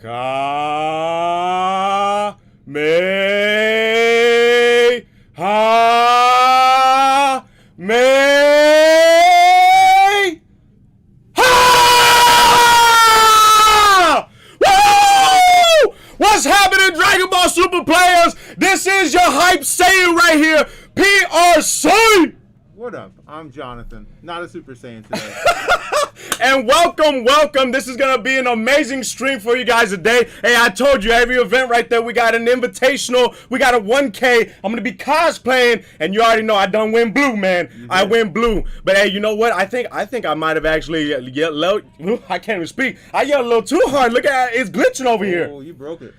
Ka me ha me ha! Woo! What's happening, Dragon Ball Super players? This is your hype Saiyan right here, PRC. What up? I'm Jonathan, not a Super Saiyan today. And welcome. This is going to be an amazing stream for you guys today. Hey, I told you, every event right there, we got an invitational. We got a 1K. I'm going to be cosplaying, and you already know I done win blue, man. I win blue. But hey, you know what? I think I might have actually yelled. I can't even speak. I yelled a little too hard. Look at it. It's glitching over here. Oh, you broke it.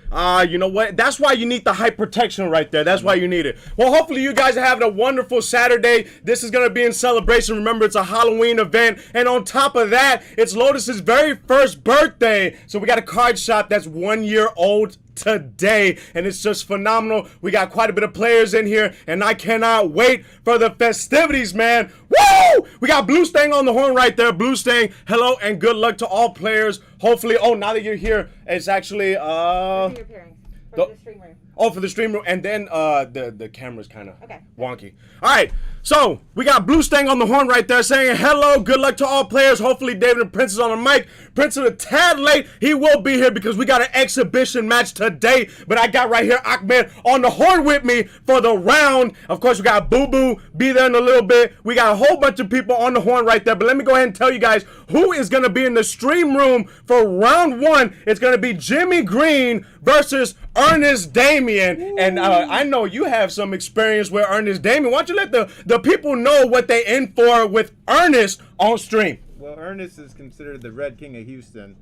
You know what? That's why you need the hype protection right there. That's why you need it. Well, hopefully you guys are having a wonderful Saturday. This is going to be in celebration. Remember, it's a Halloween event. And on top of that, it's Lotus's very first birthday. So we got a card shop that's 1 year old today, and it's just phenomenal. We got quite a bit of players in here, and I cannot wait for the festivities, man. Woo! We got Blue Stang on the horn right there. Blue Stang, hello and good luck to all players. Hopefully, now that you're here, it's actually for the stream room. Oh, for the stream room, and then the camera's kind of wonky. All right, so we got Blue Stang on the horn right there saying hello, good luck to all players. Hopefully David and Prince is on the mic. Prince is a tad late. He will be here because we got an exhibition match today. But I got right here Ahmed on the horn with me for the round. Of course, we got Boo Boo be there in a little bit. We got a whole bunch of people on the horn right there. But let me go ahead and tell you guys who is going to be in the stream room for round one. It's going to be Jimmy Green versus Ernest Damien. Ooh. And I know you have some experience with Ernest Damien. Why don't you let the people know what they in for with Ernest on stream? Well, Ernest is considered the Red King of Houston.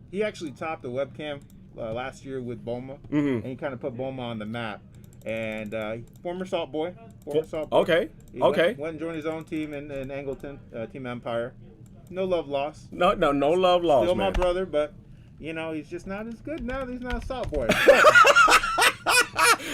He actually topped the webcam last year with Boma, and he kind of put Boma on the map. And former Salt Boy. Okay. He went and joined his own team in Angleton, Team Empire. No love lost. No love lost. Still man. My brother, but you know he's just not as good now. He's not a Salt Boy.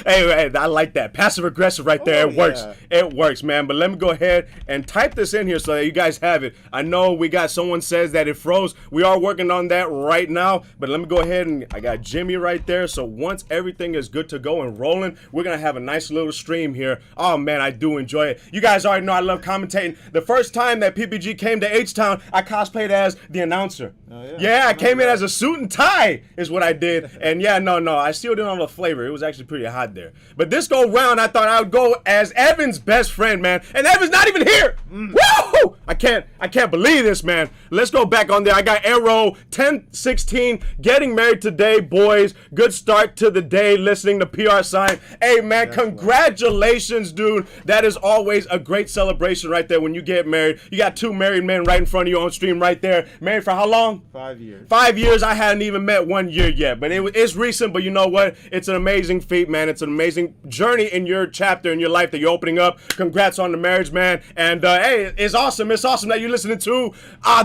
Hey, I like that. Passive aggressive right there. It works. It works, man. But let me go ahead and type this in here so that you guys have it. I know we got someone says that it froze. We are working on that right now. But let me go ahead and I got Jimmy right there. So once everything is good to go and rolling, we're going to have a nice little stream here. Oh, man, I do enjoy it. You guys already know I love commentating. The first time that PPG came to H-Town, I cosplayed as the announcer. Oh, yeah, I came in as a suit and tie is what I did. And yeah, no, I still didn't have the flavor. It was actually pretty hot there. But this go round, I thought I would go as Evan's best friend, man. And Evan's not even here. Woo! I can't believe this, man. Let's go back on there. I got Arrow 1016 getting married today, boys. Good start to the day listening to PR Sign. Hey, man, congratulations, dude. That is always a great celebration right there when you get married. You got two married men right in front of you on stream right there. Married for how long? 5 years. 5 years. I hadn't even met 1 year yet, but it's recent. But you know what? It's an amazing feat, man. It's an amazing journey in your chapter in your life that you're opening up. Congrats on the marriage, man. And hey, it's awesome. It's awesome that you're listening to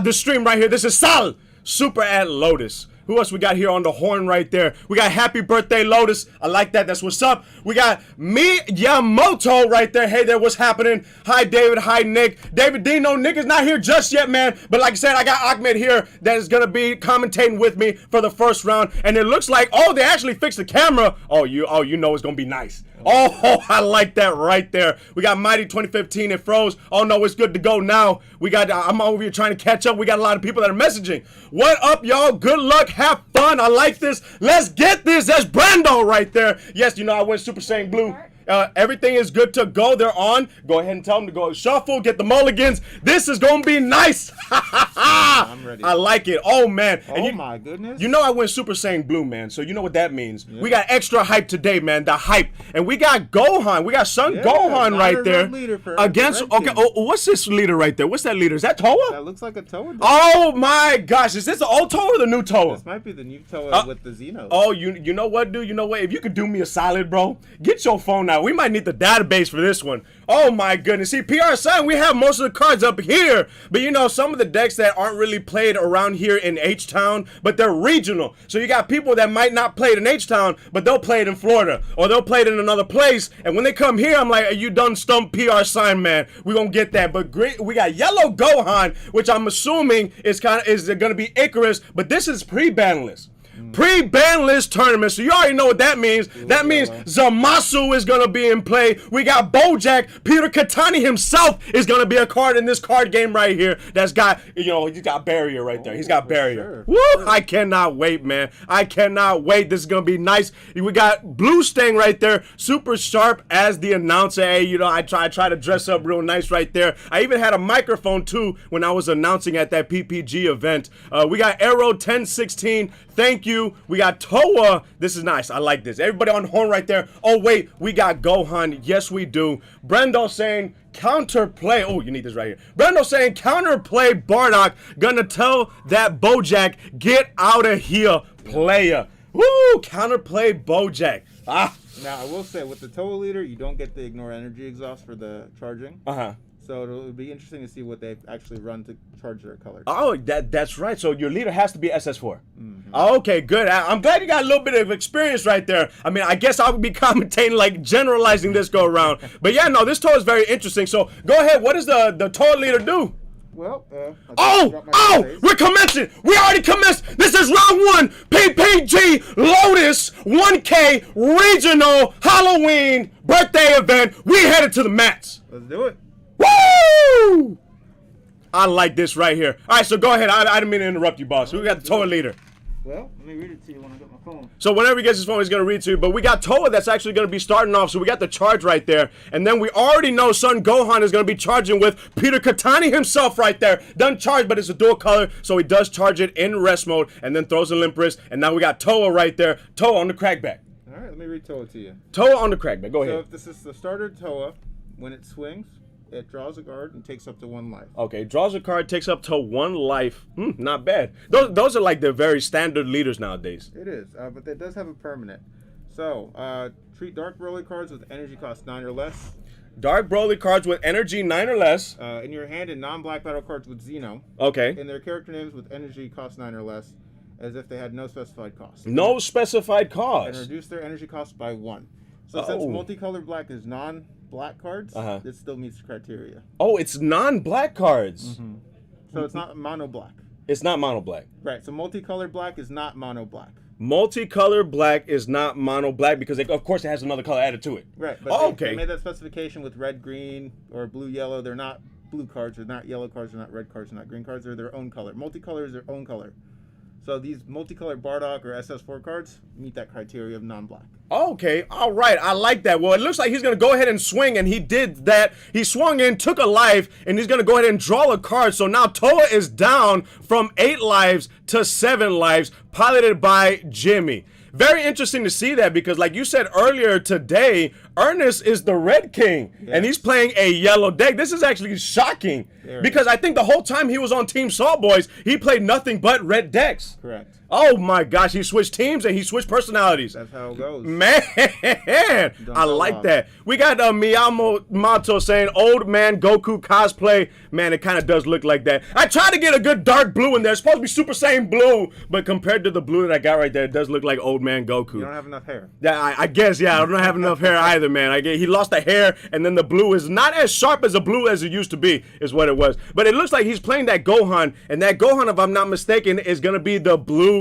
the stream right here. This is Sal Super at Lotus. Who else we got here on the horn right there? We got Happy Birthday Lotus. I like that. That's what's up. We got Miyamoto right there. Hey there, what's happening? Hi, David. Hi, Nick. David Dino. Nick is not here just yet, man. But like I said, I got Ahmed here that is going to be commentating with me for the first round. And it looks like, they actually fixed the camera. You know it's going to be nice. Oh, I like that right there. We got Mighty 2015. It froze. Oh, no, it's good to go now. We got, I'm over here trying to catch up. We got a lot of people that are messaging. What up, y'all? Good luck. Have fun. I like this. Let's get this. That's Brando right there. Yes, you know, I went Super Saiyan Blue. Everything is good to go. They're on. Go ahead and tell them to go shuffle, get the mulligans. This is going to be nice. I'm ready. I like it. Oh, man. And my goodness. You know I went Super Saiyan Blue, man. So you know what that means. Yeah. We got extra hype today, man. The hype. And we got Gohan. We got Son Gohan right there. Against, what's this leader right there? What's that leader? Is that Toa? That looks like a Toa. Oh, my gosh. Is this the old Toa or the new Toa? This might be the new Toa with the Xenos. Oh, you know what, dude? You know what? If you could do me a solid, bro, get your phone out. We might need the database for this one. Oh my goodness. See, PR Sign, we have most of the cards up here. But you know, some of the decks that aren't really played around here in H-Town, but they're regional. So you got people that might not play it in H-Town, but they'll play it in Florida. Or they'll play it in another place. And when they come here, I'm like, are you done stumped PR Sign, man? We're going to get that. But we got Yellow Gohan, which I'm assuming is going to be Icarus. But this is pre-ban list. Pre-ban list tournament. So you already know what that means. That means Zamasu is going to be in play. We got Bojack. Peter Katani himself is going to be a card in this card game right here that's got, he's got barrier right there. He's got barrier. Sure. Woo! I cannot wait, man. I cannot wait. This is going to be nice. We got Blue Sting right there. Super sharp as the announcer. Hey, I try to dress up real nice right there. I even had a microphone too when I was announcing at that PPG event. We got Arrow 1016. Thank you. We got Toa. This is nice. I like this. Everybody on the horn right there. Oh, wait. We got Gohan. Yes, we do. Brendo saying counterplay. Oh, you need this right here. Brendo saying counterplay Bardock. Gonna tell that Bojack, get out of here, player. Woo! Counterplay Bojack. Now, I will say, with the Toa leader, you don't get the ignore energy exhaust for the charging. So it'll be interesting to see what they actually run to charge their colors. Oh, that's right. So your leader has to be SS4. Okay, good. I'm glad you got a little bit of experience right there. I mean, I guess I would be commentating, like generalizing this go around. But yeah, no, this Toa is very interesting. So go ahead. What does the Toa leader do? Well, we're commencing. We already commenced. This is round 1. PPG Lotus 1K Regional Halloween birthday event. We headed to the mats. Let's do it. Woo! I like this right here. All right, so go ahead. I didn't mean to interrupt you, boss. We got the Toa leader. Well, let me read it to you when I get my phone. So whenever he gets his phone, he's going to read to you. But we got Toa that's actually going to be starting off. So we got the charge right there. And then we already know Son Gohan is going to be charging with Peter Katani himself right there. Doesn't charge, but it's a dual color. So he does charge it in rest mode and then throws a limp wrist. And now we got Toa right there. Toa on the crackback. All right, let me read Toa to you. Toa on the crackback. Go ahead. So if this is the starter Toa, when it swings, it draws a card and takes up to 1 life. Okay, draws a card, takes up to 1 life. Not bad. Those are like the very standard leaders nowadays. It is, but that does have a permanent. So, treat Dark Broly cards with energy cost 9 or less. Dark Broly cards with energy 9 or less. In your hand, and non-black battle cards with Xeno. Okay. In their character names with energy cost 9 or less, as if they had no specified cost. No specified cost. And reduce their energy cost by 1. So since multicolored black is non-black cards, this still meets the criteria. Oh, it's non-black cards. So it's not mono black. It's not mono black. Right. So multicolored black is not mono black. Multicolored black is not mono black because, of course, it has another color added to it. Right. But they made that specification with red, green, or blue, yellow. They're not blue cards. They're not yellow cards. They're not red cards. They're not green cards. They're their own color. Multicolor is their own color. So these multicolored Bardock or SS4 cards meet that criteria of non-black. Okay, all right, I like that. Well, it looks like he's going to go ahead and swing, and he did that. He swung in, took a life, and he's going to go ahead and draw a card. So now Toa is down from 8 lives to 7 lives, piloted by Jimmy. Very interesting to see that because, like you said earlier today, Ernest is the Red King, and he's playing a yellow deck. This is actually shocking because I think the whole time he was on Team Salt Boys, he played nothing but red decks. Correct. Oh my gosh, he switched teams and he switched personalities. That's how it goes. Man, I like that. We got Miyamoto saying, old man Goku cosplay. Man, it kind of does look like that. I tried to get a good dark blue in there. It's supposed to be Super Saiyan blue, but compared to the blue that I got right there, it does look like old man Goku. You don't have enough hair. Yeah, I guess, I don't have enough hair either, man. He lost the hair, and then the blue is not as sharp as a blue as it used to be, is what it was. But it looks like he's playing that Gohan, and that Gohan, if I'm not mistaken, is going to be the blue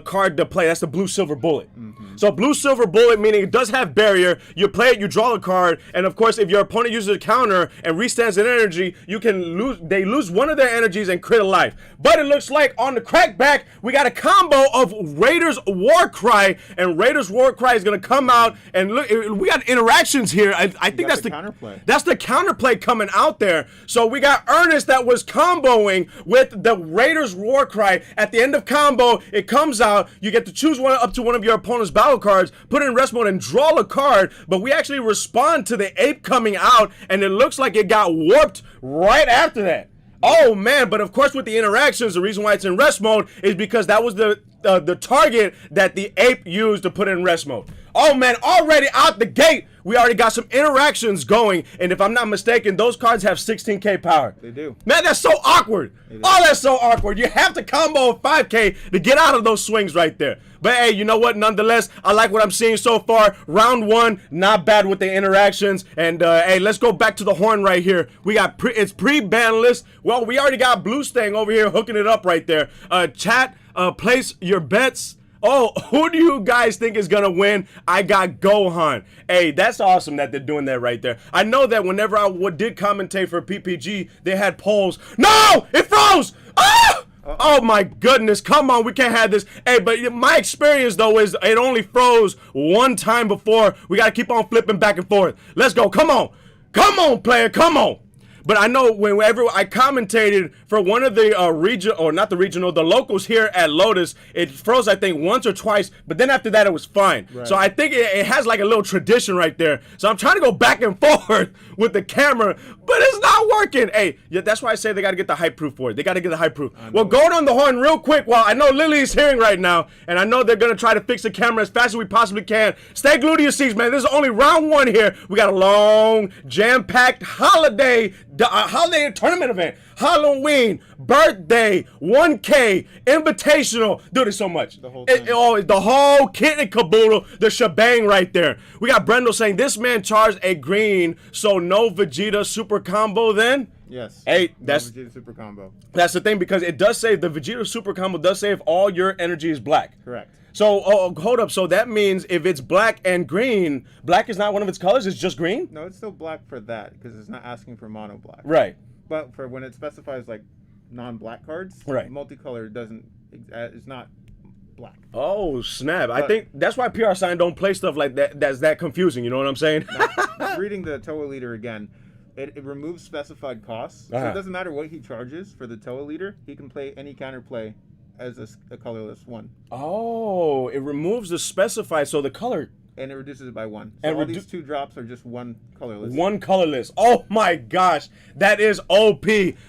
card to play. That's the blue silver bullet. So blue silver bullet, meaning it does have barrier. You play it, you draw a card, and of course, if your opponent uses a counter and restands an energy, you can lose. They lose one of their energies and crit a life. But it looks like on the crackback, we got a combo of Raiders War Cry, and Raiders War Cry is going to come out, and look, we got interactions here. I think that's the counterplay. That's the counterplay coming out there. So we got Ernest that was comboing with the Raiders War Cry. At the end of combo, it comes out. You get to choose up to one of your opponent's battle cards, put it in rest mode, and draw a card. But we actually respond to the ape coming out, and it looks like it got warped right after that. Oh man, but of course with the interactions, the reason why it's in rest mode is because that was the target that the ape used to put in rest mode. Oh man, already out the gate, we already got some interactions going, and if I'm not mistaken, those cards have 16k power. They do. Man, that's so awkward. Oh, that's so awkward. You have to combo a 5k to get out of those swings right there. But hey, you know what? Nonetheless, I like what I'm seeing so far. Round 1, not bad with the interactions. And hey, let's go back to the horn right here. We got it's pre-ban list. Well, we already got Blue Stang over here hooking it up right there. Chat, place your bets. Oh, who do you guys think is gonna win? I got Gohan. Hey, that's awesome that they're doing that right there. I know that whenever I did commentate for PPG, they had polls. No, it froze. Ah! Oh my goodness, come on, we can't have this. Hey, but my experience though is it only froze one time before. We gotta keep on flipping back and forth. Let's go, come on, player, come on. But I know whenever I commentated for one of the the locals here at Lotus, it froze, I think, once or twice, but then after that, it was fine. Right. So I think it has like a little tradition right there. So I'm trying to go back and forth with the camera, but it's not working. Hey, yeah, that's why I say they got to get the hype proof for it. They got to get the hype proof. Well, going on the horn real quick, while I know Lily is hearing right now, and I know they're going to try to fix the camera as fast as we possibly can. Stay glued to your seats, man. This is only round one here. We got a long, jam-packed holiday tournament event, Halloween, birthday, 1K, invitational. Dude, it's so much. The whole thing. The whole kit and caboodle, the shebang right there. We got Brendel saying this man charged a green, so no Vegeta super combo then? Yes. Hey, that's no Vegeta super combo. That's the thing, because it does say the Vegeta super combo does say if all your energy is black. Correct. So, hold up. So that means if it's black and green, black is not one of its colors, it's just green? No, it's still black for that, because it's not asking for mono black. Right. But for when it specifies like non-black cards, right, multicolor is not black. Oh, snap. But I think that's why PR Sign don't play stuff like that that's that confusing, you know what I'm saying? Now, reading the Toa leader again, it removes specified costs. So it doesn't matter what he charges for the Toa leader, he can play any counterplay as a colorless one. Oh, it removes the specified, so the color. And it reduces it by one. So all these 2 drops are just one colorless. One colorless. Oh my gosh, that is OP,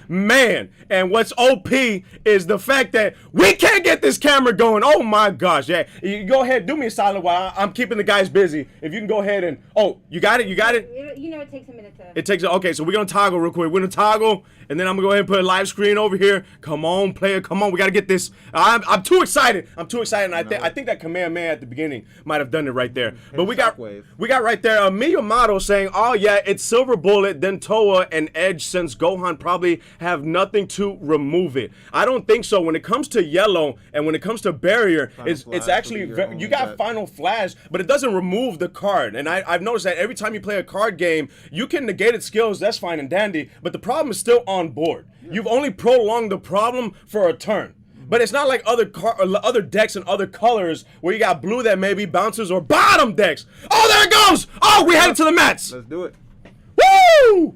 man. And what's OP is the fact that we can't get this camera going. Oh my gosh, yeah. You go ahead, do me a solid while I'm keeping the guys busy. If you can go ahead and you got it. You know, it takes a minute to. It takes. Okay, so we're gonna toggle real quick. We're gonna toggle, and then I'm gonna go ahead and put a live screen over here. Come on, player. Come on, we gotta get this. I'm too excited. And I think that Kamehameha at the beginning might have done it right there. But we got right there Miyamoto saying, oh yeah, it's Silver Bullet, then Toa and Edge, since Gohan probably have nothing to remove it. I don't think so. When it comes to yellow and when it comes to barrier, it's actually you got Final Flash, but it doesn't remove the card. And I've noticed that every time you play a card game, you can negate its skills, that's fine and dandy, but the problem is still on board. You've only prolonged the problem for a turn. But it's not like other decks and other colors where you got blue that maybe bounces, or bottom decks. Oh, there it goes! Oh, we headed to the mats! Let's do it. Woo!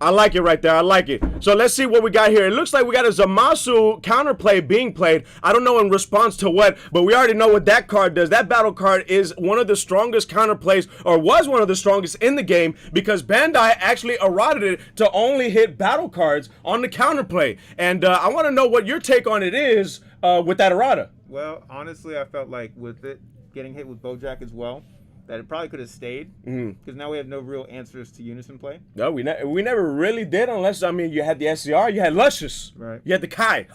I like it right there. I like it. So let's see what we got here. It looks like we got a Zamasu counterplay being played. I don't know in response to what, but we already know what that card does. That battle card is one of the strongest counterplays, or was one of the strongest in the game, because Bandai actually eroded it to only hit battle cards on the counterplay. And I want to know what your take on it is with that errata. Well, honestly, I felt like with it getting hit with Bojack as well, that it probably could have stayed, because now we have no real answers to Unison play. No, we never really did, unless, I mean, you had the SCR, you had Luscious, right? You had the Kai,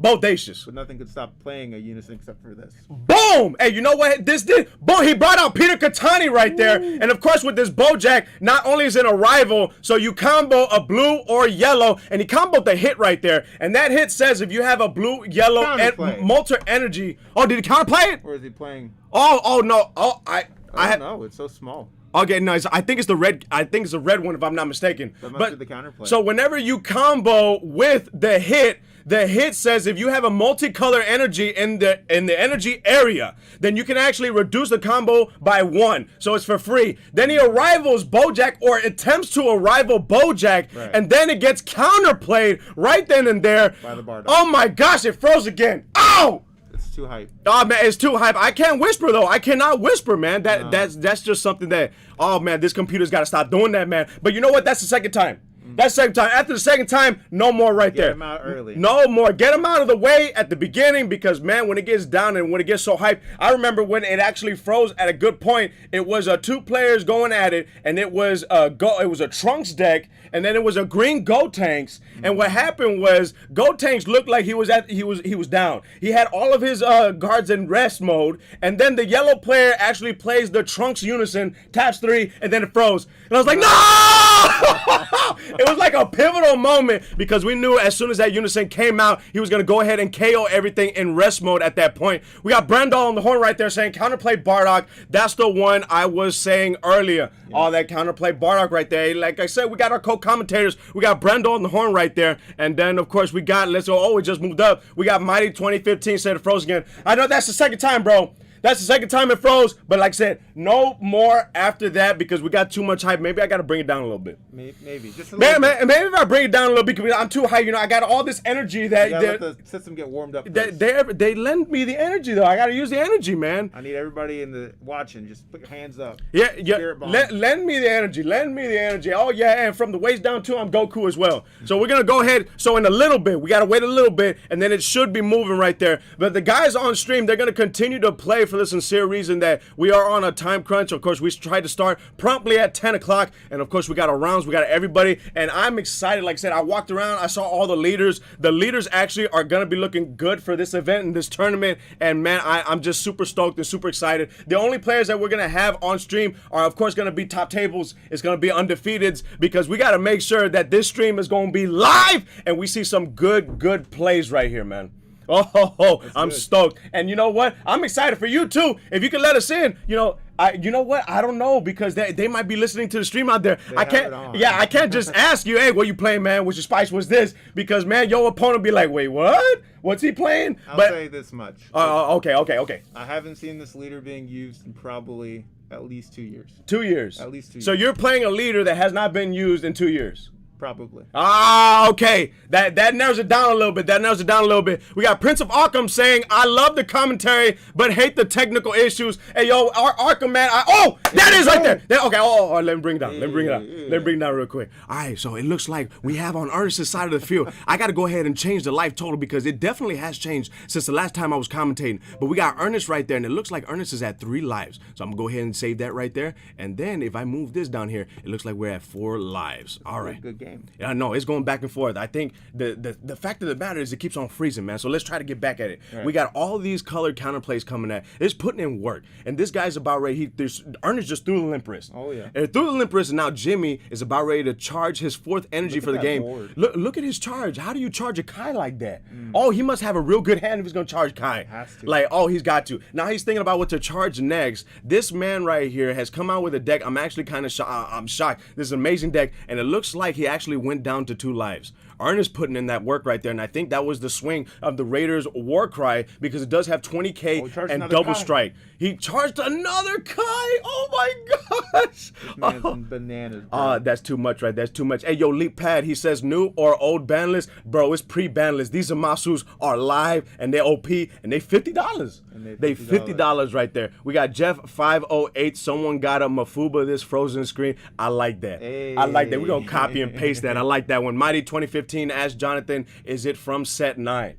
bodacious. But nothing could stop playing a Unison except for this. Boom! Hey, you know what this did? Boom! He brought out Peter Katani right there, and of course with this Bojack, not only is it a rival, so you combo a blue or yellow, and he comboed the hit right there, and that hit says if you have a blue, yellow, and Molter energy. Oh, did he counterplay it? Or is he playing? Oh no! I don't know. It's so small. Okay, nice. I think it's the red. I think it's the red one, if I'm not mistaken. That must be the counterplay. So whenever you combo with the hit says if you have a multicolor energy in the energy area, then you can actually reduce the combo by 1. So it's for free. Then he arrivals Bojack, or attempts to arrival Bojack, and then it gets counterplayed right then and there. By the bar. Oh my gosh! It froze again. Ow! Too hype. Oh man, it's too hype. I can't whisper though. I cannot whisper, man. That's just something that, oh man, this computer's got to stop doing that, man. But you know what? That's the second time. That's the second time. After the second time, no more right there. Get him out early. No more. Get him out of the way at the beginning, because man, when it gets down and when it gets so hyped, I remember when it actually froze at a good point. It was 2 players going at it, and it was a Trunks deck, and then it was a green Gotenks. And what happened was Gotenks looked like he was down. He had all of his guards in rest mode, and then the yellow player actually plays the Trunks unison, taps 3, and then it froze. And I was like, no! It was like a pivotal moment because we knew as soon as that unison came out, he was gonna go ahead and KO everything in rest mode at that point. We got Brendel on the horn right there saying counterplay Bardock. That's the one I was saying earlier. Yeah. All that counterplay Bardock right there. Like I said, we got our co-commentators. We got Brendel on the horn right there. And then, of course, we got, let's go, oh, it just moved up. We got Mighty 2015 said it froze again. I know that's the second time, bro. That's the second time it froze, but like I said, no more after that because we got too much hype. Maybe I got to bring it down a little bit. Maybe. Just a little bit. Maybe if I bring it down a little bit because I'm too high. You know, I got all this energy that... let the system get warmed up. They lend me the energy, though. I got to use the energy, man. I need everybody in the watching. Just put your hands up. Yeah. Lend me the energy. Lend me the energy. Oh, yeah, and from the waist down, too, I'm Goku as well. So we're going to go ahead. So in a little bit, we got to wait a little bit, and then it should be moving right there. But the guys on stream, they're going to continue to play for the sincere reason that we are on a time crunch. Of course, we tried to start promptly at 10 o'clock, and of course, we got our rounds, we got everybody, and I'm excited. Like I said, I walked around, I saw all the leaders. The leaders actually are going to be looking good for this event and this tournament, and man, I'm just super stoked and super excited. The only players that we're going to have on stream are, of course, going to be top tables. It's going to be undefeateds because we got to make sure that this stream is going to be live, and we see some good plays right here, man. Oh, I'm stoked. And you know what? I'm excited for you too. If you can let us in, you know what? I don't know because they might be listening to the stream out there. I can't just ask you, hey, what you playing, man? What's your spice? What's this? Because man, your opponent be like, wait, what? What's he playing? I'll say this much. Okay. I haven't seen this leader being used in probably at least 2 years. 2 years. At least 2 years. So you're playing a leader that has not been used in 2 years. Probably. Okay. That narrows it down a little bit. We got Prince of Arkham saying, I love the commentary, but hate the technical issues. Hey, yo, Arkham, man. That is right there. Okay, let me bring it down. Let me bring it down real quick. All right, so it looks like we have on Ernest's side of the field. I got to go ahead and change the life total because it definitely has changed since the last time I was commentating. But we got Ernest right there, and it looks like Ernest is at 3 lives. So I'm going to go ahead and save that right there. And then if I move this down here, it looks like we're at 4 lives. All right. Good game. Yeah, no, it's going back and forth. I think the fact of the matter is it keeps on freezing, man. So let's try to get back at it. Right. We got all these colored counterplays coming at. It's putting in work. And this guy's about ready. Ernest just threw the limp wrist. Oh, yeah. And threw the limp wrist, and now Jimmy is about ready to charge his 4th energy for the game. Look at his charge. How do you charge a Kai like that? Oh, he must have a real good hand if he's going to charge Kai. Has to. Like, he's got to. Now he's thinking about what to charge next. This man right here has come out with a deck. I'm actually kind of I'm shocked. This is an amazing deck, and it looks like he actually went down to 2 lives. Ernest putting in that work right there, and I think that was the swing of the Raiders' war cry because it does have 20K and double strike. He charged another Kai. Oh my gosh! This man's bananas. That's too much, right? That's too much. Hey, yo, Leap Pad, he says new or old ban list, bro. It's pre-ban list. These Amasus are live and they're OP and they $50. They $50 right there. We got Jeff 508. Someone got a Mafuba this frozen screen. I like that. Hey. I like that. We're gonna copy and paste that. I like that one. Mighty 2015 asked Jonathan, is it from set 9?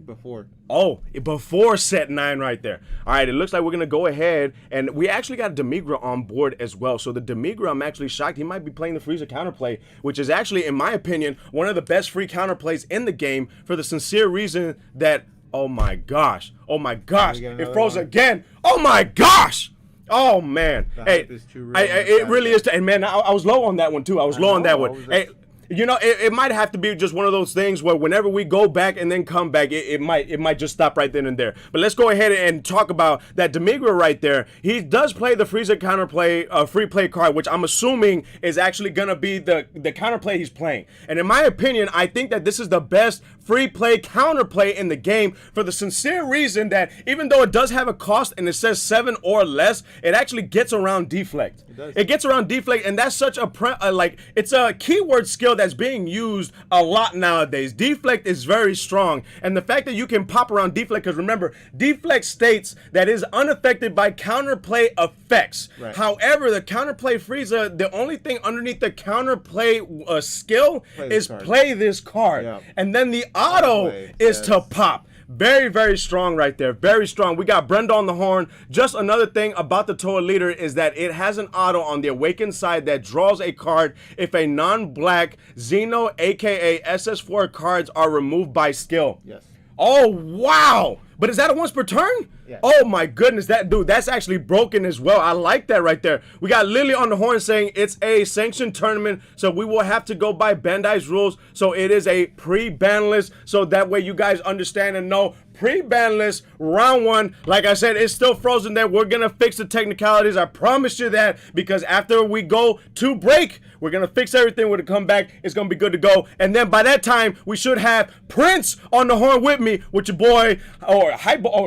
Before set 9 right there. All right, it looks like we're going to go ahead, and we actually got Demigra on board as well. So the Demigra, I'm actually shocked. He might be playing the Frieza counterplay, which is actually, in my opinion, one of the best free counterplays in the game for the sincere reason that, oh my gosh, it froze again. Oh my gosh. Oh, man. Hey, it really is. And, man, I was low on that one, too. I was low on that one. Hey, you know, it might have to be just one of those things where whenever we go back and then come back, it might just stop right then and there. But let's go ahead and talk about that Demigra right there. He does play the Frieza counterplay, free play card, which I'm assuming is actually going to be the counterplay he's playing. And in my opinion, I think that this is the best free play counterplay in the game for the sincere reason that even though it does have a cost and it says 7 or less, it actually gets around deflect. It gets around deflect, and that's such it's a keyword skill that's being used a lot nowadays. Deflect is very strong, and the fact that you can pop around deflect, because remember, deflect states that is unaffected by counterplay effects. Right. However, the counterplay Frieza, the only thing underneath the counterplay skill is play this card, and then the auto is to pop. Very, very strong right there. Very strong. We got Brenda on the horn. Just another thing about the Toa Leader is that it has an auto on the awakened side that draws a card if a non-black Xeno, aka SS4 cards are removed by skill. Yes. Oh, wow. But is that a once per turn? Yeah. Oh my goodness, that's actually broken as well. I like that right there. We got Lily on the horn saying it's a sanctioned tournament, so we will have to go by Bandai's rules. So it is a pre-ban list, so that way you guys understand and know. Pre-ban list, round one. Like I said, it's still frozen there. We're gonna fix the technicalities. I promise you that, because after we go to break, we're gonna fix everything. When it come back, it's gonna be good to go. And then by that time, we should have Prince on the horn with me, with your boy, or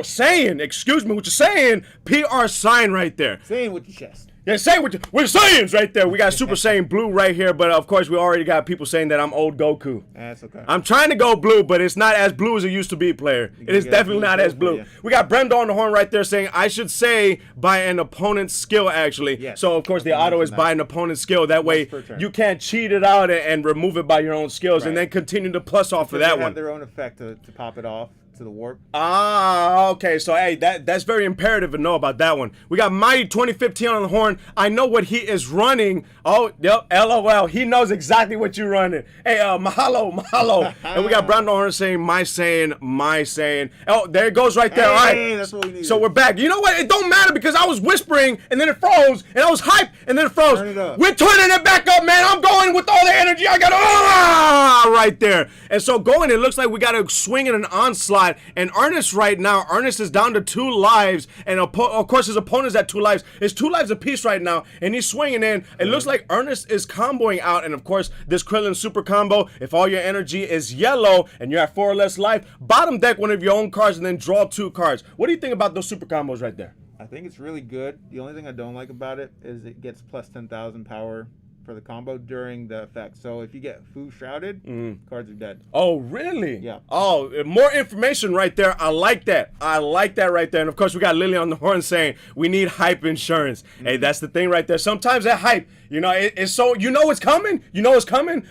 saying, excuse me, what you're saying, PR sign right there. Saying with your chest. Yeah, say what we're saying right there. We got Super Saiyan Blue right here, but of course we already got people saying that I'm old Goku. That's okay. I'm trying to go blue, but it's not as blue as it used to be, player. It is definitely not as blue. We got Brenda on the horn right there saying I should say by an opponent's skill, actually. Yes. So of course the auto is by an opponent's skill. That way you can't cheat it out and remove it by your own skills, and then continue to plus off of that they one. have their own effect to pop it off. To the warp. Ah, okay. So, hey, that's very imperative to know about that one. We got Mighty 2015 on the horn. I know what he is running. Oh, yep, LOL. He knows exactly what you're running. Hey, mahalo. And we got Brown on the horn saying, my saying. Oh, there it goes right there. All right. That's what we need. So we're back. You know what? It don't matter because I was whispering and then it froze and I was hyped and then it froze. Turn it up. We're turning it back up, man. I'm going with all the energy. I got right there. And so going, it looks like we got to swing in an onslaught. And Ernest right now, Ernest is down to 2 lives, and of course his opponent's at 2 lives. It's 2 lives apiece right now, and he's swinging in. It looks like Ernest is comboing out, and of course this Krillin super combo, if all your energy is yellow and you're at 4 or less life, bottom deck one of your own cards and then draw 2 cards. What do you think about those super combos right there? I think it's really good. The only thing I don't like about it is it gets plus 10,000 power for the combo during the effect. So if you get Fu Shrouded, cards are dead. Oh, really? Yeah. Oh, more information right there. I like that. I like that right there. And of course, we got Lily on the horn saying we need hype insurance. Hey, that's the thing right there. Sometimes that hype, you know, it's so, you know it's coming,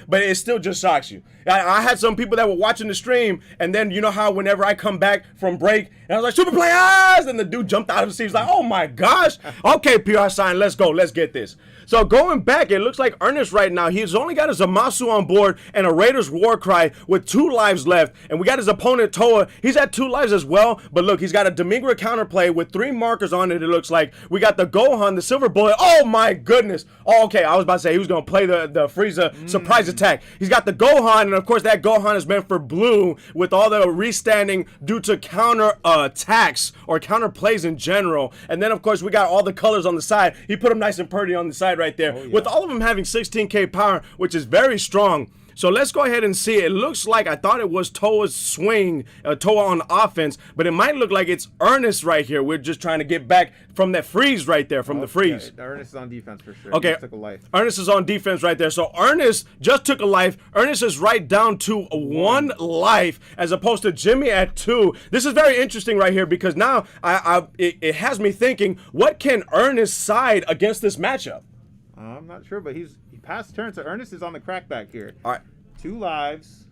but it still just shocks you. I had some people that were watching the stream, and then you know how whenever I come back from break, and I was like, super players, and the dude jumped out of the seat. He's like, oh my gosh. Okay, PR sign, let's go. Let's get this. So going back, it looks like Ernest right now, he's only got a Zamasu on board and a Raiders War Cry with 2 lives left. And we got his opponent, Toa. He's at 2 lives as well. But look, he's got a Demigra counterplay with 3 markers on it, it looks like. We got the Gohan, the Silver Bullet. Oh my goodness. Oh, okay, I was about to say he was going to play the Frieza surprise attack. He's got the Gohan, and of course that Gohan is meant for blue with all the restanding due to counter attacks or counter plays in general. And then of course we got all the colors on the side. He put them nice and pretty on the side right there, with all of them having 16k power, which is very strong. So let's go ahead and see. It looks like I thought it was Toa's swing, Toa on offense, but it might look like it's Ernest right here. We're just trying to get back from that freeze right there, from the freeze. Yeah, Ernest is on defense for sure. Okay, He took a life. Ernest is on defense right there. So Ernest just took a life. Ernest is right down to 1 life as opposed to Jimmy at 2. This is very interesting right here because now it has me thinking, what can Ernest side against this matchup? I'm not sure, but he passed turn, so Ernest is on the crackback here. All right. 2 lives.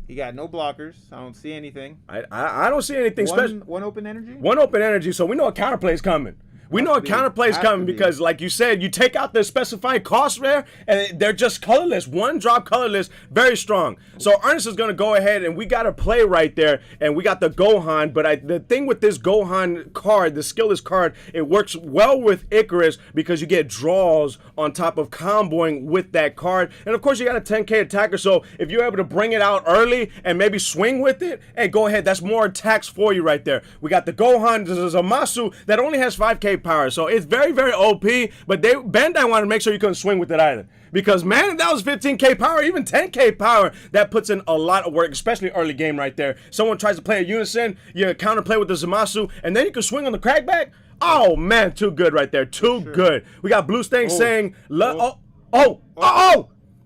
He got no blockers. I don't see anything. I don't see anything special. 1 open energy? 1 open energy, so we know a counterplay is coming. We know a counterplay is coming because, like you said, you take out the specified cost rare, and they're just colorless. 1 drop colorless, very strong. So Ernest is going to go ahead, and we got to play right there, and we got the Gohan. But the thing with this Gohan card, the skillless card, it works well with Icarus because you get draws on top of comboing with that card. And, of course, you got a 10k attacker, so if you're able to bring it out early and maybe swing with it, hey, go ahead. That's more attacks for you right there. We got the Gohan, there's a Zamasu that only has 5k power, so it's very, very OP, but Bandai wanted to make sure you couldn't swing with it either, because man, if that was 15k power, even 10k power, that puts in a lot of work, especially early game right there. Someone tries to play a unison, you counterplay with the Zamasu, and then you can swing on the crackback. Oh man, too good right there, too good. We got Blue Stang saying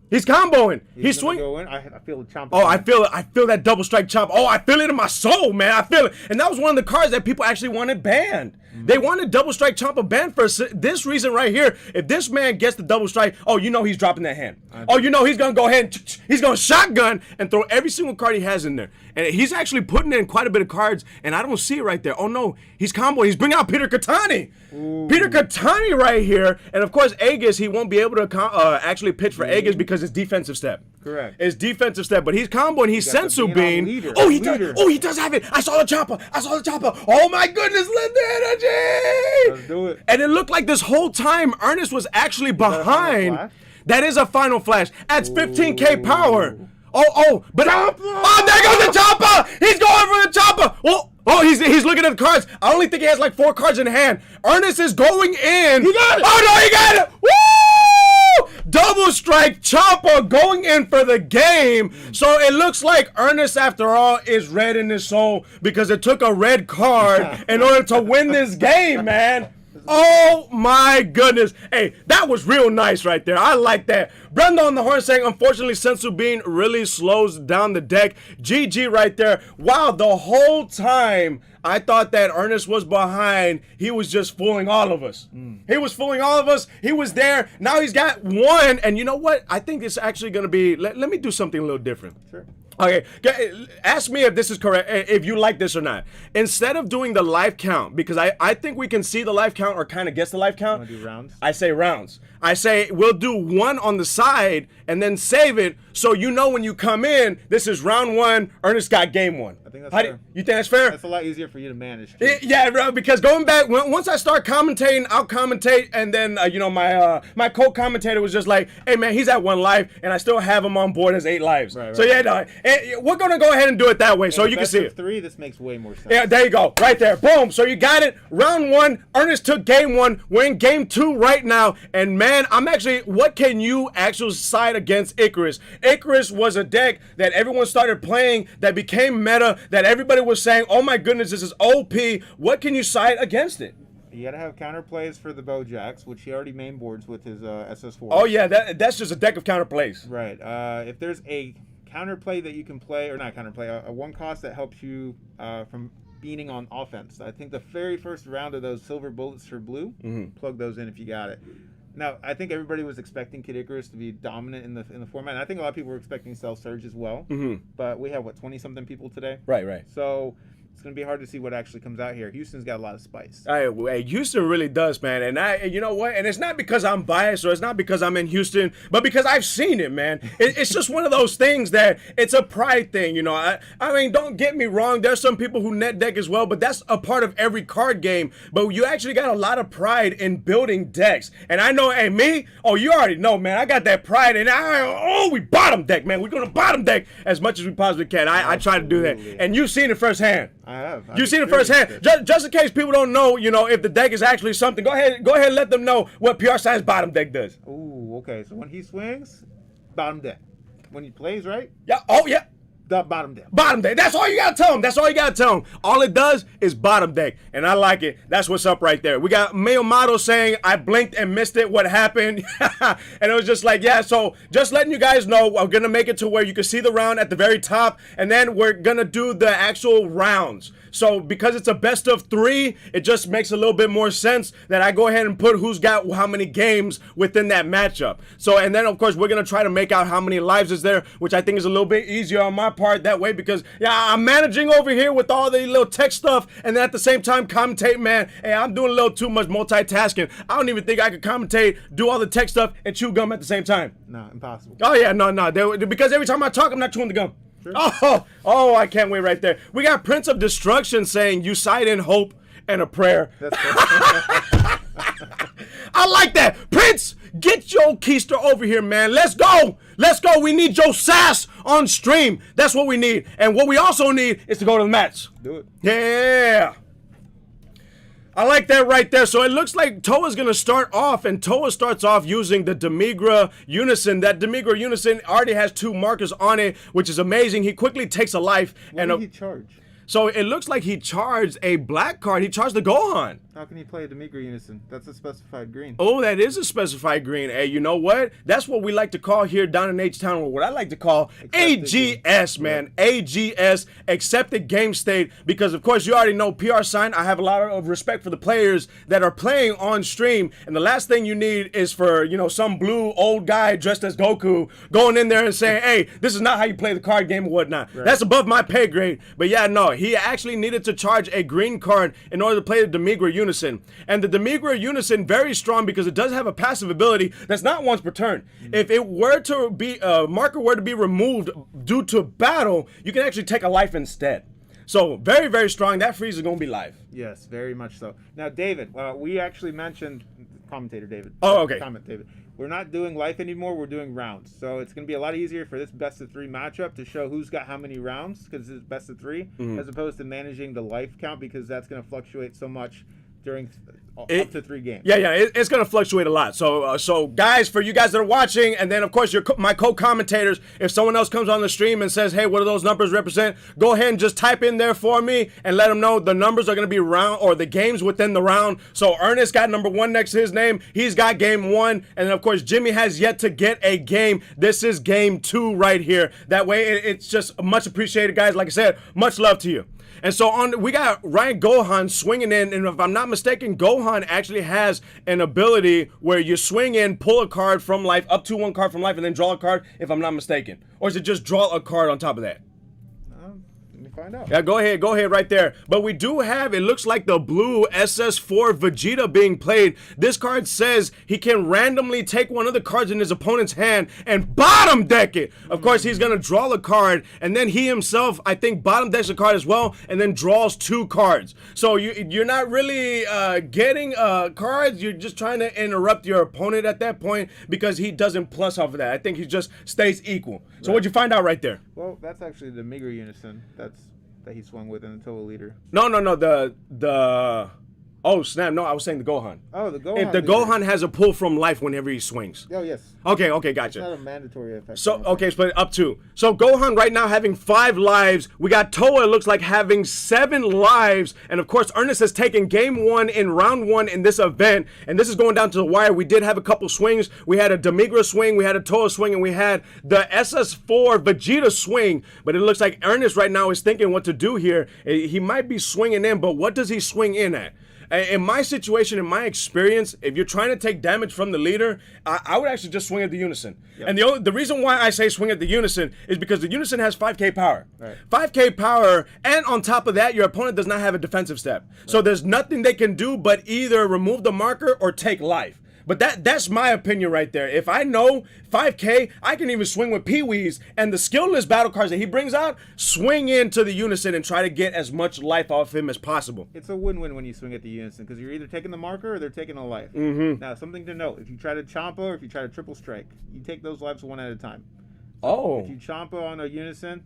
He's comboing. He's gonna swinging. go in. I feel the chomp. Oh, I feel it. I feel that double strike chop. Oh, I feel it in my soul, man. I feel it. And that was one of the cards that people actually wanted banned. They wanted double strike chompa banned for this reason right here. If this man gets the double strike, oh, you know he's dropping that hand. Oh, you know he's going to go ahead and he's going to shotgun and throw every single card he has in there. And he's actually putting in quite a bit of cards, and I don't see it right there. Oh, no. He's combo. He's bringing out Peter Katani. Peter Katani right here. And, of course, Aegis, he won't be able to actually pitch for Aegis because it's defensive step. Correct. It's defensive step, but he's comboing. He's Sensu Bean. Oh, he does have it. I saw the chopper. Oh my goodness, let the energy. Let's do it. And it looked like this whole time Ernest was actually behind. That is a final flash. Adds 15k power. But there goes the chopper. He's going for the chopper. Oh, he's looking at the cards. I only think he has like 4 cards in hand. Ernest is going in. He got it. Oh no, he got it. Woo! Double strike chopper going in for the game. So it looks like Ernest, after all, is red in his soul because it took a red card in order to win this game, man. Oh my goodness. Hey, that was real nice right there. I like that. Brenda on the horn saying, unfortunately, Sensu Bean really slows down the deck. GG right there. Wow, the whole time I thought that Ernest was behind. He was just fooling all of us. He was fooling all of us. He was there. Now he's got 1. And you know what? I think it's actually going to be, let me do something a little different. Sure. Okay, ask me if this is correct, if you like this or not. Instead of doing the life count, because I think we can see the life count or kind of guess the life count. Want to do rounds? I say rounds. I say we'll do 1 on the side and then save it so you know when you come in, this is round 1, Ernest got game 1. I think that's fair. You think that's fair? That's a lot easier for you to manage. Yeah, bro, because going back, once I start commentating, I'll commentate, and then, my co-commentator was just like, hey, man, he's at 1 life, and I still have him on board as 8 lives. Right. So, yeah, no, we're going to go ahead and do it that way so you can see it. 3, this makes way more sense. Yeah, there you go. Right there. Boom. So you got it. Round 1. Ernest took game 1. We're in game 2 right now. And, man, what can you actually side against Icarus? Icarus was a deck that everyone started playing that became meta, that everybody was saying, oh, my goodness, this is OP. What can you side against it? You gotta have counterplays for the Bojacks, which he already main boards with his SS4. Oh, yeah. That's just a deck of counterplays. Right. If there's a counterplay that you can play, or not counterplay, a 1 cost that helps you from beating on offense. I think the very first round of those silver bullets for blue, plug those in if you got it. Now, I think everybody was expecting Kid Icarus to be dominant in the format. And I think a lot of people were expecting Cell Surge as well. But we have, 20-something people today? Right. So it's going to be hard to see what actually comes out here. Houston's got a lot of spice. Hey, Houston really does, man. And you know what? And it's not because I'm biased or it's not because I'm in Houston, but because I've seen it, man. It's just one of those things that it's a pride thing, you know. I mean, don't get me wrong. There's some people who net deck as well, but that's a part of every card game. But you actually got a lot of pride in building decks. And I know, hey, me, you already know, man. I got that pride. And we bottom deck, man. We're going to bottom deck as much as we possibly can. I try to do that. And you've seen it firsthand. I have. You've seen it firsthand. Just in case people don't know, if the deck is actually something, go ahead and let them know what PR Sign's bottom deck does. Ooh, okay. So when he swings, bottom deck. When he plays, right? Yeah. Oh, yeah. The bottom deck. Bottom deck. That's all you gotta tell them. All it does is bottom deck, and I like it. That's what's up right there. We got Mayo Model saying, I blinked and missed it. What happened? And it was just like, yeah, so just letting you guys know, I'm gonna make it to where you can see the round at the very top, and then we're gonna do the actual rounds. So because it's a best of 3, it just makes a little bit more sense that I go ahead and put who's got how many games within that matchup. So, and then of course we're gonna try to make out how many lives is there, which I think is a little bit easier on my part that way, because I'm managing over here with all the little tech stuff, and then at the same time commentate, man. Hey, I'm doing a little too much multitasking. I don't even think I could commentate, do all the tech stuff, and chew gum at the same time. No, impossible. Oh yeah, no, because every time I talk, I'm not chewing the gum. Sure. Oh, I can't wait right there. We got Prince of Destruction saying, you cite in hope and a prayer. That's I like that. Prince, get your keister over here, man. Let's go. We need your sass on stream. That's what we need. And what we also need is to go to the match. Do it. Yeah. I like that right there. So it looks like Toa's going to start off, and Toa starts off using the Demigra Unison. That Demigra Unison already has 2 markers on it, which is amazing. He quickly takes a life. What did he charge? So it looks like he charged a black card. He charged the Gohan. How can you play a Demigra Unison? That's a specified green. Oh, that is a specified green. Hey, you know what? That's what we like to call here down in H-Town, or what I like to call AGS, man. AGS, accepted game state, because, of course, you already know PR sign. I have a lot of respect for the players that are playing on stream, and the last thing you need is for, you know, some blue old guy dressed as Goku going in there and saying, hey, this is not how you play the card game or whatnot. Right. That's above my pay grade. But, yeah, no, he actually needed to charge a green card in order to play the Demigra Unison. And the Demigra Unison, very strong because it does have a passive ability that's not once per turn. If it were to be, marker were to be removed due to battle, you can actually take a life instead. So very, very strong. That freeze is going to be live. Yes, very much so. Now, David, we actually mentioned, commentator David. Oh, okay. Comment David. We're not doing life anymore. We're doing rounds. So it's going to be a lot easier for this best of 3 matchup to show who's got how many rounds, because it's best of 3, as opposed to managing the life count, because that's going to fluctuate so much during up to 3 games. Yeah, it's going to fluctuate a lot. So guys, for you guys that are watching, and then of course my co-commentators, if someone else comes on the stream and says, hey, what do those numbers represent? Go ahead and just type in there for me and let them know the numbers are going to be round, or the games within the round. So Ernest got number 1 next to his name. He's got game 1, and then of course Jimmy has yet to get a game. This is game 2 right here. That way it's just much appreciated, guys. Like I said, much love to you. And so we got Ryan Gohan swinging in, and if I'm not mistaken, Gohan actually has an ability where you swing in, pull a card from life, up to 1 card from life, and then draw a card, if I'm not mistaken. Or is it just draw a card on top of that? Let me find out. Yeah, go ahead right there. But we do have, it looks like the blue SS4 Vegeta being played. This card says he can randomly take one of the cards in his opponent's hand and bottom deck it. Of course, he's going to draw the card, and then he himself, I think, bottom decks a card as well, and then draws 2 cards. So you're not really getting cards. You're just trying to interrupt your opponent at that point, because he doesn't plus off of that. I think he just stays equal. So what'd you find out right there? Well, that's actually the Demigra Unison. That he swung with in the total leader. No, oh, snap. No, I was saying the Gohan. Oh, the Gohan. If the Gohan has a pull from life whenever he swings. Oh, yes. Okay, gotcha. It's not a mandatory effect. So, okay, split up 2. So, Gohan right now having 5 lives. We got Toa, it looks like, having 7 lives. And, of course, Ernest has taken game 1 in round 1 in this event. And this is going down to the wire. We did have a couple swings. We had a Demigra swing, we had a Toa swing, and we had the SS4 Vegeta swing. But it looks like Ernest right now is thinking what to do here. He might be swinging in, but what does he swing in at? In my situation, in my experience, if you're trying to take damage from the leader, I would actually just swing at the Unison. Yep. And the reason why I say swing at the Unison is because the Unison has 5k power. Right. 5k power, and on top of that, your opponent does not have a defensive step. Right. So there's nothing they can do but either remove the marker or take life. But that's my opinion right there. If I know 5k, I can even swing with Pee-wees, and the skillless battle cards that he brings out, swing into the Unison and try to get as much life off him as possible. It's a win-win when you swing at the Unison, because you're either taking the marker or they're taking a life. Now, something to note, if you try to Champa or if you try to triple strike, you take those lives 1 at a time. So if you Champa on a Unison,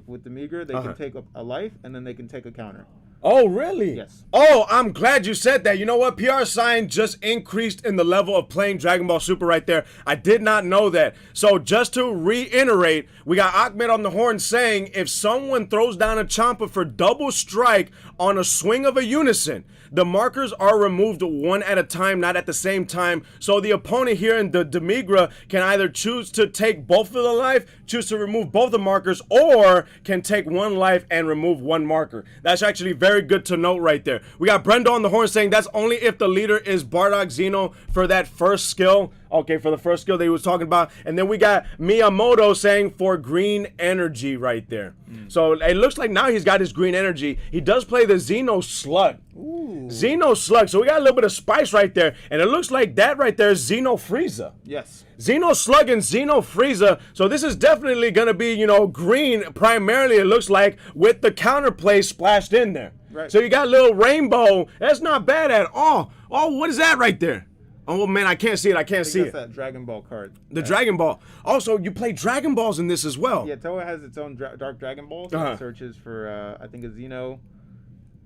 with the Demigra, they can take a life, and then they can take a counter. Oh, really? Yes. Oh, I'm glad you said that. You know what? PR sign just increased in the level of playing Dragon Ball Super right there. I did not know that. So just to reiterate, we got Ahmed on the horn saying if someone throws down a Champa for double strike on a swing of a Unison, the markers are removed 1 at a time, not at the same time. So the opponent here in the Demigra can either choose to take both of the life, choose to remove both the markers, or can take 1 life and remove 1 marker. That's actually very good to note right there. We got Brenda on the horn saying that's only if the leader is Bardock Zeno for that first skill. Okay, for the first skill that he was talking about. And then we got Miyamoto saying for green energy right there. So it looks like now he's got his green energy. He does play the Xeno Slug. Ooh. Xeno Slug. So we got a little bit of spice right there. And it looks like that right there is Xeno Frieza. Yes. Xeno Slug and Xeno Frieza. So this is definitely going to be, you know, green primarily, it looks like, with the counterplay splashed in there. Right. So you got a little rainbow. That's not bad at all. Oh, what is that right there? Oh, man, I can't see it. I can't see it. That's that Dragon Ball card. The Dragon Ball. Also, you play Dragon Balls in this as well. Yeah, Toa has its own Dark Dragon Balls. It searches for, I think, a Xeno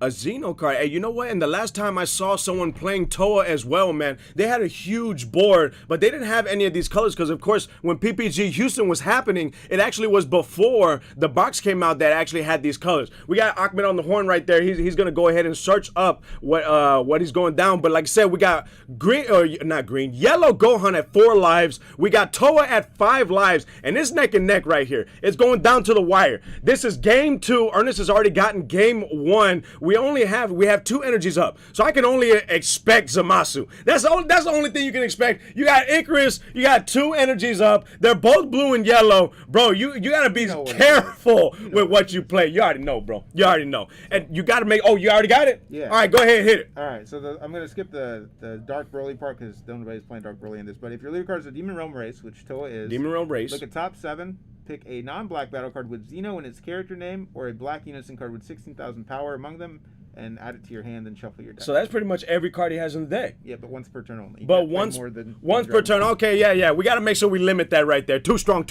A Xeno card. Hey, you know what? And the last time I saw someone playing Toa as well, man, they had a huge board, but they didn't have any of these colors because, of course, when PPG Houston was happening, it actually was before the box came out that actually had these colors. We got Ahmed on the horn right there. He's going to go ahead and search up what he's going down. But like I said, we got yellow Gohan at 4 lives. We got Toa at 5 lives, and it's neck and neck right here. It's going down to the wire. This is game 2. Ernest has already gotten game 1. We have 2 energies up, so I can only expect Zamasu. That's the only thing you can expect. You got Icarus, you got 2 energies up. They're both blue and yellow, bro. You gotta be careful with what you play. You already know, bro. You already know, and you gotta make. Oh, you already got it. Yeah. All right, go ahead, hit it. All right, so I'm gonna skip the Dark Broly part because nobody's playing Dark Broly in this. But if your leader card is a Demon Realm race, which Toa is, Demon Realm race. look at top 7. Pick a non-black battle card with Xeno in its character name, or a black unison card with 16,000 power among them, and add it to your hand and shuffle your deck. So that's pretty much every card he has in the deck. Yeah, but once per turn only. But once per turn. Okay, yeah. We got to make sure we limit that right there. Too strong.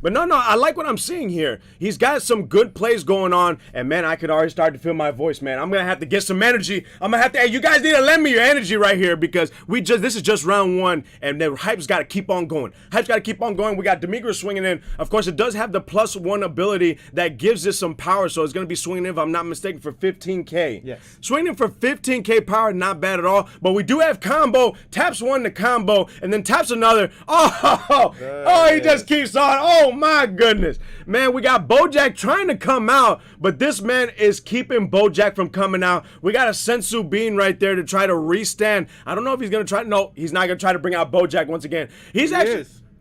But no, I like what I'm seeing here. He's got some good plays going on, and man, I could already start to feel my voice, man. I'm gonna have to get some energy. Hey, you guys need to lend me your energy right here because this is just round 1, and the hype's got to keep on going. We got Demigra swinging in. Of course, it does have the +1 ability that gives it some power, so it's gonna be swinging in, if I'm not mistaken, for 15k. Yes. Swinging for 15k power, not bad at all. But we do have combo. Taps 1 to combo, and then taps another. He just keeps on. Oh my goodness, man. We got Bojack trying to come out, but this man is keeping Bojack from coming out. We got a Sensu Bean right there to try to restand. I don't know if he's gonna try. No, he's not gonna try to bring out Bojack once again.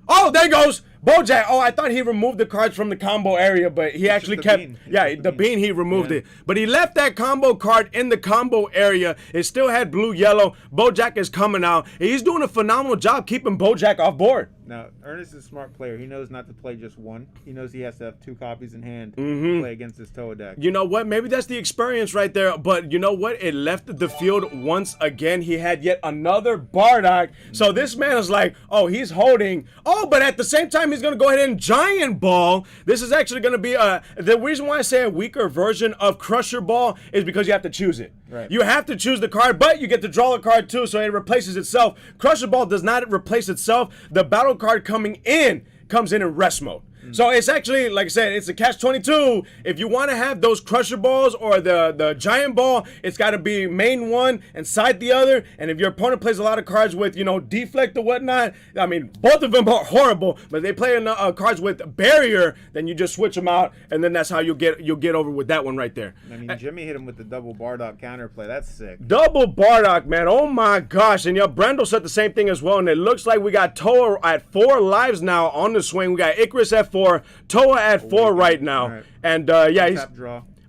Oh, there goes Bojack. Oh, I thought he removed the cards from the combo area, but he actually kept. The bean he removed it, but he left that combo card in the combo area. It still had blue yellow. Bojack is coming out. He's doing a phenomenal job keeping Bojack off board. Now, Ernest is a smart player. He knows not to play just one. He knows he has to have 2 copies in hand to play against his Toa deck. You know what? Maybe that's the experience right there. But you know what? It left the field once again. He had yet another Bardock. So this man is like, oh, he's holding. Oh, but at the same time, he's going to go ahead and Giant Ball. This is actually going to be the reason why I say a weaker version of Crusher Ball is because you have to choose it. Right. You have to choose the card, but you get to draw a card too, so it replaces itself. Crusher Ball does not replace itself. The battle card comes in rest mode. So it's actually, like I said, it's a catch-22. If you want to have those Crusher Balls or the Giant Ball, it's got to be main one and side the other. And if your opponent plays a lot of cards with, deflect or whatnot, I mean, both of them are horrible, but they play cards with barrier, then you just switch them out, and then that's how you'll get over with that one right there. I mean, Jimmy hit him with the double Bardock counterplay. That's sick. Double Bardock, man. Oh my gosh. And Brando said the same thing as well. And it looks like we got Toa at 4 lives now on the swing. We got Icarus at 4, Toa at 4 right now. Right. And he's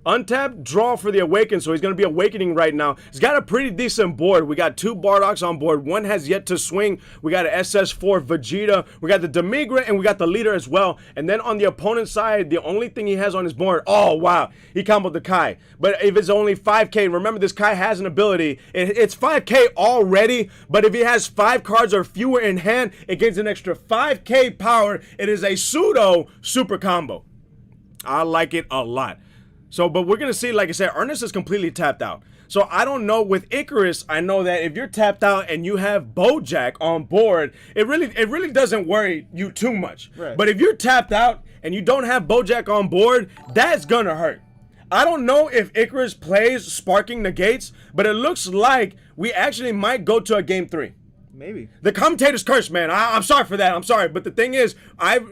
untapped draw for the Awaken, so he's going to be awakening right now. He's got a pretty decent board. We got 2 Bardocks on board. One has yet to swing. We got an SS4 Vegeta. We got the Demigra, and we got the leader as well. And then on the opponent's side, the only thing he has on his board, oh, wow, he comboed the Kai. But if it's only 5k, remember this Kai has an ability. It's 5k already, but if he has 5 cards or fewer in hand, it gains an extra 5k power. It is a pseudo super combo. I like it a lot. So, but we're going to see, like I said, Ernest is completely tapped out. So I don't know, with Icarus, I know that if you're tapped out and you have Bojack on board, it really doesn't worry you too much. Right. But if you're tapped out and you don't have Bojack on board, that's going to hurt. I don't know if Icarus plays Sparking Negates, but it looks like we actually might go to a game 3. Maybe. The commentator's cursed, man. I'm sorry for that. I'm sorry. But the thing is,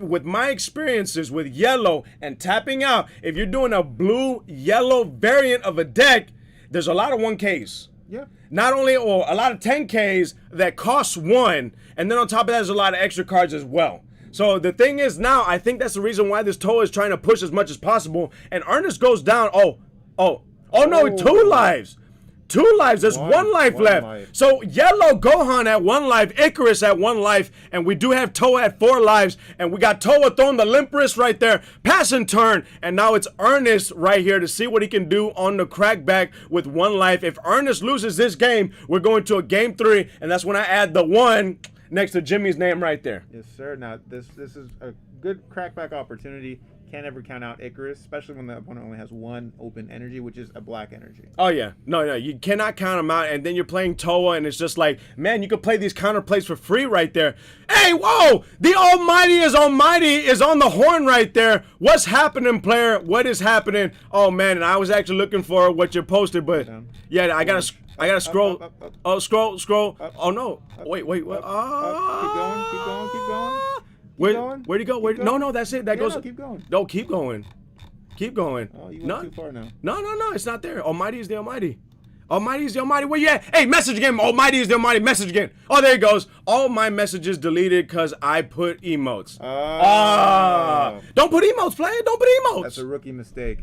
with my experiences with yellow and tapping out, if you're doing a blue-yellow variant of a deck, there's a lot of 1Ks. Yeah. Not only, or a lot of 10Ks that cost 1, and then on top of that, there's a lot of extra cards as well. So the thing is now, I think that's the reason why this Toa is trying to push as much as possible. And Ernest goes down. Oh, no, 2 lives. 2 lives. There's 1 life left. So yellow Gohan at 1 life, Icarus at 1 life, and we do have Toa at 4 lives, and we got Toa throwing the limp wrist right there, pass and turn, and now it's Ernest right here to see what he can do on the crackback with 1 life. If Ernest loses this game, we're going to a game 3, and that's when I add the 1 next to Jimmy's name right there. Yes, sir. Now this is a good crackback opportunity. can't ever count out Icarus, especially when the opponent only has one open energy, which is a black energy. Oh yeah, no, you cannot count them out, and then you're playing Toa, and it's just like, man, you could play these counter plays for free right there. Hey, whoa, the Almighty is on the horn right there. What's happening, player? What is happening? Oh man, and I was actually looking for what you posted, but yeah, I gotta scroll. Up. Oh, scroll. Up. Oh no, wait, what? Keep going. Where'd he go? No, that's it. That goes. No, keep going. No, keep going. Oh, you went too far now. No, it's not there. Almighty is the Almighty. Almighty is the Almighty. Where you at? Hey, message again. Almighty is the Almighty. Message again. Oh, there he goes. All my messages deleted because I put emotes. Don't put emotes, player. Don't put emotes. That's a rookie mistake.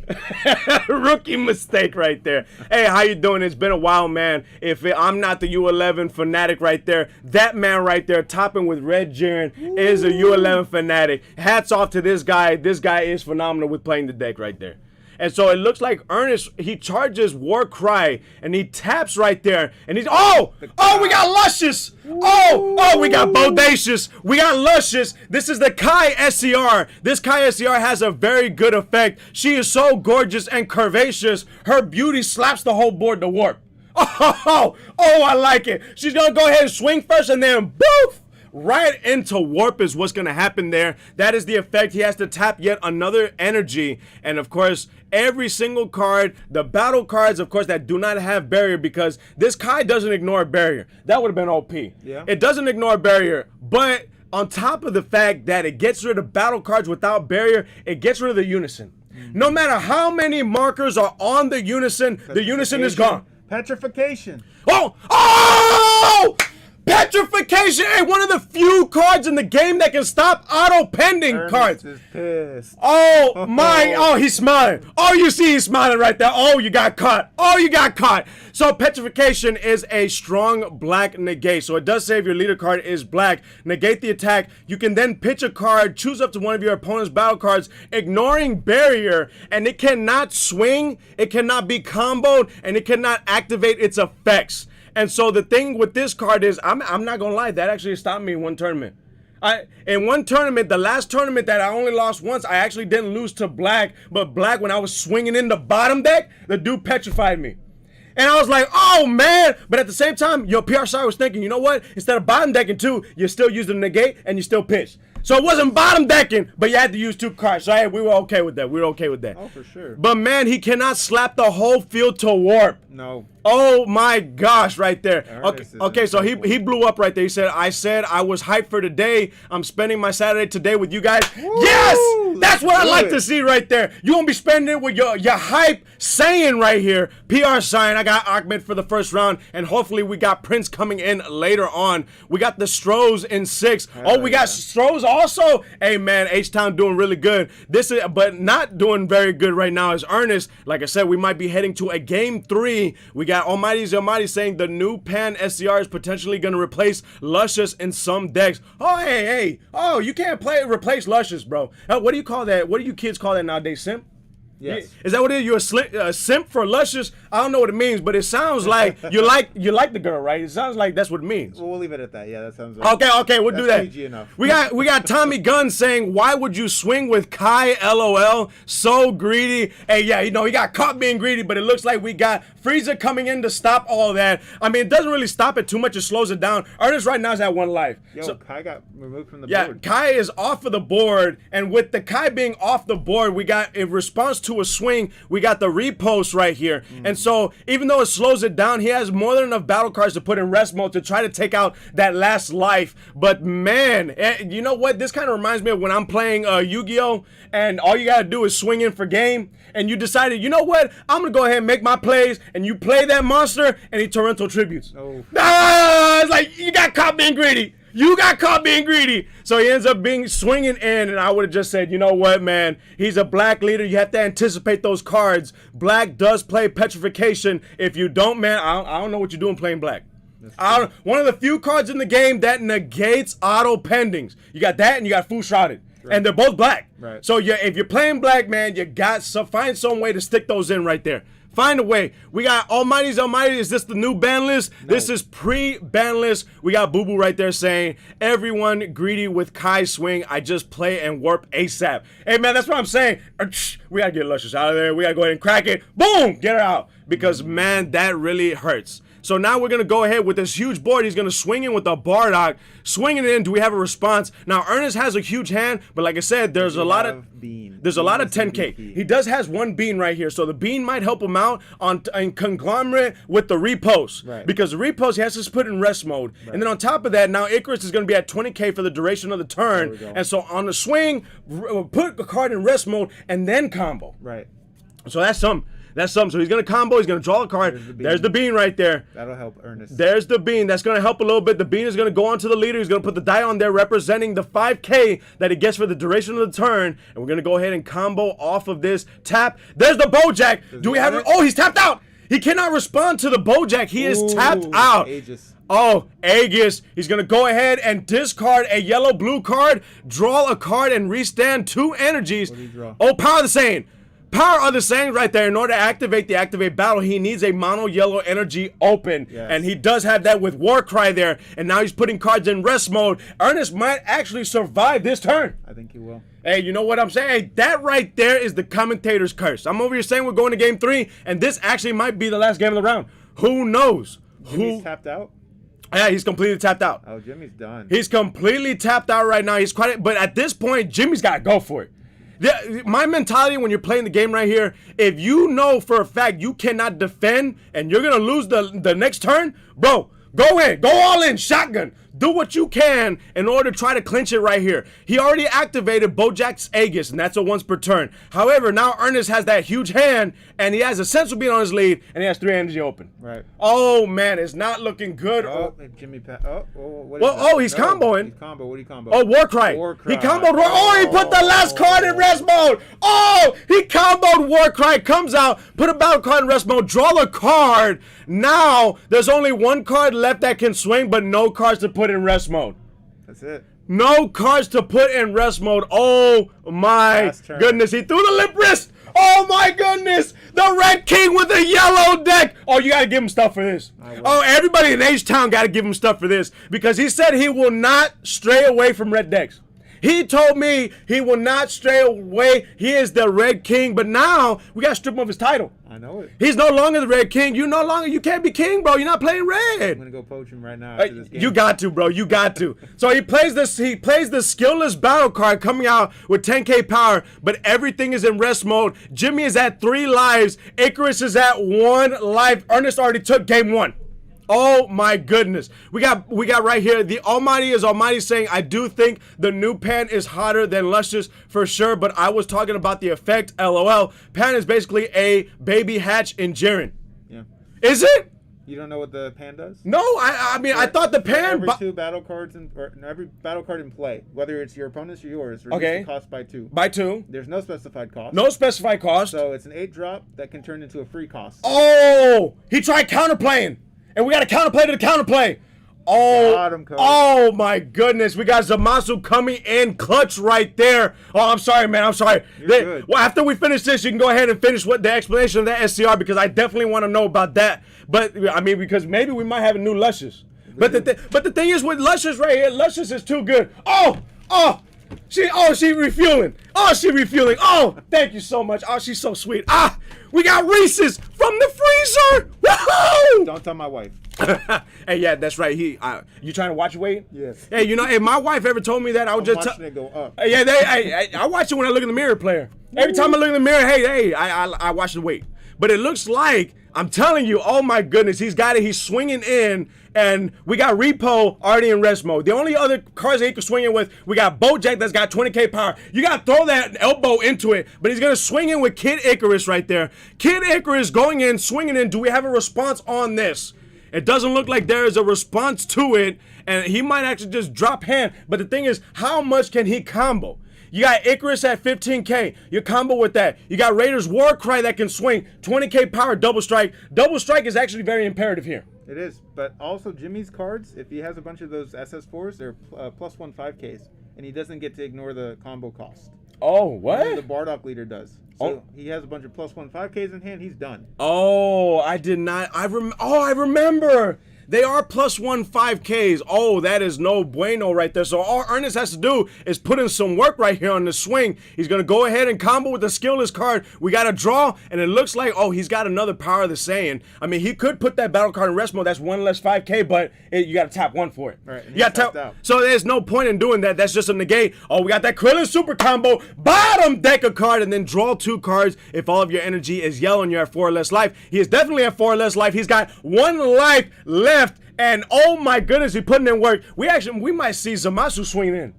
Rookie mistake right there. Hey, how you doing? It's been a while, man. I'm not the U11 fanatic right there, that man right there topping with Red Jiren is a U11 fanatic. Hats off to this guy. This guy is phenomenal with playing the deck right there. And so it looks like Ernest, he charges Warcry, and he taps right there, and he's, we got Luscious! Oh, we got Bodacious! We got Luscious! This is the Kai SCR. This Kai SCR has a very good effect. She is so gorgeous and curvaceous, her beauty slaps the whole board to warp. Oh, I like it. She's gonna go ahead and swing first, and then boof! Right into warp is what's going to happen there. That is the effect. He has to tap yet another energy. And of course, every single card, the battle cards, of course, that do not have barrier, because this Kai doesn't ignore barrier. That would have been OP. Yeah. It doesn't ignore barrier, but on top of the fact that it gets rid of battle cards without barrier, it gets rid of the unison. No matter how many markers are on the unison is gone. Petrification. Oh! Petrification! Hey, one of the few cards in the game that can stop auto-pending cards. Is pissed. He's smiling. Oh, you see he's smiling right there. Oh, you got caught. So Petrification is a strong black negate. So it does say if your leader card is black, negate the attack. You can then pitch a card, choose up to one of your opponent's battle cards, ignoring barrier, and it cannot swing, it cannot be comboed, and it cannot activate its effects. And so the thing with this card is, I'm not gonna lie, that actually stopped me in one tournament. In one tournament, the last tournament that I only lost once, I actually didn't lose to black, but black, when I was swinging in the bottom deck, the dude petrified me. And I was like, oh man, but at the same time, your PR side was thinking, you know what? Instead of bottom decking two, you still use the negate and you still pitch. So it wasn't bottom decking, but you had to use two cards. So hey, we were okay with that. Oh, for sure. But man, he cannot slap the whole field to warp. No. Oh my gosh, right there. Okay, so he blew up right there. He said I was hyped for today. I'm spending my Saturday today with you guys. Woo! Yes! That's what I like to see right there. You gonna be spending it with your hype saying right here. PR sign, I got Ahmed for the first round, and hopefully we got Prince coming in later on. We got the Strohs in 6. We got Strohs also. Hey man, H-Town doing really good. But not doing very good right now is Ernest. Like I said, we might be heading to a game 3. We got Almighty's Almighty saying the new Pan SCR is potentially going to replace Luscious in some decks. Oh, hey. Oh, you can't replace Luscious, bro. What do you call that? What do you kids call that nowadays, simp? Yes. Is that what it is? You're a simp for Luscious? I don't know what it means, but it sounds like you like the girl, right? It sounds like that's what it means. Well, we'll leave it at that. Yeah, that sounds like Okay, we'll do that. PG enough. We got Tommy Gunn saying, why would you swing with Kai, LOL? So greedy. Hey, yeah, he got caught being greedy, but it looks like we got Frieza coming in to stop all that. I mean, it doesn't really stop it too much. It slows it down. Ernest right now is at 1 life. Kai got removed from the board. Yeah, Kai is off of the board, and with the Kai being off the board, we got, in response to a swing, we got the repost right here. And so even though it slows it down, he has more than enough battle cards to put in rest mode to try to take out that last life. But man, you know what? This kind of reminds me of when I'm playing Yu-Gi-Oh! And all you gotta do is swing in for game, and you decided, you know what? I'm gonna go ahead and make my plays, and you play that monster, and he torrential tributes. It's like, you got caught being greedy. So he ends up swinging in, and I would have just said, you know what, man? He's a black leader. You have to anticipate those cards. Black does play Petrification. If you don't, man, I don't know what you're doing playing black. One of the few cards in the game that negates auto pendings. You got that, and you got Full Shrouded. Right. And they're both black. Right. So if you're playing black, man, you got find some way to stick those in right there. Find a way. We got Almighty's Almighty. Is this the new ban list? No. This is pre-ban list. We got Boo Boo right there saying, everyone greedy with Kai's swing. I just play and warp ASAP. Hey, man, that's what I'm saying. We got to get Luscious out of there. We got to go ahead and crack it. Boom! Get her out. Because, man, that really hurts. So now we're going to go ahead with this huge board. He's going to swing in with the Bardock. Swinging it in. Do we have a response? Now, Ernest has a huge hand, but like I said, there's a lot of bean. There's a lot of MVP. 10K. He does has one bean right here. So the bean might help him out on in conglomerate with the repost. Right. Because the repost, he has to put in rest mode. Right. And then on top of that, now Icarus is going to be at 20K for the duration of the turn. There we go. And so on the swing, put the card in rest mode and then combo. Right. So that's something. That's something. So he's going to combo. He's going to draw a card. There's the bean right there. That'll help Ernest. There's the bean. That's going to help a little bit. The bean is going to go on to the leader. He's going to put the die on there representing the 5K that he gets for the duration of the turn. And we're going to go ahead and combo off of this tap. There's the Bojack. Do we have it? Oh, he's tapped out. He cannot respond to the Bojack. He is tapped out. Aegis. Oh, Aegis. He's going to go ahead and discard a yellow-blue card, draw a card, and restand 2 energies. What do you draw? Oh, Power of the Saiyan. Power of the Saiyan right there. In order to activate the activate battle, he needs a mono yellow energy open. Yes. And he does have that with Warcry there. And now he's putting cards in rest mode. Ernest might actually survive this turn. I think he will. Hey, you know what I'm saying? Hey, that right there is the commentator's curse. I'm over here saying we're going to game 3, and this actually might be the last game of the round. Who knows? Jimmy's tapped out? Yeah, he's completely tapped out. Oh, Jimmy's done. He's completely tapped out right now. He's quite, but at this point, Jimmy's got to go for it. My mentality when you're playing the game right here, if you know for a fact you cannot defend and you're going to lose the next turn, bro, go in. Go all in. Shotgun. Do what you can in order to try to clinch it right here. He already activated Bojack's Aegis, and that's a once per turn. However, now Ernest has that huge hand, and he has a Sensu Bean on his lead, and he has 3 energy open. Right. Oh, man, it's not looking good. Oh, Jimmy Pat. What is Well, that? he's comboing. He's combo. What do you combo? Oh, Warcry. Warcry. He comboed. Oh, he put the last card in rest mode. Oh, he comboed Warcry. Comes out, put a battle card in rest mode, draw a card. Now, there's only 1 card left that can swing, but no cards to put in rest mode. That's it. No cards to put in rest mode. Oh, my goodness. He threw the lip wrist. Oh, my goodness. The Red King with a yellow deck. Oh, you got to give him stuff for this. Oh, everybody in H-Town got to give him stuff for this because he said he will not stray away from red decks. He told me he will not stray away. He is the Red King, but now we got to strip him of his title. I know it. He's no longer the Red King. You can't be king, bro. You're not playing red. I'm gonna go poach him right now after this game. You got to, bro. You got to. So he plays the skillless battle card coming out with 10K power, but everything is in rest mode. Jimmy is at 3 lives. Icarus is at 1 life. Ernest already took game 1. Oh my goodness. We got right here. The Almighty is Almighty saying, I do think the new Pan is hotter than Luscious for sure, but I was talking about the effect, LOL. Pan is basically a baby hatch in Jiren. Yeah. Is it? You don't know what the Pan does? No, I mean, I thought the Pan... Every 2 battle cards, every battle card in play, whether it's your opponent's or yours, reduce the cost by 2. By 2. There's no specified cost. No specified cost. So it's an 8-drop that can turn into a free cost. Oh! He tried counterplaying. And we got to counterplay to the counterplay. Oh my goodness. We got Zamasu coming in clutch right there. Oh, I'm sorry, man. I'm sorry. Good. Well, after we finish this, you can go ahead and finish what the explanation of that SCR because I definitely want to know about that. But, I mean, because maybe we might have a new Luscious. But the thing is with Luscious right here, Luscious is too good. She refueling. She refueling. Oh, thank you so much. Oh, she's so sweet. We got Reese's from the freezer. Woohoo! Don't tell my wife. Hey, yeah, that's right. You trying to watch it, Wade? Yes. Hey, you know, if my wife ever told me that, I would just watching it go up. Yeah, I watch it when I look in the mirror, player. Every time I look in the mirror, I watch the weight. But it looks like, I'm telling you, oh my goodness, he's got it. He's swinging in, and we got Repo already in rest mode. The only other cards that he can swing in with, we got Bojack that's got 20K power. You got to throw that elbow into it, but he's going to swing in with Kid Icarus right there. Kid Icarus going in, swinging in. Do we have a response on this? It doesn't look like there is a response to it, and he might actually just drop hand. But the thing is, how much can he combo? You got Icarus at 15K. You combo with that. You got Raiders Warcry that can swing 20K power double strike. Double strike is actually very imperative here. It is, but also Jimmy's cards, if he has a bunch of those SS4s, they're +1 5Ks, and he doesn't get to ignore the combo cost. Oh, Only what? the Bardock leader does. So he has a bunch of +1 5Ks in hand. He's done. Oh, I did not. I remember. They are +1 5Ks. Oh, that is no bueno right there. So all Ernest has to do is put in some work right here on the swing. He's going to go ahead and combo with the skillless card. We got a draw, and it looks like, oh, he's got another Power of the Saiyan. I mean, he could put that battle card in rest mode. That's one less 5K, but you got to tap one for it. Right, You got to tapped tap. out. So there's no point in doing that. That's just a negate. Oh, we got that Krillin super combo. Bottom deck a card, and then draw 2 cards if all of your energy is yellow and you're at 4 or less life. He is definitely at 4 or less life. He's got 1 life left. And oh my goodness, he's putting in work. We might see Zamasu swing in.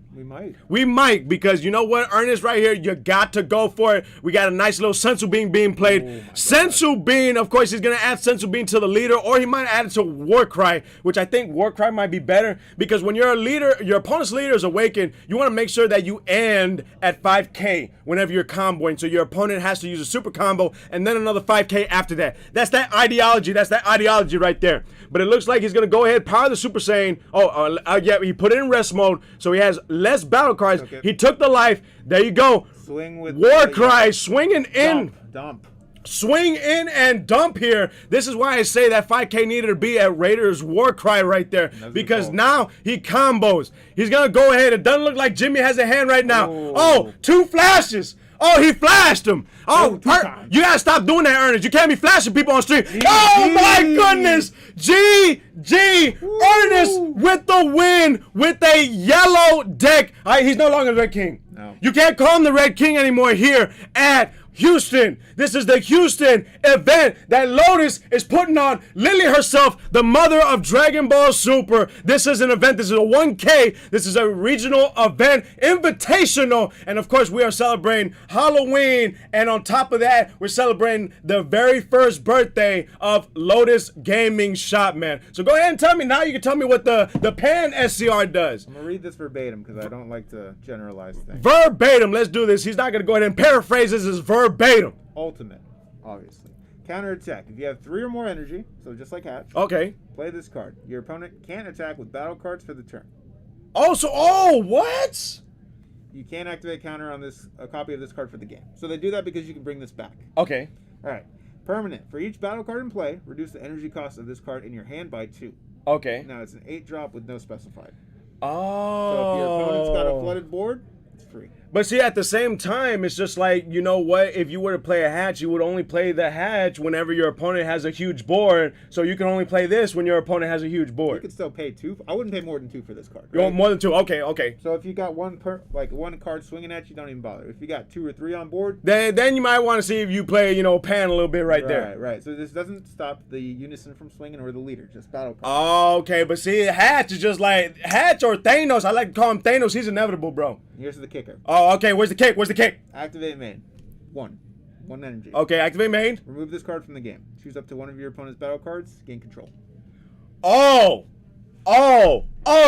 We might, because you know what, Ernest, right here, you got to go for it. We got a nice little Sensu Bean being played. Sensu Bean, of course, he's gonna add Sensu Bean to the leader, or he might add it to Warcry, which I think Warcry might be better, because when you're a leader, your opponent's leader is awakened, you want to make sure that you end at 5K whenever you're comboing, so your opponent has to use a super combo and then another 5K after that. That's that ideology. That's that ideology right there. But it looks like he's gonna go ahead, power the Super Saiyan. Yeah, he put it in rest mode, so he has less battle cards. Okay. He took the life. There you go. swing with Warcry swinging in. Dump. Swing in and dump here. This is why I say that 5K needed to be at Raiders Warcry right there, because now he combos. He's gonna go ahead. It doesn't look like Jimmy has a hand right now. Oh, 2 flashes. Oh, he flashed him. Oh, you gotta stop doing that, Ernest. You can't be flashing people on street. Oh my goodness. Ernest with the win with a yellow deck. He's no longer the Red King. No. You can't call him the Red King anymore here at Houston. This is the Houston event that Lotus is putting on. Lily herself, the mother of Dragon Ball Super. This is an event. This is a 1K. This is a regional event, invitational. And of course, we are celebrating Halloween. And on top of that, we're celebrating the very first birthday of Lotus Gaming Shop, man. So go ahead and tell me. Now you can tell me what the Pan SCR does. I'm going to read this verbatim because I don't like to generalize things. Verbatim. Let's do this. He's not going to go ahead and paraphrase this as verbatim. Ultimate, obviously. Counter attack. If you have 3 or more energy, so just like Hatch, okay, play this card. Your opponent can't attack with battle cards for the turn. What? You can't activate counter on a copy of this card for the game. So they do that because you can bring this back. Okay. All right. Permanent. For each battle card in play, reduce the energy cost of this card in your hand by 2. Okay. Now it's an 8-drop with no specified. Oh. So if your opponent's got a flooded board, it's free. But see, at the same time, it's just like, you know what? If you were to play a hatch, you would only play the hatch whenever your opponent has a huge board. So you can only play this when your opponent has a huge You board. could still pay 2. I wouldn't pay more than 2 for this card. You Right? want more than 2? Okay. So if you got one card swinging at you, don't even bother. If you got 2 or 3 on board, Then you might want to see if you play, Pan a little bit right there. Right. So this doesn't stop the unison from swinging or the leader, just battle cards. Oh, okay. But see, hatch is just like hatch or Thanos. I like to call him Thanos. He's inevitable, bro. Here's the kicker. Oh, okay. Where's the kick? Activate main. 1 energy. Okay, activate main. Remove this card from the game. Choose up to one of your opponent's battle cards. Gain control.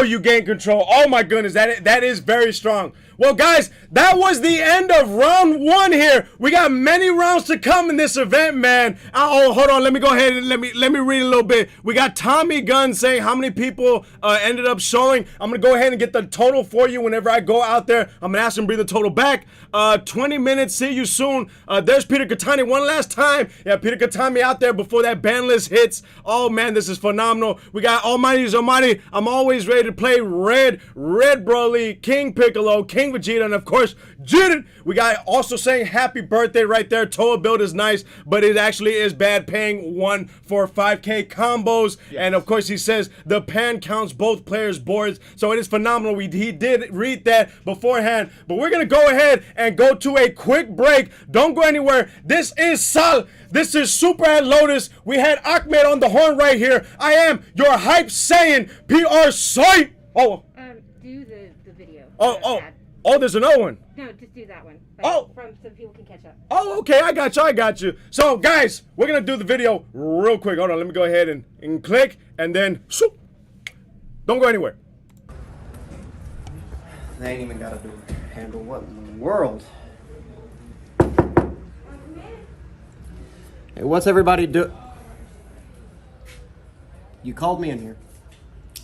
You gain control. Oh my goodness, that is very strong. Well, guys, that was the end of round 1 here. We got many rounds to come in this event, man. Hold on. Let me go ahead and let me read a little bit. We got Tommy Gunn saying how many people ended up showing. I'm gonna go ahead and get the total for you whenever I go out there. I'm gonna ask him to bring the total back. 20 minutes. See you soon. There's Peter Katani one last time. Yeah, Peter Katani out there before that ban list hits. Oh man, this is phenomenal. We got Almighty's Almighty. I'm always ready to play Red Broly, King Piccolo, King Vegeta, and of course, Jiren. We got also saying happy birthday right there. Toa build is nice, but it actually is bad paying 1 for 5K combos. Yes. And of course, he says the pan counts both players' boards, so it is phenomenal. He did read that beforehand, but we're gonna go ahead and go to a quick break. Don't go anywhere. This is Sal. This is Super at Lotus. We had Ahmed on the horn right here. I am your hype Saiyan, PR Soy. Do the video. There's another one. No, just do that one. So people can catch up. Okay, I got you. So, guys, we're going to do the video real quick. Hold on, let me go ahead and click, and then, shoop. Don't go anywhere. They ain't even got a door handle. What in the world? Hey, what's everybody do? You called me in here.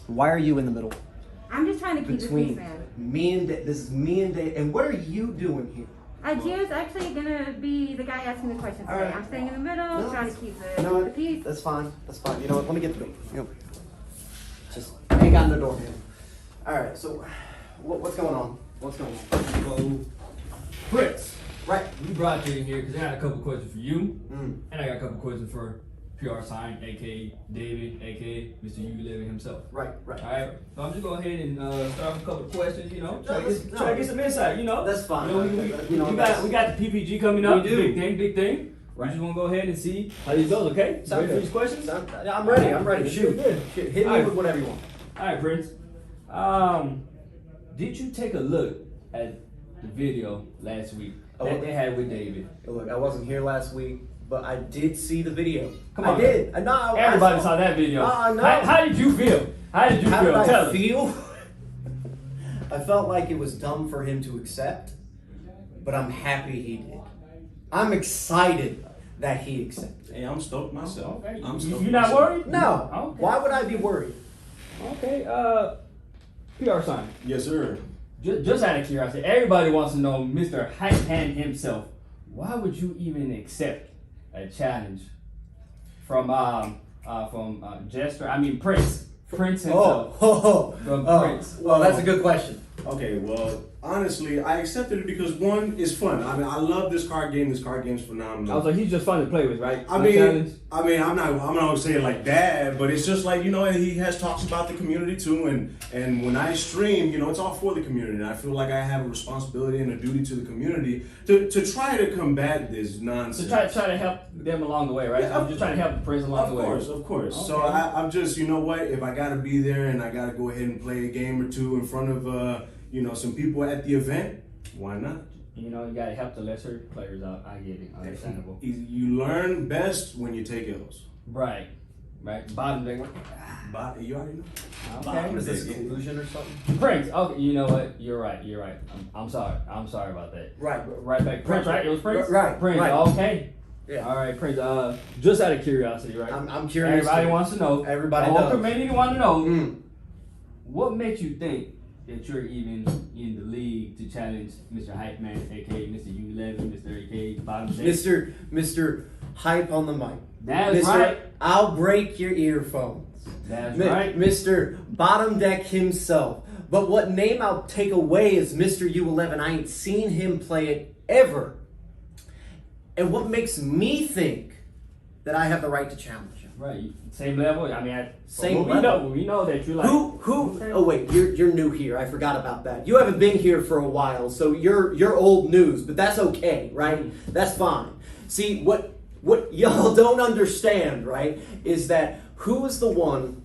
Why are you in the middle? I'm just trying to keep Between this man. me and Dave. This is me and Dave. And what are you doing here? Gio's actually gonna be the guy asking the questions today. Alright. I'm staying in the middle, No, trying to keep the, You know the what? peace. That's fine. That's fine. You know what? Let me get the door. You know, just hang on the door. All right. So, what's going on? What's going on? So, Prince, Right. we brought you in here because I got a couple questions for you, Mm. and I got a couple questions for PR Sign, aka David, aka Mr. U11 himself. Right. Right. All right, so I'm just go ahead and start with a couple of questions. You know, try to No, get some insight. You know, That's fine. You know, we got the PPG coming up. We do. Big thing. Right. We just want to go ahead and see how these goes. Okay, Sound ready for good. these questions? I'm ready. I'm ready. Shoot. Good. Hit me Alright. with whatever you want. All right, Prince. Did you take a look at the video last week that they had with David? Look, I wasn't here last week, but I did see the video. Come on. I did. No, Everybody saw that video. No. How did you feel? How did you How feel? did Tell I us. feel? I felt like it was dumb for him to accept, but I'm happy he did. I'm excited that he accepted. Hey, I'm stoked myself. Okay. I'm stoked. You not worried? No. Okay. Why would I be worried? Okay. PR sign. Yes, sir. Just out of curiosity, everybody wants to know, Mr. Hype Man himself. Why would you even accept a challenge from Jester? I mean Prince. Prince himself. From Prince. Well, that's a good question. Okay, well, honestly, I accepted it because one, it's fun. I mean, I love this card game. This card game's phenomenal. I was like, he's just fun to play with, right? I No mean, challenge? I'm not gonna say it like that, but it's just like, you know, and he has talks about the community too, and when I stream, you know, it's all for the community, and I feel like I have a responsibility and a duty to the community to try to combat this nonsense. So try to help them along the way, right? Yeah, I'm just trying to help the Prince along the way. Of course. Okay. So I'm just, you know what? If I gotta be there and I gotta go ahead and play a game or two in front of, you know, some people at the event, why not? You know, you gotta help the lesser players out. I get it. Understandable. You learn best when you take L's. Right. Bottom day. But you already know. Okay. Is this a collusion or something? Prince. Okay. You know what? You're right. I'm sorry. I'm sorry about that. Right. Right back. Prince. Right. It was Prince. Right. Prince. Right. Okay. Yeah. All right, Prince. Just out of curiosity, right? I'm curious. Everybody too. wants to know. Everybody The whole does. community want to know. Mm. What makes you think that you're even in the league to challenge Mr. Hype Man, aka Mr. U11, Mr. aka Bottom Day? Mr. Hype on the mic. That's Mr. right. I'll break your earphones. That's right. Mr. Bottom Deck himself. But what name I'll take away is Mr. U11. I ain't seen him play it ever. And what makes me think that I have the right to challenge him? Right. Same level. I mean, Same we level. know that you like. Who? Oh wait, you're new here. I forgot about that. You haven't been here for a while, so you're old news. But that's okay, right? That's fine. See what y'all don't understand, right? Is that who is the one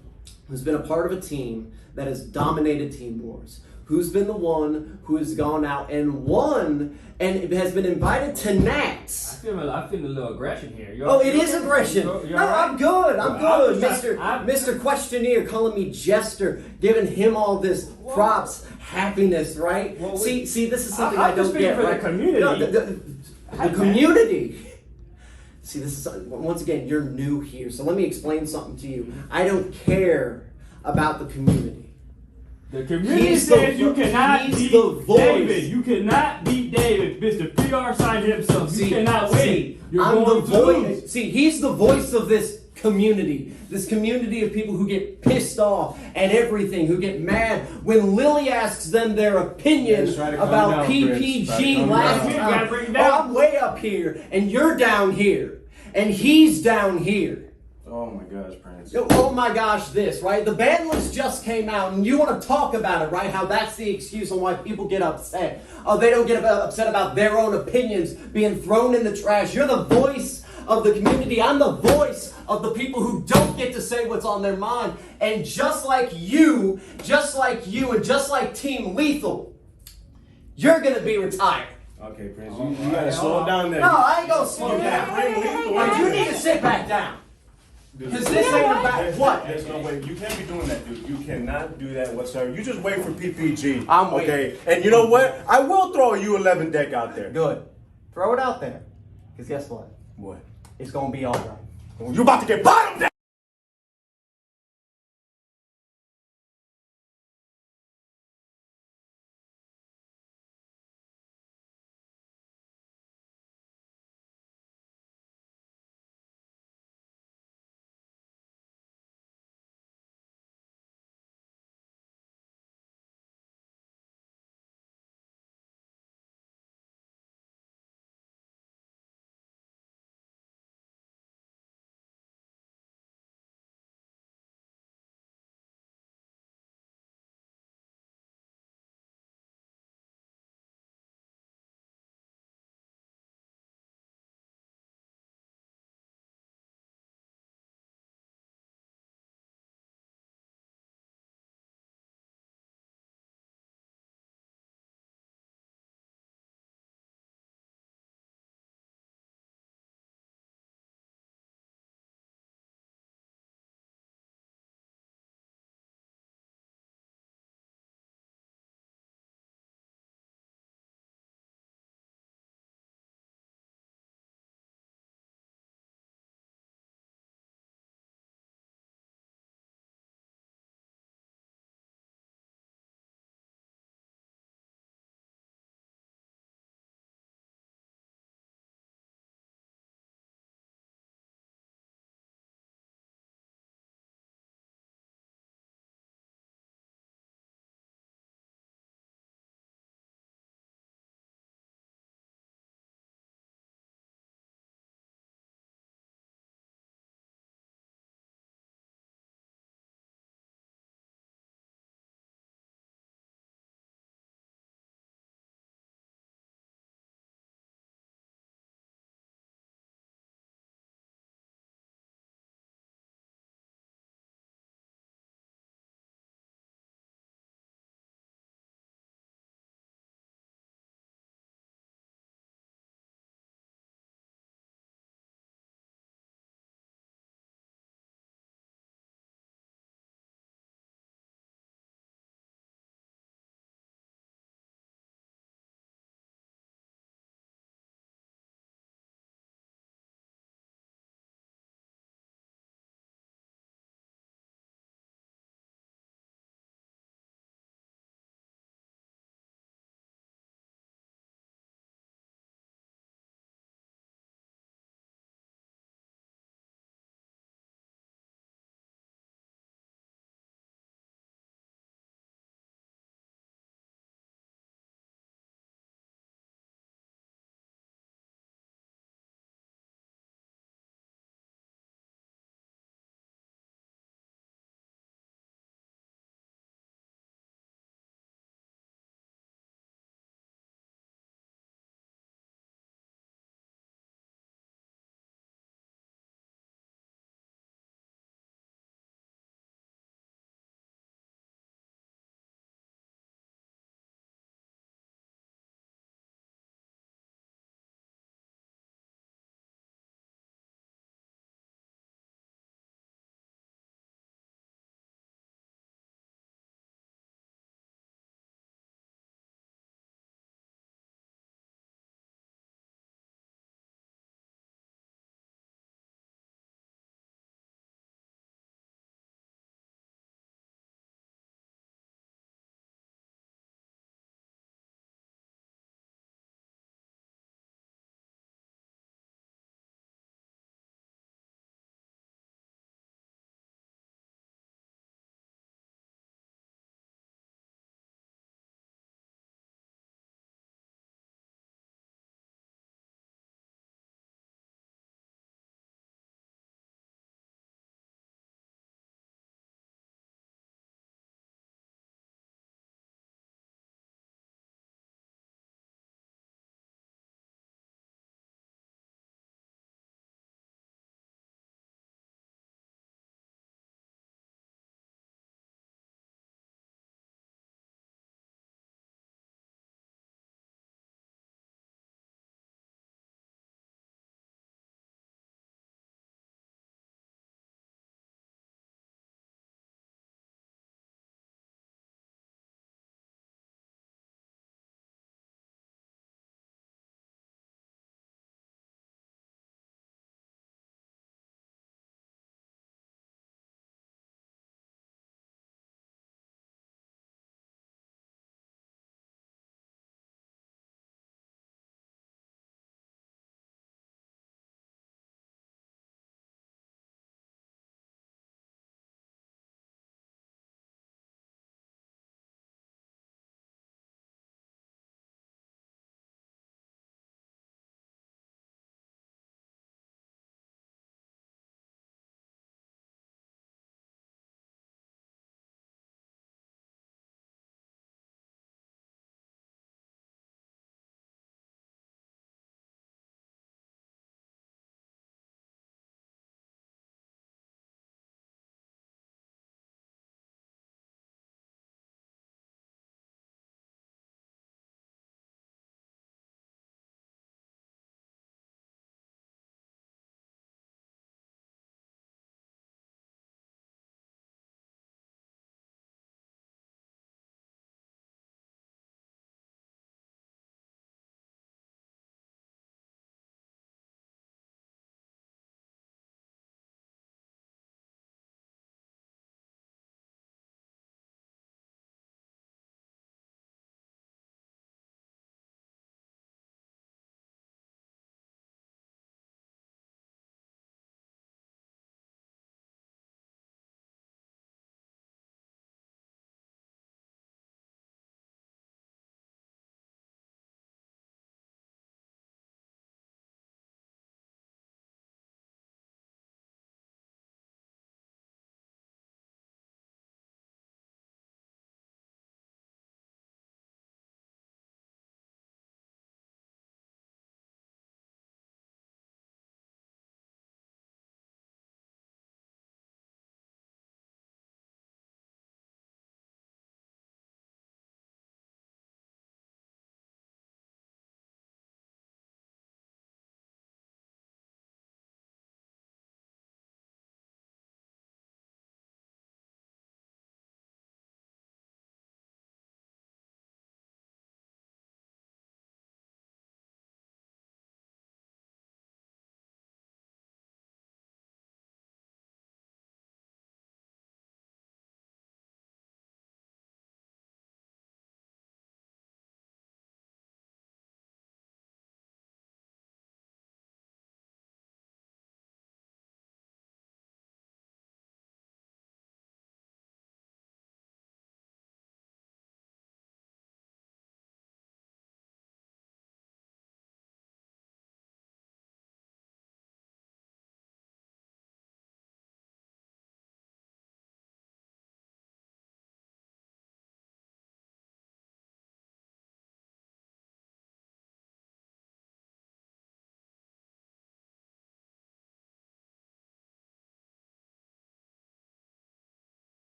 who's been a part of a team that has dominated Team Wars? Who's been the one who has gone out and won and has been invited to Nats? I feel a little aggression here. It is aggression. You're No, all right? I'm good. I'm Well, good. Mr. Questionnaire calling me Jester, giving him all this props, happiness, right? Well, see, this is something I'm I don't just get, speaking for right? the community. No, the community. See, this is once again, you're new here, so let me explain something to you. I don't care about the community. The community He's says the- you cannot he's beat the voice. David. You cannot beat David. Mr. PR signed himself. You cannot win. You're I'm going the to voice. lose. See, he's the voice of this community. This community of people who get pissed off at everything, who get mad when Lily asks them their opinion Yes, try to calm about down, Prince. Try to PPG calm last down. You gotta time. bring it Oh, down. I'm way up here, and you're down here, and he's down here. Oh my gosh, Prince. Oh my gosh, this, right? The ban list just came out, and you want to talk about it, right? How that's the excuse on why people get upset. Oh, they don't get upset about their own opinions being thrown in the trash. You're the voice of the community. I'm the voice of the people who don't get to say what's on their mind. And just like you, and just like Team Lethal, you're going to be retired. Okay, Prince, you gotta slow down there. No, I ain't going to slow down. But you need to sit back down. Because this ain't about what? There's no way. You can't be doing that, dude. You cannot do that whatsoever. You just wait for PPG. I'm waiting. Okay? And you know what? I will throw a U11 deck out there. Good. Throw it out there. Because guess what? What? It's going to be all right. You about to get bottomed down!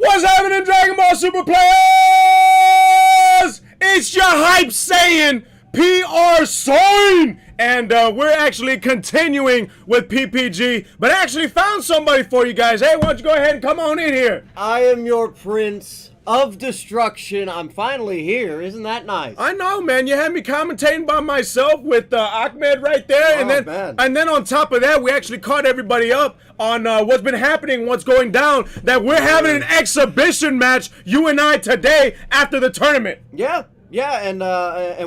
What's happening, Dragon Ball Super players? It's your hype Saiyan PR Sign, and we're actually continuing with PPG, but I actually found somebody for you guys. Hey, why don't you go ahead and come on in here? I am your prince of destruction. I'm finally here. Isn't that nice? I know, man. You had me commentating by myself with Ahmed right there, and then on top of that, we actually caught everybody up on what's been happening, what's going down. That we're having an exhibition match, you and I, today after the tournament. Yeah, and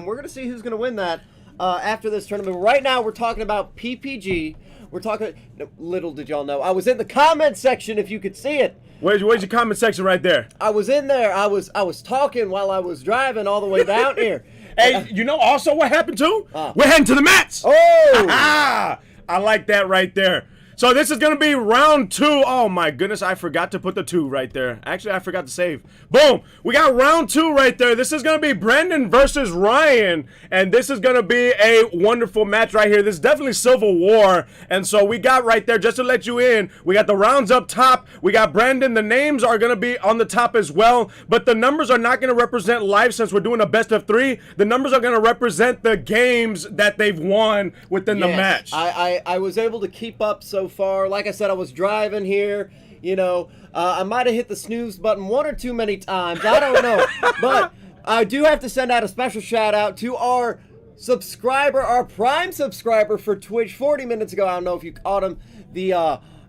we're gonna see who's gonna win that after this tournament. Right now, we're talking about PPG. We're talking. Little did y'all know, I was in the comment section. If you could see it. Where's your comment section right there? I was in there. I was talking while I was driving all the way down here. Hey, you know also what happened too? We're heading to the mats. Oh! I like that right there. So this is going to be round 2. Oh my goodness, I forgot to put the 2 right there. Actually, I forgot to save. Boom! We got round 2 right there. This is going to be Brandon versus Ryan. And this is going to be a wonderful match right here. This is definitely Civil War. And so we got right there, just to let you in, we got the rounds up top. We got Brandon. The names are going to be on the top as well. But the numbers are not going to represent live since we're doing a best of 3. The numbers are going to represent the games that they've won within the match. I was able to keep up so far. Like I said, I was driving here. You know, I might have hit the snooze button 1 or 2 many times. I don't know. But I do have to send out a special shout out to our subscriber, our Prime subscriber for Twitch 40 minutes ago. I don't know if you caught him. The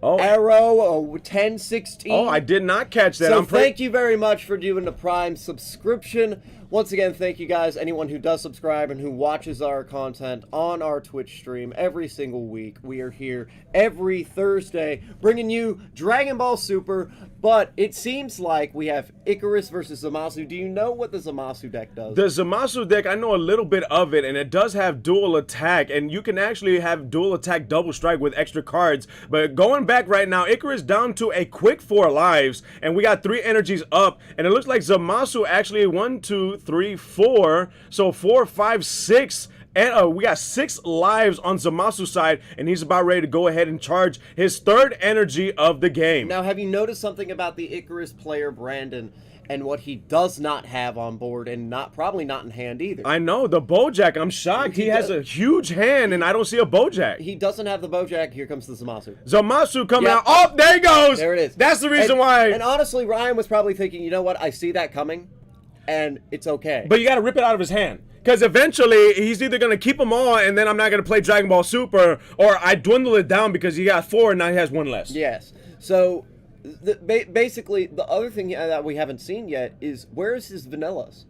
Arrow 1016. Oh, I did not catch that. So thank you very much for doing the Prime subscription. Once again, thank you guys, anyone who does subscribe and who watches our content on our Twitch stream every single week. We are here every Thursday bringing you Dragon Ball Super, but it seems like we have Icarus versus Zamasu. Do you know what the Zamasu deck does? The Zamasu deck, I know a little bit of it, and it does have dual attack, and you can actually have dual attack double strike with extra cards. But going back right now, Icarus down to a quick 4 lives, and we got 3 energies up, and it looks like Zamasu actually 1, 2, 3, 4, so 4, 5, 6, and we got 6 lives on Zamasu's side, and he's about ready to go ahead and charge his 3rd energy of the game. Now, have you noticed something about the Icarus player Brandon and what he does not have on board, and probably not in hand either? I know, the Bojack, I'm shocked. He has a huge hand, and I don't see a Bojack. He doesn't have the Bojack. Here comes the Zamasu. Zamasu coming out. Oh, there he goes. There it is. That's the reason why. And honestly, Ryan was probably thinking, you know what, I see that coming, and it's okay. But you got to rip it out of his hand. Because eventually, he's either going to keep them all, and then I'm not going to play Dragon Ball Super, or I dwindle it down because he got 4, and now he has 1 less. Yes. So, basically, the other thing that we haven't seen yet is, where is his vanillas?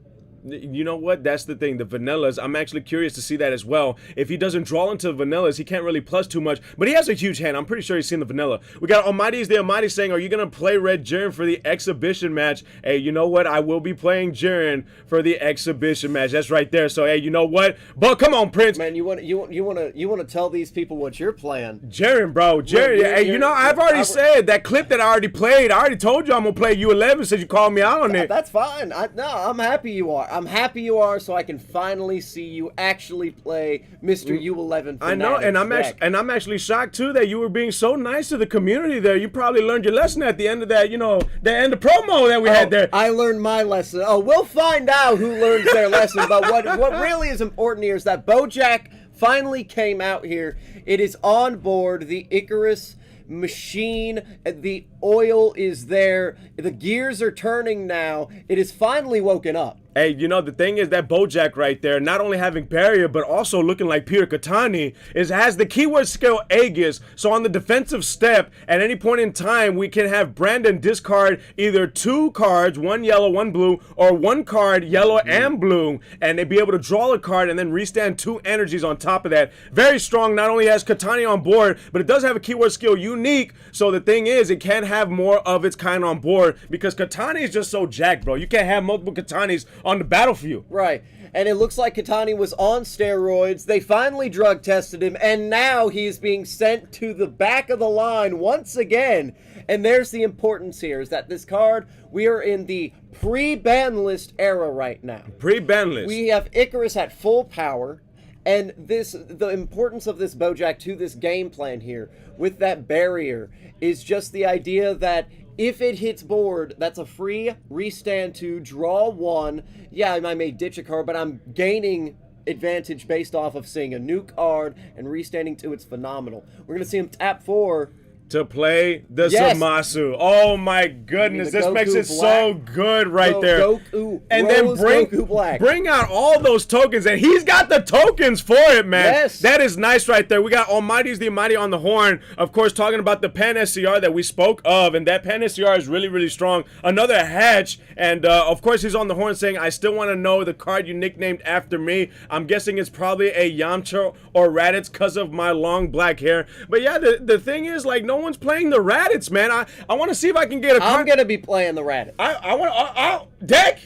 You know what? That's the thing. The vanillas, I'm actually curious to see that as well. If he doesn't draw into the vanillas, he can't really plus too much. But he has a huge hand. I'm pretty sure he's seen the vanilla. We got Almighty's the Almighty saying, are you going to play Red Jiren for the exhibition match? Hey, you know what? I will be playing Jiren for the exhibition match. That's right there. So, hey, you know what? But come on, Prince. Man, you want to tell these people what you're playing. Jiren, bro. Jiren. Hey, you know, I've already said that clip that I already played. I already told you I'm going to play U11 since you called me out on it. That's fine. I'm happy you are. I'm happy you are, so I can finally see you actually play Mr. U11. I know, and I'm actually shocked too that you were being so nice to the community there. You probably learned your lesson at the end of that, you know, the end of promo that we had there. I learned my lesson. Oh, we'll find out who learns their lesson. But what really is important here is that Bojack finally came out here. It is on board the Icarus machine. The oil is there. The gears are turning now. It is finally woken up. Hey, you know, the thing is that Bojack right there, not only having barrier, but also looking like Peter Katani, has the keyword skill Aegis. So on the defensive step, at any point in time, we can have Brandon discard either 2 cards, 1 yellow, 1 blue, or 1 card, yellow and blue, and they'd be able to draw a card and then restand 2 energies on top of that. Very strong. Not only has Katani on board, but it does have a keyword skill unique. So the thing is, it can have more of its kind on board because Katani is just so jacked, bro. You can't have multiple Katanis on the battlefield. Right. And it looks like Katani was on steroids. They finally drug tested him, and now he is being sent to the back of the line once again. And there's the importance here, is that this card, we are in the pre-ban list era right now. Pre-ban list. We have Icarus at full power. And the importance of this Bojack to this game plan here with that barrier is just the idea that If it hits board, that's a free restand to draw 1. Yeah, I may ditch a card, but I'm gaining advantage based off of seeing a new card and restanding 2. It's phenomenal. We're going to see him tap 4. To play the Yes. Zamasu. Oh my goodness, the this makes Goku it so Black. good right there. Goku, And then Rose bring Goku Black. bring out all those tokens, and he's got the tokens for it, man. Yes. That is nice right there. We got Almighty's the Almighty on the horn, of course, talking about the Pan SCR that we spoke of, and that Pan SCR is really, really strong. Another hatch, and of course he's on the horn saying, I still want to know the card you nicknamed after me. I'm guessing it's probably a Yamcha or Raditz because of my long black hair. But yeah, the thing is, like, no one's playing the Raditz, man. I want to see if I can get a card. I'm going to be playing the Raditz. I want deck.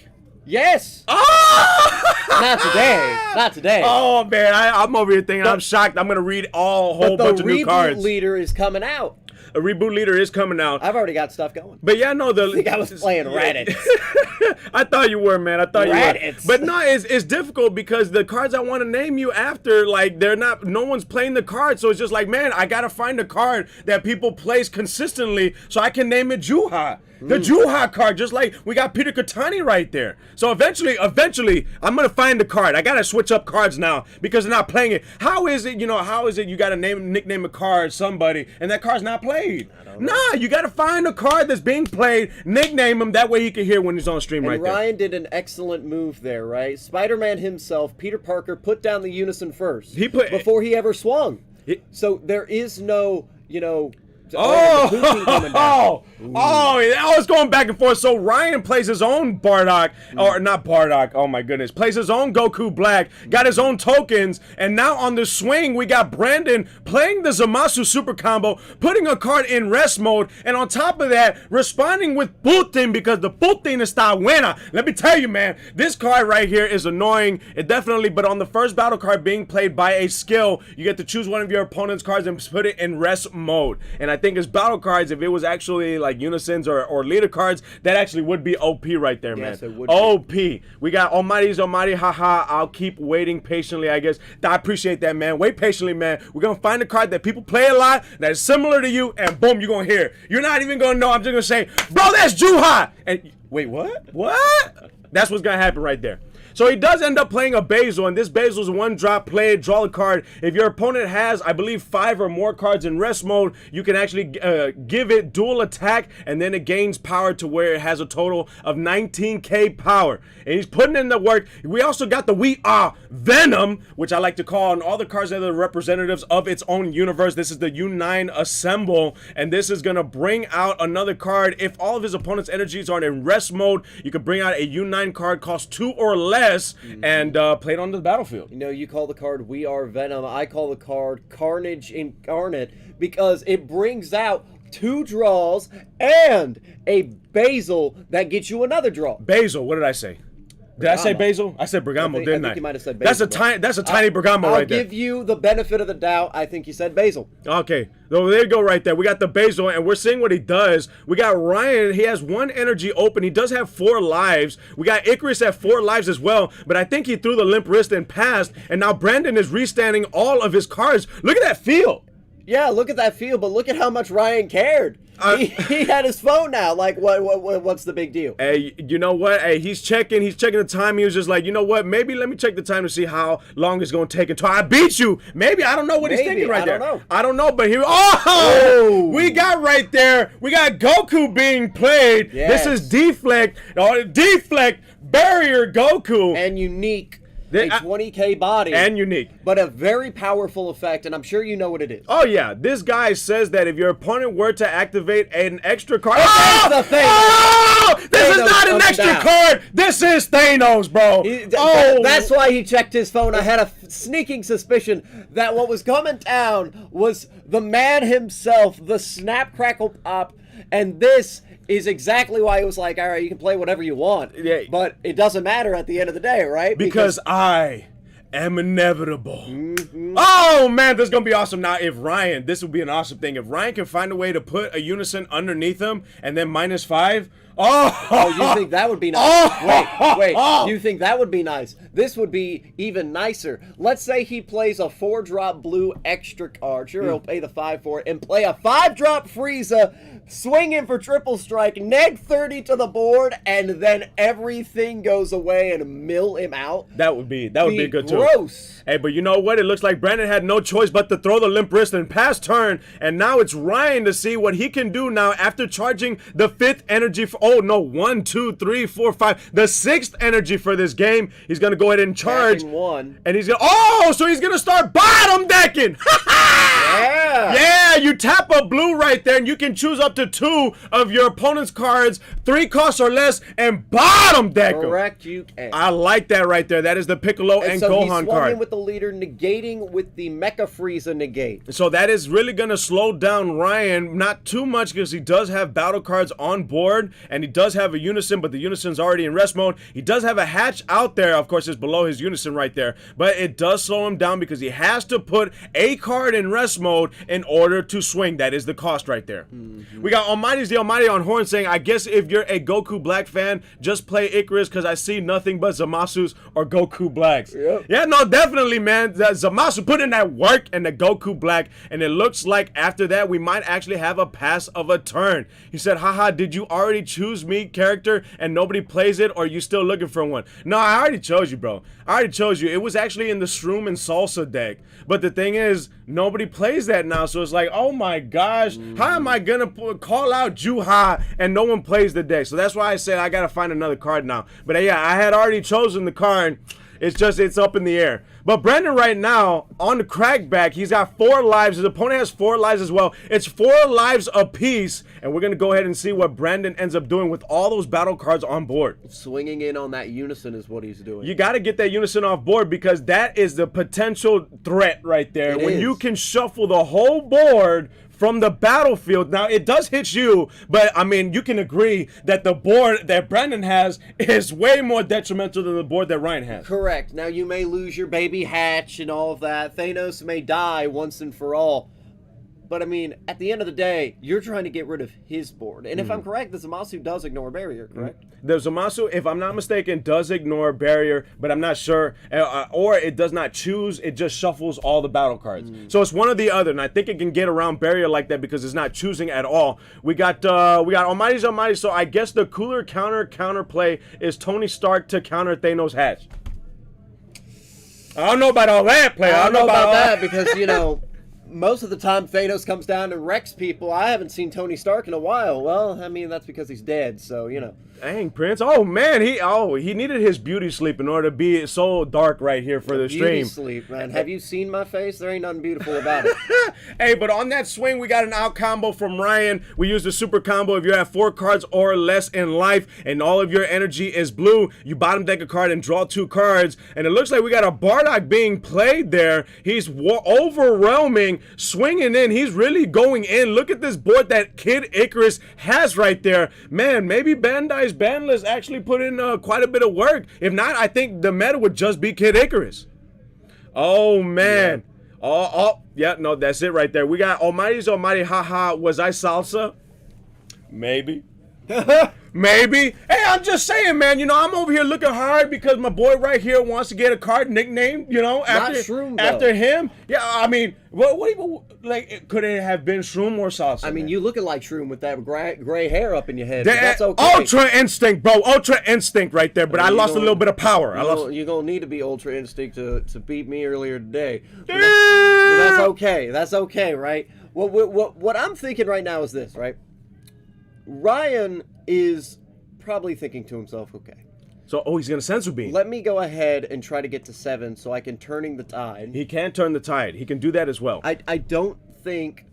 Yes. Oh! Not today. Not today. Oh man, I'm over here thinking I'm shocked. I'm gonna read all whole but bunch the of new reboot cards. leader is coming out. A reboot leader is coming out. I've already got stuff going. But yeah, no, I think I was playing Raditz. I thought you were, man. I thought you were. Raditz. But no, it's difficult because the cards I want to name you after, like, they're not. No one's playing the card, so it's just like, man, I gotta find a card that people plays consistently, so I can name it Juha. The Juha card, just like we got Peter Katani right there. So eventually, I'm gonna find the card. I gotta switch up cards now because they're not playing it. How is it you gotta nickname a card somebody and that card's not played? Nah, you gotta find a card that's being played, nickname him, that way you can hear when he's on stream And right there. Ryan did an excellent move there, right? Spider-Man himself, Peter Parker, put down the unison first. Before he ever swung. So there is no, the Putin coming down. I was going back and forth. So Ryan plays his own Bardock, or not Bardock, oh my goodness, plays his own Goku Black, got his own tokens, and now on the swing, we got Brandon playing the Zamasu super combo, putting a card in rest mode, and on top of that, responding with Putin because the Putin está buena. Let me tell you, man, this card right here is annoying. It definitely, but on the first battle card being played by a skill, you get to choose one of your opponent's cards and put it in rest mode. And I think as battle cards, if it was actually like unisons or leader cards, that actually would be OP right there, man. Yes, it would OP. We got Almighty's Almighty, haha. I'll keep waiting patiently, I guess. I appreciate that, man. Wait patiently, man. We're gonna find a card that people play a lot, that is similar to you, and boom, you're gonna hear it. You're not even gonna know. I'm just gonna say, bro, that's Juha! And wait, what? What? That's what's gonna happen right there. So he does end up playing a Basil, and this Basil is one drop, play it, draw a card. If your opponent has, I believe, 5 or more cards in rest mode, you can actually give it dual attack, and then it gains power to where it has a total of 19k power. And he's putting in the work. We also got the We Are Venom, which I like to call on all the cards that are the representatives of its own universe. This is the U9 Assemble, and this is going to bring out another card. If all of his opponent's energies are in rest mode, you could bring out a U9 card, cost 2 or less, and play it on the battlefield. You call the card We Are Venom. I call the card Carnage Incarnate because it brings out 2 draws and a Basil that gets you another draw. Basil, what did I say? Did I say Basil? I said Bergamo, didn't I? I think you might have said Basil. That's a tiny Bergamo right there. I'll give you the benefit of the doubt. I think you said Basil. Okay, so there you go right there. We got the Basil, and we're seeing what he does. We got Ryan. He has 1 energy open. He does have 4 lives. We got Icarus at 4 lives as well, but I think he threw the limp wrist and passed, and now Brandon is restanding all of his cards. Look at that field. Yeah, look at that field, but look at how much Ryan cared. He had his phone now. Like, what's the big deal? Hey, you know what? Hey, he's checking the time. He was just like, you know what? Maybe let me check the time to see how long it's going to take until I beat you. Maybe. I don't know what he's thinking right there. I don't know, but here, we got right there. We got Goku being played. Yes. This is Deflect, Barrier Goku. And unique. A 20k body. And unique. But a very powerful effect, and I'm sure you know what it is. Oh, yeah. This guy says that if your opponent were to activate an extra card... The Thanos. This is not an extra card! This is Thanos, bro! That's why he checked his phone. I had a sneaking suspicion that what was coming down was the man himself, the Snap Crackle Pop, and this is exactly why he was like, all right, you can play whatever you want, but it doesn't matter at the end of the day, right? Because I am inevitable. Oh, man, this is going to be awesome. Now, if Ryan, this would be an awesome thing. If Ryan can find a way to put a unison underneath him and then -5, Oh, you think that would be nice? Wait. You think that would be nice? This would be even nicer. Let's say he plays a 4-drop blue extra card. Sure, he'll pay the 5 for it and play a 5-drop Frieza, swing in for triple strike, neg 30 to the board, and then everything goes away and mill him out. That would be good too. Gross. Hey, but you know what? It looks like Brandon had no choice but to throw the limp wrist and pass turn, and now it's Ryan to see what he can do now after charging the 5th energy. Oh no, 1, 2, 3, 4, 5, the 6th energy for this game. He's gonna go ahead and charge. Tapping 1. And he's gonna, so he's gonna start bottom decking. Yeah, you tap a blue right there, and you can choose up to 2 of your opponent's cards, 3 costs or less, and bottom deck 'em. Correct, you can. I like that right there. That is the Piccolo and so Gohan he swung card. in with the leader, negating with the Mecha Frieza negate. So that is really going to slow down Ryan, not too much because he does have battle cards on board, and he does have a Unison, but the Unison's already in rest mode. He does have a hatch out there. Of course, it's below his Unison right there, but it does slow him down because he has to put a card in rest mode in order to swing. That is the cost right there. We got Almighty's the Almighty on Horn saying, I guess if you're a Goku Black fan, just play Icarus because I see nothing but Zamasus or Goku Blacks. Yep. Yeah, no, definitely, man. Zamasu put in that work and the Goku Black, and it looks like after that we might actually have a pass of a turn. He said, haha, did you already choose me character and nobody plays it, or are you still looking for one? No, I already chose you, bro. I already chose you. It was actually in the Shroom and Salsa deck. But the thing is, nobody plays that now, so it's like, oh my gosh, how am I gonna call out Juha and no one plays the deck? So that's why I said I gotta find another card now. But yeah, I had already chosen the card. It's up in the air. But Brandon right now, on the crackback, he's got 4 lives. His opponent has 4 lives as well. It's 4 lives apiece. And we're going to go ahead and see what Brandon ends up doing with all those battle cards on board. Swinging in on that Unison is what he's doing. You got to get that Unison off board because that is the potential threat right there. It when is. you can shuffle the whole board from the battlefield. Now, it does hit you, but, I mean, you can agree that the board that Brandon has is way more detrimental than the board that Ryan has. Correct. Now, you may lose your baby hatch and all of that. Thanos may die once and for all. But, I mean, at the end of the day, you're trying to get rid of his board. And if I'm correct, the Zamasu does ignore barrier, correct? The Zamasu, if I'm not mistaken, does ignore barrier, but I'm not sure. Or it does not choose, it just shuffles all the battle cards. So it's one or the other, and I think it can get around barrier like that because it's not choosing at all. We got Almighty's Almighty, so I guess the cooler counter play is Tony Stark to counter Thanos' hatch. I don't know about all that, player. I don't know about that because, you know, most of the time Thanos comes down and wrecks people. I haven't seen Tony Stark in a while. Well, I mean, that's because he's dead, so, you know. Dang, Prince. Oh, man. He needed his beauty sleep in order to be so dark right here for the Beauty stream. sleep, man. Have you seen my face? There ain't nothing beautiful about it. Hey, but on that swing, we got an out combo from Ryan. We used a super combo. If you have 4 cards or less in life and all of your energy is blue, you bottom deck a card and draw 2 cards. And it looks like we got a Bardock being played there. He's overwhelming, swinging in. He's really going in. Look at this board that Kid Icarus has right there. Man, maybe Bandai's ban list actually put in quite a bit of work. If not, I think the meta would just be Kid Icarus. Oh, man. Yeah. Yeah, no, that's it right there. We got Almighty's Almighty. Haha, was I salsa? Maybe. Maybe. Hey, I'm just saying, man. You know, I'm over here looking hard because my boy right here wants to get a card nicknamed, you know, after him. Yeah, I mean, like, could it have been Shroom or Salsa? I mean, you looking like Shroom with that gray hair up in your head. That, That's okay. Ultra Instinct, bro. Ultra Instinct right there. But I lost a little bit of power. You're going to need to be Ultra Instinct to beat me earlier today. But that's okay. That's okay, right? What I'm thinking right now is this, right? Ryan is probably thinking to himself, okay. So, he's going to Senzu Bean. Let me go ahead and try to get to 7 so I can turning the tide. He can turn the tide. He can do that as well. I don't think...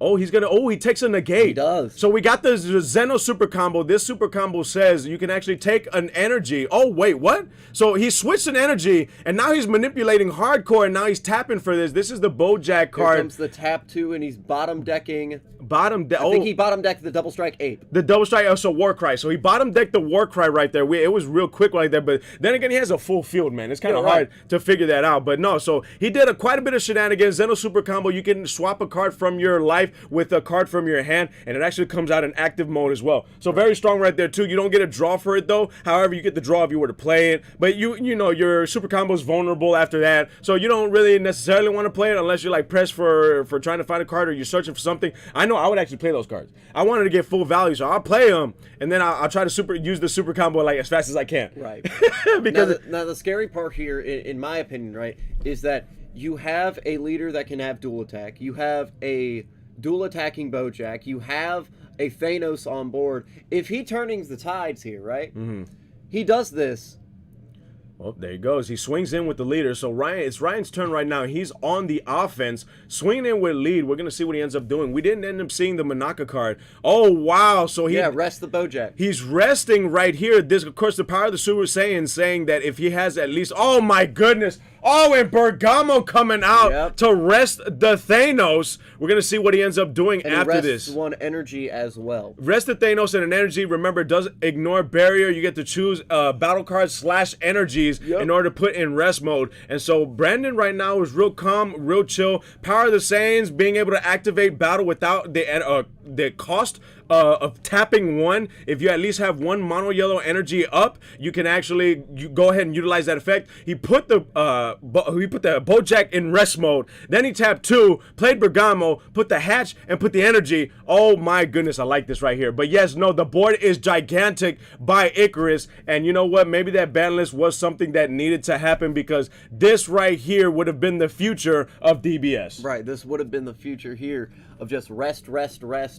he takes a negate. He does. So we got the Zeno super combo. This super combo says you can actually take an energy. Oh, wait, what? So he switched an energy, and now he's manipulating hardcore, and now he's tapping for this. This is the Bojack card. Here comes the tap 2, and he's bottom decking. I think he bottom decked the double strike ape. The double strike, so War Cry. So he bottom decked the War Cry right there. It was real quick like that, but then again, he has a full field, man. It's kind of hard to figure that out. But no, so he did quite a bit of shenanigans. Zeno super combo, you can swap a card from your life life with a card from your hand, and it actually comes out in active mode as well. So very strong right there too. You don't get a draw for it though. However, you get the draw if you were to play it. But you know your super combo is vulnerable after that, so you don't really necessarily want to play it unless you're like pressed for trying to find a card or you're searching for something. I know I would actually play those cards. I wanted to get full value, so I'll play them, and then I'll try to use the super combo like as fast as I can. Right. Because now the scary part here, in my opinion, right, is that you have a leader that can have dual attack. You have a dual attacking Bojack. You have a Thanos on board. If he turns the tides here, right? Mm-hmm. He does this. Well, there he goes. He swings in with the leader. So it's Ryan's turn right now. He's on the offense, swinging in with lead. We're gonna see what he ends up doing. We didn't end up seeing the Manaka card. Oh wow! So rest the Bojack. He's resting right here. This, of course, the power of the Super Saiyan saying that if he has at least, oh my goodness. Oh, and Bergamo coming out to rest the Thanos. We're going to see what he ends up doing and after rests this. One energy as well. Rest the Thanos and an energy. Remember, it does ignore barrier. You get to choose battle cards / energies in order to put in rest mode. And so Brandon right now is real calm, real chill. Power of the Saiyans, being able to activate battle without the cost of tapping one. If you at least have one mono yellow energy up, you can actually go ahead and utilize that effect. He put the Bojack in rest mode. Then he tapped 2, played Bergamo, put the hatch, and put the energy. Oh my goodness, I like this right here. But yes, no, the board is gigantic by Icarus. And you know what? Maybe that ban list was something that needed to happen, because this right here would have been the future of DBS. Right, this would have been the future here of just rest,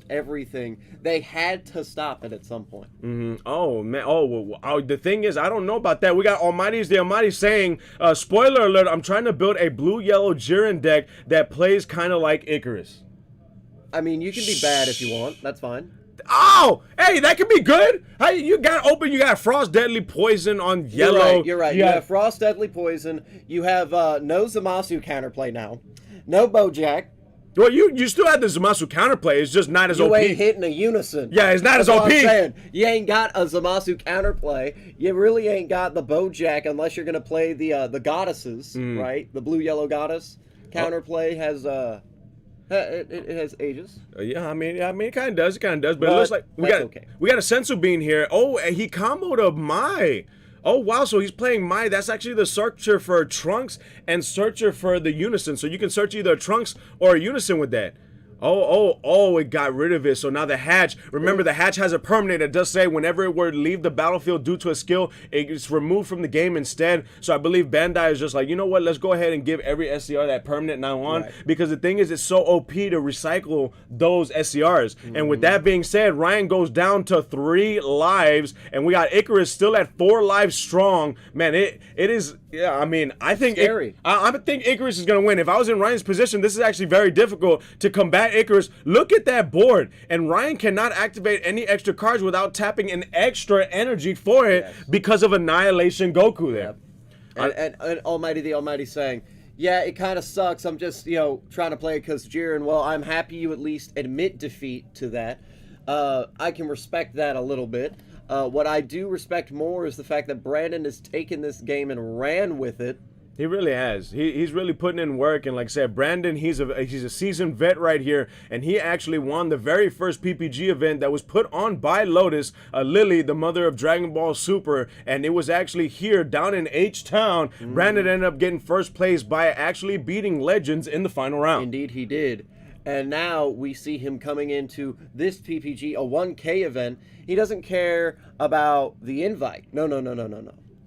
everything. They had to stop it at some point. Mm-hmm. Oh, man. Oh, the thing is, I don't know about that. We got the Almighty saying, spoiler alert, I'm trying to build a blue-yellow Jiren deck that plays kind of like Icarus. I mean, you can be bad if you want. That's fine. Oh, hey, that could be good. Hey, you got Frost Deadly Poison on yellow. You're right. You have Frost Deadly Poison. You have no Zamasu counterplay now. No Bojack. Well, you still have the Zamasu counterplay. It's just not as OP. You ain't hitting a unison. Yeah, it's not as That's OP. What I'm saying. You ain't got a Zamasu counterplay. You really ain't got the Bojack unless you're gonna play the goddesses, right? The blue-yellow goddess counterplay has it has Aegis. Yeah, I mean, it kind of does. But it looks like we got a Sensu Bean here. Oh, and he comboed a Mai. Oh, wow, so he's playing Mai. That's actually the searcher for Trunks and searcher for the Unison. So you can search either Trunks or a Unison with that. Oh, it got rid of it. So now the hatch, remember the hatch has a permanent that does say whenever it were to leave the battlefield due to a skill, it's removed from the game instead. So I believe Bandai is just like, you know what, let's go ahead and give every SCR that permanent now on. Right. Because the thing is, it's so OP to recycle those SCRs. And with that being said, Ryan goes down to 3 lives, and we got Icarus still at 4 lives strong. Man, it is, yeah, I mean, I think scary. I think Icarus is going to win. If I was in Ryan's position, this is actually very difficult to combat Icarus. Look at that board, and Ryan cannot activate any extra cards without tapping an extra energy for it because of Annihilation Goku there. Yep. And Almighty the Almighty saying, yeah, it kind of sucks. I'm just, trying to play it because Jiren. Well, I'm happy you at least admit defeat to that. I can respect that a little bit. What I do respect more is the fact that Brandon has taken this game and ran with it. He really has. He's really putting in work, and like I said, Brandon, he's a seasoned vet right here, and he actually won the very first PPG event that was put on by Lotus, Lily, the mother of Dragon Ball Super, and it was actually here down in H-Town. Brandon ended up getting first place by actually beating Legends in the final round. Indeed, he did. And now we see him coming into this PPG, a 1K event. He doesn't care about the invite. No.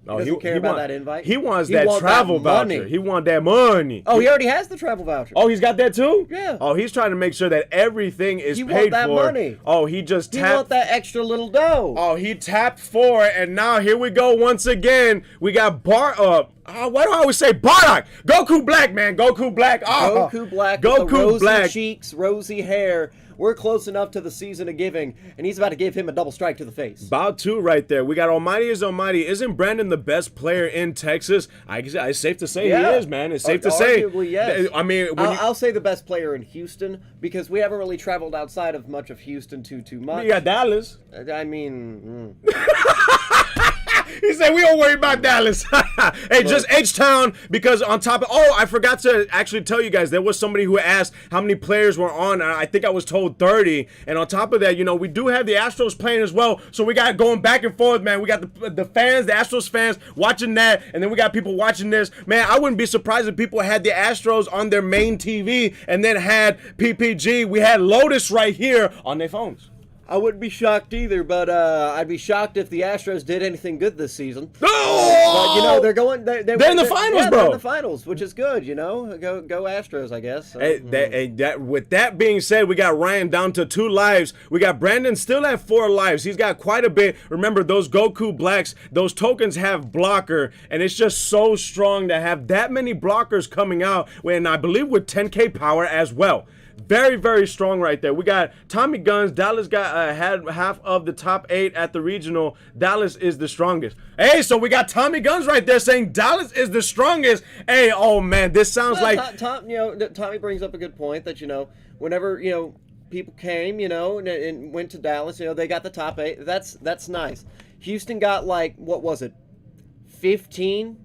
He doesn't care about that invite. He wants that travel voucher. He wants that money. Oh, he already has the travel voucher. Oh, he's got that too? Yeah. Oh, he's trying to make sure that everything is paid for. He wants that money. Oh, he just tapped. He wants that extra little dough. Oh, he tapped 4, and now here we go once again. We got why do I always say Bardock? Goku Black, man. Goku Black. Oh, Goku Black. Goku with the rosy Black. cheeks, rosy hair. We're close enough to the season of giving, and he's about to give him a double strike to the face. About 2 right there. We got Almighty is Almighty. Isn't Brandon the best player in Texas? It's safe to say he is, man. It's safe to say. Arguably, yes. I mean, I'll say the best player in Houston, because we haven't really traveled outside of much of Houston too much. You got Dallas. I mean... He said we don't worry about Dallas. Hey, just H-Town, because on top of, I forgot to actually tell you guys, there was somebody who asked how many players were on. I think I was told 30. And on top of that, we do have the Astros playing as well. So we got going back and forth, man. We got the fans, the Astros fans watching that, and then we got people watching this. Man, I wouldn't be surprised if people had the Astros on their main TV and then had PPG. We had Lotus right here on their phones. I wouldn't be shocked either, but I'd be shocked if the Astros did anything good this season. Oh! But they're going. They're in the finals, bro. They're in the finals, which is good. Go Astros, I guess. So, With that being said, we got Ryan down to 2 lives. We got Brandon still at 4 lives. He's got quite a bit. Remember, those Goku Blacks, those tokens have blocker, and it's just so strong to have that many blockers coming out. And I believe with 10K power as well. Very, very strong right there. We got Tommy Guns. Dallas had half of the top 8 at the regional. Dallas is the strongest. Hey, so we got Tommy Guns right there saying Dallas is the strongest. Hey, oh man, this sounds like Tommy brings up a good point that whenever people came and went to Dallas, they got the top 8. That's nice. Houston got what was it, 15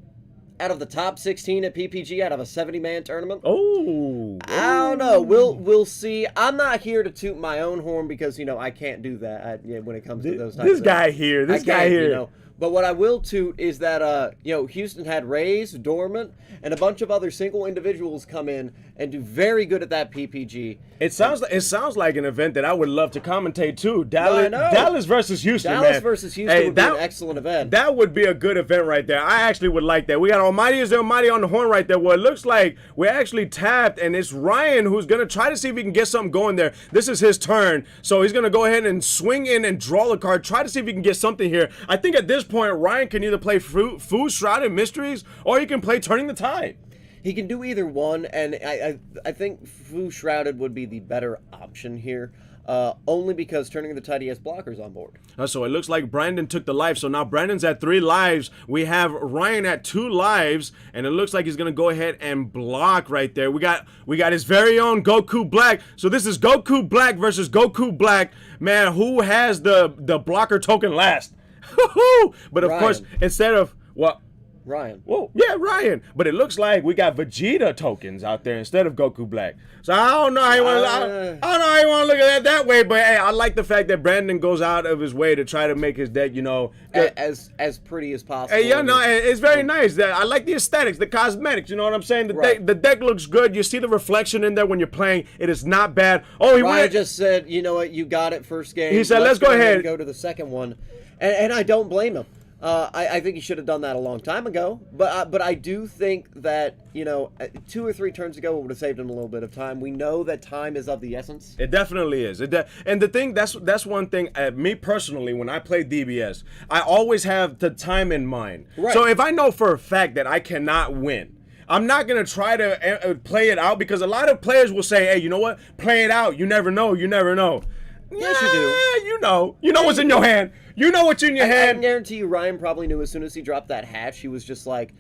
out of the top 16 at PPG out of a 70-man tournament. Oh, I don't know. We'll see. I'm not here to toot my own horn because I can't do that when it comes to those types this of guy here. This guy here. But what I will toot is that Houston had Rays, Dormant, and a bunch of other single individuals come in and do very good at that PPG. It sounds like an event that I would love to commentate too. Dallas versus Houston. Dallas versus Houston would be an excellent event. That would be a good event right there. I actually would like that. We got Almighty is the Almighty on the horn right there. Well, it looks like we're actually tapped, and it's Ryan who's gonna try to see if he can get something going there. This is his turn, so he's gonna go ahead and swing in and draw the card. Try to see if he can get something here. I think at this point, Ryan can either play Food Shrouded Mysteries or he can play Turning the Tide. He can do either one, and I think Fu Shrouded would be the better option here, only because Turning the Tide, he has blockers on board. So it looks like Brandon took the life. So now Brandon's at 3 lives. We have Ryan at 2 lives, and it looks like he's gonna go ahead and block right there. We got his very own Goku Black. So this is Goku Black versus Goku Black. Man, who has the blocker token last? But of course, instead of what? Ryan. Whoa, yeah, Ryan. But it looks like we got Vegeta tokens out there instead of Goku Black. So I don't know how you want to look at it that way. But hey, I like the fact that Brandon goes out of his way to try to make his deck, as pretty as possible. Hey, it's very nice. I like the aesthetics, the cosmetics. You know what I'm saying? The deck looks good. You see the reflection in there when you're playing. It is not bad. Oh, Ryan just said, you know what? You got it first game. He said, let's go ahead and go to the second one, and I don't blame him. I think he should have done that a long time ago, but I do think that 2 or 3 turns ago it would have saved him a little bit of time. We know that time is of the essence. It definitely is. And the thing that's one thing. Me personally, when I play DBS, I always have the time in mind. Right. So if I know for a fact that I cannot win, I'm not gonna try to play it out, because a lot of players will say, "Hey, you know what? Play it out. You never know. You never know." Yes, you do. You know what's in your hand. You know what's in your hand. I can guarantee you, Ryan probably knew as soon as he dropped that hatch, he was just like,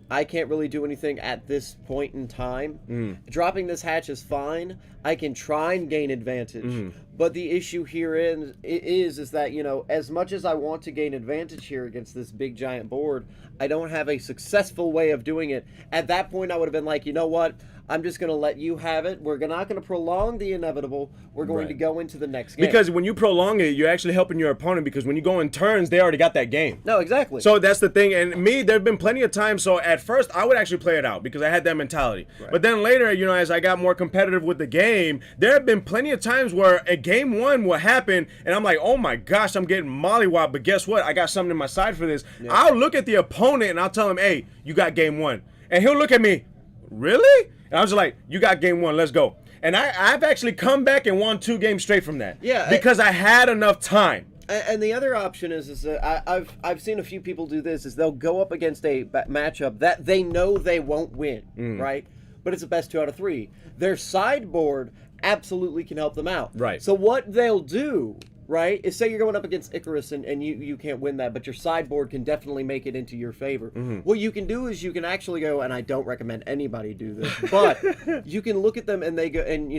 I can't really do anything at this point in time. Dropping this hatch is fine. I can try and gain advantage. But the issue here is that, as much as I want to gain advantage here against this big giant board, I don't have a successful way of doing it. At that point, I would have been like, you know what? I'm just going to let you have it. We're not going to prolong the inevitable. We're going to go into the next game. Because when you prolong it, you're actually helping your opponent, because when you go in turns, they already got that game. No, exactly. So that's the thing. And me, there have been plenty of times. So at first, I would actually play it out because I had that mentality. Right. But then later, as I got more competitive with the game, there have been plenty of times where a game 1 will happen, and I'm like, oh my gosh, I'm getting mollywopped. But guess what? I got something in my side for this. Yeah. I'll look at the opponent and I'll tell him, hey, you got game 1. And he'll look at me, really? And I was like, you got game 1, let's go. And I've actually come back and won 2 games straight from that. Yeah. Because I had enough time. And the other option is that I've seen a few people do this, is they'll go up against a matchup that they know they won't win, right? But it's a best 2 out of 3. Their sideboard absolutely can help them out. Right. So what they'll do, right, is say you're going up against Icarus and you can't win that, but your sideboard can definitely make it into your favor. What you can do is you can actually go, and I don't recommend anybody do this, but you can look at them and they go, and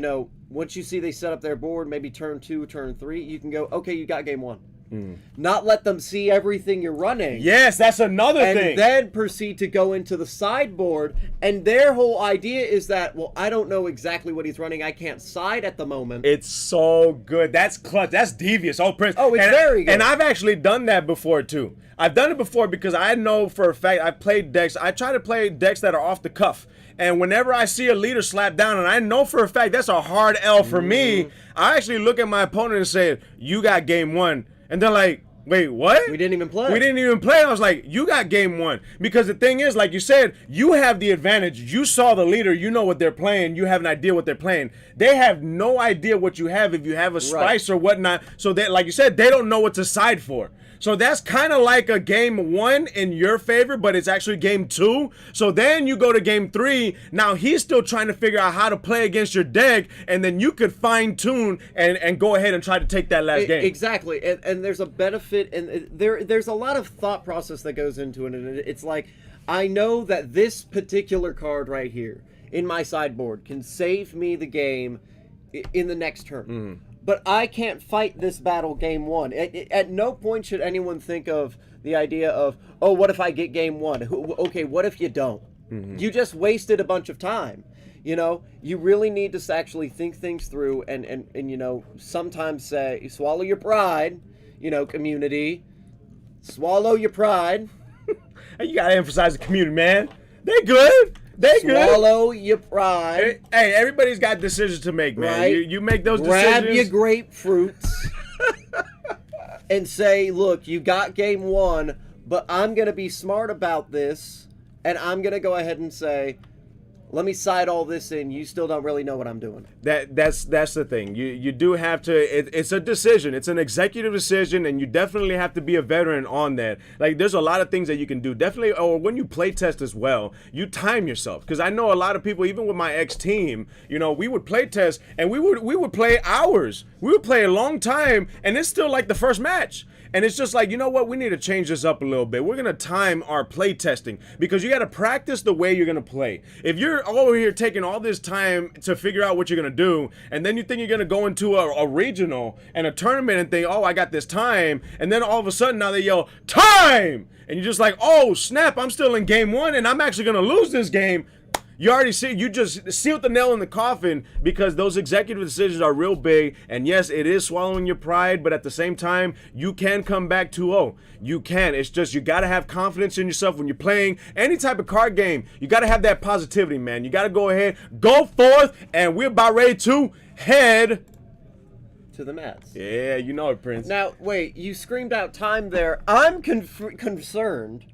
once you see they set up their board, maybe turn 2, turn 3, you can go, okay, you got game 1. not let them see everything you're running. Yes, that's another And thing. then proceed to go into the sideboard. And their whole idea is that, well, I don't know exactly what he's running. I can't side at the moment. It's so good. That's clutch. That's devious. Oh, Prince. Oh, it's very good. And I've actually done that before, too. I've done it before because I know for a fact I've played decks. I try to play decks that are off the cuff. And whenever I see a leader slap down, and I know for a fact that's a hard L for me, I actually look at my opponent and say, you got game one. And they're like, wait, what? We didn't even play. We didn't even play. I was like, you got game one. Because the thing is, like you said, you have the advantage. You saw the leader. You know what they're playing. You have an idea what they're playing. They have no idea what you have if you have a spice or whatnot. So, they, like you said, they don't know what to side for. So that's kind of like a game one in your favor, but it's actually game two. So then you go to game three. Now he's still trying to figure out how to play against your deck, and then you could fine tune and go ahead and try to take that last game. Exactly, and there's a benefit, and there's a lot of thought process that goes into it, and it's like, I know that this particular card right here in my sideboard can save me the game in the next turn. But I can't fight this battle game one. At no point should anyone think of the idea of, oh, what if I get game one? Okay, what if you don't? You just wasted a bunch of time. You know, you really need to actually think things through and you know, sometimes say, swallow your pride, you know, community. Swallow your pride. You got to emphasize the community, man. They good. They good. Swallow your pride. Hey, everybody's got decisions to make, man. Right? You make those Grab decisions. your grapefruits and say, look, you got game one, but I'm going to be smart about this, and I'm going to go ahead and say, let me side all this in. You still don't really know what I'm doing. That's the thing. You do have to. It's a decision. It's an executive decision, and you definitely have to be a veteran on that. Like, there's a lot of things that you can do. Definitely, or when you play test as well, you time yourself. Because I know a lot of people, even with my ex team, you know, we would play test, and we would play hours. We would play a long time, and it's still like the first match. And it's just like, you know what? We need to change this up a little bit. We're going to time our play testing because you got to practice the way you're going to play. If you're over here taking all this time to figure out what you're going to do, and then you think you're going to go into a regional and a tournament and think, oh, I got this time. And then all of a sudden now they yell, time! And you're just like, oh, snap, I'm still in game one and I'm actually going to lose this game. You already see, you just sealed the nail in the coffin because those executive decisions are real big. And yes, it is swallowing your pride, but at the same time, you can come back 2-0. You can. It's just you got to have confidence in yourself when you're playing any type of card game. You got to have that positivity, man. You got to go ahead, go forth, and we're about ready to head To the mats. Yeah, you know it, Prince. Now, wait, you screamed out time there. I'm concerned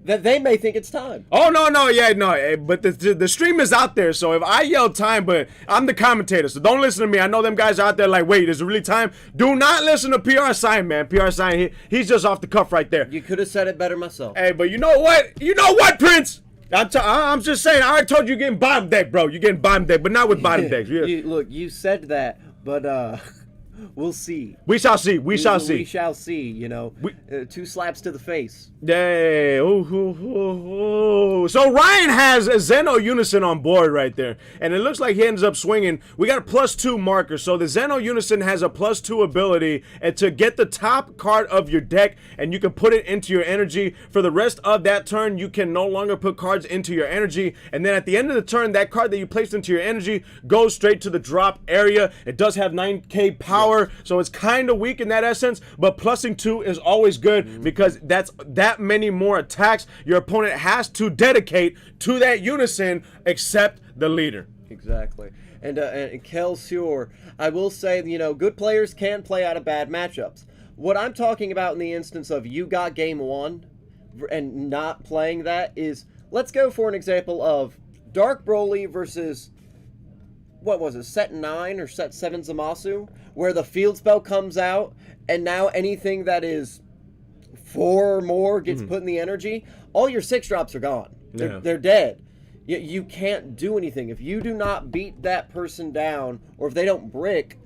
that they may think it's time. Oh, no, yeah, no, but the stream is out there, so if I yell time, but I'm the commentator, so don't listen to me. I know them guys out there like, wait, is it really time? Do not listen to PR Sign, man. PR Sign, he's just off the cuff right there. You could have said it better myself. Hey, but you know what? You know what, Prince? I'm just saying, I already told you you're getting bottom deck, bro. You're getting bottom deck, but not with bottom decks. Yeah. Look, you said that, but we'll see. We shall see. We shall see. We shall see, you know. 2 slaps to the face. Yay. Ooh. So Ryan has a Zeno Unison on board right there. And it looks like he ends up swinging. We got a +2 marker. So the Zeno Unison has a +2 ability and to get the top card of your deck, and you can put it into your energy. For the rest of that turn, you can no longer put cards into your energy. And then at the end of the turn, that card that you placed into your energy goes straight to the drop area. It does have 9k power, so it's kind of weak in that essence, but +2 is always good because that's that many more attacks your opponent has to dedicate to that Unison except the leader. Exactly. And Kel Sure, I will say, you know, good players can play out of bad matchups. What I'm talking about in the instance of you got game one and not playing that is, let's go for an example of Dark Broly versus, what was it, set 9 or set 7 Zamasu, where the field spell comes out, and now anything that is 4 or more gets put in the energy, all your 6 drops are gone. They're dead. You can't do anything. If you do not beat that person down, or if they don't brick,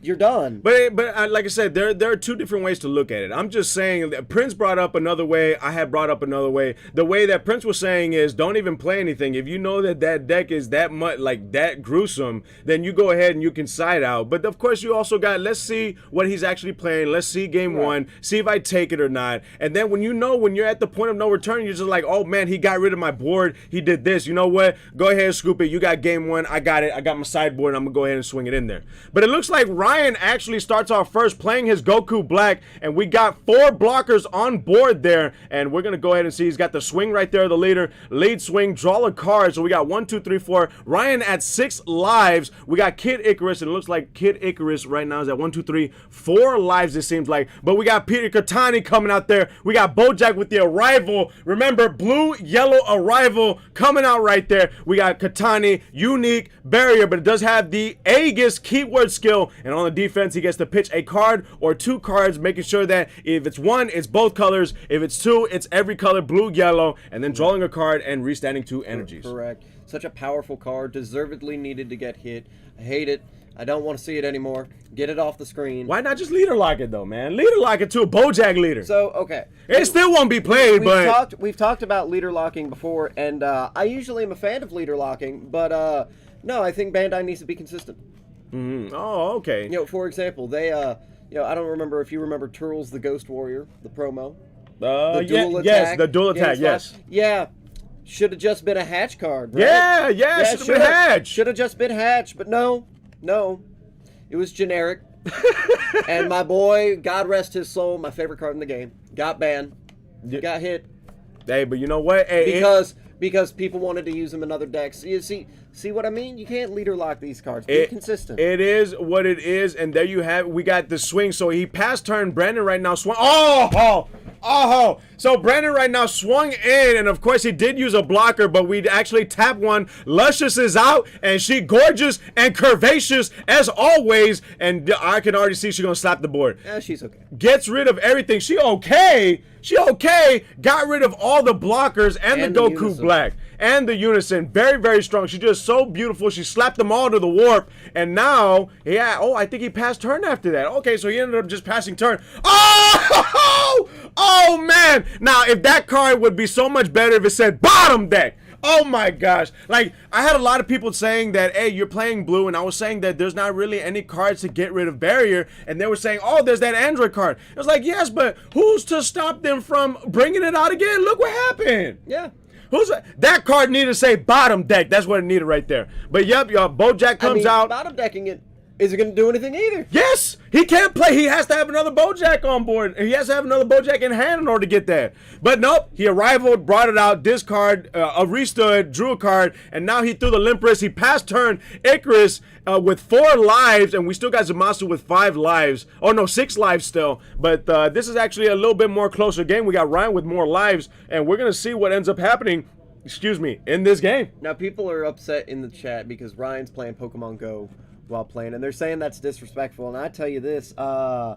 you're done. But like I said, there are two different ways to look at it. I'm just saying that Prince brought up another way. I had brought up another way. The way that Prince was saying is, don't even play anything. If you know that deck is that much like that gruesome, then you go ahead and you can side out. But of course, you also got, let's see what he's actually playing. Let's see game one. See if I take it or not. And then when you're at the point of no return, you're just like, oh man, he got rid of my board. He did this. You know what? Go ahead and scoop it. You got game one. I got it. I got my sideboard. I'm gonna go ahead and swing it in there. But it looks like Ryan actually starts off first playing his Goku Black, and we got 4 blockers on board there, and we're gonna go ahead and see he's got the swing right there, the lead swing, draw a card. So we got 1, 2, 3, 4. Ryan at 6 lives. We got Kid Icarus, and it looks like Kid Icarus right now is at 1, 2, 3, 4 lives, it seems like. But we got Peter Katani coming out there. We got Bojack with the arrival. Remember, blue yellow arrival coming out right there. We got Katani, unique barrier, but it does have the Aegis keyword skill, and on the defense he gets to pitch a card or 2 cards, making sure that if it's 1, it's both colors. If it's 2, it's every color, blue, yellow, and then drawing a card and restanding 2 energies. Correct. Such a powerful card, deservedly needed to get hit. I hate it. I don't want to see it anymore. Get it off the screen. Why not just leader lock it though, man? Leader lock it to a Bojack leader. So, okay. It still won't be played, but we've talked about leader locking before, and I usually am a fan of leader locking, but no, I think Bandai needs to be consistent. Oh, okay. You know, for example, they I don't remember if you remember Turtles the Ghost Warrior, the promo. The dual attack, yes. Yeah. Should have just been a hatch card, right? Yeah, should have been hatch. Should have just been hatch, but no. It was generic. And my boy, God rest his soul, my favorite card in the game, got banned. Got hit. Hey, but you know what? Hey, because people wanted to use them in other decks. You see what I mean? You can't leader lock these cards. Be consistent. It is what it is, and there you have. We got the swing. So he passed turn. Brandon right now swung. Oh! So Brandon right now swung in, and of course he did use a blocker, but we actually tapped one. Luscious is out, and she gorgeous and curvaceous as always, and I can already see she's gonna slap the board. Yeah, she's okay. Gets rid of everything. She okay. Got rid of all the blockers and the Goku unison. Black and the unison. Very, very strong. She's just so beautiful. She slapped them all to the warp. And now, I think he passed turn after that. Okay, so he ended up just passing turn. Oh, man. Now, if that card would be so much better if it said bottom deck. Oh my gosh. Like, I had a lot of people saying that, hey, you're playing blue, and I was saying that there's not really any cards to get rid of barrier, and they were saying, oh, there's that Android card. It was like, yes, but who's to stop them from bringing it out again? Look what happened. Yeah. That card needed to say bottom deck. That's what it needed right there. But yep, y'all, Bojack comes out. Bottom decking it isn't going to do anything either. Yes, he can't play. He has to have another Bojack on board. He has to have another Bojack in hand in order to get that. But nope, he arrived, brought it out, discard, restood, drew a card, and now he threw the Limpress. He passed turn Icarus with 4 lives, and we still got Zamasu with 5 lives. Oh no, 6 lives still. But this is actually a little bit more closer game. We got Ryan with more lives, and we're gonna see what ends up happening. In this game. Now people are upset in the chat because Ryan's playing Pokemon Go while playing, and they're saying that's disrespectful. And I tell you this, I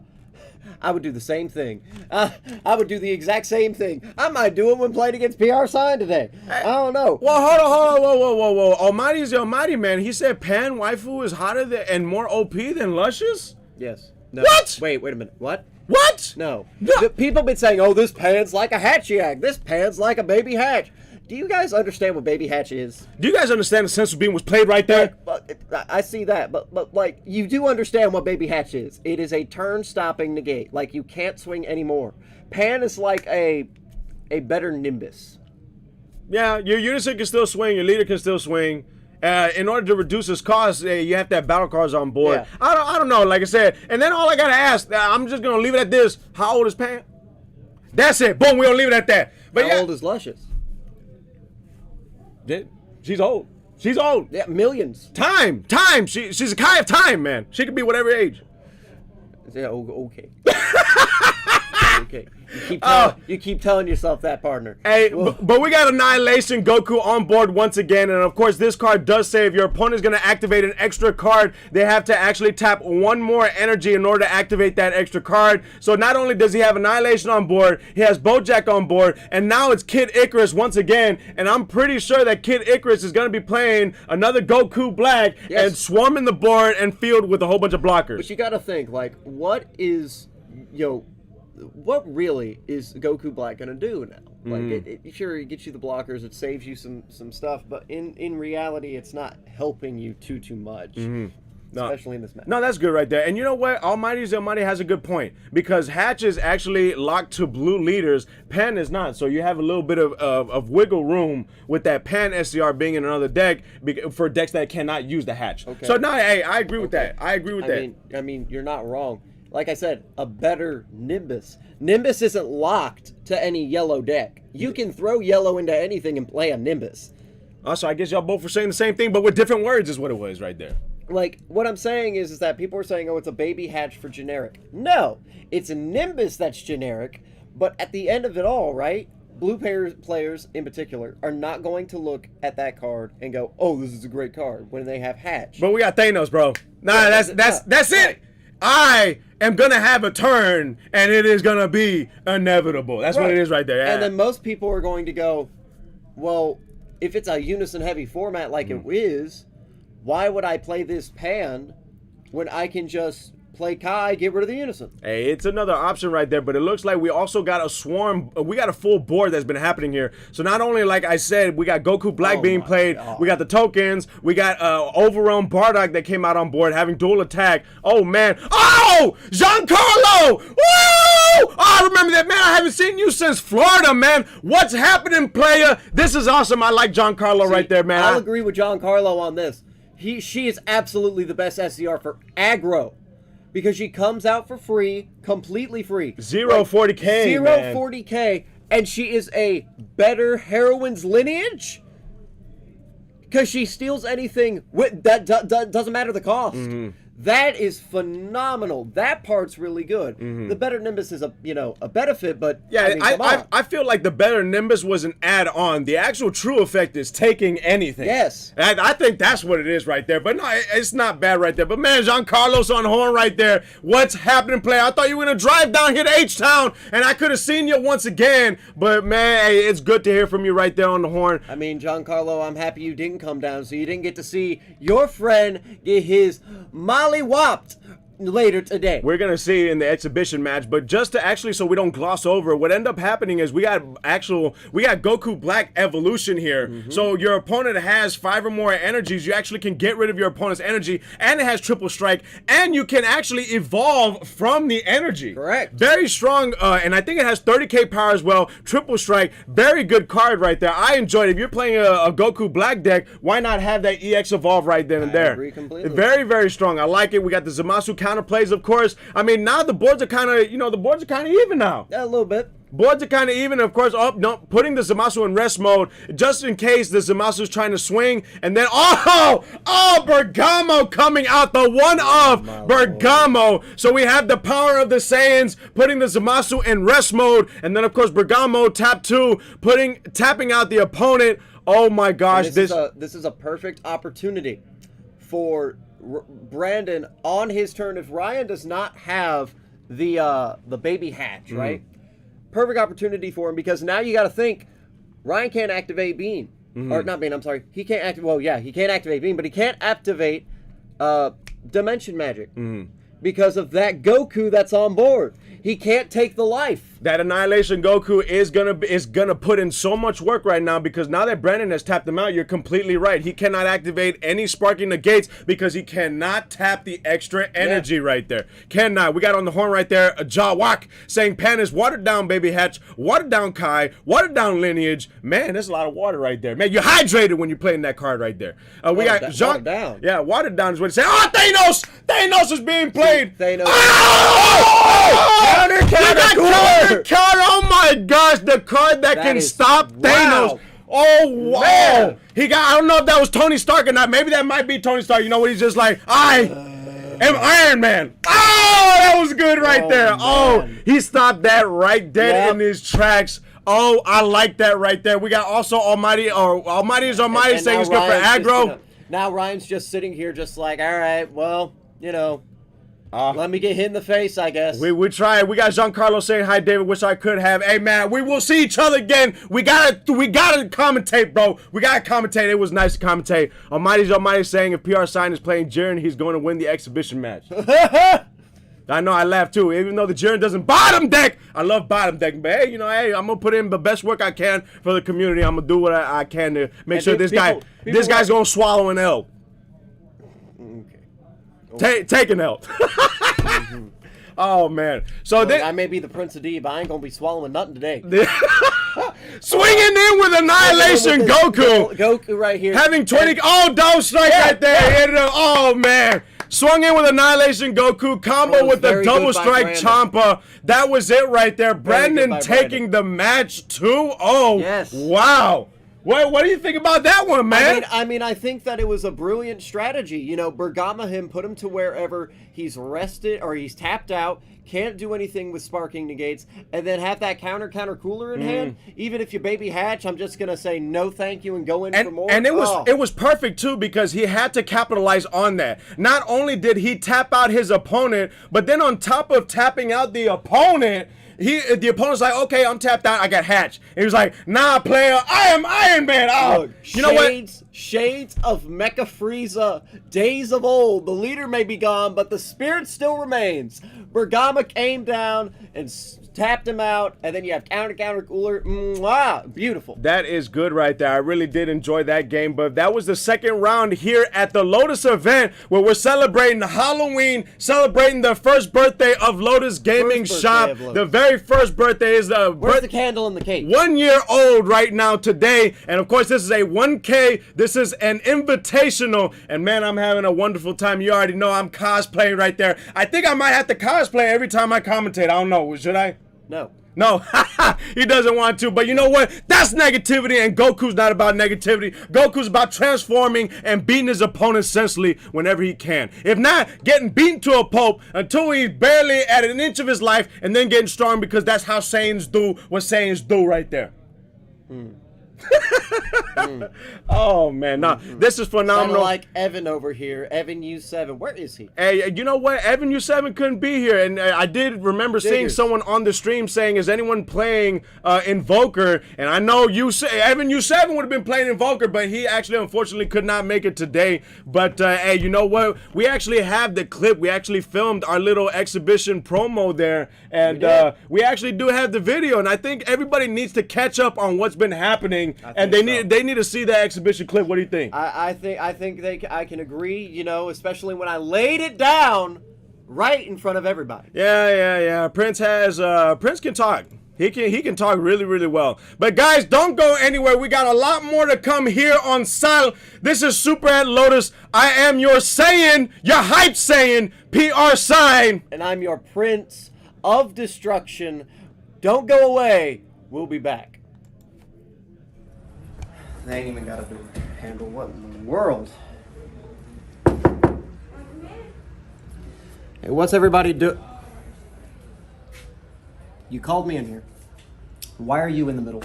would do the same thing. I would do the exact same thing. I might do it when playing against PR Sign today. I don't know. Well, hold on, whoa. Almighty is the Almighty, man. He said Pan Waifu is hotter and more OP than Luscious? Yes. No. What? Wait a minute. What? What? No. The people have been saying, oh, this Pan's like a Hatchiac. This Pan's like a baby Hatch. Do you guys understand what Baby Hatch is? Do you guys understand the sense of being was played right there? I see that, but like, you do understand what Baby Hatch is. It is a turn-stopping negate. Like, you can't swing anymore. Pan is like a better Nimbus. Yeah, your unison can still swing, your leader can still swing. In order to reduce his cost, you have to have battle cards on board. Yeah. I don't know, like I said. And then all I gotta ask, I'm just gonna leave it at this. How old is Pan? That's it. Boom, we don't leave it at that. But How old is Luscious? She's old. Yeah, millions. Time. She's a Kai of time, man. She could be whatever age. Yeah, okay. Okay. You keep telling yourself that, partner. Hey, Well, but we got Annihilation Goku on board once again, and of course this card does say if your opponent is going to activate an extra card, they have to actually tap one more energy in order to activate that extra card. So not only does he have Annihilation on board, he has Bojack on board, and now it's Kid Icarus once again, and I'm pretty sure that Kid Icarus is going to be playing another Goku Black and swarming the board and field with a whole bunch of blockers. but you got to think, like, what really is Goku Black gonna do now? Like, sure, it gets you the blockers, it saves you some stuff, but in reality, it's not helping you too much, especially in this match. No, that's good right there. And you know what? Almighty's Almighty has a good point, because Hatch is actually locked to blue leaders. Pan is not, so you have a little bit of wiggle room with that Pan SCR being in another deck for decks that cannot use the Hatch. Okay. So no, hey, I agree with that. I agree with that. I mean, you're not wrong. Like I said, a better Nimbus. Nimbus isn't locked to any yellow deck. You can throw yellow into anything and play a Nimbus. Also, I guess y'all both were saying the same thing, but with different words is what it was right there. Like, what I'm saying is that people are saying, oh, it's a baby Hatch for generic. No, it's a Nimbus that's generic, but at the end of it all, right, blue players in particular are not going to look at that card and go, oh, this is a great card, when they have Hatch. But we got Thanos, bro. Nah, that's it. I am gonna have a turn, and it is gonna be inevitable. That's what it is right there. Yeah. And then most people are going to go, well, if it's a unison heavy format like it is, why would I play this Pan when I can just play Kai, get rid of the unison? Hey, it's another option right there, but it looks like we also got a swarm. We got a full board that's been happening here. So not only, like I said, we got Goku Black being played, we got the tokens, we got Overwhelm Bardock that came out on board having dual attack. Oh man, oh Giancarlo! Woo! Oh, I remember that, man. I haven't seen you since Florida, man. What's happening, player? This is awesome. I like Giancarlo right there, man. I'll agree with Giancarlo on this. She is absolutely the best SCR for aggro. Because she comes out for free, completely free. 40K, man. 40K, and she is a better heroine's lineage? Because she steals anything, that doesn't matter the cost. That is phenomenal. That part's really good. The better Nimbus is a benefit, but yeah, I I feel like the better Nimbus was an add-on. The actual true effect is taking anything. Yes. And I think that's what it is right there. But no, it's not bad right there. But man, Giancarlo's on horn right there. What's happening, player? I thought you were gonna drive down here to H-Town, and I could have seen you once again. But man, hey, it's good to hear from you right there on the horn. I mean, Giancarlo, I'm happy you didn't come down, so you didn't get to see your friend get his molly-whopped later today. We're gonna see in the exhibition match, but just to actually, so we don't gloss over, what ended up happening is we got Goku Black evolution here. So your opponent has 5 or more energies. You actually can get rid of your opponent's energy, and it has triple strike, and you can actually evolve from the energy. Correct. Very strong, and I think it has 30k power as well. Triple strike, very good card right there. I enjoyed it. If you're playing a Goku Black deck, why not have that EX evolve right then and there? I agree completely. Very, very strong. I like it. We got the Zamasu counterplays, of course. I mean, now the boards are kind of, even now. Yeah, a little bit. Boards are kind of even, of course. Oh, no, putting the Zamasu in rest mode just in case the Zamasu's trying to swing, and then Bergamo coming out, the one of Bergamo. So we have the power of the Saiyans putting the Zamasu in rest mode, and then of course Bergamo tap 2, tapping out the opponent. Oh my gosh, this is a perfect opportunity for Brandon on his turn. If Ryan does not have the baby Hatch, right? Perfect opportunity for him, because now you got to think Ryan can't activate Beam. Or not Beam, I'm sorry. He can't activate, well, yeah, he can't activate Beam, but he can't activate Dimension Magic because of that Goku that's on board. He can't take the life. That Annihilation Goku is gonna put in so much work right now, because now that Brandon has tapped him out, you're completely right. He cannot activate any sparking negates because he cannot tap the extra energy right there. Cannot. We got on the horn right there a Jawak saying Pan is watered down, baby Hatch, watered down Kai, watered down lineage. Man, there's a lot of water right there. Man, you're hydrated when you're playing that card right there. We got Jean. Watered down. Yeah, watered down is what he said. Oh, Thanos! Thanos is being played. Thanos. Counter! Oh my gosh, the card that can stop Thanos. Wow. Oh wow! Man. I don't know if that was Tony Stark or not. Maybe that might be Tony Stark. You know what? He's just like, am Iron Man. Oh, that was good right there. Oh, man. he stopped that right dead Yep. in his tracks. Oh, I like that right there. We got also Almighty, or Almighty is Almighty And saying now it's good for Ryan's just aggro. now Ryan's just sitting here just like, all right, well, let me get hit in the face, I guess. We tried. We got Giancarlo saying hi, David. Wish I could have. Hey man, we will see each other again. We gotta commentate, bro. We gotta commentate. It was nice to commentate. Almighty saying if PR Sign is playing Jiren, he's going to win the exhibition match. I know I laughed too. Even though the Jiren doesn't bottom deck, I love bottom deck. But hey, I'm gonna put in the best work I can for the community. I'm gonna do what I can to make And sure if this guy's gonna swallow an L. Take an L. Oh man. So Look, I may be the Prince of D, but I ain't gonna be swallowing nothing today. swinging in with Annihilation Goku. Goku right here. Having 20. Oh, dome strike right there. Oh man. Swung in with Annihilation Goku, combo with the very double good by strike Brandon. Champa. That was it right there. Brandon by taking the match too. Oh, Yes. wow. What do you think about that one, man? I mean, I think that it was a brilliant strategy. Bergama him, put him to wherever he's rested or he's tapped out, can't do anything with sparking negates, and then have that counter cooler in hand. Even if you baby hatch, I'm just gonna say no thank you and go in for more. And it was perfect too, because he had to capitalize on that. Not only did he tap out his opponent, but then on top of tapping out the opponent, the opponent's like, okay, I'm tapped out, I got hatch. And he was like, nah, player, I am Iron Man. Oh, Look, you know what? Shades of Mecha Frieza, days of old. The leader may be gone, but the spirit still remains. Bergama came down and tapped him out, and then you have counter cooler. Mwah, beautiful. That is good right there. I really did enjoy that game, but that was the second round here at the Lotus event where we're celebrating Halloween, celebrating the first birthday of Lotus Gaming First birthday Shop. of Lotus. The very first birthday is the Where's the candle in the cake? 1 year old right now today, and of course this is a 1K. This is an invitational, and man, I'm having a wonderful time. You already know I'm cosplaying right there. I think I might have to cosplay every time I commentate. I don't know. Should I? No. No, he doesn't want to, but you know what? That's negativity, and Goku's not about negativity. Goku's about transforming and beating his opponent senselessly whenever he can. If not, getting beaten to a pulp until he's barely at an inch of his life, and then getting strong, because that's how Saiyans do what Saiyans do right there. Oh man, no, this is Sounded phenomenal. like Evan over here. Evan U7. Where is he? Hey, you know what? Evan U7 couldn't be here, and I did remember seeing Figures. someone on the stream saying, "Is anyone playing Invoker?" And I know Evan U7 would have been playing Invoker, but he actually, unfortunately, could not make it today. But hey, you know what? We actually have the clip. We actually filmed our little exhibition promo there, and we actually do have the video. And I think everybody needs to catch up on what's been happening, and they need to see that exhibition clip. What do you think? I think I can agree, especially when I laid it down right in front of everybody. Yeah. Prince can talk. He can talk really, really well. But guys, don't go anywhere. We got a lot more to come here on Sal. This is Super at Lotus. I am your Saiyan, your hype Saiyan, PR Sign. And I'm your Prince of Destruction. Don't go away. We'll be back. They ain't even got a door handle. What in the world? Hey, what's everybody do? You called me in here. Why are you in the middle?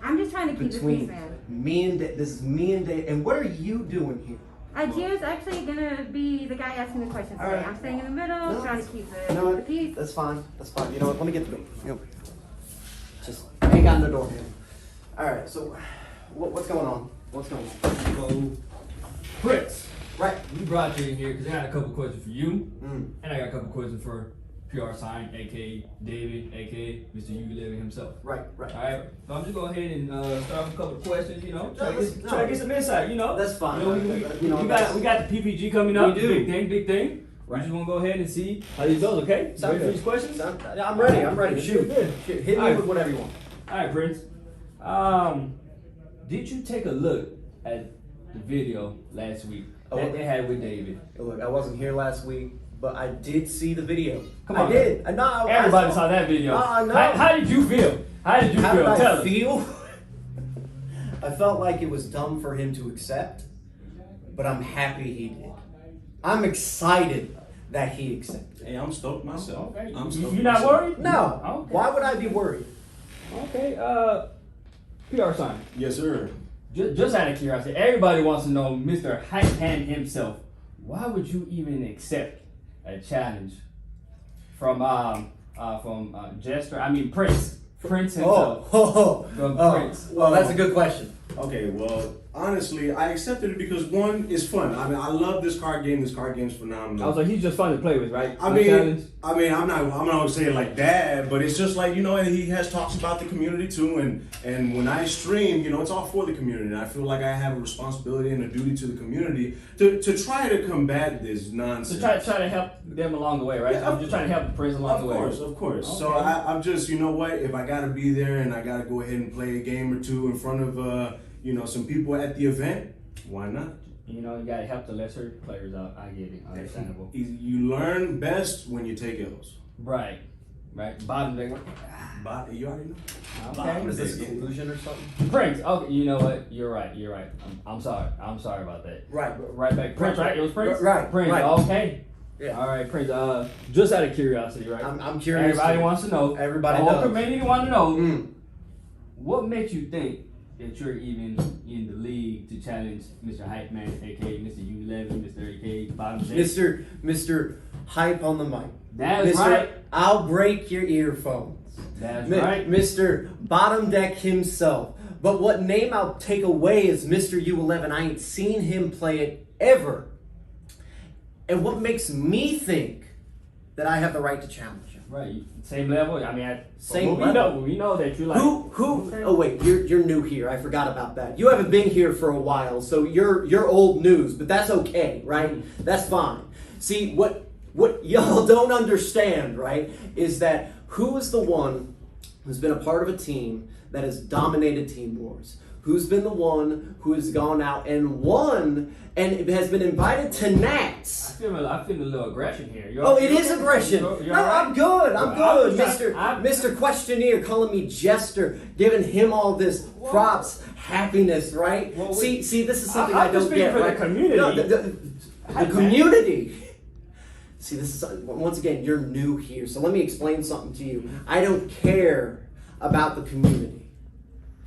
I'm just trying to keep the peace, man. Me and Dave. This is me and Dave. And what are you doing here? Gio's actually gonna be the guy asking the questions today. Alright. I'm staying in the middle, No, trying to keep the, You know the what? peace. That's fine. That's fine. You know what? Let me get the door. Just hang on the door handle. All right. So, what's going on? What's going on? So, Prince, Right. we brought you in here because I got a couple questions for you, Mm. and I got a couple questions for PR Sign, aka David, aka Mr. U11 himself. Right. All right, so I'm just go ahead and start with a couple of questions. Try to No. get some insight. That's fine. We got the PPG coming up. We do. Big thing. Right. We just want to go ahead and see how these goes. Okay? Sound Ready for good. these questions? I'm ready. I'm ready. Shoot. Good. Shoot. Hit me All right. with whatever you want. All right, Prince. Did you take a look at the video last week that they had with David? Look, I wasn't here last week, but I did see the video. Come on. I did. No, Everybody saw that video. No. How did you feel? How did you How feel? did Tell I us. feel? I felt like it was dumb for him to accept, but I'm happy he did. I'm excited that he accepted. Hey, I'm stoked myself. Okay. I'm stoked You not myself. worried? No. Okay. Why would I be worried? Okay. PR sign. Yes, sir. Just out of curiosity, everybody wants to know, Mr. Hype Man himself. Why would you even accept a challenge from Jester? I mean Prince. Prince himself. From Prince. Well, that's a good question. Okay, well, honestly, I accepted it because one, it's fun. I mean, I love this card game. This card game's phenomenal. I was like, he's just fun to play with, right? I'm not gonna say it like that, but it's just like, you know, and he has talks about the community too, and when I stream, you know, it's all for the community, and I feel like I have a responsibility and a duty to the community to try to combat this nonsense. So try to help them along the way, right? Yeah, I'm just trying to help the Prince along the way. Of course. Okay. So I'm just, you know what, if I gotta be there and I gotta go ahead and play a game or two in front of you know, some people at the event, why not? You know, you gotta help the lesser players out. I get it. Understandable. You learn best when you take L's. Right. Bottom day. You already know. Okay. Is this a conclusion or something? Prince. Okay. You know what? You're right. I'm sorry. I'm sorry about that. Right. Right back. Prince. Right. It was Prince. Right. Prince. Right. Okay. Yeah. All right, Prince. Just out of curiosity, right? I'm curious. Everybody wants to know. Everybody the whole does. community want to know. Mm. What makes you think that you're even in the league to challenge Mr. Hype Man, aka Mr. U11, Mr. aka Bottom Day? Mr. Hype on the mic. That's Mr. right. I'll break your earphones. That's right. Mr. Bottom Deck himself. But what name I'll take away is Mr. U11. I ain't seen him play it ever. And what makes me think that I have the right to challenge him? Right. Same level. I mean, Same we level. know that you like. Who? Oh wait, you're new here. I forgot about that. You haven't been here for a while, so you're old news. But that's okay, right? That's fine. See what y'all don't understand, right? Is that who is the one who's been a part of a team that has dominated Team Wars? Who's been the one who has gone out and won and has been invited to Nats? I feel a little aggression here. It is aggression. You're No, right. I'm good. I'm good. I'm- Mr. Questionnaire calling me Jester, giving him all this props, happiness, right? Well, see, this is something I'm I just don't speaking get, for the right? community. No, the community. See, this is once again, you're new here, so let me explain something to you. I don't care about the community.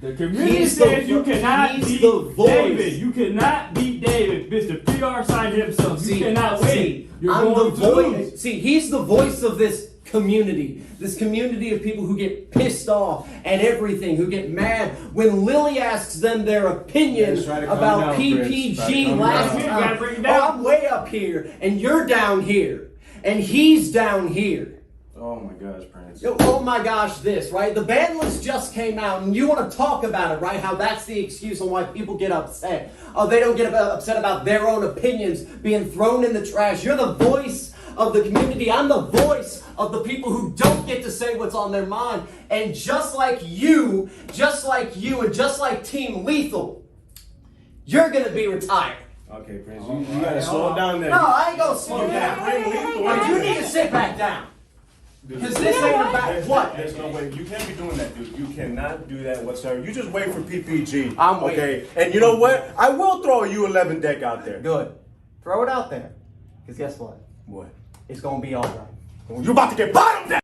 The community He's says the- you cannot he's beat the voice. David. You cannot beat David. Mr. PR signed himself. You cannot win. You're I'm going the to voice. lose. See, he's the voice of this community. This community of people who get pissed off at everything, who get mad when Lily asks them their opinion Yes, try to calm about down, Prince. Try to PPG calm last down. You gotta time. bring it Oh, down. I'm way up here, and you're down here, and he's down here. Oh my gosh, Prince. Oh my gosh, this, right? The ban list just came out, and you want to talk about it, right? How that's the excuse on why people get upset. Oh, they don't get upset about their own opinions being thrown in the trash. You're the voice of the community. I'm the voice of the people who don't get to say what's on their mind. And just like you, and just like Team Lethal, you're going to be retired. Okay, Prince, you gotta slow down there. No, I ain't going to slow down. But you need to sit back down. Because this ain't about what? There's no way. You can't be doing that, dude. You cannot do that whatsoever. You just wait for PPG. I'm waiting. Okay? And you know what? I will throw a U11 deck out there. Good. Throw it out there. Because guess what? What? It's going to be all right. You're about to get bottomed down.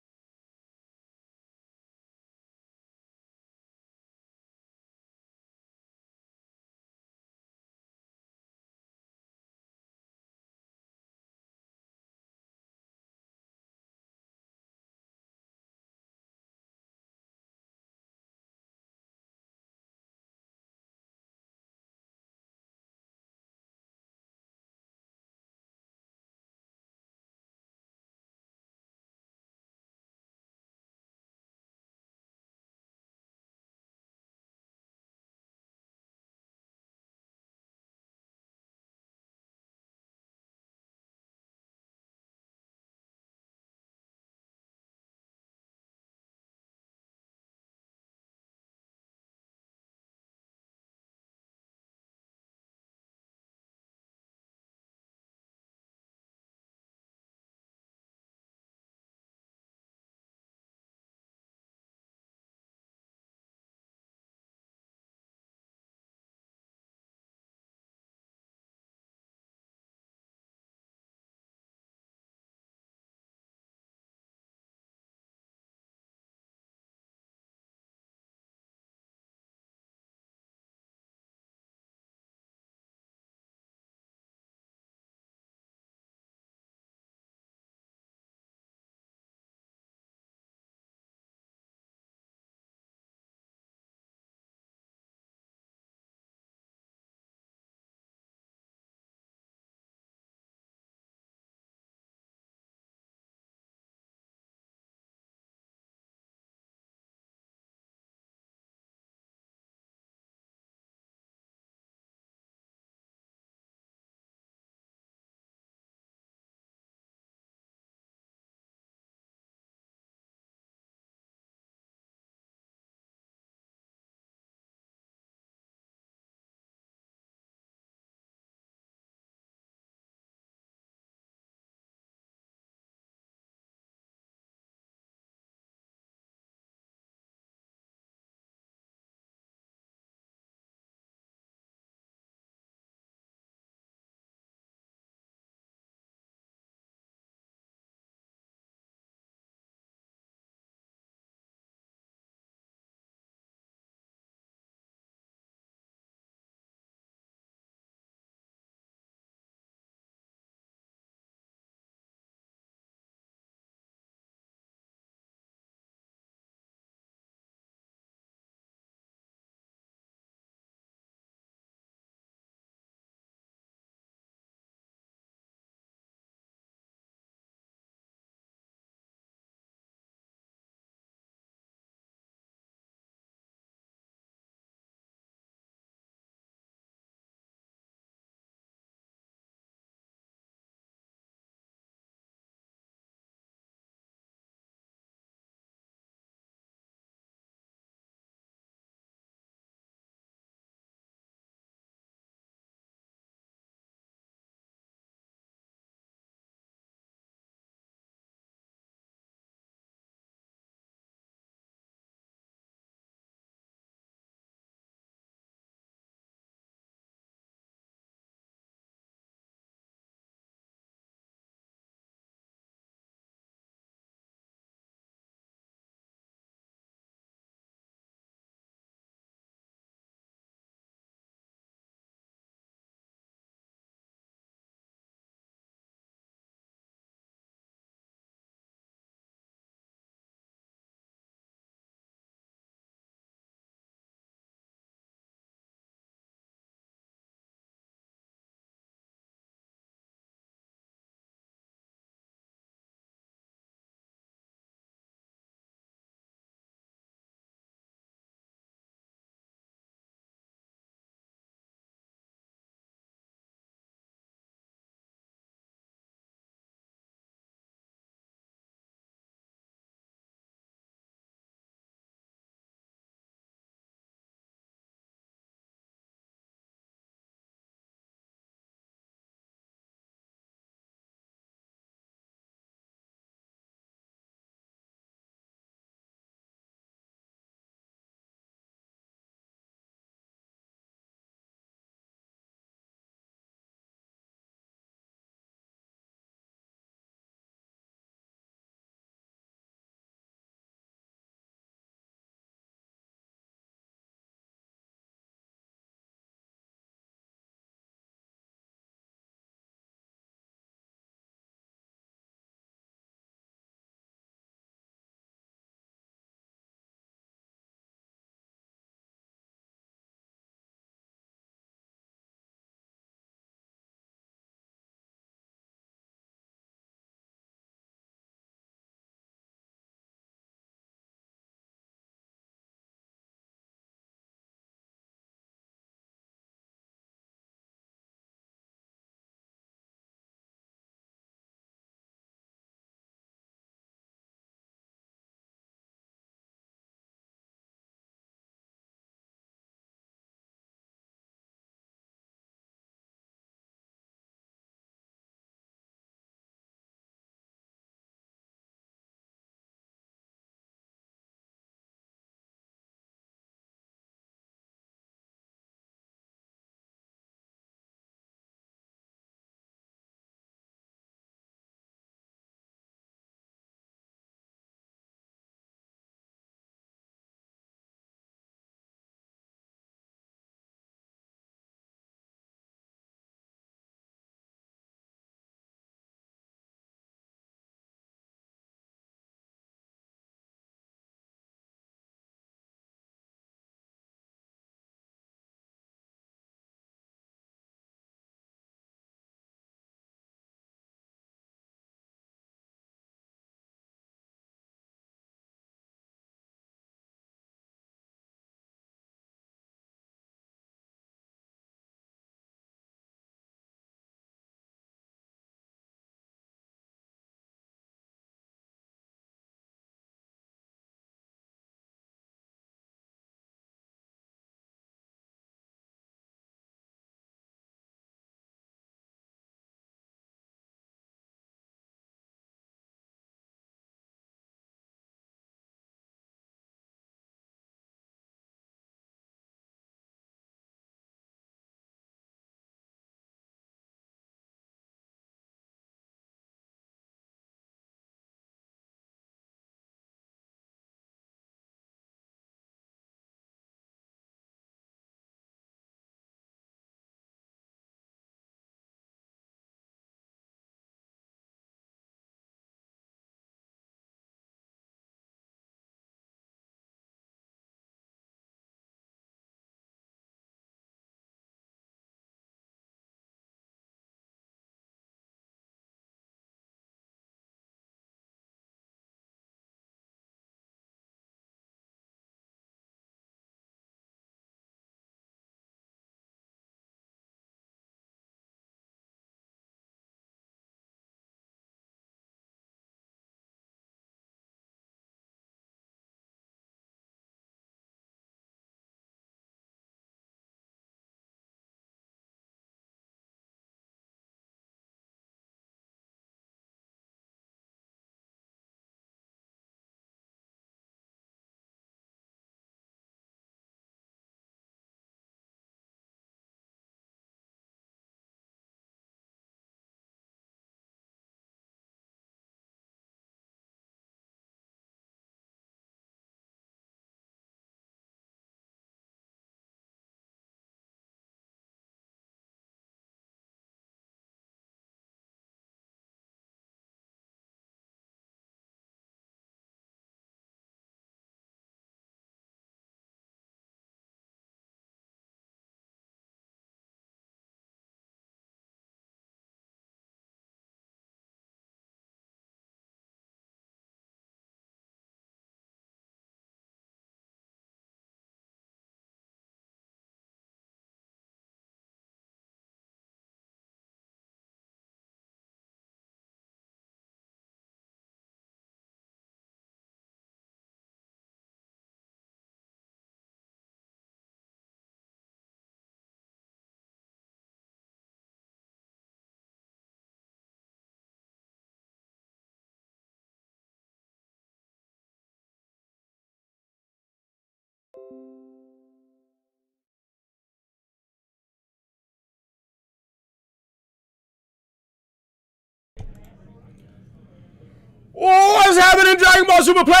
What's happening, Dragon Ball Super players?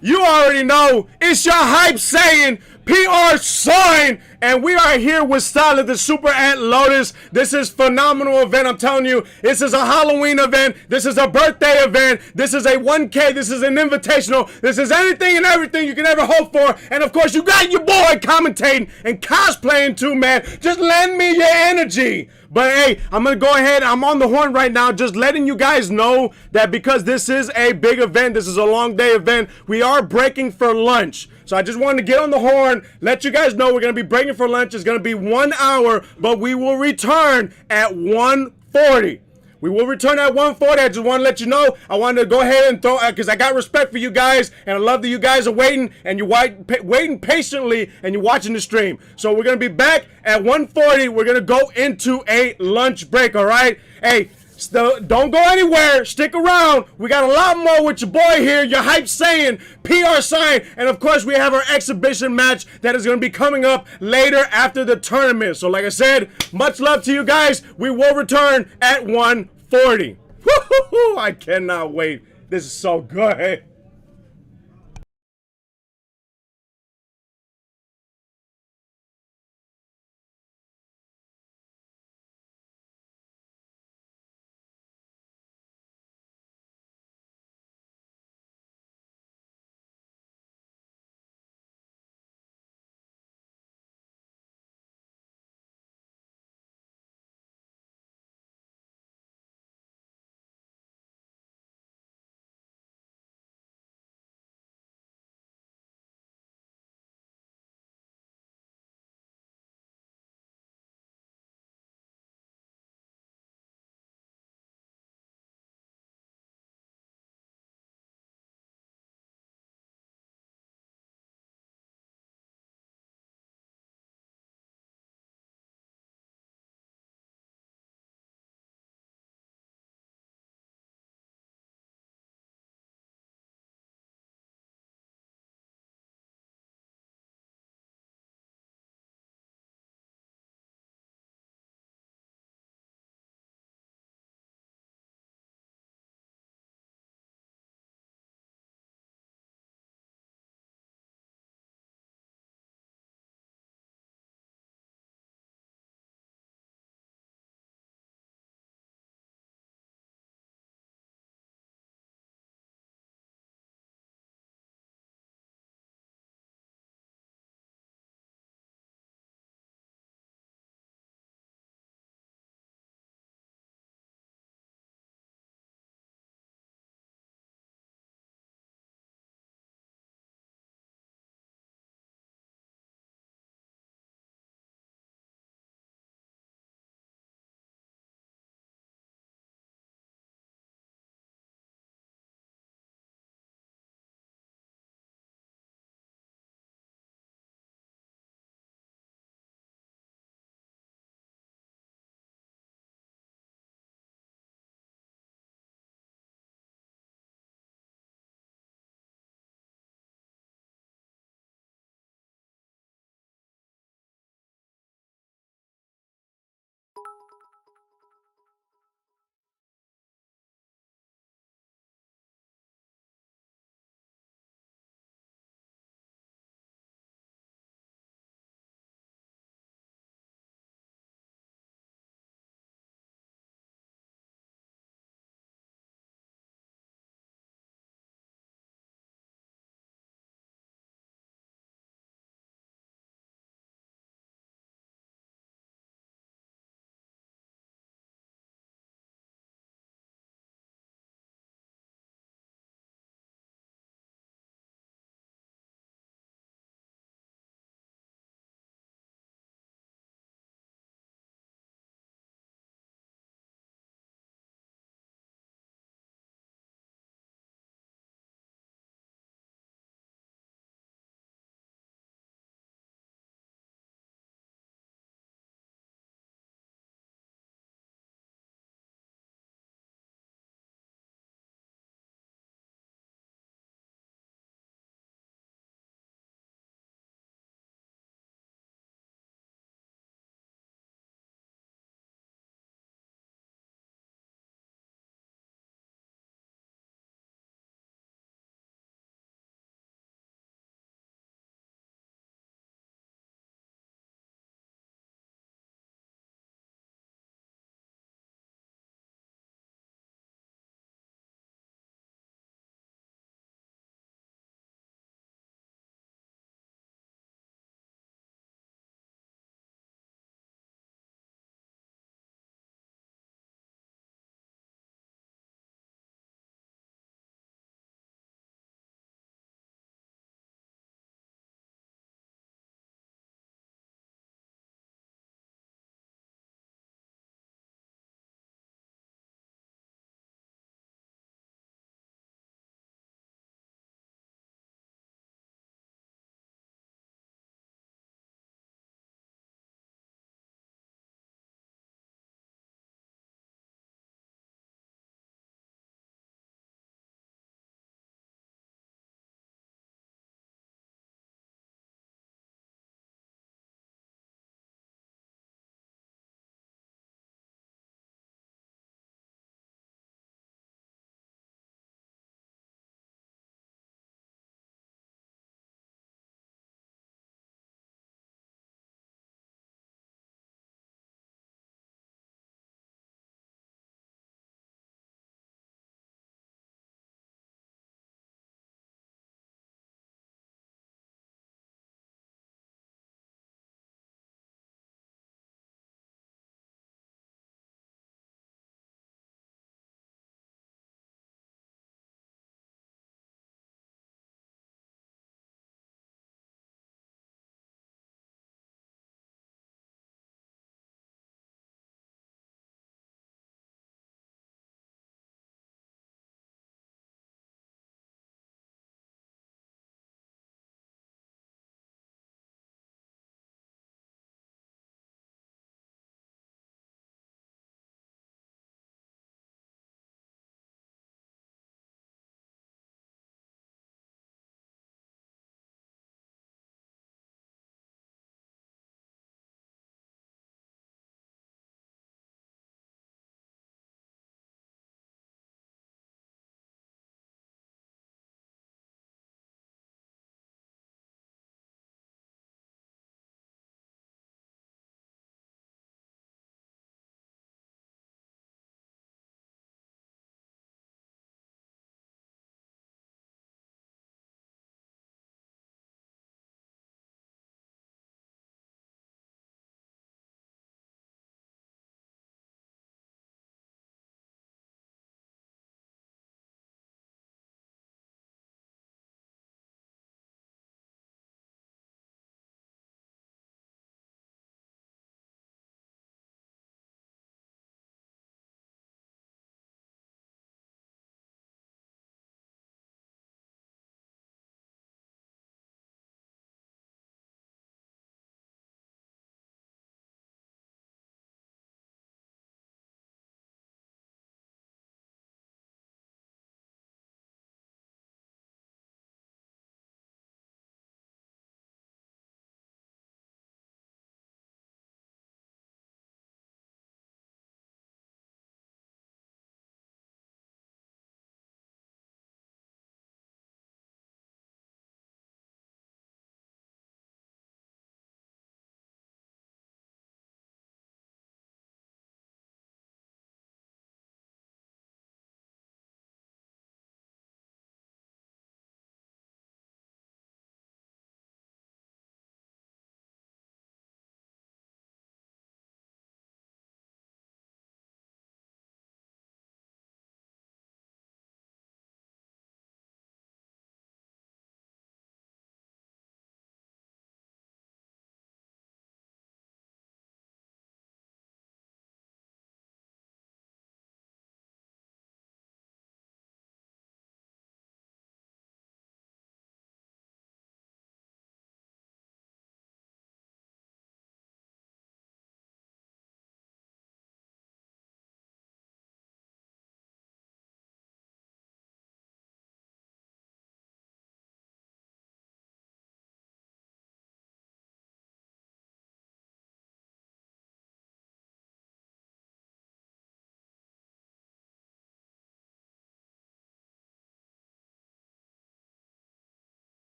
You already know it's your hype Saiyan PR sign, and we are here with Style the Super Ant Lotus. This is phenomenal event. I'm telling you, this is a Halloween event. This is a birthday event. This is a 1K. This is an invitational. This is anything and everything you can ever hope for. And of course, you got your boy commentating and cosplaying too, man. Just lend me your energy. But hey, I'm going to go ahead. I'm on the horn right now, just letting you guys know that because this is a big event, this is a long day event, we are breaking for lunch. So I just wanted to get on the horn, let you guys know we're going to be breaking for lunch. It's going to be 1 hour, but we will return at 1:40. We will return at 1:40. I just want to let you know. I wanted to go ahead and throw, because I got respect for you guys, and I love that you guys are waiting, and you're waiting patiently, and you're watching the stream. So we're going to be back at 1:40. We're going to go into a lunch break, all right? Hey, don't go anywhere. Stick around. We got a lot more with your boy here, your hype Saiyan, PR sign, and of course we have our exhibition match that is going to be coming up later after the tournament. So like I said, much love to you guys. We will return at 1:40. Woo-hoo-hoo, I cannot wait. This is so good.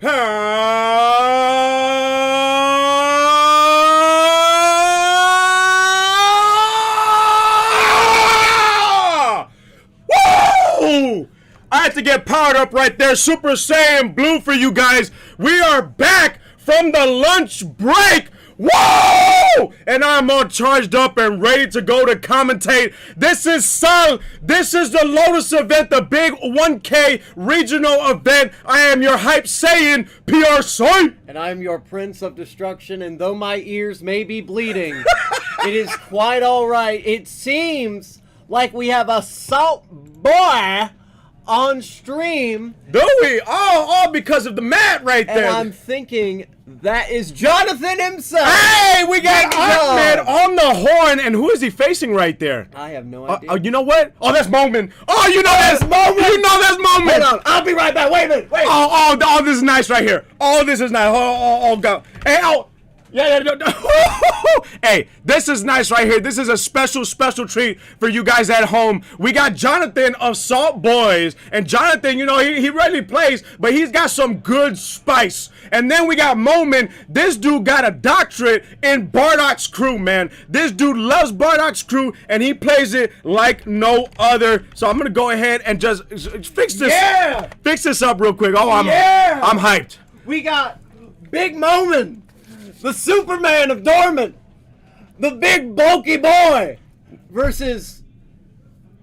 Woo! I had to get powered up right there. Super Saiyan Blue for you guys. We are back from the lunch break. Whoa! And I'm all charged up and ready to go to commentate. This is the Lotus event, the big 1K regional event. I am your hype Saiyan, PR Saiyan. And I'm your Prince of Destruction, and though my ears may be bleeding, it is quite alright. It seems like we have a salt boy on stream. Do we? All because of the mat right there. And I'm thinking that is Jonathan himself. Hey, we got Ahmed on the horn, and who is he facing right there? I have no idea. You know what? Oh, that's Moment. Oh, you know that's Moment. You know that's Moment. Hold on, I'll be right back. Wait a minute. Wait. Oh, this is nice right here. Oh, this is nice. Oh, go. Hey, Yeah. Hey, this is nice right here. This is a special treat for you guys at home. We got Jonathan of Salt Boys. And Jonathan, you know, he rarely plays, but he's got some good spice. And then we got Moment. This dude got a doctorate in Bardock's Crew, man. This dude loves Bardock's Crew, and he plays it like no other. So I'm going to go ahead and just fix this. Yeah! Fix this up real quick. Oh, I'm hyped. We got Big Moment, the Superman of Dormant, the big bulky boy, versus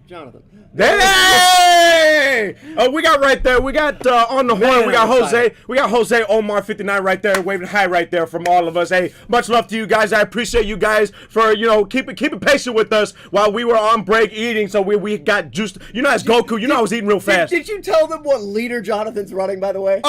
Jonathan. Hey! We got right there. We got on the horn. We got Jose. We got Jose Omar 59 right there, waving hi right there from all of us. Hey, much love to you guys. I appreciate you guys for keeping patient with us while we were on break eating. So we got juiced. You know, as Goku. You know, I was eating real fast. Did you tell them what leader Jonathan's running? By the way.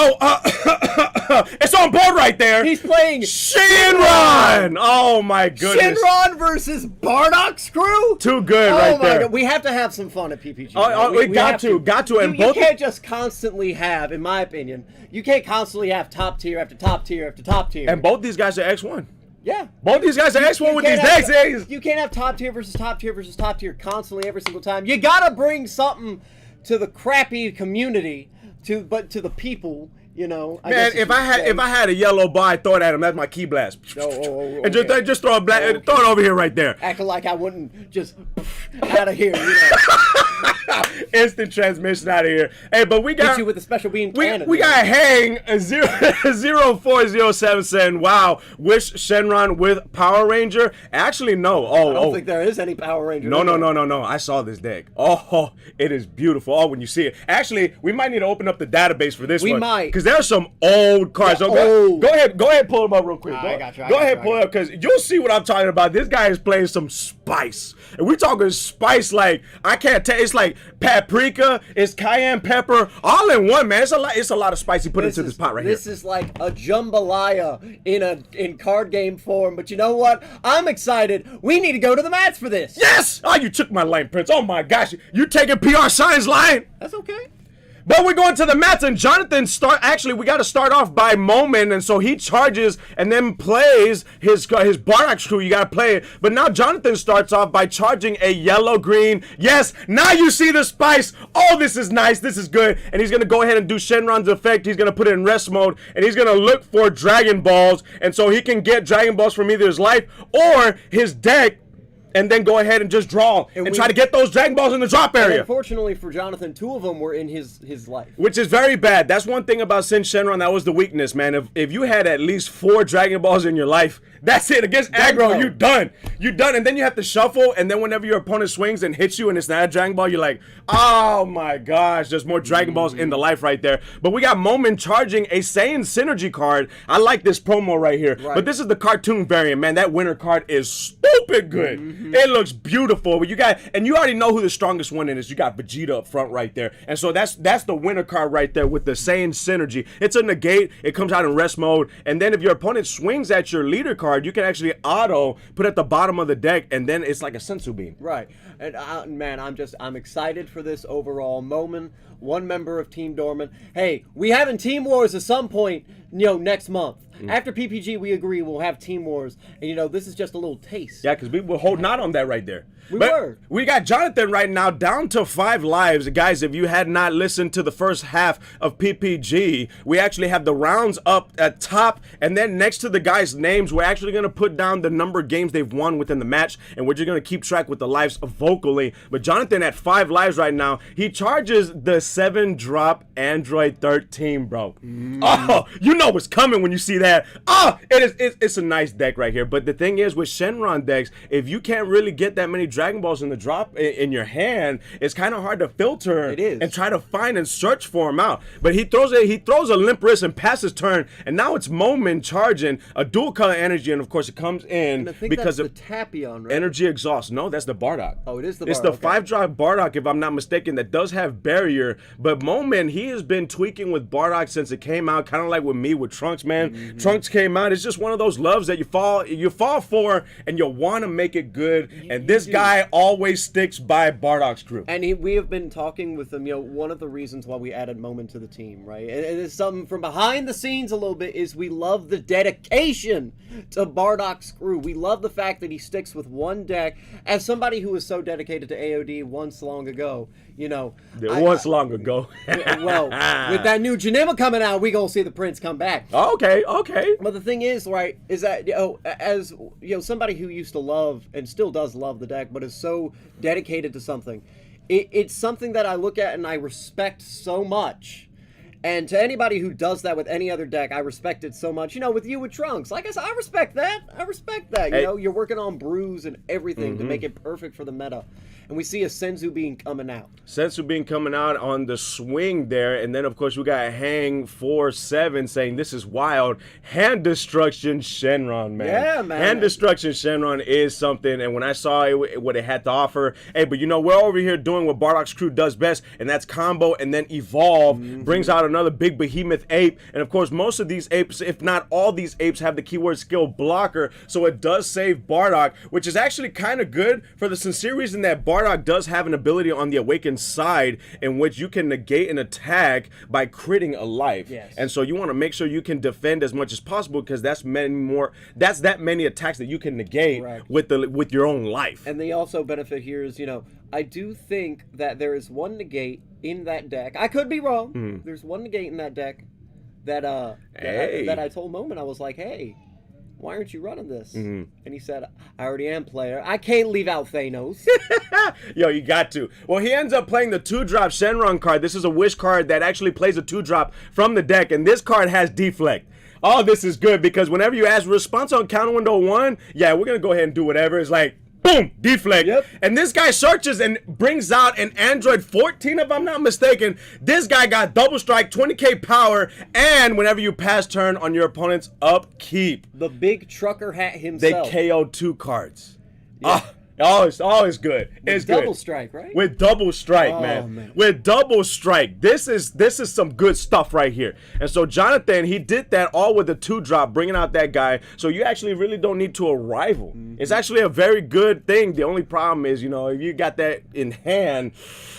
It's on board right there. He's playing Shinron. Oh my goodness. Shinron versus Bardock's Crew. Too good oh right my there. God. We have to have some fun at PPG. We got to. And you can't just constantly have, in my opinion, you can't constantly have top tier after top tier after top tier. And both these guys are X1. Yeah. Both these guys are X1 with these decks. You can't have top tier versus top tier versus top tier constantly every single time. You gotta bring something to the crappy community, to the people. You know, man, if I had a yellow bar, I'd throw it at him. That's my key blast. And just throw it throw it over here right there. Acting like I wouldn't just out of here. You know. Instant transmission out of here. Hey, but we got hit you with a special beam cannon. We got Hang 0407 saying, "Wow, wish Shenron with Power Ranger." Actually, no. I don't think there is any Power Ranger. No. I saw this deck. Oh, it is beautiful. Oh, when you see it. Actually, we might need to open up the database for this one. We might. Because there's some old cards. So go ahead, pull them up real quick. I got you. Go ahead, pull it up, because you'll see what I'm talking about. This guy is playing some spice. And we're talking spice like, I can't tell. It's like paprika, it's cayenne pepper, all in one, man. It's a lot of spice he put into this pot right here. This is like a jambalaya in card game form. But you know what? I'm excited. We need to go to the mats for this. Yes! Oh, you took my line, Prince. Oh my gosh. You taking PR Science line? That's okay. But we're going to the mats, and Jonathan we got to start off by Moment, and so he charges and then plays his Bardock's Crew. You got to play it. But now Jonathan starts off by charging a yellow-green. Yes, now you see the spice. Oh, this is nice. This is good. And he's going to go ahead and do Shenron's effect. He's going to put it in rest mode, and he's going to look for Dragon Balls, and so he can get Dragon Balls from either his life or his deck, and then go ahead and just draw and try to get those Dragon Balls in the drop area. Unfortunately for Jonathan, 2 of them were in his life. Which is very bad. That's one thing about Sin Shenron. That was the weakness, man. If you had at least 4 Dragon Balls in your life, that's it. Against aggro, you're done. You're done. And then you have to shuffle, and then whenever your opponent swings and hits you and it's not a Dragon Ball, you're like, oh my gosh, there's more Dragon Balls in the life right there. But we got Moment charging a Saiyan Synergy card. I like this promo right here. Right. But this is the cartoon variant, man. That winner card is stupid good. It looks beautiful. But you already know who the strongest one is. You got Vegeta up front right there. And so that's the winner card right there with the Saiyan Synergy. It's a negate. It comes out in rest mode. And then if your opponent swings at your leader card, you can actually auto put at the bottom of the deck, and then it's like a sensu beam. Right. And man, I'm excited for this overall Moment. One member of Team Dormant. Hey, we having Team Wars at some point. next month. After PPG, we agree we'll have Team Wars. And, this is just a little taste. Yeah, because we were holding out on that right there. We were. We got Jonathan right now down to 5 lives. Guys, if you had not listened to the first half of PPG, we actually have the rounds up at top. And then next to the guys' names, we're actually going to put down the number of games they've won within the match. And we're just going to keep track with the lives vocally. But Jonathan at 5 lives right now, he charges the 7-drop Android 13, bro. Oh, you know what's coming when you see that. Oh, it's a nice deck right here. But the thing is, with Shenron decks, if you can't really get that many Dragon Balls in the drop in your hand, it's kind of hard to filter and try to find and search for them out. But he throws a limp wrist and passes turn, and now it's Moment charging a dual color energy, and of course it comes in because of the Tapion, right? Energy exhaust. No, that's the Bardock. Oh, it is the Bardock. It's the 5-drop Bardock, if I'm not mistaken, that does have barrier. But Moment, he has been tweaking with Bardock since it came out, kind of like with me with Trunks, man. Trunks came out. It's just one of those loves that you fall for, and you want to make it good. And this guy always sticks by Bardock's crew. And we have been talking with him, one of the reasons why we added Moment to the team, right? And it's something from behind the scenes a little bit is we love the dedication to Bardock's crew. We love the fact that he sticks with one deck. As somebody who was so dedicated to AOD once long ago, long ago. Well, with that new Janema coming out, we gonna see the Prince come back. Okay. But the thing is, right, is that as somebody who used to love and still does love the deck, but is so dedicated to something, it's something that I look at and I respect so much. And to anybody who does that with any other deck, I respect it so much. With you with Trunks, like I said, I respect that. You're working on brews and everything to make it perfect for the meta. And we see a Senzu Bean coming out. On the swing there. And then, of course, we got Hang 4-7 saying this is wild. Hand Destruction Shenron, man. Yeah, man. Hand Destruction Shenron is something. And when I saw what it had to offer, we're over here doing what Bardock's crew does best, and that's combo and then evolve. Brings out another big behemoth ape. And, of course, most of these apes, if not all these apes, have the keyword skill blocker. So it does save Bardock, which is actually kind of good for the sincere reason that Bardock does have an ability on the Awakened side in which you can negate an attack by critting a life. Yes. And so you want to make sure you can defend as much as possible, because that's that many attacks that you can negate with your own life. And the also benefit here is, I do think that there is one negate in that deck. I could be wrong. There's one negate in that deck that I told Moment, I was like, hey, why aren't you running this? And he said, I already am player. I can't leave out Thanos. Yo, you got to. Well, he ends up playing the 2-drop Shenron card. This is a wish card that actually plays a 2-drop from the deck, and this card has deflect. Oh, this is good, because whenever you ask response on counter window 1, we're going to go ahead and do whatever. It's like, boom, deflect. Yep. And this guy searches and brings out an Android 14, if I'm not mistaken. This guy got double strike, 20k power, and whenever you pass turn on your opponent's upkeep, The big trucker hat himself. they KO 2 cards. Yeah. It's always good. It's good. Double strike, right? With double strike, man. With double strike. This is some good stuff right here. And so Jonathan, he did that all with a 2-drop, bringing out that guy. So you actually really don't need to rival. It's actually a very good thing. The only problem is, if you got that in hand,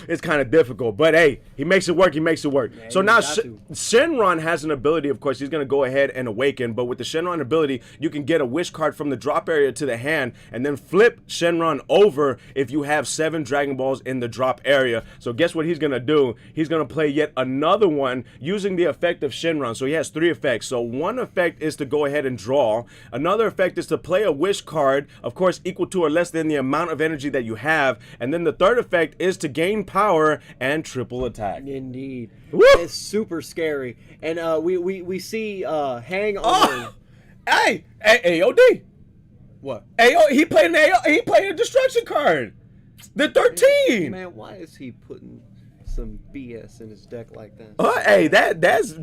it's kind of difficult. But hey, he makes it work. Yeah, so now Shenron has an ability. Of course, he's going to go ahead and awaken. But with the Shenron ability, you can get a wish card from the drop area to the hand and then flip Shenron over if you have 7 Dragon Balls in the drop area. So guess what he's gonna do? He's gonna play yet another one using the effect of Shenron. So he has 3 effects. So one effect is to go ahead and draw. Another effect is to play a wish card, of course equal to or less than the amount of energy that you have. And then the third effect is to gain power and triple attack. Indeed. Woo! It's super scary. And we see Hang on. Hey, AOD. What? He played a destruction card. The 13. Man, why is he putting some BS in his deck like that?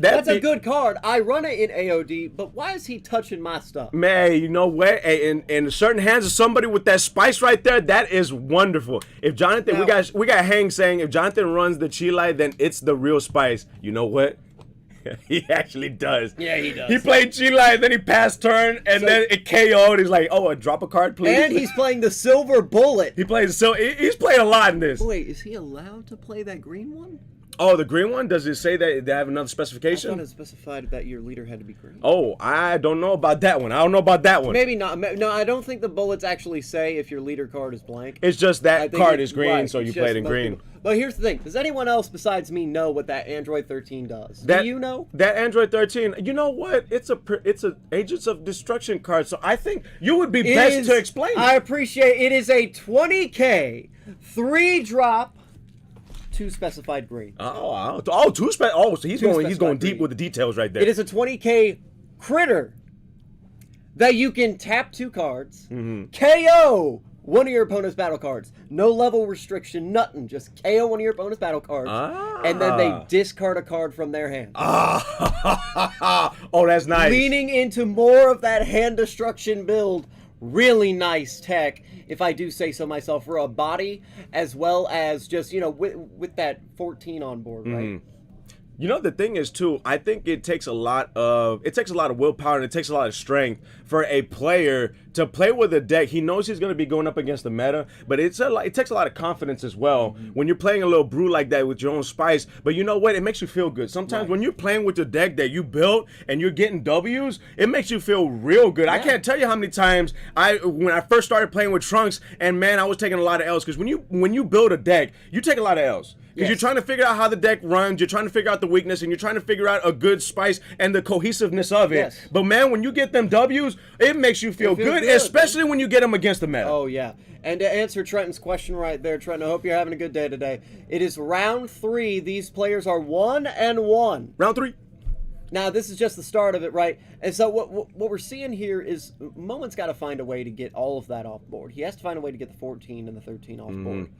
That's a good card. I run it in AOD, but why is he touching my stuff? Man, you know what? Hey, in certain hands of somebody with that spice right there, that is wonderful. If Jonathan, we got Hang saying if Jonathan runs the Chile, then it's the real spice. You know what? He actually does. Yeah, he does. He played Chile, and then he passed turn, and then it KO'd. He's like, drop a card, please. And he's playing the Silver Bullet. He's playing a lot in this. Wait, is he allowed to play that green one? Oh, the green one? Does it say that they have another I specification? thought it specified that your leader had to be green. Oh, I don't know about that one. I don't know about that one. Maybe not. No, I don't think the bullets actually say if your leader card is blank. It's just I that think card it- is green, right, so you it's played just in most green. people- But here's the thing: does anyone else besides me know what that Android 13 does? That, Do you know? that Android 13? You know what? It's a Agents of Destruction card. So I think you would be It best is- to explain. I appreciate it. Is a 20K 3-drop 2 specified green. So he's going specified deep green. with the details right there. It is a 20K critter that you can tap 2 cards, Mm-hmm. KO one of your opponent's battle cards. No level restriction, nothing. Just KO one of your opponent's battle cards, and then they discard a card from their hand. Oh, that's nice. Leaning into more of that hand destruction build. Really nice tech, if I do say so myself, for a body, as well as just, with that 14 on board, right? You know, the thing is too, I think it takes a lot of willpower and it takes a lot of strength for a player to play with a deck. He knows he's going to be going up against the meta, but it takes a lot of confidence as well when you're playing a little brew like that with your own spice. But you know what? It makes you feel good. Sometimes when you're playing with the deck that you built and you're getting W's, it makes you feel real good. I can't tell you how many times when I first started playing with Trunks, and man, I was taking a lot of L's, because when you build a deck, you take a lot of L's. Because you're trying to figure out how the deck runs, you're trying to figure out the weakness, and you're trying to figure out a good spice and the cohesiveness of it. Yes. But man, when you get them W's, it makes you feel good, especially when you get them against the meta. Oh, yeah. And to answer Trenton's question right there, Trenton, I hope you're having a good day today. It is round 3. These players are 1-1. Round 3. Now, this is just the start of it, right? And so what we're seeing here is Moment's got to find a way to get all of that off board. He has to find a way to get the 14 and the 13 off board.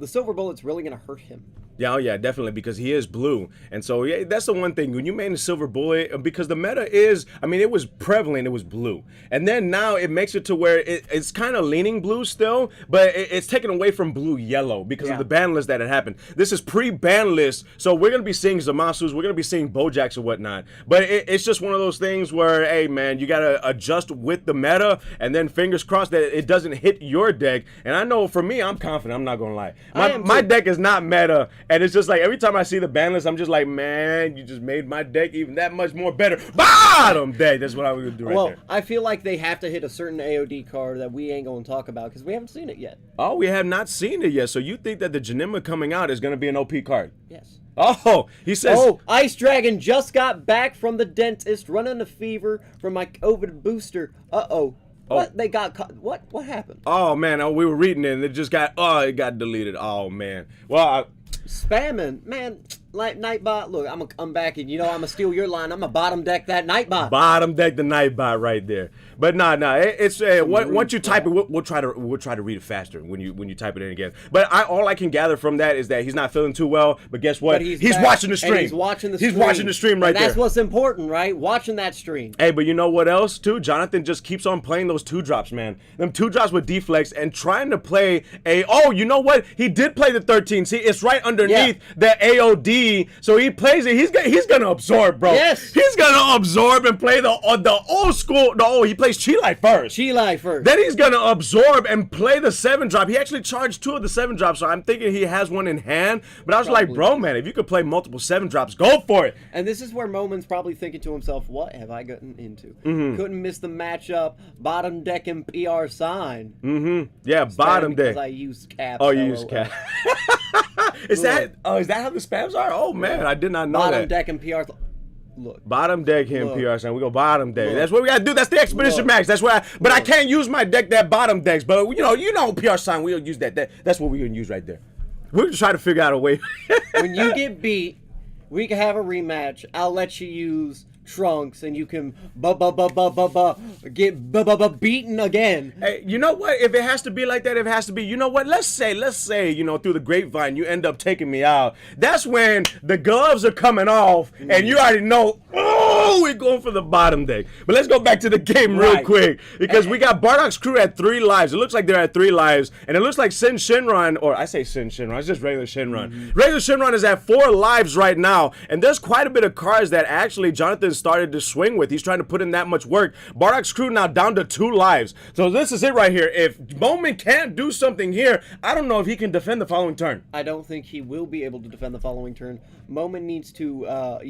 The silver bullet's really going to hurt him. Yeah, oh yeah, definitely, because he is blue. And so, yeah, that's the one thing. When you made a silver bullet, because the meta is, it was prevalent, it was blue. And then now it makes it to where it's kind of leaning blue still, but it's taken away from blue-yellow because of the ban list that had happened. This is pre-ban list, so we're going to be seeing Zamasus, we're going to be seeing Bojacks and whatnot. But it's just one of those things where, hey, man, you got to adjust with the meta, and then fingers crossed that it doesn't hit your deck. And I know, for me, I'm confident, I'm not going to lie. My deck is not meta. And it's just like every time I see the ban list, I'm just like, man, you just made my deck even that much more better. Bottom deck. That's what I would do right there. I feel like they have to hit a certain AOD card that we ain't going to talk about because we haven't seen it yet. Oh, we have not seen it yet. So you think that the Janima coming out is going to be an OP card? Yes. Oh, he says. Oh, Ice Dragon just got back from the dentist, running a fever from my COVID booster. Uh-oh. What? They got caught. What happened? Oh, man. We were reading it and it got deleted. Oh, man. Well, Spamming, man, like Nightbot. Look, I'm back, and I'm gonna steal your line. I'm gonna bottom deck that Nightbot. Bottom deck the Nightbot right there. But it's once you type it, we'll try to read it faster when you type it in again. But all I can gather from that is that he's not feeling too well. But guess what? But he's watching the stream. He's watching the stream. He's watching the stream right and there. That's what's important, right? Watching that stream. Hey, but you know what else too? Jonathan just keeps on playing those 2-drops, man. Them 2-drops with deflex and trying to play you know what? He did play the 13. See, it's right underneath the AOD. So he plays it. He's gonna absorb, bro. Yes. He's gonna absorb and play the old school. He plays Chi-Lai first. Chi-Lai first. Then he's gonna absorb and play the 7-drop. He actually charged 2 of the 7-drops, so I'm thinking he has one in hand. But I was like, bro, man, if you could play multiple 7-drops, go for it. And this is where Moment's probably thinking to himself, what have I gotten into? Couldn't miss the matchup. Bottom deck and PR sign. Yeah, bottom deck. Because I use caps. Oh, you use cap. Is that how the spams are? Oh man, I did not know Bottom that. deck and PR. Look. Bottom deck him Look. PR sign. We go bottom deck. Look. That's what we gotta do. That's the Expedition Look. Max. That's why. But I can't use my deck that bottom decks. But you know PR sign. We'll use that. That's what we're gonna use right there. We're gonna try to figure out a way. When you get beat, we can have a rematch. I'll let you use Trunks, and you can get beaten again. Hey, you know what? If it has to be like that, it has to be. You know what? Let's say, through the grapevine, you end up taking me out. That's when the gloves are coming off, and you already know. Oh, Oh, we're going for the bottom deck. But let's go back to the game real Right. quick because we got Bardock's crew at 3 lives. It looks like they're at 3 lives, and it looks like Sin Shinron, or I say Sin Shinron, it's just regular Shinron. Regular Shinron is at 4 lives right now, and there's quite a bit of cards that actually Jonathan started to swing with. He's trying to put in that much work. Bardock's crew now down to 2 lives. So this is it right here. If Moment can't do something here, I don't know if he can defend the following turn. I don't think he will be able to defend the following turn. Moment needs to,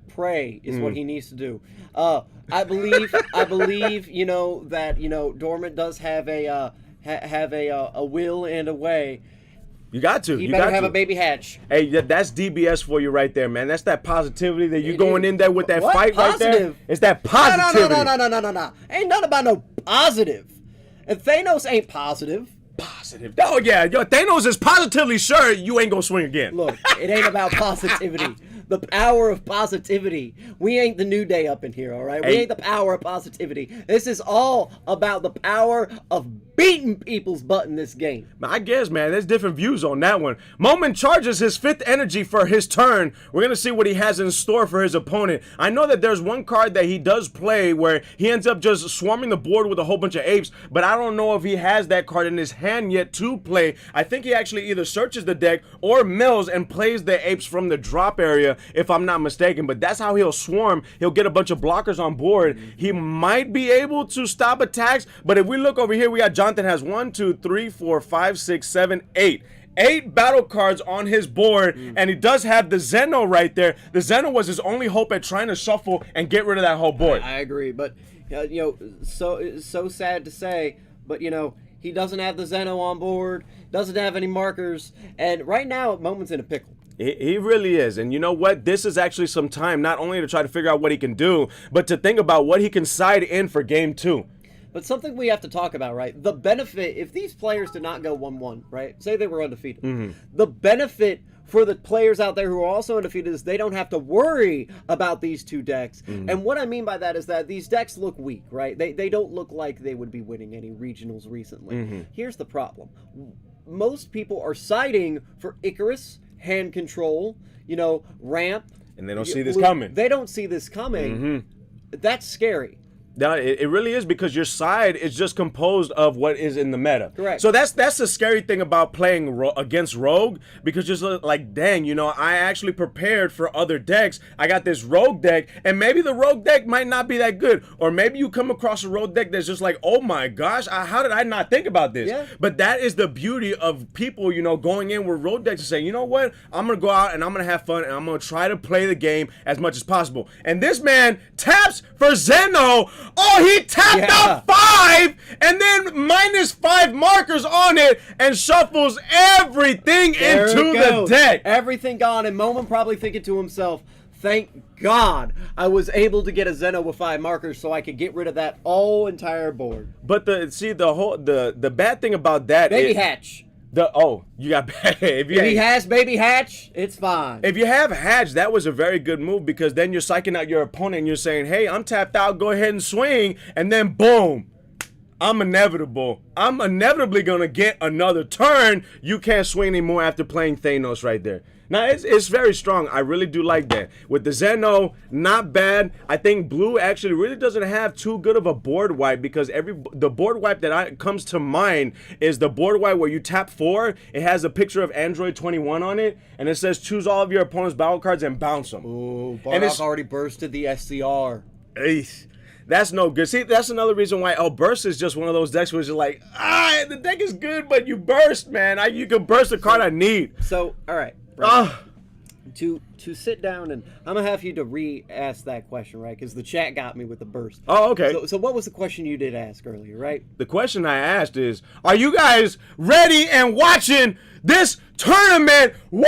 pray is what he needs to do. I believe, that Dormant does have a will and a way. You got to. He You better got have to. a baby hatch. Hey, that's DBS for you right there, man. That's that positivity that you It going is. in there with that What? fight right there. Positive? It's that positivity. No. Ain't nothing about no positive. And Thanos ain't positive. Positive. Oh yeah, yo, Thanos is positively sure you ain't gonna swing again. Look, it ain't about positivity. The power of positivity. We ain't the New Day up in here, all right? We Hey. ain't the power of positivity. This is all about the power of beating people's butt in this game. I guess, man, there's different views on that one. Moment charges his 5th energy for his turn. We're gonna see what he has in store for his opponent. I know that there's one card that he does play where he ends up just swarming the board with a whole bunch of apes, but I don't know if he has that card in his hand yet to play. I think he actually either searches the deck or mills and plays the apes from the drop area, if I'm not mistaken, but that's how he'll swarm. He'll get a bunch of blockers on board. He might be able to stop attacks, but if we look over here, we got Jonathan has 1, 2, 3, 4, 5, 6, 7, 8. 8 battle cards on his board, and he does have the Zeno right there. The Zeno was his only hope at trying to shuffle and get rid of that whole board. I agree, but so sad to say, but he doesn't have the Zeno on board, doesn't have any markers, and right now Moment's in a pickle. He really is. And you know what? This is actually some time not only to try to figure out what he can do, but to think about what he can side in for game 2. But something we have to talk about, right? The benefit, if these players did not go 1-1, right? Say they were undefeated. The benefit for the players out there who are also undefeated is they don't have to worry about these 2 decks. And what I mean by that is that these decks look weak, right? They don't look like they would be winning any regionals recently. Here's the problem. Most people are siding for Icarus, hand control, ramp. And they don't see this coming. They don't see this coming. That's scary. No, it really is, because your side is just composed of what is in the meta. Correct. So that's the scary thing about playing against Rogue, because just like, dang, I actually prepared for other decks. I got this Rogue deck, and maybe the Rogue deck might not be that good. Or maybe you come across a Rogue deck that's just like, oh my gosh, how did I not think about this? Yeah. But that is the beauty of people, going in with Rogue decks and saying, you know what, I'm going to go out and I'm going to have fun and I'm going to try to play the game as much as possible. And this man taps for Zeno. Oh, he tapped out 5 and then -5 markers on it and shuffles everything There into it the goes. deck. Everything gone, and Moment probably thinking to himself, thank God I was able to get a Zeno with 5 markers so I could get rid of that whole entire board. But the bad thing about that Baby is hatch. You got If he has baby hatch, it's fine. If you have Hatch, that was a very good move, because then you're psyching out your opponent and you're saying, hey, I'm tapped out, go ahead and swing, and then boom, I'm inevitably going to get another turn. You can't swing anymore after playing Thanos right there. Now, it's very strong. I really do like that. With the Zeno, not bad. I think Blue actually really doesn't have too good of a board wipe, because the board wipe that comes to mind is the board wipe where you tap 4. It has a picture of Android 21 on it, and it says choose all of your opponent's battle cards and bounce them. Ooh, And it's- Bardock already bursted the SCR. Eesh. That's no good. See, that's another reason why Burst is just one of those decks where it's just like, the deck is good, but you burst, man. You can burst a card I need. So, all right. Ah. To sit down, and I'm gonna have you to re-ask that question, right? Because the chat got me with the burst. Oh, okay. So what was the question you did ask earlier, right? The question I asked is, are you guys ready and watching this tournament? Woo!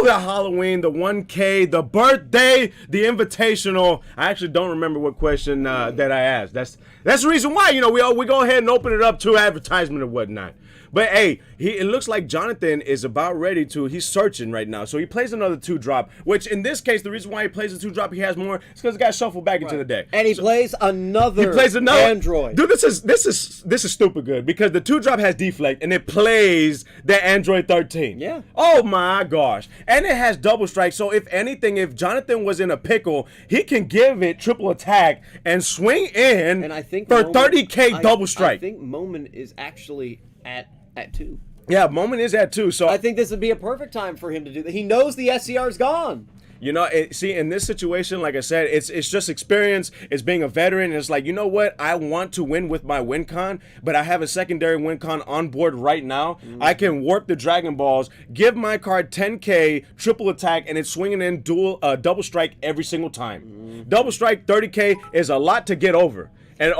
The Halloween, the 1K, the birthday, the invitational. I actually don't remember what question that I asked. That's the reason why, we go ahead and open it up to advertisement and whatnot. But hey, it looks like Jonathan is about ready to. He's searching right now, so he plays another 2-drop. Which in this case, the reason why he plays the 2-drop, he has more. It's because it got shuffled back into the deck. And he plays another. Android. Dude, this is stupid good because the 2-drop has deflect and it plays the Android 13. Yeah. Oh my gosh, and it has double strike. So if anything, if Jonathan was in a pickle, he can give it triple attack and swing in. And I think for Moment, 30K double strike. I think Moment is actually at 2. Yeah, Moment is at 2. So I think this would be a perfect time for him to do that. He knows the SCR's gone. You know, see, in this situation, like I said, it's just experience. It's being a veteran. It's like, you know what? I want to win with my win con, but I have a secondary win con on board right now. I can warp the Dragon Balls, give my card 10K, triple attack, and it's swinging in double strike every single time. Double strike, 30K is a lot to get over. And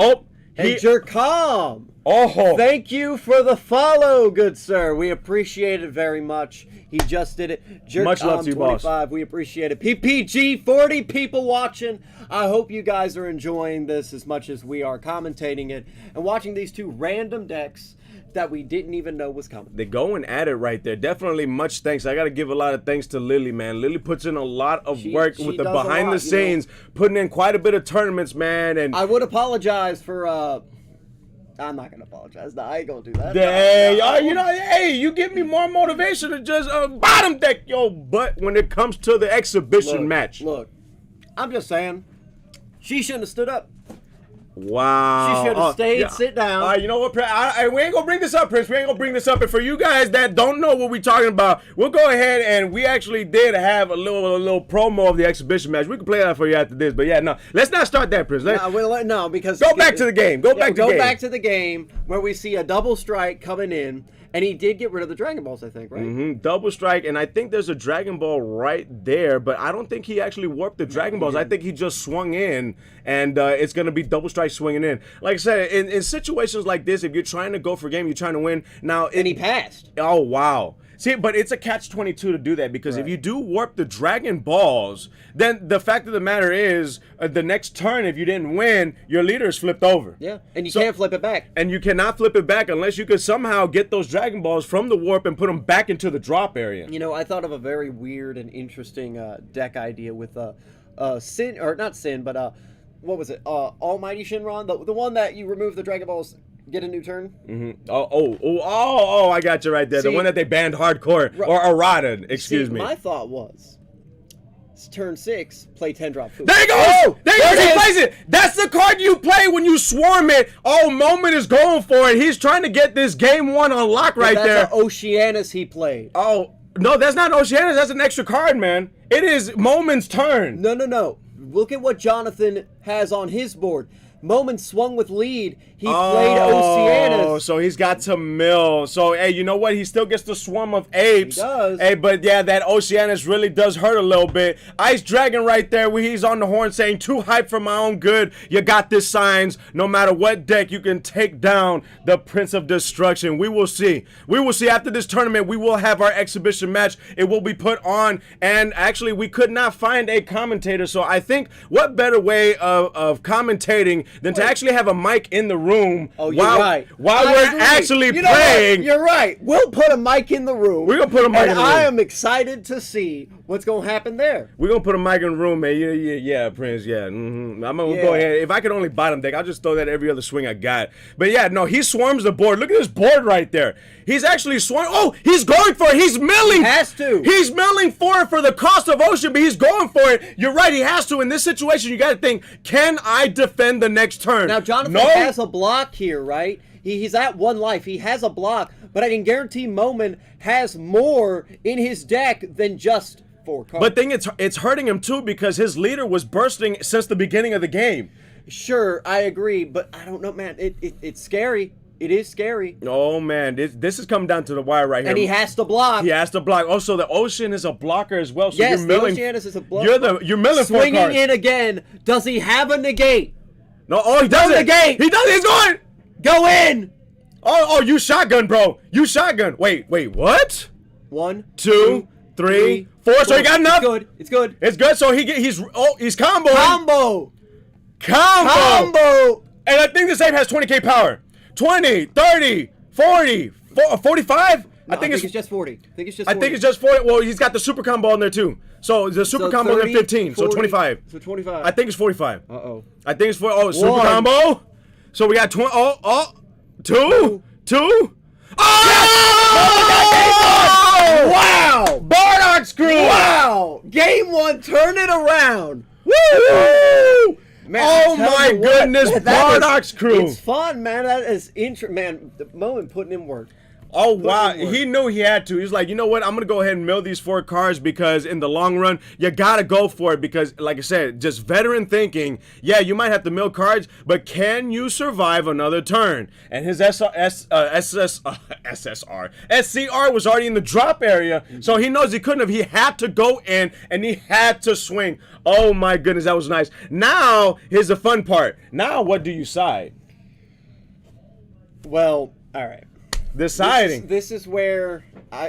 You're calm. Oh, thank you for the follow, good sir. We appreciate it very much. He just did it. Much love to you, boss. 25. We appreciate it. PPG, 40 people watching. I hope you guys are enjoying this as much as we are commentating it and watching these two random decks that we didn't even know was coming. They're going at it right there. Definitely much thanks. I got to give a lot of thanks to Lily, man. Lily puts in a lot of work with the behind the scenes, putting in quite a bit of tournaments, man. And I would apologize for I'm not gonna apologize. No, I ain't gonna do that. Hey, you give me more motivation to just bottom deck your butt when it comes to the exhibition match. Look, I'm just saying, she shouldn't have stood up. Wow. She should have stayed, sit down. All right, you know what, we ain't gonna bring this up, Prince. We ain't gonna bring this up. And for you guys that don't know what we're talking about, we'll go ahead and we actually did have a little promo of the exhibition match. We can play that for you after this. But yeah, no, let's not start that, Prince. Because go back to the game. Go back to the game where we see a double strike coming in. And he did get rid of the Dragon Balls, I think, right? Double strike, and I think there's a Dragon Ball right there, but I don't think he actually warped the Dragon Balls. I think he just swung in, and it's going to be double strike swinging in. Like I said, in situations like this, if you're trying to go for game, you're trying to win. And he passed. Oh, wow. See, but it's a catch-22 to do that because if you do warp the Dragon Balls, then the fact of the matter is the next turn, if you didn't win, your leader is flipped over. Yeah, and you can't flip it back. And you cannot flip it back unless you could somehow get those Dragon Balls from the warp and put them back into the drop area. You know, I thought of a very weird and interesting deck idea with Sin, or not Sin, but what was it? Almighty Shinron, the one that you remove the Dragon Balls. Get a new turn. I got you right there. The one that they banned hardcore or errata. Excuse me. My thought was, it's turn 6, play 10-drop food. There you go. There you go. He plays it. That's the card you play when you swarm it. Oh, Moment is going for it. He's trying to get this game 1 unlocked right there. That's Oceanus he played. Oh no, that's not Oceanus. That's an extra card, man. It is Moment's turn. No. Look at what Jonathan has on his board. Moment swung with lead. He played Oceanus. So he's got to mill. So, hey, you know what? He still gets the swarm of apes. He does. Hey, but yeah, that Oceanus really does hurt a little bit. Ice Dragon right there where he's on the horn saying, too hype for my own good. You got this, Signs. No matter what deck, you can take down the Prince of Destruction. We will see. We will see after this tournament. We will have our exhibition match. It will be put on. And actually, we could not find a commentator. So I think what better way of commentating than to actually have a mic in the room while we're actually playing. You're right. We'll put a mic in the room. We're going to put a mic in the room. I am excited to see what's going to happen there. We're going to put a mic in the room, man. Yeah, Prince, yeah. I'm going to go ahead. If I could only bottom deck, I'll just throw that every other swing I got. But yeah, no, he swarms the board. Look at this board right there. He's actually swarming. Oh, he's going for it. He's milling. He has to. He's milling for it for the cost of Ocean, but he's going for it. You're right, he has to. In this situation, you got to think, can I defend the next turn? Now, Jonathan has a block here, right? He's at 1 life. He has a block, but I can guarantee Moment has more in his deck than just 4 cards. But thing, it's hurting him too because his leader was bursting since the beginning of the game. Sure, I agree, but I don't know, man. It's scary. It is scary. Oh, man. This is coming down to the wire right here. And he has to block. He has to block. Also, the Ocean is a blocker as well. So yes, you're milling. the Oceanus is a blocker. You're milling 4 cards. Swinging in again. Does he have a negate? No, he doesn't. Negate. He doesn't. He's going. Go in. Oh, you shotgun, bro. You shotgun. Wait, what? 1, 2, 3, 4. So he got enough. It's good. It's good. So he's comboing. Combo. And I think this ape has 20k power. 20, 30, 40, 45? No, I think it's just 40. I think it's just 40. I think it's just 40. Well, he's got the super combo in there too. So the super combo 30, in there 15. 40, so 25. So 25. I think it's 45. Uh-oh. I think it's super One. combo. So we got 20. Two. Oh! Wow! Bardock screw! Wow! Game 1, turn it around. Woo! Man, Oh I'm telling my you what, goodness, that Bardock's crew. It's fun, man. That is man, the moment putting in work. Oh wow, in work. he knew he had to. He's like, you know what? I'm gonna go ahead and mill these 4 cards because in the long run, you gotta go for it because, like I said, just veteran thinking. Yeah, you might have to mill cards, but can you survive another turn? And his SCR was already in the drop area, so he knows he couldn't have. He had to go in and he had to swing. Oh my goodness, that was nice. Now here's the fun part. Now what do you side? Well, all right. Deciding. This is where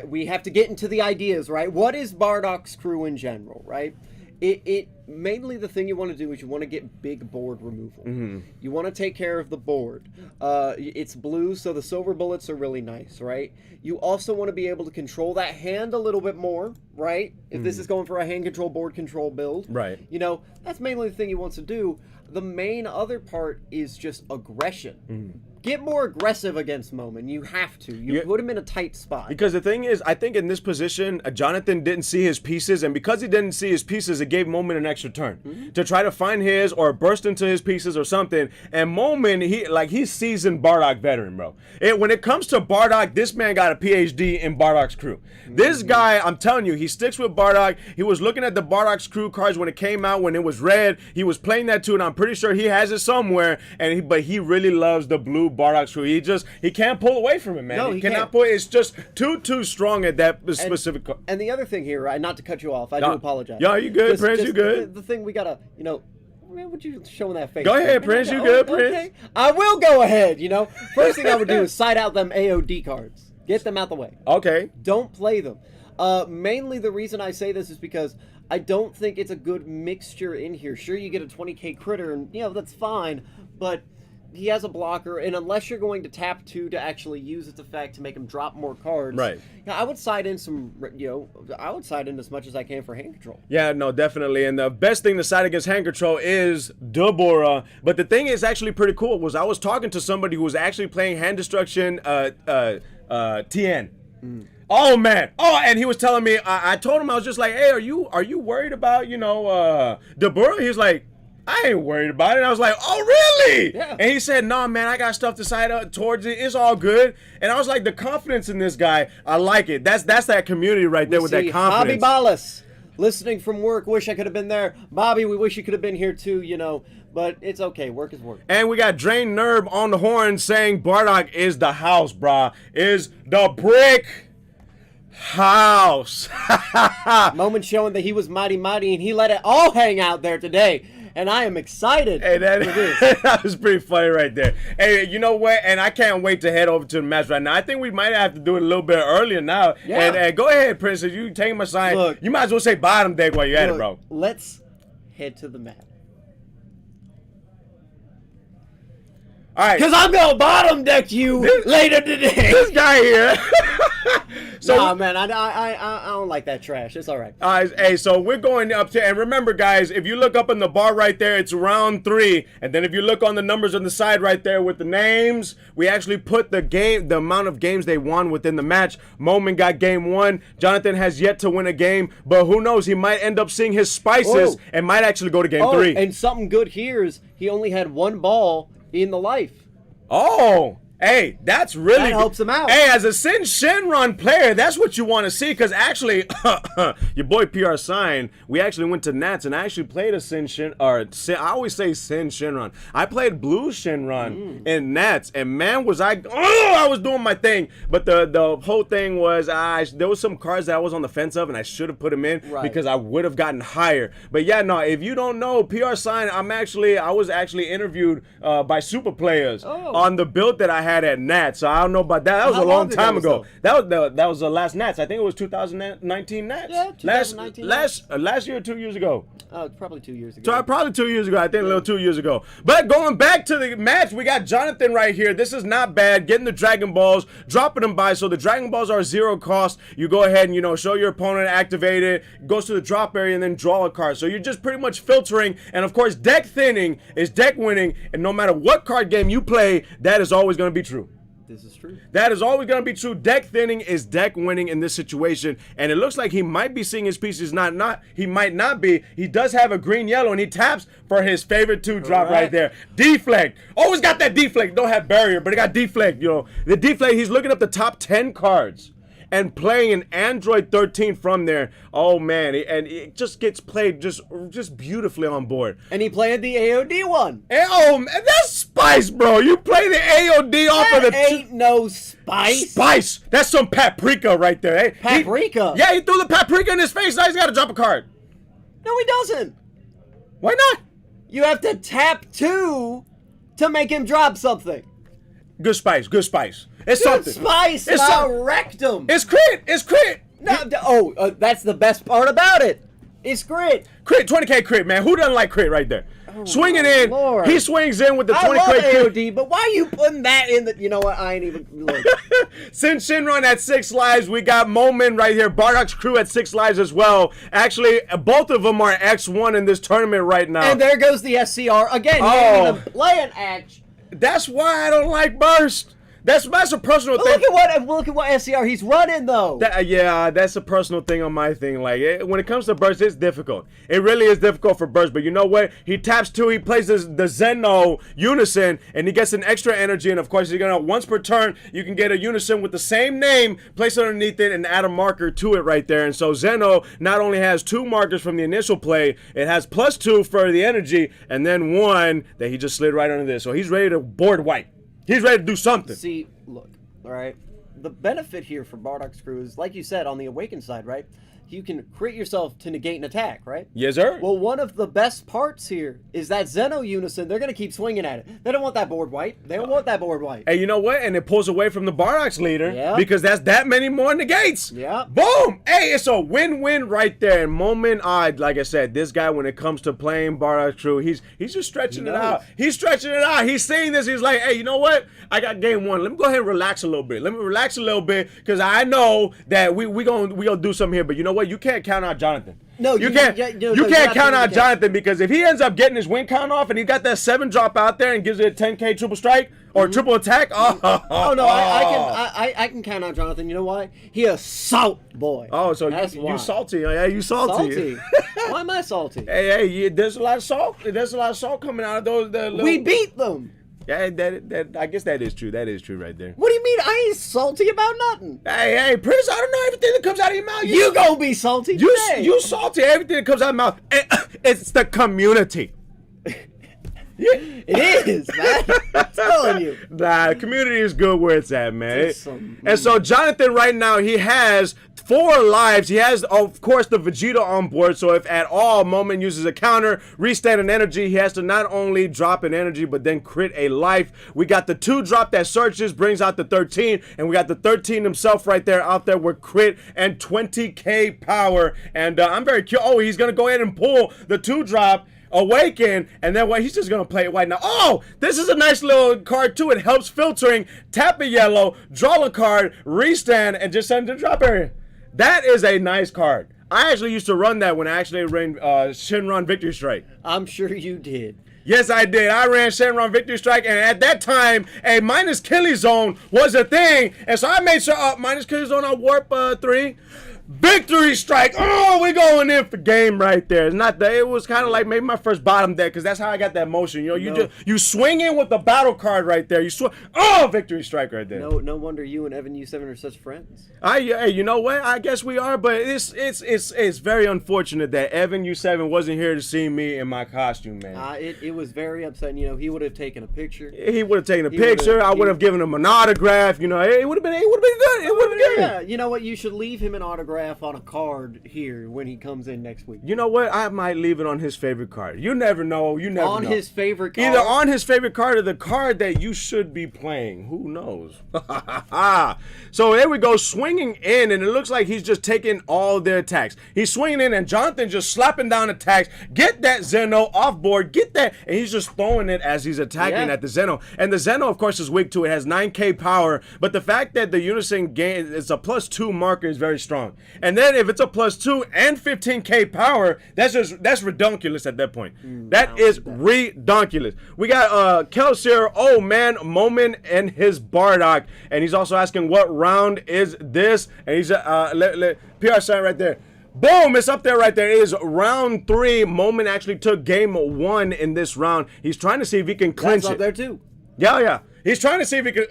we have to get into the ideas, right? What is Bardock's crew in general, right? It mainly the thing you want to do is you want to get big board removal. You want to take care of the board. It's blue, so the silver bullets are really nice, right? You also want to be able to control that hand a little bit more, right? If this is going for a hand control, board control build. Right. You know, that's mainly the thing he wants to do. The main other part is just aggression. Get more aggressive against Momin. You have to. You put him in a tight spot. Because the thing is, I think in this position, Jonathan didn't see his pieces, and because he didn't see his pieces, it gave Momin an extra turn to try to find his or burst into his pieces or something. And Momin, he's seasoned Bardock veteran, bro. When it comes to Bardock, this man got a PhD in Bardock's crew. This guy, I'm telling you, he sticks with Bardock. He was looking at the Bardock's crew cards when it came out, when it was red. He was playing that too, and I'm pretty sure he has it somewhere. But he really loves the blue Bardock's crew. He can't pull away from it, man. No, he can't. cannot pull. It's just too strong at that specific. And the other thing here, right? Not to cut you off, I do apologize. Yeah, you good, Prince? You good? The thing we gotta, man, what you showing that face? Go ahead, Prince. You good, Prince? Okay. I will go ahead. First thing I would do is side out them AOD cards. Get them out the way. Okay. Don't play them. Mainly the reason I say this is because I don't think it's a good mixture in here. Sure, you get a 20k critter, and that's fine, but he has a blocker, and unless you're going to tap 2 to actually use its effect to make him drop more cards, right? I would side in I would side in as much as I can for hand control. Yeah, no, definitely. And the best thing to side against hand control is Deborah. But the thing is actually pretty cool was I was talking to somebody who was actually playing hand destruction TN. Oh man! Oh, and he was telling me. I told him I was just like, "Hey, are you worried about Deborah?" He was like, "I ain't worried about it." And I was like, "Oh, really?" Yeah. And he said, "No, man, I got stuff to side up towards it. It's all good." And I was like, "The confidence in this guy, I like it. That's that community right there with that confidence." Bobby Ballas, listening from work. Wish I could have been there. Bobby, we wish you could have been here too. But it's okay. Work is work. And we got Drain Nerb on the horn saying Bardock is the house, brah. Is the brick house. Moment showing that he was mighty, and he let it all hang out there today. And I am excited. Hey, for this. that was pretty funny right there. Hey, you know what? And I can't wait to head over to the match right now. I think we might have to do it a little bit earlier now. Yeah. And go ahead, Prince. If you take my sign, Look, you might as well say bottom deck while you're at it, bro. Let's head to the mat. All right. Because I'm going to bottom deck you later today. This guy here. Nah, man, I don't like that trash. It's all right. Hey, so we're going up to, and remember, guys, if you look up in the bar right there, it's round 3, and then if you look on the numbers on the side right there with the names, we actually put the amount of games they won within the match. Moment got game 1. Jonathan has yet to win a game, but who knows? He might end up seeing his spices and might actually go to game 3. And something good here is he only had 1 ball in the life. Oh. Hey, that's really that helps him out. Hey, as a Sin Shenron player, that's what you want to see. Because actually, your boy PR Sign, we actually went to Nats and I actually played a I always say Sin Shenron. I played Blue Shenron in Nats, and man, was I was doing my thing. But the whole thing was there was some cards that I was on the fence of, and I should have put them in because I would have gotten higher. But yeah, no, if you don't know, PR Sign, I was actually interviewed by super players on the build that I had. had at Nats. So I don't know about that. That was How a long long ago time was ago. That was the last Nats. I think it was 2019 Nats. Yeah, 2019 last year or 2 years ago. Oh, it's probably 2 years ago. So probably 2 years ago. I think a little 2 years ago. But going back to the match, we got Jonathan right here. This is not bad. Getting the Dragon Balls, dropping them by. So the Dragon Balls are 0 cost. You go ahead and, show your opponent, activate it, goes to the drop area, and then draw a card. So you're just pretty much filtering. And of course, deck thinning is deck winning. And no matter what card game you play, that is always going to be true. This is true. That is always going to be true. Deck thinning is deck winning in this situation. And it looks like he might be seeing his pieces. He might not be. He does have a green-yellow, and he taps for his favorite 2-drop right there. Deflect. Always got that deflect. Don't have barrier, but it got deflect. The deflect, he's looking up the top 10 cards and playing an Android 13 from there. Oh, man. And it just gets played just beautifully on board. And he played the AOD one. Oh, man, that's spice, bro. You play the AOD off of the... That ain't no spice. Spice. That's some paprika right there. Eh? Paprika? He threw the paprika in his face. Now he's got to drop a card. No, he doesn't. Why not? You have to tap 2 to make him drop something. Good spice. Good spice. It's Good something. spice. It's rectum. It's crit. It's crit. No, that's the best part about it. It's crit. Crit. 20K crit, man. Who doesn't like crit right there? Swinging in. Lord. He swings in with the I 20K love crit. AOD, but why are you putting that in the... You know what? I ain't even... Look. Since Shinron at 6 lives, we got Moment right here. Bardock's crew at 6 lives as well. Actually, both of them are X1 in this tournament right now. And there goes the SCR. Again, he ain't even playing Ash. That's why I don't like Burst. That's a personal thing. Look at what SCR he's running though. That's a personal thing on my thing. Like when it comes to Burst, it's difficult. It really is difficult for Burst. But you know what? He taps 2. He plays the Zeno Unison, and he gets an extra energy. And of course, you're gonna once per turn, you can get a Unison with the same name, place it underneath it, and add a marker to it right there. And so Zeno not only has 2 markers from the initial play, it has +2 for the energy, and then 1 that he just slid right under this. So he's ready to board white. He's ready to do something. See, look, all right. The benefit here for Bardock's crew is, like you said, on the Awakened side, right? You can crit yourself to negate an attack, right? Yes, sir. Well, one of the best parts here is that Zeno Unison. They're going to keep swinging at it. They don't want that board white. They don't want that board white. Hey, you know what? And it pulls away from the Bardock's leader. Yeah. Because that's that many more negates. Yeah. Boom. Hey, it's a win-win right there. And Moment odd, like I said, this guy, when it comes to playing Bardock's crew, he's just stretching it out. He's stretching it out. He's seeing this. He's like, hey, you know what? I got game 1. Let me go ahead and relax a little bit. Let me relax a little bit because I know that we gonna do something here. But you know what? You can't count out Jonathan. No, you can't. You can't count out Jonathan because if he ends up getting his win count off and he got that 7 drop out there and gives it a 10K triple strike or triple attack, oh no, I can count out Jonathan. You know why? He a salt boy. Oh, so That's you why. salty? Yeah, you salty. Why am I salty? Hey, there's a lot of salt. There's a lot of salt coming out of those. We beat them. Yeah, that I guess that is true. That is true right there. What do you mean? I ain't salty about nothing. Hey, Prince, I don't know everything that comes out of your mouth. You gonna be salty today. You salty everything that comes out of your mouth. It's the community. It is, man. I'm telling you. Nah, the community is good where it's at, man. And so Jonathan right now, he has 4 lives. He has, of course, the Vegeta on board. So if at all Moment uses a counter, restand an energy, he has to not only drop an energy, but then crit a life. We got the 2 drop that searches, brings out the 13. And we got the 13 himself right there out there with crit and 20K power. And I'm very curious. Oh, he's going to go ahead and pull the 2 drop. Awaken, and then he's just gonna play it white now. Oh, this is a nice little card too. It helps filtering. Tap a yellow, draw a card, restand, and just send it to drop area. That is a nice card. I actually used to run that when I actually ran Shinron Victory Strike. I'm sure you did. Yes, I did. I ran Shenron Victory Strike, and at that time, a minus Killy Zone was a thing, and so I made sure minus Killy Zone on Warp 3. Victory Strike. Oh, we going in for game right there. It's not that. It was kind of like maybe my first bottom deck because that's how I got that motion. You know, you swing in with the battle card right there. You swing. Oh, Victory Strike right there. No wonder you and Evan U7 are such friends. Hey, you know what? I guess we are, but it's very unfortunate that Evan U7 wasn't here to see me in my costume, man. It was very upsetting. You know, he would have taken a picture. He would have taken a picture. I would have given him an autograph. You know, it would have been good. It would have been good. Yeah, you know what? You should leave him an autograph. autograph on a card here when he comes in next week. You know what? I might leave it on his favorite card. You never know. You never know. On his favorite card? Either on his favorite card or the card that you should be playing. Who knows? So there we go, swinging in, and it looks like he's just taking all their attacks. He's swinging in, and Jonathan just slapping down attacks. Get that Zeno off board. Get that. And he's just throwing it as he's attacking at the Zeno. And the Zeno, of course, is weak to it. It has 9K power. But the fact that the Unison gain is a +2 marker is very strong. And then if it's a +2 and 15K power, that's redonkulous at that point. That is redonkulous. We got Kelsier, oh man, Moment, and his Bardock. And he's also asking what round is this? And he's PR sign right there. Boom, it's up there right there. It is round 3. Moment actually took game 1 in this round. He's trying to see if he can clinch That's it. up there too. Yeah. He's trying to see if he could,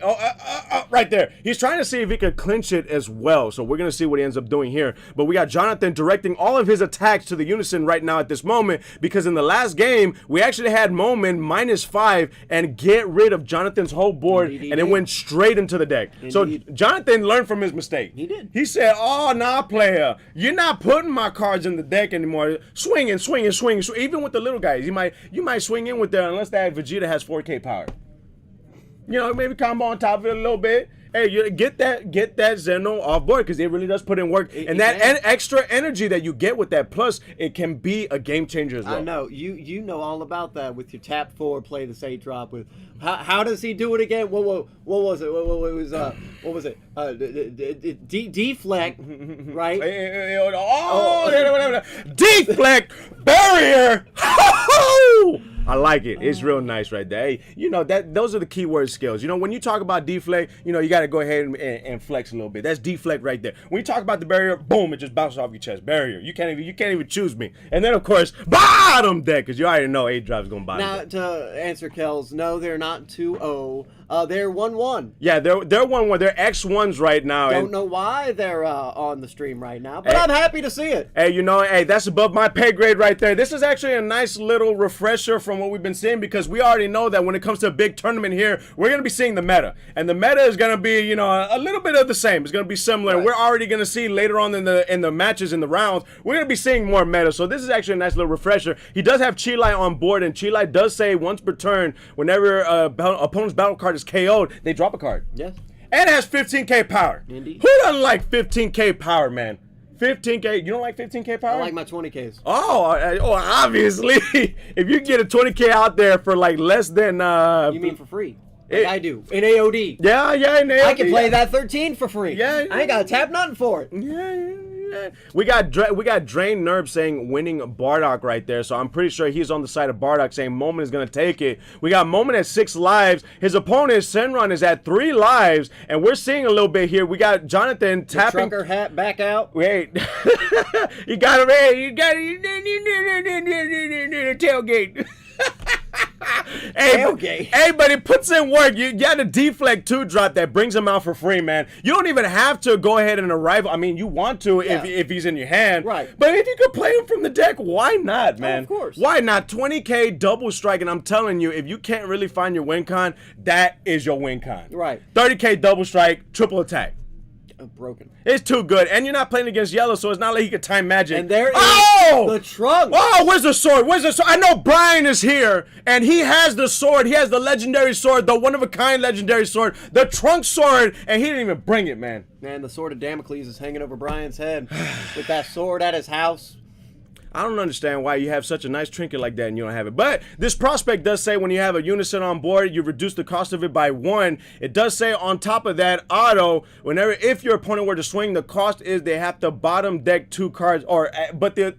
right there. He's trying to see if he could clinch it as well. So we're going to see what he ends up doing here. But we got Jonathan directing all of his attacks to the Unison right now at this moment, because in the last game, we actually had Moment -5 and get rid of Jonathan's whole board, and it went straight into the deck. So Jonathan learned from his mistake. He did. He said, oh, nah, player, you're not putting my cards in the deck anymore. Swinging. Even with the little guys, you might swing in with that unless that Vegeta has 4K power. You know, maybe combo on top of it a little bit. Hey, you get that Zeno off board, because it really does put in work. And that extra energy that you get with that plus, it can be a game changer as well. I know. You know all about that with your tap 4, play the 8 drop with. How does he do it again? What was it? What was it? Deflect, right? Deflect barrier. I like it. It's real nice right there. Hey, you know those are the keyword skills. You know, when you talk about deflect, you know, you got to go ahead and flex a little bit. That's deflect right there. When you talk about the barrier, boom, it just bounces off your chest. Barrier. You can't even choose me. And then of course, bottom deck, because you already know 8 drop's gonna bottom now, deck. to answer Kells, no, they're not 2-0. They're 1-1. Yeah, they're 1-1. They're X1s right now. Don't know why they're on the stream right now, but I'm happy to see it. Hey, you know, that's above my pay grade right there. This is actually a nice little refresher from what we've been seeing, because we already know that when it comes to a big tournament here, we're going to be seeing the meta. And the meta is going to be, you know, a little bit of the same. It's going to be similar. Right. We're already going to see later on in the matches, in the rounds, we're going to be seeing more meta. So this is actually a nice little refresher. He does have Chilai on board, and Chilai does say once per turn, whenever opponent's battle card is KO'd, they drop a card. Yes. And it has 15K power. Indeed. Who doesn't like 15K power, man? 15K. You don't like 15K power? I like my 20Ks. Oh, obviously. If you get a 20K out there for like less than you mean for free? Like I do in AOD. Yeah, in AOD. I can play that 13 for free. Yeah. I ain't gotta tap nothing for it. Yeah. We got Drain Nerve saying winning Bardock right there, so I'm pretty sure he's on the side of Bardock saying Moment is gonna take it. We got Moment at 6 lives. His opponent Senron is at 3 lives, and we're seeing a little bit here. We got Jonathan tapping. The trucker hat back out. Wait, you got him. Hey, you got it. Tailgate. Hey, but it puts in work. You got a deflect 2 drop that brings him out for free, man. You don't even have to go ahead and arrive. I mean, you want to if he's in your hand. Right. But if you could play him from the deck, why not, man? Oh, of course. Why not? 20K double strike, and I'm telling you, if you can't really find your win con, that is your win con. Right. 30K double strike, triple attack. Broken. It's too good, and you're not playing against yellow, so it's not like he could time magic. And there is the trunk. Oh, where's the sword? I know Brian is here, and he has the sword. He has the legendary sword, the one-of-a-kind legendary sword, the trunk sword, and he didn't even bring it, man. Man, the sword of Damocles is hanging over Brian's head with that sword at his house. I don't understand why you have such a nice trinket like that and you don't have it. But this prospect does say when you have a Unison on board, you reduce the cost of it by 1. It does say on top of that, auto, if your opponent were to swing, the cost is they have to bottom deck 2 cards. But the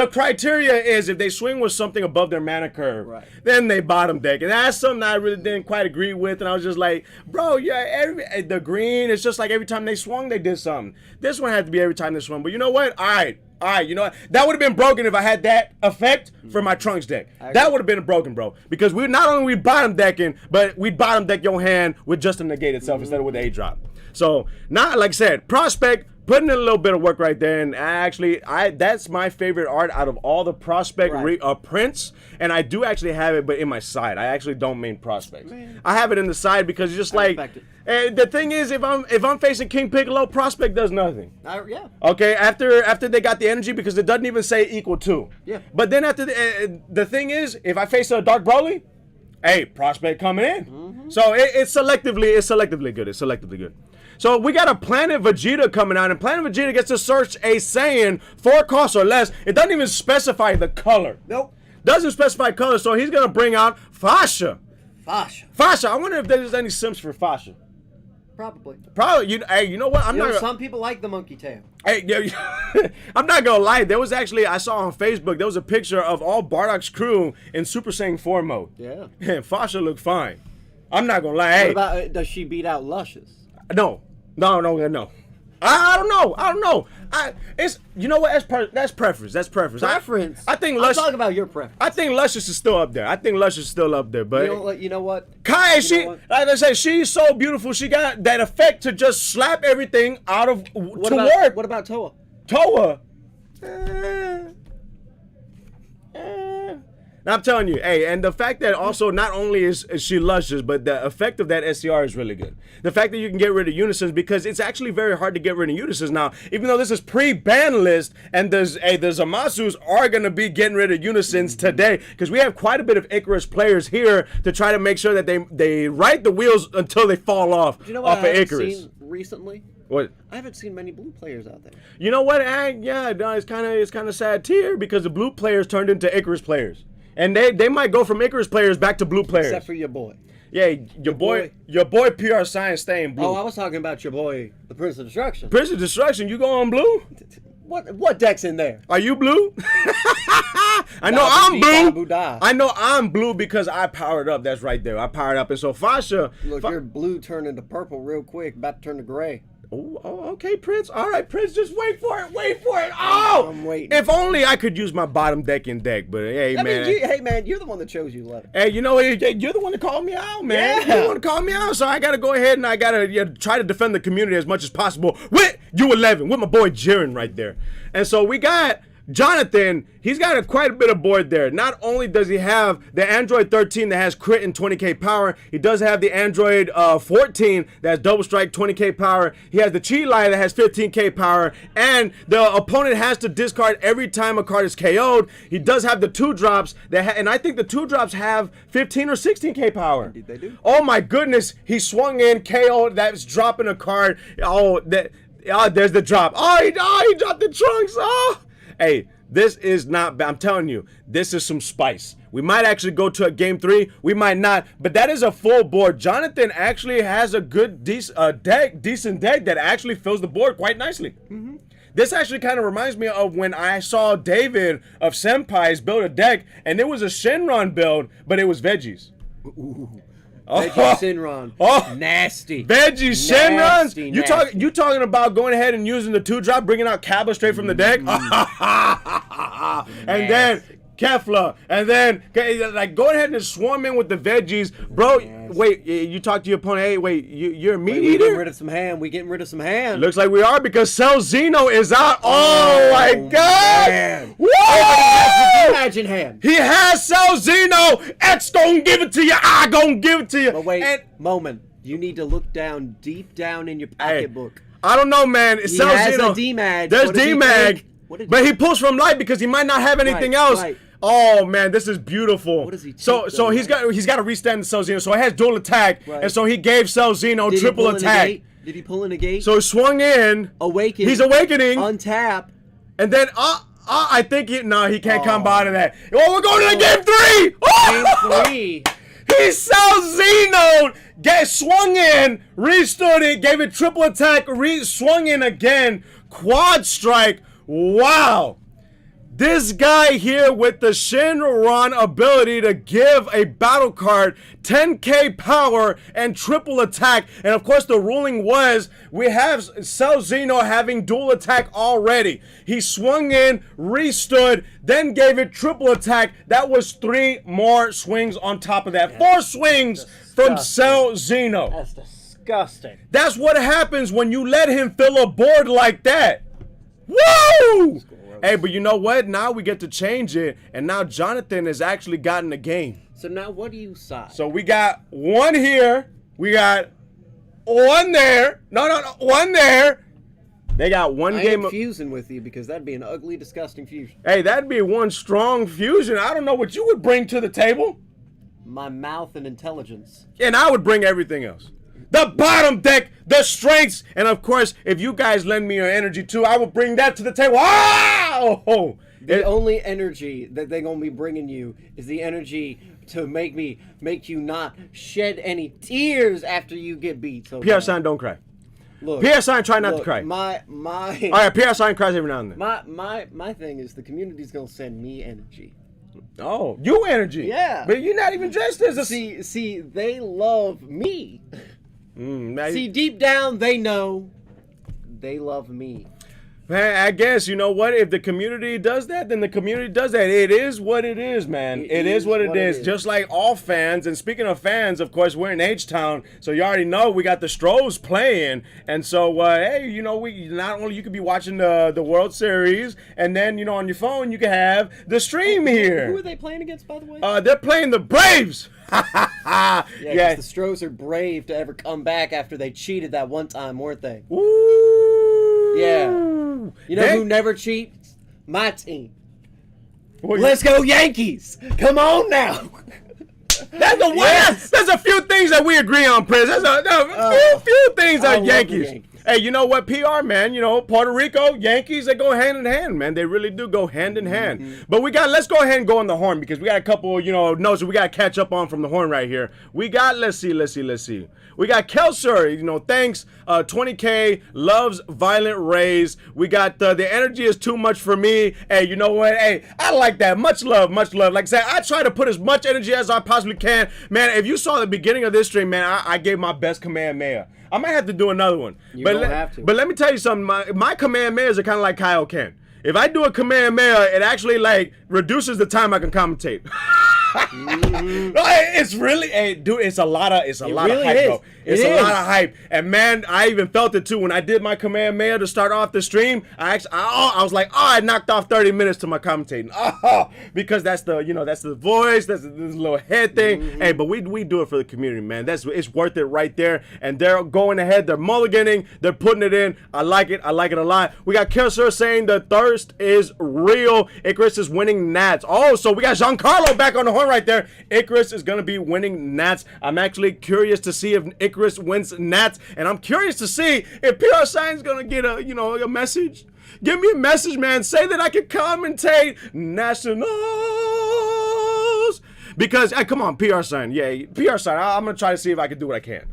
criteria is if they swing with something above their mana curve, right, then they bottom deck. And that's something I really didn't quite agree with. And I was just like, bro, the green, it's just like every time they swung, they did something. This one had to be every time they swung. But you know what? All right, you know what? That would have been broken if I had that effect for my Trunks deck. That would have been broken, bro. Because we not only bottom decking, but we bottom deck your hand with just a negate itself instead of with the 8 drop. So, not like I said, prospect, putting in a little bit of work right there, and that's my favorite art out of all the prospect prints, and I do actually have it, but in my side. I actually don't main prospects. I have it in the side because it's just like, the thing is, if I'm facing King Piccolo, prospect does nothing. Yeah. Okay, after they got the energy, because it doesn't even say equal to. Yeah. But then after the thing is, if I face a Dark Broly, hey, prospect coming in. So it's selectively good. It's selectively good. So we got a Planet Vegeta coming out, and Planet Vegeta gets to search a Saiyan 4 costs or less. It doesn't even specify the color. Nope. Doesn't specify color, so he's gonna bring out Fasha. Fasha. I wonder if there's any Sims for Fasha. Probably. You know what? Some people like the monkey tail. Hey, I'm not gonna lie. There was actually, I saw on Facebook, there was a picture of all Bardock's crew in Super Saiyan 4 mode. Yeah. And Fasha looked fine. I'm not gonna lie. What Hey, about, does she beat out Luscious? no. I don't know. It's, you know what? That's preference. Preference. I think I'm talking about your preference. I think Luscious is still up there. But You know what? Kai, know what? like I said, she's so beautiful. She got that effect to just slap everything out of What about Toa? Toa. Now I'm telling you, hey, and the fact that also not only is she luscious, but the effect of that SCR is really good. The fact that you can get rid of unisons, because it's actually very hard to get rid of unisons now, even though this is pre-ban list, and the Zamasus are going to be getting rid of unisons today, because we have quite a bit of Icarus players here to try to make sure that they ride the wheels until they fall off, You know what off I of haven't Icarus. seen recently? What? I haven't seen many blue players out there. You know what? It's kind of sad here, because the blue players turned into Icarus players. And they might go from Icarus players back to blue players. Except for your boy. Yeah, your boy PR Science staying blue. Oh, I was talking about your boy, the Prince of Destruction. Prince of Destruction, you go on blue? What deck's in there? Are you blue? I know I'm blue. I know I'm blue because I powered up. That's right there. I powered up. And so Fasha... Look, your blue turned into purple real quick. About to turn to gray. Oh, okay, Prince. All right, Prince, just wait for it. Oh! I'm waiting. If only I could use my bottom decking deck, but hey, man. You're the one that chose you, Letter. Hey, you know what? You're the one that called me out, man. Yeah. You're the one that called me out, so I got to go ahead and I got to try to defend the community as much as possible with U11, with my boy Jiren right there. And so we got Jonathan. He's got quite a bit of board there. Not only does he have the Android 13 that has crit and 20k power, he does have the Android 14 that has double strike, 20k power. He has the Chi Lai that has 15k power, and the opponent has to discard every time a card is KO'd. He does have the 2-drops and I think the 2-drops have 15 or 16k power. Indeed they do. Oh my goodness, he swung in, KO'd, that's dropping a card. There's the drop. He dropped the trunks. Hey, this is not bad. I'm telling you, this is some spice. We might actually go to a game 3. We might not, but that is a full board. Jonathan actually has a good, decent deck that actually fills the board quite nicely. Mm-hmm. This actually kind of reminds me of when I saw David of Senpai's build a deck, and it was a Shenron build, but it was veggies. Ooh. Veggie Shenron. Nasty. Veggie Shenrons? Nasty. You talking about going ahead and using the 2-drop, bringing out Cabba straight from the deck? And then Kefla, and then like go ahead and swarm in with the veggies, bro. Yes. Wait, you talk to your opponent. Hey, wait, you're a meat eater? We getting rid of some ham. Looks like we are, because Cell Zeno is out. Oh my God! Man. Whoa! Imagine ham. He has Cell Zeno. X gonna give it to you. I gonna give it to you. But wait, moment. You need to look deep down in your pocketbook. I don't know, man. He has a D-Mag. There's D-Mag. But he pulls from light because he might not have anything else. Right. Oh man, this is beautiful. What does he take, so he's got to restand the Cell Zeno. So it has dual attack, and so he gave Cell Zeno triple attack. Did he pull in a gate? So he swung in. Awaken. He's awakening. Untap. And then I think he can't come out of that. Well, we're going to the game 3. Oh! Game 3. He Cell Zeno swung in, restood it, gave it triple attack, swung in again, quad strike. Wow. This guy here with the Shenron ability to give a battle card 10k power and triple attack. And of course the ruling was we have Cell Zeno having dual attack already. He swung in, restood, then gave it triple attack. That was 3 more swings on top of that. 4 swings from Cell Zeno. That's disgusting. disgusting. That's what happens when you let him fill a board like that. Woo! Hey, but you know what? Now we get to change it, and now Jonathan has actually gotten the game. So now what do you side? So we got one here. We got one there. No, one there. They got one I game. ain't fusing with you because that'd be an ugly, disgusting fusion. Hey, that'd be one strong fusion. I don't know what you would bring to the table. My mouth and intelligence. And I would bring everything else. The bottom deck, the strengths, and of course, if you guys lend me your energy too, I will bring that to the table. Wow! The only energy that they're gonna be bringing you is the energy to make you not shed any tears after you get beat. So Pierre Sign, don't cry. look, Pierre Sign, try not to look, cry. My All right, Pierre Sign cries every now and then. my thing is the community's gonna send me energy. Oh, you energy. Yeah. But you're not even dressed as a... See, they love me. now See, deep down, they know they love me. Man, I guess, you know what? If the community does that, then the community does that. It is what it is, man. It is what it is. Just like all fans. And speaking of fans, of course, we're in H-Town. So you already know we got the Stros playing. And so, hey, you know, we not only you could be watching the World Series, and then, you know, on your phone, you can have the stream here. Who are they playing against, by the way? They're playing the Braves. Yeah, the Stros are brave to ever come back after they cheated that one time, weren't they? Ooh. Yeah. You know They- who never cheats? My team. Well, Let's go Yankees! Come on now! That's the one. Yes. There's a few things that we agree on, Prince. There's a few things I are love the Yankees. Yankees. Hey, you know what, PR, man? You know, Puerto Rico, Yankees, they go hand in hand, man. They really do go hand in hand. But let's go ahead and go on the horn because we got a couple, you know, notes that we got to catch up on from the horn right here. We got, let's see. We got Kelser, you know, thanks, 20K, loves Violent Rays. We got the energy is too much for me. Hey, you know what? Hey, I like that. Much love, much love. Like I said, I try to put as much energy as I possibly can. Man, if you saw the beginning of this stream, man, I gave my best Kamehameha. I might have to do another one. Don't have to. But let me tell you something. My Kamehamehas are kind of like Kyle Ken. If I do a Kamehameha, it actually like reduces the time I can commentate. No, it's really, hey, dude, it's a lot of really hype, is. bro. It's It a is. lot of hype, and man, I even felt it too when I did my Kamehameha to start off the stream. I was like, I knocked off 30 minutes to my commentating, because that's the voice, that's this little head thing. Hey, but we do it for the community, man. It's worth it right there, and they're going ahead, they're mulliganing, they're putting it in. I like it a lot. We got Kelsey saying the thirst is real. Icarus is winning Nats. Oh, so we got Giancarlo back on the horn right there. Icarus is gonna be winning Nats. I'm actually curious to see if Icarus wins Nats, and I'm curious to see if PR Sign's gonna get a message. Give me a message, man. Say that I can commentate Nationals. Because, hey, come on, PR Sign. Yeah, PR Sign. I'm gonna try to see if I can do what I can.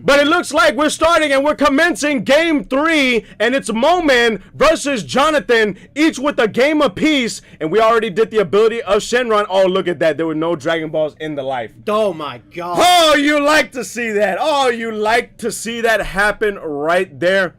But it looks like we're starting and we're commencing game 3, and it's Moman versus Jonathan, each with a game apiece. And we already did the ability of Shenron. Oh, look at that. There were no Dragon Balls in the life. Oh my god. Oh, you like to see that. Oh, you like to see that happen right there.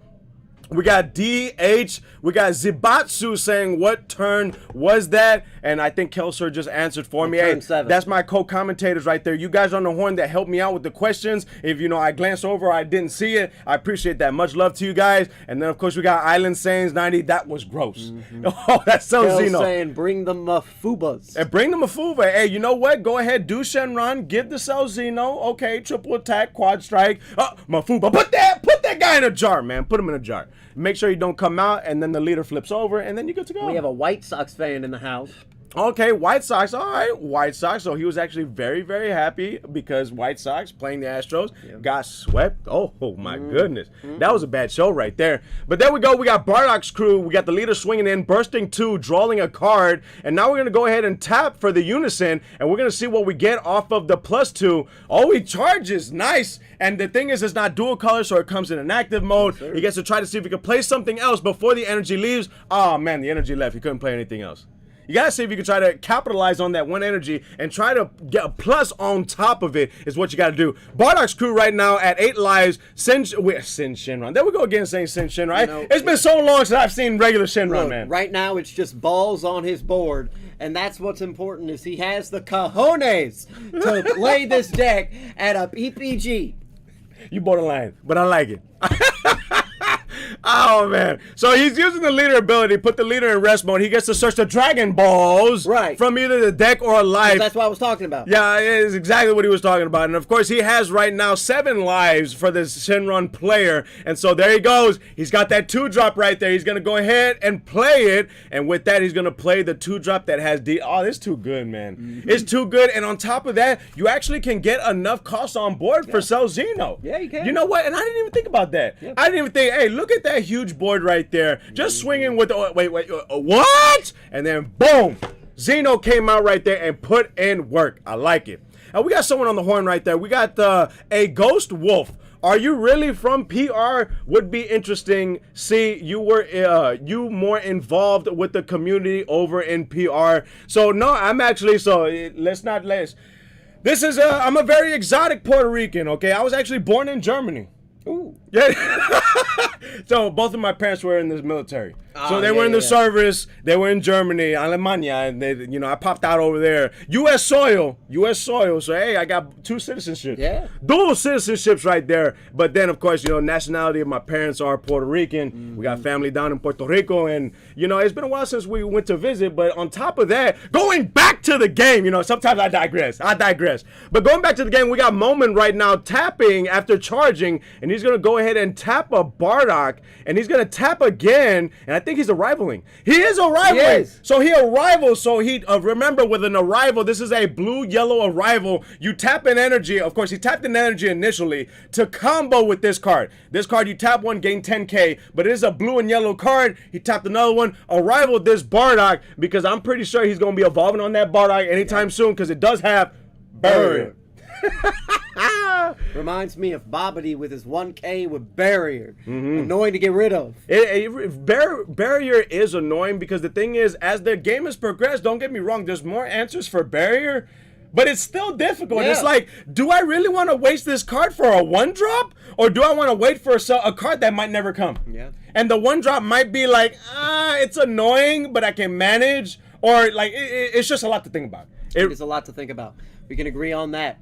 We got DH, we got Zibatsu saying, what turn was that? And I think Kelser just answered for me. Turn Hey, 7. that's my co-commentators right there. You guys on the horn that helped me out with the questions. If, I glanced over, I didn't see it. I appreciate that. Much love to you guys. And then, of course, we got Island Sayings 90. That was gross. Oh, that's so Kel Zeno. saying, bring the mafubas. And bring them a Fuva. Hey, you know what? Go ahead, do Shenron, give the Cell Zeno. Okay, triple attack, quad strike. Mafuba. Put that guy in a jar, man. Put him in a jar. Make sure you don't come out, and then the leader flips over, and then you get to go. We have a White Sox fan in the house. Okay, White Sox. All right, White Sox. So he was actually very, very happy because White Sox playing the Astros got swept. Oh my goodness. That was a bad show right there. But there we go. We got Bardock's crew. We got the leader swinging in, bursting 2, drawing a card. And now we're going to go ahead and tap for the unison. And we're going to see what we get off of the +2. Oh, he charges. Nice. And the thing is, it's not dual color, so it comes in an active mode. He gets to try to see if he can play something else before the energy leaves. Oh, man, the energy left. He couldn't play anything else. You gotta see if you can try to capitalize on that one energy and try to get a plus on top of it is what you gotta do. Bardock's crew right now at 8 lives. Sin Shenron. There we go again saying Sin Shenron. It's been so long since I've seen regular Shenron, man. Right now it's just balls on his board, and that's what's important is he has the cojones to play this deck at a PPG. You borderline, but I like it. Oh man! So he's using the leader ability. Put the leader in rest mode. He gets to search the Dragon Balls from either the deck or life. That's what I was talking about. Yeah, it is exactly what he was talking about. And of course, he has right now 7 lives for this Shenron player. And so there he goes. He's got that 2-drop right there. He's gonna go ahead and play it. And with that, he's gonna play the 2-drop that has D. Oh, it's too good, man. It's too good. And on top of that, you actually can get enough costs on board for Cell Xeno. Yeah, you can. You know what? And I didn't even think about that. Yeah. I didn't even think. Hey, look at that huge board right there. Just swinging with the wait, what? And then boom, Xeno came out right there and put in work. I like it. And we got someone on the horn right there. We got a Ghost Wolf. Are you really from PR? Would be interesting. See, you were you more involved with the community over in PR. So no, I'm actually. So let's not let's. This is I'm a very exotic Puerto Rican. Okay, I was actually born in Germany. Ooh. Yeah. So both of my parents were in the military. So they were in the service. They were in Germany, Alemania, and they, you know, I popped out over there. U.S. soil. So hey, I got 2 citizenships. Yeah. Dual citizenships right there. But then, of course, you know, nationality of my parents are Puerto Rican. We got family down in Puerto Rico, and you know, it's been a while since we went to visit. But on top of that, going back to the game, you know, sometimes I digress. But going back to the game, we got Moment right now tapping after charging, and he's gonna go ahead and tap a Bardock, and he's gonna tap again, and I think he's arrivaling. He is arrivaling. Yes. So he arrivals. So he remember, with an arrival, this is a blue-yellow arrival. You tap in energy. Of course, he tapped in energy initially to combo with this card. This card, you tap one, gain 10k, but it is a blue and yellow card. He tapped another one, arrival this Bardock, because I'm pretty sure he's gonna be evolving on that Bardock anytime soon, because it does have barrier. Reminds me of Bobbity with his 1K with barrier. Annoying to get rid of. Barrier is annoying, because the thing is, as the game has progressed, don't get me wrong, there's more answers for barrier, but it's still difficult. Yeah. It's like, do I really want to waste this card for a 1-drop, or do I want to wait for a card that might never come? Yeah. And the 1-drop might be like, it's annoying, but I can manage, or like it's just a lot to think about. There's a lot to think about. We can agree on that.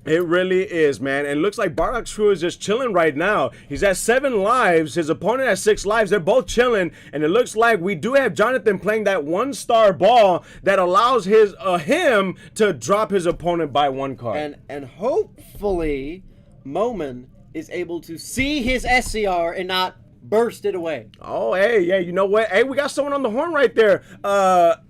It really is, man. And it looks like Bardock's crew is just chilling right now. He's at 7 lives. His opponent has 6 lives. They're both chilling. And it looks like we do have Jonathan playing that 1-star ball that allows him to drop his opponent by 1 card. And hopefully Moment is able to see his SCR and not burst it away. Oh, hey, yeah, you know what? Hey, we got someone on the horn right there. Lyrelia.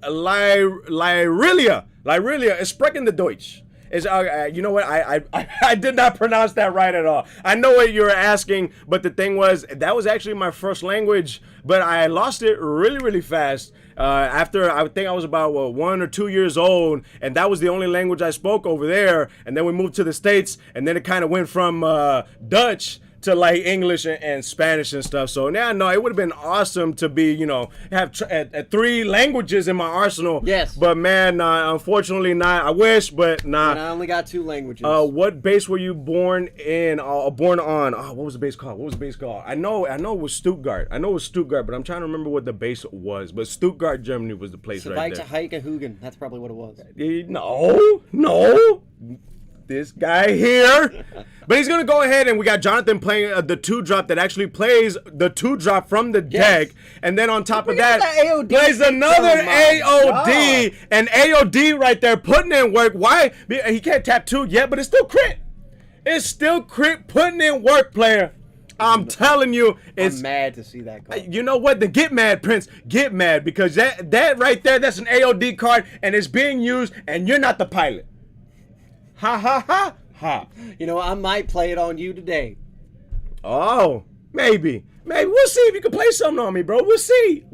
Is sprechen the Deutsch. Is you know what? I did not pronounce that right at all. I know what you were asking, but the thing was, that was actually my first language, but I lost it really, really fast. After, I think I was about 1 or 2 years old, and that was the only language I spoke over there. And then we moved to the States, and then it kind of went from Dutch to like English and Spanish and stuff. So now, no, it would have been awesome to be, you know, have 3 languages in my arsenal. Yes. But man, unfortunately not. I wish, but nah. And I only got 2 languages. What base were you born in? Born on? Oh, what was the base called? I know it was Stuttgart. But I'm trying to remember what the base was. But Stuttgart, Germany was the place right there. Hugen. That's probably what it was. No. This guy here. But he's going to go ahead, and we got Jonathan playing the 2-drop that actually plays the 2-drop from the deck. And then on top of that, plays another AOD. And AOD right there putting in work. Why? He can't tap 2 yet, but it's still crit. It's still crit, putting in work, player. I'm telling you, I'm mad to see that card. You know what? Then get mad, Prince. Get mad, because that right there, that's an AOD card, and it's being used, and you're not the pilot. Ha ha ha ha. You know, I might play it on you today. Oh, maybe. We'll see if you can play something on me, bro. We'll see.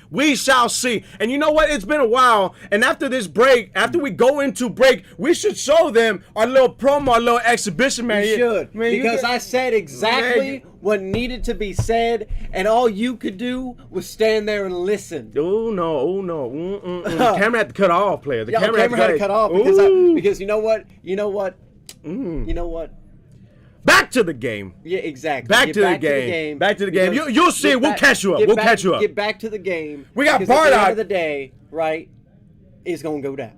We shall see. And you know what? It's been a while. And after this break, after we go into break, we should show them our little promo, our little exhibition, man. You should. Man, because I said exactly what needed to be said, and all you could do was stand there and listen. Oh, no. The camera had to cut off, player. The camera had to cut off because you know what? You know what? Back to the game. Yeah, exactly. Back to the game. You'll see. We'll catch you up. Get back to the game. We got Bardock. At the end of the Bardock. day, right? It's gonna go down.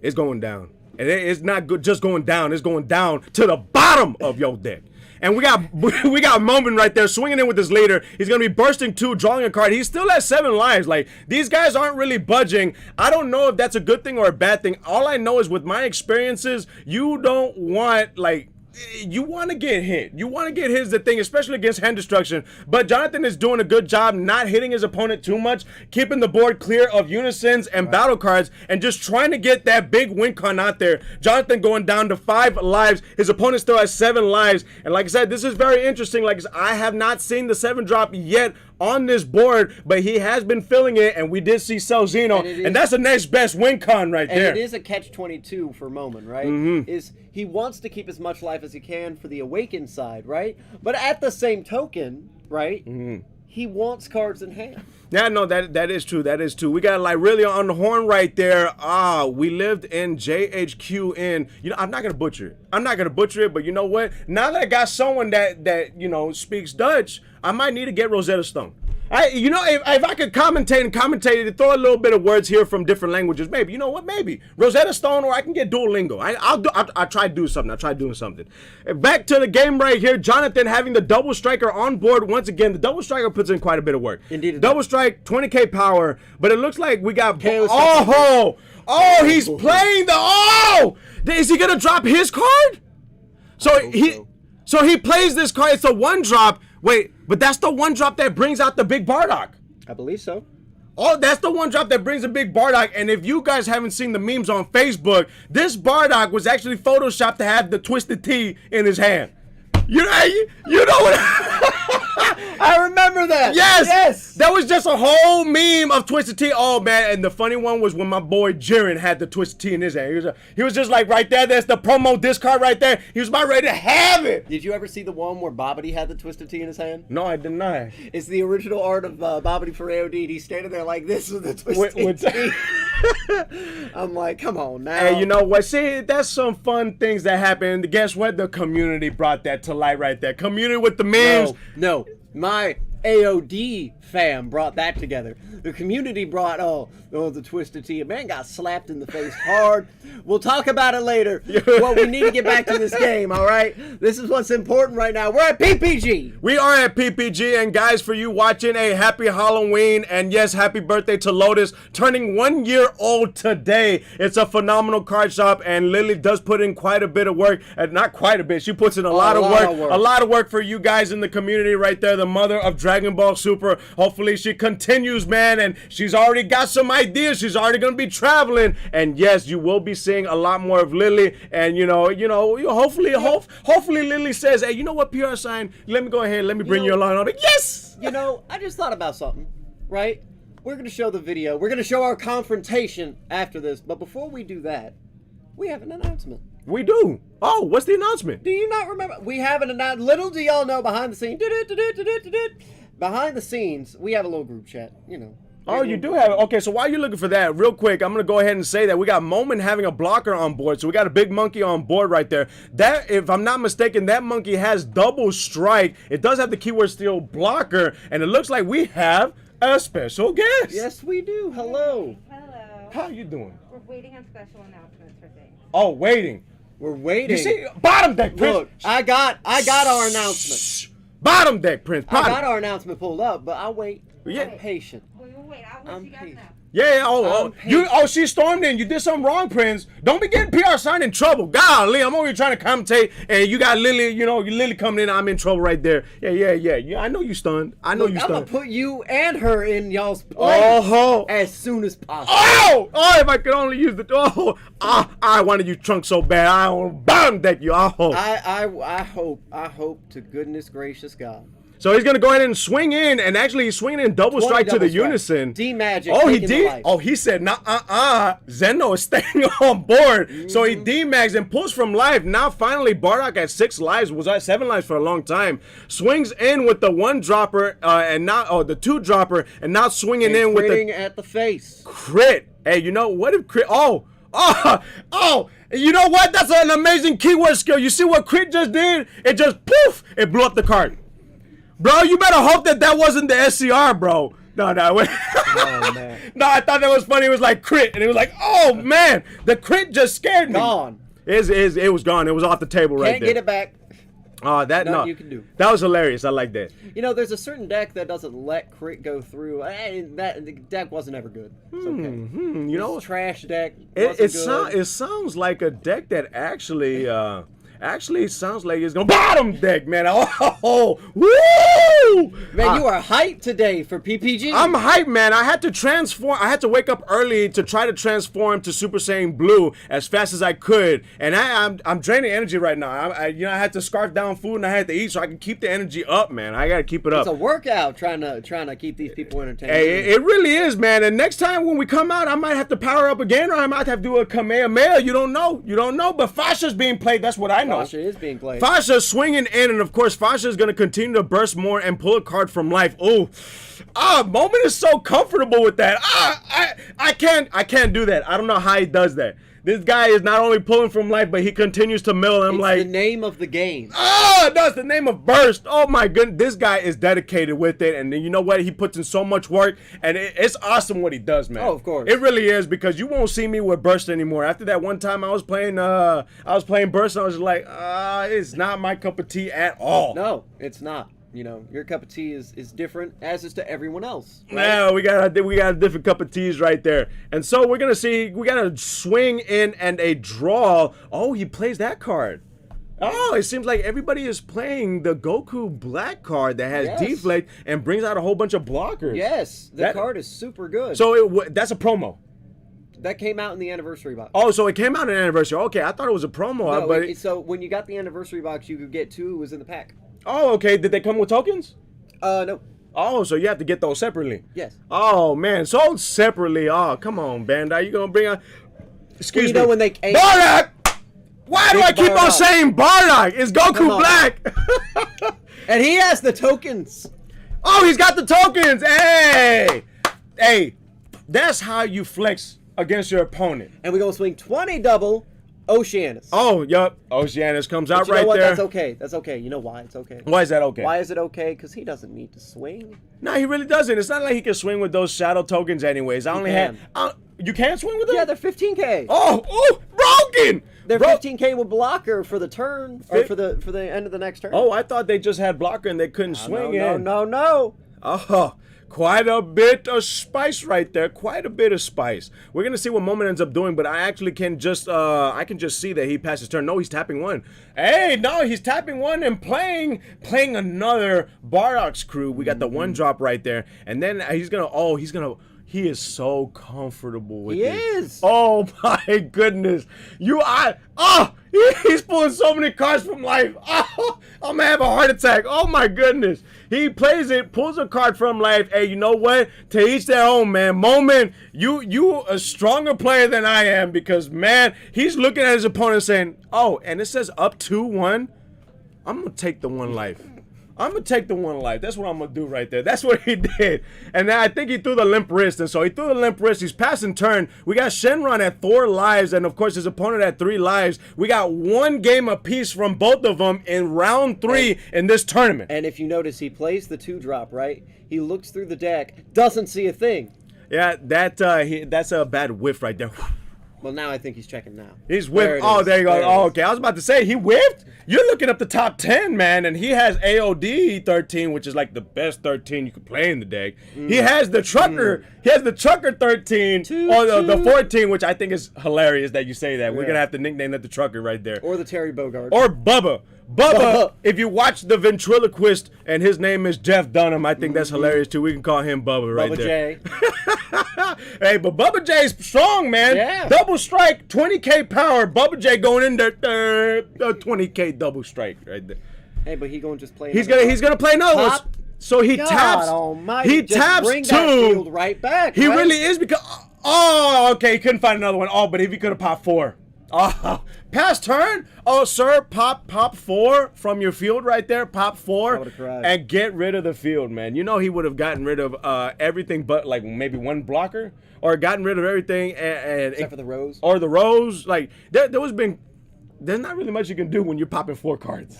It's going down, and it's not good just going down. It's going down to the bottom of your deck. And we got Moment right there swinging in with his leader. He's going to be bursting 2, drawing a card. He's still at 7 lives. Like, these guys aren't really budging. I don't know if that's a good thing or a bad thing. All I know is with my experiences, you don't want, like, you want to get hit. You want to get hit is the thing, especially against hand destruction. But Jonathan is doing a good job not hitting his opponent too much, keeping the board clear of unisons and battle cards, and just trying to get that big win con out there. Jonathan going down to 5 lives. His opponent still has 7 lives. And like I said, this is very interesting. Like, I have not seen the 7 drop yet on this board, but he has been filling it, and we did see Celzino, and that's the next best win con right there. And it is a catch-22 for Moment, right? Is he wants to keep as much life as he can for the Awakened side, right? But at the same token, right, he wants cards in hand. Yeah, no, that is true. That is true. We got like really on the horn right there. We lived in JHQ in, you know, I'm not going to butcher it. I'm not going to butcher it, but you know what? Now that I got someone that you know, speaks Dutch, I might need to get Rosetta Stone. You know, if I could commentate and throw a little bit of words here from different languages, maybe, you know what, maybe Rosetta Stone, or I can get Duolingo. I'll try to do something. I'll try doing something. Back to the game right here. Jonathan having the double striker on board once again. The double striker puts in quite a bit of work. Indeed. Double strike, 20k power, but it looks like we got, he's playing is he gonna drop his card? So he plays this card. It's a 1-drop. Wait, but that's the 1-drop that brings out the big Bardock. I believe so. Oh, that's the 1-drop that brings a big Bardock. And if you guys haven't seen the memes on Facebook, this Bardock was actually photoshopped to have the Twisted T in his hand. You know what? I remember that. Yes. That was just a whole meme of Twisted T. Oh, man. And the funny one was when my boy Jiren had the Twisted T in his hand. He was just like right there. There's the promo discard right there. He was about ready to have it. Did you ever see the one where Bobbity had the Twisted T in his hand? No, I did not. It's the original art of Bobbity for AOD. He's standing there like this with the Twisted T. I'm like, come on now. Hey, you know what? See, that's some fun things that happen. Guess what? The community brought that to light right there. Community with the memes. No. My AOD fam brought that together. The community brought, the Twisted T. A man got slapped in the face hard. We'll talk about it later. Well, we need to get back to this game, all right? This is what's important right now. We're at PPG. We are at PPG, and guys, for you watching, a happy Halloween, and yes, happy birthday to Lotus, turning 1 year old today. It's a phenomenal card shop, and Lily does put in quite a bit of work. Not quite a bit. She puts in a lot of work. A lot of work for you guys in the community right there. The mother of Dragon Ball Super. Hopefully she continues, man, and she's already got some ideas. She's already going to be traveling, and yes, you will be seeing a lot more of Lily, and hopefully Lily says, hey, you know what, PR sign, let me go ahead, let me bring you along. I'm like, yes! You know, I just thought about something, right? We're going to show the video. We're going to show our confrontation after this, but before we do that, we have an announcement. We do. Oh, what's the announcement? Do you not remember? We have an announcement. Little do y'all know, behind the scenes. Behind the scenes, we have a little group chat, you know. Oh, you do have it. Okay, so while you're looking for that, real quick, I'm going to go ahead and say that we got Moment having a blocker on board. So we got a big monkey on board right there. That, if I'm not mistaken, that monkey has double strike. It does have the keyword steel blocker, and it looks like we have a special guest. Yes, we do. Hello. Hello. How you doing? We're waiting on special announcements for things. Oh, waiting. We're waiting. You see, bottom deck, Prince. Look, I got our announcement. Bottom deck, Prince. I got our announcement pulled up, but I'll wait. Yeah. I'm patient. Wait, I'll let you guys know. Yeah, she stormed in. You did something wrong, Prince. Don't be getting PR signed in trouble. Golly, I'm over here trying to commentate, and you got Lily, Lily coming in. I'm in trouble right there. Yeah. I know you stunned. I'm going to put you and her in y'all's place as soon as possible. Oh, if I could only use the, I wanted you trunk so bad. I want to bottom deck you. I hope to goodness gracious God. So he's going to go ahead and swing in, and actually he's swinging in double strike to the unison. D-Magic. Oh, he did? Oh, he said, Zeno is staying on board. Mm-hmm. So he D-mags and pulls from life. Now, finally, Bardock at 6 lives, was at 7 lives for a long time. Swings in with the 1-dropper, and now, the 2-dropper, and now swinging in with the... at the face. Crit. Hey, you know, what if crit... Oh, you know what? That's an amazing keyword skill. You see what crit just did? It just, poof, it blew up the card. Bro, you better hope that wasn't the SCR, bro. No. Oh, man. No, I thought that was funny. It was like crit, and it was like, oh, man. The crit just scared me. Gone. It was gone. It was off the table right there. Can't get it back. Oh, that Nothing no. you can do. That was hilarious. I like that. You know, there's a certain deck that doesn't let crit go through. That the deck wasn't ever good. It's okay. You know, This trash deck. it Good. it sounds like a deck that actually sounds like it's gonna bottom deck, man. Oh, woo! Man, you are hyped today for PPG. I'm hyped, man. I had to transform. I had to wake up early to try to transform to Super Saiyan Blue as fast as I could, and I'm draining energy right now. I had to scarf down food and I had to eat so I can keep the energy up, man. I gotta keep it up. It's a workout trying to keep these people entertained. Hey, it really is, man. And next time when we come out, I might have to power up again, or I might have to do a Kamehameha. You don't know. But Fasha's being played. That's what I know. Fasha is being played. Fasha's swinging in, and of course, Fasha is going to continue to burst more and pull a card from life. Oh, Moment is so comfortable with that. I can't do that. I don't know how he does that. This guy is not only pulling from life, but he continues to mill. And I'm It's the name of the game. That's the name of burst. Oh my goodness, this guy is dedicated with it, and you know what? He puts in so much work, and it's awesome what he does, man. Oh, of course. It really is, because you won't see me with burst anymore. After that one time I was playing burst, and I was just like, it's not my cup of tea at all. No, it's not. You know, your cup of tea is different, as is to everyone else. Right? Yeah, we got a different cup of teas right there. And so we got a swing in and a draw. Oh, he plays that card. Oh, it seems like everybody is playing the Goku Black card that has deflect and brings out a whole bunch of blockers. Yes, that card is super good. So that's a promo. That came out in the anniversary box. Oh, so it came out in anniversary. Okay, I thought it was a promo. No, so when you got the anniversary box, you could get two. It was in the pack. Oh, okay. Did they come with tokens? No. Oh, so you have to get those separately. Yes. Oh man, sold separately. Oh, come on, Bandai. You gonna bring out? Excuse me. You know when they Bardock. Why do I keep on saying Bardock? It's Goku Black. And he has the tokens. Oh, he's got the tokens. Hey, that's how you flex against your opponent. And we're gonna swing 20 double Oceanus. Oh, yup. Oceanus comes out you know right what? there. That's okay. That's okay. You know why it's okay? Why is that okay? Why is it okay? Because he doesn't need to swing. No, he really doesn't. It's not like he can swing with those shadow tokens anyways. I only can. have... you can't swing with them? Yeah, they're 15k. Oh, broken! They're 15k with blocker for the turn, or for the end of the next turn. Oh, I thought they just had blocker and they couldn't swing in. No. Oh, quite a bit of spice right there. Quite a bit of spice. We're gonna see what Moment ends up doing, but I actually can just see that he passed his turn. No, he's tapping one. Hey, no, he's tapping one and playing another Bardock's crew. We got the one drop right there, and then he is so comfortable with it. He is. Oh my goodness. He's pulling so many cards from life. Oh, I'm gonna have a heart attack. Oh my goodness. He plays it, pulls a card from life. Hey, you know what? To each their own, man. Moment, you a stronger player than I am, because man, he's looking at his opponent saying, oh, and it says up 2-1. I'm gonna take the one life. I'm going to take the one life. That's what I'm going to do right there. That's what he did. And then I think he threw the limp wrist. And so he threw the limp wrist. He's passing turn. We got Shenron at 4 lives. And, of course, his opponent at 3 lives. We got 1 game apiece from both of them in round 3 in this tournament. And if you notice, he plays the 2-drop, right? He looks through the deck, doesn't see a thing. Yeah, that's a bad whiff right there. Well, now I think he's checking now. He's whiffed. Oh, there you go. Oh, okay. I was about to say, he whiffed? You're looking up the top 10, man, and he has AOD 13, which is like the best 13 you could play in the deck. He has the Trucker. He has the Trucker 13, or the 14, which I think is hilarious that you say that. We're going to have to nickname that the Trucker right there. Or the Terry Bogard. Or Bubba. Bubba, if you watch The Ventriloquist and his name is Jeff Dunham, I think that's hilarious too. We can call him Bubba right there. Bubba J. Hey, but Bubba J's strong, man. Yeah. Double strike, 20k power. Bubba J going in there, 20k double strike right there. Hey, but he gonna just play. He's gonna play another one. So he taps. Almighty, he just taps bring 2. That field right back. He right? really is, because okay, he couldn't find another one. Oh, but if he could have popped 4. Oh, pass turn. Oh, sir, pop 4 from your field right there. Pop 4 and get rid of the field, man. You know he would have gotten rid of everything but like maybe 1 blocker, or gotten rid of everything except for the rose. Or the rose. Like there's not really much you can do when you're popping 4 cards.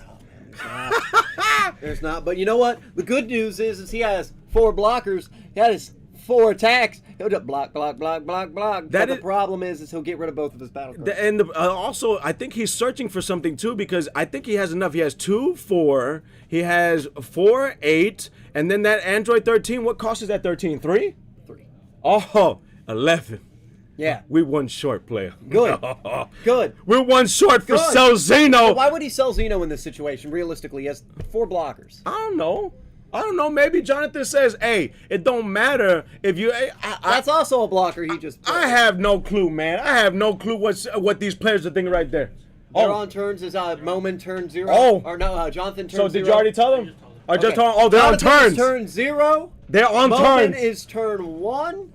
There's not. But you know what? The good news is he has 4 blockers. That is 4 attacks. He'll just block, block, block, block, block. That But is- the problem is he'll get rid of both of his battle cards. And also, I think he's searching for something too, because I think he has enough. He has 2, 4. He has 4, 8, and then that Android 13. What cost is that 13? 3? 3. Oh, 11. Yeah. We won short, player. Good. Good. We're one short for Good. Celzino. Why would he sell Zeno in this situation? Realistically, he has 4 blockers. I don't know. Maybe Jonathan says, "Hey, it don't matter if you." That's also a blocker he just put. I have no clue, man. I have no clue what these players are thinking right there. They're on turns. Is Moment turn 0? Oh. Or no, Jonathan turn So 0. did you already tell them? Or just Okay. on? Oh, they're Jonathan on turns. is turn 0. They're on Moment turns. is turn 1.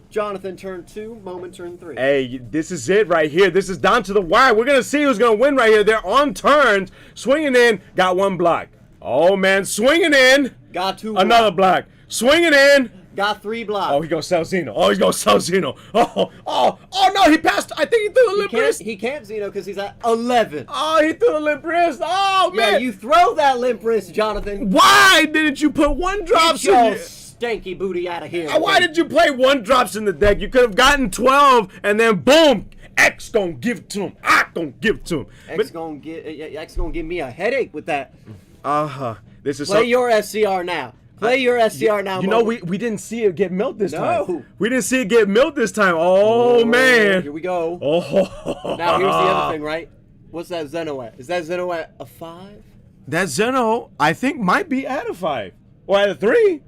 Jonathan turn 2. Moment turn 3. Hey, this is it right here. This is down to the wire. We're gonna see who's gonna win right here. They're on turns, swinging in, got 1 block. Oh man, swinging in, Got 2. another block. Swinging in. Got 3 blocks. Oh, he's gonna sell Zeno. Oh no, he passed. I think he threw the limp wrist. He can't Zeno because he's at 11. Oh, he threw the limp wrist. Oh man. Yeah, you throw that limp wrist, Jonathan. Why didn't you put 1 drops Get in? your stanky booty out of here. Why did you play 1 drops in the deck? You could have gotten 12, and then boom, X gonna give it to him. I gonna give it to him. X gonna give me a headache with that. This is Play your SCR now. Play your SCR now. You know, Moment. we didn't see it get milled this time. No. We didn't see it get milled this time. Oh man. Here we go. Oh. Now here's the other thing, right? What's that Zeno at? Is that Zeno at a 5? That Zeno, I think, might be at a 5 or at a 3.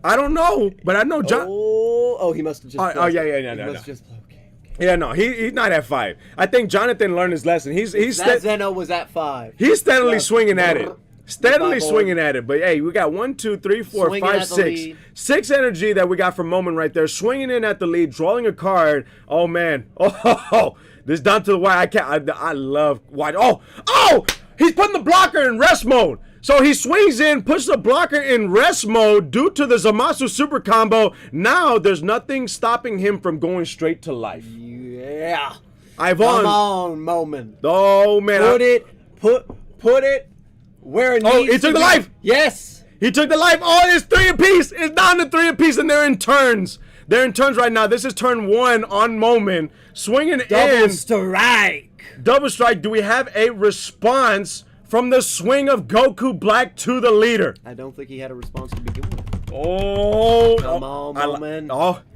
I don't know, but I know John. Oh, he must have just. Oh, yeah, He no. must just. Okay. Yeah, no, he's not at 5. I think Jonathan learned his lesson. He's That Zeno was at 5. He's steadily Yeah. swinging at it. Steadily My boy. swinging at it. But hey, we got 1, 2, 3, 4, Swinging 5, at the 6. lead. 6 energy that we got from Moment right there. Swinging in at the lead, drawing a card. Oh man. Oh, this down to the wire. I love watch. Oh, he's putting the blocker in rest mode. So he swings in, puts the blocker in rest mode due to the Zamasu super combo. Now there's nothing stopping him from going straight to life. Yeah. Ivan. Come on, Moment. Oh man. Put it where it needs Oh, he to took the be. life. Yes. He took the life. Oh, it's 3 apiece. It's down to 3 apiece, and they're in turns. They're in turns right now. This is turn 1 on Moment. Swinging Double in. strike. Double strike. Do we have a response from the swing of Goku Black to the leader? I don't think he had a response to begin with. Oh. Come on, Moment.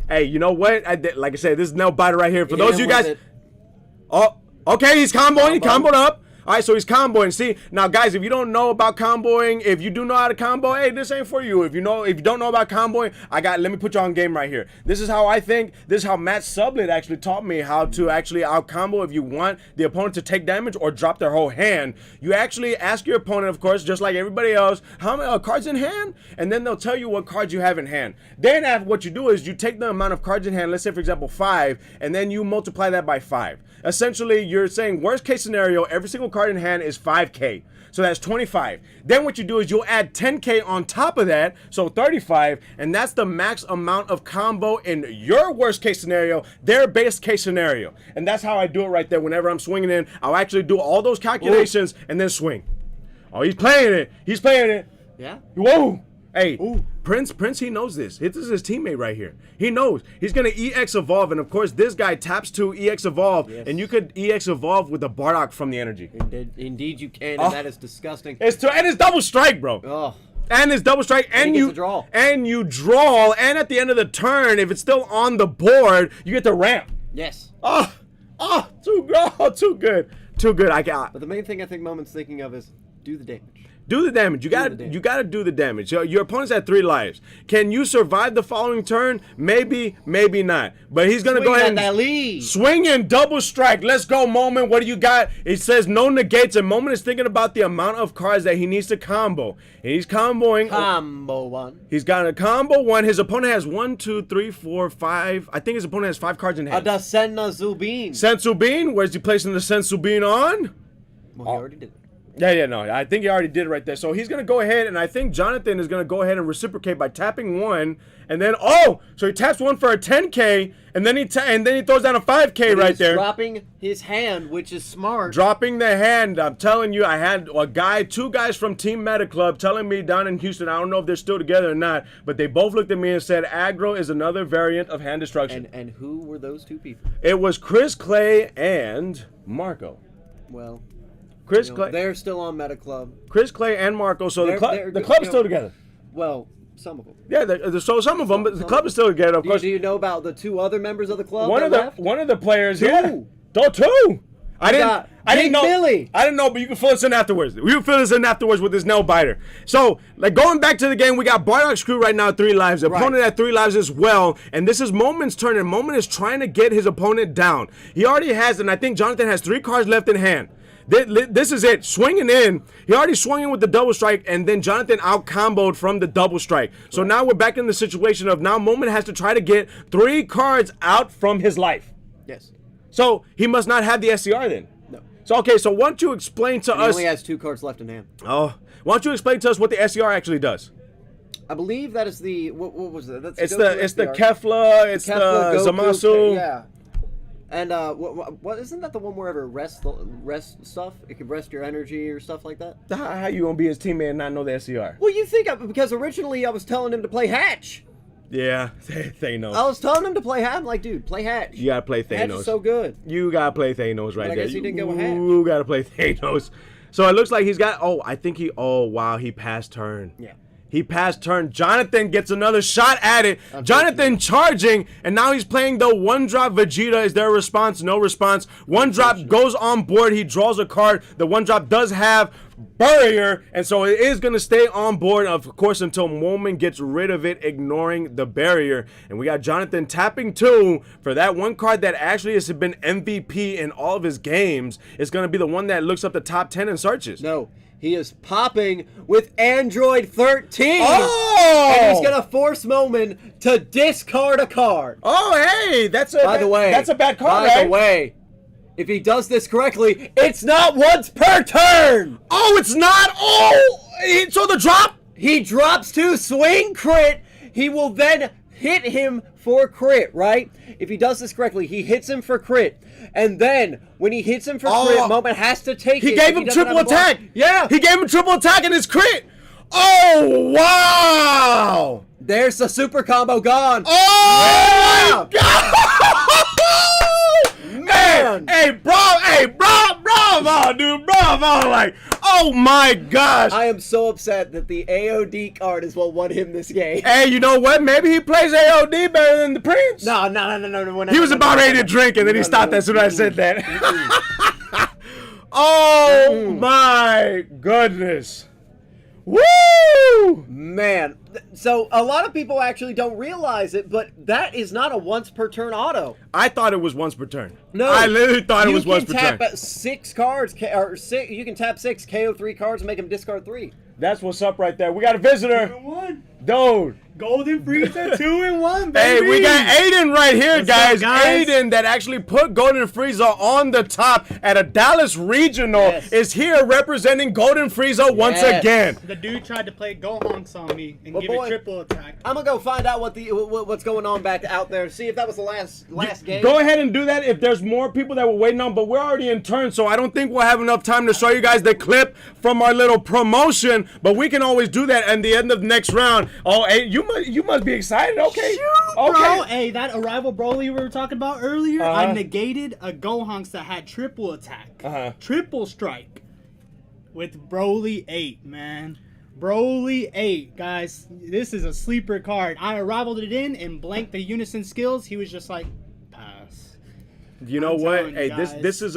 Hey, you know what? Like I said, this is no biter right here. For Hit those of him you with guys. it. Oh, okay, he's comboing. He Combo. comboed up. All right, so he's comboing. See, now guys, if you don't know about comboing, if you do know how to combo, hey, this ain't for you. If you don't know about comboing, let me put you on game right here. This is how I think. This is how Matt Sublet actually taught me how to actually out combo. If you want the opponent to take damage or drop their whole hand, you actually ask your opponent, of course, just like everybody else, how many cards in hand, and then they'll tell you what cards you have in hand. Then after what you do is you take the amount of cards in hand, let's say for example 5, and then you multiply that by 5. Essentially, you're saying worst case scenario, every single card in hand is 5K. So that's 25. Then what you do is you'll add 10K on top of that, so 35, and that's the max amount of combo in your worst case scenario, their best case scenario. And that's how I do it right there. Whenever I'm swinging in, I'll actually do all those calculations and then swing. Oh, he's playing it. He's playing it. Yeah. Whoa. Hey, Prince, he knows this. This is his teammate right here. He knows. He's going to EX Evolve, and of course, this guy taps to EX Evolve, Yes. and you could EX Evolve with the Bardock from the energy. Indeed you can, and Oh. that is disgusting. And it's double strike, bro. Oh. And it's double strike, and he gets you a draw. and you draw, and at the end of the turn, if it's still on the board, you get the ramp. Yes. Too good. I got. But the main thing I think Moment's thinking of is do the damage. Do the damage. You gotta do the damage. Your opponent's at 3 lives. Can you survive the following turn? Maybe, maybe not. But he's gonna go ahead and that lead. swing and double strike. Let's go, Moment. What do you got? It says no negates, and Moment is thinking about the amount of cards that he needs to combo. And he's comboing. Combo 1. He's got a combo 1. His opponent has 1, 2, 3, 4, 5. I think his opponent has 5 cards in A hand. Dasenna Zubin. Sensu Bean. Where's he placing the Sensu Bean on? Well, he already did it. Yeah, no. I think he already did it right there. So he's going to go ahead, and I think Jonathan is going to go ahead and reciprocate by tapping one, and then, so he taps one for a 10K, and then he throws down a 5K right there. Dropping his hand, which is smart. Dropping the hand. I'm telling you, I had two guys from Team Meta Club telling me down in Houston, I don't know if they're still together or not, but they both looked at me and said, aggro is another variant of hand destruction. And who were those two people? It was Chris Clay and Marco. Well, Clay. they're still on Meta Club. Chris Clay and Marco, so the club's still together. Well, some of them. Yeah, so some of them, but the club is still together. Of course. Do you know about the two other members of the club? One of the players. Two. Yeah. Two. I didn't know. Billy. I didn't know, but you can fill us in afterwards. We can fill us in afterwards with this nail biter. So, going back to the game, we got Bardock's crew right now at 3 lives. The opponent at 3 lives as well, and this is Moment's turn, and Moment is trying to get his opponent down. He already has, and I think Jonathan has 3 cards left in hand. This is it. Swinging in. He already swung in with the double strike, and then Jonathan out-comboed from the double strike. So now we're back in the situation of now Moment has to try to get 3 cards out from his life. Yes. So he must not have the SCR then. No. So, okay, so why don't you explain to us... He only has 2 cards left in hand. Oh. Why don't you explain to us what the SCR actually does? I believe that is the... What was it? That's It's the Kefla, it's the Zamasu. Yeah. And what isn't that the one where it rest stuff? It can rest your energy or stuff like that. How you gonna be his teammate and not know the SCR? Well, you think because originally I was telling him to play Hatch. Yeah, Thanos. I was telling him to play Hatch. I'm like, dude, play Hatch. You gotta play Thanos. Hatch is so good. You gotta play Thanos right but I there. guess he didn't go with Hatch. You gotta play Thanos. So it looks like he's got. Wow, he passed turn. Yeah. He passed turn. Jonathan gets another shot at it. Jonathan charging, and now he's playing the 1-drop Vegeta. Is there a response? No response. 1-drop goes on board. He draws a card. The 1-drop does have barrier, and so it is going to stay on board, of course, until Moment gets rid of it, ignoring the barrier. And we got Jonathan tapping 2 for that one card that actually has been MVP in all of his games. It's going to be the one that looks up the top 10 in searches. No. He is popping with Android 13. Oh! And he's going to force Moment to discard a card. Oh, hey, that's a bad card, By the way, if he does this correctly, it's not once per turn. Oh, it's not. Oh, so the drop. He drops to swing crit. He will then hit him for crit, right? If he does this correctly, he hits him for crit. And then, when he hits him for crit, Moment has to take it. He gave him triple attack. Yeah. He gave him triple attack in his crit. Oh, wow. There's the super combo gone. Oh, yeah. My God. Man. Hey, bravo, dude, bravo. Like, oh, my gosh. I am so upset that the AOD card is what won him this game. Hey, you know what? Maybe he plays AOD better than the Prince. No. He was about ready to drink, and then he stopped as soon as I said that. Oh, my goodness. Woo! Man, so a lot of people actually don't realize it, but that is not a once per turn auto. I thought it was once per turn. No, I literally thought it was once per turn. You can tap 6 cards, or 6. You can tap 6, KO 3 cards, and make him discard 3. That's what's up right there. We got a visitor. 2-1. Dude. Golden Frieza 2-1, baby. Hey, we got Aiden right here, What's guys. up, guys? Aiden that actually put Golden Frieza on the top at a Dallas Regional is here representing Golden Frieza once again. The dude tried to play Gohanks on me and give boy, it triple attack. I'm gonna go find out what's going on back out there. See if that was the last game. Go ahead and do that if there's more people that we're waiting on, but we're already in turn, so I don't think we'll have enough time to show you guys the clip from our little promotion, but we can always do that at the end of the next round. Oh, hey, you must be excited. Okay. Shoot, okay. bro. Hey, that Arrival Broly we were talking about earlier, I negated a Gohanks that had triple attack. Triple strike with Broly 8, man. Broly 8, guys. This is a sleeper card. I Arrivaled it in and blanked the Unison skills. He was just like, pass. You know what? Hey, this is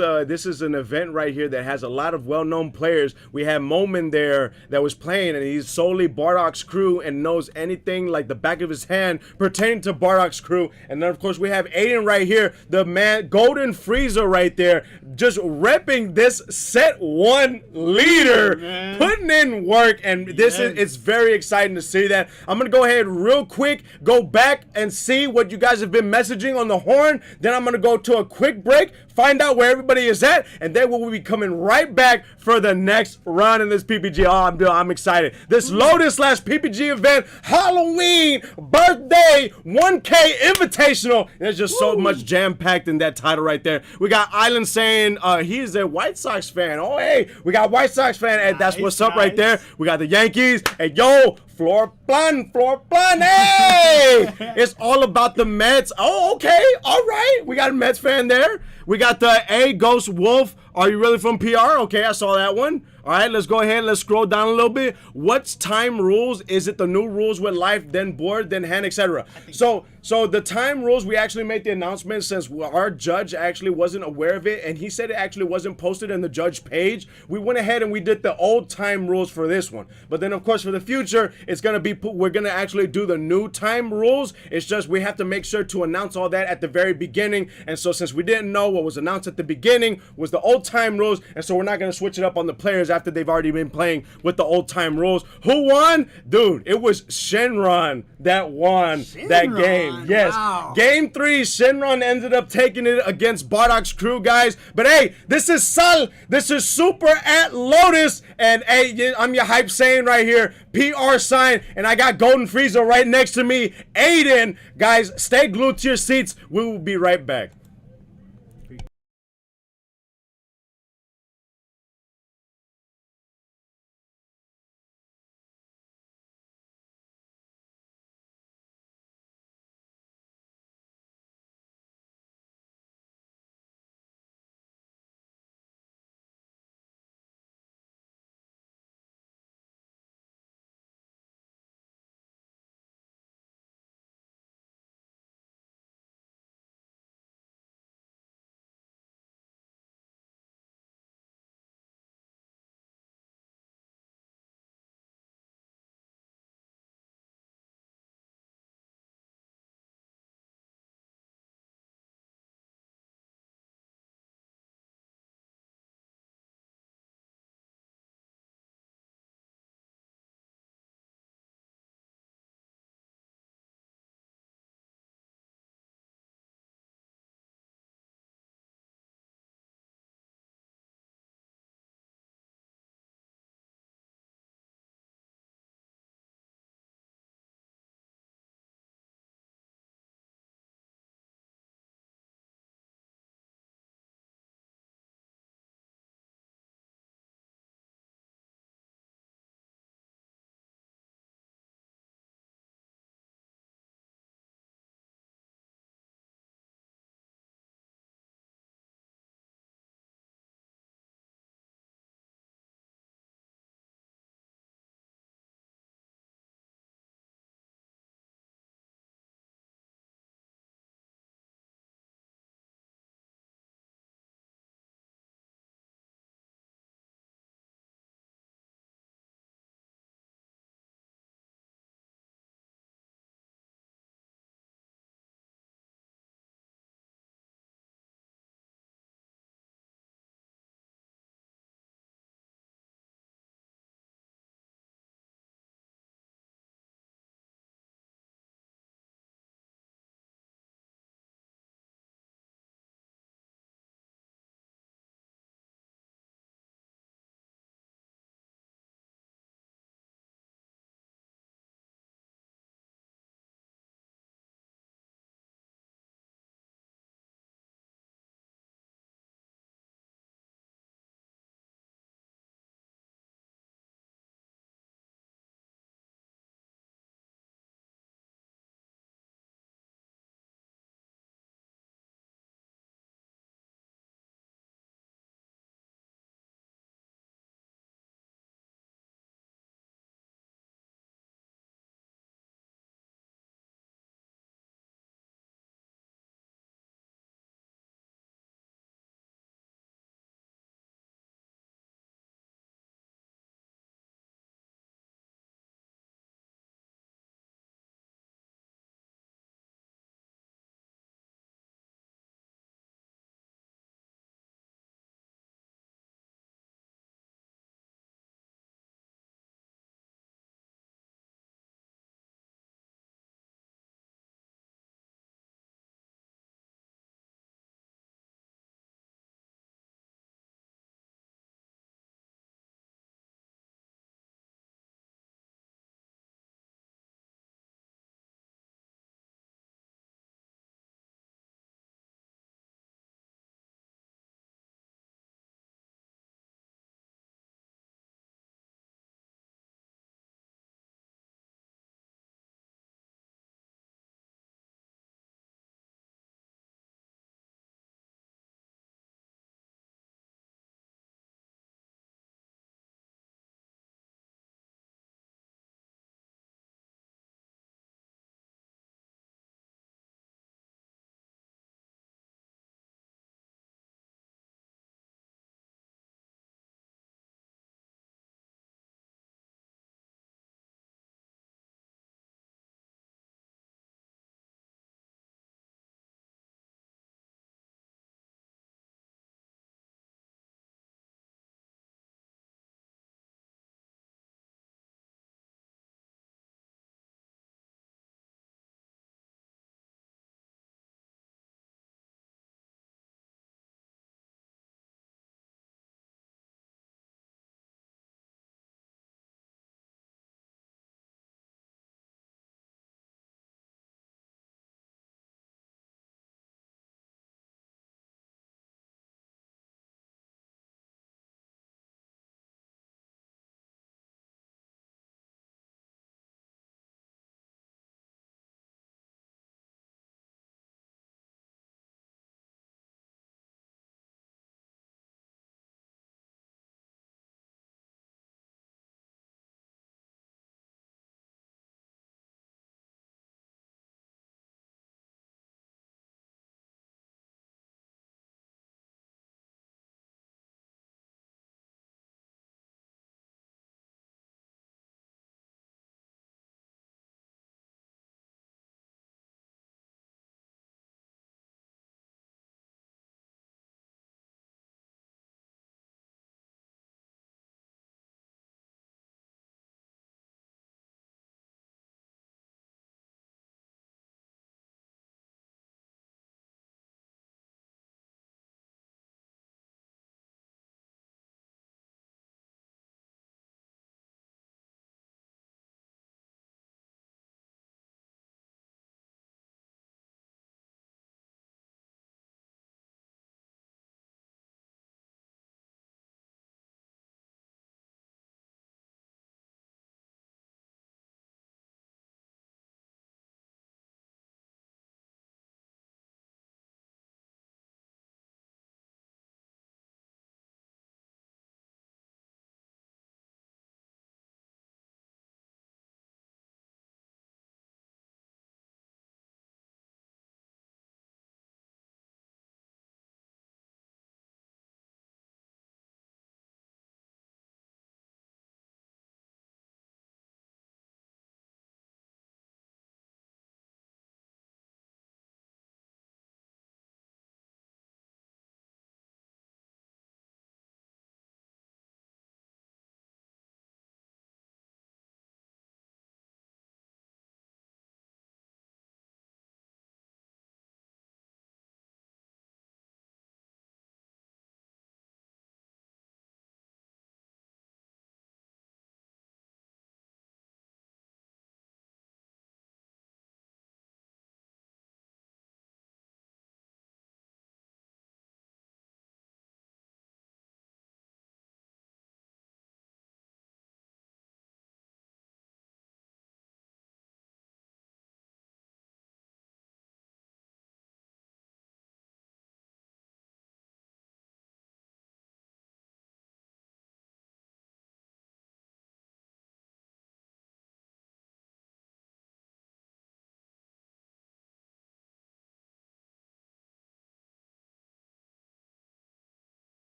an event right here that has a lot of well-known players. We had Moment there that was playing, and he's solely Bardock's crew and knows anything like the back of his hand pertaining to Bardock's crew. And then of course we have Aiden right here, the man, Golden Frieza right there, just repping this set 1 leader, putting in work, and it's very exciting to see that. I'm gonna go ahead real quick, go back and see what you guys have been messaging on the horn. Then I'm gonna go to a quick break, find out where everybody is at, and then we'll be coming right back for the next run in this PPG. Oh, I'm excited. This Lotus / PPG event, Halloween, birthday, 1K invitational. There's just so much jam-packed in that title right there. We got Island saying he's a White Sox fan. Oh, hey, we got White Sox fan, and that's what's up right there. We got the Yankees, and yo, floor plan, hey! It's all about the Mets. Oh, okay, all right. We got a Mets fan there. We got the Ghost Wolf. Are you really from PR? Okay, I saw that one. All right, let's go ahead. Let's scroll down a little bit. What's time rules? Is it the new rules with life, then board, then hand, etc.? So the time rules, we actually made the announcement since our judge actually wasn't aware of it, and he said it actually wasn't posted in the judge page. We went ahead and we did the old time rules for this one. But then, of course, for the future, it's gonna be we're gonna actually do the new time rules. It's just we have to make sure to announce all that at the very beginning. And so since we didn't know what was announced at the beginning was the old time rules, and so we're not gonna switch it up on the players after they've already been playing with the old time rules. Who won? Dude, it was Shenron that won that game. Yes. Wow. Game 3, Shenron ended up taking it against Bardoc's crew, guys. But hey, this is Sal. This is Super at Lotus. And hey, I'm your hype saying right here, PR sign. And I got Golden Frieza right next to me. Aiden. Guys, stay glued to your seats. We will be right back.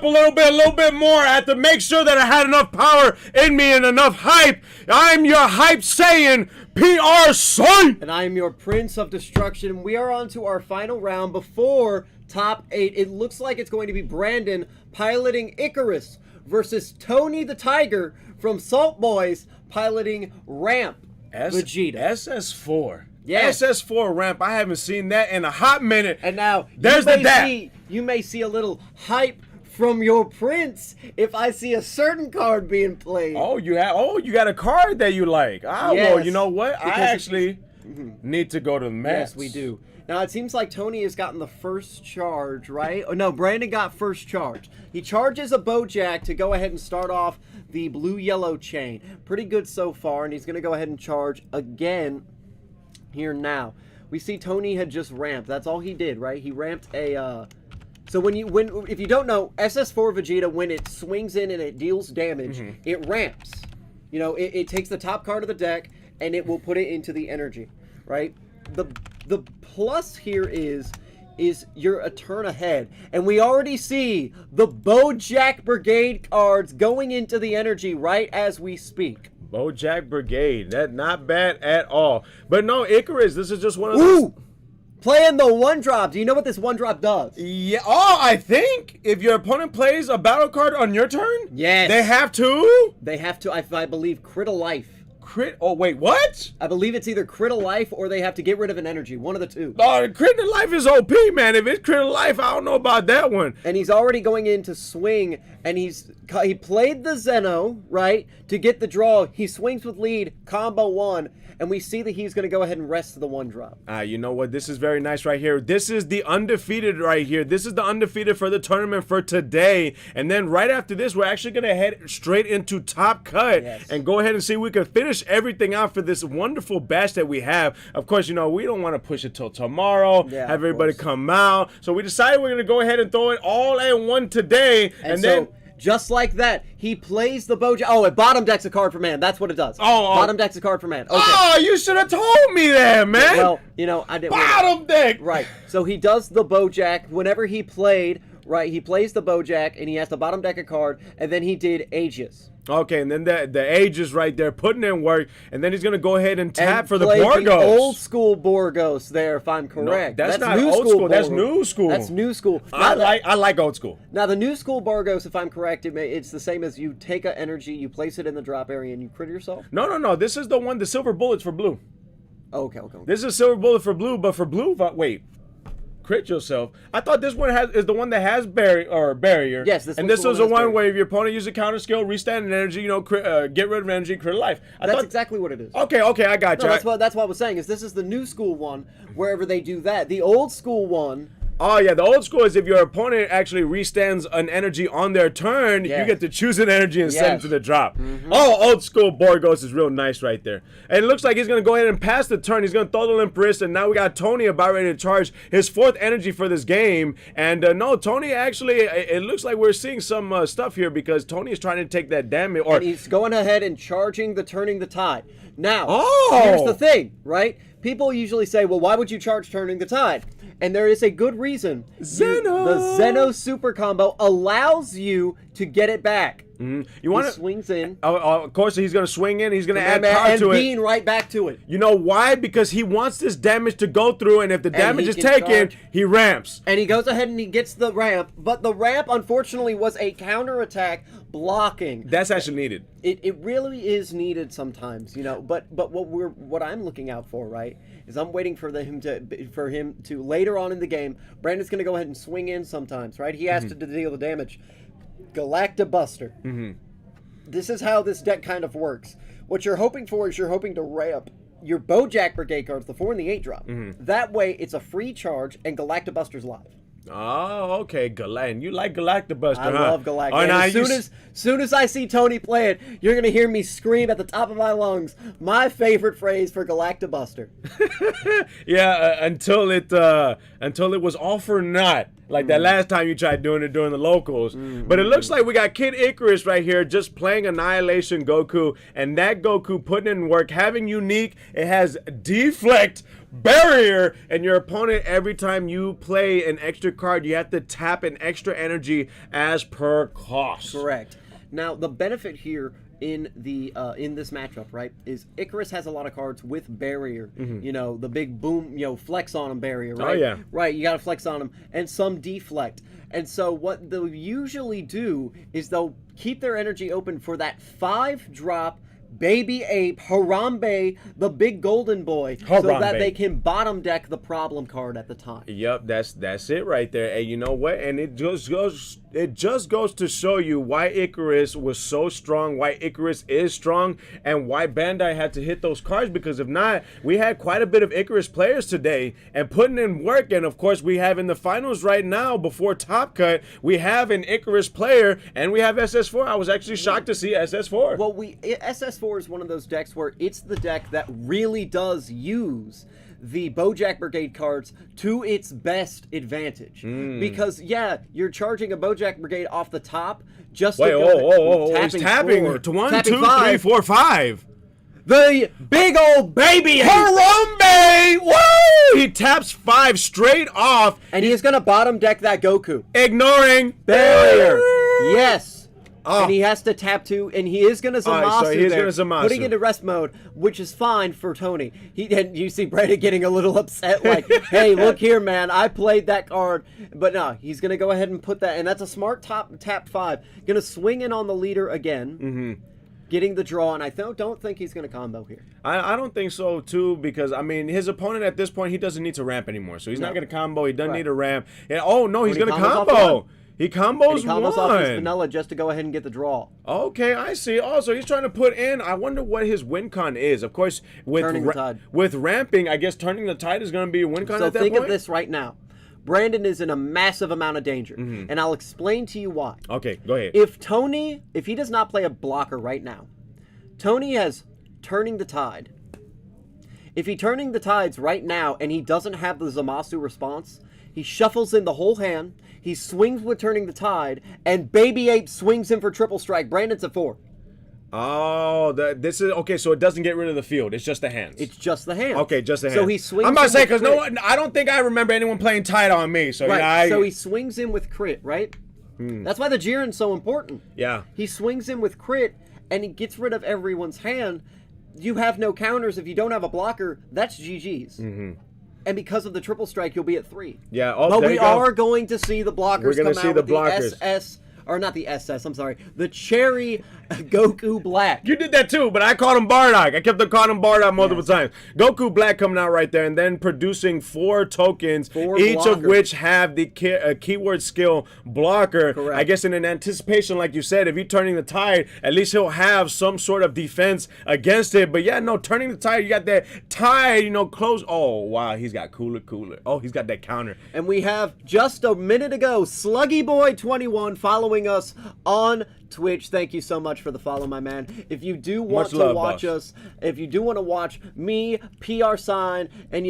a little bit more. I had to make sure that I had enough power in me and enough hype. I'm your hype Saiyan, PR son. And I am your Prince of Destruction. We are on to our final round before top 8. It looks like it's going to be Brandon piloting Icarus versus Tony the Tiger from Salt Boys piloting Ramp Vegeta. SS4. Yeah. SS4 Ramp. I haven't seen that in a hot minute. And now there's you may see a little hype from your prince if I see a certain card being played. You got a card that you like. Well, Yes, you know what? I because actually need to go to the Mets. Yes, we do. Now, it seems like Tony has gotten the first charge, right? Oh, no, Brandon got first charge. He charges a Bojack to go ahead and start off the blue-yellow chain. Pretty good so far, and he's going to go ahead and charge again here now. We see Tony had just ramped. That's all he did, right? He ramped a... So if you don't know, SS4 Vegeta, when it swings in and it deals damage, it ramps. You know, it takes the top card of the deck, and it will put it into the energy, right? The plus here is you're a turn ahead, and we already see the Bojack Brigade cards going into the energy right as we speak. Bojack Brigade, that not bad at all. But no, Icarus, this is just one of those. Ooh, playing the 1-drop. Do you know what this 1-drop does? Yeah. Oh, I think if your opponent plays a battle card on your turn, yes, they have to. They have to. I believe crit a life. Crit? Oh wait, what? I believe it's either crit a life or they have to get rid of an energy. One of the two. Oh, crit a life is OP, man. If it's crit a life, I don't know about that one. And he's already going in to swing, and he played the Zeno, right, to get the draw. He swings with lead, combo 1, and we see that he's going to go ahead and rest the 1-drop. You know what? This is very nice right here. This is the undefeated right here. This is the undefeated for the tournament for today. And then right after this, we're actually going to head straight into Top Cut and go ahead and see if we can finish everything out for this wonderful batch that we have. Of course, you know, we don't want to push it till tomorrow, have everybody come out. So we decided we're going to go ahead and throw it all at one today. And then... just like that, he plays the Bojack. Oh, it bottom decks a card for man. That's what it does. Bottom decks a card for man. Okay. Oh, you should have told me that, man. Well, you know, I didn't. Bottom deck. Right. So he does the Bojack whenever he played. Right. He plays the Bojack and he has to bottom deck a card, and then he did Aegis. Okay, and then the Aegis right there, putting in work, and then he's gonna go ahead and tap for the play Borgos. The old school Borgos there, if I'm correct. No, that's not new old school. That's new school. That's new school. I like old school. Now the new school Borgos, if I'm correct, it's the same as you take an energy, you place it in the drop area, and you crit yourself. No. This is the one, the silver bullets for blue. Okay. This is silver bullet for blue, but for blue, wait. Crit yourself. I thought this one is the one that has barrier. Yes, this was the one where if your opponent uses a counter skill, restand an energy, you know, get rid of energy, crit life. That's exactly what it is. Okay, I got you. No, that's what I was saying. Is this is the new school one, wherever they do that. The old school one. Oh yeah, the old school is if your opponent actually restands an energy on their turn, you get to choose an energy and send it to the drop. Oh, old school Borgos is real nice right there. And it looks like he's gonna go ahead and pass the turn. He's gonna throw the Limp Wrist, and now we got Tony about ready to charge his 4th energy for this game. And no, Tony actually, it looks like we're seeing some stuff here because Tony is trying to take that damage. And he's going ahead and charging the turning the tide. Now, here's the thing, right? People usually say, well, why would you charge turning the tide? And there is a good reason. Zeno! The Zeno super combo allows you to get it back. You want He swings in. Of course, he's going to swing in. He's going to add power to it. And being right back to it. You know why? Because he wants this damage to go through, and if the damage is taken, he ramps. And he goes ahead and he gets the ramp, but the ramp, unfortunately, was a counterattack blocking. That's actually needed. It really is needed sometimes, you know. But what I'm looking out for, right, is I'm waiting for him to later on in the game. Brandon's going to go ahead and swing in sometimes, right? He has to deal the damage. Galactabuster. This is how this deck kind of works. What you're hoping for is you're hoping to ramp your Bojack Brigade cards, the 4 and the 8 drop. That way, it's a free charge and Galactabuster's live. Oh, okay, and you like Galactabuster, I love Galactabuster. Oh, as soon as I see Tony play it, you're gonna hear me scream at the top of my lungs. My favorite phrase for Galactabuster. Yeah, until it was all for naught. Like that last time you tried doing it during the locals. But it looks like we got Kid Icarus right here just playing Annihilation Goku. And that Goku putting in work, having unique. It has deflect, barrier, and your opponent, every time you play an extra card, you have to tap an extra energy as per cost. Correct. Now, the benefit here in this matchup, right, is Icarus has a lot of cards with barrier. You know, the big boom, flex on him barrier, right? Oh, yeah. Right, you got to flex on him, and some deflect. And so what they'll usually do is they'll keep their energy open for that 5-drop Baby Ape, Harambe, the big golden boy, so that they can bottom deck the problem card at the time. Yep, that's it right there. And you know what? And it just goes to show you why Icarus was so strong, why Icarus is strong, and why Bandai had to hit those cards, because if not, we had quite a bit of Icarus players today and putting in work. And of course, we have in the finals right now, before Top Cut, we have an Icarus player, and we have SS4. I was actually shocked to see SS4. Well, SS4 is one of those decks where it's the deck that really does use the Bojack Brigade cards to its best advantage. Because, yeah, you're charging a Bojack Brigade off the top just to go he's tapping forward. to 1, Tapping 2, 3, five. 4, 5. The big old baby Harambe! Woo! He taps 5 straight off. And he is going to bottom deck that Goku. Ignoring Barrier. Yes. And he has to tap 2, and he is going to Zamasu so he is there, gonna Zamasu. putting it into rest mode, which is fine for Tony. And you see Brandon getting a little upset, like, hey, look here, man, I played that card. But no, he's going to go ahead and put that, and that's a smart tap 5. Going to swing in on the leader again. Getting the draw, and I don't think he's going to combo here. I don't think so, too, because, I mean, his opponent at this point, he doesn't need to ramp anymore. So he's not going to combo. He doesn't need to ramp. And, oh, no, he's going to combo. He combos off his vanilla just to go ahead and get the draw. Okay, I see. Also, he's trying to put in. I wonder what his win con is. Of course, with ramping, I guess turning the tide is going to be a win con at that point. So think of this right now. Brandon is in a massive amount of danger, and I'll explain to you why. Okay, go ahead. If he does not play a blocker right now, Tony has turning the tide. If he turning the tides right now and he doesn't have the Zamasu response, he shuffles in the whole hand. He swings with turning the tide, and Baby Ape swings in for triple strike. Brandon's at 4. Oh, this is okay. So it doesn't get rid of the field. It's just the hands. It's just the hands. Okay, just the hands. So he swings. I'm about to say because I don't think I remember anyone playing tight on me. So right. So he swings in with crit, right? That's why the Jiren's so important. Yeah. He swings in with crit, and he gets rid of everyone's hand. You have no counters if you don't have a blocker. That's GG's. And because of the triple strike, you'll be at 3. Yeah, but we are going to see the blockers We're gonna come see out the with blockers. the SS, or not the SS, I'm sorry, the Cherry Goku Black. You did that too, but I called him Bardock. I kept on calling him Bardock multiple times. Goku Black coming out right there, and then producing 4 tokens, each of which have the keyword skill blocker. Correct. I guess in an anticipation, like you said, if you're turning the tide, at least he'll have some sort of defense against it. But yeah, no, turning the tide, you got that tide, close. Oh, wow, he's got cooler. Oh, he's got that counter. And we have, just a minute ago, Sluggy Boy 21 following us on Twitch. Thank you so much for the follow, my man. If you do want to watch us, if you do want to watch me, PR Sign, and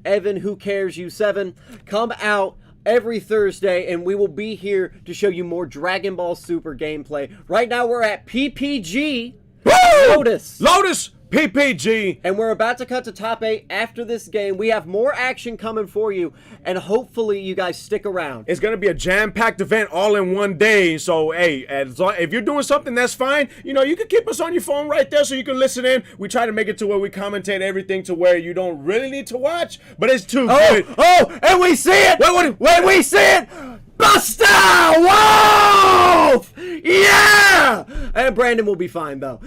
Evan Who Cares You 7, come out every Thursday, and we will be here to show you more Dragon Ball Super gameplay. Right now we're at PPG. Lotus PPG. And we're about to cut to top 8 after this game. We have more action coming for you, and hopefully you guys stick around. It's going to be a jam-packed event all in one day. So, hey, if you're doing something, that's fine. You can keep us on your phone right there so you can listen in. We try to make it to where we commentate everything to where you don't really need to watch, but it's too good. Oh, and we see it! Wait, we see it! Buster Wolf! Yeah! And Brandon will be fine, though.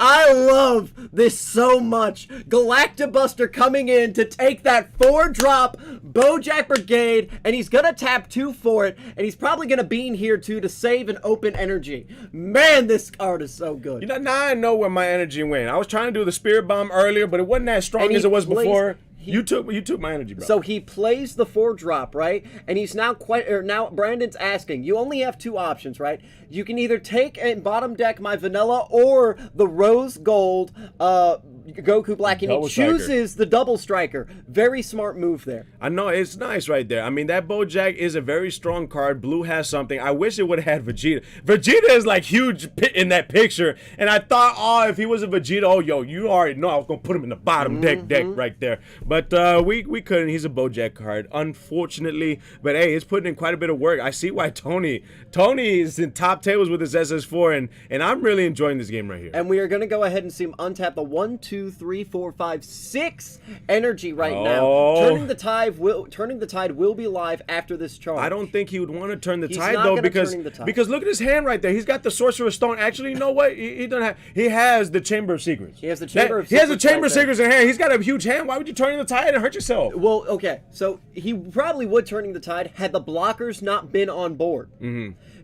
I love this so much. Galactibuster coming in to take that 4-drop Bojack Brigade, and he's going to tap 2 for it, and he's probably going to bean here, too, to save and open energy. Man, this card is so good. Now I know where my energy went. I was trying to do the Spirit Bomb earlier, but it wasn't as strong as it was before. You took my energy, bro. So he plays the 4-drop, right? And he's now now Brandon's asking, you only have 2 options, right? You can either take and bottom deck my vanilla or the rose gold Goku Black, and he chooses the double striker. Very smart move there. I know, it's nice right there. I mean, that Bojack is a very strong card. Blue has something. I wish it would have had Vegeta. Vegeta is like huge in that picture, and I thought, oh, if he was a Vegeta, oh, yo, you already know I was gonna put him in the bottom deck right there. But we couldn't. He's a Bojack card, unfortunately. But hey, it's putting in quite a bit of work. I see why Tony is in top tables with his SS4, and I'm really enjoying this game right here. And we are gonna go ahead and see him untap the 1, 2, 3, 4, 5, 6 energy right now. Turning the tide will be live after this charge. I don't think he would want to turn the tide though, because look at his hand right there. He's got the Sorcerer's Stone. Actually, you know what? He doesn't have. He has the Chamber of Secrets. He has the Chamber of Secrets. He has the Chamber of Secrets in hand. He's got a huge hand. Why would you turn the tide and hurt yourself? Well, okay, so he probably would turning the tide had the blockers not been on board.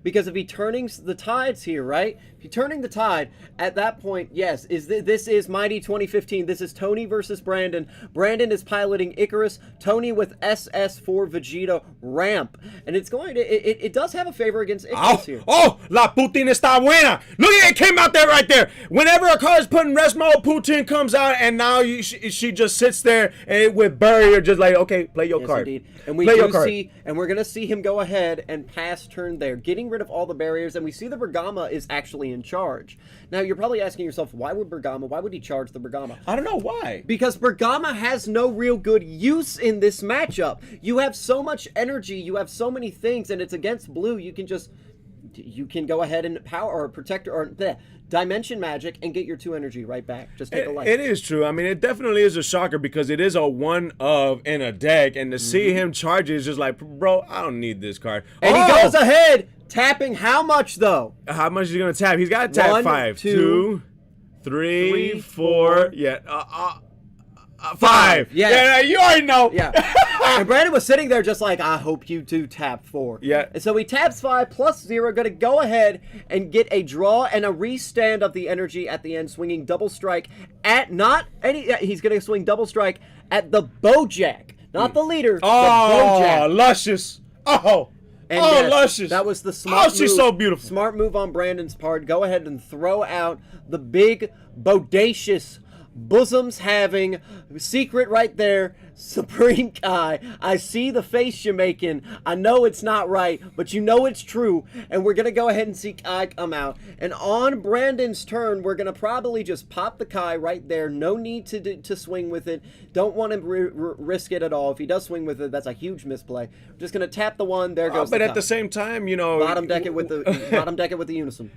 Because if he turning the tides here, right? If he turning the tide, at that point, yes, this is Mighty 2015. This is Tony versus Brandon. Brandon is piloting Icarus. Tony with SS4 Vegeta ramp. And it's going to, it does have a favor against Icarus here. Oh, La Putin está buena. Look at it, came out there right there. Whenever a card is put in rest mode, Putin comes out, and now she just sits there and with barrier, just like, okay, play your card. Indeed. And we do see, and we're going to see him go ahead and pass turn there, getting rid of all the barriers, and we see the Bergama is actually in charge. Now, you're probably asking yourself, why would he charge the Bergama? I don't know why. Because Bergama has no real good use in this matchup. You have so much energy, you have so many things, and it's against blue. You can go ahead and power or protect or dimension magic and get your 2 energy right back. Just take a life. It is true. I mean, it definitely is a shocker because it is a 1 of in a deck, and to see him charge it is just like, bro, I don't need this card. And he goes ahead, tapping how much though? How much is he gonna tap? He's got to tap 1, 5, 2, 2, 3, 4. Yeah. 5. Yeah, you already know. Yeah. And Brandon was sitting there just like, I hope you do tap 4. Yeah. And so he taps 5 plus 0, going to go ahead and get a draw and a restand of the energy at the end, swinging double strike at he's going to swing double strike at the Bojack, not the leader, the Bojack. Luscious. And luscious. That was the smart move. She's so beautiful. Smart move on Brandon's part. Go ahead and throw out the big, bodacious, bosoms having secret right there, Supreme Kai. I see the face you're making. I know it's not right, but you know it's true. And we're going to go ahead and see Kai come out. And on Brandon's turn, we're going to probably just pop the Kai right there. No need to swing with it. Don't want to risk it at all. If he does swing with it, that's a huge misplay. We're just going to tap the 1. There goes but the at Kai. the same time, you know, Bottom deck it with the unison.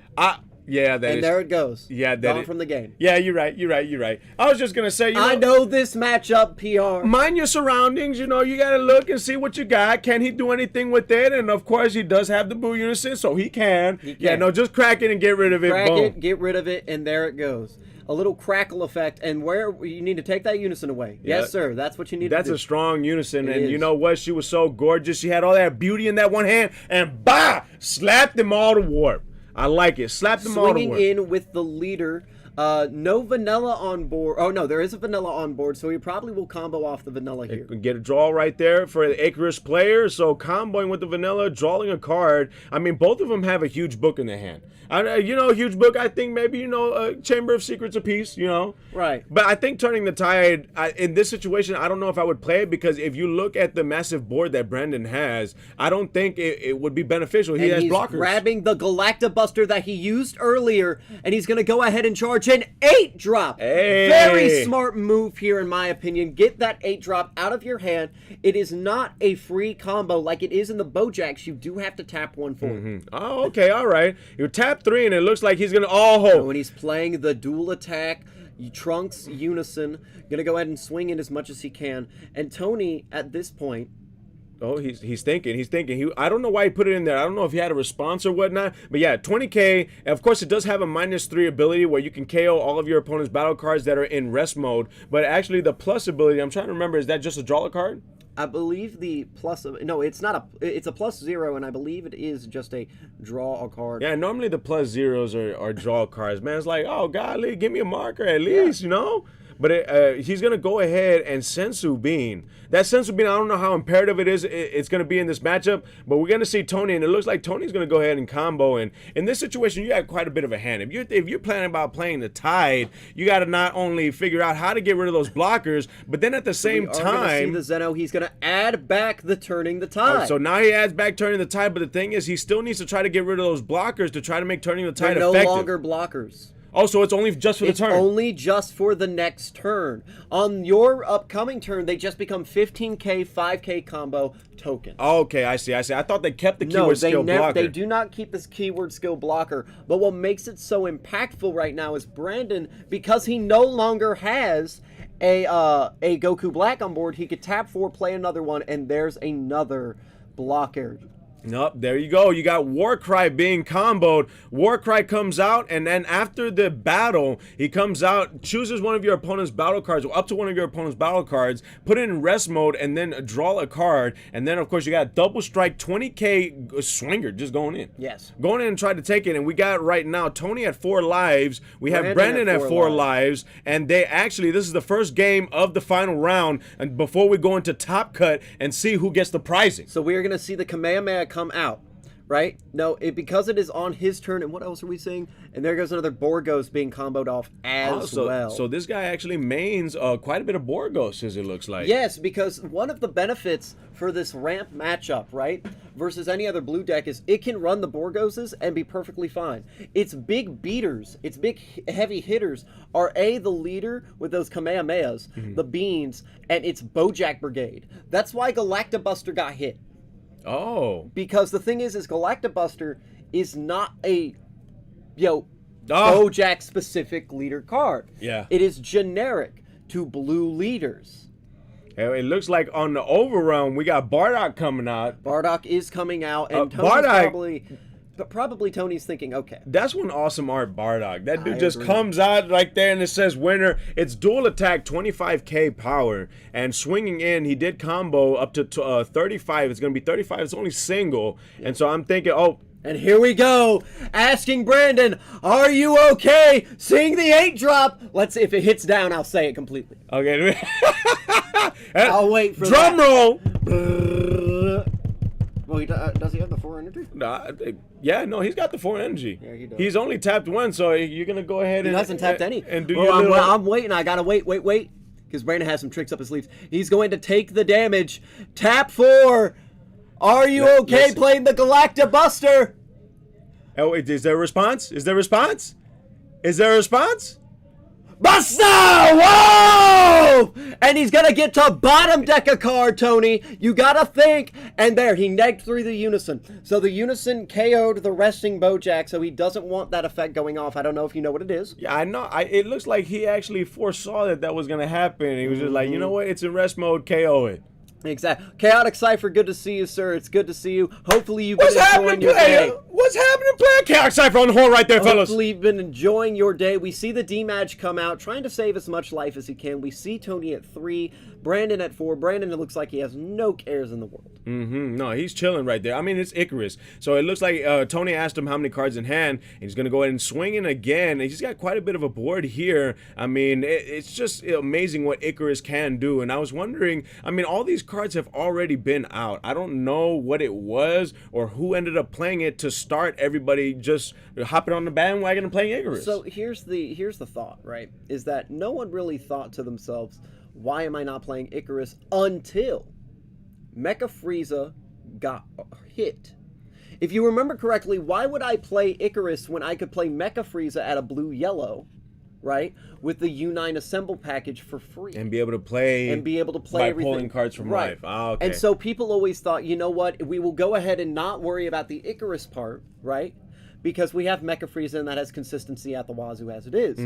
Yeah, that and is. there it goes. Yeah, gone from the game. Yeah, you're right. I was just gonna say, I know this matchup, PR. Mind your surroundings. You know, you gotta look and see what you got. Can he do anything with it? And of course, he does have the Boo Unison, so he can. Yeah, no, just crack it and get rid of it. Crack Boom. it, get rid of it, and there it goes. A little crackle effect, and where you need to take that unison away. Yeah. Yes, sir. That's what you need to do. That's a strong unison, and is. you know what? She was so gorgeous. She had all that beauty in that one hand, and slapped them all to warp. I like it. Slap them all to warp. Swinging in with the leader. No vanilla on board. Oh, no, there is a vanilla on board, so he probably will combo off the vanilla here. Get a draw right there for the Icarus player. So comboing with the vanilla, drawing a card. I mean, both of them have a huge book in their hand. Huge book. I think maybe, Chamber of Secrets a piece, Right. But I think turning the tide, in this situation, I don't know if I would play it because if you look at the massive board that Brandon has, I don't think it would be beneficial. He has blockers. He's grabbing the Galactabuster that he used earlier, and he's going to go ahead and charge an 8-drop. Hey. Very smart move here, in my opinion. Get that 8-drop out of your hand. It is not a free combo like it is in the Bojacks. You do have to tap 1 for it. Oh, okay, all right. You tap 3, and it looks like he's going to when he's playing the dual attack, Trunks Unison, going to go ahead and swing it as much as he can. And Tony, at this point, oh, he's thinking. I don't know why he put it in there. I don't know if he had a response or whatnot. But yeah, 20k. And of course, it does have a -3 ability where you can KO all of your opponent's battle cards that are in rest mode. But actually, the plus ability, I'm trying to remember, is that just a draw a card? I believe the plus of no, it's not it's a +0, and I believe it is just a draw a card. Yeah, normally the +0s are draw cards. Man, it's like, oh golly, give me a marker at least, But he's going to go ahead and Sensu Bean. That Sensu Bean, I don't know how imperative it is. It's going to be in this matchup, but we're going to see Tony, and it looks like Tony's going to go ahead and combo. And in this situation, you have quite a bit of a hand. If you're planning about playing the Tide, you got to not only figure out how to get rid of those blockers, but then at the same time, see the Zeno, he's going to add back the turning the Tide. Oh, so now he adds back turning the Tide, but the thing is, he still needs to try to get rid of those blockers to try to make turning the Tide They're no effective. longer blockers. Oh, so it's only just for the turn. It's only just for the next turn. On your upcoming turn, they just become 15k, 5k combo token. Okay, I see. I thought they kept the keyword skill blocker. They do not keep this keyword skill blocker. But what makes it so impactful right now is Brandon, because he no longer has a Goku Black on board, he could tap 4, play another one, and there's another blocker. Nope, there you go. You got Warcry being comboed. Warcry comes out, and then after the battle, he comes out, chooses one of your opponent's battle cards, or up to one of your opponent's battle cards, put it in rest mode, and then draw a card. And then, of course, you got double strike, 20k swinger just going in. Yes. Going in and try to take it. And we got right now Tony at 4 lives. We have Brandon at 4 lives. And they actually, this is the first game of the final round. And before we go into Top Cut and see who gets the prizing. So we're going to see the Kamehameha come out, right? No, because it is on his turn, and what else are we seeing? And there goes another Borgos being comboed off as well. So this guy actually mains quite a bit of Borgos, as it looks like. Yes, because one of the benefits for this ramp matchup, right, versus any other blue deck is it can run the Borgoses and be perfectly fine. Its big beaters, its big heavy hitters are the leader with those Kamehamehas, the beans, and its Bojack Brigade. That's why Galactabuster got hit. Oh. Because the thing is Galactabuster is not a, Bojack specific leader card. Yeah. It is generic to blue leaders. It looks like on the overrun, we got Bardock coming out. Bardock is coming out, and probably Tony's thinking, okay. That's one awesome art, Bardock. That dude just agree. comes out right there and it says winner. It's dual attack, 25k power, and swinging in, he did combo up to 35. It's going to be 35. It's only single. Yeah. And so I'm thinking, oh. And here we go, asking Brandon, are you okay seeing the 8 drop? Let's see if it hits down, I'll say it completely. Okay. I'll wait for drum roll. Well, does he have the 4 energy? Yeah, no, he's got the 4 energy. Yeah, he does. He's only tapped 1, so you're going to go ahead He hasn't tapped any. And do your little... I'm waiting. I got to wait. Because Brandon has some tricks up his sleeves. He's going to take the damage. Tap 4. Are you okay playing the Galactabuster? Oh, wait, is there a response? Is there a response? Buster! Whoa! And he's gonna get to bottom deck a card, Tony. You gotta think. And there, he negged through the Unison. So the Unison KO'd the resting Bojack, so he doesn't want that effect going off. I don't know if you know what it is. Yeah, I know. It looks like he actually foresaw that was gonna happen. He was just like, you know what? It's in rest mode, KO it. Exactly. Chaotic Cypher, good to see you, sir. It's good to see you. Hopefully you've been enjoying your day. What's happening, player? Chaotic Cypher on the horn right there, fellas. Hopefully you've been enjoying your day. We see the D-Match come out, trying to save as much life as he can. We see Tony at 3, Brandon at 4. Brandon, it looks like he has no cares in the world. No, he's chilling right there. I mean, it's Icarus. So it looks like Tony asked him how many cards in hand, and he's going to go ahead and swing in again. He's got quite a bit of a board here. I mean, it's just amazing what Icarus can do. And I was wondering, I mean, all these cards have already been out. I don't know what it was or who ended up playing it to start everybody just hopping on the bandwagon and playing Icarus. So here's the thought, right? Is that no one really thought to themselves, why am I not playing Icarus until Mecha Frieza got hit? If you remember correctly, why would I play Icarus when I could play Mecha Frieza at a blue-yellow, right? With the U9 Assemble package for free. And be able to play by everything. pulling cards from life. Oh, okay. And so people always thought, you know what, we will go ahead and not worry about the Icarus part, right? Because we have Mecha Frieza and that has consistency at the wazoo as it is.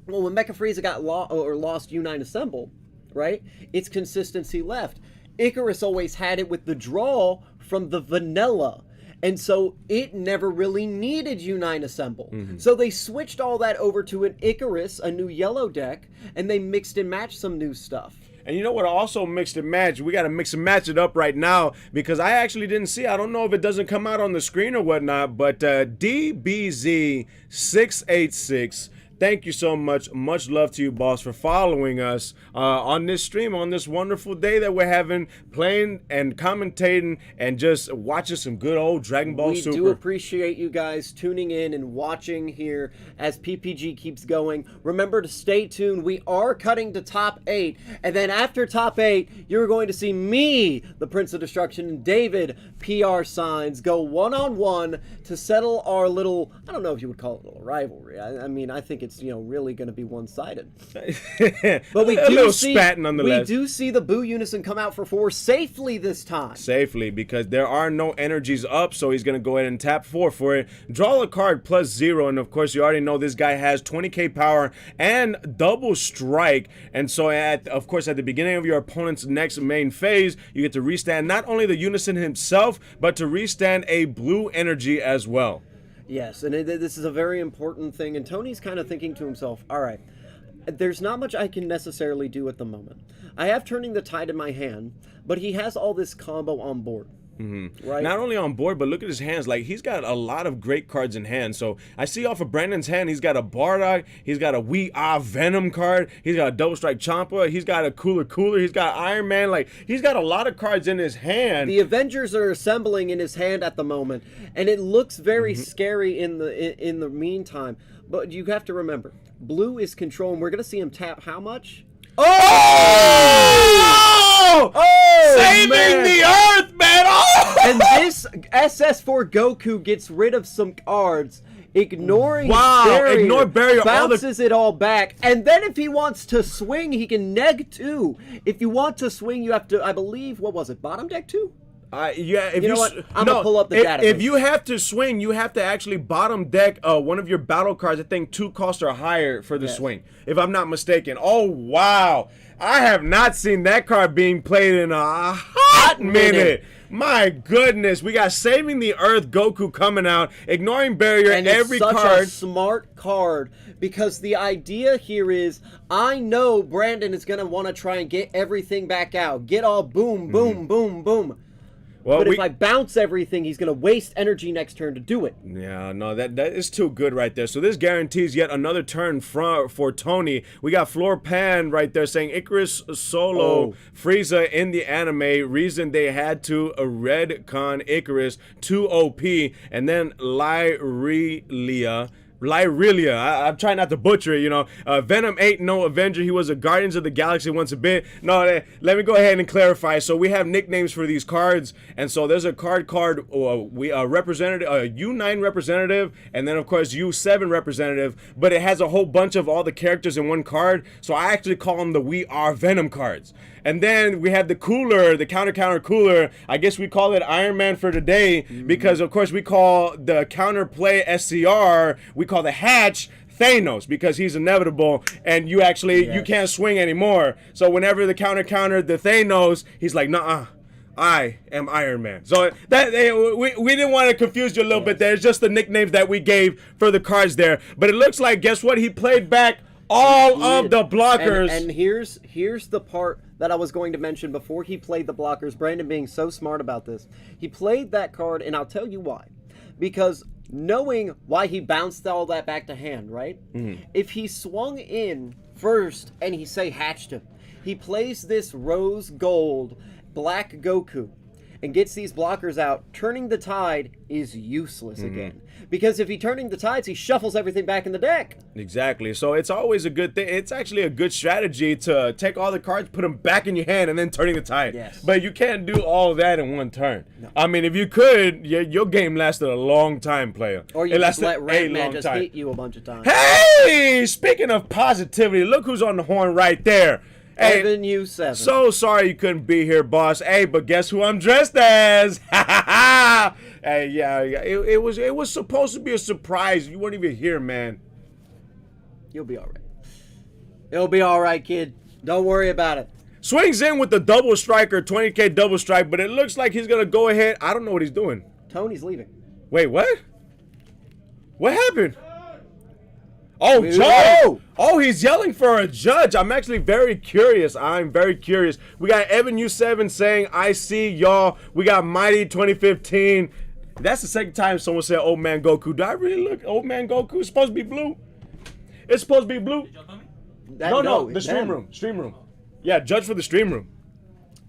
Well, when Mecha Frieza got lost U9 Assemble, right, its consistency left. Icarus always had it with the draw from the vanilla. And so it never really needed U9 Assemble. So they switched all that over to an Icarus, a new yellow deck, and they mixed and matched some new stuff. And you know what? Also mixed and match. We got to mix and match it up right now because I actually didn't see. I don't know if it doesn't come out on the screen or whatnot, but DBSCG 686. thank you so much. Much love to you, boss, for following us on this stream, on this wonderful day that we're having, playing and commentating and just watching some good old Dragon Ball Super. We do appreciate you guys tuning in and watching here as PPG keeps going. Remember to stay tuned. We are cutting to top 8. And then after top 8, you're going to see me, the Prince of Destruction, and David, PR Signs, go one-on-one to settle our little, I don't know if you would call it a little rivalry. I mean, I think it's, really going to be one-sided. But we do see, spat nonetheless. We do see the Boo Unison come out for 4 safely this time. Safely, because there are no energies up, so he's going to go ahead and tap 4 for it. Draw a card plus 0, and of course, you already know this guy has 20k power and double strike. And so, of course, at the beginning of your opponent's next main phase, you get to restand not only the Unison himself, but to restand a blue energy as well. Yes, and this is a very important thing, and Tony's kind of thinking to himself, all right, there's not much I can necessarily do at the moment. I have Turning the Tide in my hand, but he has all this combo on board. Right? Not only on board, but look at his hands. Like, he's got a lot of great cards in hand. So I see off of Brandon's hand, he's got a Bardock, he's got a We Are Venom card, he's got a Double Strike Champa, he's got a Cooler, he's got Iron Man. Like, he's got a lot of cards in his hand. The Avengers are assembling in his hand at the moment, and it looks very scary in the meantime. But you have to remember, blue is control, and we're gonna see him tap how much? Saving the Earth, man! Oh! And this SS4 Goku gets rid of some cards, ignoring barrier, ignore barrier, bounces it all back, and then if he wants to swing, he can neg 2. If you want to swing, you have to, I believe, what was it, bottom deck 2? Yeah, if you know what? I'm gonna pull up the database. If you have to swing, you have to actually bottom deck one of your battle cards. I think 2 cost or higher for the swing, if I'm not mistaken. Oh wow, I have not seen that card being played in a hot minute. My goodness, we got Saving the Earth Goku coming out, ignoring barrier, and every it's such card. A smart card, because the idea here is, I know Brandon is gonna want to try and get everything back out, get all boom, boom, boom, boom. Well, but if I bounce everything, he's going to waste energy next turn to do it. Yeah, no, that is too good right there. So this guarantees yet another turn for Tony. We got Floor Pan right there saying Icarus Solo Frieza in the anime. Reason they had to Redcon Icarus 2 OP. And then Lyrelia, I'm trying not to butcher it, Venom 8, no Avenger. He was a Guardians of the Galaxy once a bit. No, let me go ahead and clarify. So we have nicknames for these cards, and so there's a card, representative, U9 representative, and then of course U7 representative, but it has a whole bunch of all the characters in one card, so I actually call them the We Are Venom cards. And then we have the Cooler, the counter Cooler. I guess we call it Iron Man for today, because of course we call the counterplay SCR, we call the Hatch Thanos, because he's inevitable and you can't swing anymore. So whenever the counter the Thanos, he's like, nah, I am Iron Man. So that we didn't want to confuse you a little bit there. It's just the nicknames that we gave for the cards there. But it looks like, guess what? He played back all of the blockers. And here's the part that I was going to mention before he played the blockers. Brandon being so smart about this. He played that card, and I'll tell you why. Because knowing why he bounced all that back to hand, right? If he swung in first and he hatched him, he plays this rose gold black Goku and gets these blockers out, Turning the Tide is useless again. Because if he Turning the Tides, he shuffles everything back in the deck. Exactly. So it's always a good thing. It's actually a good strategy to take all the cards, put them back in your hand, and then Turning the Tide. Yes. But you can't do all of that in one turn. No. I mean, if you could, your game lasted a long time, player. Or you just let Redman just hit you a bunch of times. Hey! Speaking of positivity, look who's on the horn right there. Hey, Evan U7. So sorry you couldn't be here, boss. Hey, but guess who I'm dressed as? Hey, yeah, it was supposed to be a surprise. You weren't even here, man. You'll be all right. It'll be all right, kid. Don't worry about it. Swings in with the double striker, 20k double strike, but it looks like he's gonna go ahead. I don't know what he's doing. Tony's leaving. Wait, what? What happened? Oh, Joe! Oh, he's yelling for a judge. I'm actually very curious. I'm very curious. We got Evan U7 saying, I see y'all. We got Mighty 2015. That's the second time someone said Old Man Goku. Do I really look Old Man Goku? It's supposed to be blue. It's supposed to be blue. That- No, the stream them. room. Stream room. Yeah, judge for the stream room.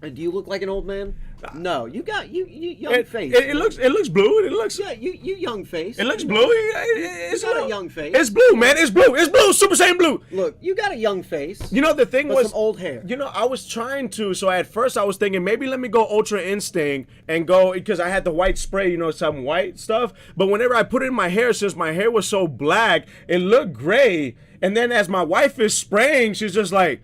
Do you look like an old man? No, you got you young It, face. it looks blue. It looks yeah, you young face. it looks blue. It's got a little- young face. It's blue, man. It's blue. It's blue. Super Saiyan blue. Look, you got a young face. You know the thing but was some old hair. You know, I was trying to. So at first I was thinking maybe let me go Ultra Instinct and go because I had the white spray. You know, some white stuff. But whenever I put it in my hair, since my hair was so black, it looked gray. And then as my wife is spraying, she's just like,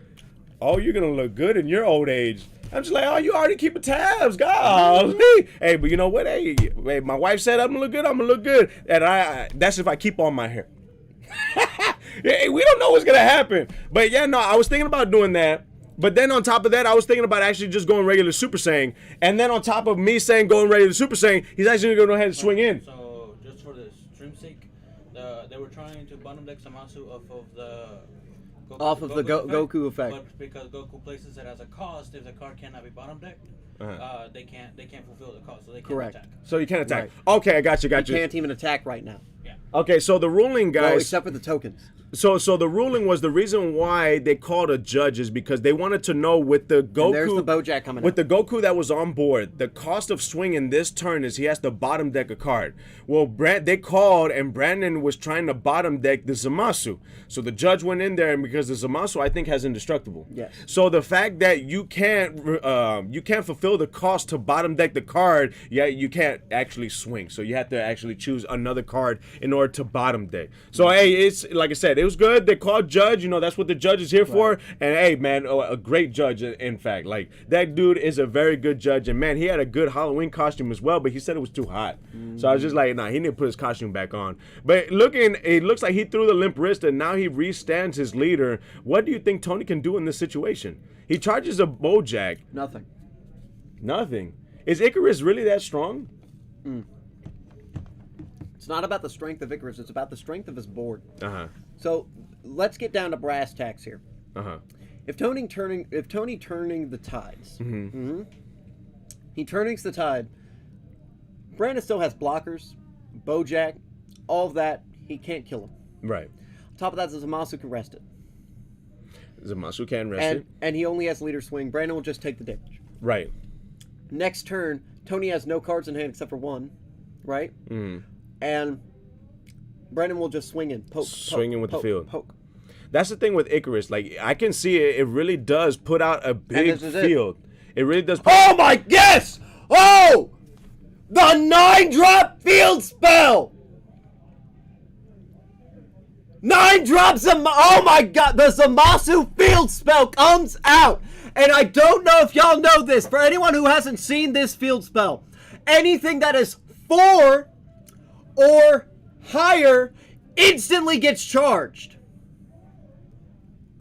"Oh, you're gonna look good in your old age." I'm just like, "Oh, you already keeping tabs, golly." Hey, but you know what? Hey, my wife said I'm gonna look good. I'm gonna look good, and that's if I keep on my hair. Hey, we don't know what's gonna happen, but yeah, no, I was thinking about doing that. But then on top of that, I was thinking about actually just going regular Super Saiyan, and then on top of me saying going regular Super Saiyan, he's actually gonna go ahead and swing in. So just for the stream sake, they were trying to bottom deck Zamasu off of the Goku effect. But because Goku places it as a cost, if the card cannot be bottom decked, they can't fulfill the cost, so they can't Correct. attack. So you can't attack. Right. Okay, I got you. You can't even attack right now. Yeah. Okay, so the ruling, Well, guys. except for the tokens. So the ruling was the reason why they called a judge is because they wanted to know with the Goku. And there's the Bojack coming with up. the Goku that was on board, the cost of swinging this turn is he has to bottom deck a card. Well, they called and Brandon was trying to bottom deck the Zamasu. So the judge went in there and because the Zamasu I think has indestructible. Yes. So the fact that you can't fulfill the cost to bottom deck the card, yeah, you can't actually swing. So you have to actually choose another card in order to bottom deck. So hey, it's like I said, it was good. They called judge. You know that's what the judge is here for. And hey, man, a great judge. In fact, like that dude is a very good judge. And man, he had a good Halloween costume as well. But he said it was too hot. So I was just like, nah, he need to put his costume back on. But it looks like he threw the limp wrist and now he restands his leader. What do you think Tony can do in this situation? He charges a Bojack. Nothing. Nothing. Is Icarus really that strong? It's not about the strength of Icarus. It's about the strength of his board. So let's get down to brass tacks here. If Tony turning the tides, he turnings the tide. Brandon still has blockers, Bojack, all of that. He can't kill him. Right. On top of that, Zamasu can rest it. Zamasu can rest it. And he only has leader swing. Brandon will just take the damage. Right. Next turn, Tony has no cards in hand except for one, right? And Brandon will just swing in, Swing in with the field. Poke. That's the thing with Icarus. Like I can see it. It really does put out a big this is it. field. It really does. Oh my yes! Oh, the 9-drop field spell. 9 drops. Oh my God! The Zamasu field spell comes out, and I don't know if y'all know this. For anyone who hasn't seen this field spell, anything that is 4 or higher instantly gets charged.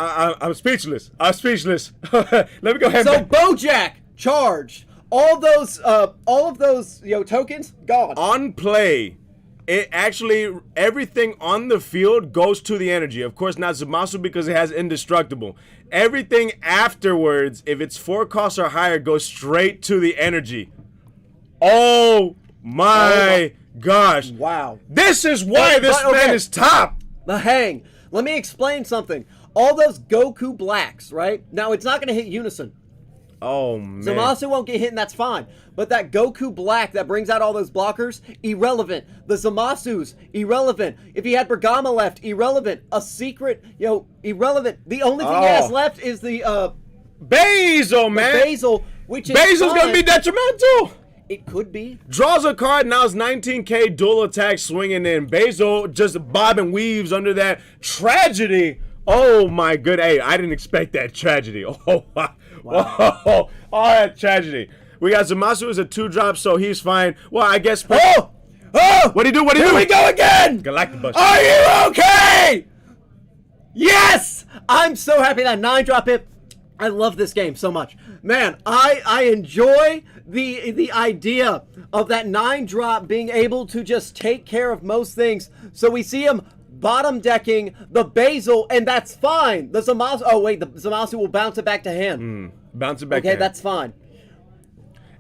I'm speechless. I'm speechless. Let me go ahead. So Bojack charged. All of those tokens gone. On play, it actually everything on the field goes to the energy. Of course, not Zamasu because it has indestructible. Everything afterwards, if it's 4 costs or higher, goes straight to the energy. Oh my gosh! Wow. This is why this man is top. The hang. Let me explain something. All those Goku blacks, right? Now it's not going to hit Unison. Oh man. Zamasu won't get hit, and that's fine. But that Goku black that brings out all those blockers, irrelevant. The Zamasu's, irrelevant. If he had Bergama left, irrelevant. A secret, irrelevant. The only thing he has left is the Basil, man. Basil, which is Basil's fine. gonna be detrimental. It could be. Draws a card, now it's 19k dual attack swinging in. Basil just bob and weaves under that tragedy. Oh my good. Hey, I didn't expect that tragedy. Oh, wow. Oh, that tragedy. We got Zamasu as a 2-drop, so he's fine. Well, I guess. Oh! What'd he do? Here we go again! Galactibus. Are you okay? Yes! I'm so happy that 9-drop hit. I love this game so much. Man, I enjoy the idea of that 9-drop being able to just take care of most things. So we see him bottom decking the Basil, and that's fine. The Zamasu, the Zamasu will bounce it back to hand. Bounce it back. Okay, that's fine.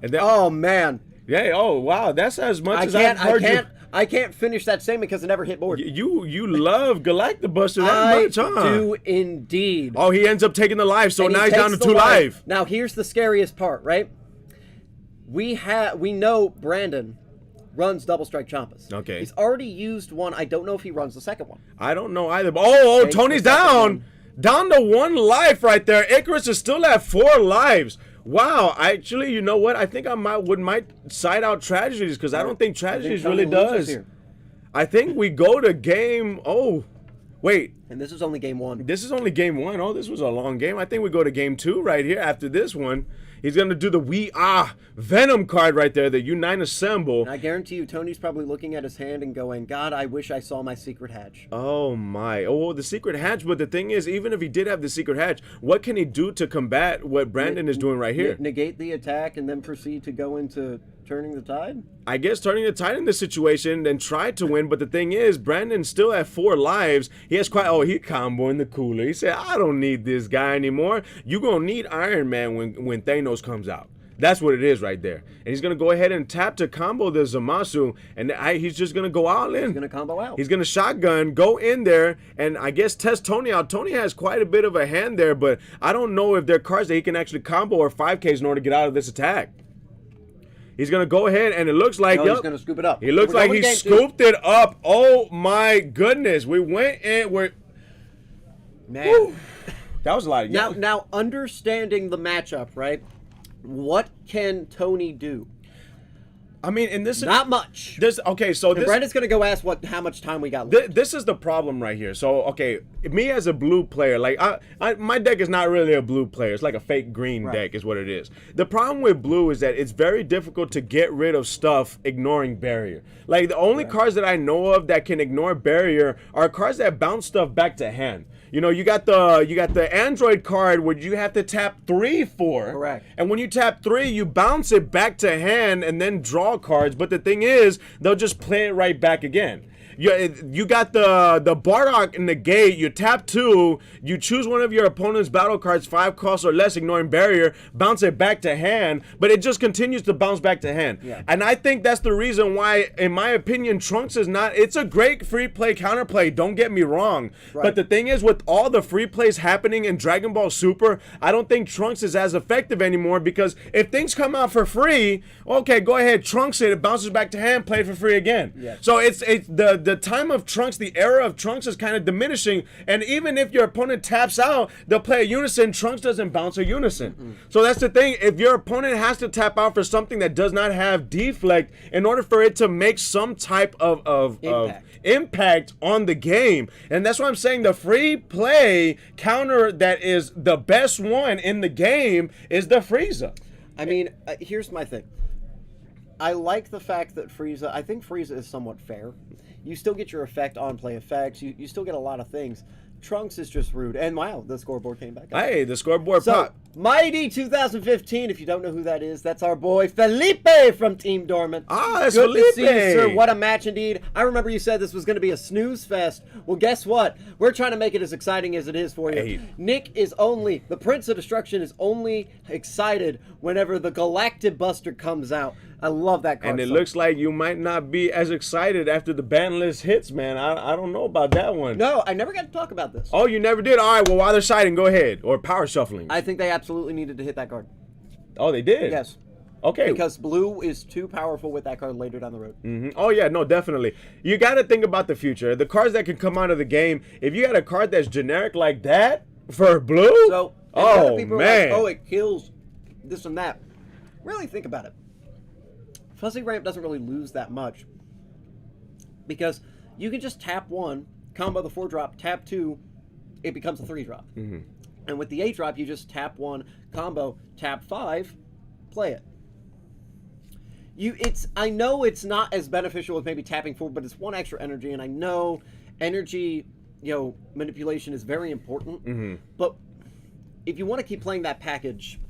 And then, oh man. Yeah. Oh wow. That's as much as I've heard you. I can't finish that statement because it never hit board. You love Galactabuster that much, huh? I do indeed. Oh, he ends up taking the life, so And now he he's down to takes 2 the life. Now here's the scariest part, right? We know Brandon runs double strike Champas. Okay. He's already used one. I don't know if he runs the second one. I don't know either. But oh, Takes Tony's the second down. one. Down to 1 life right there. Icarus is still at 4 lives. Wow, actually, you know what? I think I might side out Tragedies because I don't think Tragedies Tony really loses does. here. I think we go to game. Oh, wait. And this is only game 1. This is only game 1. Oh, this was a long game. I think we go to game 2 right here after this one. He's going to do the Venom card right there, the Unite Assemble. And I guarantee you, Tony's probably looking at his hand and going, God, I wish I saw my secret hatch. Oh my. Oh, the secret hatch. But the thing is, even if he did have the secret hatch, what can he do to combat what Brandon is doing right here? Negate the attack and then proceed to go into turning the tide? I guess turning the tide in this situation and try to win. But the thing is, Brandon's still at 4 lives. He has quite, he comboing the cooler. He said, I don't need this guy anymore. You're going to need Iron Man when Thanos comes out. That's what it is right there. And he's going to go ahead and tap to combo the Zamasu. And he's just going to go all in. He's going to combo out. He's going to shotgun, go in there, and I guess test Tony out. Tony has quite a bit of a hand there, but I don't know if there are cards that he can actually combo or 5Ks in order to get out of this attack. He's going to go ahead, and it looks like... he's going to scoop it up. He looks like he scooped it up. Oh, my goodness. We went in... Man. Woo. That was a lot of... Now, understanding the matchup, right? What can Tony do? I mean, in this... Not much. Okay, so And Brandon's going to go ask how much time we got left. This is the problem right here. So, okay, me as a blue player, like, my deck is not really a blue player. It's like a fake green deck is what it is. The problem with blue is that it's very difficult to get rid of stuff ignoring barrier. Like, the only cards that I know of that can ignore barrier are cards that bounce stuff back to hand. You know, you got the Android card where you have to tap 3 for. Correct. And when you tap 3, you bounce it back to hand and then draw cards. But the thing is, they'll just play it right back again. You got the Bardock in the gate. You tap 2. You choose one of your opponent's battle cards, 5 costs or less, ignoring barrier. Bounce it back to hand, but it just continues to bounce back to hand. Yeah. And I think that's the reason why, in my opinion, Trunks is not. It's a great free play counterplay. Don't get me wrong. Right. But the thing is, with all the free plays happening in Dragon Ball Super, I don't think Trunks is as effective anymore because if things come out for free, okay, go ahead, Trunks it bounces back to hand, play it for free again. Yes. So it's the time of Trunks, the era of Trunks is kind of diminishing, and even if your opponent taps out, they'll play a unison. Trunks doesn't bounce a unison. So that's the thing. If your opponent has to tap out for something that does not have deflect in order for it to make some type of impact on the game, and that's why I'm saying the free play counter that is the best one in the game is the Frieza. I mean, here's my thing. I like the fact that Frieza, I think Frieza is somewhat fair. You still get your effect on play effects. You still get a lot of things. Trunks is just rude. And wow, the scoreboard came back up. Hey, the scoreboard So, pop. Mighty 2015, if you don't know who that is, that's our boy Felipe from Team Dormant. Ah, it's Good Felipe. to see you, sir. What a match indeed. I remember you said this was going to be a snooze fest. Well, guess what? We're trying to make it as exciting as it is for you. Hey. Nick is only, the Prince of Destruction is only excited whenever the Galactic Buster comes out. I love that card. And it so looks like you might not be as excited after the ban list hits, man. I don't know about that one. No, I never got to talk about this. Oh, you never did? All right, well, while they're siding, go ahead. Or power shuffling. I think they absolutely needed to hit that card. Oh, they did? Yes. Okay. Because blue is too powerful with that card later down the road. Mm-hmm. Oh, yeah, no, definitely. You got to think about the future. The cards that can come out of the game, if you got a card that's generic like that for blue, So, and the other oh, people man. are like, oh, it kills this and that. Really think about it. Fuzzy Ramp doesn't really lose that much. Because you can just tap 1, combo the 4-drop, tap 2, it becomes a 3-drop. Mm-hmm. And with the 8-drop, you just tap 1, combo, tap 5, play it. I know it's not as beneficial as maybe tapping 4, but it's 1 extra energy, and I know energy, manipulation is very important. Mm-hmm. But if you want to keep playing that package,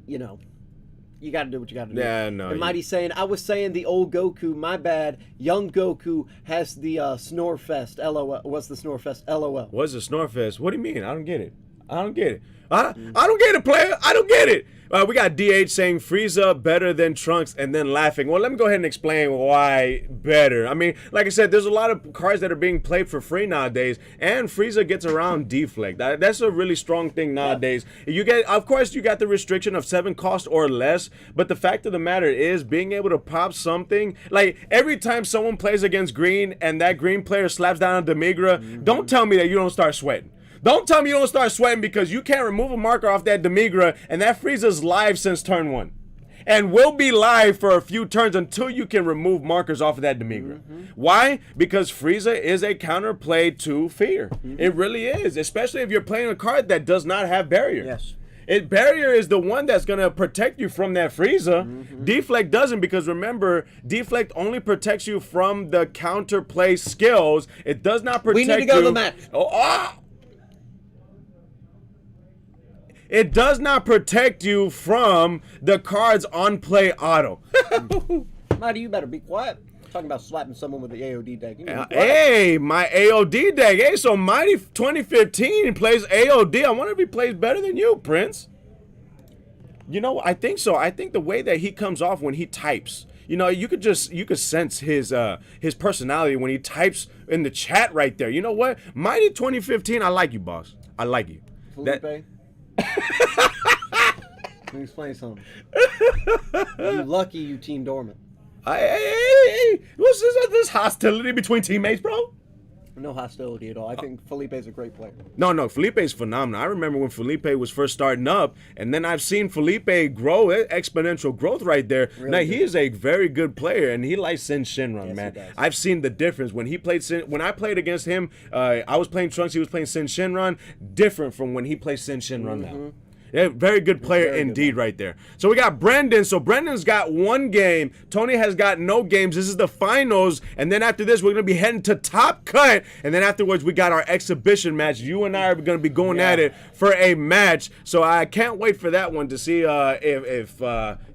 you got to do what you got to do. Yeah, no. And Mighty saying, I was saying the old Goku, my bad. Young Goku has the Snorefest, LOL. What's the Snorefest, LOL? What's a Snorefest? What do you mean? I don't get it. I don't get it. I don't get it, player. I don't get it. We got DH saying Frieza better than Trunks and then laughing. Well, let me go ahead and explain why better. I mean, like I said, there's a lot of cards that are being played for free nowadays, and Frieza gets around deflect. That's a really strong thing nowadays. You get, of course, you got the restriction of 7 cost or less, but the fact of the matter is being able to pop something, like every time someone plays against green and that green player slaps down on Demigra, don't tell me that you don't start sweating. Don't tell me you don't start sweating because you can't remove a marker off that Demigra, and that Frieza's live since turn 1. And will be live for a few turns until you can remove markers off of that Demigra. Why? Because Frieza is a counterplay to Fear. It really is, especially if you're playing a card that does not have Barrier. Yes. Barrier is the one that's going to protect you from that Frieza. Deflect doesn't, because remember, Deflect only protects you from the counterplay skills. It does not protect you. We need to go to the match. It does not protect you from the cards on play auto. Mighty, you better be quiet. Talking about slapping someone with the AOD deck. Hey, my AOD deck. Hey, so Mighty 2015 plays AOD. I wonder if he plays better than you, Prince. You know, I think so. I think the way that he comes off when he types, you know, you could sense his personality when he types in the chat right there. You know what? Mighty 2015, I like you, boss. I like you. Felipe? Let me explain something. You lucky you team dormant. Hey, what's this hostility between teammates, bro? No hostility at all. I think Felipe's a great player. No, Felipe's phenomenal. I remember when Felipe was first starting up, and then I've seen Felipe grow, exponential growth right there. Really now, good. he is a very good player, and he likes Sin Shinron, Yes, man. he does. I've seen the difference. When he played when I played against him, I was playing Trunks, he was playing Sin Shinron. Different from when he plays Sin Shinron now. Yeah, very good player indeed right there. So we got Brendan. So Brendan's got 1 game. Tony has got no games. This is the finals. And then after this, we're going to be heading to Top Cut. And then afterwards, we got our exhibition match. You and I are going to be going at it for a match. So I can't wait for that one to see if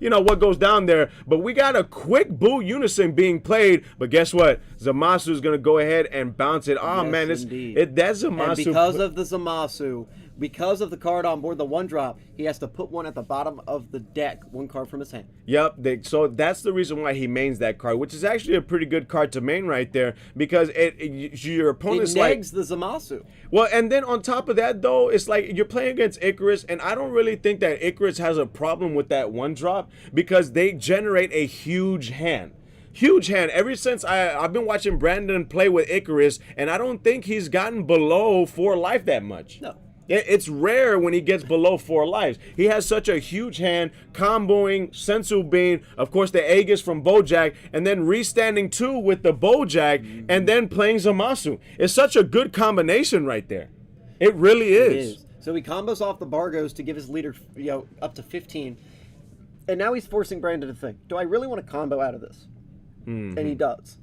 you know, what goes down there. But we got a quick Boo Unison being played. But guess what? Zamasu is going to go ahead and bounce it. Oh, Yes, man. That's Zamasu. And because of the Zamasu, because of the card on board, the 1-drop, he has to put one at the bottom of the deck, 1 card from his hand. Yep, so that's the reason why he mains that card, which is actually a pretty good card to main right there, because your opponent's It like... negs the Zamasu. Well, and then on top of that, though, it's like you're playing against Icarus, and I don't really think that Icarus has a problem with that 1-drop, because they generate a huge hand. Huge hand. Ever since I've been watching Brandon play with Icarus, and I don't think he's gotten below 4 life that much. No. It's rare when he gets below 4 lives. He has such a huge hand, comboing Sensu Bean, of course the Aegis from Bojack, and then restanding 2 with the Bojack, and then playing Zamasu. It's such a good combination right there. It really is. It is. So he combos off the Bargos to give his leader, you know, up to 15. And now he's forcing Brandon to think, do I really want to combo out of this? And he does.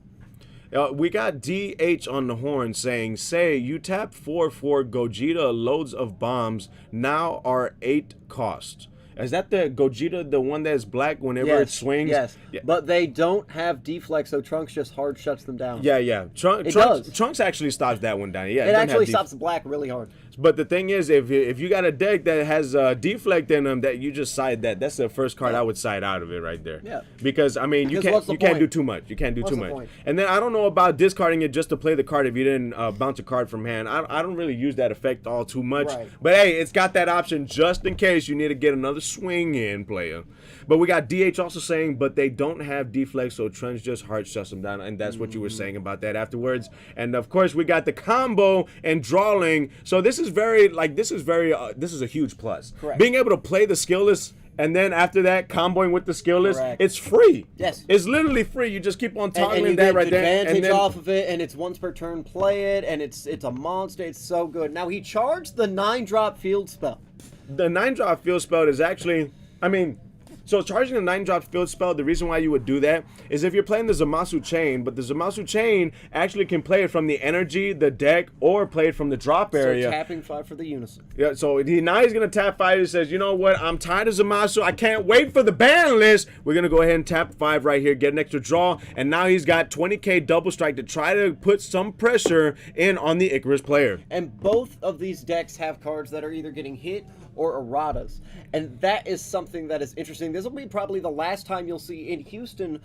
We got DH on the horn saying, say, you tap 4/4 Gogeta loads of bombs, now are 8 cost. Is that the Gogeta, the one that's black whenever it swings? Yes, Yeah. but they don't have deflect, so Trunks just hard shuts them down. Yeah. Trunks actually stops that one down. Yeah, It actually stops black really hard. But the thing is, if you got a deck that has deflect in them, that you just side that's the first card I would side out of it right there. Yeah. Because I mean, you Because can't do too much. You can't do What's too the much. point? And then I don't know about discarding it just to play the card if you didn't bounce a card from hand. I don't really use that effect all too much. Right. But hey, it's got that option just in case you need to get another swing in, player. But we got DH also saying, but they don't have deflect, so Trunks just hard shuts them down, and that's what you were saying about that afterwards. And of course, we got the combo and drawing. So this is this is a huge plus. Correct. Being able to play the skillless, and then after that, comboing with the skillless, Correct. it's free. Yes. It's literally free. You just keep on And toggling you that get right there. advantage And then, off of it, and it's once per turn play it, and it's a monster. It's so good. Now he charged the 9-drop field spell. the 9-drop field spell is actually, I mean, So charging the 9-drop field spell, the reason why you would do that is if you're playing the Zamasu chain, but the Zamasu chain actually can play it from the energy, the deck, or play it from the drop area. So tapping 5 for the unison. Yeah, so now he's going to tap 5. He says, you know what, I'm tired of Zamasu. I can't wait for the ban list. We're going to go ahead and tap 5 right here, get an extra draw, and now he's got 20k double strike to try to put some pressure in on the Icarus player. And both of these decks have cards that are either getting hit or erratas. And that is something that is interesting. This will be probably the last time you'll see in Houston,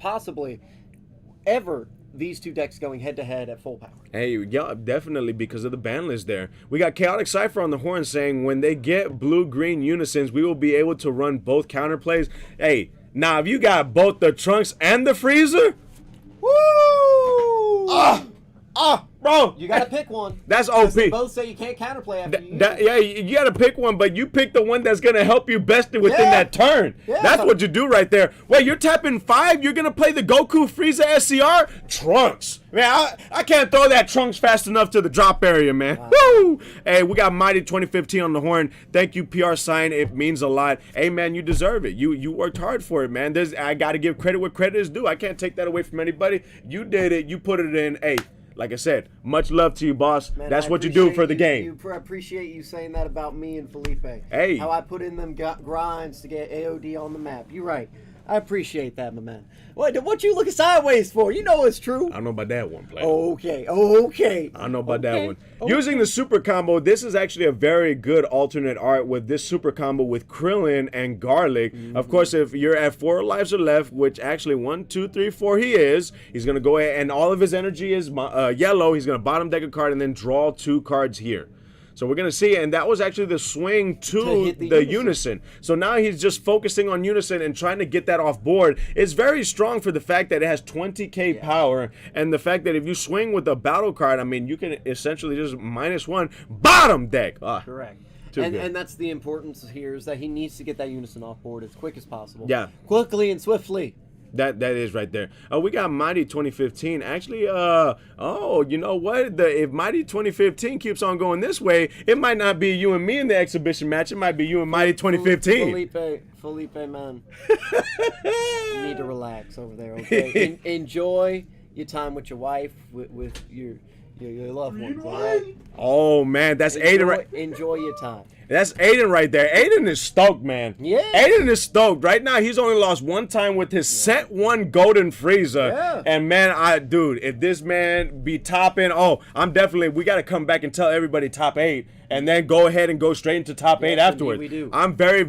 possibly ever, these two decks going head-to-head at full power. Hey, yeah, definitely because of the ban list there. We got Chaotic Cypher on the horn saying, when they get blue-green unisons, we will be able to run both counterplays. Hey, now if you got both the Trunks and the Freezer, woo! Bro, You gotta pick one. That's 'Cause OP. They both say you can't counterplay after you. Yeah, you gotta pick one, but you pick the one that's gonna help you best within Yeah. that turn. Yeah. That's what you do right there. Wait, you're tapping 5. You're gonna play the Goku Frieza SCR Trunks. Man, I can't throw that Trunks fast enough to the drop area, man. Wow. Woo! Hey, we got Mighty 2015 on the horn. Thank you, PR Sign. It means a lot. Hey, man, you deserve it. You worked hard for it, man. I gotta give credit where credit is due. I can't take that away from anybody. You did it. You put it in. Hey. Like I said, much love to you, boss. Man, That's I what you do for the appreciate game. I appreciate you saying that about me and Felipe. Hey. How I put in them grinds to get AOD on the map. You're right. I appreciate that, my man. What you looking sideways for? You know it's true. I don't know about that one, player. Okay. I don't know about that one. Okay. Using the super combo, this is actually a very good alternate art with this super combo with Krillin and Garlic. Of course, if you're at 4 lives or left, which actually 1, 2, 3, 4 he is, he's going to go ahead and all of his energy is yellow. He's going to bottom deck a card and then draw 2 cards here. So we're going to see, and that was actually the swing to hit the the unison. unison. So now he's just focusing on unison and trying to get that off board. It's very strong for the fact that it has 20k power, and the fact that if you swing with a battle card, I mean, you can essentially just -1 bottom deck. Correct. Too good. And that's the importance here is that he needs to get that unison off board as quick as possible. Yeah. Quickly and swiftly. That is right there. We got Mighty 2015. Actually, you know what? If Mighty 2015 keeps on going this way, it might not be you and me in the exhibition match. It might be you and Mighty 2015. Felipe, man. You need to relax over there, okay? Enjoy your time with your wife, with your loved ones, all right? Oh man, that's Aiden right. Enjoy your time. That's Aiden right there. Aiden is stoked, man. Yeah. Aiden is stoked. Right now, he's only lost 1 time with his set 1 Golden Frieza. Yeah. And man, dude, if this man be topping, we got to come back and tell everybody top 8 and then go ahead and go straight into top 8 Yes, afterwards. indeed we do. I'm very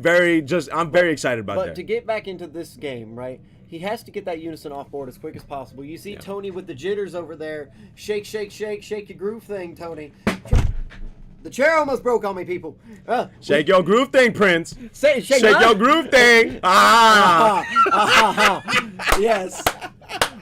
excited about But that. to get back into this game, right? He has to get that unison off board as quick as possible. You see Tony with the jitters over there. Shake your groove thing, Tony. The chair almost broke on me, people. Shake your groove thing, Prince. Shake your groove thing. Yes.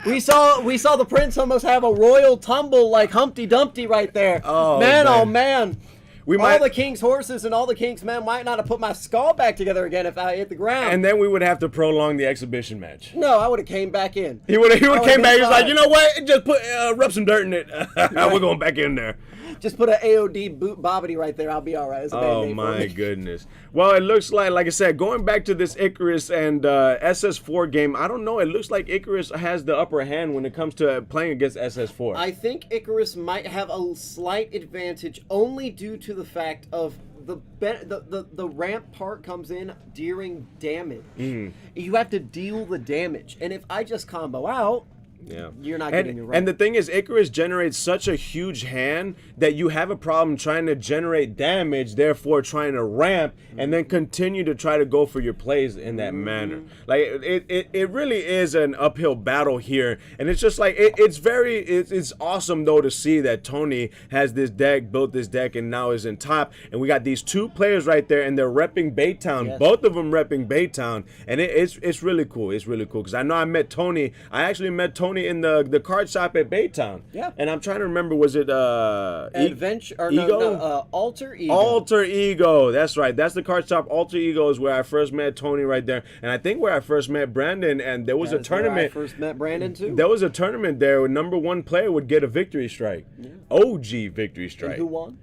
We saw the Prince almost have a royal tumble like Humpty Dumpty right there. Oh, man, man. oh man. We all might, the king's horses and all the king's men might not have put my skull back together again if I hit the ground. and then we would have to prolong the exhibition match. No, I would have came back in. He would came would've back. been He's like, fine. you know what? Just put rub some dirt in it. We're going back in there. Just put an AOD boot bobbity right there. I'll be all right. It's a Oh Band-Aid for my me. goodness. Well, it looks like I said, going back to this Icarus and SS4 game, I don't know. It looks like Icarus has the upper hand when it comes to playing against SS4. I think Icarus might have a slight advantage only due to the fact of the ramp part comes in during damage. You have to deal the damage, and if I just combo out, Yeah. you're not getting it right. And the thing is, Icarus generates such a huge hand that you have a problem trying to generate damage, therefore trying to ramp, and then continue to try to go for your plays in that manner. Like, it really is an uphill battle here, and it's just like, it's awesome, though, to see that Tony has this deck, built this deck, and now is in top, and we got these 2 players right there, and they're repping Baytown. Yes. Both of them repping Baytown, and it's really cool. It's really cool, because I know I actually met Tony in the card shop at Baytown. Yeah. And I'm trying to remember, was it Adventure or Ego? Alter Ego. Alter Ego. That's right. That's the card shop. Alter Ego is where I first met Tony right there. And I think where I first met Brandon, and there was a That's where tournament. I first met Brandon too. There was a tournament there where number 1 player would get a victory strike. OG victory And strike. who won?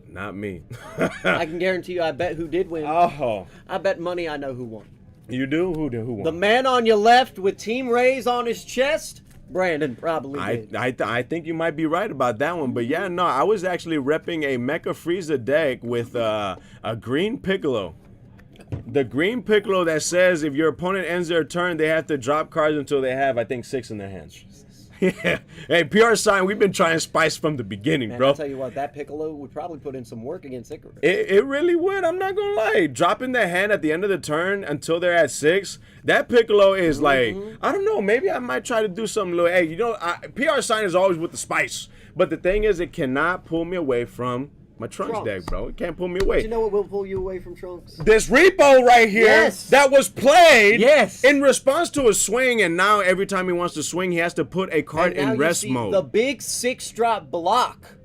Not me. I can guarantee you. I bet who did win. Oh. I bet money I know who won. You do? Who won? The man on your left with Team Rays on his chest, Brandon probably did. I think you might be right about that one, but yeah, no, I was actually repping a Mecha Frieza deck with a green Piccolo. The green Piccolo that says if your opponent ends their turn, they have to drop cards until they have, I think, 6 in their hands. Yeah. Hey, PR Sign, we've been trying Spice from the beginning, Man, bro. I'll tell you what, that Piccolo would probably put in some work against Icarus. It really would. I'm not gonna lie. Dropping the hand at the end of the turn until they're at 6, that Piccolo is like, I don't know. Maybe I might try to do something little. Hey, you know, PR Sign is always with the spice, but the thing is, it cannot pull me away from my Trunks deck, bro. It can't pull me away. But you know what will pull you away from Trunks? This repo right here that was played Yes. in response to a swing, and now every time he wants to swing, he has to put a card And now in you rest see mode. the big 6-drop block.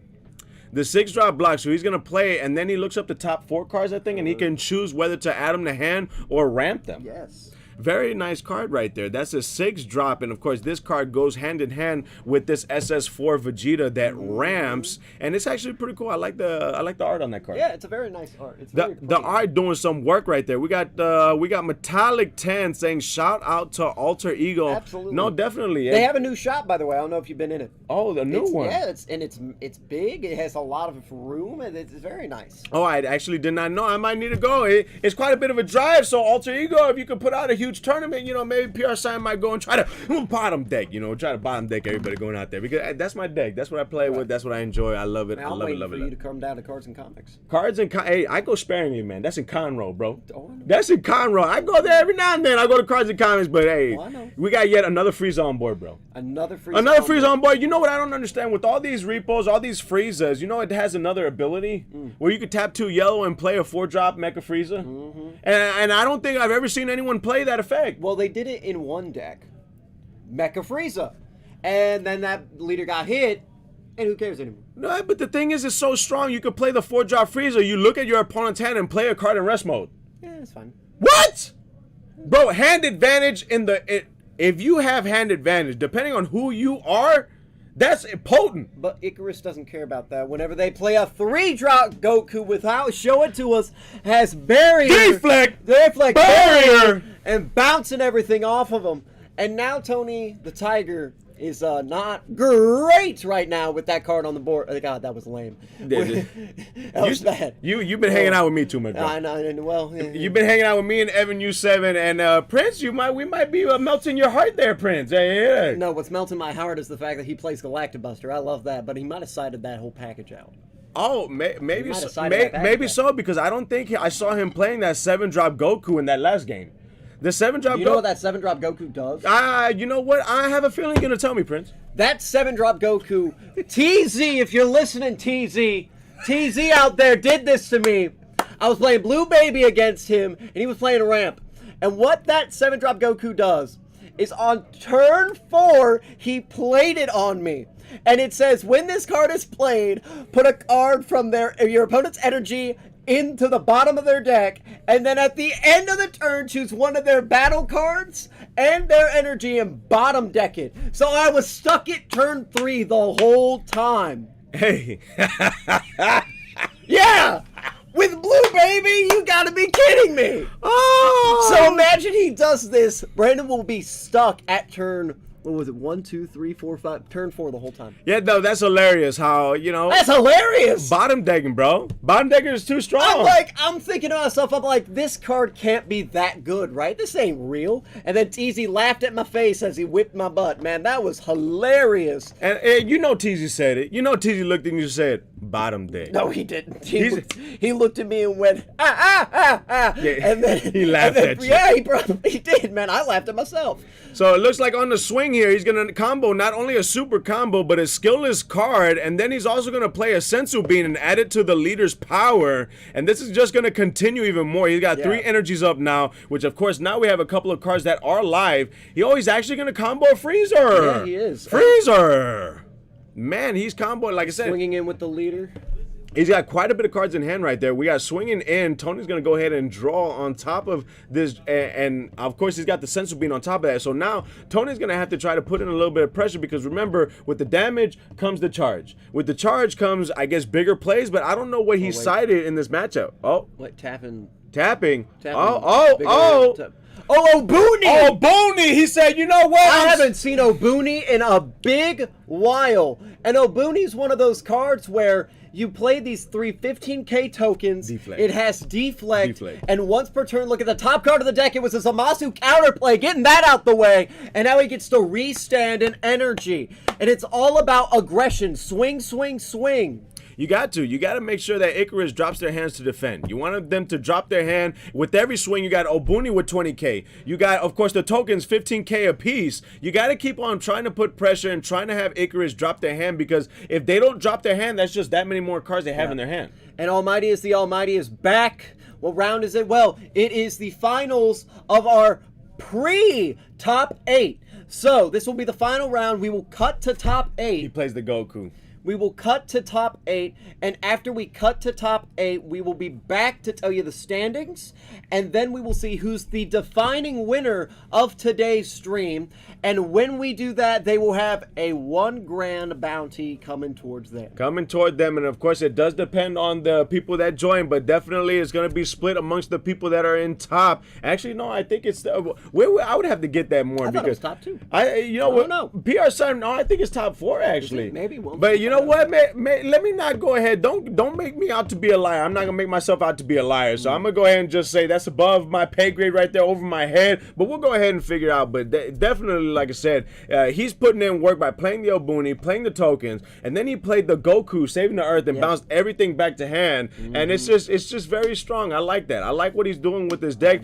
The 6-drop block, so he's gonna play, and then he looks up the top 4 cards, I think, and he can choose whether to add them to hand or ramp them. Yes. Very nice card right there. That's a 6-drop, and of course this card goes hand in hand with this SS4 Vegeta that ramps, and it's actually pretty cool. I like the art on that card. Yeah, it's a very nice art. It's very The pretty. art doing some work right there. We got Metallic 10 saying shout out to Alter Ego. Absolutely. No, definitely. They have a new shop, by the way. I don't know if you've been in it. Oh, the new one. Yeah, it's big. It has a lot of room, and it's very nice. Oh, I actually did not know. I might need to go. It's quite a bit of a drive. So Alter Ego, if you could put out a huge tournament, you know, maybe PR Sign might go and try to bottom deck. You know, try to bottom deck everybody going out there, because that's my deck. That's what I play with. That's what I enjoy. I love it. Man, I I'm love it. waiting Love for it. you Love to it. come down to Cards and Comics. Cards and hey, I go sparingly, man. That's in Conroe, bro. Oh, I know. That's in Conroe. I go there every now and then. I go to Cards and Comics, but hey, Oh, I know. we got yet another Frieza on board, bro. Another free. Another Frieza on board. You know what I don't understand? With all these repos, all these Friezas, you know it has another ability where you could tap 2 yellow and play a 4-drop Mecha Frieza. And I don't think I've ever seen anyone play that effect. Well, they did it in one deck, Mecha Frieza, and then that leader got hit, and who cares anymore? No, but the thing is, it's so strong. You could play the 4-drop Frieza. You look at your opponent's hand and play a card in rest mode. Yeah, it's fine. What? Bro, hand advantage if you have hand advantage, depending on who you are, that's potent. But Icarus doesn't care about that. Whenever they play a 3-drop Goku without show it to us, has barrier, Deflect, barrier, and bouncing everything off of them. And now Tony the Tiger is not great right now with that card on the board. Oh, God, that was lame. That was bad. You've been hanging out with me too much, bro. I know. Well, You've been hanging out with me and Evan U7 and Prince. We might be melting your heart there, Prince. Hey. No, what's melting my heart is the fact that he plays Galactic Buster. I love that, but he might have cited that whole package out. Oh, maybe might have so, sided that back maybe back. so, because I don't think I saw him playing that 7-drop Goku in that last game. The 7-drop You know what that 7-drop Goku does? You know what? I have a feeling you're gonna tell me, Prince. That 7-drop Goku, TZ, if you're listening, TZ out there did this to me. I was playing Blue Baby against him, and he was playing Ramp. And what that 7-drop Goku does is on turn 4, he played it on me. And it says, when this card is played, put a card from your opponent's energy into the bottom of their deck, and then at the end of the turn, choose one of their battle cards and their energy and bottom deck it. So I was stuck at turn 3 the whole time. Hey. Yeah! With Blue Baby, you gotta be kidding me! Oh! So imagine he does this. Brandon will be stuck at turn, what was it, 1, 2, 3, 4, 5, turn 4 the whole time. Yeah, no, that's hilarious how, you know. That's hilarious! Bottom decking, bro. Bottom decking is too strong. I'm thinking to myself, I'm like, this card can't be that good, right? This ain't real. And then TZ laughed at my face as he whipped my butt. Man, that was hilarious. And you know TZ said it. You know TZ looked at you and said, bottom deck. No, he didn't. He looked at me and went, ah. Yeah, And then he laughed at you. Yeah, he did, man. I laughed at myself. So it looks like on the swing here, he's going to combo not only a super combo, but a skillless card. And then he's also going to play a Sensu Bean and add it to the leader's power. And this is just going to continue even more. He's got 3 energies up now, which of course now we have a couple of cards that are live. He's actually going to combo a Freezer. Yeah, he is. Freezer. Man, he's comboing, like I said. Swinging in with the leader. He's got quite a bit of cards in hand right there. We got swinging in. Tony's going to go ahead and draw on top of this. And of course, he's got the sensor being on top of that. So now Tony's going to have to try to put in a little bit of pressure because remember, with the damage comes the charge. With the charge comes, I guess, bigger plays. But I don't know what he sided in this matchup. Oh. What, tapping? Tapping. Oh, Obuni! Oh, Obuni! He said, you know what? I haven't seen Obuni in a big while. And Obuni's one of those cards where you play these 3 15K tokens. Deflect. It has deflect. And once per turn, look at the top card of the deck. It was a Zamasu counterplay, getting that out the way. And now he gets to restand in energy. And it's all about aggression. Swing, swing, swing. You got to make sure that Icarus drops their hands to defend. You want them to drop their hand. With every swing, you got Obuni with 20K. You got, of course, the tokens 15K apiece. You got to keep on trying to put pressure and trying to have Icarus drop their hand because if they don't drop their hand, that's just that many more cards they have in their hand. And Almighty is the Almighty is back. What round is it? Well, it is the finals of our pre-top 8. So this will be the final round. We will cut to top 8. He plays the Goku. We will cut to top 8, and after we cut to top 8, we will be back to tell you the standings, and then we will see who's the defining winner of today's stream. And when we do that, they will have a $1 grand bounty coming towards them. Coming toward them, and of course, it does depend on the people that join, but definitely it's going to be split amongst the people that are in top. Actually, no, I think it's I would have to get that more I because thought it was top 2. You know what? No. PR Simon, no, I think it's top 4 actually. Maybe. Well, but you know what? Let me not go ahead. Don't make me out to be a liar. I'm not gonna make myself out to be a liar. So I'm gonna go ahead and just say that's above my pay grade right there, over my head. But we'll go ahead and figure it out. But definitely, like I said, he's putting in work by playing the Obuni, playing the tokens, and then he played the Goku, saving the Earth, and bounced everything back to hand. And it's just very strong. I like that. I like what he's doing with this deck.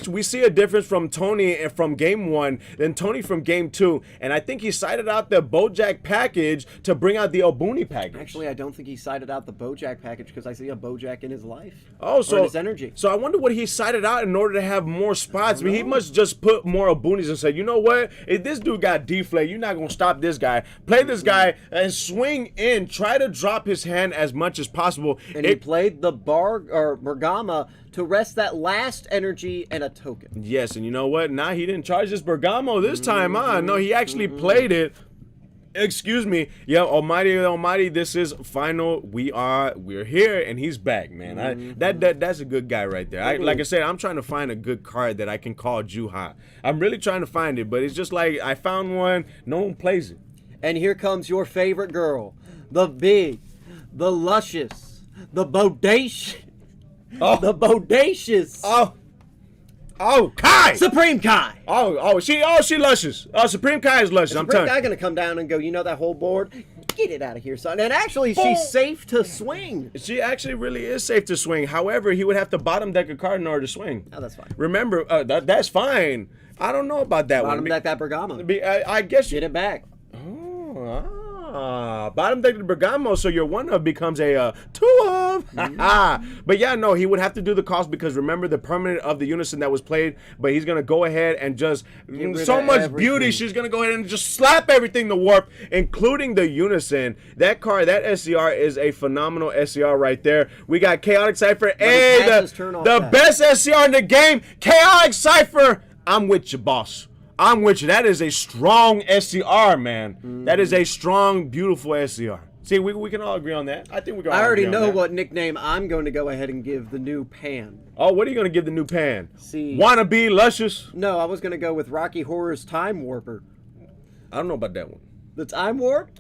We see a difference from Tony from game 1 than Tony from game 2, and I think he cited out the Bojack package to bring out the Obuni package. Actually, I don't think he cited out the Bojack package because I see a Bojack in his life. Oh, so in his energy. So I wonder what he cited out in order to have more spots. I mean, he must just put more Obunis and say, you know what? If this dude got deflate, you're not gonna stop this guy. Play this guy and swing in. Try to drop his hand as much as possible. And he played the Bergama to rest that last energy and a token. Yes, and you know what? Now he didn't charge this Bergamo this time. No, he actually played it. Excuse me. Yeah, Almighty, this is final. We're here, and he's back, man. That's a good guy right there. Like I said, I'm trying to find a good card that I can call Juha. I'm really trying to find it, but it's just like I found one. No one plays it. And here comes your favorite girl, the big, the luscious, the bodacious, the bodacious. Oh, Kai! Supreme Kai! She luscious. Supreme Kai is luscious. I'm telling you. Supreme Kai gonna come down and go, you know that whole board? Get it out of here, son. And actually, she's safe to swing. She actually really is safe to swing. However, he would have to bottom deck a card in order to swing. Oh, that's fine. Remember, that's fine. I don't know about that bottom one. Deck that Bergamo. I guess Get it back. Bottom deck the Bergamo, so your 1-of becomes a 2-of. But yeah, no, he would have to do the cost because remember the permanent of the Unison that was played, but he's going to go ahead and just, so much beauty, she's going to go ahead and just slap everything to warp, including the Unison. That card, that SCR is a phenomenal SCR right there. We got Chaotic Cypher, the best SCR in the game, Chaotic Cypher. I'm with you, boss. I'm with you. That is a strong SCR, man. That is a strong, beautiful SCR. See, we can all agree on that. I think we can all agree on that. I already know what nickname I'm going to go ahead and give the new Pan. Oh, what are you going to give the new Pan? See, Wannabe Luscious? No, I was going to go with Rocky Horror's Time Warper. I don't know about that one. The Time Warp?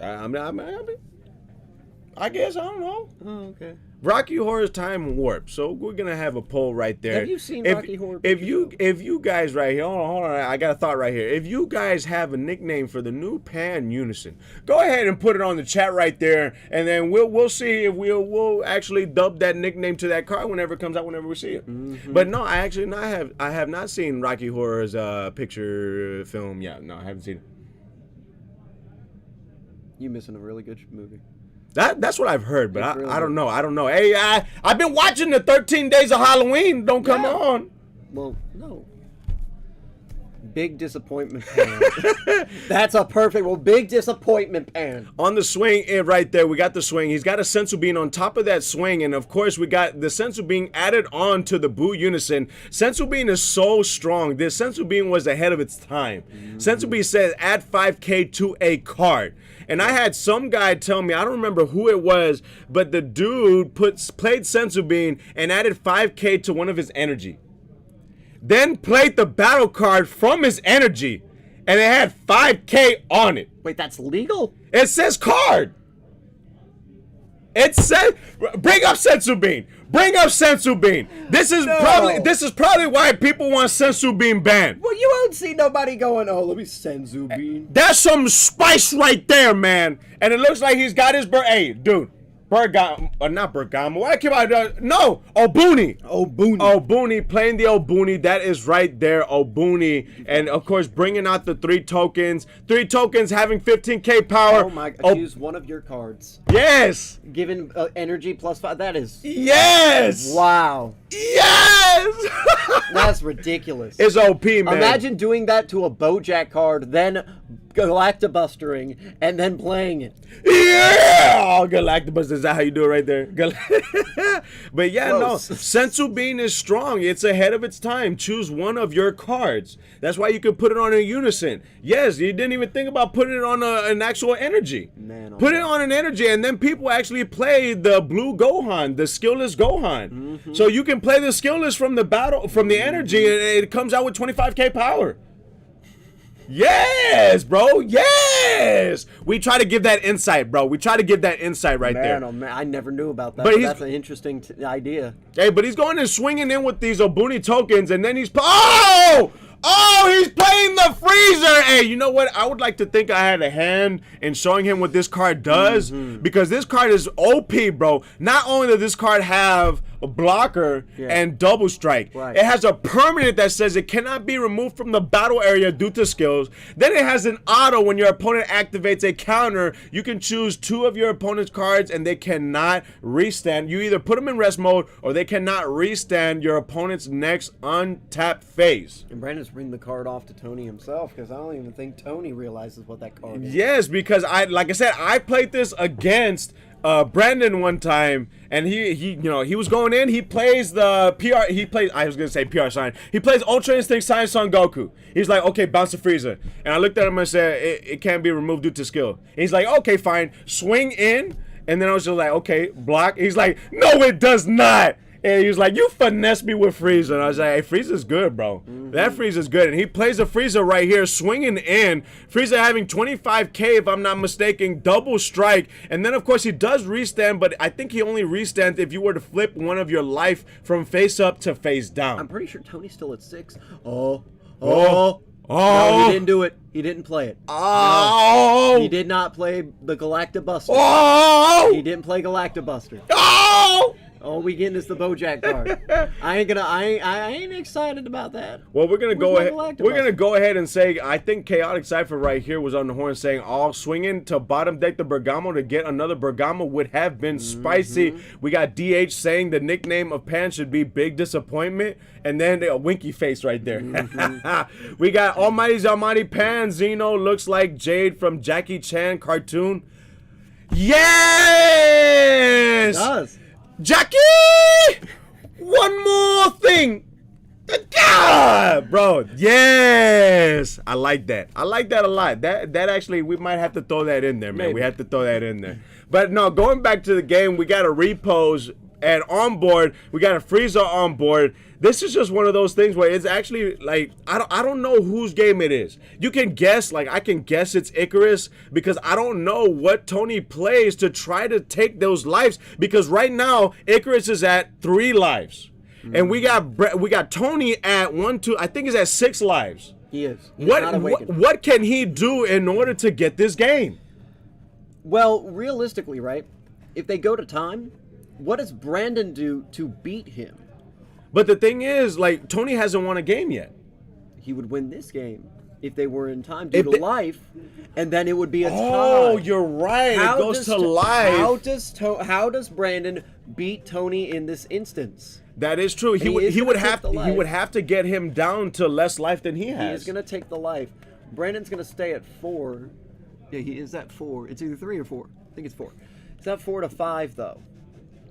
I guess, I don't know. Oh, okay. Rocky Horror's Time Warp. So we're gonna have a poll right there. Have you seen Rocky Horror? If you guys right here, hold on, I got a thought right here. If you guys have a nickname for the new Pan Unison, go ahead and put it on the chat right there, and then we'll see if we'll actually dub that nickname to that card whenever it comes out, whenever we see it. But no, I have not seen Rocky Horror's picture film yet. No, I haven't seen it. You missing a really good movie. That's what I've heard, but I don't know. I don't know. Hey, I've been watching the 13 Days of Halloween. Don't come on. Well, no. big disappointment pan. That's a perfect one. Big disappointment pan. On the swing right there, we got the swing. He's got a sensu bean on top of that swing, and of course we got the sensu bean added on to the Boo Unison. Sensu bean is so strong. This sensu bean was ahead of its time. Sensu bean says add 5K to a card. And I had some guy tell me, I don't remember who it was, but the dude played sensu bean and added 5K to one of his energy. Then played the battle card from his energy, and it had 5K on it. Wait, that's legal? It says card. It says, bring up sensu bean. Bring up sensu bean. This is probably why people want sensu bean banned. Well, you won't see nobody going, oh, let me sensu bean. That's some spice right there, man. And it looks like he's got his hey, dude. Not Bergamo. Why came out? No, Obuni. Obuni playing the Obuni. That is right there, Obuni. And of course, bringing out the 3 tokens. 3 tokens having 15K power. Oh my God! Use one of your cards. Yes. Given energy +5. That is. Yes. Wow. Yes. That's ridiculous. It's OP, man. Imagine doing that to a Bojack card, then Galactibustering, and then playing it. Yeah! Oh, Galactibus, is that how you do it right there? But yeah, Close. no. Sensu Bean is strong. It's ahead of its time. Choose one of your cards. That's why you can put it on a Unison. Yes, you didn't even think about putting it on an actual energy. Man, put it on an energy, and then people actually play the blue Gohan, the skillless Gohan. So you can play the skillless from the battle, from the energy, and it comes out with 25K power. Yes, bro. Yes. We try to give that insight, bro. We try to give that insight right there. Oh man, I never knew about that. But But that's an interesting idea. Hey, but he's going and swinging in with these Obuni tokens, and then he's he's playing the freezer. Hey, you know what? I would like to think I had a hand in showing him what this card does, because this card is OP, bro. Not only does this card have a blocker and double strike, it has a permanent that says it cannot be removed from the battle area due to skills. Then it has an auto. When your opponent activates a counter, you can choose 2 of your opponent's cards and they cannot restand. You either put them in rest mode or they cannot restand your opponent's next untapped phase. And Brandon's bringing the card off to Tony himself, because I don't even think Tony realizes what that card is. Yes, because like I said, I played this against Brandon one time, and he was going in. He plays the PR. I was gonna say PR sign. He plays Ultra Instinct Saiyan Son Goku. He's like, okay, bounce the Frieza, and I looked at him and said, it can't be removed due to skill. And he's like, okay, fine, swing in, and then I was just like, okay, block. He's like, no, it does not. And he was like, you finesse me with Frieza. And I was like, hey, Frieza's good, bro. That Frieza's good. And he plays a Frieza right here, swinging in. Frieza having 25K, if I'm not mistaken, double strike. And then, of course, he does restand, but I think he only restands if you were to flip one of your life from face up to face down. I'm pretty sure Tony's still at 6. Oh. No, he didn't do it. He didn't play it. Oh. No, he did not play the Galactibuster. Oh. He didn't play Galactibuster. Oh. All we getting is the Bojack card. I ain't excited about that. Well, we're gonna go ahead. Galactibuster? We're gonna go ahead and say I think Chaotic Cypher right here was on the horn saying all swinging to bottom deck the Bergamo to get another Bergamo would have been spicy. We got DH saying the nickname of Pan should be Big Disappointment, and then a winky face right there. We got Almighty Zalmighty Pan. Zeno looks like Jade from Jackie Chan cartoon. Yes, It does. Jackie! One more thing. God, bro. Yes. I like that. I like that a lot. That actually, we might have to throw that in there, man. Maybe. We have to throw that in there. But no, going back to the game, we got a repose and on board. We got a Frieza on board. This is just one of those things where it's actually like I don't know whose game it is. You can guess, like I can guess it's Icarus, because I don't know what Tony plays to try to take those lives, because right now Icarus is at 3 lives. And we got Tony at 1, 2, I think he's at 6 lives. He is. He's not awakened. What can he do in order to get this game? Well, realistically, right? If they go to time, what does Brandon do to beat him? But the thing is, like, Tony hasn't won a game yet. He would win this game if they were in time due to life, and then it would be a tie. Oh, you're right. It goes to life. How does Brandon beat Tony in this instance? That is true. He would have to get him down to less life than he has. He's gonna take the life. Brandon's gonna stay at 4. Yeah, he is at 4. It's either 3 or 4. I think it's 4. It's at 4 to 5 though.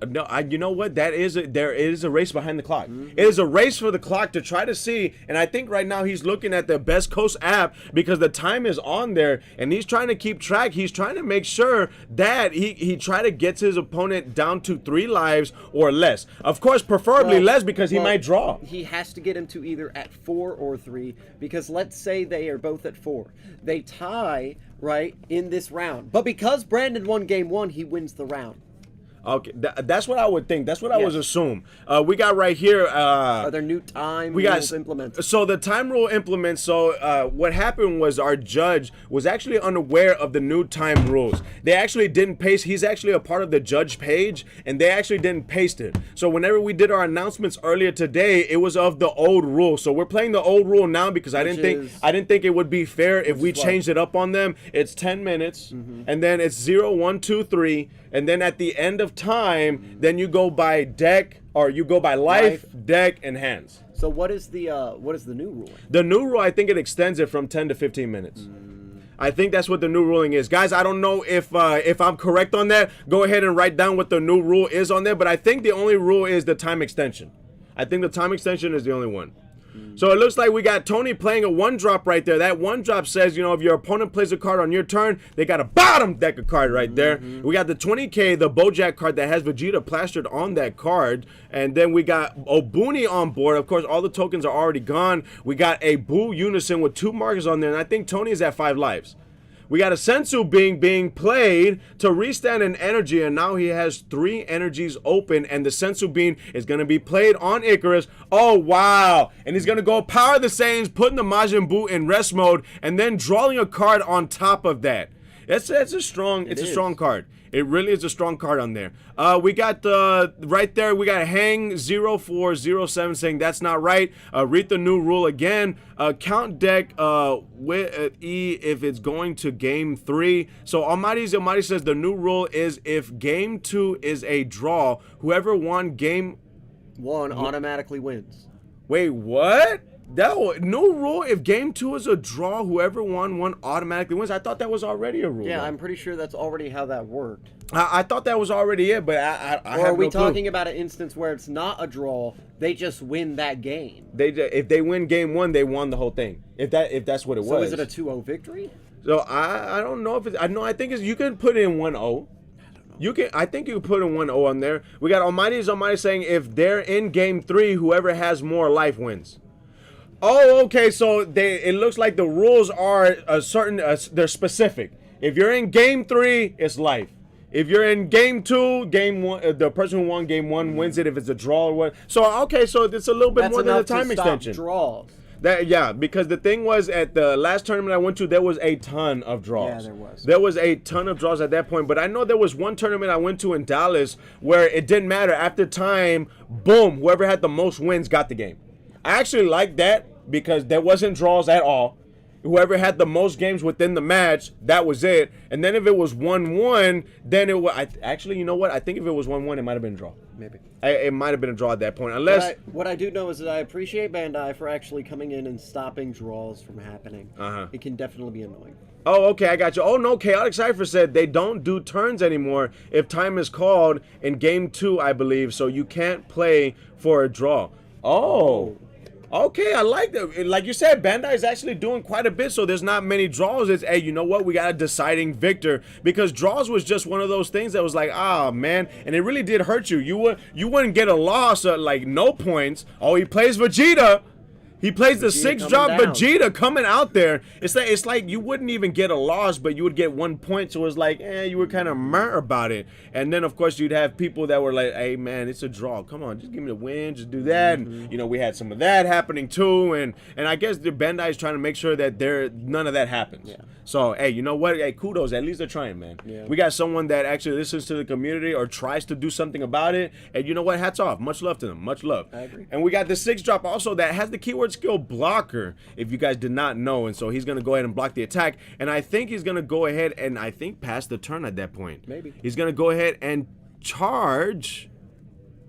No, you know what? There is a race behind the clock. It is a race for the clock to try to see, and I think right now he's looking at the Best Coast app because the time is on there, and he's trying to keep track. He's trying to make sure that he try to get his opponent down to 3 lives or less. Of course, preferably less because he might draw. He has to get him to either at 4 or 3 because let's say they are both at 4. They tie, right, in this round. But because Brandon won game 1, he wins the round. Okay, that's what I would think. That's what I would assume. We got right here. Are there new time rules implemented? So the time rule implements. So what happened was our judge was actually unaware of the new time rules. They actually didn't paste. He's actually a part of the judge page, and they actually didn't paste it. So whenever we did our announcements earlier today, it was of the old rule. So we're playing the old rule now because I didn't think it would be fair if we changed it up on them. It's 10 minutes, and then it's 0, 1, 2, 3. And then at the end of time, then you go by deck, or you go by life, deck, and hands. So what is the new ruling? The new rule, I think it extends it from 10 to 15 minutes. I think that's what the new ruling is. Guys, I don't know if I'm correct on that. Go ahead and write down what the new rule is on there. But I think the only rule is the time extension. I think the time extension is the only one. So it looks like we got Tony playing a 1-drop right there. That 1-drop says, if your opponent plays a card on your turn, they got a bottom deck of card right there. We got the 20K, the Bojack card that has Vegeta plastered on that card. And then we got Obuni on board. Of course, all the tokens are already gone. We got a Boo Unison with 2 markers on there. And I think Tony is at 5 lives. We got a Sensu being played to restand an energy, and now he has 3 energies open, and the Sensu bean is going to be played on Icarus. Oh, wow. And he's going to go Power the Saiyans, putting the Majin Buu in rest mode, and then drawing a card on top of that. It's a strong card. It really is a strong card on there. We got right there, we got Hang 0407 saying that's not right. Read the new rule again. Count deck with E if it's going to game 3. So Almighty says the new rule is if game 2 is a draw, whoever won game 1 automatically wins. Wait, what? That new rule, if game 2 is a draw, whoever won 1 automatically wins. I thought that was already a rule. Yeah, I'm pretty sure that's already how that worked. I thought that was already it, but I or are we talking about an instance where it's not a draw, they just win that game? If they win game 1, they won the whole thing. If that's what it was. So is it a 2-0 victory? So I don't know if it's, I think it's, you can put in 1-0. I think you can put in 1-0 on there. We got Almighty saying if they're in game 3, whoever has more life wins. Oh, okay. So it looks like the rules are a certain. They're specific. If you're in game 3, it's life. If you're in game 2, game 1, the person who won game 1 wins it. If it's a draw or what. So okay, so it's a little bit more than a time extension. Draws. Because the thing was at the last tournament I went to, there was a ton of draws. Yeah, there was. There was a ton of draws at that point. But I know there was one tournament I went to in Dallas where it didn't matter. After time, boom, whoever had the most wins got the game. I actually like that because there wasn't draws at all. Whoever had the most games within the match, that was it. And then if it was 1-1, then it was. Actually, you know what? I think if it was 1-1, it might have been a draw. Maybe. It might have been a draw at that point. Unless. What I do know is that I appreciate Bandai for actually coming in and stopping draws from happening. It can definitely be annoying. Oh, okay, I got you. Oh, no, Chaotic Cypher said they don't do turns anymore if time is called in game 2, I believe. So you can't play for a draw. Oh. Okay, I like that. Like you said, Bandai is actually doing quite a bit, so there's not many draws. It's, hey, you know what? We got a deciding victor. Because draws was just one of those things that was like, ah, man. And it really did hurt you. You wouldn't get a loss, like no points. Oh, he plays Vegeta. He plays the 6-drop Vegeta coming out there. It's like you wouldn't even get a loss, but you would get 1 point. So it's like, you were kind of meh about it. And then, of course, you'd have people that were like, hey, man, it's a draw. Come on, just give me the win. Just do that. And, you know, we had some of that happening, too. And I guess the Bandai is trying to make sure that none of that happens. Yeah. So, hey, you know what? Hey, kudos. At least they're trying, man. Yeah. We got someone that actually listens to the community or tries to do something about it. And you know what? Hats off. Much love to them. Much love. I agree. And we got the 6-drop also that has the keyword skill blocker, if you guys did not know. And so he's going to go ahead and block the attack. And I think he's going to go ahead and I think pass the turn at that point. Maybe. He's going to go ahead and charge.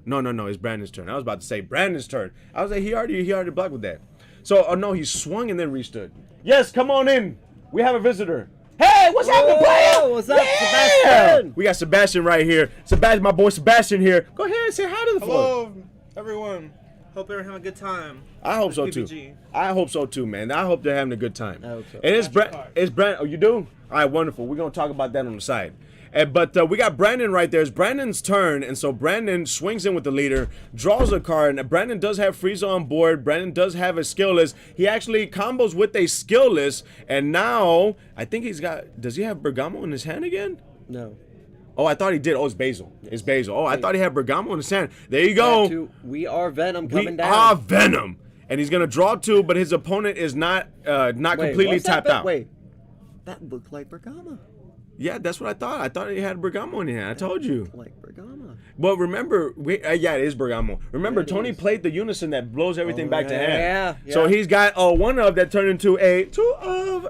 No, it's Brandon's turn. I was about to say Brandon's turn. I was like, he already blocked with that. So, oh no, he swung and then restood. Yes, come on in. We have a visitor. Hey, what's happening, player? What's up, Sebastian? We got Sebastian right here. Sebastian, my boy Sebastian here. Go ahead and say hi to the floor. Hello, everyone. Hope you're having a good time. I hope so PPG. too. I hope so too, man. I hope they're having a good time. I hope so. And it's Brandon. Oh, you do? All right, wonderful. We're gonna talk about that on the side. But we got Brandon right there. It's Brandon's turn, and so Brandon swings in with the leader, draws a card, and Brandon does have Frieza on board. Brandon does have a skill list. He actually combos with a skill list, and now I think he's got. Does he have Bergamo in his hand again? No. Oh, I thought he did. Oh, it's Basil. It's Basil. Oh, I thought he had Bergamo in his hand. There you go. We are Venom coming We down. are Venom, and he's gonna draw 2, but his opponent is not completely what's that tapped bet? out. Wait, that looked like Bergamo. Yeah, that's what I thought. I thought he had Bergamo in his hand. I told you. Like Bergamo. But remember, yeah, it is Bergamo. Remember, Tony played the unison that blows everything back to him. Yeah. So he's got a 1 of that turned into a 2 of.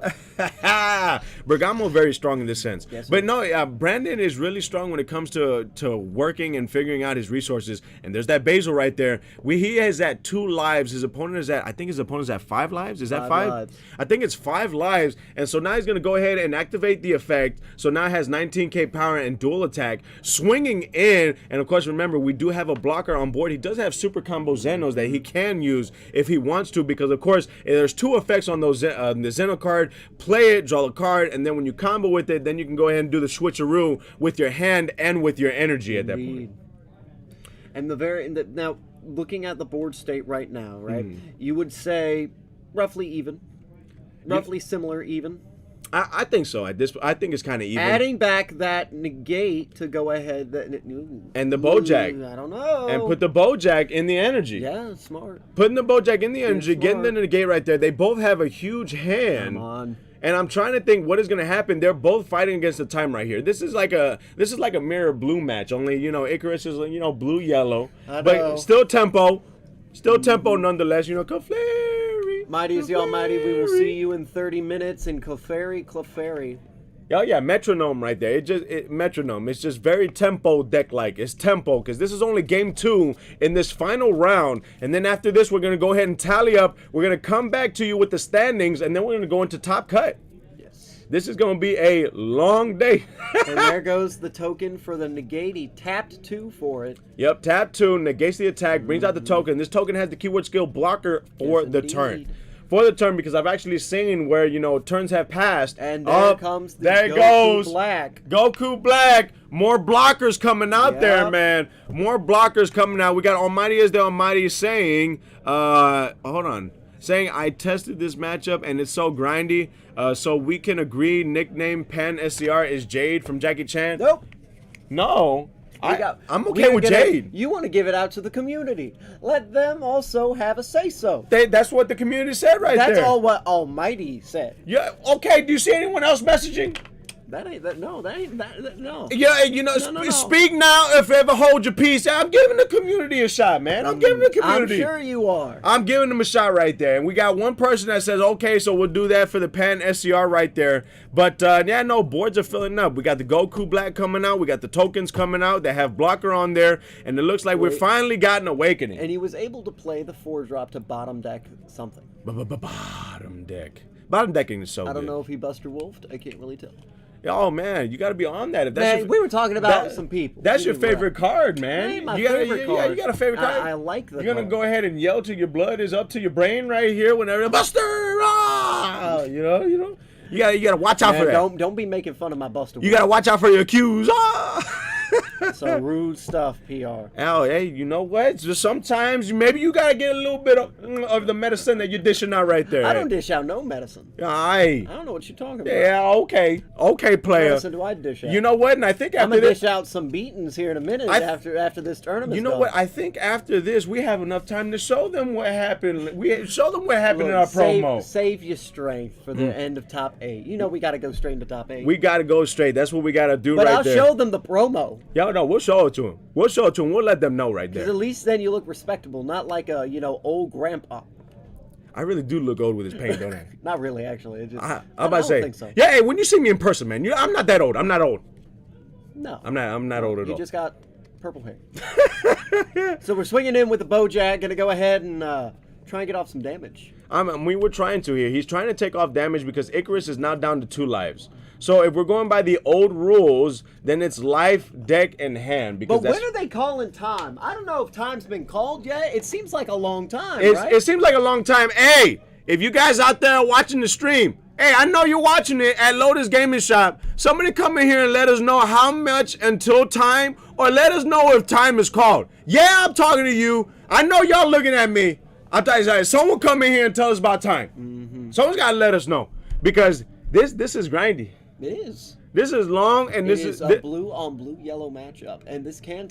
Bergamo very strong in this sense. Yes, but no, Brandon is really strong when it comes to working and figuring out his resources. And there's that Basil right there. He has at 2 lives. His opponent is at, I think his opponent's at 5 lives. Is that 5? Lives. I think it's 5 lives. And so now he's going to go ahead and activate the effect. So now it has 19k power and dual attack. Swinging in. And of course, remember, we do have a blocker on board. He does have super combo Zenos that he can use if he wants to. Because, of course, there's 2 effects on those the Zeno card. Play it, draw a card, and then when you combo with it, then you can go ahead and do the switcheroo with your hand and with your energy at that point. And now, looking at the board state right now, right, you would say roughly even, roughly similar even. I think so. I think it's kind of even. Adding back that negate to go ahead and the Bojack. I don't know. And put the Bojack in the energy. Yeah, smart. Putting the Bojack in the energy, getting smart. the negate right there. They both have a huge hand. Come on. And I'm trying to think what is going to happen. They're both fighting against the time right here. This is like a mirror blue match. Only Icarus is blue yellow, but still tempo, nonetheless. Clefairy. Mighty is the Almighty. We will see you in 30 minutes in Clefairy. Oh yeah, metronome right there. Metronome. It's just very tempo deck like. It's tempo because this is only game 2 in this final round, and then after this we're gonna go ahead and tally up. We're gonna come back to you with the standings, and then we're gonna go into top cut. Yes. This is gonna be a long day. And there goes the token for the negate. He tapped 2 for it. Yep, tap 2 negates the attack, brings out the token. This token has the keyword skill blocker for the turn. For the turn, because I've actually seen where turns have passed. And there comes the there Goku goes Black. Goku Black. More blockers coming out there, man. More blockers coming out. We got Almighty is the Almighty saying, hold on. Saying, I tested this matchup and it's so grindy. So we can agree nickname Pan SCR is Jade from Jackie Chan. Nope. No. I'm okay with Jade. You want to give it out to the community. Let them also have a say-so. That's what the community said there. That's all what Almighty said. Yeah. Okay. Do you see anyone else messaging? That ain't that. No, that ain't that. No. Yeah, no. Speak now if ever hold your peace. I'm giving the community a shot, man. I'm giving the community. I'm sure you are. I'm giving them a shot right there. And we got one person that says, okay, so we'll do that for the Pan SCR right there. But, yeah, no, boards are filling up. We got the Goku Black coming out. We got the tokens coming out. They have blocker on there. And it looks like we've finally got an awakening. And he was able to play the 4-drop to bottom deck something. Bottom deck. Bottom decking is so good. I don't know if he Buster Wolfed. I can't really tell. Oh man, you got to be on that. If that's we were talking about some people. That's your favorite card, man. That ain't my favorite card. Yeah, you got a favorite card. I like the. You're gonna go ahead and yell till your blood is up to your brain right here whenever Buster. Ah! You know. You gotta watch out for that. Don't be making fun of my Buster. You gotta watch out for your cues. Ah! Some rude stuff, PR. Oh, hey, you know what? Just sometimes maybe you gotta get a little bit of the medicine that you're dishing out right there. I don't dish out no medicine. I don't know what you're talking about. Yeah, okay, player. What medicine do I dish out? You know what? And I think after I'm gonna dish out some beatings here in a minute after this tournament. You know what? I think after this we have enough time to show them what happened. We show them what happened in our promo. Save your strength for the end of top 8. You know we got to go straight into top 8. We got to go straight. That's what we got to do but right there. But I'll show them the promo. Yeah, no, we'll show it to them. We'll let them know right there. Because at least then you look respectable, not like a old grandpa. I really do look old with his paint, don't I? Not really, actually. It just, I'm about to say. Think so. Yeah, hey, when you see me in person, man, I'm not that old. I'm not old. No. I'm not old at all. You just got purple hair. So we're swinging in with the Bojack. Gonna go ahead and try and get off some damage. We were trying to here. He's trying to take off damage because Icarus is now down to 2 lives. So if we're going by the old rules, then it's life, deck, and hand. Because But when are they calling time? I don't know if time's been called yet. It seems like a long time, right? It seems like a long time. Hey, if you guys out there watching the stream, hey, I know you're watching it at Lotus Gaming Shop. Somebody come in here and let us know how much until time, or let us know if time is called. Yeah, I'm talking to you. I know y'all looking at me. I'm telling you, someone come in here and tell us about time. Mm-hmm. Someone's got to let us know because this is grindy. It is. This is long, and this is a blue on blue yellow matchup, and this can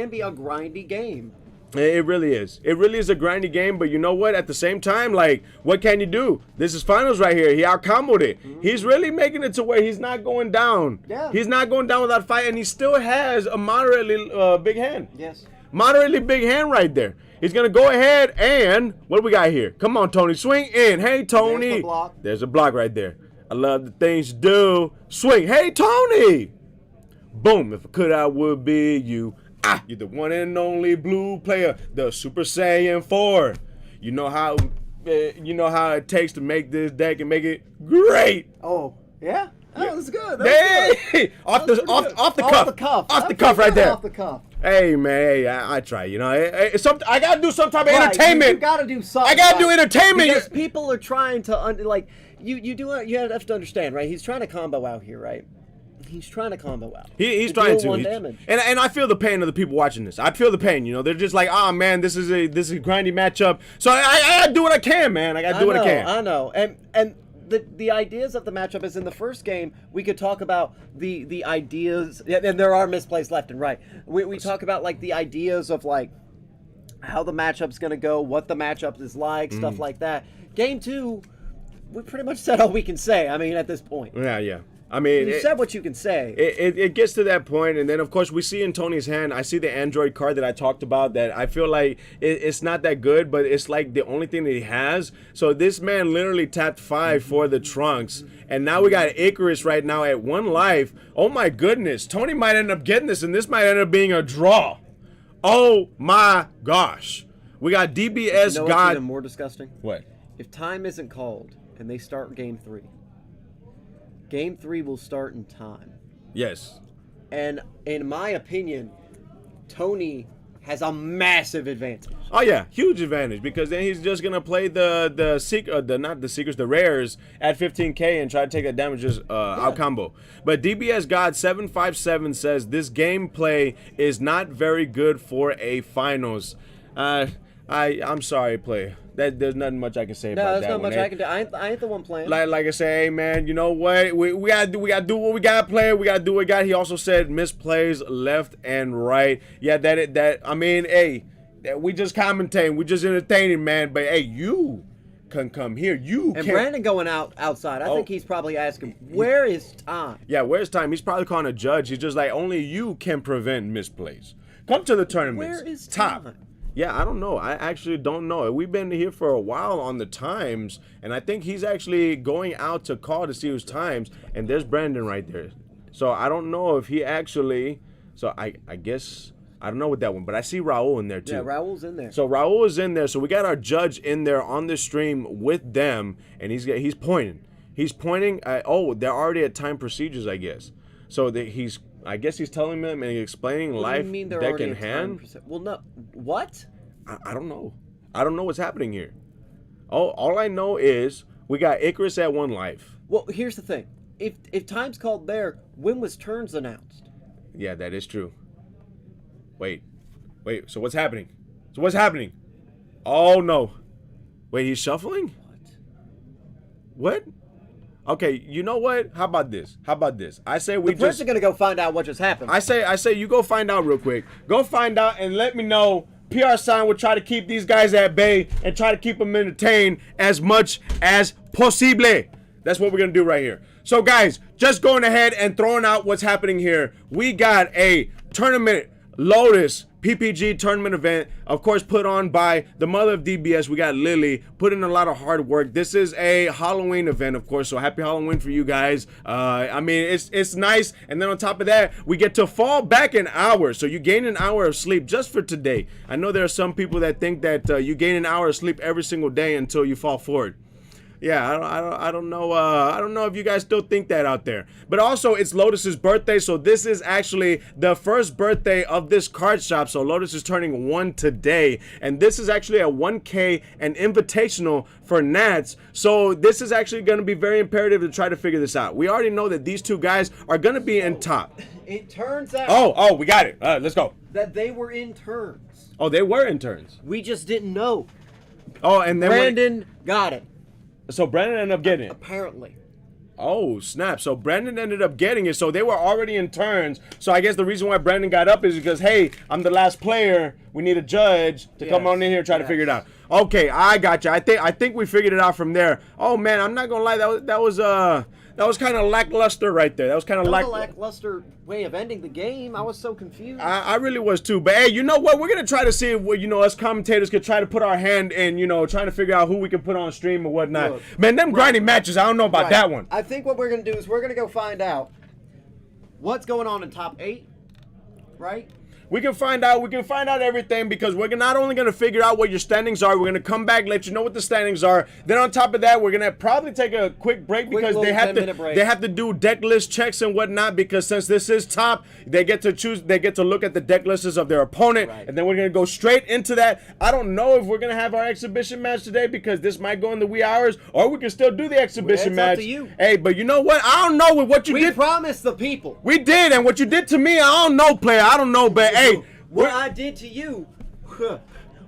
be a grindy game. It really is. It really is a grindy game, but you know what? At the same time, like, what can you do? This is finals right here. He out-comboed it. Mm-hmm. He's really making it to where he's not going down. Yeah. He's not going down without fight, and he still has a moderately big hand. Yes. Moderately big hand right there. He's going to go ahead and, what do we got here? Come on, Tony. Swing in. Hey, Tony. There's the block. There's a block right there. I love the things you do. Swing. Hey, Tony. Boom. If I could, I would be you. You're the one and only blue player, the Super Saiyan 4. You know how it takes to make this deck and make it great. Oh, yeah? That was good. Hey, off the cuff right there. Off the cuff. Hey man, hey, I try. You know, I gotta do some type of entertainment. You gotta do something. I gotta do entertainment because people are trying to you have to understand, right? He's trying to combo out here, right? He's trying to combo out. He's trying to. Damage. And I feel the pain of the people watching this. I feel the pain. You know, they're just like, oh man, this is a grindy matchup. So I gotta do what I can, man. I gotta do what I can. I know. And the ideas of the matchup is in the first game we could talk about the ideas, and there are misplays left and right. We talk about like the ideas of like how the matchup's gonna go, what the matchup is like, stuff like that. Game 2, we pretty much said all we can say. I mean, at this point. Yeah. I mean, you said what you can say. It gets to that point, and then of course we see in Tony's hand. I see the Android card that I talked about. That I feel like it's not that good, but it's like the only thing that he has. So this man literally tapped 5 for the Trunks, and now we got Icarus right now at 1 life. Oh my goodness, Tony might end up getting this, and this might end up being a draw. Oh my gosh, we got DBS You know God. what's even more disgusting? What? If time isn't called and they start game 3. Game 3 will start in time. Yes. And in my opinion, Tony has a massive advantage. Oh yeah, huge advantage, because then he's just gonna play the rares at 15k and try to take that damages out combo. But DBS God 757 says this gameplay is not very good for a finals. I'm sorry, player. There's nothing much I can say about that. No, there's not one, much I can do. I ain't the one playing. Like I say, hey man, you know what? We gotta do what we gotta play. We gotta do what we got. He also said misplays left and right. Yeah, I mean, hey, we just commentating, we just entertaining, man. But hey, you can come here. You and can. Brandon going outside. I think he's probably asking, where is time? Yeah, where's time? He's probably calling a judge. He's just like, only you can prevent misplays. Come to the tournaments. Where is top? time? Yeah, I don't know. I actually don't know. We've been here for a while on the times, and I think he's actually going out to call to see whose times, and there's Brandon right there. So I don't know if he actually, so I guess, I don't know with that one, but I see Raul in there too. Yeah, Raul's in there. So Raul is in there. So we got our judge in there on the stream with them, and he's pointing. He's pointing at, oh, they're already at time procedures, I guess. So I guess he's telling them and explaining life, deck, and hand. Well, no. What? I don't know. I don't know what's happening here. All I know is we got Icarus at 1 life. Well, here's the thing. If time's called there, when was turns announced? Yeah, that is true. Wait. So what's happening? Oh no. Wait, he's shuffling? What? Okay, you know what? How about this? I say we the Prince are gonna go find out what just happened. I say you go find out real quick. Go find out and let me know. PR Sign will try to keep these guys at bay and try to keep them entertained as much as possible. That's what we're gonna do right here. So guys, just going ahead and throwing out what's happening here. We got a tournament Lotus PPG tournament event, of course, put on by the mother of DBS. We got Lily, put in a lot of hard work. This is a Halloween event, of course, so happy Halloween for you guys. I mean, it's nice, and then on top of that, we get to fall back an hour, so you gain an hour of sleep just for today. I know there are some people that think that you gain an hour of sleep every single day until you fall forward. Yeah, I don't know. I don't know if you guys still think that out there. But also, it's Lotus's birthday, so this is actually the first birthday of this card shop. So Lotus is turning 1 today, and this is actually a 1K and invitational for Nats. So this is actually going to be very imperative to try to figure this out. We already know that these two guys are going to be in top. It turns out. Oh, we got it. Let's go. That they were interns. Oh, they were interns. We just didn't know. Oh, and then Brandon got it. So Brandon ended up getting it. Apparently. Oh, snap. So Brandon ended up getting it. So they were already in turns. So I guess the reason why Brandon got up is because, hey, I'm the last player. We need a judge to come on in here and try to figure it out. Okay, I got you. I think we figured it out from there. Oh, man, I'm not going to lie. That was kind of lackluster right there. That was kind of a lackluster way of ending the game. I was so confused. I really was too. But hey, you know what? We're gonna try to see if us commentators could try to put our hand in, trying to figure out who we can put on stream or whatnot. Look, man, them grinding matches, I don't know about that one. I think what we're gonna do is we're gonna go find out what's going on in top 8, right? We can find out everything, because we're not only going to figure out what your standings are, we're going to come back, let you know what the standings are. Then on top of that, we're going to probably take a quick break because they have to do deck list checks and whatnot, because since this is top, they get to look at the deck lists of their opponent, and then we're going to go straight into that. I don't know if we're going to have our exhibition match today, because this might go in the wee hours, or we can still do the exhibition match. Up to you. Hey, but you know what? I don't know what you did. We promised the people. We did, and what you did to me, I don't know, player. I don't know, but hey. What I did to you,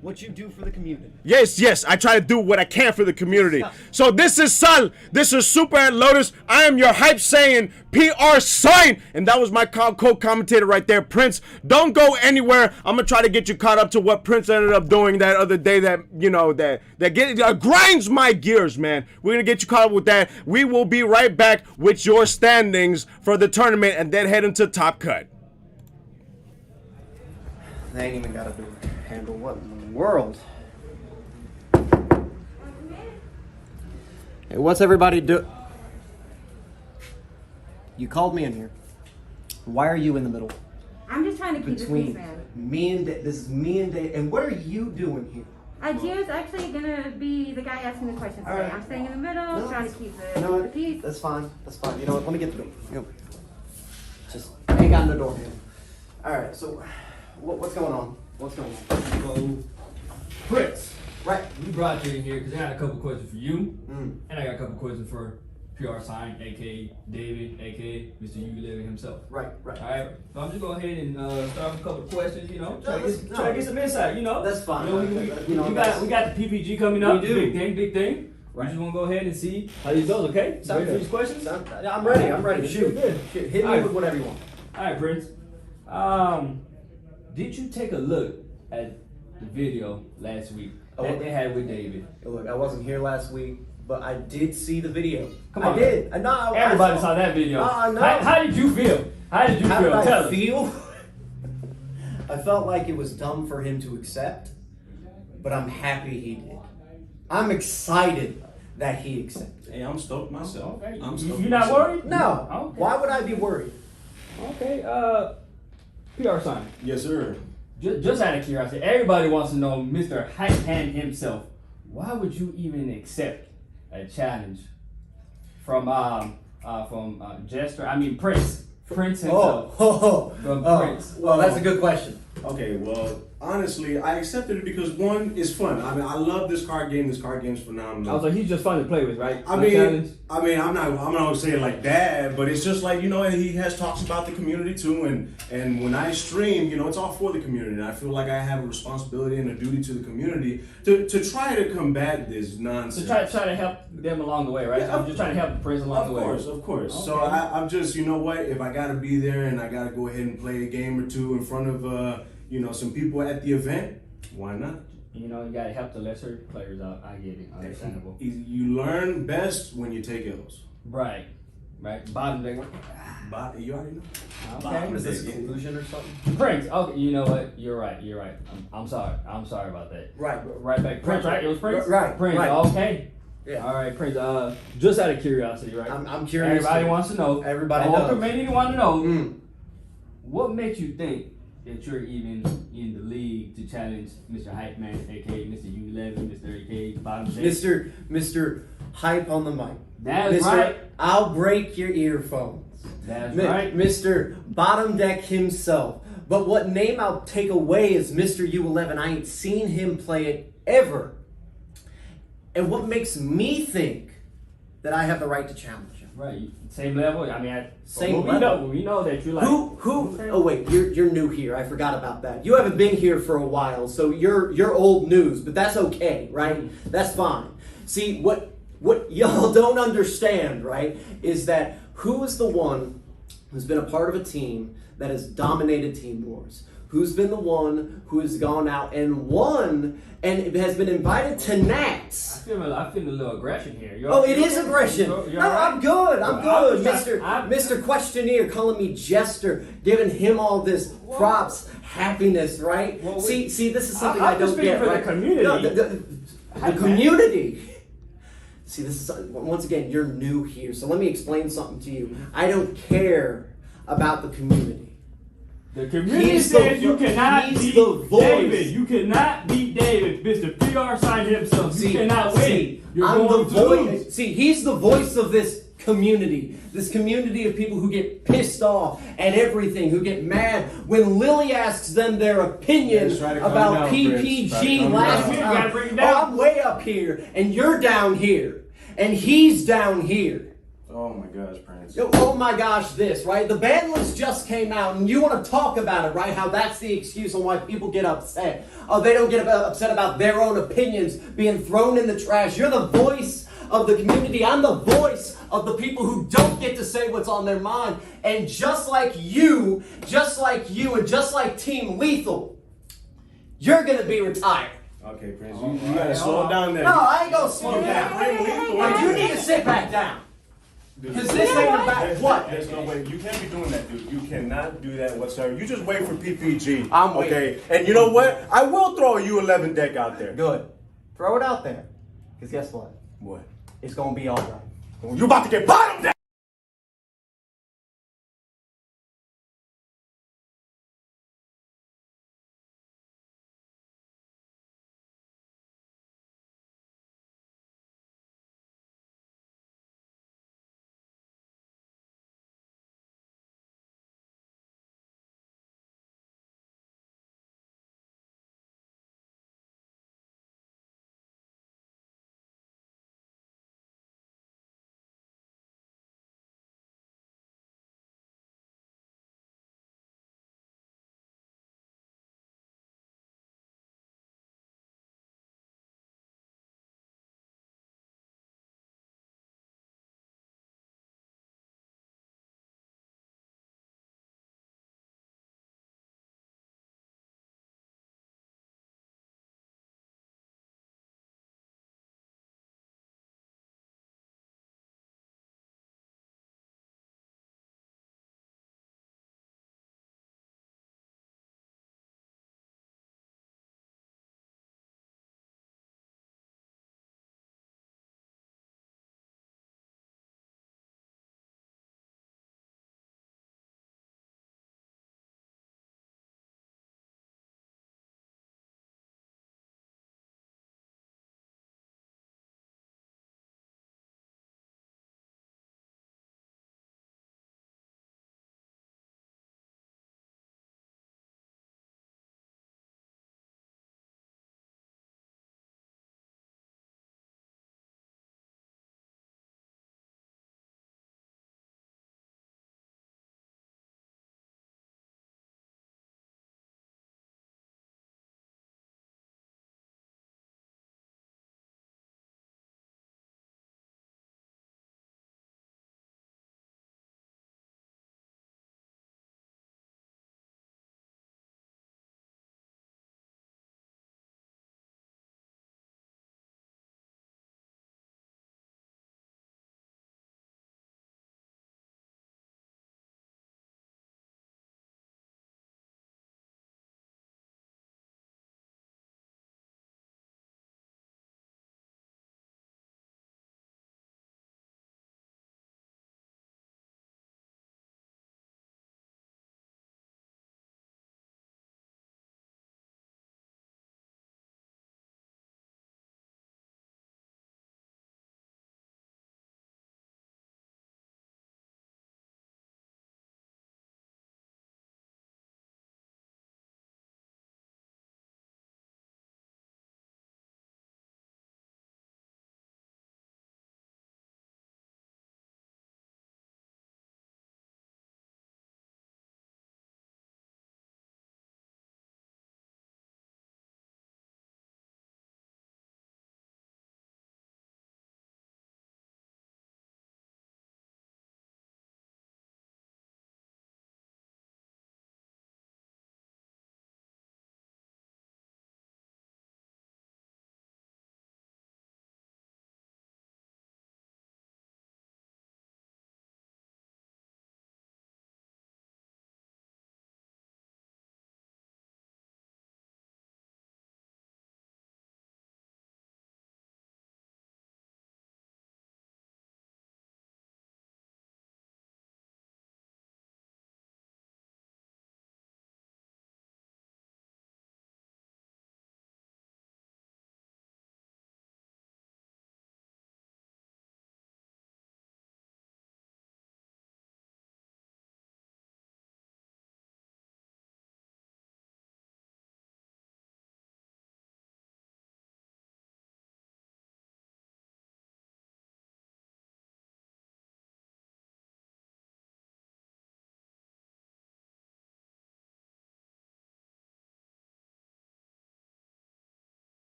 what you do for the community. Yes, I try to do what I can for the community. So this is Sal, this is Super at Lotus. I am your hype saying PR sign, and that was my co-commentator right there, Prince. Don't go anywhere. I'm gonna try to get you caught up to what Prince ended up doing that other day. That grinds my gears, man. We're gonna get you caught up with that. We will be right back with your standings for the tournament, and then head into Top Cut. They ain't even got a door handle. What in the world? Hey, what's everybody do? You called me in here. Why are you in the middle? I'm just trying to keep Between this man. me and this is me and Dave. And what are you doing here? Gio's actually gonna be the guy asking the questions today. Right. I'm staying in the middle, trying to keep the peace. That's fine. That's fine. You know what? Let me get the door. Just hang on the door handle. All right. So. What's going on? What's going on? So, Prince, right? We brought you in here because I got a couple questions for you, and I got a couple questions for PR Sign, aka David, aka Mr. Ukulele himself. Right. All right. So I'm just go ahead and start with a couple of questions. Try to get some insight. That's fine. We got the PPG coming up. We do. Big thing. Right. We just want to go ahead and see how these goes. Okay. Time for these questions. I'm ready. Shoot. Hit me with whatever you want. All right, Prince. Did you take a look at the video last week that they had with David? Look, I wasn't here last week, but I did see the video. Come on. I did. Everybody saw that video. No. How did you feel? How did I feel? I felt like it was dumb for him to accept, but I'm happy he did. I'm excited that he accepted. Hey, I'm stoked myself. Okay. I'm stoked. You're not worried? No. Okay. Why would I be worried? Okay. PR Sign. Yes, sir. Just out of curiosity, everybody wants to know, Mr. Hype Hand himself, why would you even accept a challenge from Prince? Prince himself. Prince. Well, that's a good question. Okay, well, honestly, I accepted it because one, it's fun. I mean, I love this card game. This card game's phenomenal. Also, he's just fun to play with, right? I'm not gonna say it like that, but it's just like, and he has talks about the community too, and when I stream, it's all for the community, and I feel like I have a responsibility and a duty to the community to try to combat this nonsense. So try to help them along the way, right? Yeah, I'm just trying to help the Prince along the way. Of course. Okay. So I'm just, if I gotta be there and I gotta go ahead and play a game or two in front of some people at the event, why not? You gotta help the lesser players out. I get it. Understandable. You learn best when you take L's. Right. right? Bottom deck. You already know. Okay. Is this a conclusion or something? Prince. Okay, you know what? You're right. I'm sorry. I'm sorry about that. Right. Right back. Prince, right? It was Prince? Right. Prince, Right. okay. Yeah. All right, Prince. Just out of curiosity, right? I'm curious. Everybody wants to know. Everybody the whole does. community want to know. Mm. What makes you think that you're even in the league to challenge Mr. Hype Man, aka Mr. U11, Mr. AK, bottom deck? Mr. Hype on the mic. That's Mr. right. I'll break your earphones. That's right. Mr. Bottom Deck himself. But what name I'll take away is Mr. U11. I ain't seen him play it ever. And what makes me think that I have the right to challenge him? Right. Same level. I mean, Same level. We know that you like. Who? Oh wait, you're new here. I forgot about that. You haven't been here for a while, so you're old news. But that's okay, right? That's fine. See what y'all don't understand, right? Is that who is the one who's been a part of a team that has dominated Team Wars? Who's been the one who has gone out and won and has been invited to Nats? I feel a little aggression here. It is aggression. No, I'm good. I'm good. Mr. Questionnaire calling me jester, giving him all this props, happiness, right? Well, see, this is something I'm I don't just get, speaking for right? the community. No, the community. See, this is once again, you're new here, so let me explain something to you. I don't care about the community. The community says you cannot beat David. You cannot beat David. Mr. PR signed himself. You cannot win. I'm the voice. See, he's the voice of this community. This community of people who get pissed off at everything, who get mad when Lily asks them their opinion about PPG last time. Oh, I'm way up here, and you're down here, and he's down here. Oh my gosh, Prince. Oh my gosh, this, right? The ban list just came out, and you want to talk about it, right? How that's the excuse on why people get upset. Oh, they don't get upset about their own opinions being thrown in the trash. You're the voice of the community. I'm the voice of the people who don't get to say what's on their mind. And just like you, and just like Team Lethal, you're going to be retired. Okay, Prince, you gotta slow down there. No, I ain't going to slow down. You need to sit back down. Because this ain't about what? There's no way. You can't be doing that, dude. You cannot do that whatsoever. You just wait for PPG. I'm waiting. Okay? And you know what? I will throw a U11 deck out there. Good. Throw it out there. Because guess what? What? It's going to be all right. You about to get bottom deck!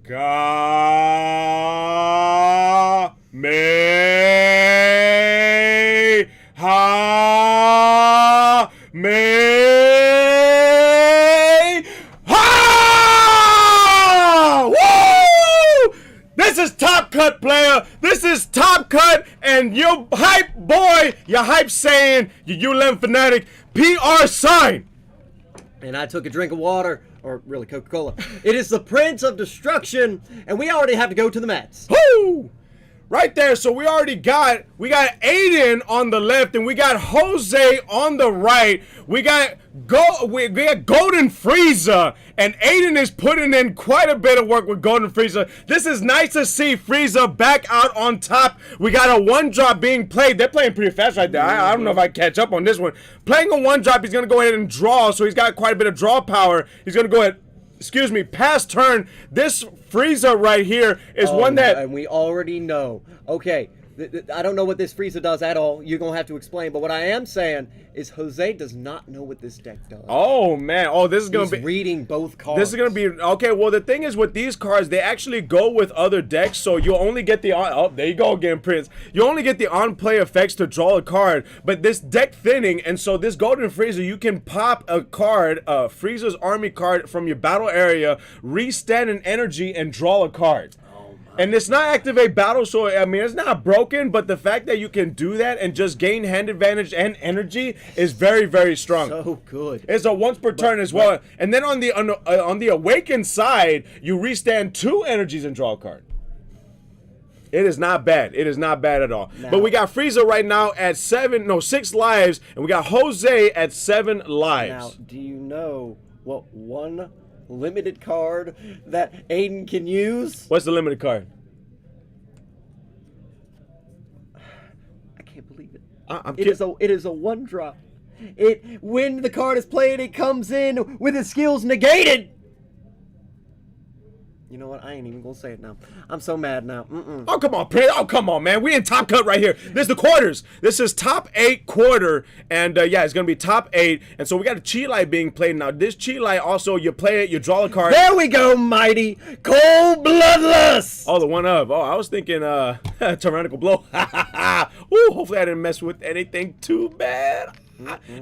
Ka me ha me ha! Woo! This is Top Cut, player. This is Top Cut, and your hype boy, your hype saying, your ULM fanatic, PR sign. And I took a drink of water, or really Coca-Cola. It is the Prince of Destruction, and we already have to go to the mats. Woo! Right there, so we got Aiden on the left, and we got Jose on the right. We got Golden Frieza, and Aiden is putting in quite a bit of work with Golden Frieza. This is nice to see Frieza back out on top. We got a one drop being played. They're playing pretty fast right there. I don't know if I catch up on this one. Playing a one drop, he's gonna go ahead and draw, so he's got quite a bit of draw power. He's gonna go ahead. Excuse me, pass turn. This Frieza right here is one that... And we already know. Okay, I don't know what this Frieza does at all. You're going to have to explain. But what I am saying is Jose does not know what this deck does. Oh, man. Oh, this is going to be... reading both cards. This is going to be... Okay, well, the thing is with these cards, they actually go with other decks, so you'll only get the... Oh, there you go again, Prince. You only get the on-play effects to draw a card, but this deck thinning, and so this Golden Frieza, you can pop a card, Frieza's army card from your battle area, restand an energy, and draw a card. And it's not activate battle, so I mean it's not broken, but the fact that you can do that and just gain hand advantage and energy is very, very strong. So good. It's a once per turn as well. And then on the awakened side, you restand 2 energies and draw a card. It is not bad. It is not bad at all. Now, but we got Frieza right now at 6 lives, and we got Jose at 7 lives. Now, do you know what one limited card that Aiden can use? What's the limited card? I can't believe it. It is a one drop. When the card is played, it comes in with its skills negated. You know what? I ain't even gonna say it now. I'm so mad now. Oh, come on, Prince. Oh, come on, man. We in Top Cut right here. This is the quarters. This is top 8 quarter. And, yeah, it's going to be top 8. And so we got a Chi Light being played now. This Chi Light also, you play it, you draw a card. There we go, mighty. Cold Bloodless. Oh, the one of. Oh, I was thinking Tyrannical Blow. Ooh, hopefully I didn't mess with anything too bad.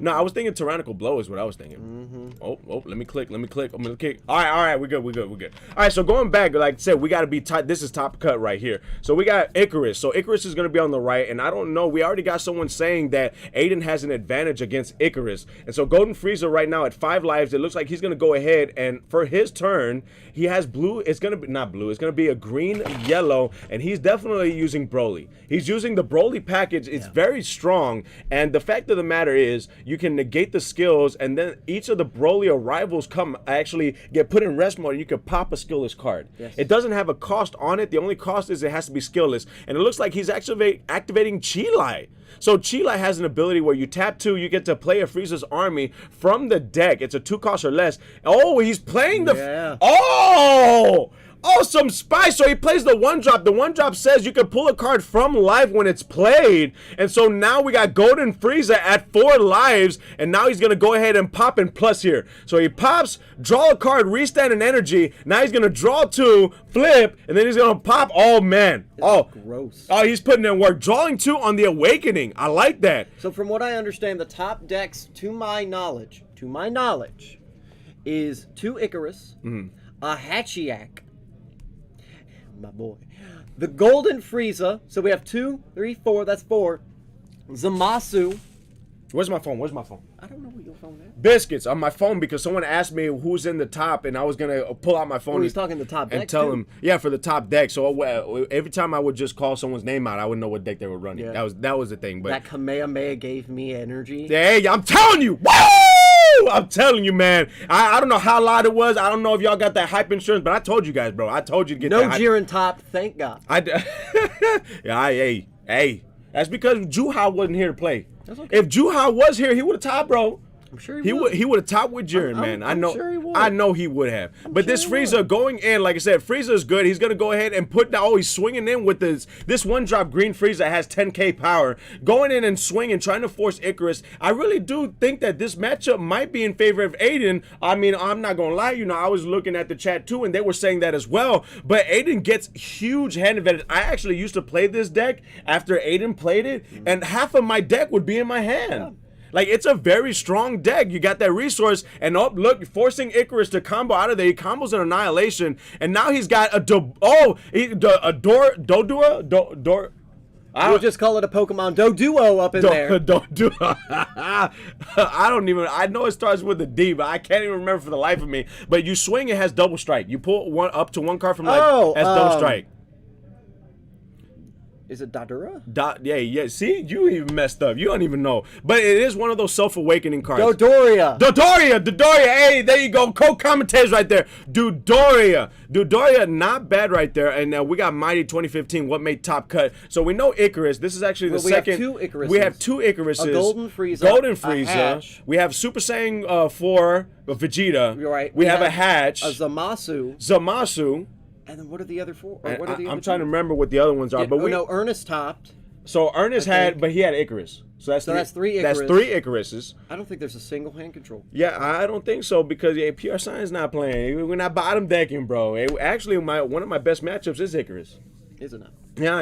No, I was thinking Tyrannical Blow is what I was thinking. Oh, let me click. I'm gonna kick. All right, we're good. All right, so going back, like I said, we gotta be tight. This is Top Cut right here. So we got Icarus. So Icarus is gonna be on the right, and I don't know. We already got someone saying that Aiden has an advantage against Icarus, and so Golden Frieza right now at 5 lives. It looks like he's gonna go ahead and for his turn, he has blue. It's gonna be not blue. It's gonna be a green, yellow, and he's definitely using Broly. He's using the Broly package. It's very strong, and the fact of the matter is you can negate the skills, and then each of the Broly arrivals actually get put in rest mode, and you can pop a skillless card. Yes. It doesn't have a cost on it. The only cost is it has to be skillless, and it looks like he's actually activating Chi Light. So Chi Light has an ability where you tap 2, you get to play a Frieza's army from the deck. It's a 2 cost or less. Oh, he's playing the... Yeah. Oh, some spice. So he plays the one drop. The one drop says you can pull a card from life when it's played. And so now we got Golden Frieza at 4 lives. And now he's going to go ahead and pop in plus here. So he pops, draw a card, restand an energy. Now he's going to draw 2, flip, and then he's going to pop. Oh, man. Gross. Oh, he's putting in work. Drawing 2 on the Awakening. I like that. So from what I understand, the top decks, to my knowledge, is 2 Icarus, a Hachiak, my boy, the Golden Frieza. So we have 2, 3, 4. That's 4. Zamasu. Where's my phone? I don't know what your phone is. Biscuits on my phone because someone asked me who's in the top, and I was gonna pull out my phone. Oh, he's talking the top deck and tell too. him, yeah, for the top deck. So every time I would just call someone's name out, I would know what deck they were running. Yeah. That was the thing. But that Kamehameha gave me energy. Hey, I'm telling you, woo! I'm telling you, man. I don't know how loud it was. I don't know if y'all got that hype insurance, but I told you guys, bro. I told you to get no that hype. Jiren top, thank God. Yeah, hey. That's because Juha wasn't here to play. That's okay. If Juha was here, he would have topped, bro. I'm sure He would have topped with Jiren, man. I'm sure he would. I know he would have. But this sure he Frieza going in, like I said, Frieza is good. He's gonna go ahead and put down. Oh, he's swinging in with this one drop green Frieza has 10k power, going in and swinging, trying to force Icarus. I really do think that this matchup might be in favor of Aiden. I mean, I'm not gonna lie, I was looking at the chat too, and they were saying that as well. But Aiden gets huge hand advantage. I actually used to play this deck after Aiden played it, and half of my deck would be in my hand. Yeah. Like, it's a very strong deck. You got that resource, and look, forcing Icarus to combo out of there. He combos an Annihilation, and now he's got a Dodua. We'll just call it a Pokemon Doduo up in there. Doduo. I know it starts with a D, but I can't even remember for the life of me. But you swing, it has double strike. You pull one up to one card from life, has double strike. Is it Dodura? Yeah. See, you even messed up. You don't even know. But it is one of those self-awakening cards. Dodoria. Hey, there you go. Co-commentators right there. Dodoria, not bad right there. And we got Mighty 2015, what made top cut. So we know Icarus. This is actually the second. We have two Icaruses. A Golden Frieza. A Hatch. We have Super Saiyan 4, Vegeta. You're right. We have a Hatch. A Zamasu. And then what are the other four? I'm trying to remember what the other ones are. But Ernest topped. So Ernest but he had Icarus. So that's three Icarus. That's three Icaruses. I don't think there's a single hand control. Yeah, I don't think so because PR Science not playing. We're not bottom decking, bro. Actually, one of my best matchups is Icarus. Is it not?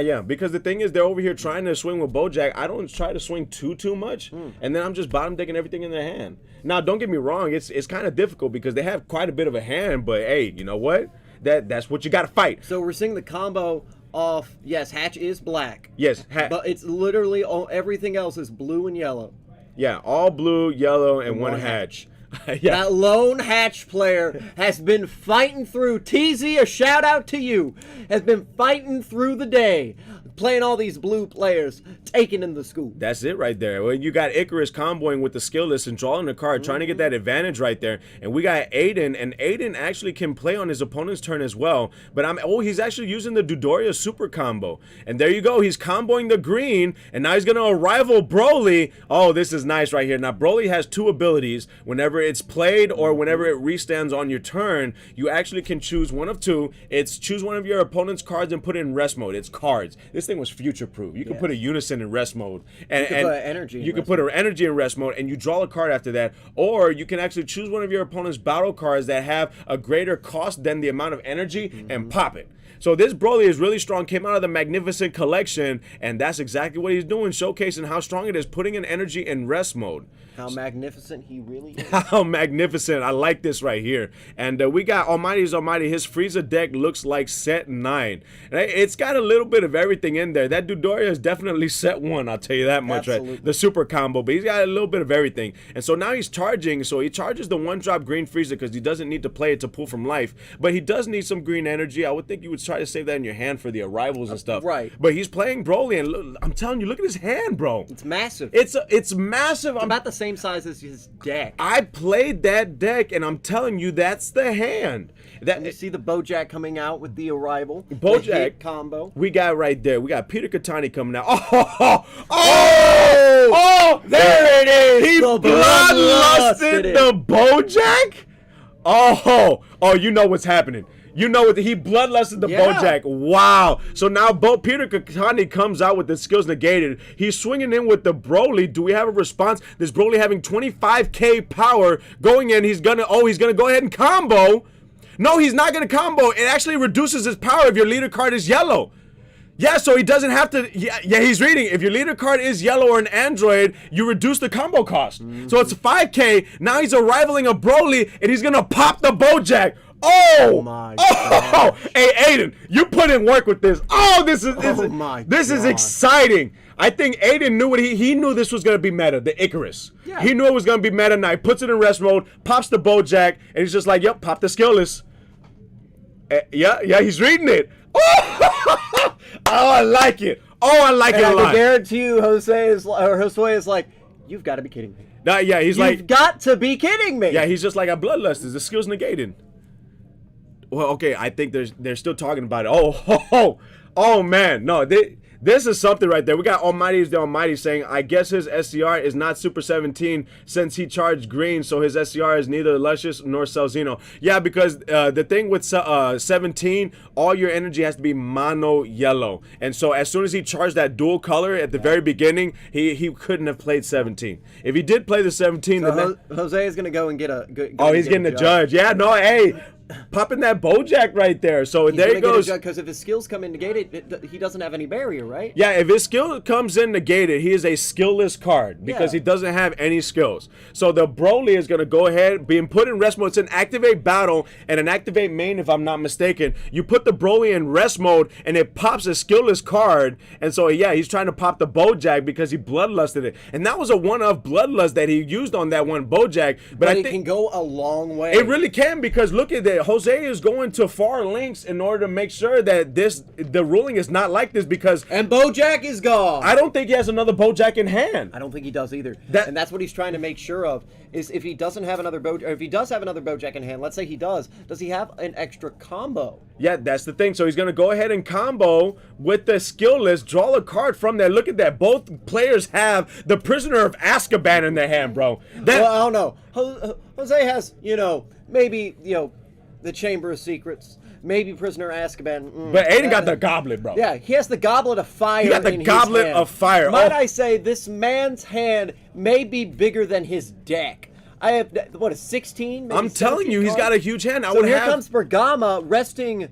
Yeah, because the thing is, they're over here trying to swing with Bojack. I don't try to swing too much, and then I'm just bottom decking everything in their hand. Now, don't get me wrong, it's kind of difficult because they have quite a bit of a hand, but hey, you know what? That's what you got to fight. So we're seeing the combo off. Yes, Hatch is black. Yes, but it's literally everything else is blue and yellow. Yeah, all blue, yellow, and one Hatch. Yeah. That lone Hatch player has been fighting through. TZ, a shout out to you. Has been fighting through the day, playing all these blue players, taking in the school. That's it right there. Well, you got Icarus comboing with the skill list and drawing the card, trying to get that advantage right there. And we got Aiden, and Aiden actually can play on his opponent's turn as well. But he's actually using the Dodoria super combo. And there you go. He's comboing the green, and now he's going to rival Broly. Oh, this is nice right here. Now, Broly has two abilities. Whenever it's played or whenever it restands on your turn, you actually can choose one of two. It's choose one of your opponent's cards and put it in rest mode. It's cards. This thing was future proof. You can put a Unison in rest mode, and you can put energy. You can put an energy in rest mode, and you draw a card after that. Or you can actually choose one of your opponent's battle cards that have a greater cost than the amount of energy and pop it. So this Broly is really strong, came out of the Magnificent Collection, and that's exactly what he's doing, showcasing how strong it is, putting in energy in rest mode. How magnificent he really is. How magnificent. I like this right here. And we got Almighty's Almighty. His Frieza deck looks like set 9. It's got a little bit of everything in there. That Dodoria is definitely set 1, I'll tell you that much. Right? The super combo, but he's got a little bit of everything. And so now he's charging. So he charges the 1-drop green Frieza because he doesn't need to play it to pull from life. But he does need some green energy. I would think you would try to save that in your hand for the arrivals and stuff. Right. But he's playing Broly, and look, I'm telling you, look at his hand, bro. It's massive. It's massive. It's about the same size as his deck. I played that deck, and I'm telling you, that's the hand. And you see the Bojack coming out with the arrival. Bojack combo. We got right there. We got Peter Katani coming out. There it is. He bloodlusted the Bojack. Oh, you know what's happening. You know what? He bloodlusted the Bojack. Wow. So now Peter Katani comes out with the skills negated. He's swinging in with the Broly. Do we have a response? This Broly having 25k power going in. He's gonna go ahead and combo. No, he's not gonna combo. It actually reduces his power if your leader card is yellow. Yeah, so he doesn't have to. Yeah, he's reading. If your leader card is yellow or an android, you reduce the combo cost. So it's 5k. Now he's rivaling a Broly, and he's gonna pop the Bojack. Oh my God. Hey Aiden, you put in work with this. This is exciting. I think Aiden knew what he knew this was gonna be meta, the Icarus. Yeah. He knew it was gonna be meta. Now he puts it in rest mode, pops the Bojack, and he's just like, yep, pop the skill list. Yeah, he's reading it. Oh, I like it. I like it a lot. I guarantee you, Josue is like, you've got to be kidding me. You've got to be kidding me. Yeah, he's just like, a bloodlust. Is the skills negated? Well, okay, I think they're still talking about it. Oh man, no, This is something right there. We got Almighty is the Almighty saying, I guess his SCR is not Super 17 since he charged green, so his SCR is neither Luscious nor Celzino. Yeah, because the thing with 17, all your energy has to be mono yellow. And so as soon as he charged that dual color at the very beginning, he couldn't have played 17. If he did play the 17, So then Jose is gonna go and get a. he's getting a judge. Yeah, no, hey. Popping that Bojack right there. So there he goes. Because if his skills come in negated, he doesn't have any barrier, right? Yeah, if his skill comes in negated, he is a skillless card because he doesn't have any skills. So the Broly is going to go ahead, being put in rest mode. It's an activate battle and an activate main, if I'm not mistaken. You put the Broly in rest mode and it pops a skillless card. And so, yeah, he's trying to pop the Bojack because he bloodlusted it. And that was a one-off bloodlust that he used on that one Bojack. But I it think can go a long way. It really can, because look at that. Jose is going to far lengths in order to make sure that the ruling is not like this, because Bojack is gone. I don't think he has another Bojack in hand. I don't think he does either. And that's what he's trying to make sure of, is if he doesn't have another Bojack, or if he does have another Bojack in hand, let's say he does he have an extra combo? Yeah, that's the thing. So he's going to go ahead and combo with the skill list, draw a card from there. Look at that. Both players have the Prisoner of Azkaban in their hand, bro. Well, I don't know. Jose has, maybe, the Chamber of Secrets, maybe Prisoner of Azkaban. But Aiden got the Goblet, bro. Yeah, he has the Goblet of Fire. He got the Goblet of Fire. Might I say, this man's hand may be bigger than his deck. I have, what, a 16? I'm telling you, he's got a huge hand. So here comes Bergama resting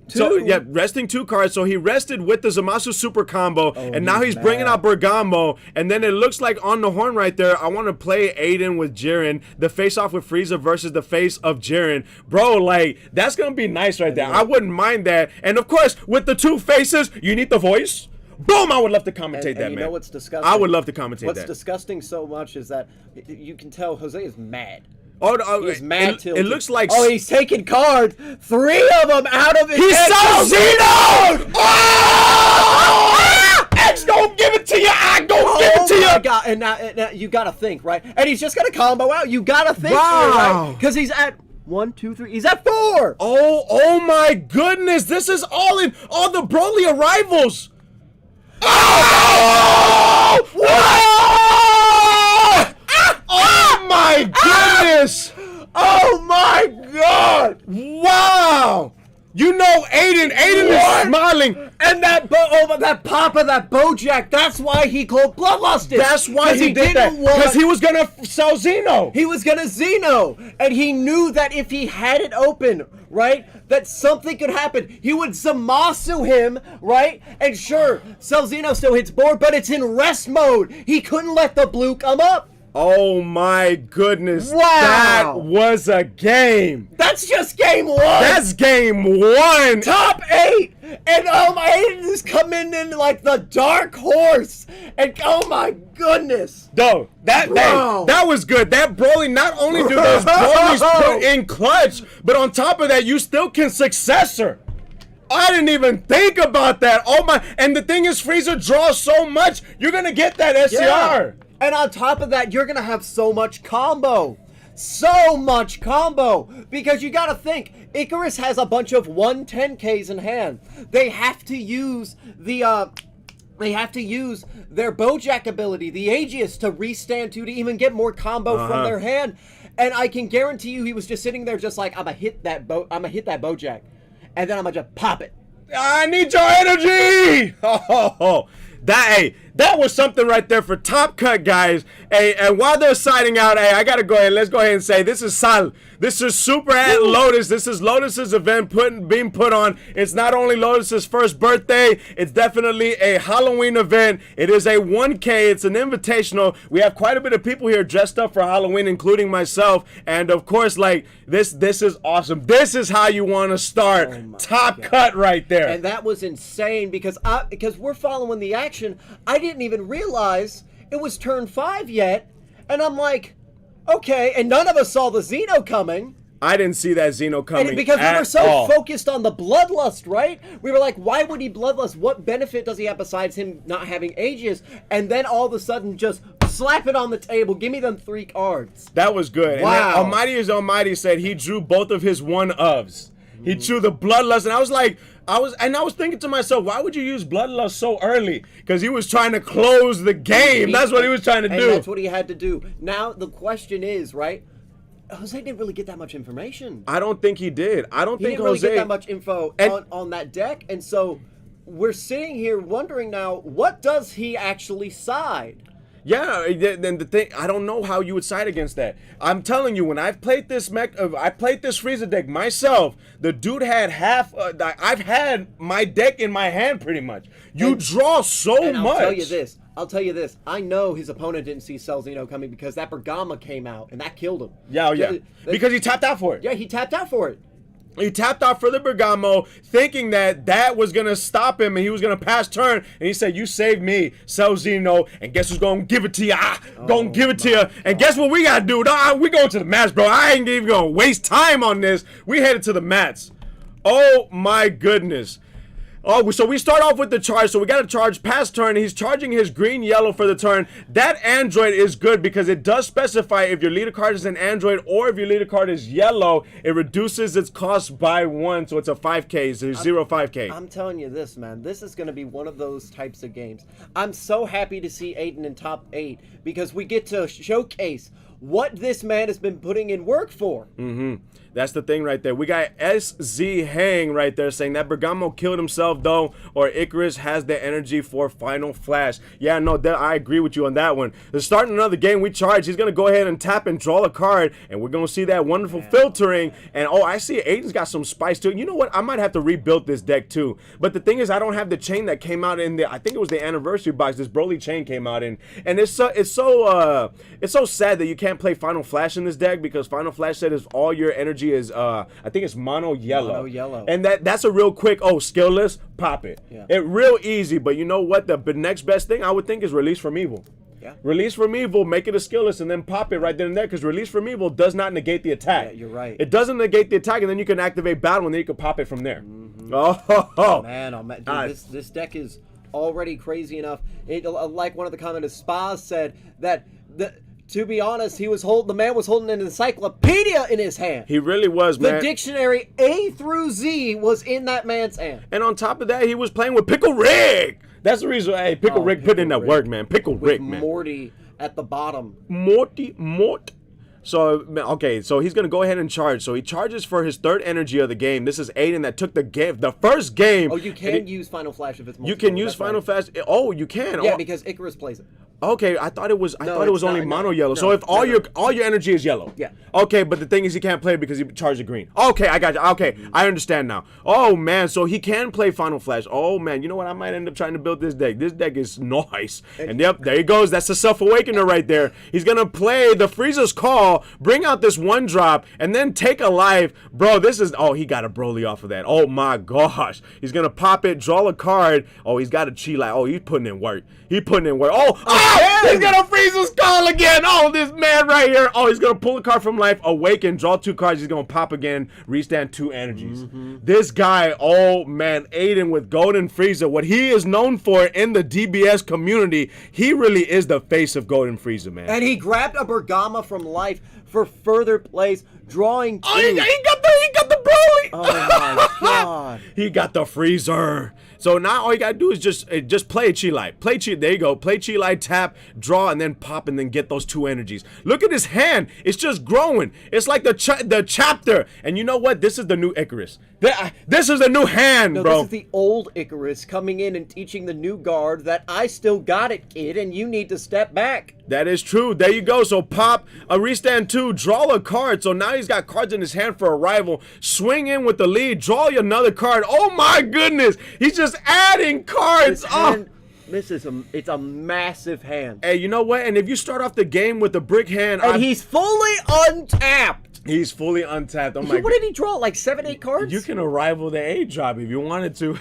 2. So, yeah, resting 2 cards. So he rested with the Zamasu super combo, and now he's bringing out Bergamo. And then it looks like on the horn right there, I want to play Aiden with Jiren, the face-off with Frieza versus the face of Jiren. Bro, like, that's going to be nice right there. I wouldn't mind that. And, of course, with the 2 faces, you need the voice. Boom! I would love to commentate that, man. You know what's disgusting? I would love to commentate what's that. What's disgusting so much is that you can tell Jose is mad. He's mad tilted. It looks like... Oh, he's taking cards. 3 of them out of his He's so Xeno! Oh! X don't give it to you. I don't give it to you. God. And now you got to think, right? And he's just going to combo out. You got to think, wow. Right? Because he's at 1, 2, 3. He's at 4. Oh my goodness. This is all in all the Broly arrivals. Oh! Oh my goodness! Oh my God! Wow! You know Aiden is smiling. And that pop of that Bojack, that's why he called bloodlusted. That's why he did that. Because he was gonna sell Xeno. He was gonna Xeno. And he knew that if he had it open, right, that something could happen. He would Zamasu him, right? And sure, Cell Xeno still hits board, but it's in rest mode. He couldn't let the blue come up. Oh my goodness. Wow. That was a game. That's just game 1. That's game 1. Top 8. And Aiden is coming in like the dark horse. And oh my goodness. No, that was good. That Broly, not only do those Broly's put in clutch, but on top of that, you still can successor. I didn't even think about that. Oh my, and the thing is, Frieza draws so much, you're gonna get that SCR. Yeah. And on top of that, you're going to have so much combo. So much combo. Because you got to think, Icarus has a bunch of 110Ks in hand. They have to use the they have to use their Bojack ability, the Aegis, to restand to even get more combo from their hand. And I can guarantee you he was just sitting there just like, I'm going to hit that Bojack. And then I'm going to just pop it. I need your energy. That was something right there for Top Cut, guys. Hey, and while they're signing out, hey, I gotta go ahead. Let's go ahead and say this is Sal. This is Super at Lotus. This is Lotus's event being put on. It's not only Lotus's first birthday, it's definitely a Halloween event. It is a 1K. It's an invitational. We have quite a bit of people here dressed up for Halloween, including myself. And of course, like this is awesome. This is how you want to start. Top Cut right there. And that was insane because we're following the action. I didn't even realize it was turn 5 yet, and I'm like, okay, and none of us saw the Xeno coming. I didn't see that Xeno coming because we were so focused on the bloodlust, right? We were like, why would he bloodlust? What benefit does he have besides him not having Aegis? And then all of a sudden just slap it on the table. Give me them 3 cards. That was good. Wow. And Almighty is Almighty said he drew both of his 1-ofs. He chewed the Bloodlust, and I was thinking to myself, why would you use Bloodlust so early? Because he was trying to close the game. That's what he was trying to do. That's what he had to do. Now the question is, right? Jose didn't really get that much information. I don't think he did. I don't think didn't really Jose get that much info on that deck, and so we're sitting here wondering now, what does he actually side? Yeah, then the thing, I don't know how you would side against that. I'm telling you, when I've played this I played this Frieza deck myself. The dude had half. I've had my deck in my hand pretty much. You draw so much. I'll tell you this. I know his opponent didn't see Celzino coming because that Bergama came out and that killed him. Yeah. Because he tapped out for it. Yeah, he tapped out for it. He tapped out for the Bergamo, thinking that was going to stop him and he was going to pass turn. And he said, you saved me, Celzino, and guess who's going to give it to you? Gonna give it to you. And guess what we got to do? We going to the mats, bro. I ain't even going to waste time on this. We headed to the mats. Oh, my goodness. Oh, so we start off with the charge. So we got to charge past turn. He's charging his green-yellow for the turn. That android is good because it does specify if your leader card is an android or if your leader card is yellow, it reduces its cost by 1. So it's a 5K. So 0-5K. I'm telling you this, man. This is going to be one of those types of games. I'm so happy to see Aiden in top 8 because we get to showcase what this man has been putting in work for. That's the thing right there. We got SZ Hang right there saying that Bergamo killed himself though, or Icarus has the energy for Final Flash. Yeah, no, I agree with you on that one. To start another game, we charge. He's going to go ahead and tap and draw a card, and we're going to see that wonderful filtering. And oh, I see Aiden's got some spice to it. You know what? I might have to rebuild this deck too. But the thing is, I don't have the chain that came out in the, I think it was the anniversary box. This Broly chain came out in, and it's so sad that you can't play Final Flash in this deck because Final Flash said if all your energy is I think it's mono yellow. And that's a real quick skillless, pop it. It real easy, but you know what, the next best thing I would think is Release from Evil. Release from Evil, make it a skillless, and then pop it right then and there, because Release from Evil does not negate the attack. You're right. It doesn't negate the attack, and then you can activate battle, and then you can pop it from there. Oh man, dude, this deck is already crazy enough. Like one of the commenters, Spaz said that to be honest, the man was holding an encyclopedia in his hand. He really was, man. The dictionary A through Z was in that man's hand. And on top of that, he was playing with Pickle Rick. That's the reason. Hey, Pickle Rick put in that work, man. Pickle Rick, man. Morty at the bottom. Mort. So, okay, so he's going to go ahead and charge. So he charges for his third energy of the game. This is Aiden that took the first game. Oh, you can use Final Flash if it's multiple. You can use Final Flash. Oh, you can. Yeah, because Icarus plays it. Okay, I thought it was only mono yellow. So if all your energy is yellow. Yeah. Okay, but the thing is he can't play it because he charged the green. Okay, I got you. Okay, I understand now. Oh man, so he can play Final Flash. Oh man, you know what? I might end up trying to build this deck. This deck is nice. And yep, there he goes. That's the Self-Awakener right there. He's gonna play the Frieza's Call, bring out this 1-drop, and then take a life. Bro, this is he got a Broly off of that. Oh my gosh. He's gonna pop it, draw a card. Oh, he's got a Chi Light. Oh, he's putting in work. He's putting in work. He's gonna freeze his call again. Oh, this man right here. Oh, he's gonna pull a card from life, awaken, draw 2 cards. He's gonna pop again, restand 2 energies. This guy, oh man, Aiden with Golden Frieza, what he is known for in the DBS community, he really is the face of Golden Frieza, man. And he grabbed a Bergama from life for further plays, drawing 2. Oh, he got the Broly. Oh my god. He got the freezer. So now all you gotta do is just play Chi Light. There you go. Play Chi Light, tap, draw, and then pop, and then get those 2 energies. Look at his hand. It's just growing. It's like the chapter. And you know what? This is the new Icarus. This is the new hand, bro. This is the old Icarus coming in and teaching the new guard that I still got it, kid, and you need to step back. That is true. There you go. So pop a restand 2, draw a card. So now he's got cards in his hand for a rival. Swing in with the lead, draw you another card. Oh my goodness. He's just adding cards. It's a massive hand. Hey, you know what? And if you start off the game with a brick hand, and he's fully untapped. He's fully untapped. Oh my god. What did he draw? Like 7, 8 cards? You can rival the A-drop if you wanted to.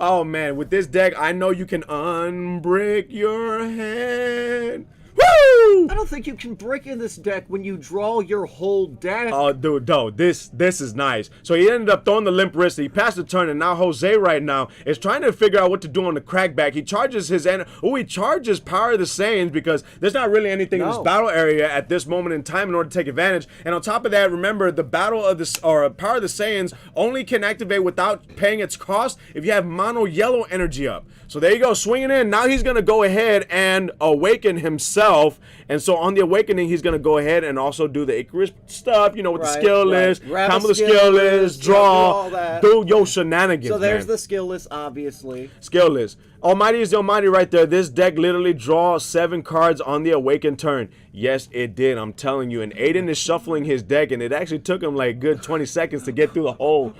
Oh man, with this deck, I know you can unbrick your hand. Woo! I don't think you can brick in this deck when you draw your whole deck. Oh, dude, no, this is nice. So he ended up throwing the limp wrist. He passed the turn, and now Jose right now is trying to figure out what to do on the crackback. He charges he charges Power of the Saiyans because there's not really anything in this battle area at this moment in time in order to take advantage. And on top of that, remember the Power of the Saiyans only can activate without paying its cost if you have mono yellow energy up. So there you go, swinging in. Now he's gonna go ahead and awaken himself. And so on the awakening, he's gonna go ahead and also do the Icarus stuff, with the skill list, combo the skill list, draw, do your shenanigans. So there's man. the skill list, obviously. Skill list. Almighty is the Almighty right there. This deck literally draws 7 cards on the awakened turn. Yes, it did. I'm telling you. And Aiden is shuffling his deck, and it actually took him like a good 20 seconds to get through the whole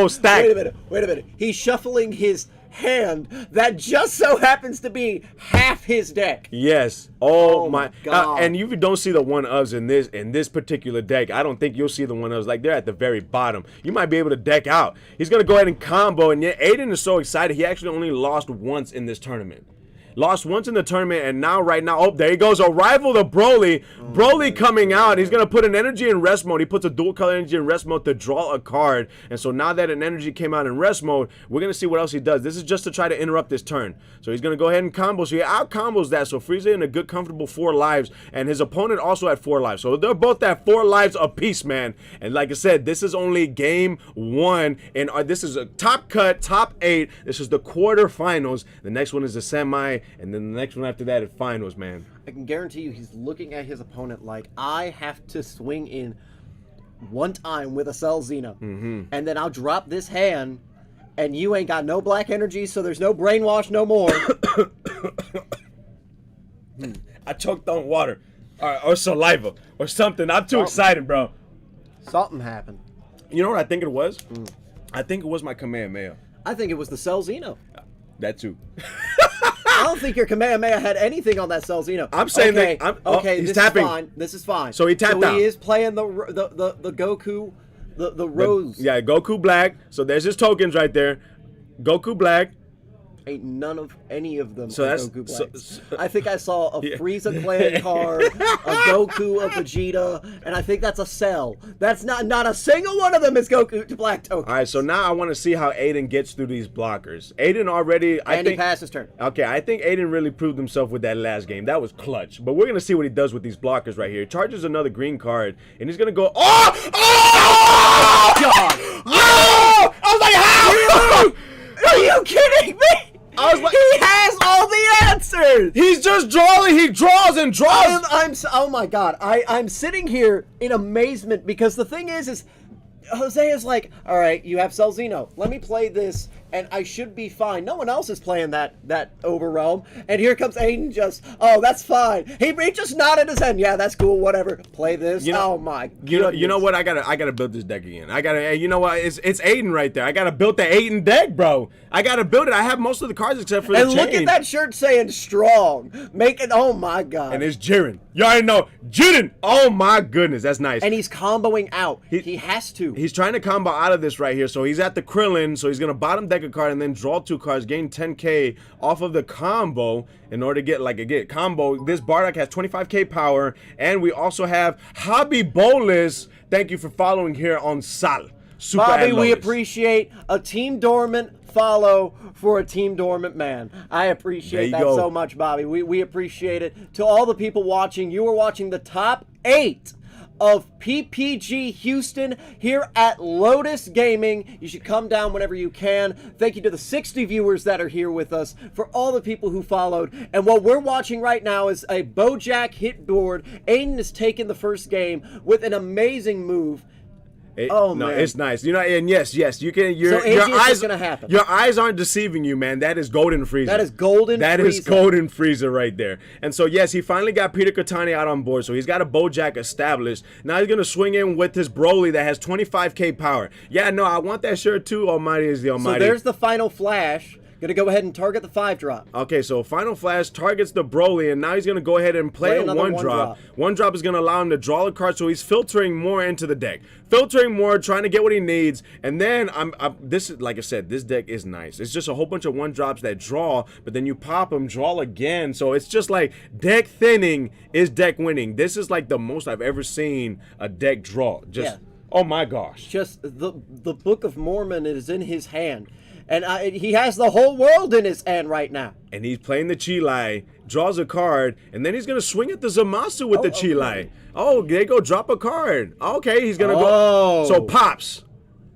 stack. Wait a minute. He's shuffling his hand that just so happens to be half his deck. Yes. Oh my God. And you don't see the 1-ofs in this particular deck. I don't think you'll see the 1-ofs. Like, they're at the very bottom. You might be able to deck out. He's gonna go ahead and combo, and yet Aiden is so excited. He actually only lost once in this tournament. Lost once in the tournament, and now, right now, oh, there he goes. Arrival to Broly. Broly coming out. He's going to put an energy in rest mode. He puts a dual color energy in rest mode to draw a card. And so now that an energy came out in rest mode, we're going to see what else he does. This is just to try to interrupt this turn. So he's going to go ahead and combo. So he out combos that. So Frieza in a good, comfortable 4 lives. And his opponent also at 4 lives. So they're both at 4 lives apiece, man. And like I said, this is only game 1. And this is a top cut, top 8. This is the quarterfinals. The next one is the semi. And then the next one after that is finals, man. I can guarantee you he's looking at his opponent like, I have to swing in one time with a Cell Xeno. And then I'll drop this hand, and you ain't got no black energy, so there's no brainwash no more. I choked on water. Or saliva. Or something. I'm too excited, bro. Something happened. You know what I think it was? I think it was my Kamehameha. I think it was the Cell Xeno. That too. I don't think your Kamehameha had anything on that Cell Xeno. I'm saying okay, that. Okay, he's this tapping. is fine. This is fine. So he tapped out. He is playing the Goku, the Rose. Yeah, Goku Black. So there's his tokens right there. Goku Black. Ain't none of any of them So are that's- Goku so- Blacks. I think I saw a Frieza clan card, a Goku, a Vegeta, and I think that's a Cell. That's not a single one of them is Goku to Black tokens. All right, so now I want to see how Aiden gets through these blockers. Aiden already, I think, he passed his turn. Okay, I think Aiden really proved himself with that last game. That was clutch. But we're gonna see what he does with these blockers right here. He charges another green card, and he's gonna go. Oh! Oh! God! Oh! I was like, how? Are you kidding me? I was like, he has all the answers. He's just drawing. He draws and draws. Oh my God! I'm sitting here in amazement because the thing is Jose is like, all right, you have Cell Xeno. Let me play this, and I should be fine. No one else is playing that Overrealm, and here comes Aiden. Just, oh, that's fine. He just nodded his head. Yeah, that's cool. Whatever. Play this. Oh my. You know what? I gotta build this deck again. You know what? It's Aiden right there. I gotta build the Aiden deck, bro. I gotta build it. I have most of the cards except for the And chain. look at that shirt saying strong. Make it. Oh my God. And it's Jiren. You already know Jiren. Oh my goodness, that's nice. And he's comboing out. He has to. He's trying to combo out of this right here. So he's at the Krillin. So he's gonna bottom deck a card and then draw 2 cards, gain 10k off of the combo in order to get combo. This Bardock has 25k power, and we also have Hobby Bolus. Thank you for following here on Sal. Super Bobby, and we Lotus. appreciate a Team Dormant follow for a Team Dormant man. I appreciate that so much, Bobby. We appreciate it. To all the people watching, you are watching the top 8 of PPG Houston here at Lotus Gaming. You should come down whenever you can. Thank you to the 60 viewers that are here with us, for all the people who followed. And what we're watching right now is a Bojack hit board. Aiden has taken the first game with an amazing move. No, it's nice. You know, and yes, you can. Your eyes gonna happen. Your eyes aren't deceiving you, man. That is Golden Frieza. That is Golden Frieza. That is Golden Frieza right there. And so yes, he finally got Peter Katani out on board. So he's got a Bojack established. Now he's gonna swing in with his Broly that has 25k power. Yeah, no, I want that shirt too. Almighty is the Almighty. So there's the final flash. Gonna go ahead and target the 5-drop. Okay, so Final Flash targets the Broly, and now he's going to go ahead and play a another 1-drop. 1-drop is going to allow him to draw a card, so he's filtering more into the deck. Filtering more, trying to get what he needs, and then this is, like I said, this deck is nice. It's just a whole bunch of 1-drops that draw, but then you pop them, draw again, so it's just like deck thinning is deck winning. This is like the most I've ever seen a deck draw. Just, oh my gosh. Just the Book of Mormon is in his hand. And he has the whole world in his hand right now. And he's playing the Chile, draws a card, and then he's going to swing at the Zamasu with the Chile. Okay. Oh, they go drop a card. Okay, he's going to go. So pops.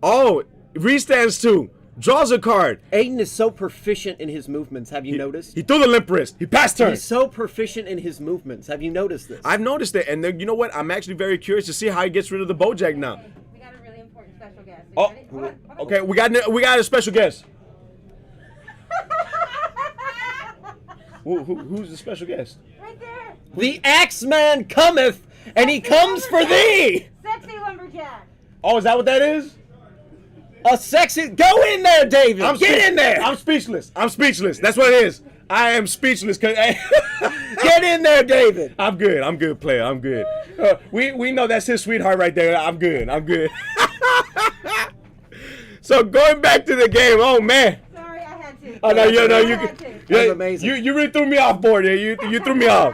Oh, restands too. Draws a card. Aiden is so proficient in his movements. Have you noticed? He threw the limp wrist. He passed turn. He's so proficient in his movements. Have you noticed this? I've noticed it. And then, you know what? I'm actually very curious to see how he gets rid of the Bojack now. We got a really important special guest. Oh, okay. We got a special guest. Who's the special guest? Right there. The Axeman cometh, and he comes for thee. Sexy lumberjack. Oh, is that what that is? A sexy. Go in there, David. Get in there. I'm speechless. I'm speechless. That's what it is. I am speechless. Get in there, David. I'm good. I'm good, player. I'm good. We know that's his sweetheart right there. I'm good. I'm good. So going back to the game. Oh man. Sorry, I had to. Oh no, you. That's amazing. You really threw me off board here. You threw me off.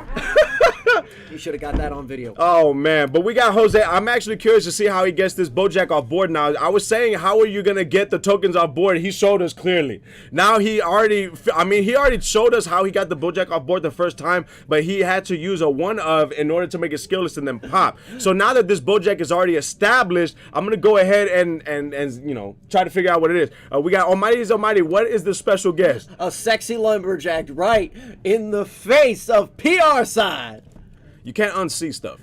You should have got that on video. Oh man, but we got Jose. I'm actually curious to see how he gets this Bojack off board now. I was saying, how are you gonna get the tokens off board? He showed us clearly. Now he already showed us how he got the Bojack off board the first time, but he had to use a 1-of in order to make a skill list and then pop. So now that this Bojack is already established, I'm gonna go ahead and you know, try to figure out what it is. We got Almighty's Almighty. What is the special guest? A sexy lumberjack right in the face of PR side. You can't unsee stuff.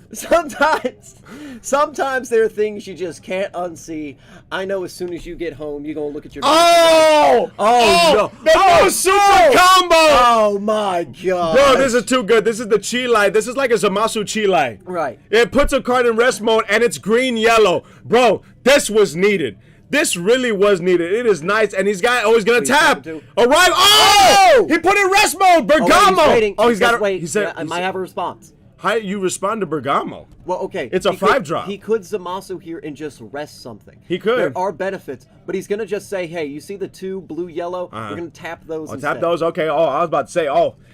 Sometimes there are things you just can't unsee. I know as soon as you get home, you're going to look at your... No! The super combo! Oh, my God. Bro, this is too good. This is the Chile. This is like a Zamasu Chile. Right. It puts a card in rest mode, and it's green-yellow. Bro, this was needed. This really was needed. It is nice, and he's gonna tap. Arrive. Oh! He put it in rest mode. Bergamo. He's got to wait. He said, I might have a response. How you respond to Bergamo? Well, okay. It's a 5-drop. He could Zamasu here and just rest something. He could. There are benefits, but he's going to just say, hey, you see the 2 blue-yellow? We're going to tap those instead. Tap those? Okay. Oh, I was about to say,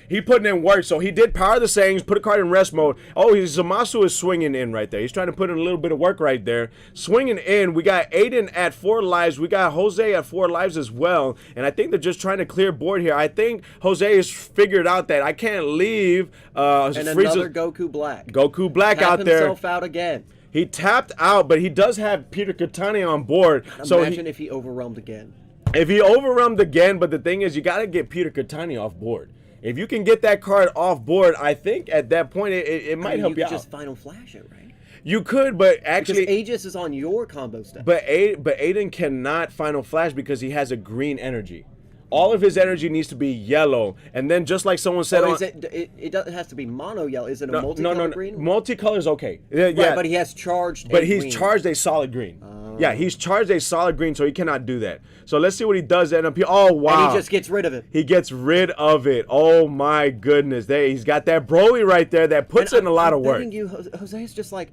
he putting in work. So he did power the sayings, put a card in rest mode. Oh, Zamasu is swinging in right there. He's trying to put in a little bit of work right there. Swinging in. We got Aiden at 4 lives. We got Jose at 4 lives as well. And I think they're just trying to clear board here. I think Jose has figured out that I can't leave and another Goku Black. Goku Black out there. Tap himself out again. He tapped out, but he does have Peter Katani on board. Imagine if he overwhelmed again. If he overwhelmed again, but the thing is, you got to get Peter Katani off board. If you can get that card off board, I think at that point it might help you out. You could just Final Flash it, right? You could, but actually... Because Aegis is on your combo stack. But Aiden cannot Final Flash because he has a green energy. All of his energy needs to be yellow, and then just like someone said, it has to be mono yellow. Is it a multicolor green? Multicolor is okay. Right, but he has charged. But he's charged a solid green. Yeah, he's charged a solid green, so he cannot do that. So let's see what he does. Oh wow! And he just gets rid of it. He gets rid of it. Oh my goodness! He's got that Broly right there that puts in a lot of work. Jose is just like,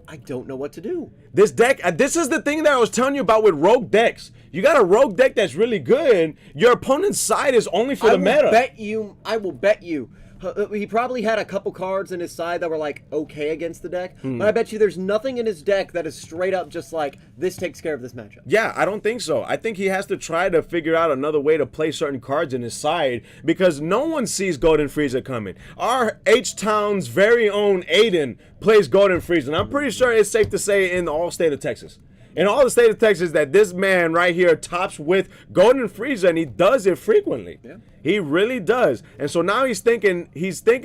I don't know what to do. This deck, this is the thing that I was telling you about with rogue decks. You got a rogue deck that's really good. Your opponent's side is only for the meta. I will bet you. He probably had a couple cards in his side that were like okay against the deck, but I bet you there's nothing in his deck that is straight up just like this takes care of this matchup. Yeah, I don't think so. I think he has to try to figure out another way to play certain cards in his side because no one sees Golden Frieza coming. Our H-Town's very own Aiden plays Golden Frieza, and I'm pretty sure it's safe to say in the all state of Texas. In all the state of Texas that this man right here tops with Golden Frieza, and he does it frequently. Yeah. He really does. And so now he's thinking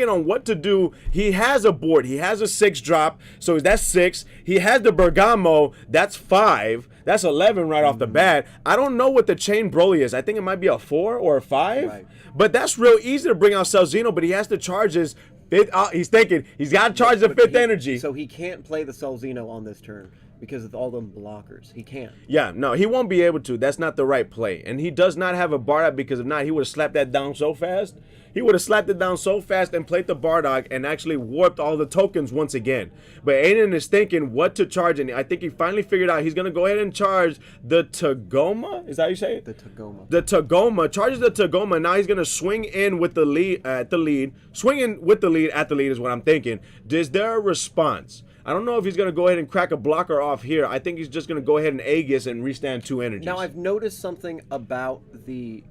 on what to do. He has a board. He has a 6-drop. So that's 6. He has the Bergamo. That's 5. That's 11 right off the bat. I don't know what the chain Broly is. I think it might be a 4 or a 5. Right. But that's real easy to bring out Celzino, but he has to charge his fifth. He's thinking he's got to charge the 5th energy. So he can't play the Celzino on this turn because of all them blockers. He can't. Yeah, no, he won't be able to. That's not the right play. And he does not have a Bardock, because if not, he would have slapped that down so fast. He would have slapped it down so fast and played the Bardock and actually warped all the tokens once again. But Aiden is thinking what to charge, and I think he finally figured out he's going to go ahead and charge the Tagoma. Is that how you say it? The Tagoma. The Tagoma. Charges the Tagoma. Now he's going to swing in with the lead at the lead. Swing in with the lead at the lead is what I'm thinking. Is there a response? I don't know if he's going to go ahead and crack a blocker off here. I think he's just going to go ahead and Aegis and restand 2 energies. Now, I've noticed something about the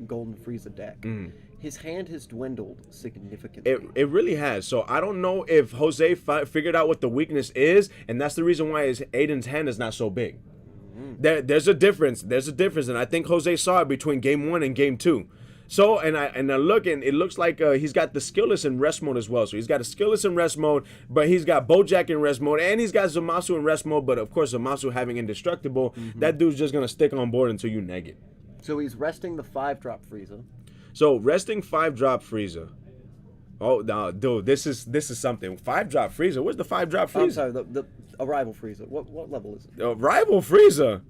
Golden Frieza deck. His hand has dwindled significantly. It really has. So I don't know if Jose figured out what the weakness is, and that's the reason why Aiden's hand is not so big. There's a difference. There's a difference, and I think Jose saw it between game 1 and game 2. So, and I look, and it looks like he's got the skillless in rest mode as well. So he's got a skillless in rest mode, but he's got Bojack in rest mode, and he's got Zamasu in rest mode. But of course, Zamasu having indestructible, that dude's just gonna stick on board until you neg it. So he's resting the 5-drop Frieza. So resting 5-drop Frieza. Oh no, dude, this is something. 5-drop Frieza. Where's the 5-drop Frieza? I'm sorry, the Arrival Frieza. What level is it? Rival Frieza.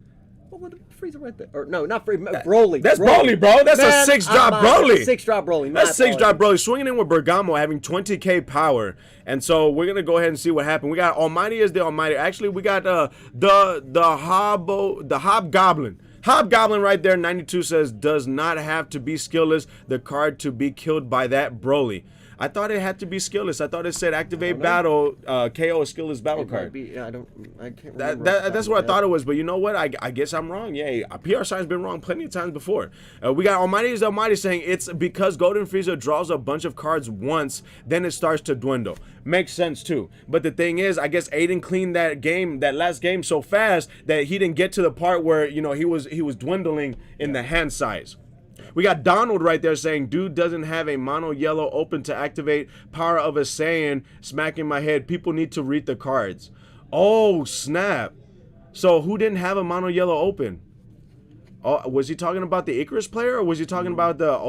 What Frieza right there? Or no, not Frieza. Broly. That's Broly, bro. That's Man, a 6-drop Broly. 6-drop Broly. That's 6-drop Broly. Swinging in with Bergamo, having 20k power. And so we're gonna go ahead and see what happened. We got Almighty as the Almighty. Actually, we got the Hobgoblin. Hobgoblin right there, 92 says, does not have to be skillless, the card to be killed by that Broly. I thought it had to be skillless. I thought it said activate battle, KO a skillless battle card. I can't remember. That's what I thought it was, but you know what? I guess I'm wrong. Yeah, PR Sign's been wrong plenty of times before. We got Almighty is Almighty saying it's because Golden Frieza draws a bunch of cards once, then it starts to dwindle. Makes sense too. But the thing is, I guess Aiden cleaned that last game so fast that he didn't get to the part where, you know, he was dwindling in the hand size. We got Donald right there saying, dude doesn't have a mono yellow open to activate power of a Saiyan, smacking my head. People need to read the cards. Oh, snap. So who didn't have a mono yellow open? Oh, was he talking about the Icarus player, or was he talking about the,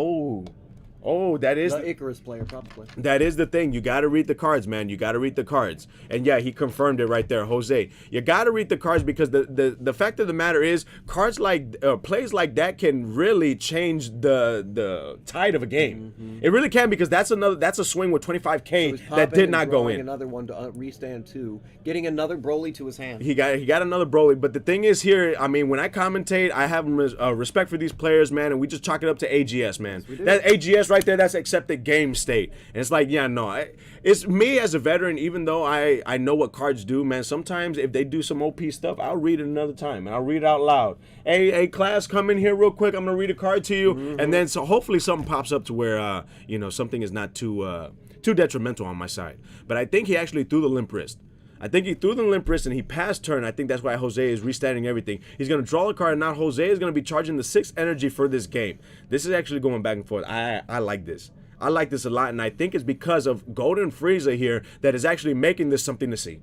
Oh, that is the Icarus player, probably. That is the thing. You got to read the cards, man. You got to read the cards. And yeah, he confirmed it right there, Jose. You got to read the cards because the fact of the matter is, cards like plays like that can really change the tide of a game. It really can, because that's a swing with 25k so that did not go in. Another one to restand 2, getting another Broly to his hand. He got another Broly, but the thing is here, I mean, when I commentate, I have respect for these players, man, and we just chalk it up to AGS, man. Yes, that AGS right there, that's accepted game state. And it's like, yeah, no, it's me as a veteran, even though I know what cards do, man, sometimes if they do some OP stuff, I'll read it another time, and I'll read it out loud. Hey, class, come in here real quick, I'm gonna read a card to you, and then so hopefully something pops up to where, you know, something is not too detrimental on my side. But I think he actually threw the limp wrist. I think he threw the limp wrist and he passed turn. I think that's why Jose is restarting everything. He's going to draw a card, and now Jose is going to be charging the 6th energy for this game. This is actually going back and forth. I like this. I like this a lot, and I think it's because of Golden Frieza here that is actually making this something to see.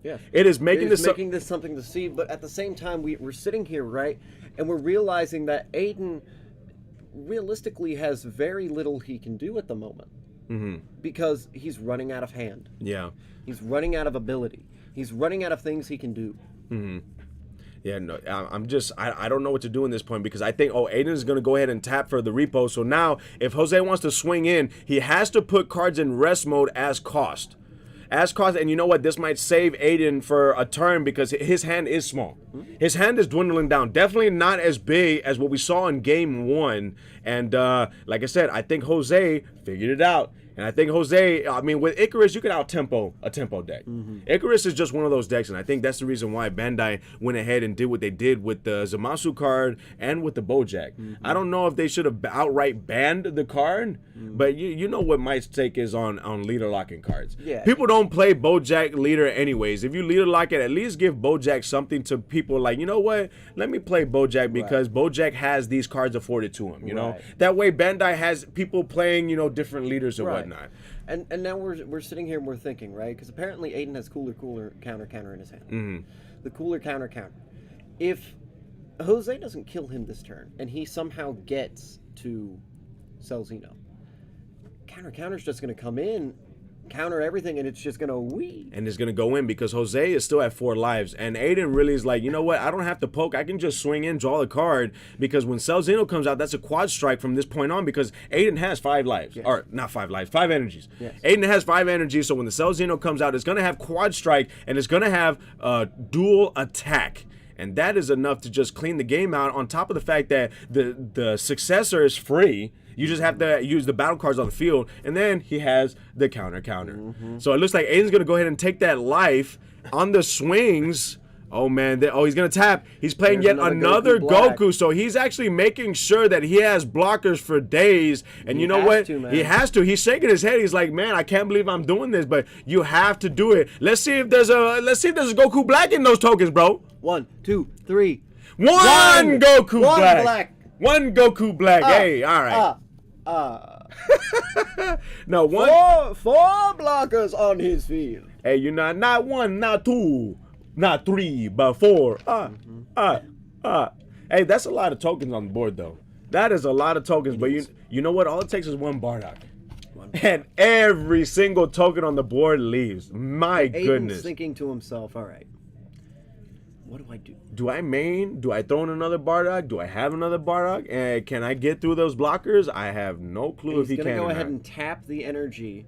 Yeah. It is making this something to see, but at the same time, we're sitting here, right, and we're realizing that Aiden realistically has very little he can do at the moment. Because he's running out of hand. Yeah. He's running out of ability. He's running out of things he can do. Yeah, no, I don't know what to do in this point, because I think, Aiden is going to go ahead and tap for the repo. So now, if Jose wants to swing in, he has to put cards in rest mode as cost. And you know what? This might save Aiden for a turn, because his hand is small. His hand is dwindling down. Definitely not as big as what we saw in game 1. And like I said, I think Jose figured it out. And I think Jose, I mean, with Icarus, you can out-tempo a tempo deck. Icarus is just one of those decks, and I think that's the reason why Bandai went ahead and did what they did with the Zamasu card and with the Bojack. I don't know if they should have outright banned the card, but you know what my take is on leader locking cards. Yeah. People don't play Bojack leader anyways. If you leader lock it, at least give Bojack something to people like, you know what, let me play Bojack because Bojack has these cards afforded to him, you know? That way Bandai has people playing, you know, different leaders or whatnot. And now we're sitting here and we're thinking, right? Because apparently Aiden has cooler counter in his hand. The cooler counter. If Jose doesn't kill him this turn and he somehow gets to Cell Xeno, counter's just going to come in counter everything, and it's just gonna wee. And it's going to go in because Jose is still at 4 lives. And Aiden really is like, you know what? I don't have to poke. I can just swing in, draw the card. Because when Celzino comes out, that's a quad strike from this point on because Aiden has 5 lives. Yes. Or not 5 lives, 5 energies. Yes. Aiden has 5 energies. So when the Celzino comes out, it's going to have quad strike and it's going to have dual attack. And that is enough to just clean the game out on top of the fact that the successor is free. You just have to use the battle cards on the field, and then he has the counter. So it looks like Aiden's going to go ahead and take that life on the swings. Oh, man. He's going to tap. He's playing There's yet another Goku. So he's actually making sure that he has blockers for days. And you know what? He has to. He's shaking his head. He's like, man, I can't believe I'm doing this, but you have to do it. Let's see if there's a Goku Black in those tokens, bro. 1, 2, 3. One Goku One Black. One Goku Black. Hey, all right. No, one. Four blockers on his field. Hey, you're not 1, not 2, not 3, but 4. Hey, that's a lot of tokens on the board, though. That is a lot of tokens, but you know what? All it takes is 1 Bardock. And every single token on the board leaves. My goodness. Aiden's thinking to himself, all right, what do I do? Do I main? Do I throw in another Bardock? Do I have another Bardock? And can I get through those blockers? I have no clue if he can. He's He's going to go or ahead not. and tap the energy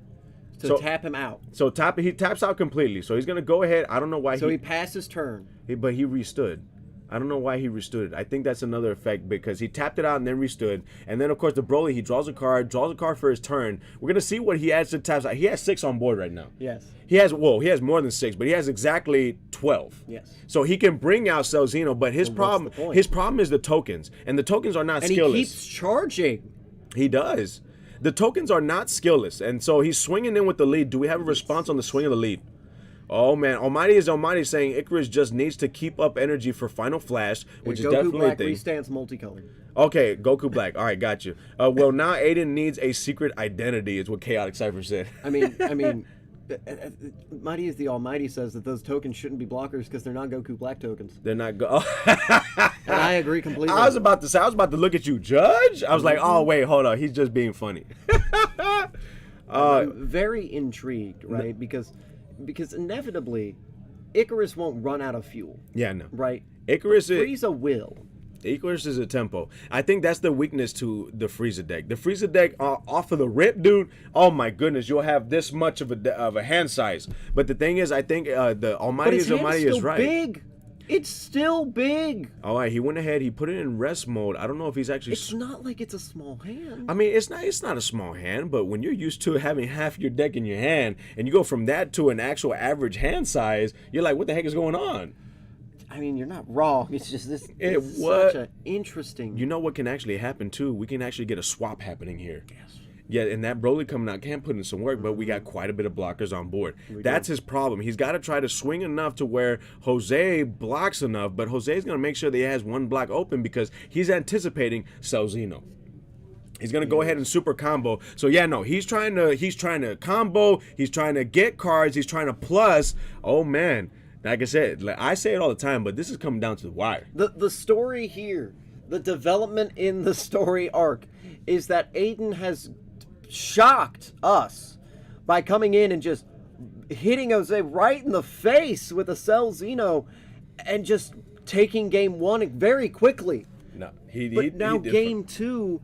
to tap him out. So he taps out completely. So he's going to go ahead. I don't know why So he passed his turn. But he restood. I don't know why he restood it. I think that's another effect because he tapped it out and then restood. And then, of course, the Broly, he draws a card for his turn. We're going to see what he adds to taps out. He has 6 on board right now. Yes. He has more than 6, but he has exactly 12. Yes. So he can bring out Celzino, but his problem is the tokens. And the tokens are not skillless. And he keeps charging. He does. The tokens are not skillless. And so he's swinging in with the lead. Do we have a response on the swing of the lead? Oh, man. Almighty is Almighty saying Icarus just needs to keep up energy for Final Flash, which is definitely Black a thing. restands multicolored. Okay, Goku Black. All right, got you. Well, now Aiden needs a secret identity is what Chaotic Cypher said. I mean, Mighty is the Almighty says that those tokens shouldn't be blockers because they're not Goku Black tokens. They're not And I agree completely. I was about to look at you, Judge. I was like, oh, wait, hold on. He's just being funny. I'm very intrigued, right? Because inevitably, Icarus won't run out of fuel. Yeah, no. Right? Frieza will. Icarus is a tempo. I think that's the weakness to the Frieza deck. The Frieza deck off of the rip, dude. Oh my goodness, you'll have this much of a hand size. But the thing is, I think the Almighty is right. Big. It's still big. All right, he went ahead. He put it in rest mode. I don't know if he's actually. It's not like it's a small hand. I mean, it's not a small hand, but when you're used to having half your deck in your hand, and you go from that to an actual average hand size, you're like, what the heck is going on? I mean, you're not wrong. It's just this is such an interesting. You know what can actually happen too? We can actually get a swap happening here. Yes. Yeah, and that Broly coming out can put in some work, but we got quite a bit of blockers on board. That's his problem. He's got to try to swing enough to where Jose blocks enough, but Jose's going to make sure that he has 1 block open because he's anticipating Celzino. He's gonna go ahead and super combo. So yeah, no, he's trying to combo. He's trying to get cards. He's trying to plus. Oh man, like I said, I say it all the time, but this is coming down to the wire. The story here, the development in the story arc, is that Aiden has shocked us by coming in and just hitting Jose right in the face with a Celzino and just taking game 1 very quickly. No, now game 2,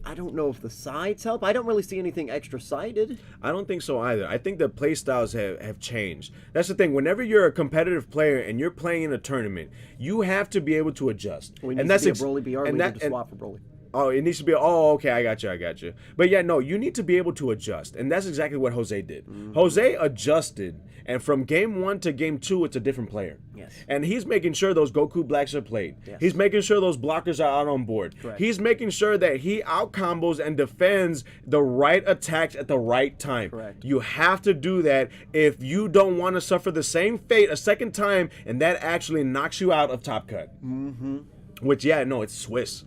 I don't know if the sides help. I don't really see anything extra-sided. I don't think so either. I think the play styles have changed. That's the thing. Whenever you're a competitive player and you're playing in a tournament, you have to be able to adjust. And that's a Broly BR. We need to swap for Broly. Oh, it needs to be. Oh, okay, I got you. But yeah, no, you need to be able to adjust, and that's exactly what Jose did. Jose adjusted, and from game 1 to game 2, it's a different player. Yes. And he's making sure those Goku Blacks are played. Yes. He's making sure those blockers are out on board. Correct. He's making sure that he out combos and defends the right attacks at the right time. Correct. You have to do that if you don't want to suffer the same fate a second time, and that actually knocks you out of Top Cut. Which, yeah, no, it's Swiss.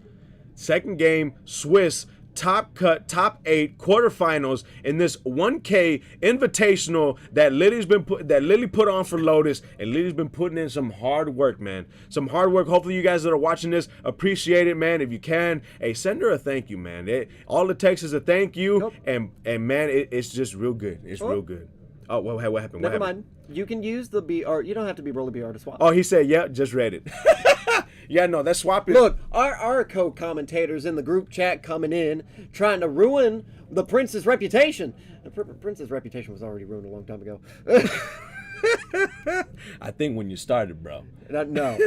Second game, Swiss, top cut, top 8 quarterfinals in this 1K invitational that Lily put on for Lotus, and Lily's been putting in some hard work, man. Some hard work. Hopefully you guys that are watching this appreciate it, man. If you can, hey, send her a thank you, man. All it takes is a thank you, and man, it's just real good. It's real good. Oh, what happened? Never mind. You can use the BR. You don't have to be Broly BR to swap. Oh, he said, yeah, just read it. Yeah, no, that's swapping. Look, our co-commentators in the group chat coming in, trying to ruin the Prince's reputation. The Prince's reputation was already ruined a long time ago. I think when you started, bro. No.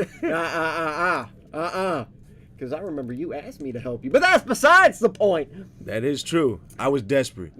Because I remember you asked me to help you. But that's besides the point. That is true. I was desperate.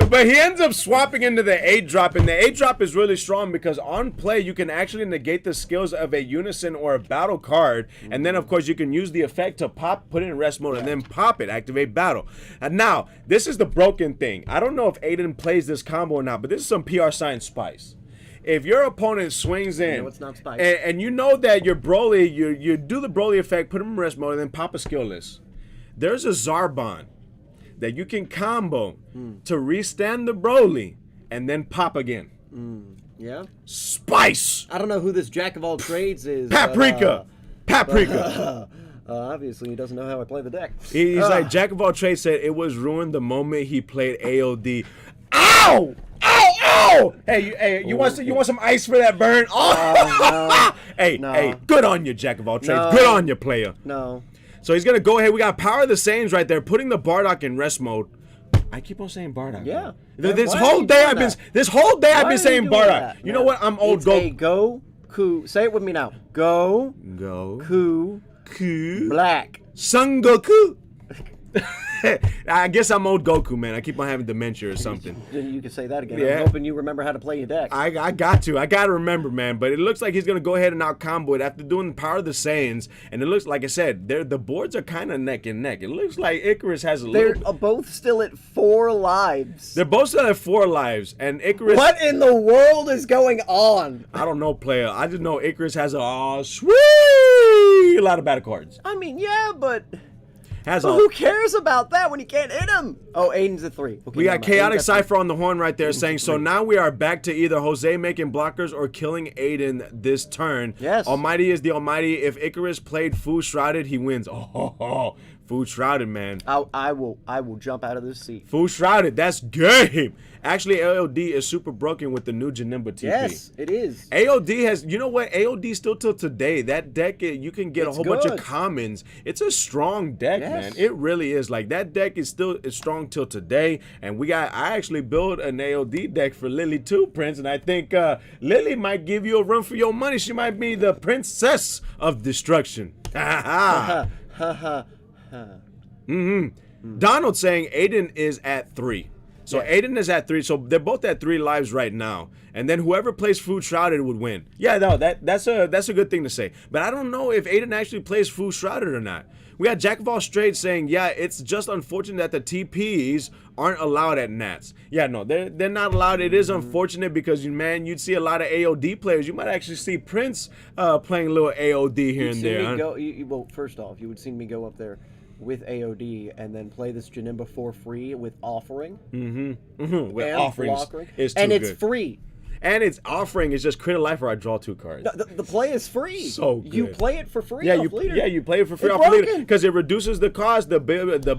But he ends up swapping into the 8-drop, and the 8-drop is really strong because on play you can actually negate the skills of a Unison or a battle card, and then of course you can use the effect to put it in rest mode and then pop it, activate battle. And now, this is the broken thing. I don't know if Aiden plays this combo or not, but this is some PR science spice. If your opponent swings in, it's not spice. And you know that your Broly, you do the Broly effect, put him in rest mode, and then pop a skill list. There's a Zarbon that you can combo to restand the Broly and then pop again. Yeah. Spice. I don't know who this jack of all trades is. Paprika. Obviously, he doesn't know how I play the deck. He's like, jack of all trades said it was ruined the moment he played AOD. Ow! Ow! Ow! Hey, you want some ice for that burn? Oh! Hey, good on you, jack of all trades. Good on you, player. No. So he's gonna go ahead. We got Power of the Saiyans right there, putting the Bardock in rest mode. I keep on saying Bardock. Yeah. This whole day I've been saying Bardock. You know what? I'm old. Goku. Say it with me now. Goku. Black. Son Goku. I guess I'm old Goku, man. I keep on having dementia or something. You can say that again. Yeah. I'm hoping you remember how to play your deck. I got to remember, man. But it looks like he's gonna go ahead and out combo it after doing Power of the Saiyans. And it looks like I said, the boards are kind of neck and neck. It looks like Icarus has They're both still at 4 lives. They're both still at 4 lives, and Icarus. What in the world is going on? I don't know, player. I just know Icarus has a lot of battle cards. I mean, yeah, but. But who cares about that when you can't hit him? Oh, Aiden's at 3. Okay, we got Chaotic Cypher on the horn right there saying, so now we are back to either Jose making blockers or killing Aiden this turn. Yes. Almighty is the Almighty. If Icarus played Fu Shrouded, he wins. Oh, Fu Shrouded, man. I will jump out of this seat. Fu Shrouded, that's game. Actually, AOD is super broken with the new Janemba TP. Yes, it is. AOD has, you know what? AOD still till today. That deck, you can get a whole bunch of commons. It's a strong deck, man. It really is. Like, that deck is still strong till today. And I actually built an AOD deck for Lily too, Prince. And I think Lily might give you a run for your money. She might be the princess of destruction. Ha ha. Donald saying Aiden is at 3. So Aiden is at 3, so they're both at 3 lives right now. And then whoever plays Food Shrouded would win. Yeah, no, that's a good thing to say. But I don't know if Aiden actually plays Food Shrouded or not. We got Jack of all trades saying, yeah, it's just unfortunate that the TPs aren't allowed at Nats. Yeah, no, they're not allowed. It is unfortunate because, man, you'd see a lot of AOD players. You might actually see Prince playing a little AOD here and there. Well, first off, you would see me go up there with AOD and then play this Janemba for free with offering. With offerings. It's free. And its offering is just Crit of Life or I draw 2 cards. The play is free. So good. You play it for free. Yeah, off leader. You play it for free off leader because it reduces the cost. The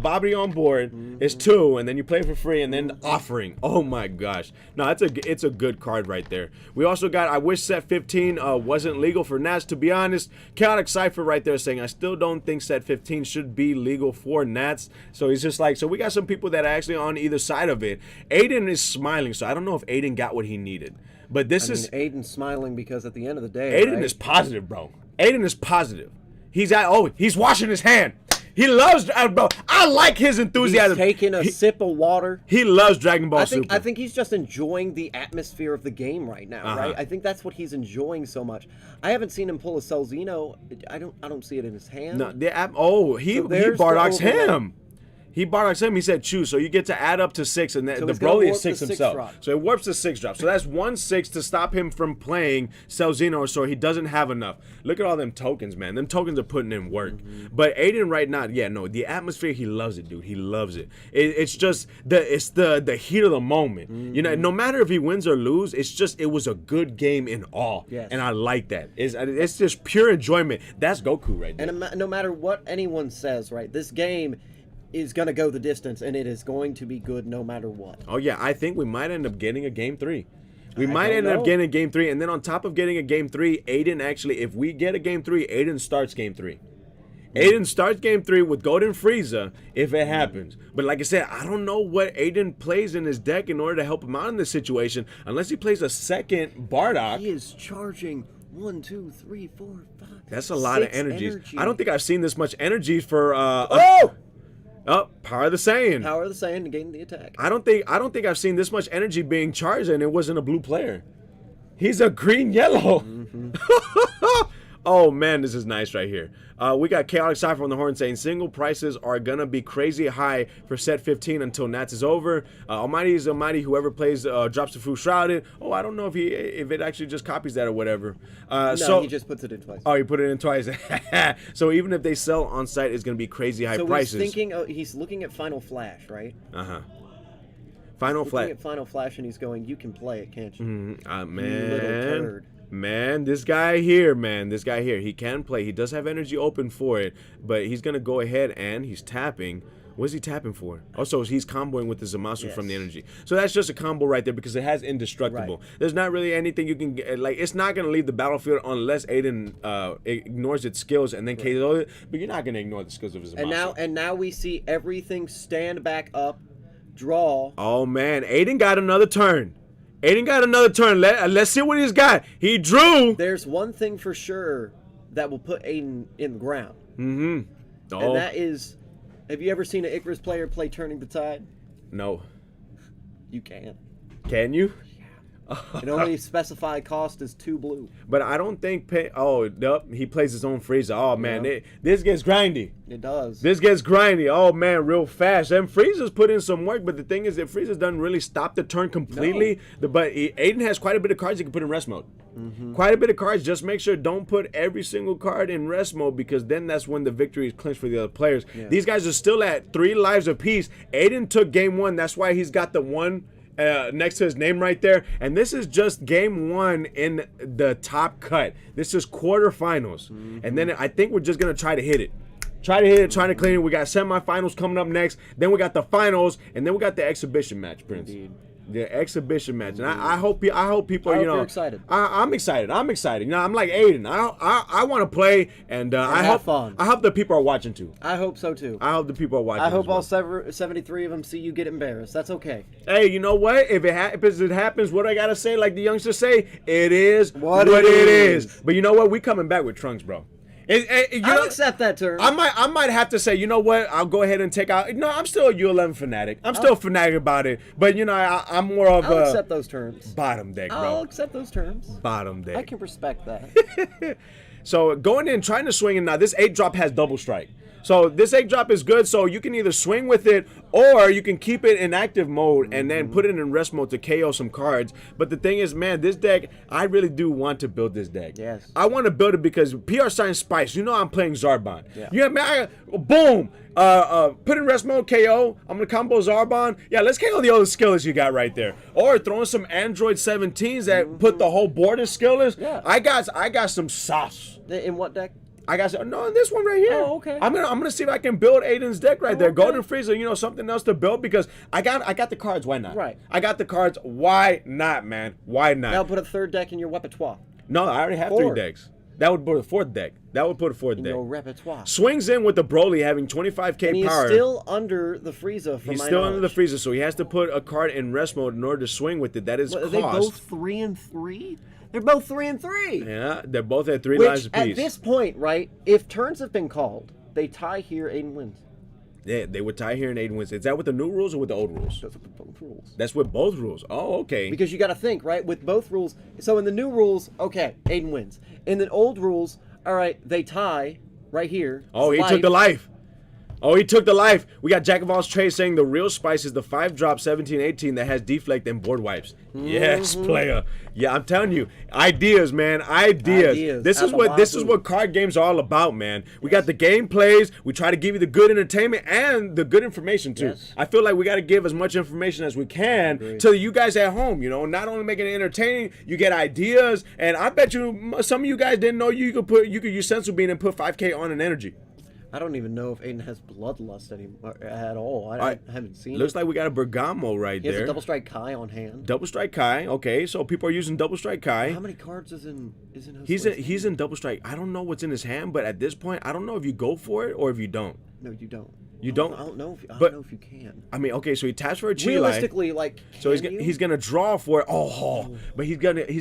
Bobby on board is 2, and then you play it for free, and then offering. Oh my gosh! No, it's a good card right there. We also got I wish set 15 wasn't legal for Nats. To be honest, Chaotic Cypher right there saying I still don't think set 15 should be legal for Nats. So he's just like, so we got some people that are actually on either side of it. Aiden is smiling, so I don't know if Aiden got what he needed. But Aiden's smiling because at the end of the day, Aiden is positive, bro. Aiden is positive. He's washing his hand. He loves, bro. I like his enthusiasm. He's taking a sip of water. He loves Dragon Ball Super. I think he's just enjoying the atmosphere of the game right now, right? I think that's what he's enjoying so much. I haven't seen him pull a Celzino. I don't see it in his hand. No, he Bardocks him. He Bardock's him. He said choose, so you get to add up to 6, and So the he's gonna Broly warp is 6 the 6 himself. drop. So it warps the 6 drop. So that's 1/6 to stop him from playing Cell Xeno, so he doesn't have enough. Look at all them tokens, man. Them tokens are putting in work. But Aiden right now, the atmosphere, he loves it, dude. He loves it. It's just the heat of the moment. You know, no matter if he wins or lose, it was a good game in all. Yes. And I like that. It's just pure enjoyment. That's Goku right there. And no matter what anyone says, right, this game is going to go the distance, and it is going to be good no matter what. Oh, yeah, I think we might end up getting a Game 3. We might don't end up know. getting a Game 3, and then on top of getting a Game 3, Aiden actually, if we get a Game 3, Aiden starts Game 3. Aiden starts Game 3 with Golden Frieza if it happens. But like I said, I don't know what Aiden plays in his deck in order to help him out in this situation, unless he plays a second Bardock. He is charging 1, 2, 3, 4, 5. That's a lot of 6 energies. energy. I don't think I've seen this much energy for Power of the Saiyan. Power of the Saiyan negating the attack. I don't think I've seen this much energy being charged, and it wasn't a blue player. He's a green yellow. Oh man, this is nice right here. We got Chaotic Cypher on the horn saying single prices are gonna be crazy high for set 15 until Nats is over. Almighty is Almighty. Whoever plays drops the Fu Shrouded. Oh, I don't know if it actually just copies that or whatever. No, he just puts it in twice. Oh, he put it in twice. So even if they sell on site, it's gonna be crazy high prices. So he's thinking, he's looking at Final Flash, right? Final Looking Flash. at Final Flash, and he's going, "You can play it, can't you?" You little Man. turd. Man, this guy here, he can play. He does have energy open for it, but he's going to go ahead and he's tapping. What is he tapping for? Also, he's comboing with the Zamasu from the energy. So that's just a combo right there because it has indestructible. Right. There's not really anything you can get. Like, it's not going to leave the battlefield unless Aiden ignores its skills and then KO it. But you're not going to ignore the skills of his Zamasu. And now we see everything stand back up, draw. Oh, man. Aiden got another turn. Let's see what he's got. He drew. There's one thing for sure that will put Aiden in the ground. Oh. And that is, have you ever seen an Icarus player play Turning the Tide? No. You can. Can you? And only specified cost is 2 blue. But I don't think he plays his own Frieza. Oh man, Yeah. this gets grindy. It does. This gets grindy. Oh man, real fast. And Frieza's put in some work, but the thing is that Frieza doesn't really stop the turn completely. But Aiden has quite a bit of cards he can put in rest mode. Quite a bit of cards. Just make sure don't put every single card in rest mode because then that's when the victory is clinched for the other players. Yeah. These guys are still at 3 lives apiece. Aiden took game 1. That's why he's got the 1 next to his name right there. And this is just game 1 in the top cut. This is quarterfinals. And then I think we're just going to try to hit it. Trying to clean it. We got semifinals coming up next. Then we got the finals. And then we got the exhibition match, Prince. Indeed. The exhibition match. And I hope people, you're excited. I'm excited. You know, I'm like Aiden. I want to play. And I have hope fun. I hope the people are watching too. I hope so too. I hope the people are watching. I hope as well. all 73 of them see you get embarrassed. That's okay. Hey, you know what? If it happens, what I gotta say, like the youngsters say, it is what it is. But you know what? We coming back with trunks, bro. I'll accept that term. I might have to say, you know what? I'll go ahead and take out. No, I'm still a U11 fanatic. I'm still a fanatic about it. But you know, I'm more of I'll accept those terms. Bottom deck, bro. I'll accept those terms. Bottom deck. I can respect that. So going in, trying to swing, and now this 8 drop has double strike. So this 8 drop is good, so you can either swing with it or you can keep it in active mode and then put it in rest mode to KO some cards. But the thing is, man, this deck, I really do want to build this deck. Yes. I want to build it because PR Science Spice, you know I'm playing Zarbon. Yeah, man, boom. Put in rest mode, KO. I'm going to combo Zarbon. Yeah, let's KO the other skillers you got right there. Or throwing some Android 17s that put the whole board in skillers. Yeah. I got some sauce. In what deck? I got no in this one right here. Oh, okay. I'm gonna see if I can build Aiden's deck right there. Okay. Golden Frieza, you know, something else to build because I got the cards. Why not? Right. I got the cards. Why not, man? Why not? Now put a 3rd deck in your repertoire. No, I already have 4. 3 decks. That would put a 4th deck. In your repertoire. Swings in with the Broly having 25k And he power. is still under the Frieza. He's still under the Frieza, so he has to put a card in rest mode in order to swing with it. That is Are cost. they both 3 and 3? They're both 3 and 3. Yeah, they're both at 3 Which, lives apiece. at this point, right, if turns have been called, they tie here, Aiden wins. Yeah, they would tie here and Aiden wins. Is that with the new rules or with the old rules? That's with both rules. That's with both rules. Oh, okay. Because you got to think, right, with both rules. So in the new rules, okay, Aiden wins. In the old rules, all right, they tie right here. Oh, he Life. took the life. Oh, he took the life. We got Jack of All's Trade saying the real spice is the 5-drop 17-18 that has deflect and board wipes. Yes, player. Yeah, I'm telling you, ideas, man, ideas. This is what card games are all about, man. We got the gameplays. We try to give you the good entertainment and the good information too. Yes. I feel like we got to give as much information as we can to you guys at home. You know, not only making it entertaining, you get ideas, and I bet you some of you guys didn't know you could use Sensu Bean and put 5K on an energy. I don't even know if Aiden has bloodlust anymore at all. I haven't seen Looks it. like we got a Bergamo right He there. has a double strike Kai on hand. Double strike Kai. Okay, so people are using double strike Kai. How many cards is in his He's in double strike. I don't know what's in his hand, but at this point, I don't know if you go for it or if you don't. No, you don't. You don't. I don't know if you can. I mean, okay, so he taps for a Chile. Realistically, like, so he's gonna draw for it. But he's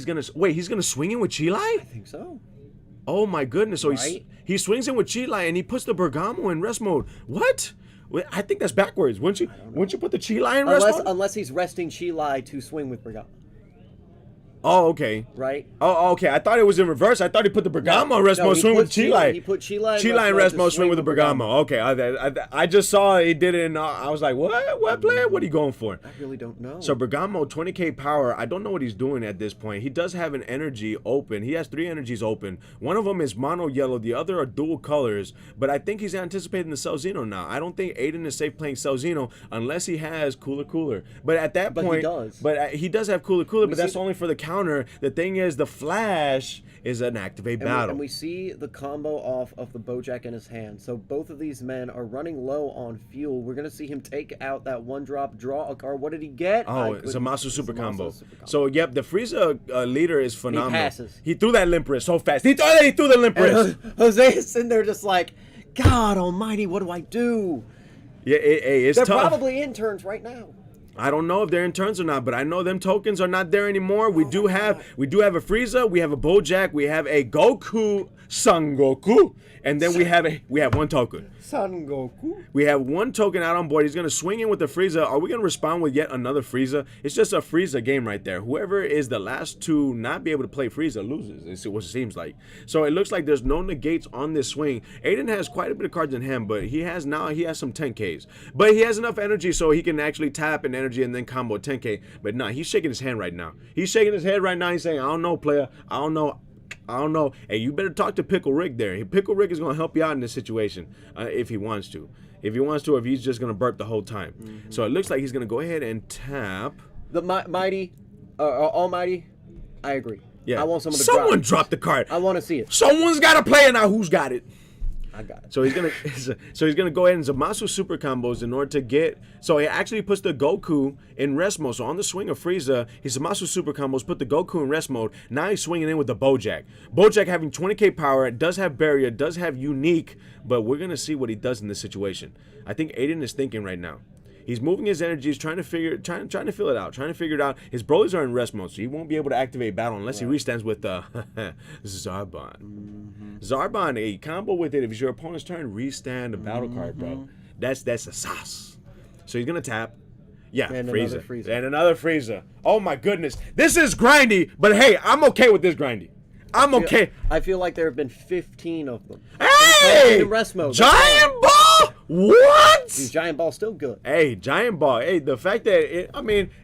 gonna swing in with Chile. I think so. Oh my goodness! So Right? he swings in with Chile and he puts the Bergamo in rest mode. What? I think that's backwards. Wouldn't you put the Chile in rest mode? Unless he's resting Chile to swing with Bergamo. Oh, okay. Right? Oh, okay. I thought it was in reverse. I thought he put the Bergamo in rest mode, swing with Chile. He put Chile in rest mode, swing with the Bergamo. Okay, I just saw he did it, and I was like, what player? What are you going for? I really don't know. So Bergamo, 20k power. I don't know what he's doing at this point. He does have an energy open. He has 3 energies open. One of them is mono yellow. The other are dual colors. But I think he's anticipating the Celzino now. I don't think Aiden is safe playing Celzino unless he has Cooler. But at that point, he does. But he does have Cooler. But that's only for the counter. The thing is, the flash is an activate battle. And we see the combo off of the Bojack in his hand. So both of these men are running low on fuel. We're going to see him take out that 1-drop, draw a card. What did he get? Oh, Zamasu super combo. So, yep, the Frieza leader is phenomenal. He passes. He threw that limp wrist so fast. He threw the limp wrist. Jose is sitting there just like, God almighty, what do I do? Yeah, it's They're tough. probably interns right now. I don't know if they're in turns or not, but I know them tokens are not there anymore. We do have a Frieza, we have a Bojack, we have a Goku, Son Goku, and then we have one token. Son Goku. We have one token out on board. He's gonna swing in with the Frieza. Are we gonna respond with yet another Frieza? It's just a Frieza game right there. Whoever is the last to not be able to play Frieza loses. It's what it seems like. So it looks like there's no negates on this swing. Aiden has quite a bit of cards in hand, but he has some 10Ks. But he has enough energy so he can actually tap an energy and then combo 10K. But no, he's shaking his hand right now. He's shaking his head right now. He's saying, I don't know, player. I don't know. Hey, you better talk to Pickle Rick there. Pickle Rick is going to help you out in this situation if he wants to. If he's just going to burp the whole time. Mm-hmm. So it looks like he's going to go ahead and tap. The Mighty, Almighty, I agree. Yeah. I want someone to Someone drop the card. I want to see it. Someone's got to play it now. Who's got it? I got it. So he's gonna go ahead and Zamasu super combos in order to get. So he actually puts the Goku in rest mode. So on the swing of Frieza, he Zamasu super combos, put the Goku in rest mode. Now he's swinging in with the Bojack. Bojack having 20k power, does have barrier, does have unique, but we're gonna see what he does in this situation. I think Aiden is thinking right now. He's moving his energies, trying to feel it out. His Broly's are in rest mode, so he won't be able to activate battle unless he restands with Zarbon. Mm-hmm. Zarbon, a combo with it. If it's your opponent's turn, restand a battle card, bro. That's a sauce. So he's gonna tap. Yeah, and Frieza. And another Frieza. Oh my goodness. This is grindy, but hey, I'm okay with this grindy. I'm okay. I feel like there have been 15 of them. Hey! In rest mode. Giant Ball! What? Giant Ball's still good. Hey, Giant Ball. Hey, the fact that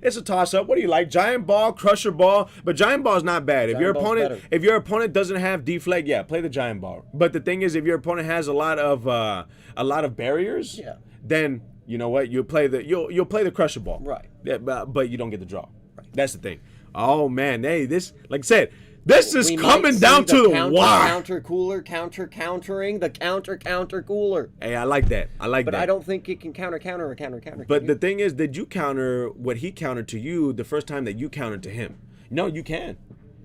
it's a toss-up. What do you like? Giant Ball, Crusher Ball, but Giant Ball is not bad. If your opponent doesn't have deflect, yeah, play the Giant Ball. But the thing is, if your opponent has a lot of barriers, then you know what? You'll play the Crusher Ball. Right. Yeah, but you don't get the draw. Right. That's the thing. Oh man, hey, this, like I said, this is coming down to the wire. Counter cooler, countering the counter cooler. Hey, I like that. But I don't think it can counter. But the thing is, did you counter what he countered to you the first time that you countered to him? No, you can.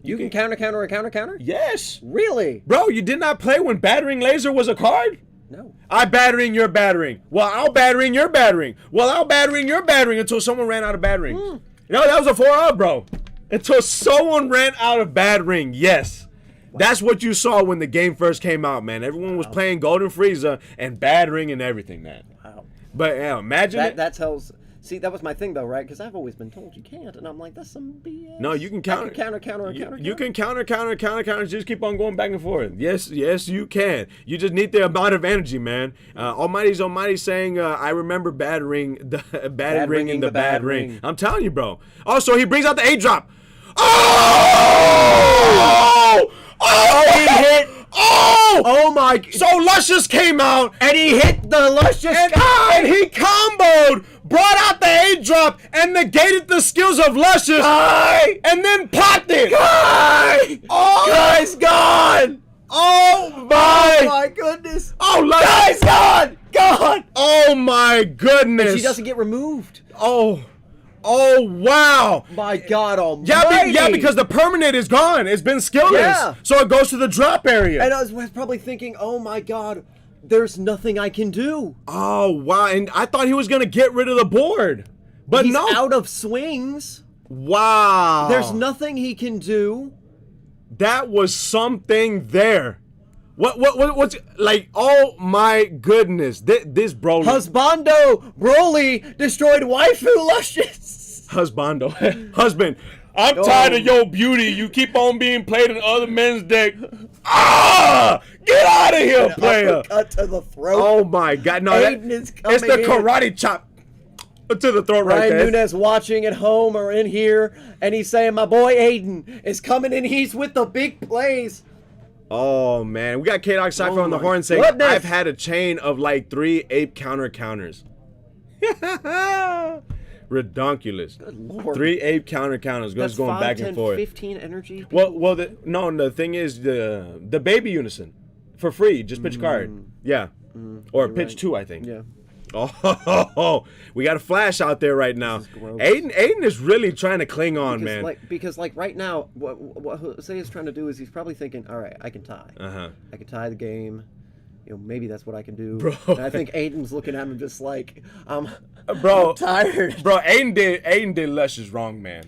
You can counter? Yes. Really? Bro, you did not play when Battering Laser was a card? No. I battering, you're battering. Well, I'll battering, you're battering. Well, I'll battering, you're battering until someone ran out of battering. You know, that was a 4-up, bro. Until someone ran out of battering, yes. Wow. That's what you saw when the game first came out, man. Everyone was playing Golden Frieza and battering and everything, man. Wow. But imagine that tells See, that was my thing though, right? Because I've always been told you can't, and I'm like, that's some BS. No, you can counter. You can counter. Just keep on going back and forth. Yes, you can. You just need the amount of energy, man. Almighty saying, I remember bad ring in the bad ring. I'm telling you, bro. Also, he brings out the 8-drop. He hit. Oh my! So Luscious came out and he hit the Luscious guy, and he comboed, brought out the 8-drop, and negated the skills of Luscious, and then popped it. Guy's gone. Oh my goodness! Oh, Luscious guy's gone. Oh my goodness! And she doesn't get removed. Oh wow! My God Almighty! Yeah, because the permanent is gone. It's been skillless. Yeah. So it goes to the drop area. And I was probably thinking, oh my God, there's nothing I can do. Oh wow! And I thought he was gonna get rid of the board, but He's no. out of swings. Wow! There's nothing he can do. That was something there. What's like? Oh my goodness! This Broly. Husbando Broly destroyed waifu Luscious. Husbando, husband. I'm tired of your beauty. You keep on being played in other men's deck. Get out of here, player! Cut to the throat. Oh my God! No, it's the karate chop to the throat right there. Ryan Nunes watching at home or in here, and he's saying, "My boy Aiden is coming in. He's with the big plays." Oh man, we got K-Dog Cypher on the horn saying, I've had a chain of like 3 ape counters. Redonkulous. Good Lord. 3 ape counters That's going 5, back 10, and forth. 15 energy. Well, the thing is the baby unison for free. Just pitch a card. Yeah. Or pitch right. 2, I think. Yeah. Oh, we got a flash out there right now. Aiden is really trying to cling on, man. Because right now, what Jose is trying to do is he's probably thinking, all right, I can tie. I can tie the game. You know, maybe that's what I can do. Bro. And I think Aiden's looking at him just like, I'm tired. Bro, Aiden did Luscious wrong, man.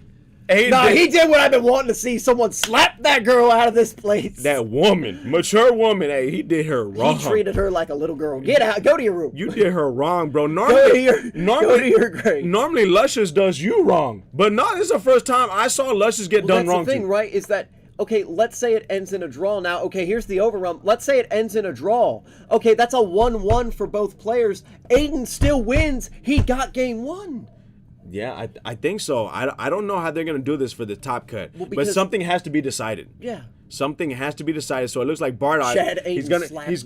He did what I've been wanting to see. Someone slap that girl out of this place. That woman, mature woman, hey, he did her wrong. He treated her like a little girl. Get out, go to your room. You did her wrong, bro. Go to your grave. Normally Luscious does you wrong. But no, this is the first time I saw Luscious get done wrong. That's the thing, right? Is that, okay, let's say it ends in a draw now. Okay, here's the overrun. Let's say it ends in a draw. Okay, that's a 1-1 for both players. Aiden still wins. He got game 1. Yeah, I think so. I don't know how they're going to do this for the top cut. Well, but something has to be decided. Yeah. Something has to be decided. So it looks like Bardock. He's gonna he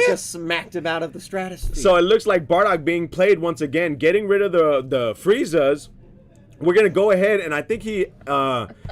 just smacked him out of the stratosphere. So it looks like Bardock being played once again, getting rid of the Friezas. We're gonna go ahead, and I think he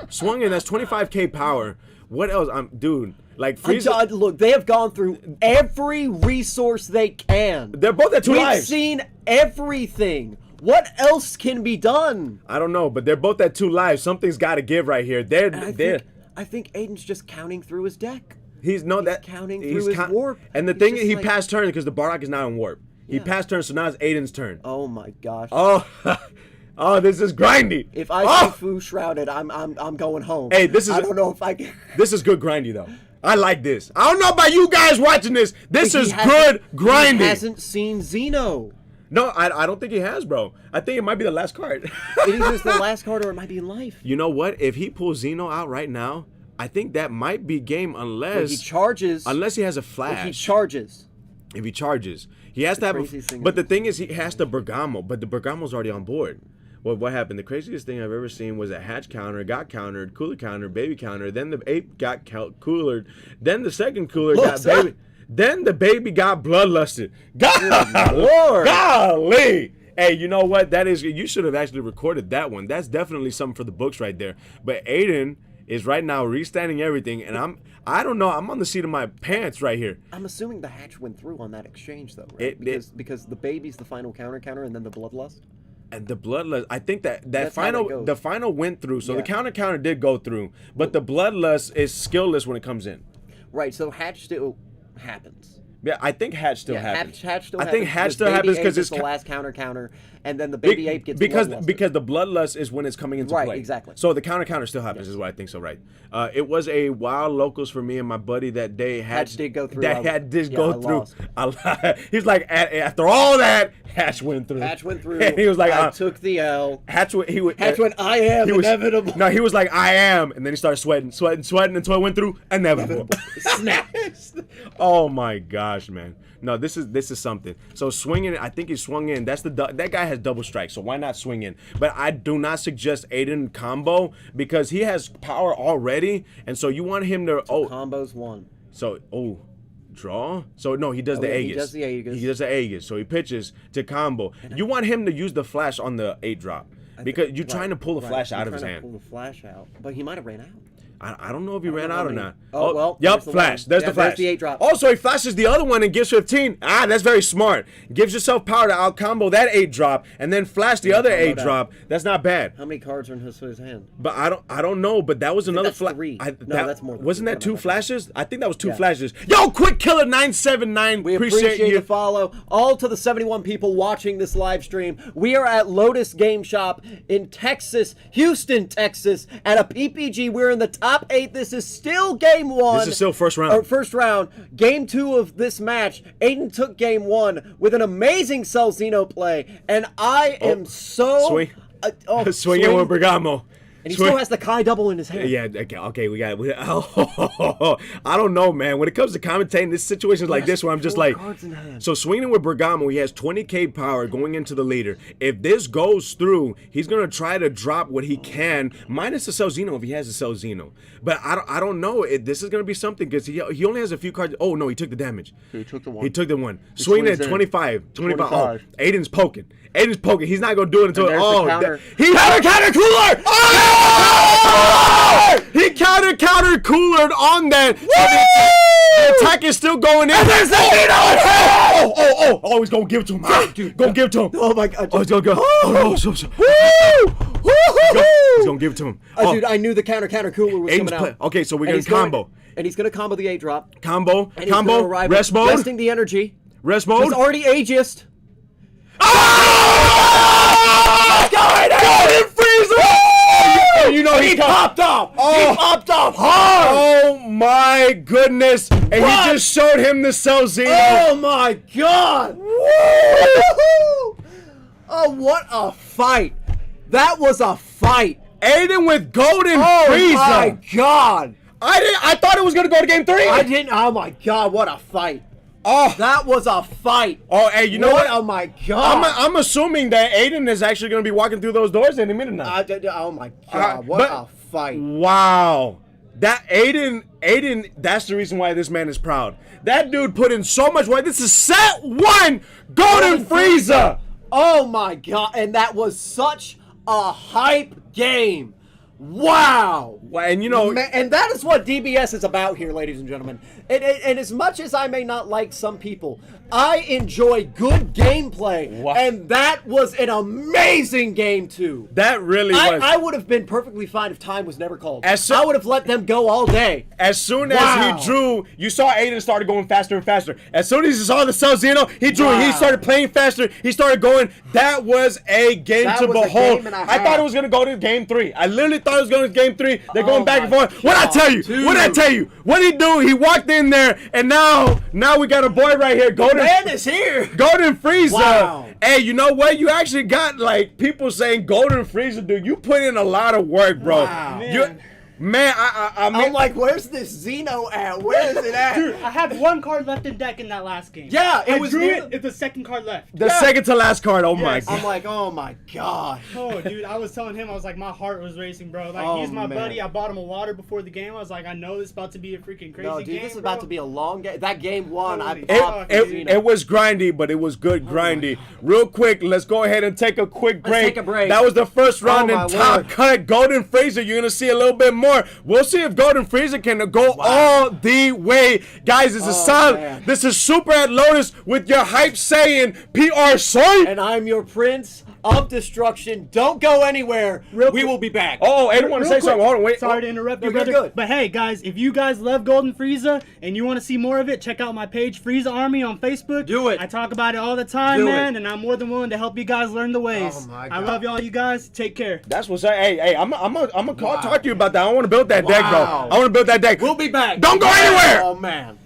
swung in. That's 25k power. What else? Dude. Like Frieza, look, they have gone through every resource they can. They're both at 2 lives. We've seen everything. What else can be done? I don't know, but they're both at 2 lives. Something's got to give right here. I think Aiden's just counting through his deck. He's counting through his warp. And the thing is, he passed turn because the Bardock is now in warp. He passed turn, so now it's Aiden's turn. Oh my gosh. Oh, this is grindy. If I see Fu shrouded, I'm going home. Hey, I don't know if I can. This is good grindy though. I like this. I don't know about you guys watching this. This is good grinding. He hasn't seen Xeno. No, I don't think he has, bro. I think it might be the last card. It is the last card, or it might be in life. You know what? If he pulls Xeno out right now, I think that might be game unless he charges. Unless he has a flash. If he charges. He has to have. But the thing is, he has the Bergamo, but the Bergamo's already on board. Well, what happened? The craziest thing I've ever seen was a hatch counter got countered, cooler counter, baby counter. Then the ape got coolered. Then the second cooler got baby. Then the baby got bloodlusted. Golly! Hey, you know what? That is. You should have actually recorded that one. That's definitely something for the books right there. But Aiden is right now restanding everything, and I don't know. I'm on the seat of my pants right here. I'm assuming the hatch went through on that exchange though, right? Because the baby's the final counter, and then the bloodlust. And the bloodlust, I think the final went through. So the counter did go through, but the bloodlust is skillless when it comes in. Right. So hatch still happens. Yeah, I think hatch still Yeah, happens. hatch still I happens. think hatch still happens because it's the last counter, and then the baby ape gets bloodlusted. because the bloodlust is when it's coming into Right, play. exactly. So the counter still happens is what I think. So right. It was a wild locals for me and my buddy that day. Hatch did go through. That did Yeah, go I through. lost. He's like after all that, Hatch went through. Hatch went through. And he was like, I took the L. Hatch went. Hatch went. I am inevitable. No, he was like, I am, and then he started sweating until it went through inevitable. Snap. Oh my gosh, man. No, this is something. So swinging, I think he swung in. That guy has double strike, so why not swing in? But I do not suggest Aiden combo because he has power already, and so you want him to Combos one. So draw. So no, he does the Aegis. He does the Aegis. He does the Aegis. So he pitches to combo. You want him to use the flash on the 8 drop because you're trying to pull the flash out of his hand. Pull the flash out, but he might have ran out. I don't know if he ran out or not. Oh, well. Yep, flash. There's the flash. There's the 8 drop. Also, he flashes the other one and gives 15. That's very smart. Gives yourself power to out combo that 8 drop and then flash the other 8 drop. That's not bad. How many cards are in his hand? But I don't know. But that was another flash. No, that's more. Wasn't that 2 flashes? I think that was 2 flashes. Yo, Quick Killer 979. We appreciate you. The follow. All to the 71 people watching this live stream. We are at Lotus Game Shop in Texas, Houston, Texas, at a PPG. We're in the top 8. This is still game 1. This is still first round. Or first round. Game 2 of this match. Aiden took game 1 with an amazing Celzino play, and I am so swinging with Bergamo. And he still has the Kai double in his hand. Yeah, okay, we got it. I don't know, man. When it comes to commentating, this situations like this where I'm just like, so swinging with Bergamo, he has 20k power going into the leader. If this goes through, he's gonna try to drop what he can, minus the Celzino if he has a Celzino. But I don't know. This is gonna be something because he only has a few cards. Oh no, he took the damage. He took the one. He took the one. Swinging at 25. Oh, Aiden's poking. He's not gonna do it until he counter cooler. He counter coolered on that. The attack is still going in. And there's the Oh, he's gonna give it to him. Dude, go give it to him. Oh my god. Oh, he's gonna go. He's gonna give it to him. Dude, I knew the counter cooler was coming out. Okay, so we're gonna combo. And he's gonna combo the 8 drop. Combo. Rest mode. Resting the energy. Rest mode. He's already Aegis. Golden Freezer! You know he popped off. He popped off hard. Oh my goodness! And he just showed him the Celzino. Oh my god! Oh, what a fight! That was a fight. Aiden with Golden Freezer. Oh my god! I thought it was gonna go to game 3. I didn't. Oh my god! What a fight! Oh, that was a fight. Oh, hey, you know what? Oh my god! I'm assuming that Aiden is actually going to be walking through those doors in a minute now. Oh my god! What a fight! Wow, that Aiden. That's the reason why this man is proud. That dude put in so much work. This is set 1 Golden Freezer. Oh my god! And that was such a hype game. Wow! And you know, and that is what DBS is about here, ladies and gentlemen. And as much as I may not like some people, I enjoy good gameplay. Wow. And that was an amazing game too. That really was. I would have been perfectly fine if time was never called. I would have let them go all day. As soon as he drew, you saw Aiden started going faster and faster. As soon as he saw the Celzino, he drew. Wow. He started playing faster. He started going. That was a game to behold. I thought it was going to go to game 3. I literally thought it was going to game 3. They're going back and forth. What I tell you? Dude. What I tell you? What did he do? He walked in there, and now we got a boy right here. The man is here. Golden Freezer. Wow. Hey, you know what? You actually got like people saying Golden Freezer, dude. You put in a lot of work, bro. Wow. Man, I'm like, where's this Xeno at? Where is it at? Dude, I had 1 card left in deck in that last game. Yeah, It's the second card left. The second to last card. Oh my god. I'm like, oh my god. Oh, dude, I was telling him, I was like, my heart was racing, bro. Like, he's my buddy. I bought him a water before the game. I was like, I know this is about to be a freaking crazy game. No, dude, this is about to be a long game. That game 1, it was grindy, but it was good grindy. Real quick, let's go ahead and take a quick break. Let's take a break. That was the first round in top cut. Golden Freezer, you're gonna see a little bit more. We'll see if Golden Freezer can go all the way. Guys, this is solid. Man. This is Super at Lotus with your hype saying PR Soy. And I'm your Prince of destruction. Don't go anywhere. Real We quick. will be back. Oh, Aiden want to say Real quick. something. Hold on, wait. Sorry to interrupt you, No, you're brother. good. But hey, guys, if you guys love Golden Frieza and you want to see more of it, check out my page, Frieza Army, on Facebook. Do it. I talk about it all the time, Do man, it. and I'm more than willing to help you guys learn the ways. Oh, my I God. love y'all, you guys. Take care. That's what's up. Hey, I'm gonna talk to you about that. I want to build that deck, bro. Wow. I want to build that deck. We'll be back. Don't go anywhere. Oh, man.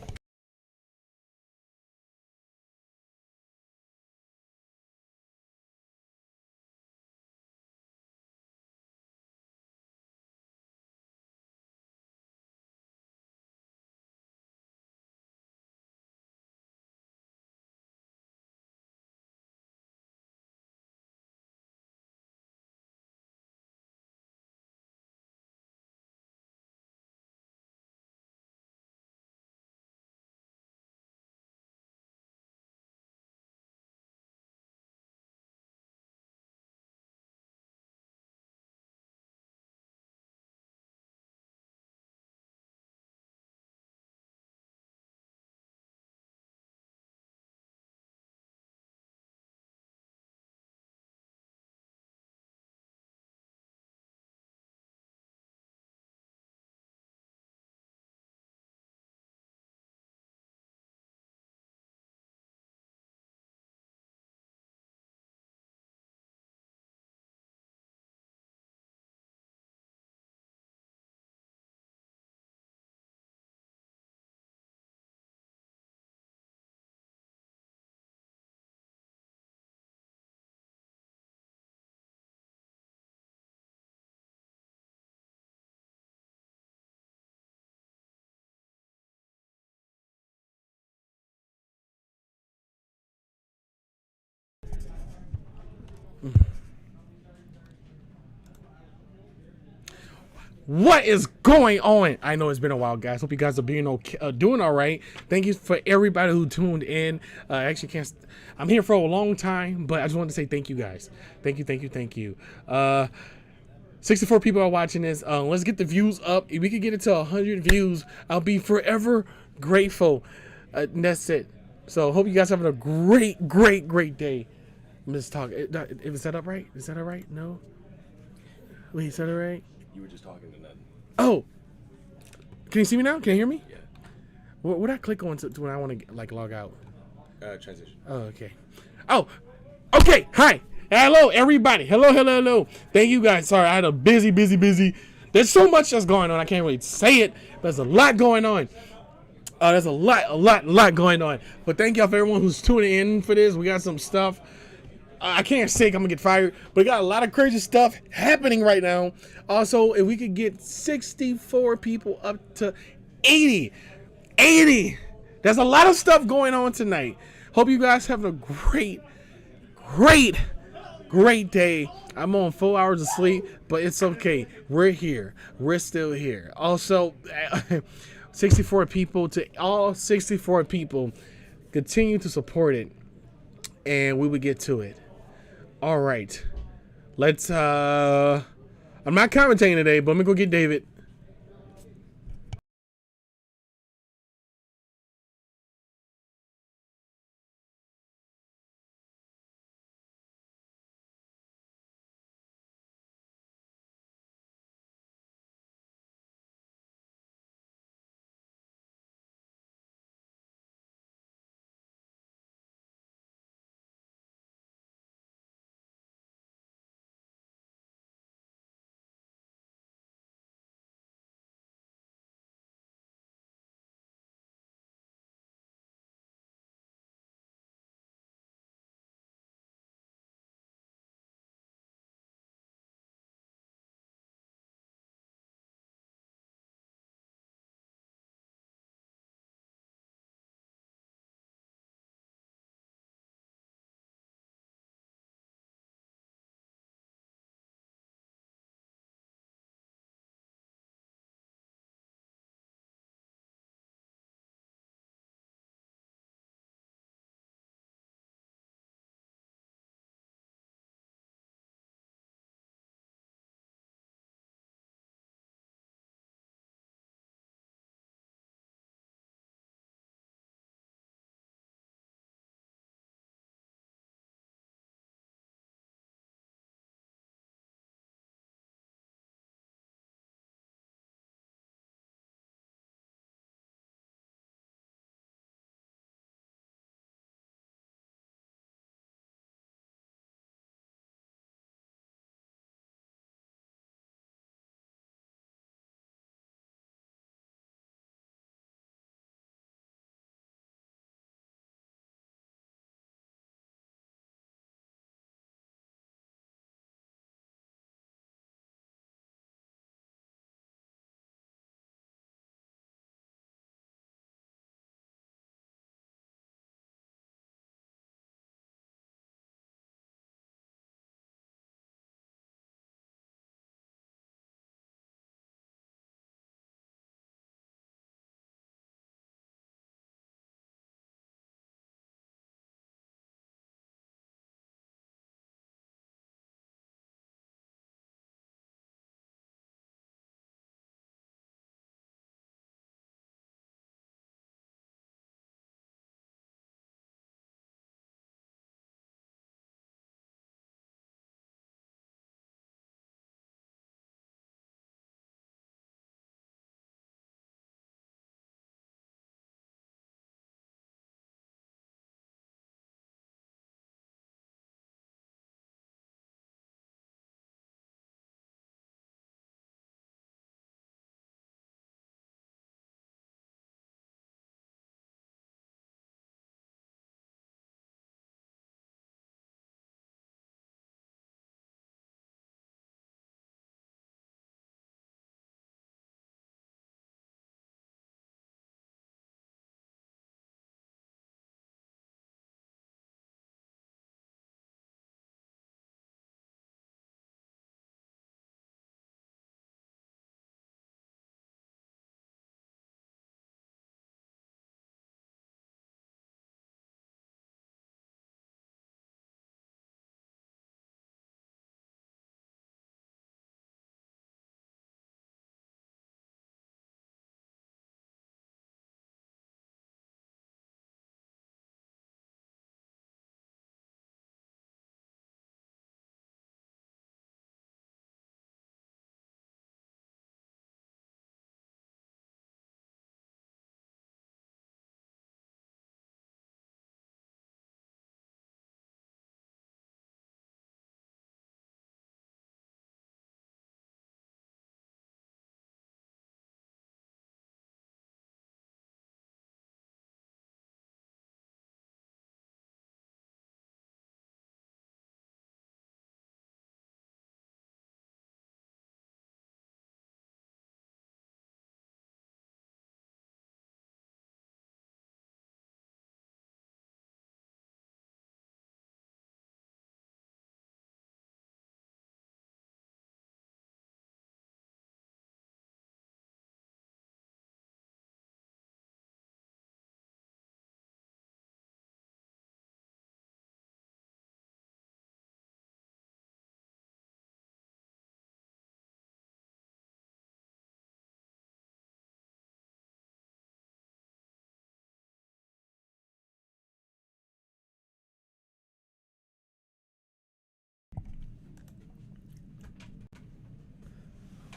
What is going on? I know it's been a while, guys. Hope you guys are being okay, doing all right. Thank you for everybody who tuned in. Actually, can't. I'm here for a long time, but I just wanted to say thank you, guys. Thank you. 64 people are watching this. Let's get the views up. If we could get it to 100 views, I'll be forever grateful. And that's it. So hope you guys having a great day. I'm just talking. Is that up right? Is that all right? No. Wait, is that all right? You were just talking to nothing. Oh, can you see me now? Can you hear me? Yeah. What would I click on to when I want to like log out? Transition. Oh, okay. Oh, okay. Hi. Hello, everybody. Hello. Thank you guys. Sorry, I had a busy. There's so much that's going on. I can't really say it. But there's a lot going on. There's a lot going on. But thank y'all for everyone who's tuning in for this. We got some stuff. I can't say I'm going to get fired, but we got a lot of crazy stuff happening right now. Also, if we could get 64 people up to 80. There's a lot of stuff going on tonight. Hope you guys having a great day. I'm on 4 hours of sleep, but it's okay. We're here. We're still here. Also, 64 people, to all 64 people, continue to support it, and we would get to it. All right. Let's, I'm not commentating today, but I'm going to go get David.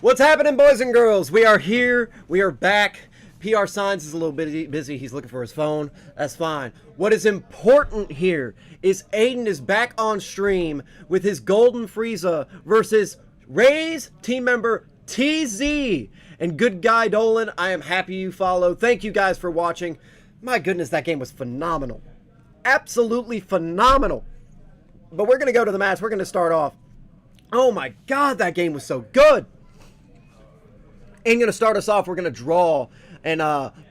What's happening, boys and girls? We are here. We are back. PR Signs is a little busy. He's looking for his phone. That's fine. What is important here is Aiden is back on stream with his Golden Frieza versus Ray's team member TZ. And good guy Dolan, I am happy you followed. Thank you guys for watching. My goodness, that game was phenomenal. Absolutely phenomenal. But we're going to go to the match. We're going to start off. Oh my God, that game was so good. And going to start us off, we're going to draw and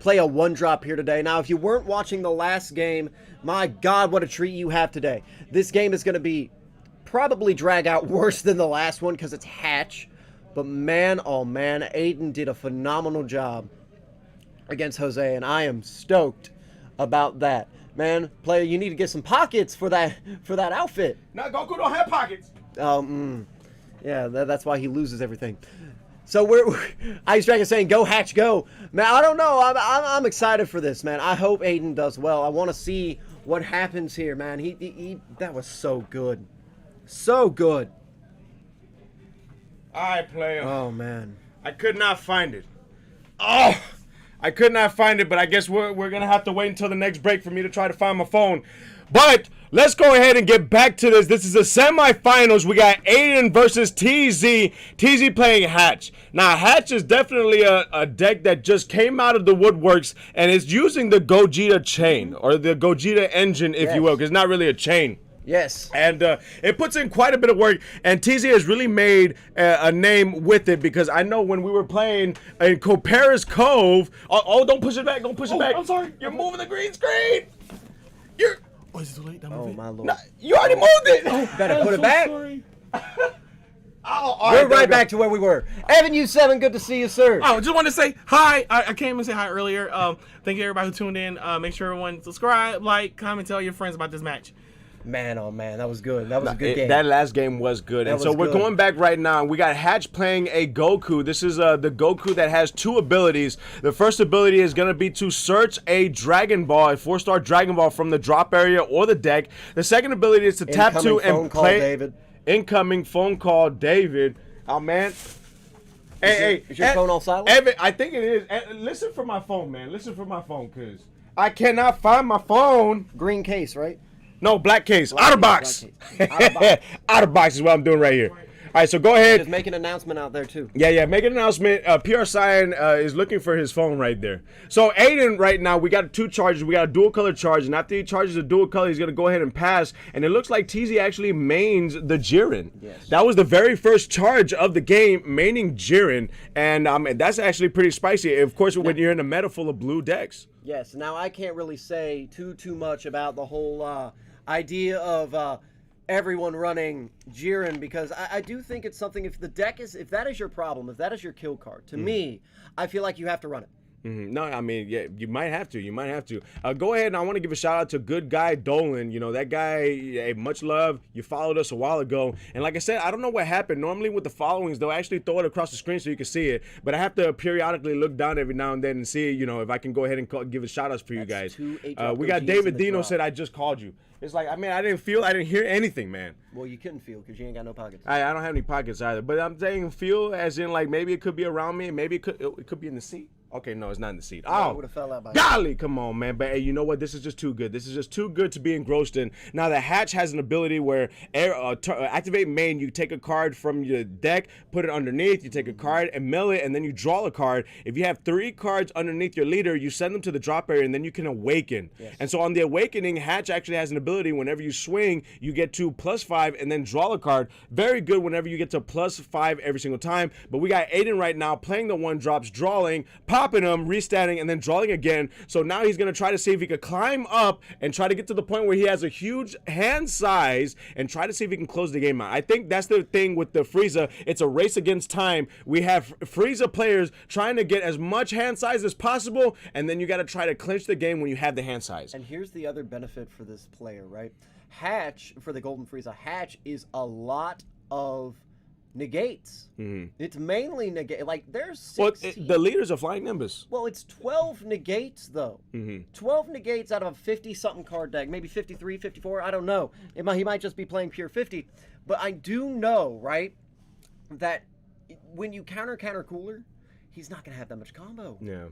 play a one-drop here today. Now, if you weren't watching the last game, my God, what a treat you have today. This game is going to be probably drag out worse than the last one because it's Hatch. But man, oh man, Aiden did a phenomenal job against Jose, and I am stoked about that. Man, player, you need to get some pockets for that outfit. No, Goku don't have pockets. Yeah, that's why he loses everything. So Ice Dragon saying, "Go Hatch, go!" Man, I don't know. I'm excited for this, man. I hope Aiden does well. I want to see what happens here, man. He that was so good, so good. All right, player. Oh man, I could not find it. Oh, I could not find it, but I guess we're gonna have to wait until the next break for me to try to find my phone. But let's go ahead and get back to this. This is the semifinals. We got Aiden versus TZ. TZ playing Hatch. Now, Hatch is definitely a deck that just came out of the woodworks, and it's using the Gogeta chain, or the Gogeta engine, if you will, because it's not really a chain. Yes. And it puts in quite a bit of work, and TZ has really made a name with it, because I know when we were playing in Coparis Cove. Oh, don't push it back. Don't push it back. I'm sorry. You're moving the green screen. You're. Oh, is it too late? oh my lord. No, you already moved it. Better put it back. Sorry. We're right back to where we were. Evan U7, good to see you, sir. Oh, just wanted to say hi. I came and say hi earlier. Thank you everybody who tuned in. Make sure everyone subscribe, like, comment, tell your friends about this match. Man, oh man, that was good. That was a good game. That last game was good. And so we're going back right now. We got Hatch playing a Goku. This is the Goku that has two abilities. The first ability is going to be to search a Dragon Ball, a 4-star Dragon Ball from the drop area or the deck. The second ability is to tap to and play. David. Incoming phone call, David. Oh, man. Is your phone all silent? Evan, I think it is. Listen for my phone, man. Listen for my phone, because I cannot find my phone. Green case, right? No, black case. Outer box. Outer box is what I'm doing right here. All right, so go ahead. Just make an announcement out there, too. Yeah, make an announcement. PR Sign is looking for his phone right there. So Aiden right now, we got two charges. We got a dual color charge, and after he charges a dual color, he's going to go ahead and pass. And it looks like TZ actually mains the Jiren. Yes. That was the very first charge of the game, maining Jiren. And that's actually pretty spicy, of course, when you're in a meta full of blue decks. Yes, now I can't really say too much about the whole idea of everyone running Jiren, because I do think it's something, if that is your problem, if that is your kill card, to me, I feel like you have to run it. No, I mean, yeah, you might have to. Go ahead, and I want to give a shout out to good guy Dolan. You know, that guy, hey, much love. You followed us a while ago. And like I said, I don't know what happened. Normally with the followings, they'll actually throw it across the screen so you can see it. But I have to periodically look down every now and then and see, you know, if I can go ahead and give a shout outs for you guys. We got David Dino said, I just called you. It's like, I mean, I didn't hear anything, man. Well, you couldn't feel because you ain't got no pockets. I don't have any pockets either. But I'm saying feel as in, like, maybe it could be around me. Maybe it could be in the seat. Okay, no, it's not in the seat. Oh, would have fell out by golly, come on, man. But hey, you know what? This is just too good. This is just too good to be engrossed in. Now, the Hatch has an ability where activate main, you take a card from your deck, put it underneath, you take a card and mill it, and then you draw a card. If you have 3 cards underneath your leader, you send them to the drop area, and then you can awaken. Yes. And so on the awakening, Hatch actually has an ability. Whenever you swing, you get to +5 and then draw a card. Very good whenever you get to +5 every single time. But we got Aiden right now playing the 1-drops, drawing, popping them, restanding, and then drawing again. So now he's going to try to see if he could climb up and try to get to the point where he has a huge hand size and try to see if he can close the game out. I think that's the thing with the Frieza. It's a race against time. We have Frieza players trying to get as much hand size as possible, and then you got to try to clinch the game when you have the hand size. And here's the other benefit for this player, right? Hatch, for the Golden Frieza, Hatch is a lot of negates. It's mainly negate. Like, there's 16. Well, the leaders are Flying Nimbus. Well, it's 12 negates, though. 12 negates out of a 50-something card deck. Maybe 53, 54, I don't know. He might just be playing pure 50. But I do know, right, that when you counter cooler, he's not going to have that much combo. Yeah.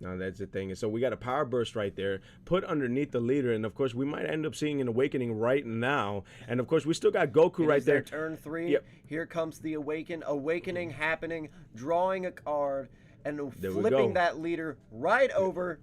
No, that's the thing. And so we got a power burst right there, put underneath the leader, and of course we might end up seeing an awakening right now. And of course we still got Goku right there. Turn 3. Yep. Here comes the awakening happening, drawing a card, and There we flipping go. that leader right over.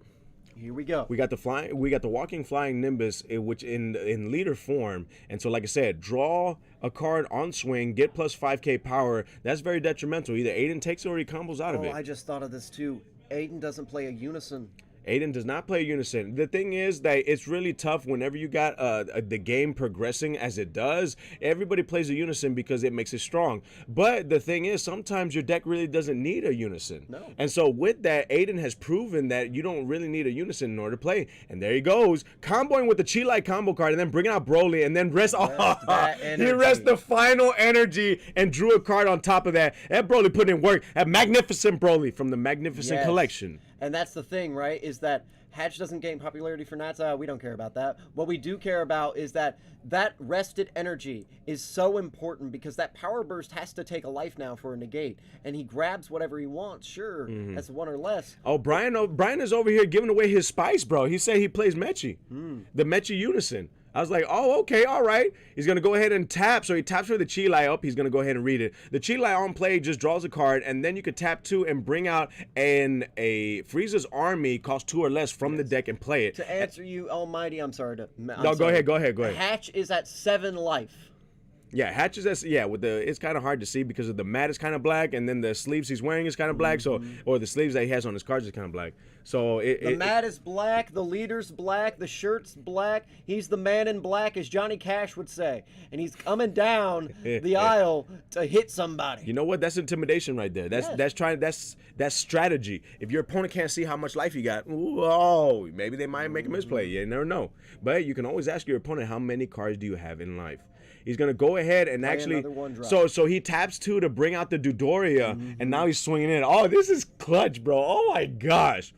Here we go. We got the walking flying Nimbus, which in leader form, and so like I said, draw a card on swing, get plus 5k power. That's very detrimental. Either Aiden takes it or he combos out of it. I just thought of this too. Aiden doesn't play a unison. Aiden does not play Unison. The thing is that it's really tough whenever you got the game progressing as it does. Everybody plays a Unison because it makes it strong. But the thing is, sometimes your deck really doesn't need a Unison. No. And so with that, Aiden has proven that you don't really need a Unison in order to play. And there he goes, comboing with the Chi-Lai combo card and then bringing out Broly and then rest. He rests the final energy and drew a card on top of that. That Broly put in work. That magnificent Broly from the Magnificent Collection. And that's the thing, right? Is that Hatch doesn't gain popularity for Nats. We don't care about that. What we do care about is that rested energy is so important because that power burst has to take a life now for a negate. And he grabs whatever he wants. Sure, that's one or less. Oh, Brian is over here giving away his spice, bro. He said he plays Mechi. The Mechi Unison. I was like, oh, okay, all right. He's going to go ahead and tap. So he taps for the Chi-Lai up. He's going to go ahead and read it. The Chi-Lai on play just draws a card, and then you could tap 2 and bring out a Frieza's Army, cost 2 or less from the deck and play it. To answer you, Almighty, I'm sorry. Go ahead. Hatch is at 7 life. Yeah, Hatch is it's kind of hard to see because of the mat is kind of black, and then the sleeves he's wearing is kind of black. So, or the sleeves that he has on his cards is kind of black. So the mat is black, the leader's black, the shirt's black. He's the man in black, as Johnny Cash would say, and he's coming down the aisle to hit somebody. You know what? That's intimidation right there. That's strategy. If your opponent can't see how much life you got, maybe they might make a misplay. You never know. But you can always ask your opponent, how many cards do you have in life? He's gonna go ahead and actually. So he taps 2 to bring out the Dodoria, and now he's swinging in. Oh, this is clutch, bro. Oh my gosh.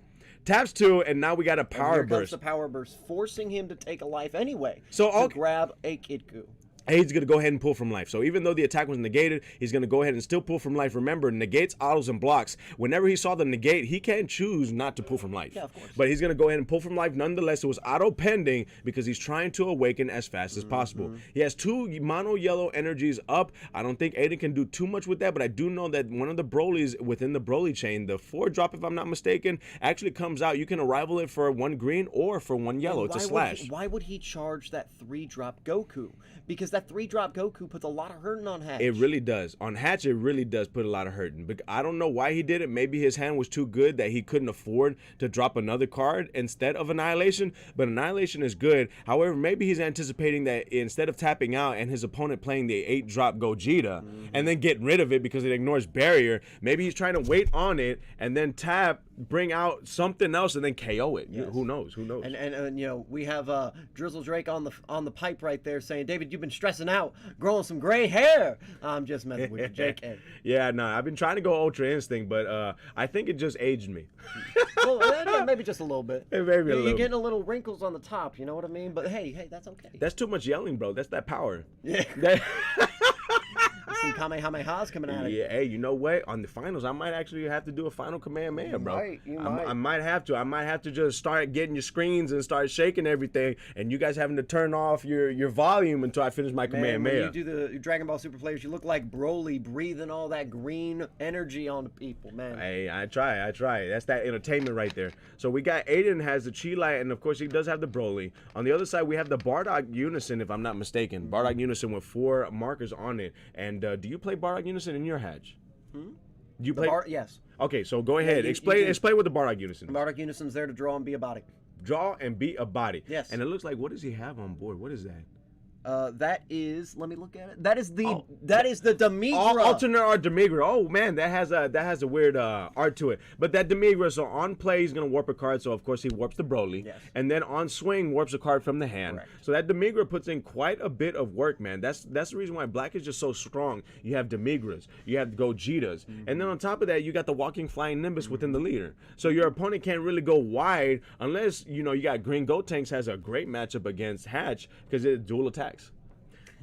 Taps 2, and now we got a power burst. Here comes the power burst, forcing him to take a life anyway. So to grab a Kidku. He's going to go ahead and pull from life. So even though the attack was negated, he's going to go ahead and still pull from life. Remember, negates, autos, and blocks. Whenever he saw the negate, he can't choose not to pull from life. Yeah, of course. But he's going to go ahead and pull from life. Nonetheless, it was auto pending because he's trying to awaken as fast as possible. He has 2 mono yellow energies up. I don't think Aiden can do too much with that, but I do know that one of the Brolys within the Broly chain, the 4-drop, if I'm not mistaken, actually comes out. You can arrival it for 1 green or for 1 yellow. It's a slash. Why would he charge that 3-drop Goku? Because that 3-drop Goku puts a lot of hurting on Hatch. It really does. On Hatch, it really does put a lot of hurting. But I don't know why he did it. Maybe his hand was too good that he couldn't afford to drop another card instead of Annihilation. But Annihilation is good. However, maybe he's anticipating that instead of tapping out and his opponent playing the 8-drop Gogeta and then getting rid of it because it ignores barrier, maybe he's trying to wait on it and then tap, bring out something else, and then KO it. Yes. Who knows? And you know, we have Drizzle Drake on the pipe right there saying, David, you've been stressing out, growing some gray hair. I'm just messing with you, JK. Yeah, no, I've been trying to go Ultra Instinct, but I think it just aged me. Well, maybe just a little bit. Maybe a little. You're getting a little wrinkles on the top, you know what I mean? But hey, that's okay. That's too much yelling, bro. That's that power. Yeah. Some Kamehamehas coming out of it. Yeah, hey, you know what? On the finals, I might actually have to do a final Kamehameha, bro. You might. I might have to. I might have to just start getting your screens and start shaking everything, and you guys having to turn off your volume until I finish my Kamehameha. When you do the Dragon Ball Super players, you look like Broly breathing all that green energy on the people, man. Hey, I try. That's that entertainment right there. So we got Aiden has the Chi-Lai, and of course he does have the Broly. On the other side, we have the Bardock Unison, if I'm not mistaken. Bardock Unison with 4 markers on it. And do you play Bardock Unison in your Hatch? Do you play? Yes. Okay, so go ahead. Explain what the Bardock Unison is. Bardock Unison's there to draw and be a body. Draw and beat a body. Yes. And it looks like, what does he have on board? What is that? That is, let me look at it. That is the Demigra. Alternate art Demigra. Oh man, that has a weird art to it. But that Demigra, so on play he's gonna warp a card, so of course he warps the Broly. Yes. And then on swing warps a card from the hand. Correct. So that Demigra puts in quite a bit of work, man. That's the reason why black is just so strong. You have Demigras, you have Gogetas, and then on top of that you got the walking flying Nimbus within the leader. So your opponent can't really go wide unless you got Green Gotenks has a great matchup against Hatch because it's dual attacks.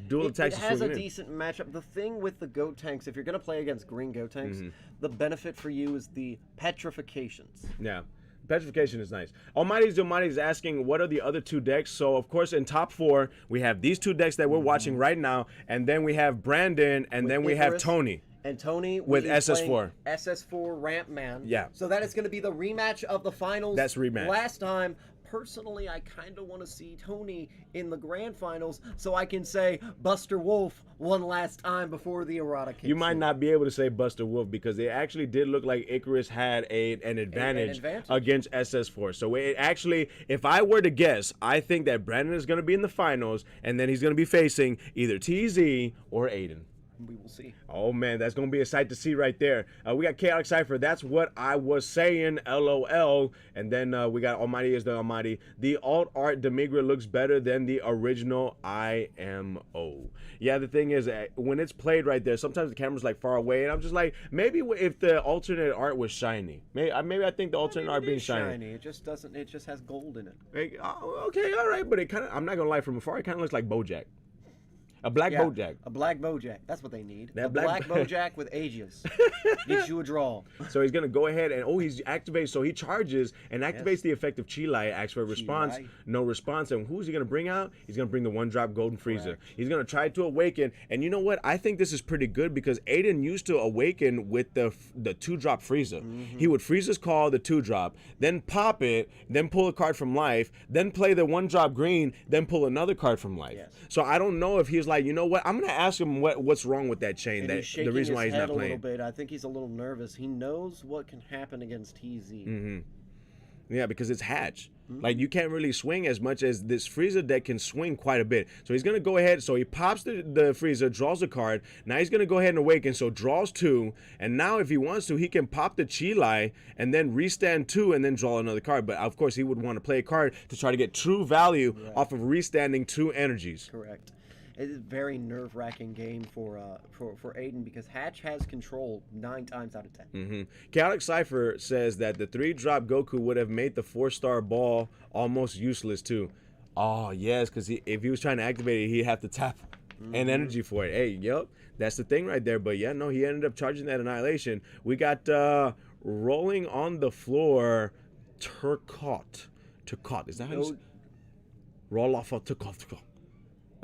Dual attacks. It to has swing a in. decent matchup. The thing with the Goat Tanks, if you're going to play against green Goat Tanks, the benefit for you is the petrifications. Yeah. Petrification is nice. Almighty's Almighty is asking, what are the other two decks? So, of course, in top 4, we have these two decks that we're watching right now, and then we have Brandon, and then we have Icarus. Tony. And Tony With is SS4. playing SS4 Ramp Man. Yeah. So that is going to be the rematch of the finals. That's rematch. Last time, personally, I kind of want to see Tony in the grand finals so I can say Buster Wolf one last time before the errata kicks You might in. not be able to say Buster Wolf because it actually did look like Icarus had an advantage against SS4. So it actually, if I were to guess, I think that Brandon is going to be in the finals, and then he's going to be facing either TZ or Aiden. We will see. Oh, man, that's going to be a sight to see right there. We got Chaotic Cypher. That's what I was saying, LOL. And then we got Almighty is the Almighty. The alt art Demigra looks better than the original IMO. Yeah, the thing is, when it's played right there, sometimes the camera's like far away, and I'm just like, maybe if the alternate art was shiny. Maybe I think the alternate art being shiny. It just doesn't, it just has gold in it. Like, oh, okay, all right, but it kind of, I'm not going to lie, from afar, it kind of looks like Bojack. A black Bojack. A black Bojack. That's what they need. That a black black Bojack with Aegis. Gets you a draw. So he's going to go ahead and, he's activates. So he charges and activates the effect of Chilai, asks for a response. No response. And who's he going to bring out? He's going to bring the 1-drop Golden Frieza. Correct. He's going to try to awaken. And you know what? I think this is pretty good because Aiden used to awaken with the 2-drop Frieza. He would Frieza's Call, the 2-drop, then pop it, then pull a card from life, then play the 1-drop green, then pull another card from life. Yes. So I don't know if he's like, you know what? I'm going to ask him what's wrong with that chain. And That he's shaking the reason why his he's head not playing. a little bit. I think he's a little nervous. He knows what can happen against TZ. Yeah, because it's Hatch. Like, you can't really swing as much as this Frieza deck can swing quite a bit. So he's going to go ahead. So he pops the Frieza, draws a card. Now he's going to go ahead and awaken. So draws 2. And now if he wants to, he can pop the Chilai and then restand 2 and then draw another card. But, of course, he would want to play a card to try to get true value off of restanding 2 energies. Correct. It is a very nerve-wracking game for Aiden because Hatch has control 9 times out of 10. Chaotic Cypher says that the 3-drop Goku would have made the 4-star ball almost useless too. Oh, yes, because if he was trying to activate it, he'd have to tap an energy for it. Hey, yep, that's the thing right there. But yeah, no, he ended up charging that Annihilation. We got rolling on the floor, Turcotte. Is that how you say? Roll off of Turcotte.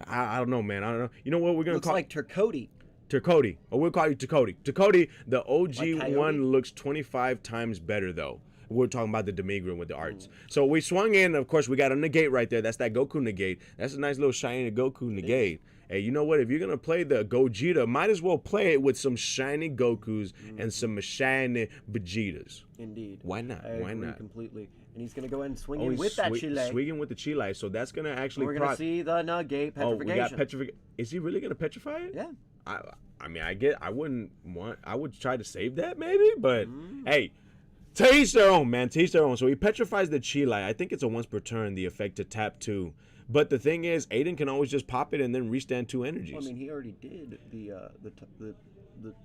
I don't know, man. I don't know. You know what we're gonna Looks call? like Turcotte. Turcotte. Or we'll call you Turcotte. Turcotte, the OG Like one looks 25 times better though. We're talking about the Demigra with the arts. So we swung in. Of course, we got a negate right there. That's that Goku negate. That's a nice little shiny Goku negate. Hey, you know what? If you're gonna play the Gogeta, might as well play it with some shiny Gokus and some shiny Vegetas. Indeed. Why not? I Why agree not? completely. And he's going to go ahead and swing Oh, in with that Chile. Swinging with the Chile. So that's gonna actually. We're going to see the negate Oh, we petrification. got petrification. Is he really gonna petrify it? Yeah. I mean, I would try to save that maybe, but hey, to each their own, man. To each their own. So he petrifies the Chilai. I think it's a once per turn, the effect to tap 2. But the thing is, Aiden can always just pop it and then restand 2 energies. Well, I mean, he already did the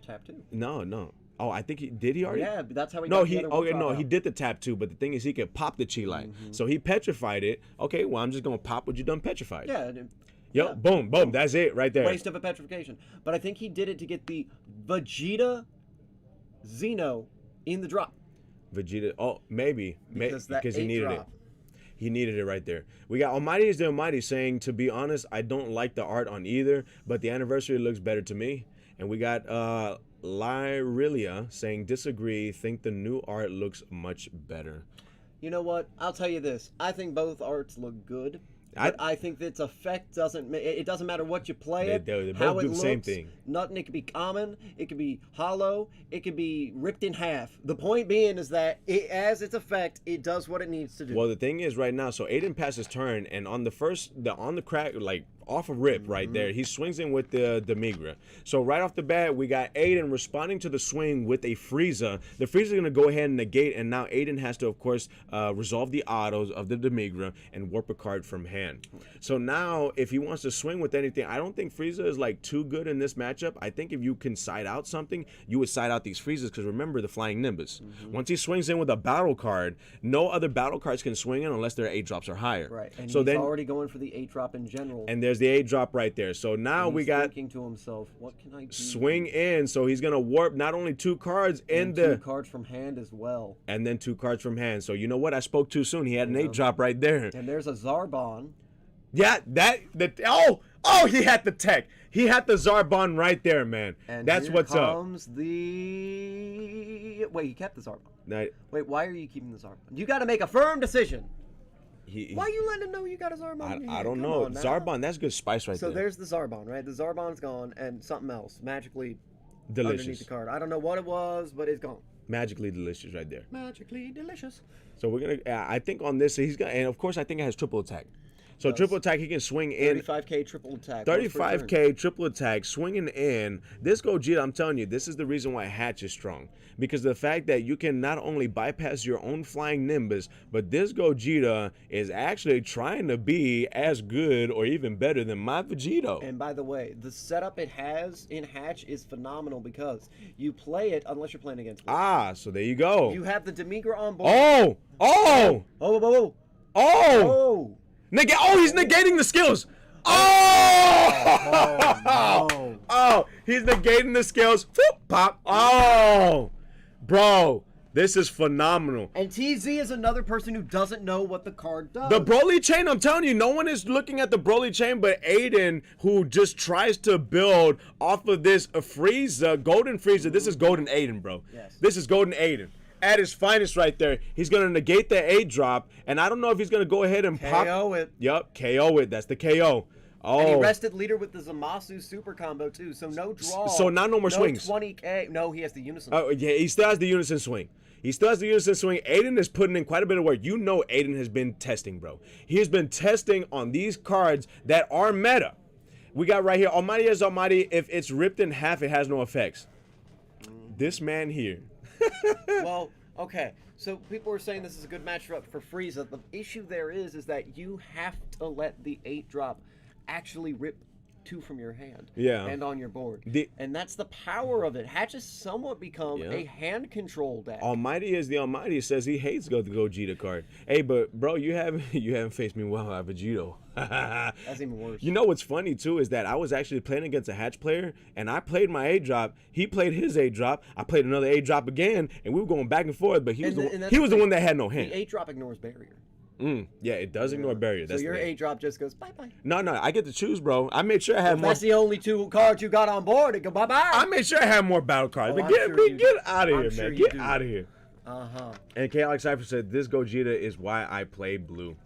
tap 2. No. Oh, I think did he already? Yeah, but that's how he No, got the other he did the tap 2, but the thing is he could pop the Chilai. So he petrified it. Okay, well, I'm just going to pop what you done petrified. Yeah. Yep, boom, that's it right there. Waste of a petrification. But I think he did it to get the Vegeta Xeno in the drop. Vegeta, maybe. Because that he needed drop. it. He needed it right there. We got Almighty is the Almighty saying, to be honest, I don't like the art on either, but the anniversary looks better to me. And we got Lyrilia saying, disagree, think the new art looks much better. You know what? I'll tell you this. I think both arts look good. But I think that its effect doesn't. It doesn't matter what you play it. They how both it do the looks, same thing. Nothing. It could be common. It could be hollow. It could be ripped in half. The point being is that as its effect, it does what it needs to do. Well, the thing is right now, so Aiden passes turn, and on the crack, like off a rip right there, he swings in with the Demigra. So right off the bat, we got Aiden responding to the swing with a Frieza. The Frieza's gonna go ahead and negate, and now Aiden has to, of course, resolve the autos of the Demigra and warp a card from hand. So now, if he wants to swing with anything, I don't think Frieza is like too good in this matchup. I think if you can side out something, you would side out these Friezas, because remember the Flying Nimbus. Once he swings in with a battle card, no other battle cards can swing in unless their 8 drops are higher. Right, and so he's then already going for the 8 drop in general. and there's there's the 8-drop right there. So now we got thinking to himself, what can I do? swing in. So he's gonna warp not only 2 cards in And the 2 cards from hand as well. and then 2 cards from hand. So you know what? I spoke too soon. He had an 8-drop right there. And there's a Zarbon. Yeah, he had the tech. He had the Zarbon right there, man. And that's here what's comes the... Wait, he kept the Zarbon. up. Wait, why are you keeping the Zarbon? You got to make a firm decision. He, Why you letting him know you got a Zarbon? I don't Come know. on now. Zarbon, that's good spice right So there. there's the Zarbon, right? The Zarbon's gone, and something else magically Delicious. underneath the card. I don't know what it was, but it's gone. Magically delicious right there. Magically delicious. So we're gonna. I think on this he's gonna, and of course I think it has triple attack. So triple attack, he can swing in. 35k triple attack. 35k triple attack, swinging in. This Gogeta, I'm telling you, this is the reason why Hatch is strong. Because the fact that you can not only bypass your own flying Nimbus, but this Gogeta is actually trying to be as good or even better than my Vegito. And by the way, the setup it has in Hatch is phenomenal because you play it unless you're playing against me. So there you go. You have the Demigra on board. Oh! He's negating the skills. He's negating the skills. Whoop, pop. Bro, this is phenomenal. And TZ is another person who doesn't know what the card does. The Broly chain, I'm telling you, no one is looking at the Broly chain but Aiden, who just tries to build off of this Frieza, Golden Frieza. This is Golden Aiden, bro. Yes. This is Golden Aiden. At his finest right there. He's going to negate the 8-drop, and I don't know if he's going to go ahead and KO it. Yup, KO it. That's the KO. And he rested leader with the Zamasu super combo too, so no draw. So now no more swings. 20k. No, he has the unison. Oh yeah, he still has the unison swing. Aiden is putting in quite a bit of work. You know Aiden has been testing, bro. He has been testing on these cards that are meta. We got right here, Almighty as Almighty. If it's ripped in half, it has no effects. This man here. Well, okay. So people were saying this is a good matchup for Frieza. The issue there is that you have to let the 8-drop actually rip 2 from your hand and on your board. And that's the power of it. Hatch has somewhat become a hand control deck. Almighty is the Almighty says he hates the Gogeta card. Hey, but bro, you haven't faced me well at Vegito. That's even worse. You know what's funny too is that I was actually playing against a Hatch player, and I played my 8-drop. He played his 8-drop. I played another 8-drop again, and we were going back and forth. But he was the one that had no hand. The 8-drop ignores barrier. Yeah, it does ignore barrier. That's so your 8-drop just goes bye-bye. No, I get to choose, bro. I made sure I had more. That's the only 2 cards you got on board. It go bye-bye. I made sure I had more battle cards. But get out of here, man. Get out of here. And Chaotic Cypher said, this Gogeta is why I play blue.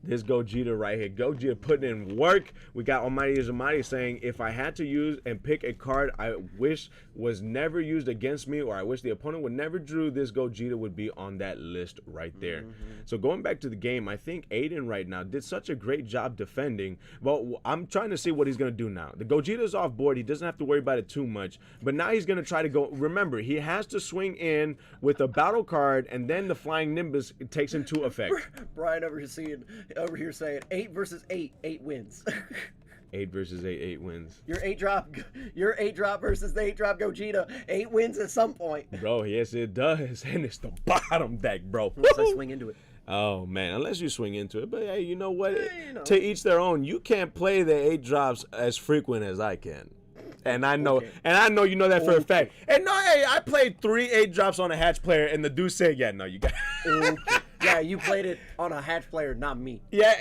This Gogeta right here. Gogeta putting in work. We got Almighty is Almighty saying, if I had to use and pick a card I wish was never used against me, or I wish the opponent would never drew, this Gogeta would be on that list right there. So going back to the game, I think Aiden right now did such a great job defending. Well, I'm trying to see what he's going to do now. The Gogeta's off board. He doesn't have to worry about it too much. But now he's going to try to go. Remember, he has to swing in with a battle card, and then the Flying Nimbus takes into effect. Brian over here saying 8 versus 8, 8 wins. 8 versus 8, 8 wins. Your 8-drop versus the 8-drop Gogeta, 8 wins at some point. Bro, yes it does, and it's the bottom deck, bro. Unless I swing into it. Oh man, unless you swing into it. But hey, you know what? To each their own. You can't play the 8-drops as frequent as I can. And I know, you know that for a fact. And no, hey, I played 3 8-drops on a Hatch player, and the dude said, "Yeah, no, you got." Yeah, you played it on a Hatch player, not me. Yeah,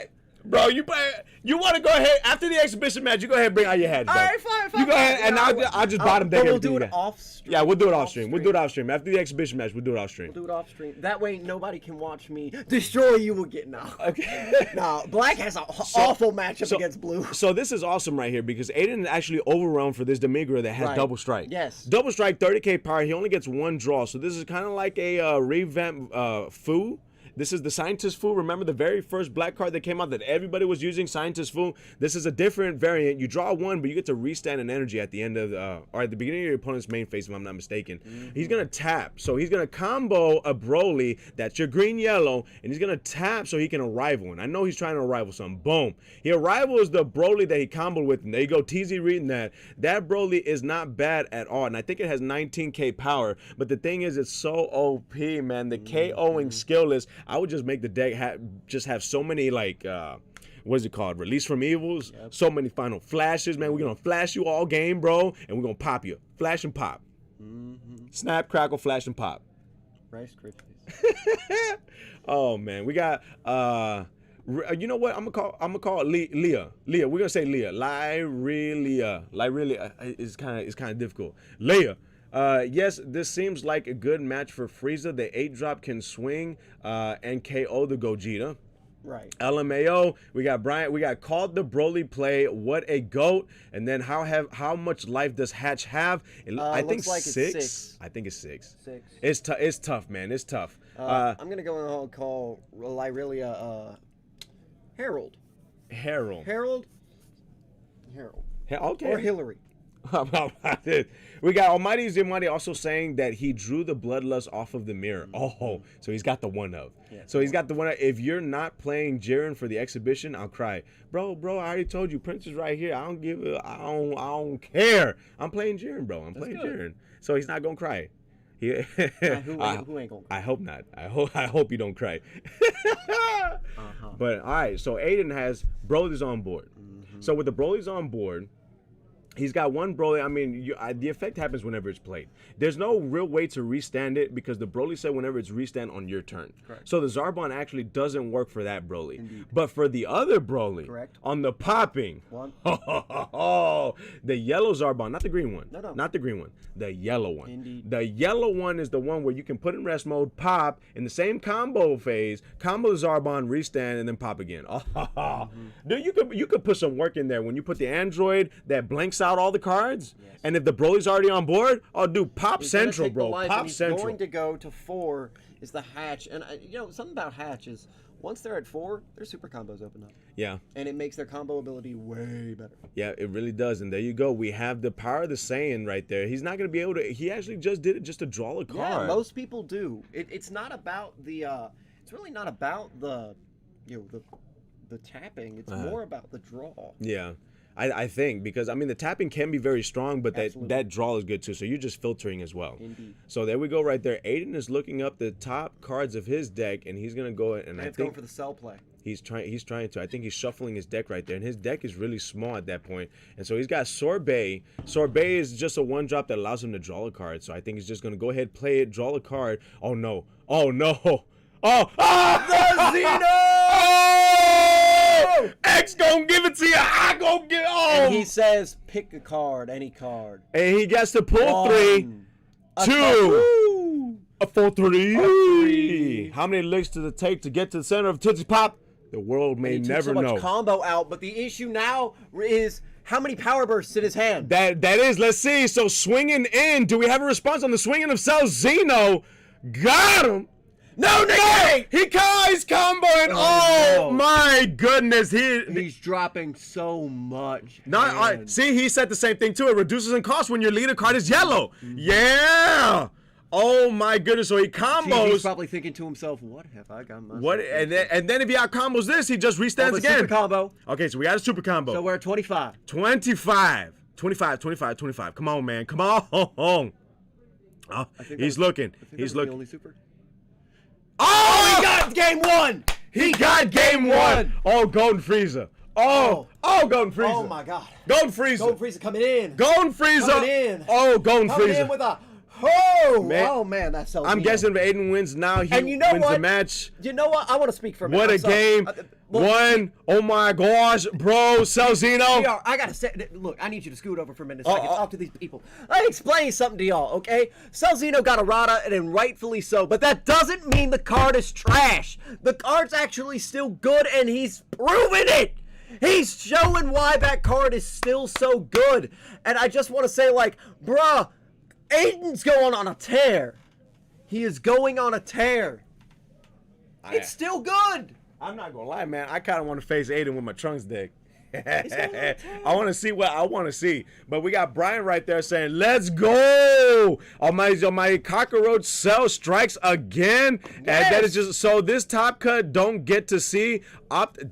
bro, you want to go ahead after the exhibition match? You go ahead and bring out your Hatch. All right, fine. You go ahead, and I'll just bottom deck we'll everything. do it off stream. Yeah, we'll do it off stream. We'll do it off stream after the exhibition match. We'll do it off stream. We'll do it off stream. That way, nobody can watch me destroy you again. Now, okay. Now, Black has an awful matchup against Blue. So this is awesome right here because Aiden is actually overwhelmed for this Demigra that has double strike. Yes. Double strike, 30k power. He only gets 1 draw. So this is kind of like a revamp Fu. This is the Scientist Fu. Remember the very first black card that came out that everybody was using, Scientist Fu? This is a different variant. You draw 1, but you get to restand an energy at the end of, or at the beginning of your opponent's main phase, if I'm not mistaken. He's going to tap. So he's going to combo a Broly, that's your green-yellow, and he's going to tap so he can arrival. And I know he's trying to arrival something. Boom. He arrivals the Broly that he comboed with, and there you go, TZ reading that. That Broly is not bad at all, and I think it has 19k power, but the thing is, it's so OP, man. The KOing skill list, I would just make the deck just have so many like what is it called? Release from Evils. So many final flashes, man. We're gonna flash you all game, bro, and we're gonna pop you. Flash and pop. Snap, crackle, flash and pop. Rice Krispies. Oh man, we got you know what? I'm gonna call it Leah. Leah. We're gonna say Leah. Lyrelia. It's kind of difficult. Leah. Yes, this seems like a good match for Frieza. The 8-drop can swing and KO the Gogeta. Right. LMAO, we got Bryant, we got called the Broly play. What a goat! And then how much life does Hatch have? I think like six. it's 6. I think it's 6. 6. It's tough, man. It's tough. I'm gonna go and call Lyrelia Harold. Harold. Okay. Or Hillary. We got Almighty Zimwadi also saying that he drew the bloodlust off of the mirror. Oh, so he's got the one of. Yeah, so he's got the one of. If you're not playing Jiren for the exhibition, I'll cry. Bro, I already told you, Prince is right here. I don't care. I'm playing Jiren, bro. I'm playing Jiren. So he's not gonna cry. Who ain't gonna cry? I hope not. I hope you don't cry. But all right, so Aiden has Broly's on board. So with the Broly's on board, he's got one Broly. I mean, the effect happens whenever it's played. There's no real way to restand it because the Broly said whenever it's restand on your turn. Correct. So the Zarbon actually doesn't work for that Broly. Indeed. But for the other Broly, correct, on the popping, the yellow Zarbon, not the green one. No. Not the green one. The yellow one. Indeed. The yellow one is the one where you can put in rest mode, pop, in the same combo phase, combo the Zarbon, restand, and then pop again. Dude, you could put some work in there when you put the android that blanks out all the cards, and if the Broly's already on board, oh dude, pop central, bro. Pop central. Going to go to 4 is the Hatch, and something about Hatch is once they're at 4, their super combos open up. Yeah. And it makes their combo ability way better. Yeah, it really does. And there you go. We have the power of the Saiyan right there. He's not going to be able to. He actually just did it just to draw a card. Yeah, most people do. It's not about the. It's really not about the tapping. It's more about the draw. Yeah. I think because I mean the tapping can be very strong, but that draw is good too. So you're just filtering as well. Indeed. So there we go right there. Aiden is looking up the top cards of his deck, and he's gonna go and I think going for the cell play. He's trying to. I think he's shuffling his deck right there, and his deck is really small at that point. And so he's got Sorbet. Sorbet is just a 1-drop that allows him to draw a card. So I think he's just gonna go ahead, play it, draw a card. Oh no! Oh no! Oh! The Xeno! X gonna give it to you. I gonna get. Oh! And he says, pick a card, any card. And he gets to pull 3, 2, a 4, 3. How many licks does it take to get to the center of Tootsie Pop? The world may never know. He took so much combo out, but the issue now is how many power bursts in his hand. That is. Let's see. So swinging in. Do we have a response on the swinging of Cell Xeno? Got him. No, negate! He's comboing. Oh my goodness. He's dropping so much. See, he said the same thing too. It reduces in cost when your leader card is yellow. Yeah. Oh my goodness. So he combos. He's probably thinking to himself, what have I got myself What? And then if he out combos this, he just restands again. Super combo. Okay, so we got a super combo. So we're at 25. 25. 25. Come on, man. Come on. Oh, he's looking. He's looking. The only super. Oh, he got game 1. He got game 1. Oh, Golden Frieza. Oh, Golden Frieza. Oh my God. Golden Frieza. Golden Frieza coming in. Golden Frieza. Coming in. Oh, Golden Frieza. Coming in with a. Oh man, that's so. I'm guessing if Aiden wins now, he wins the match. You know what? I want to speak for a minute. What a game! Oh my gosh, bro, Cell Xeno. I gotta say, look, I need you to scoot over for a minute so I can talk to these people. Let me explain something to y'all, okay? Cell Xeno got errata, and rightfully so, but that doesn't mean the card is trash. The card's actually still good, and he's proven it. He's showing why that card is still so good, and I just want to say, like, bruh. Aiden's going on a tear. He is going on a tear. It's still good. I'm not gonna lie, man. I kind of want to face Aiden with my Trunks deck. I want to see what I want to see. But we got Brian right there saying, let's go. Almighty Cockroach Cell strikes again. Yes. And that is just so this top cut don't get to see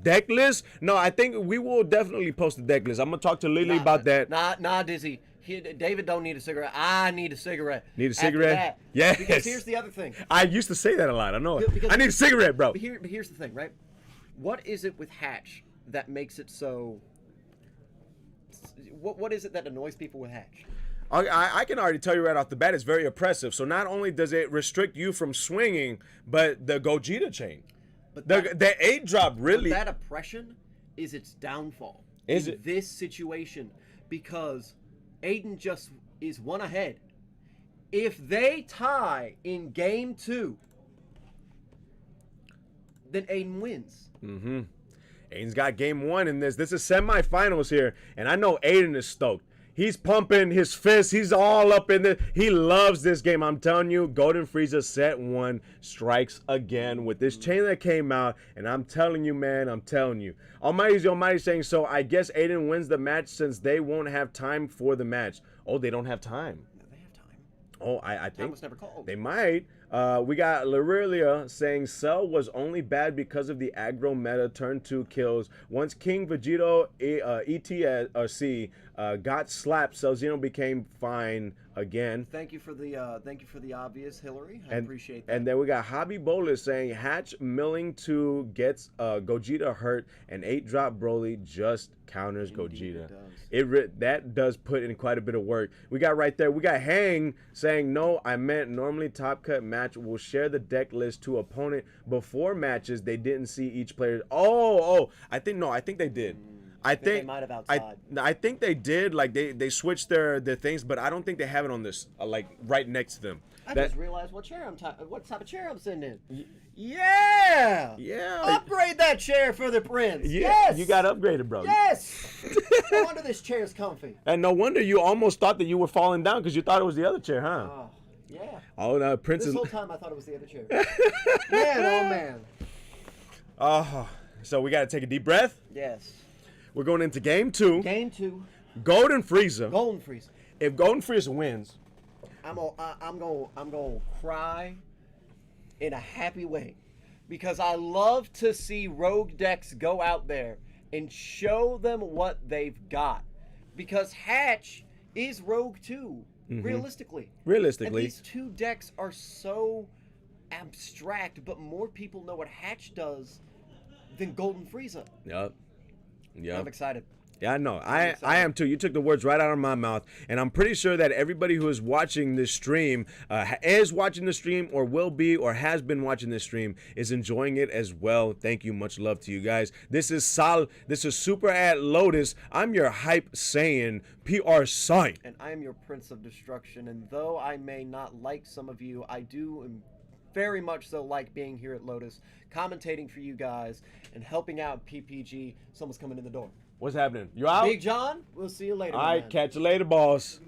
deck list. No, I think we will definitely post the deck list. I'm going to talk to Lily about that. Nah, Dizzy. David don't need a cigarette. I need a cigarette. Need a cigarette? Yes. Because here's the other thing. I used to say that a lot. I know it. I need a cigarette, bro. But here's the thing, right? What is it with Hatch that makes it so? What is it that annoys people with Hatch? I can already tell you right off the bat, it's very oppressive. So not only does it restrict you from swinging, but the Gogeta chain. But the 8-drop really... That oppression is its downfall. Is in it? This situation, because Aiden just is one ahead. If they tie in game 2, then Aiden wins. Mm-hmm. Aiden's got game 1 in this. This is semifinals here, and I know Aiden is stoked. He's pumping his fists. He's all up in there. He loves this game. I'm telling you, Golden Frieza set 1 strikes again with this chain that came out. And I'm telling you, man, I'm telling you. Almighty's the Almighty saying, so I guess Aiden wins the match since they won't have time for the match. Oh, they don't have time. No, they have time. Oh, I think Time was never called. they might. We got Lirelia saying Cell was only bad because of the aggro meta turn 2 kills. Once King Vegito ETC got slapped, Cell Xeno became fine again. Thank you for the obvious, Hillary. I appreciate that. And then we got Hobby Bolus saying Hatch milling 2 gets Gogeta hurt, and 8-drop Broly just counters Gogeta. That does put in quite a bit of work. We got right there. We got Hang saying no, I meant normally Top Cut match will share the deck list to opponent before matches. They didn't see each player. I think they did. I think they might have outside. I think they did. Like they switched their things, but I don't think they have it on this like right next to them. I just realized what type of chair I'm sitting in. Yeah. Upgrade that chair for the prince. Yeah, Yes. you got upgraded, bro. Yes. No wonder this chair is comfy. And no wonder you almost thought that you were falling down because you thought it was the other chair, huh? Oh, yeah. Oh no, Prince This is. whole time I thought it was the other chair. Man, oh man. So we got to take a deep breath. Yes. We're going into game 2. Game 2. Golden Frieza. Golden Frieza. If Golden Frieza wins, I'm gonna cry in a happy way because I love to see rogue decks go out there and show them what they've got. Because Hatch is rogue too, realistically. Realistically. And these 2 decks are so abstract, but more people know what Hatch does than Golden Frieza. Yep. I'm excited. Yeah, I know. I am too. You took the words right out of my mouth. And I'm pretty sure that everybody who is watching this stream, is watching the stream or will be or has been watching this stream is enjoying it as well. Thank you. Much love to you guys. This is Super at Lotus. I'm your hype Saiyan PR sign. And I am your Prince of Destruction. And though I may not like some of you, I do very much so like being here at Lotus, commentating for you guys, and helping out PPG. Someone's coming in the door. What's happening? You out? Big John, we'll see you later. All right, catch you later, boss.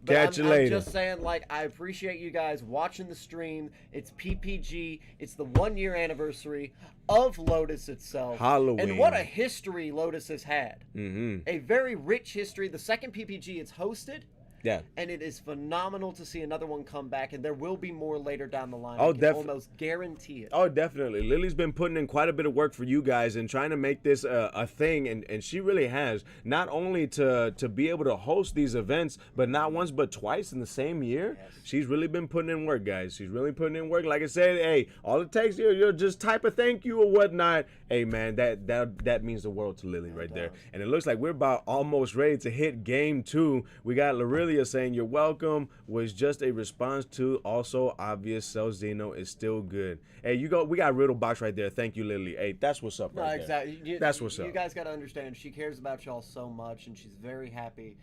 Catch you later. I'm just saying, like, I appreciate you guys watching the stream. It's PPG. It's the 1-year anniversary of Lotus itself. Halloween. And what a history Lotus has had. Mm-hmm. A very rich history. The second PPG it's hosted. Yeah. And it is phenomenal to see another one come back, and there will be more later down the line. Oh, I can almost guarantee it. Oh, definitely. Lily's been putting in quite a bit of work for you guys and trying to make this a thing, and she really has. Not only to be able to host these events, but not once but twice in the same year. Yes. She's really been putting in work, guys. She's really putting in work. Like I said, hey, all it takes you'll just type a thank you or whatnot. Hey, man, that means the world to Lily right there. And it looks like we're about almost ready to hit game 2. We got Lirelia saying you're welcome was just a response to also obvious Cell Xeno is still good. Hey, we got Riddle Box right there. Thank you, Lily. Hey, that's what's up right there. Exactly. That's what's up. You guys got to understand, she cares about y'all so much, and she's very happy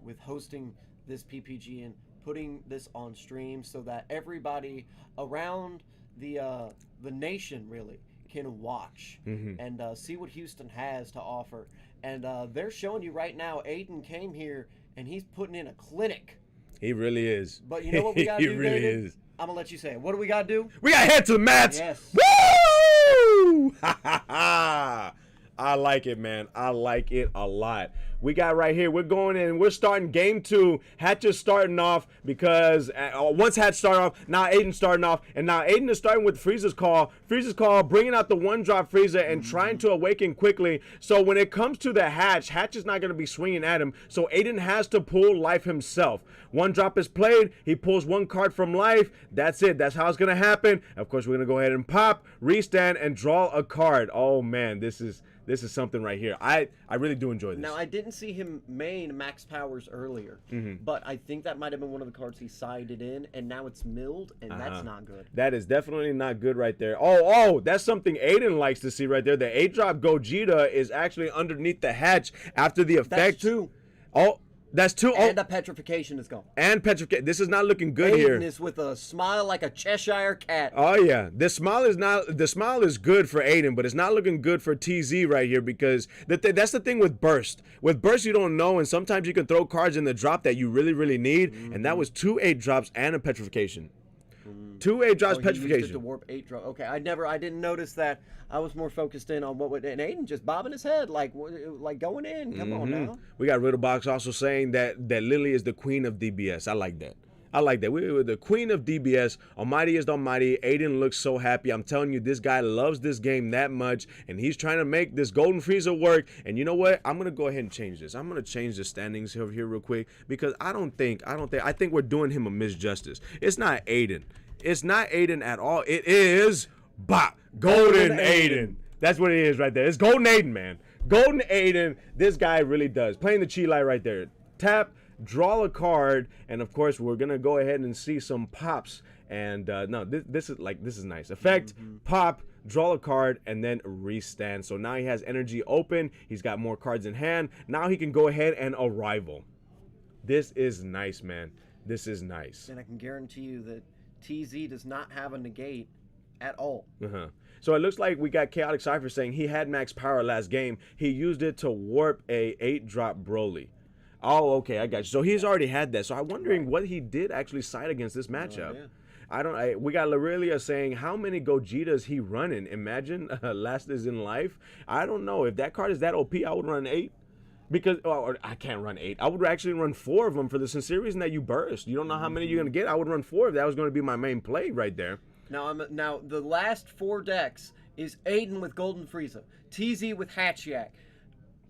with hosting this PPG and putting this on stream so that everybody around the nation really can watch and see what Houston has to offer. And they're showing you right now, Aiden came here and he's putting in a clinic. He really is. But you know what we got to do, He really David? is. I'm going to let you say it. What do we got to do? We got to head to the mats. Yes. Woo! Ha ha ha. I like it, man. I like it a lot. We got right here. We're going in. We're starting game 2. Hatch is starting off because once Hatch started off, now Aiden's starting off. And now Aiden is starting with Frieza's Call. Frieza's Call, bringing out the 1-drop Frieza and trying to awaken quickly. So when it comes to the Hatch is not going to be swinging at him. So Aiden has to pull life himself. 1-drop is played. He pulls 1 card from life. That's it. That's how it's going to happen. Of course, we're going to go ahead and pop, restand, and draw a card. Oh, man, this is This is something right here. I really do enjoy this. Now, I didn't see him main Max Powers earlier, but I think that might have been one of the cards he sided in, and now it's milled, and that's not good. That is definitely not good right there. Oh, that's something Aiden likes to see right there. The 8-drop Gogeta is actually underneath the hatch after the effect. That's 2. Oh, that's 2. Oh, And the petrification is gone. and petrification. This is not looking good Aiden here. is with a smile like a Cheshire cat. Oh yeah, the smile is good for Aiden, but it's not looking good for TZ right here because that's the thing with burst. With burst, you don't know, and sometimes you can throw cards in the drop that you really need, and that was 2 8-drops and a petrification. 2 8-drops, He petrification. used it to warp 8 drop. Okay, I didn't notice that. I was more focused in on what would, and Aiden just bobbing his head like going in. Come on now. We got Riddlebox also saying that Lily is the queen of DBS. I like that. We were the queen of DBS. Almighty is the almighty. Aiden looks so happy. I'm telling you, this guy loves this game that much, and he's trying to make this Golden Frieza work. And you know what? I'm gonna go ahead and change this. I'm gonna change the standings over here real quick because I think we're doing him a misjustice. It's not Aiden. It's not Aiden at all. It is Golden Aiden. That's what it is right there. It's Golden Aiden, man. Golden Aiden. This guy really does. Playing the chi light right there. Tap, draw a card, and of course we're gonna go ahead and see some pops. And no, this is nice. Effect, pop, draw a card, and then restand. So now he has energy open. He's got more cards in hand. Now he can go ahead and arrival. This is nice, man. This is nice. And I can guarantee you that TZ does not have a negate at all. So it looks like we got Chaotic Cypher saying he had max power last game. He used it to warp a 8-drop Broly. Oh, okay, I got you. So he's already had that. So I'm wondering what he did actually side against this matchup. We got Lorelia saying how many Gogetas he running. Imagine last is in life. I don't know if that card is that OP. I would run 8. Because or I can't run 8. I would actually run 4 of them for the sincere reason that you burst. You don't know how many you're gonna get. I would run 4 if that was going to be my main play right there. Now the last 4 decks is Aiden with Golden Frieza, TZ with Hatchiyak,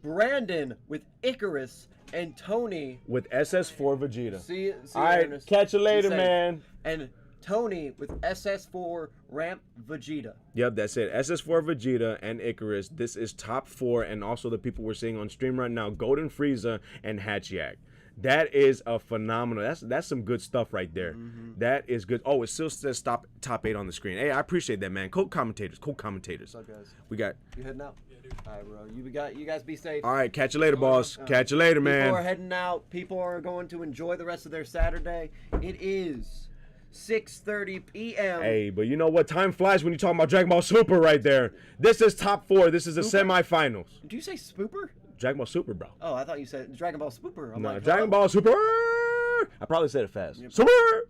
Brandon with Icarus, and Tony with SS4 Vegeta. See all right, Ernest. catch you later, man. And Tony with SS4 Ramp Vegeta. Yep, that's it. SS4 Vegeta and Icarus. This is top 4, and also the people we're seeing on stream right now, Golden Frieza and Hatchiyak. That is a phenomenal. That's some good stuff right there. That is good. Oh, it still says top 8 on the screen. Hey, I appreciate that, man. Co-commentators. What's up, guys? We got. You heading out? Yeah, dude. All right, bro. You guys be safe. All right, catch you later, boss. Catch you later, man. People are heading out. People are going to enjoy the rest of their Saturday. It is 6:30 p.m. Hey, but you know what? Time flies when you talk about Dragon Ball Super right there. This is top 4. This is the semifinals. Did you say Spooper? Dragon Ball Super, bro. Oh, I thought you said Dragon Ball Spooper. I'm like, Dragon Ball Super. I probably said it fast. Yep. Super.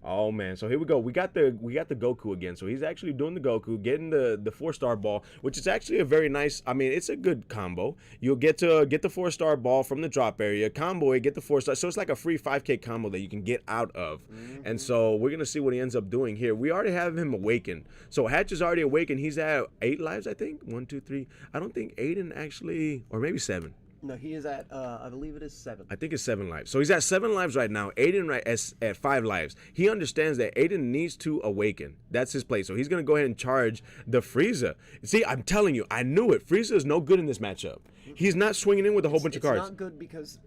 Oh man, so here we go. We got the Goku again. So he's actually doing the Goku, getting the 4-star ball, which is actually a very nice. I mean, it's a good combo. You'll get the 4-star ball from the drop area, combo it, get the 4-star. So it's like a free 5K combo that you can get out of. And so we're gonna see what he ends up doing here. We already have him awakened. So Hatch is already awakened. He's at 8 lives, I think. 1, 2, 3. I don't think Aiden actually, or maybe 7. No, he is at, I believe it is 7. I think it's 7 lives. So he's at 7 lives right now. Aiden at 5 lives. He understands that Aiden needs to awaken. That's his play. So he's going to go ahead and charge the Frieza. See, I'm telling you, I knew it. Frieza is no good in this matchup. He's not swinging in with a whole bunch of cards. It's not good because...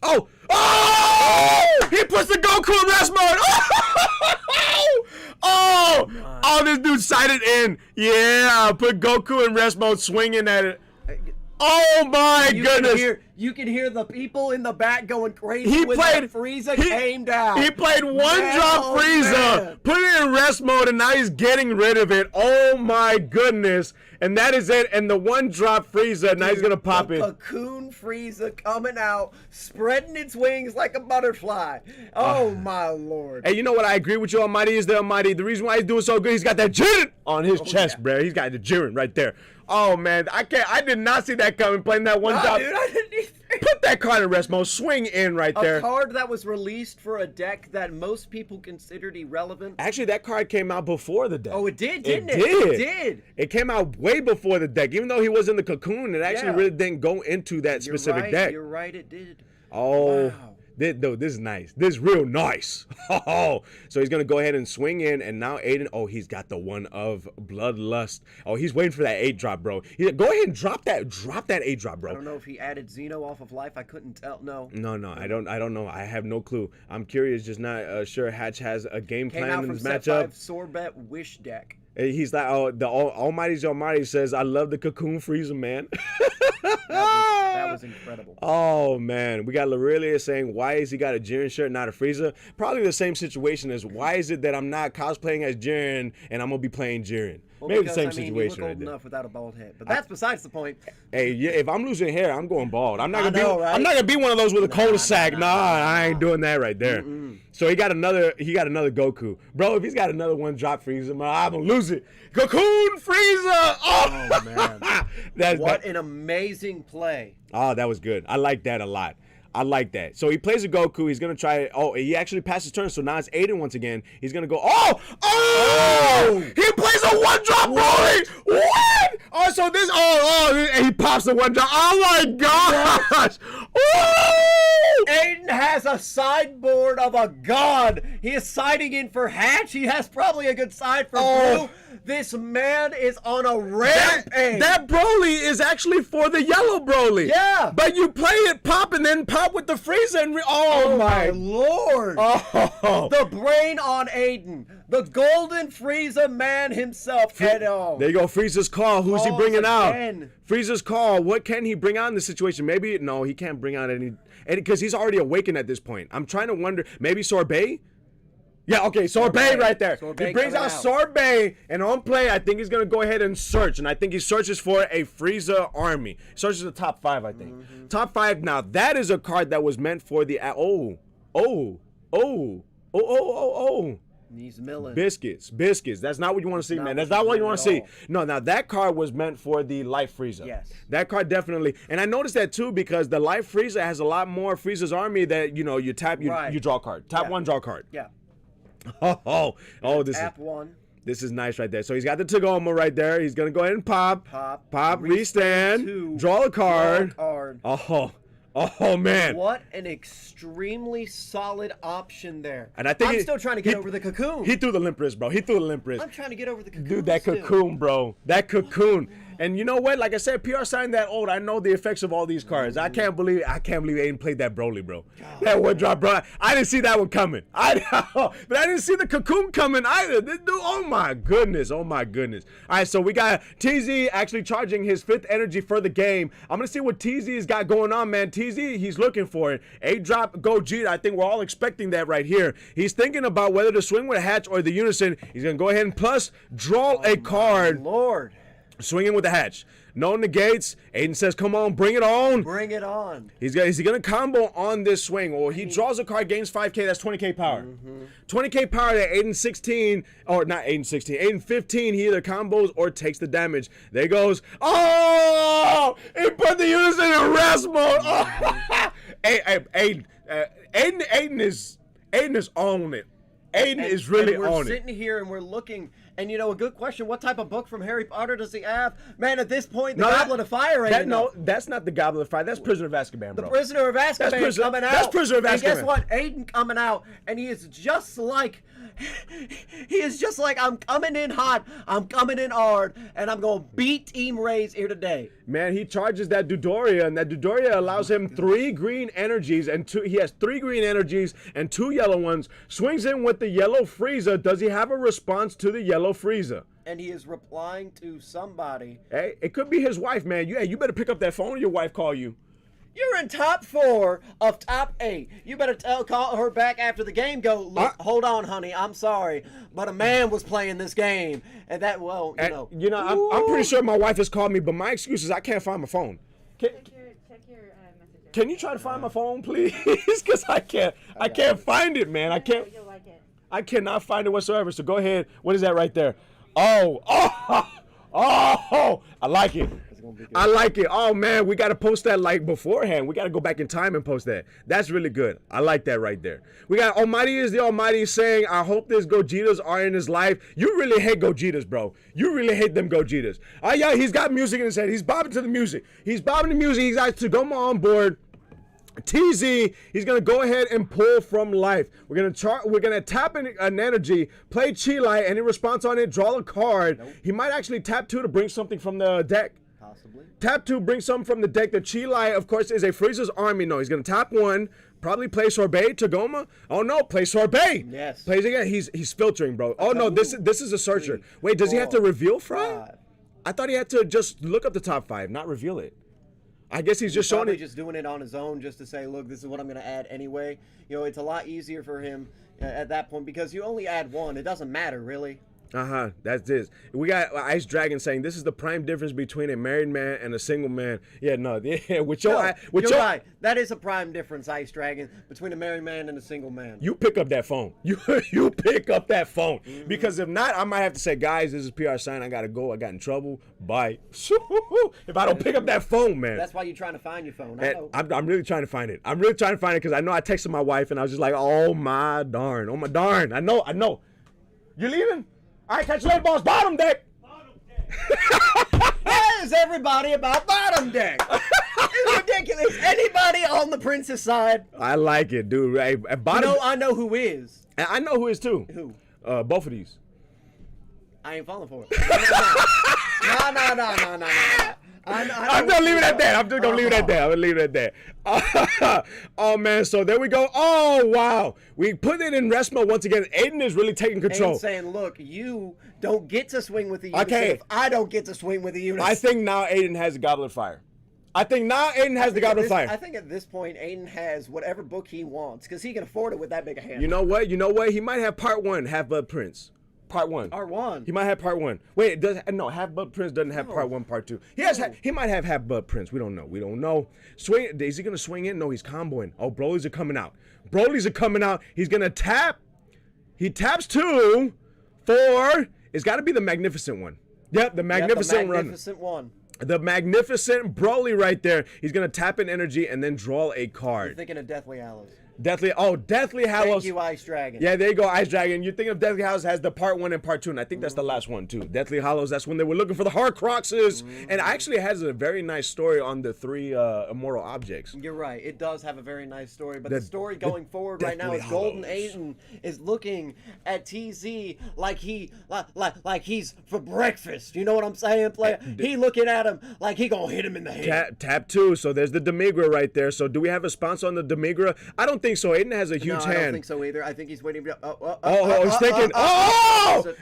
Oh! He puts the Goku in rest mode! Oh, this dude sided in. Yeah, put Goku in rest mode, swinging at it. Oh my goodness! You can hear the people in the back going crazy when that Frieza came down. He played one-drop Frieza, put it in rest mode, and now he's getting rid of it. Oh my goodness! And that is it. And the one-drop Frieza, now he's gonna pop it. Cocoon Frieza coming out, spreading its wings like a butterfly. Oh my lord! Hey, you know what? I agree with you. Almighty is the Almighty. The reason why he's doing so good, he's got that Jiren on his chest, bro. He's got the Jiren right there. Oh man, I did not see that coming. Playing that one drop. Dude, I didn't either. Put that card in rest mode. Swing in right there. A card that was released for a deck that most people considered irrelevant. Actually, that card came out before the deck. Oh, it did, didn't it? It did. It came out way before the deck. Even though he was in the cocoon, it actually really didn't go into that specific deck. You're right, it did. Oh. Wow. This is nice. This is real nice. So he's gonna go ahead and swing in, and now Aiden. Oh, he's got the one of Bloodlust. Oh, he's waiting for that 8 drop, bro. Go ahead and drop that 8 drop, bro. I don't know if he added Xeno off of life. I couldn't tell. No. No, I don't know. I have no clue. I'm curious, just not sure. Hatch has a game Came plan out in from this set matchup. 5 Sorbet Wish deck. He's like, oh, the Almighty's Almighty says, I love the Cocoon Freezer, man. That was incredible. Oh, man. We got Lorelia saying, why is he got a Jiren shirt, not a Frieza? Probably the same situation as, why is it that I'm not cosplaying as Jiren and I'm going to be playing Jiren? Well, Maybe because, the same you situation look right old there. enough without a bald head. But that's besides the point. Hey, yeah, if I'm losing hair, I'm going bald. I'm not I gonna know, be. right? I'm not gonna be one of those with a cul-de-sac. Nah, I ain't doing that right there. So he got another Goku, bro. If he's got another one drop Frieza, man, I'm gonna lose it. Cocoon Frieza. Oh man, What an amazing play. Oh, that was good. I like that a lot. I like that. So he plays a Goku. He's going to try. Oh, he actually passed his turn. So now it's Aiden once again. He's going to go. Oh! He plays a 1-drop Broly. What? Oh, so this. And he pops the 1-drop. Oh, my gosh. Ooh! Aiden has a sideboard of a god. He is siding in for Hatch. He has probably a good side for Blue. This man is on a rampage. That Broly is actually for the yellow Broly. Yeah. But you play it pop and then pop with the Frieza and oh my lord. Oh. The brain on Aiden. The golden Frieza man himself. There you go. Frieza's call. Who's he bringing out? Frieza's call. What can he bring out in this situation? Maybe, no, he can't bring out any, because he's already awakened at this point. I'm trying to wonder, maybe Sorbet? Yeah, okay, Sorbet right there. He brings out Sorbet, and on play, I think he's going to go ahead and search, and I think he searches for a Frieza army. Searches the top 5, I think. Top 5, now, that is a card that was meant for the... He's milling. Biscuits. That's not what you want to see, man. That's not what you want to see. No, now that card was meant for the Life Frieza. Yes. That card definitely. And I noticed that too because the Life Frieza has a lot more Frieza's army that, you tap, you draw a card. Tap one, draw a card. Yeah. This Tap one. This is nice right there. So he's got the Tagoma right there. He's going to go ahead and pop, restand, draw a card. Oh, man. What an extremely solid option there. And I think I'm still trying to get over the cocoon. He threw the limp wrist, bro. He threw the limp wrist. I'm trying to get over the cocoon. Dude, that cocoon, bro. That cocoon. And you know what? Like I said, PR signed that old. I know the effects of all these cards. I can't believe Aiden played that Broly, bro. That 1-drop, bro. I didn't see that one coming. But I didn't see the cocoon coming either. This dude, oh my goodness. All right, so we got TZ actually charging his 5th energy for the game. I'm gonna see what TZ's got going on, man. TZ, he's looking for it. 8-drop Gogeta. I think we're all expecting that right here. He's thinking about whether to swing with a Hatch or the Unison. He's gonna go ahead and plus draw a card. Lord. Swinging with the Hatch. No negates. Aiden says, come on, bring it on. Bring it on. Is he going to combo on this swing? Or he draws a card, gains 5K, that's 20K power. 20K power to Aiden 16, or not Aiden 16, Aiden 15, he either combos or takes the damage. There goes, oh! He put the Unison in rest mode. Oh. Aiden is on it. Aiden is really on it. We're sitting here and we're looking, and a good question, what type of book from Harry Potter does he have? Man, at this point, the Goblet of Fire ain't No, that's not the Goblet of Fire. That's Prisoner of Azkaban, bro. The Prisoner of Azkaban coming out. That's Prisoner of Azkaban. And guess what? Aiden coming out, and he is just like, I'm coming in hot, I'm coming in hard, and I'm going to beat Team Rays here today. Man, he charges that Dodoria, and that Dodoria allows him 3 green energies, and he has 3 green energies and 2 yellow ones. Swings in with the yellow Frieza. Does he have a response to the yellow Frieza? And he is replying to somebody. Hey, it could be his wife, man. You better pick up that phone or your wife call you. You're in top 4 of top 8. You better call her back after the game. Go, look, hold on, honey. I'm sorry, but a man was playing this game, and that, I'm pretty sure my wife has called me, but my excuse is I can't find my phone. Check your messages. Can you try to find my phone, please? Because I can't find it, man. You'll like it. I cannot find it whatsoever. So go ahead. What is that right there? Oh, I like it. I like it. Oh, man, we got to post that like beforehand. We got to go back in time and post that. That's really good. I like that right there. We got Almighty is the Almighty saying, I hope these Gogetas are in his life. You really hate Gogetas, bro. You really hate them Gogetas. Oh, yeah, he's got music in his head. He's bobbing to the music. He's got Tagoma on board. TZ, he's gonna go ahead and pull from life. We're gonna tap an energy, play Chi Light, and in response on it, draw a card. Nope. He might actually tap 2 to bring something from the deck. Possibly. Tap 2, bring something from the deck. The Chi Light, of course, is a Frieza's Army. No, he's gonna tap 1, probably play Sorbet, Tagoma. Oh no, play Sorbet. Yes. Plays again. He's filtering, bro. Oh no, this is a searcher. Wait, does he have to reveal Fry? 5. I thought he had to just look up the top 5, not reveal it. I guess he's just showing Probably it. just doing it on his own, just to say, look, this is what I'm going to add anyway. You know, it's a lot easier for him at that point because you only add 1. It doesn't matter, really. That's this. We got Ice Dragon saying this is the prime difference between a married man and a single man. Yeah, no, yeah. You're right. That is a prime difference, Ice Dragon, between a married man and a single man. You pick up that phone. You pick up that phone. Because if not, I might have to say, guys, this is PR sign. I gotta go. I got in trouble. Bye. If I don't pick up that phone, man. That's why you're trying to find your phone. I know. I'm really trying to find it. I'm really trying to find it because I know I texted my wife and I was just like, oh my darn. Oh my darn. I know. You leaving? All right, catch you later, boss. Bottom deck. Why is everybody about bottom deck? It's ridiculous. Anybody on the Prince's side? I like it, dude. Hey, bottom. I know who is. I know who is too. Who? Both of these. I ain't falling for it. No. I'm gonna leave it at that. I'm just gonna leave it at that. I'm gonna leave it at that. Oh man, so there we go. Oh wow, we put it in rest mode once again. Aiden is really taking control. Aiden's saying, look, you don't get to swing with the unit. Okay. If I don't get to swing with the unit. I think now Aiden has the Goblet of Fire. I think I think at this point, Aiden has whatever book he wants because he can afford it with that big a hand. You know what? He might have part 1, Half Blood Prince. Part 1. Part 1. He might have part 1. Wait, Half Blood Prince doesn't have part 1, part 2. He might have Half Blood Prince. We don't know. Swing. Is he gonna swing in? No, he's comboing. Oh, Broly's are coming out. He's gonna tap. He taps 2, 4. It's got to be the Magnificent one. Yep, the Magnificent one. The Magnificent Broly right there. He's gonna tap an energy and then draw a card. You're thinking of Deathly Hallows. Deathly Hallows. Thank you, Ice Dragon. Yeah, there you go, Ice Dragon. You're thinking of Deathly Hallows has the part 1 and part 2, and I think that's the last one too. Deathly Hallows, that's when they were looking for the Horcruxes, and actually has a very nice story on the 3 immortal objects. You're right. It does have a very nice story, but the story going forward right now is Golden Aiden is looking at TZ like he's for breakfast. You know what I'm saying, player? He looking at him like he gonna hit him in the head. Tap 2. So there's the Demigra right there. So do we have a sponsor on the Demigra? I don't think so. Aiden has a huge hand. I don't think so either. I think he's waiting. He's thinking.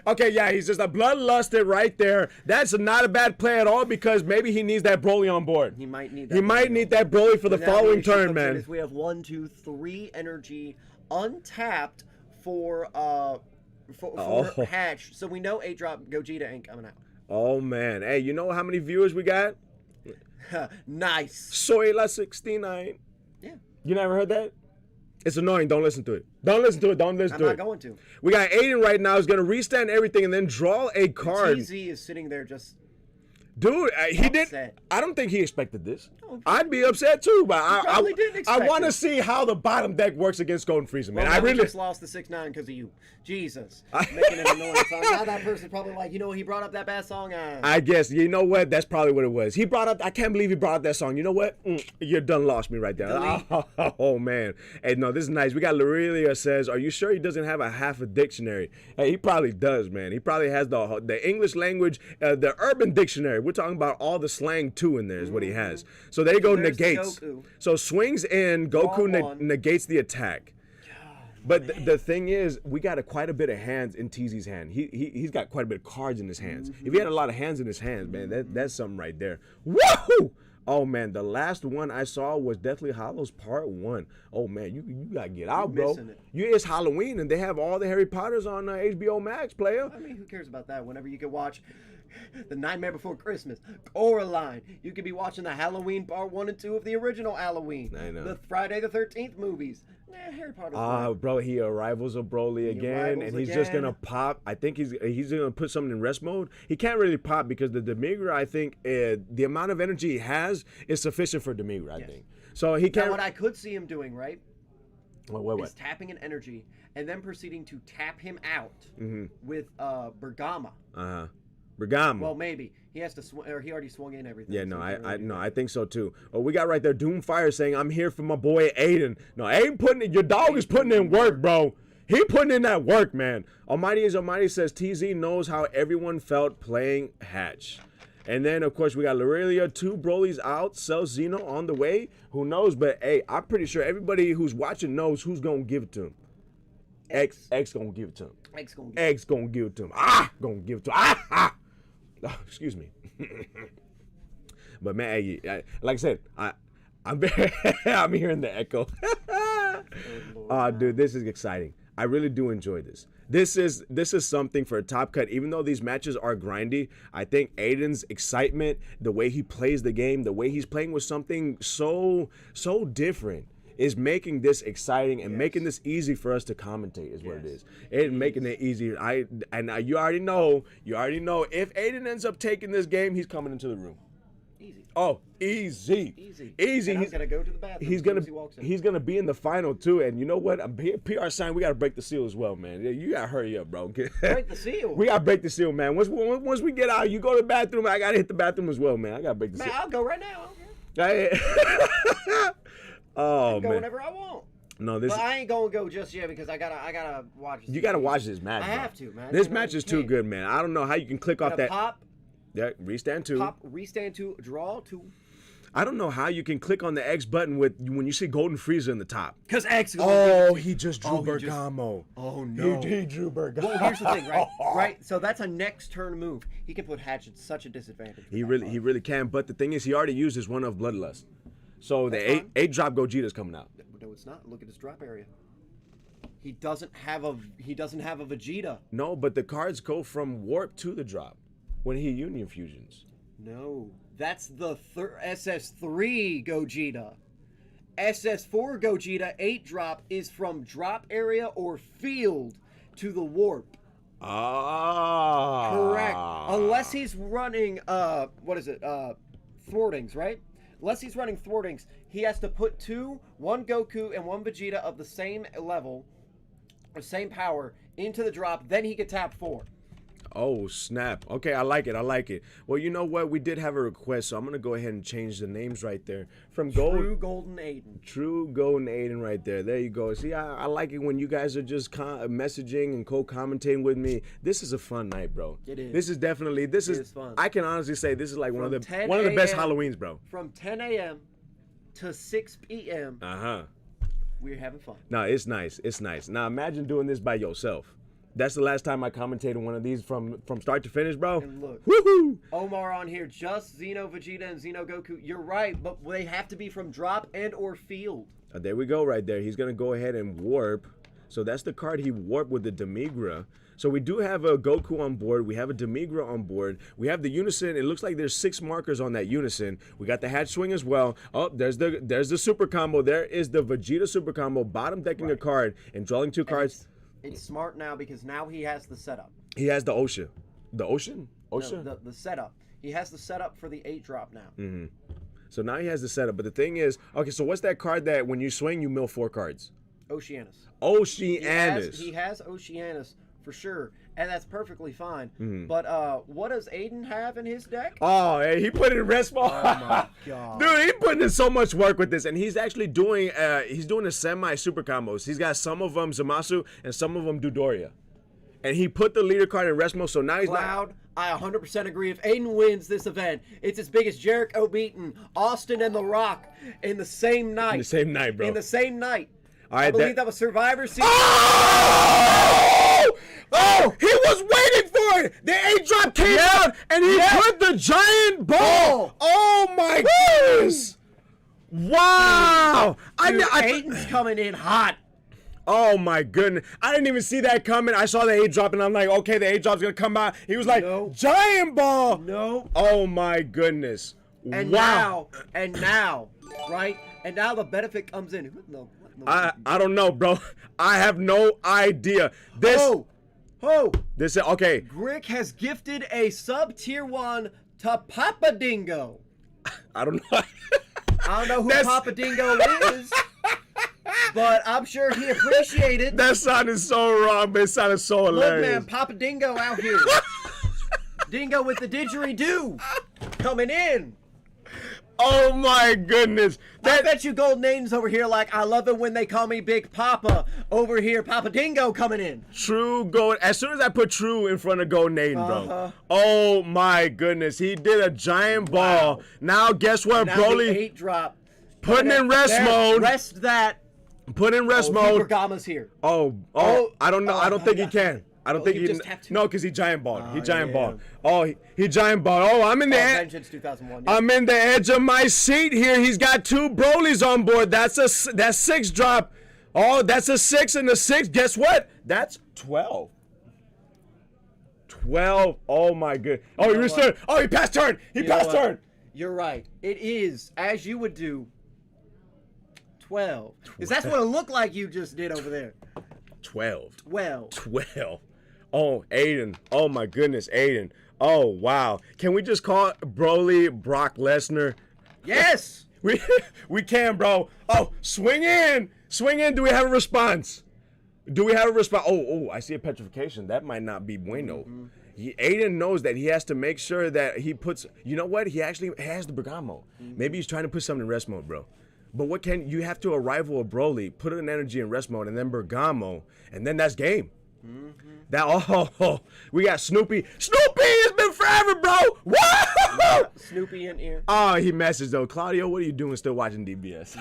Okay, yeah, he's just a bloodlusted right there. That's not a bad play at all because maybe he needs that Broly on board. He might need that Broly for the following turn, man. We have 1, 2, 3 energy untapped for Hatch, so we know 8-drop Gogeta ain't coming out. Oh man, hey, you know how many viewers we got? Nice. Soyla69. Yeah. You never heard that? It's annoying. Don't listen to it. I'm not going to. We got Aiden right now. He's going to restand everything and then draw a card. TZ is sitting there just... Dude, he didn't. I don't think he expected this. I'd be upset too, but I want to see how the bottom deck works against Golden Frieza, man. Well, I really just lost the 6-9 because of you. Jesus, making an annoying song. Now that person's probably like, he brought up that bad song. I guess you know what? That's probably what it was. He brought up. I can't believe he brought up that song. You know what? You done lost me right there. Oh man. Hey, no, this is nice. We got Lorelia says, "Are you sure he doesn't have a half a dictionary?" Hey, he probably does, man. He probably has the English language, the Urban Dictionary. We're talking about all the slang too in there is what he has. So there you go, negates. So swings in, Goku negates the attack. But the thing is, we got quite a bit of hands in TZ's hand. He's got quite a bit of cards in his hands. If he had a lot of hands in his hands, man, that's something right there. Woohoo! Oh man, the last one I saw was Deathly Hallows Part 1. Oh man, you gotta get out, bro. It's Halloween and they have all the Harry Potters on HBO Max, player. I mean, who cares about that? Whenever you can watch The Nightmare Before Christmas, Coraline, you could be watching the Halloween Part 1 and 2 of the original Halloween. I know. The Friday the 13th movies. Harry Potter. Bro, he arrivals of Broly again, and he's just gonna pop. I think he's gonna put something in rest mode. He can't really pop because the Demigra, I think, the amount of energy he has is sufficient for Demigra. I think so. He can't. Now, what I could see him doing, right? What? Is tapping an energy and then proceeding to tap him out with Bergama. Bergamo. Well, maybe he has to swing, or he already swung in everything. Yeah, no, so he can't really do I think so too. Oh, we got right there Doomfire saying, "I'm here for my boy Aiden." No, Aiden putting it. Your dog is putting in work, bro. He putting in that work, man. Almighty is Almighty says TZ knows how everyone felt playing Hatch. And then, of course, we got Lorelia, 2 Broly's out, Cell Zeno on the way. Who knows? But, hey, I'm pretty sure everybody who's watching knows who's going to give it to him. X going to give it to him. X going to give it to him. Going to give it to him. Oh, excuse me. But, man, hey, like I said, I'm hearing the echo. Dude, this is exciting. I really do enjoy this. This is something for a top cut. Even though these matches are grindy, I think Aiden's excitement, the way he plays the game, the way he's playing with something so different, is making this exciting and making this easy for us to commentate. Is what it is. It's making it easy. You already know. If Aiden ends up taking this game, he's coming into the room. Easy. Oh, easy. And I'm gonna go to the bathroom. He's gonna be in the final too. And you know what? PR sign. We gotta break the seal as well, man. You gotta hurry up, bro. Break the seal. We gotta break the seal, man. Once we get out, you go to the bathroom. I gotta hit the bathroom as well, man. I gotta break the seal. I'll go right now. Oh, I can go man. whenever I want. No, But I ain't gonna go just yet because I gotta watch. You gotta watch this match. I bro. have to, man. This match is too good, man. I don't know how you can click off that. Pop. Yeah, restand 2. Pop, restand 2, draw 2. I don't know how you can click on the X button when you see Golden Frieza in the top. Because X. He just drew Bergamo. Oh no. He drew Bergamo. Well, here's the thing, right? Right. So that's a next turn move. He can put Hatch at such a disadvantage. He really can. But the thing is, he already used his one of Bloodlust. So the 8 drop Gogeta's coming out. No, it's not. Look at his drop area. He doesn't have a Vegeta. No, but the cards go from warp to the drop when he Union fusions. No, that's the SS3 Gogeta. SS4 Gogeta 8 drop is from drop area or field to the warp. Correct. Unless he's running thwartings, right? Unless he's running thwartings, he has to put 2, 1 Goku and 1 Vegeta of the same level or same power into the drop, then he can tap 4. Oh, snap. Okay, I like it. Well, you know what? We did have a request, so I'm going to go ahead and change the names right there. From True Golden Aiden. True Golden Aiden right there. There you go. See, I like it when you guys are just messaging and co-commentating with me. This is a fun night, bro. It is. This is definitely, this is fun. I can honestly say this is like one of the best Halloweens, bro. From 10 a.m. to 6 p.m. We're having fun. No, it's nice. It's nice. Now, imagine doing this by yourself. That's the last time I commentated one of these from start to finish, bro. And look, woohoo! Omar on here, just Xeno Vegeta and Xeno Goku. You're right, but they have to be from drop and or field. There we go right there. He's going to go ahead and warp. So that's the card he warped with the Demigra. So we do have a Goku on board. We have a Demigra on board. We have the Unison. It looks like there's 6 markers on that Unison. We got the Hatch Swing as well. Oh, there's the Super Combo. There is the Vegeta Super Combo. Bottom decking a card and drawing 2 cards. It's smart now because now he has the setup. He has the Osha. The Ocean? Osha? No, the setup. He has the setup for the 8 drop now. Mm-hmm. So now he has the setup. But the thing is, okay, so what's that card that when you swing, you mill 4 cards? Oceanus. Oceanus. He has Oceanus for sure, and that's perfectly fine. Mm-hmm. But what does Aiden have in his deck? Oh, hey, he put it in rest mode. Oh my god, dude, he putting in so much work with this, and he's actually doing the semi super combos. He's got some of them Zamasu and some of them Dodoria, and he put the leader card in rest mode. So now he's Cloud. I 100% agree. If Aiden wins this event, it's as big as Jericho beating Austin and The Rock in the same night. In the same night, bro. In the same night. All right, I believe that was Survivor Series. Oh, he was waiting for it. The 8 drop came out, and he put the giant ball. Oh my goodness! Wow! Dude, Aiden's coming in hot. Oh my goodness! I didn't even see that coming. I saw the 8 drop, and I'm like, okay, the 8 drop's gonna come out. He was like, giant ball. No. Oh my goodness! And wow. now, right? And now the benefit comes in. No. I don't know, bro. I have no idea. This is okay. Grick has gifted a sub tier 1 to Papa Dingo. I don't know. I don't know who Papa Dingo is, but I'm sure he appreciated. That sounded so wrong, but it sounded so hilarious. Look, man, Papa Dingo out here Dingo with the didgeridoo coming in. Oh my goodness. I bet you Golden Aiden's over here like, I love it when they call me Big Papa. Over here, Papa Dingo coming in. True Gold. As soon as I put True in front of Golden Aiden, bro. Oh my goodness. He did a giant ball. Now guess what, Now Broly? the 8 drop. Putting in rest mode. Rest that. Put in rest mode. Bergama's here. I don't know. I don't think he can. I don't think he he just tapped two. No, because he giant balled. He giant yeah. balled. Oh, he giant balled. Oh, I'm in the Vengeance 2001. I'm in the edge of my seat here. He's got 2 Brolys on board. That's 6 drop. Oh, that's a 6 and a 6. Guess what? That's 12. 12. Oh my good. Oh, he restored. Oh, he passed turn. He passed turn. You're right. It is, as you would do, 12. Because that's what it looked like you just did over there. 12. 12. Oh, Aiden. Oh my goodness, Aiden. Oh wow. Can we just call Broly Brock Lesnar? Yes. We can, bro. Oh, swing in. Swing in. Do we have a response? Oh, I see a petrification. That might not be bueno. Aiden knows that he has to make sure that he puts. You know what? He actually has the Bergamo. Maybe he's trying to put something in rest mode, bro. But what can you have to arrival a Broly, put an energy in rest mode, and then Bergamo, and then that's game. That we got Snoopy. Snoopy, it's been forever, bro. Whoa! Snoopy in here. Oh, he messaged though. Claudio, what are you doing still watching DBS?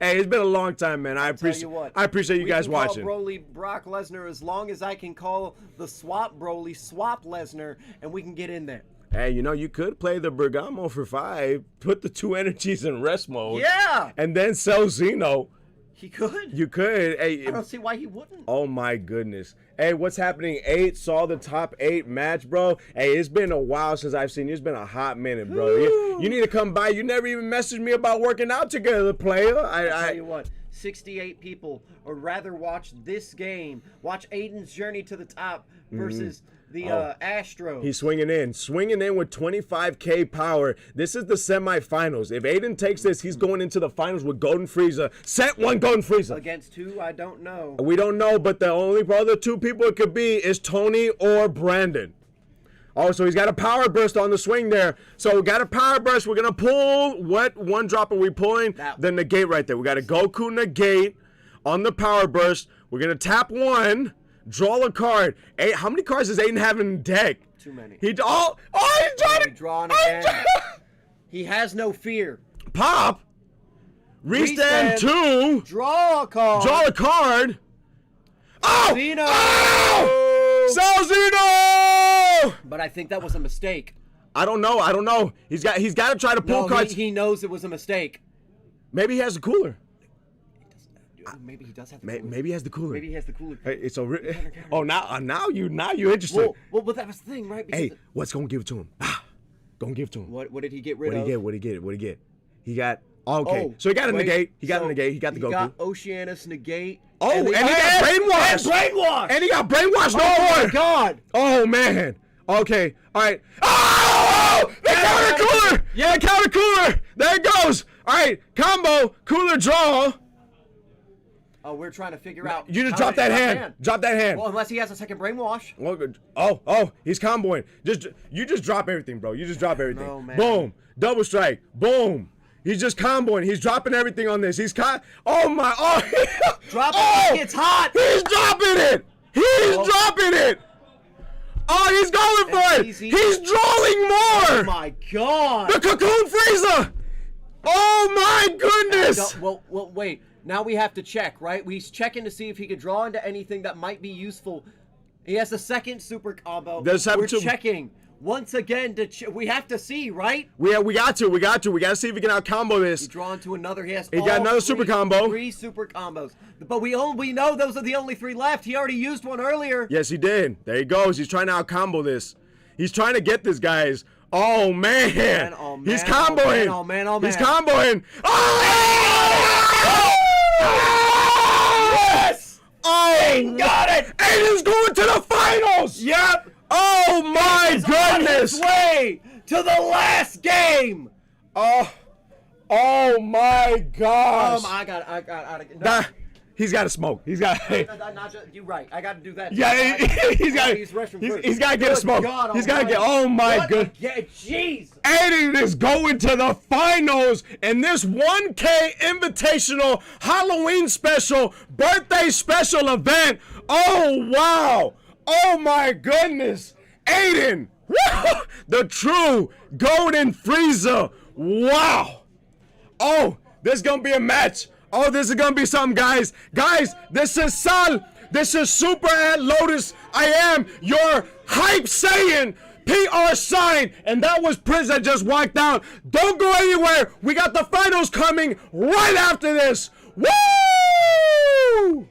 Hey, it's been a long time, man. I appreciate you guys watching. We can call Broly Brock Lesnar as long as I can call the Swap Broly Swap Lesnar, and we can get in there. Hey, you know, you could play the Bergamo for 5, put the 2 energies in rest mode. Yeah! And then sell Xeno. He could. You could. Hey, I don't see why he wouldn't. Oh my goodness. Hey, what's happening? 8 saw the top 8 match, bro. Hey, it's been a while since I've seen you. It's been a hot minute, bro. You need to come by. You never even messaged me about working out together, player. I tell you what, 68 people would rather watch this game, watch Aiden's journey to the top versus the Astro. He's swinging in with 25K power. This is the semifinals. If Aiden takes this, he's going into the finals with Golden Frieza. Set 1 Golden Frieza. Against who? I don't know. We don't know, but the only other 2 people it could be is Tony or Brandon. Oh, so he's got a power burst on the swing there. So we got a power burst. We're going to pull. What 1 drop are we pulling? The negate right there. We got a Goku negate on the power burst. We're going to tap 1. Draw a card. How many cards does Aiden have in deck? Too many. He's drawing again. He has no fear. Pop. Restand 2. Draw a card. Draw a card. Oh! Xeno. Oh! Xeno! But I think that was a mistake. I don't know. He's got to try to pull cards. He knows it was a mistake. Maybe he has the cooler. Maybe he does have the cooler. Maybe he has the cooler. Maybe he has the cooler. Hey, it's a now you're interested. Well, but that was the thing, right? Hey, what's gonna give it to him? Gonna give it to him. What did he get rid of? What did he get? He got so he got a negate. He got a negate. He got the Goku. He got Oceanus negate. Oh, and he got brainwash. And he got brainwash. No more. Oh my God. Oh man. Okay. All right. Oh! The counter cooler. Yeah, the counter cooler. There it goes. All right. Combo cooler draw. Oh, we're trying to figure out. You just drop that hand. Drop that hand. Well, unless he has a second brainwash. Oh, he's comboing. You just drop everything, bro. You just drop everything. No, man. Boom. Double strike. Boom. He's just comboing. He's dropping everything on this. Oh my. Oh. Drop it like it's hot. He's dropping it. Dropping it. Oh, he's going for it. Easy. He's drawing more. Oh my God. The Cocoon Frieza. Oh my goodness. Well, wait. Now we have to check, right? He's checking to see if he could draw into anything that might be useful. He has a second super combo. We're checking once again. We have to see, right? We got to. We got to see if we can out combo this. He drawn to another. He got another super combo. 3 super combos. But we know those are the only 3 left. He already used one earlier. Yes, he did. There he goes. He's trying to out combo this. He's trying to get this, guys. Oh man. He's comboing. Oh man. He's comboing. Oh! Yes! Oh, got it! Aiden's going to the finals! Yep! Oh my goodness! On his way to the last game! Oh my gosh! I got He's got to smoke. He's got. You're right. I got to do that. Yeah, he's got. He's got to get a smoke. He's got to get. Oh my god. Yeah, jeez. Aiden is going to the finals in this 1K Invitational Halloween special, birthday special event. Oh wow. Oh my goodness. Aiden, the true golden freezer. Wow. Oh, this is going to be a match. Oh, this is going to be something, guys. Guys, this is Sal. This is Super at Lotus. I am your hype Saiyan. PR sign. And that was Prince that just walked out. Don't go anywhere. We got the finals coming right after this. Woo!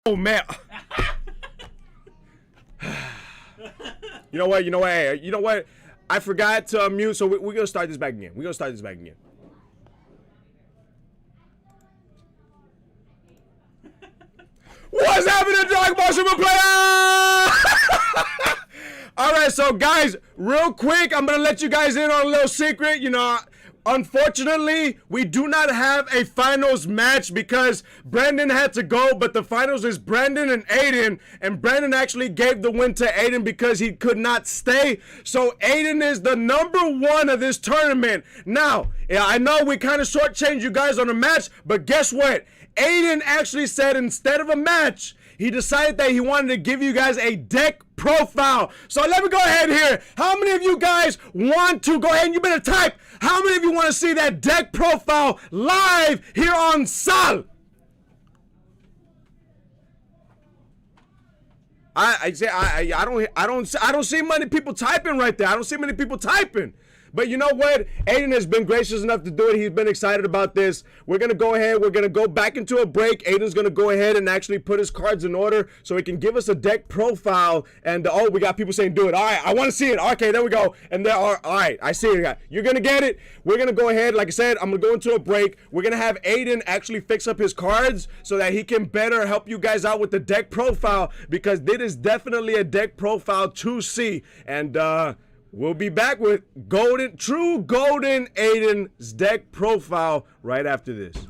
Oh man. You know what? Hey, you know what? I forgot to mute, so we're gonna start this back again. What's happening, Dragon Ball Super player? All right, so guys, real quick, I'm gonna let you guys in on a little secret. You know, unfortunately, we do not have a finals match because Brandon had to go, but the finals is Brandon and Aiden, and Brandon actually gave the win to Aiden because he could not stay. So Aiden is the #1 of this tournament. Now, yeah, I know we kind of shortchanged you guys on a match, but guess what? Aiden actually said instead of a match, he decided that he wanted to give you guys a deck profile. So let me go ahead here. How many of you guys want to go ahead and you better type? How many of you want to see that deck profile live here on Sal? I don't see many people typing right there. I don't see many people typing. But you know what? Aiden has been gracious enough to do it. He's been excited about this. We're going to go ahead. We're going to go back into a break. Aiden's going to go ahead and actually put his cards in order so he can give us a deck profile. And, oh, we got people saying do it. All right, I want to see it. Okay, there we go. And there are, all right, I see it. You're going to get it. We're going to go ahead. Like I said, I'm going to go into a break. We're going to have Aiden actually fix up his cards so that he can better help you guys out with the deck profile because this is definitely a deck profile to see. And, we'll be back with true golden Aiden's deck profile right after this.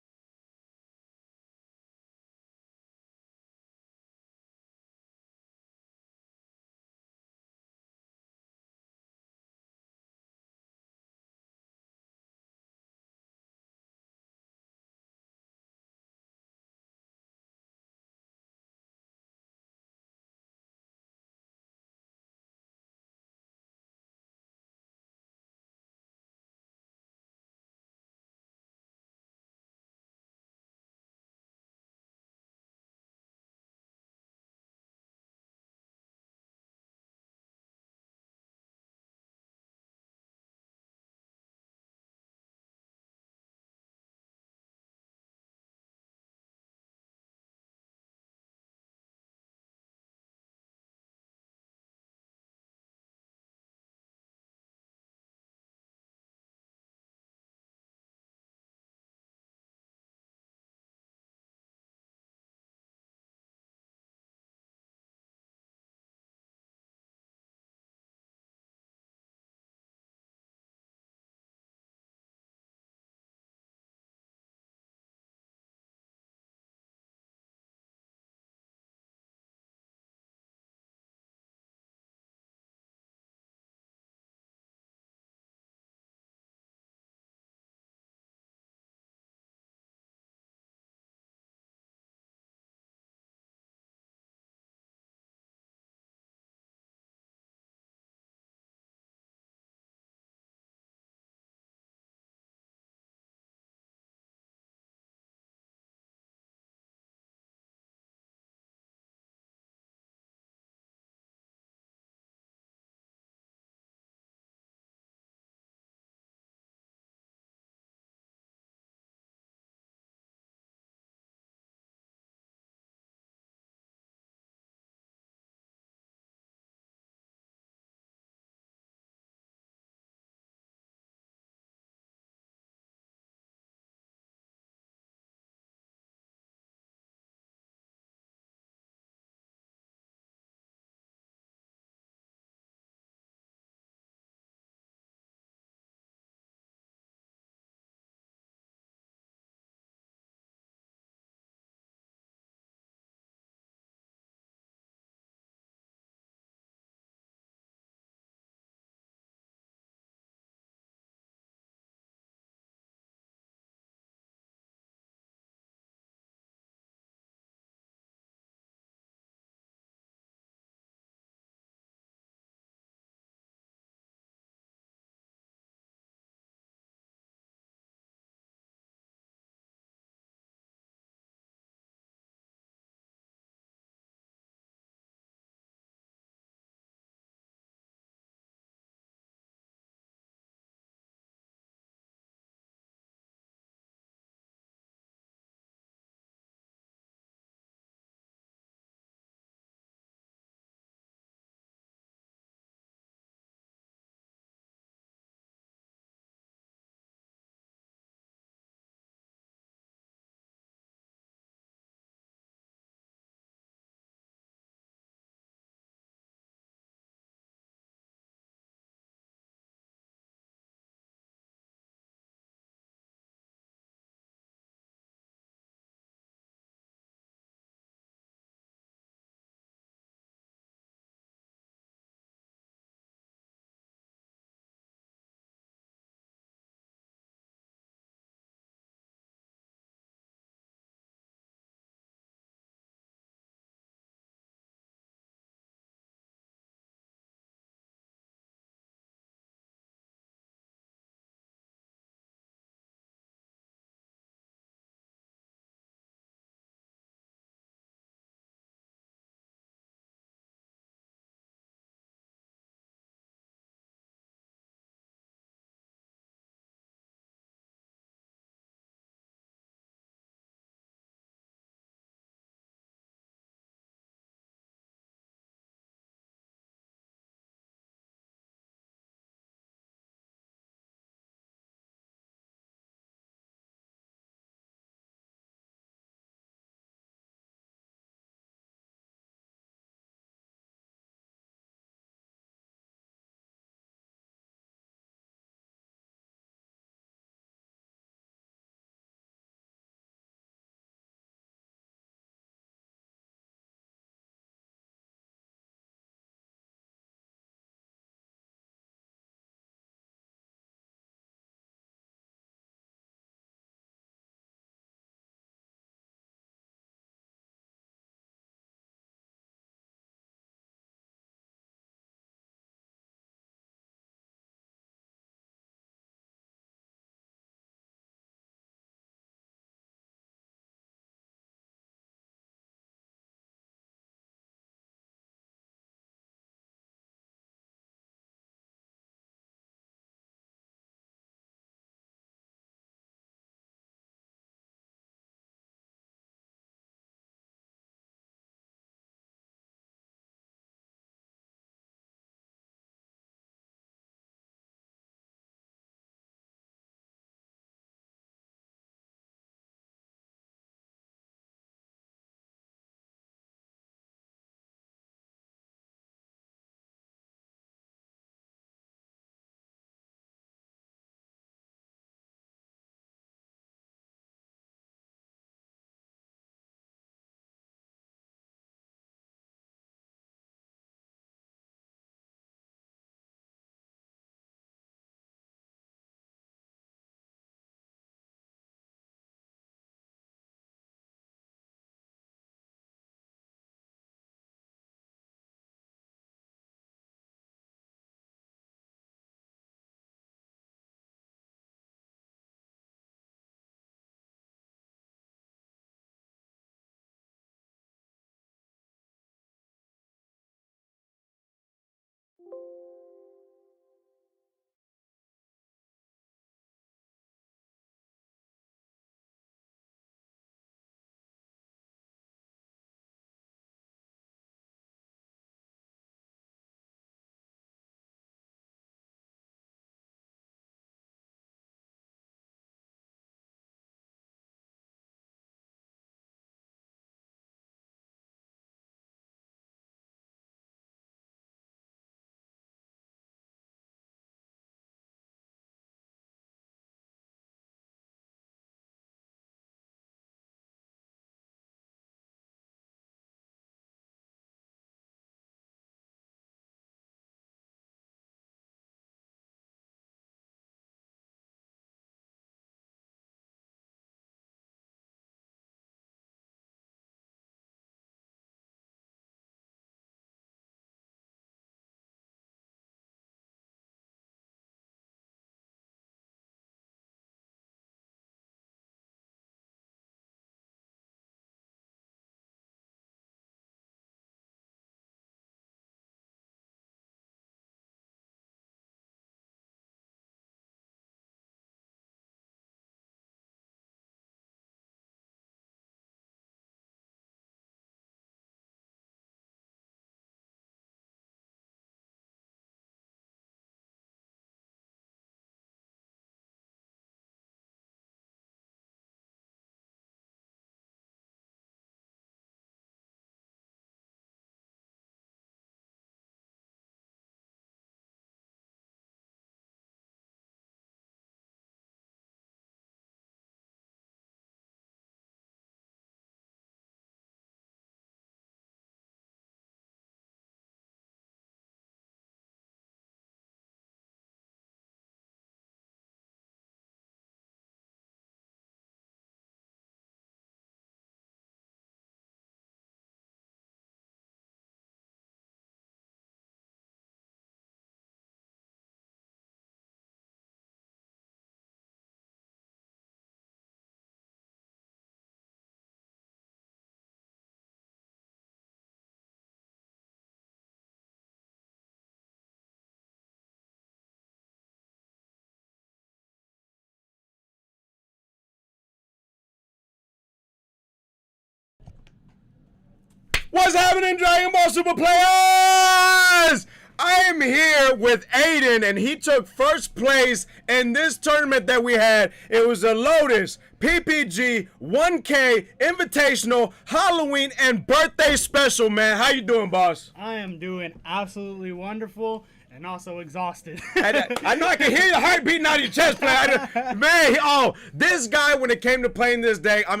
What's happening, Dragon Ball Super players? I am here with Aiden, and he took first place in this tournament that we had. It was a Lotus, PPG, 1K, Invitational, Halloween, and birthday special, man. How you doing, boss? I am doing absolutely wonderful and also exhausted. I know I can hear your heart beating out of your chest, player. This guy, when it came to playing this deck, I'm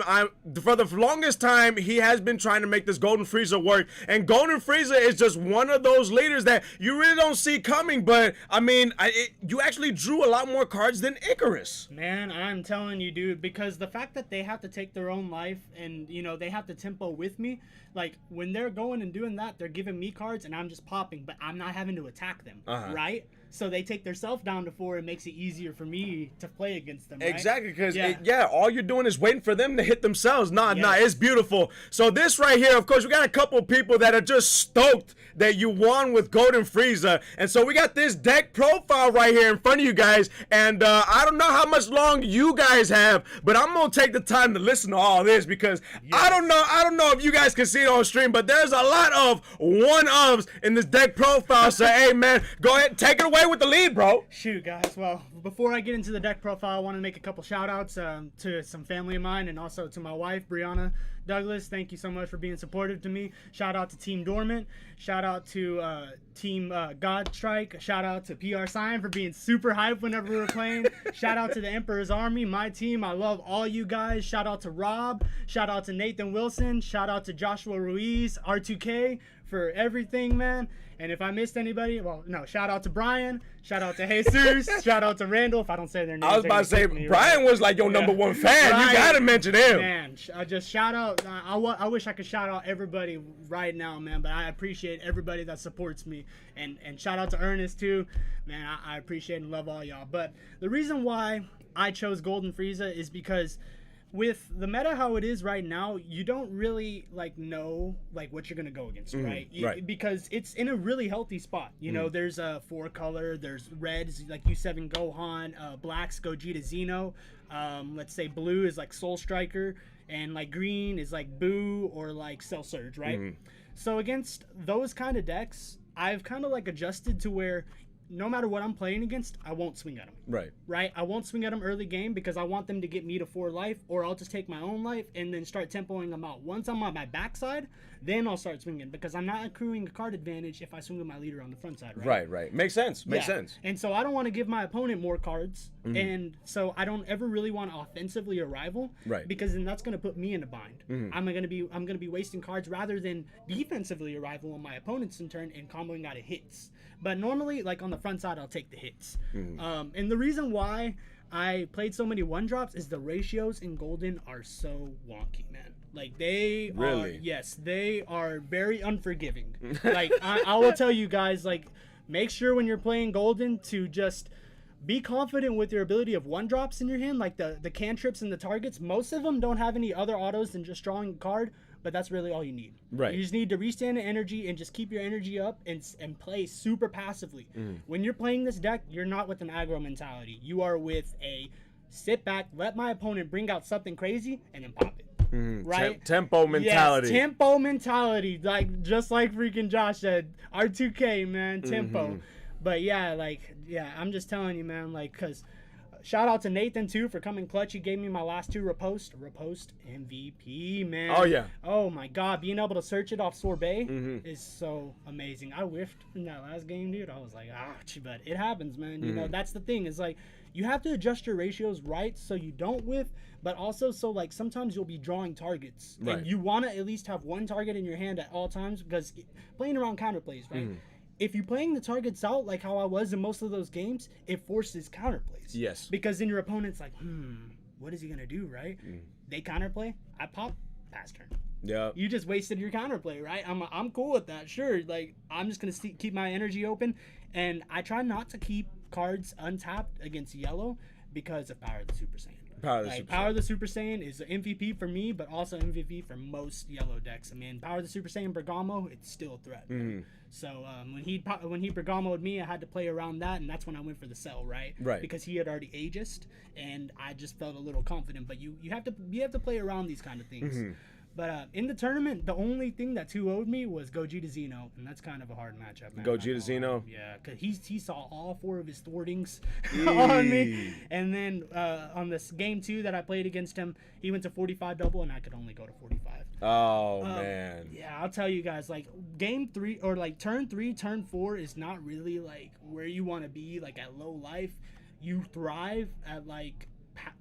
for the longest time, he has been trying to make this Golden Frieza work, and Golden Frieza is just one of those leaders that you really don't see coming, but, I mean, you actually drew a lot more cards than Icarus. Man, I'm telling you, dude, because the fact that they have to take their own life and, you know, they have to tempo with me, like, when they're going and doing that, they're giving me cards and I'm just popping, but I'm not having to attack them. Right? So they take their self down to 4. It makes it easier for me to play against them, right? Exactly, because all you're doing is waiting for them to hit themselves. Nah, it's beautiful. So this right here, of course, we got a couple of people that are just stoked that you won with Golden Frieza. And so we got this deck profile right here in front of you guys. And I don't know how much long you guys have, but I'm going to take the time to listen to all this because I don't know if you guys can see it on stream, but there's a lot of one-ofs in this deck profile. So, hey, man, go ahead, take it away with the lead, bro. Shoot, guys. Well, before I get into the deck profile, I want to make a couple shout-outs to some family of mine and also to my wife, Brianna Douglas. Thank you so much for being supportive to me. Shout out to Team Dormant. Shout out to Team Godstrike. Shout out to PR Sign for being super hyped whenever we were playing. Shout out to the Emperor's Army, my team. I love all you guys. Shout out to Rob. Shout out to Nathan Wilson. Shout out to Joshua Ruiz, R2K, for everything, man. And if I missed anybody, well, no, shout out to Brian, shout out to Jesus, shout out to Randall. If I don't say their names, I was about to say, Brian was like your number one fan. Brian, you gotta mention him. Man, just shout out. I wish I could shout out everybody right now, man, but I appreciate everybody that supports me. And shout out to Ernest, too. Man, I appreciate and love all y'all. But the reason why I chose Golden Frieza is because with the meta how it is right now, you don't really know what you're gonna go against, right? Because it's in a really healthy spot. You know, there's a 4-color, there's reds like U7 Gohan, blacks Gogeta Zeno. Let's say blue is like Soul Striker, and like green is like Boo or like Cell Surge, right? So against those kind of decks, I've kind of adjusted to where no matter what I'm playing against, I won't swing at them. Right? I won't swing at them early game because I want them to get me to 4 life, or I'll just take my own life and then start tempoing them out. Once I'm on my backside, then I'll start swinging because I'm not accruing a card advantage if I swing with my leader on the front side, right? Right. Makes sense. Makes sense. And so I don't want to give my opponent more cards, and so I don't ever really want to offensively arrival, because then that's going to put me in a bind. I'm going to be wasting cards rather than defensively arrival on my opponent's turn and comboing out of hits. But normally, on the front side, I'll take the hits. And the reason why I played so many 1-drops is the ratios in Golden are so wonky, man. They are very unforgiving. I will tell you guys, make sure when you're playing Golden to just be confident with your ability of 1-drops in your hand, like the cantrips and the targets. Most of them don't have any other autos than just drawing a card, but that's really all you need. You just need to restand the energy and just keep your energy up and play super passively. When you're playing this deck, you're not with an aggro mentality. You are with a sit back, let my opponent bring out something crazy, and then pop it. Right? Tempo mentality. Yes, tempo mentality. Just like freaking Josh said, R2K, man, tempo. But I'm just telling you, man, because shout out to Nathan, too, for coming clutch. He gave me my last 2 Repost MVP, man. Oh, yeah. Oh, my God. Being able to search it off Sorbet is so amazing. I whiffed in that last game, dude. I was like, ouch, but it happens, man. You know, that's the thing. Is you have to adjust your ratios right so you don't whiff, but also so sometimes you'll be drawing targets. And you want to at least have 1 target in your hand at all times, because playing around counterplays, right? If you're playing the targets out like how I was in most of those games, it forces counterplays. Yes. Because then your opponent's like, what is he going to do, right? They counterplay, I pop, pass turn. Yeah. You just wasted your counterplay, right? I'm cool with that, sure. I'm just going to keep my energy open, and I try not to keep cards untapped against yellow because of Power of the Super Saiyan. Power of the Super Saiyan is an MVP for me, but also MVP for most yellow decks. I mean, Power of the Super Saiyan Bergamo, it's still a threat. So when he Bergamo'd me, I had to play around that, and that's when I went for the Cell, right? Because he had already ageist, and I just felt a little confident. But you have to play around these kind of things. But in the tournament, the only thing that 2-0'd me was Goji to Xeno, and that's kind of a hard matchup, man. Goji to Xeno? Yeah, because he saw all 4 of his thwartings on me. And then on this game 2 that I played against him, he went to 45 double, and I could only go to 45. Oh, man. Yeah, I'll tell you guys, like, game 3, or like turn 3, turn 4 is not really like where you want to be, like at low life. You thrive at like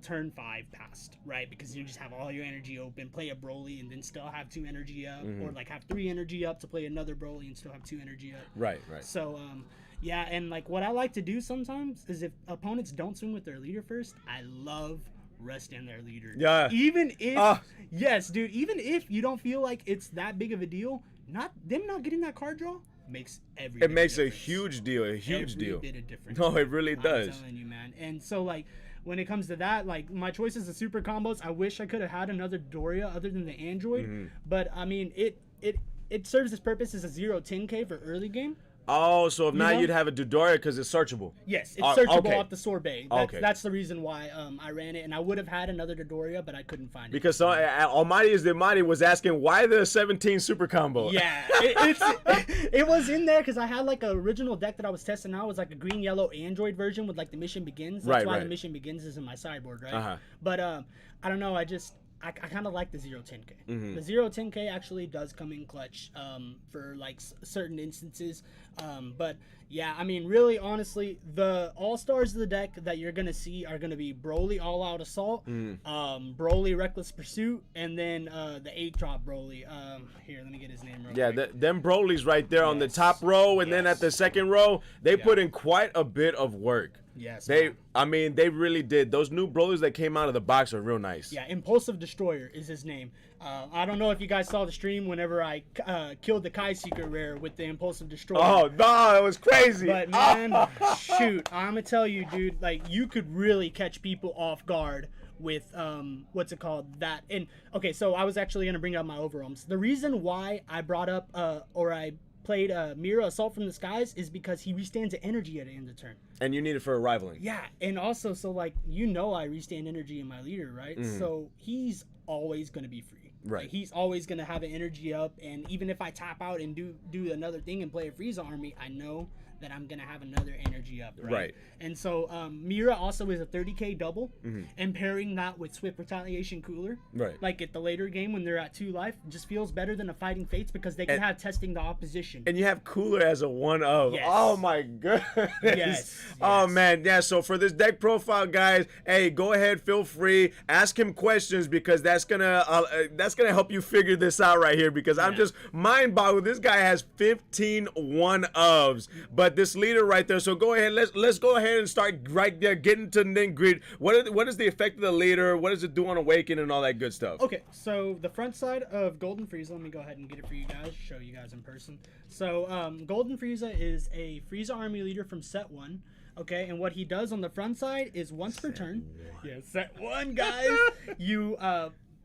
turn 5 past, right? Because you just have all your energy open, play a Broly, and then still have 2 energy up, or like have 3 energy up to play another Broly and still have 2 energy up. Right. So, yeah, and like what I like to do sometimes is if opponents don't swing with their leader first, I love resting their leader. Yeah. Even if, yes, dude, even if you don't feel like it's that big of a deal, not getting that card draw makes every It makes difference. a huge deal, Every bit of difference. No, it really does. I'm telling you, man. And so, like, when it comes to that, like, my choices of super combos, I wish I could have had another Doria other than the Android. But, I mean, it serves its purpose as a 0-10K for early game. Oh, so if not, know? you'd have a Dodoria because it's searchable. Yes, it's searchable okay. off the sorbet. That's the reason why I ran it, and I would have had another Dodoria, but I couldn't find it. Because Almighty is the Almighty was asking why the 17 super combo. Yeah, it was in there because I had like an original deck that I was testing out. It was like a green yellow Android version with like the Mission Begins. That's why the Mission Begins is in my sideboard, right? But I don't know. I kind of like the 0-10K. The 0-10K actually does come in clutch for like certain instances. But yeah, I mean, really, honestly, the all-stars of the deck that you're going to see are going to be Broly All-Out Assault, Broly Reckless Pursuit, and then the 8-drop Broly. Here, let me get his name real quick. Them Brolys right there on the top row, and then at the second row, they put in quite a bit of work. Yes. They really did. Those new Brolys that came out of the box are real nice. Yeah, Impulsive Destroyer is his name. I don't know if you guys saw the stream whenever I killed the Kai Secret Rare with the Impulsive Destroyer. Oh, no, it was crazy. But, man, shoot, I'm going to tell you, dude, like, you could really catch people off guard with, what's it called, that. And, okay, so I was actually going to bring up my overarms. The reason why I brought up, or I played Mira Assault from the Skies is because he restands energy at the end of turn. And you need it for a rivaling. Yeah, and also, so, like, you know I restand energy in my leader, right? So he's always going to be free. Right. Like, he's always going to have an energy up, and even if I tap out and do another thing and play a Frieza army, I know that I'm going to have another energy up, right? And so Mira also is a 30k double, and pairing that with Swift Retaliation Cooler, like at the later game when they're at 2 life, just feels better than a Fighting Fates because they can have testing the opposition. And you have Cooler as a 1-of. Yes. Oh my goodness. Yes. Oh man, yeah. So for this deck profile, guys, hey, go ahead, feel free, ask him questions because that's gonna help you figure this out right here. Because I'm just mind boggled. This guy has 15 1-ofs, but this leader right there. So go ahead, let's go ahead and start right there, getting to nitty-gritty. What is the effect of the leader? What does it do on Awaken and all that good stuff? Okay, so the front side of Golden Frieza, let me go ahead and get it for you guys, show you guys in person. So Golden Frieza is a Frieza army leader from set 1. Okay, and what he does on the front side is once per turn. Yeah, set 1, guys. You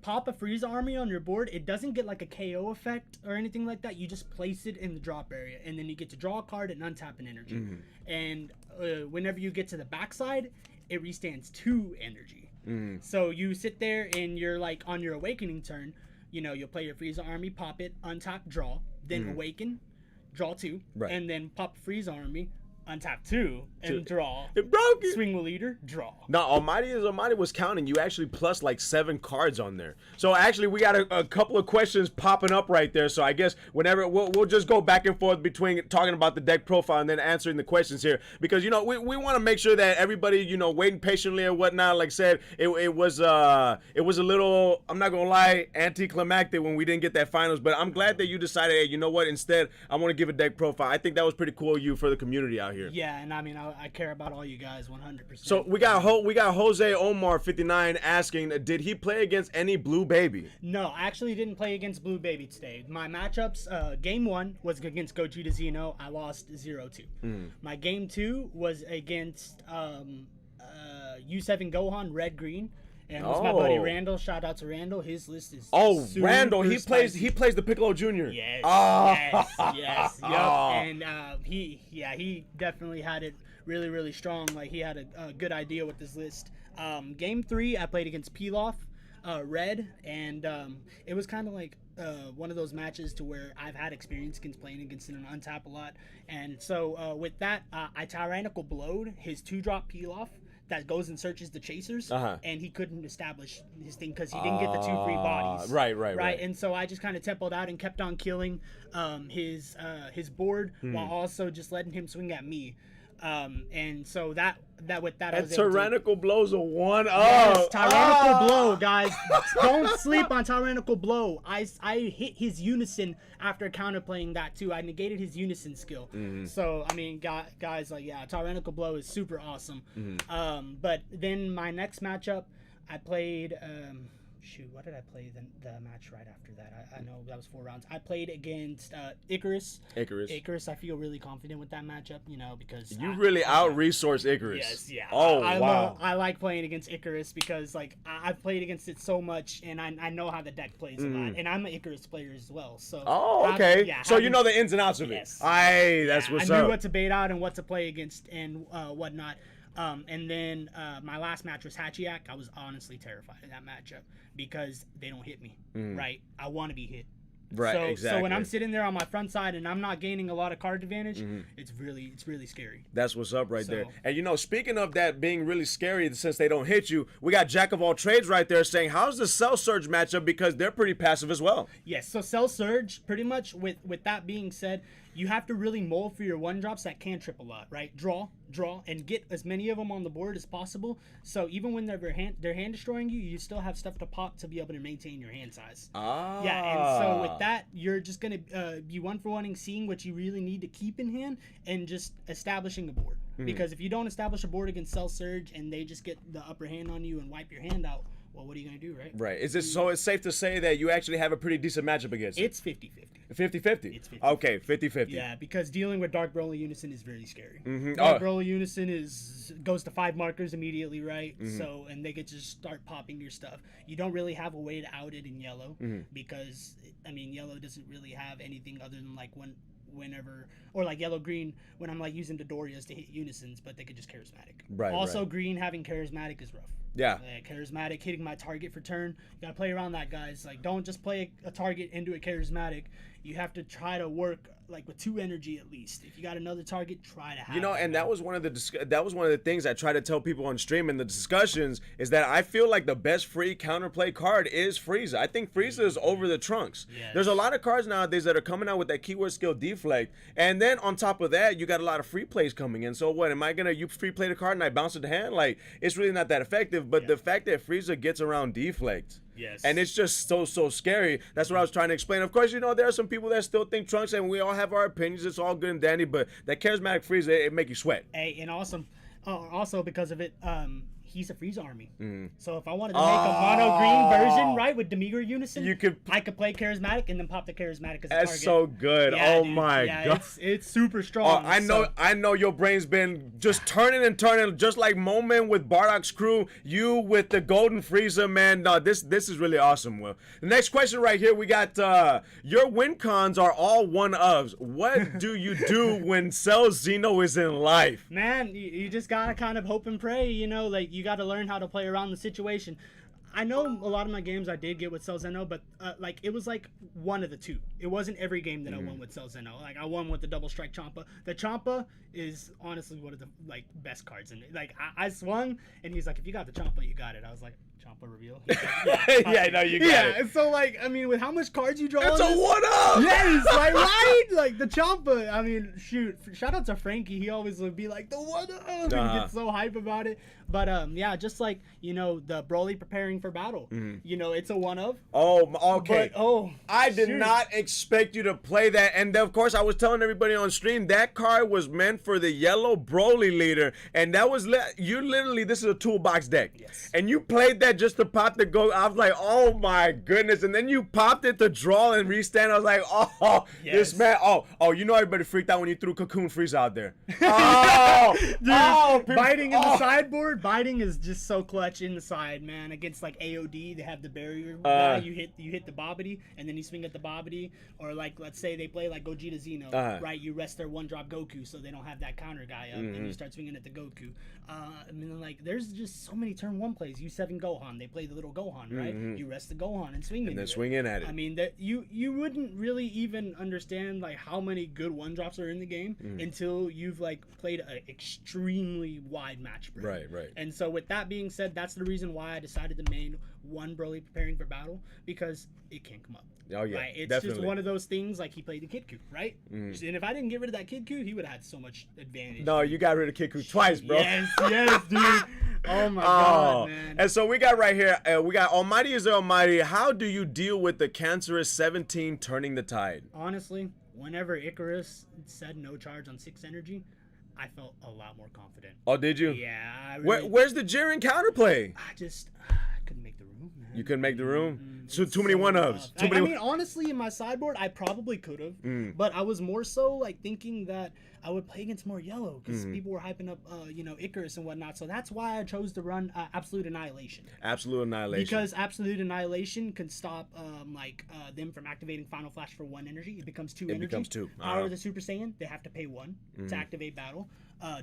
pop a Frieza army on your board. It doesn't get like a KO effect or anything like that. You just place it in the drop area, and then you get to draw a card and untap an energy. And whenever you get to the backside, it restands 2 energy. So you sit there and you're like on your awakening turn, you know, you'll play your Frieza army, pop it, untap, draw, then awaken, draw 2, and then pop a Frieza army, untap 2, and draw. It broke it. Swing with leader, draw. No, Almighty was counting. You actually plus like 7 cards on there. So actually, we got a couple of questions popping up right there. So I guess whenever we'll just go back and forth between talking about the deck profile and then answering the questions here, because you know we want to make sure that everybody, you know, waiting patiently and whatnot. Like I said, it was a little, I'm not gonna lie, anticlimactic when we didn't get that finals. But I'm glad that you decided, hey, you know what? Instead, I want to give a deck profile. I think that was pretty cool of you for the community out here. Yeah, and I mean, I care about all you guys 100%. So we got Jose Omar 59 asking, did he play against any Blue Baby? No, I actually didn't play against Blue Baby today. My matchups, game 1 was against Goji to Xeno. I lost 0-2. My game 2 was against U7 Gohan Red Green. And it was my buddy Randall. Shout out to Randall. His list is Randall. He plays the Piccolo Jr. Yes. Oh. Yes. Yep. And he definitely had it really, really strong. Like he had a good idea with his list. Game 3, I played against Pilaf. red, and it was kind of like one of those matches to where I've had experience against playing against an untap a lot, and so with that, I tyrannical blowed his 2-drop peel off that goes and searches the chasers, and he couldn't establish his thing because he didn't get the 2 free bodies. Right. And so I just kind of tempoed out and kept on killing his board while also just letting him swing at me. And so that with that, I was tyrannical blows a 1-0. Yes, tyrannical blow, guys. Don't sleep on tyrannical blow. I hit his unison after counterplaying that too. I negated his unison skill. So I mean, guys, like tyrannical blow is super awesome. But then my next matchup, I played. What did I play the match right after that? I know that was 4 rounds. I played against Icarus. Icarus, I feel really confident with that matchup, because... You really out-resource Icarus. Yes, yeah. Oh, wow. I like playing against Icarus because, like, I've played against it so much, and I know how the deck plays a lot. And I'm an Icarus player as well, so... Oh, okay. So you know the ins and outs of it. Yes. That's what's up. I knew what to bait out and what to play against and whatnot. And then my last match was Hachiak. I was honestly terrified of that matchup because they don't hit me, right? I want to be hit. Right, exactly. So when I'm sitting there on my front side and I'm not gaining a lot of card advantage, it's really scary. That's what's up there. And speaking of that being really scary since they don't hit you, we got Jack of all trades right there saying, how's the Cell Surge matchup because they're pretty passive as well. Yes, so Cell Surge, pretty much with that being said, you have to really mold for your 1-drops that can trip a lot, right? Draw, and get as many of them on the board as possible. So even when they're hand destroying you, you still have stuff to pop to be able to maintain your hand size. Yeah, and so with that, you're just going to be 1-for-1ing, seeing what you really need to keep in hand, and just establishing a board. Because if you don't establish a board against Cell Surge and they just get the upper hand on you and wipe your hand out, well, what are you going to do, right? Right. So it's safe to say that you actually have a pretty decent matchup against it? It's 50-50. 50-50? It's 50-50. Okay, 50-50. Yeah, because dealing with Dark Broly Unison is very scary. Dark Broly Unison goes to 5 markers immediately, right? So, and they could just start popping your stuff. You don't really have a way to out it in yellow because, I mean, yellow doesn't really have anything other than like whenever, or like yellow-green when I'm like using the Dorias to hit unisons, but they could just charismatic. Right. Also, green having charismatic is rough. Yeah. Charismatic hitting my target for turn. You gotta play around that, guys. Like, don't just play a target into a charismatic. You have to try to work like with 2 energy at least. If you got another target, try to have. And that was one of the things I try to tell people on stream in the discussions is that I feel like the best free counterplay card is Frieza. I think Frieza is over the Trunks. Yes. There's a lot of cards nowadays that are coming out with that keyword skill deflect, and then on top of that, you got a lot of free plays coming in. So what? Am I gonna free play the card and I bounce it to hand? Like, it's really not that effective. But the fact that Frieza gets around deflect. Yes. And it's just so scary. That's what I was trying to explain. Of course, there are some people that still think Trunks, and we all have our opinions. It's all good and dandy, but that charismatic Frieza, it make you sweat. Hey, and also because of it, he's a Frieza army. So if I wanted to make a mono green version, right, with Demigra Unison, I could play charismatic and then pop the charismatic as a target. That's so good. Yeah, my god. It's super strong. I know your brain's been just turning and turning, just like Moment with Bardock's crew, you with the Golden Frieza, man. No, this is really awesome, Will. The next question right here, we got your win cons are all 1-ofs. What do you do when Cell Xeno is in life? Man, you just gotta kind of hope and pray, like you got to learn how to play around the situation. I know a lot of my games I did get with Cell Zeno, but like it was like one of the two. It wasn't every game that I won with Cell Zeno. Like I won with the double strike Champa. The Champa is honestly one of the like best cards in it. Like I swung and he's like, if you got the Champa, you got it. I was like, Champa reveal. Like, yeah, no, you got it. And so like I mean, with how much cards you draw, it's a 1-off. Yes, like right, like the Champa. I mean, shoot, shout out to Frankie. He always would be like the 1-off and get so hype about it. But yeah, just like the Broly preparing for battle. It's a 1-of. Oh, okay. But, I did not expect you to play that. And of course, I was telling everybody on stream that card was meant for the yellow Broly leader, and that was you literally. This is a toolbox deck, yes. And you played that just to pop the go. I was like, oh my goodness! And then you popped it to draw and restand. I was like, oh, yes. This man. Oh, everybody freaked out when you threw Cocoon Freeze out there. Dude, biting in the sideboard. biting is just so clutch inside, man. Against like AOD, they have the barrier guy. You hit the Bobbity, and then you swing at the Bobbity. Or like, let's say they play like Gogeta Xeno, right? You rest their 1-drop Goku, so they don't have that counter guy up, and you start swinging at the Goku. I mean, like, there's just so many turn 1 plays. U7 Gohan, they play the little Gohan, right? You rest the Gohan and swing. And then swing in at it. I mean, that you wouldn't really even understand like how many good 1-drops are in the game until you've like played an extremely wide match break. Right. And so with that being said, that's the reason why I decided to main one Broly preparing for battle, because it can't come up. Oh yeah, right? It's definitely. just one of those things. Like, he played the Kid Coup, right? And if I didn't get rid of that Kid Coup, he would have had so much advantage. No, you got rid of Kid Coup twice, bro. Yes, dude. Oh my god, man. And so we got right here, we got Almighty is the Almighty. How do you deal with the cancerous 17 turning the tide? Honestly, whenever Icarus said no charge on 6 energy, I felt a lot more confident. Oh, did you? Yeah. I really, Where's the Jiren counterplay? I couldn't make the room, man. You couldn't make the room? So too many one-ups. I mean, honestly, in my sideboard, I probably could have. But I was more so like thinking that I would play against more yellow, because people were hyping up, Icarus and whatnot. So that's why I chose to run Absolute Annihilation. Absolute Annihilation. Because Absolute Annihilation can stop them from activating Final Flash for 1 energy. It becomes 2 energy. It becomes 2. Power of the Super Saiyan, they have to pay 1 to activate battle.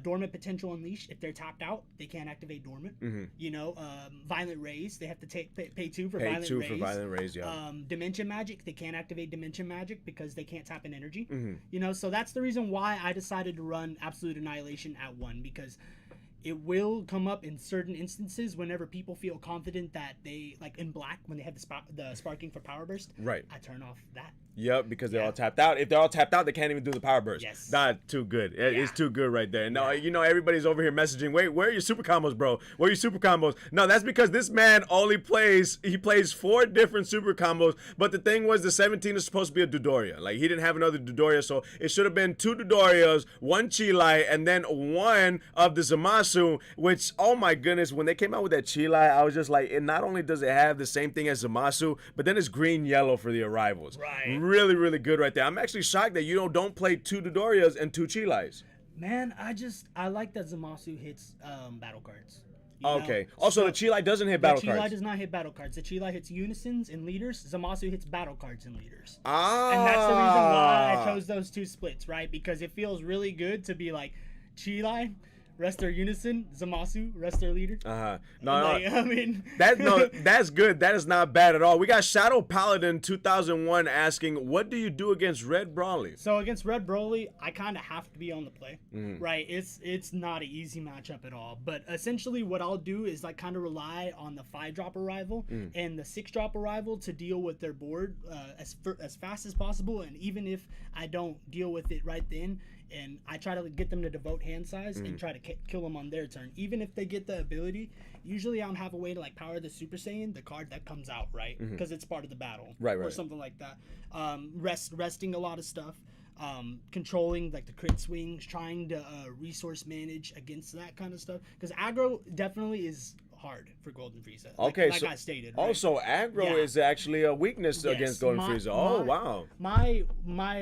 Dormant Potential Unleash, if they're tapped out, they can't activate Dormant. Violent Rays, they have to pay 2 for Violent Rays. Pay 2 for Violent Rays, yeah. Dimension Magic, they can't activate Dimension Magic because they can't tap an energy. So that's the reason why I decided to run Absolute Annihilation at 1, because it will come up in certain instances whenever people feel confident that they, like in black, when they have the sparking for Power Burst. Right. I turn off that. Yep, because they're all tapped out. If they're all tapped out, they can't even do the power burst. Yes. Not too good. It's too good right there. No, everybody's over here messaging, wait, where are your super combos, bro? Where are your super combos? No, that's because this man only plays 4 different super combos, but the thing was the 17 is supposed to be a Dodoria. Like, he didn't have another Dodoria, so it should have been 2 Dodorias, 1 Chilai, and then 1 of the Zamasu, which, oh my goodness, when they came out with that Chilai, I was just like, it not only does it have the same thing as Zamasu, but then it's green-yellow for the arrivals. Right. Really, really good right there. I'm actually shocked that you don't play 2 Dodorias and 2 Chilais. Man, I like that Zamasu hits battle cards. Okay. Also, the Chilai doesn't hit battle cards. The Chilai does not hit battle cards. The Chilai hits unisons and leaders. Zamasu hits battle cards and leaders. Ah. And that's the reason why I chose those 2 splits, right? Because it feels really good to be like, Chilai, rest their unison, Zamasu, rest their leader. I mean, that's good. That is not bad at all. We got Shadow Paladin 2001 asking, what do you do against Red Broly? So against Red Broly, I kind of have to be on the play, right? It's not an easy matchup at all. But essentially, what I'll do is like kind of rely on the 5-drop arrival and the 6-drop arrival to deal with their board as fast as possible. And even if I don't deal with it right then, and I try to get them to devote hand size and try to kill them on their turn. Even if they get the ability, usually I'll have a way to like power the Super Saiyan, the card that comes out, right? Because it's part of the battle. Right. Or something like that. Resting a lot of stuff. Controlling like the crit swings, trying to resource manage against that kind of stuff. Because aggro definitely is hard for Golden Frieza. Okay, like so I stated. Right? Also, aggro is actually a weakness against Golden Frieza. Oh, wow. My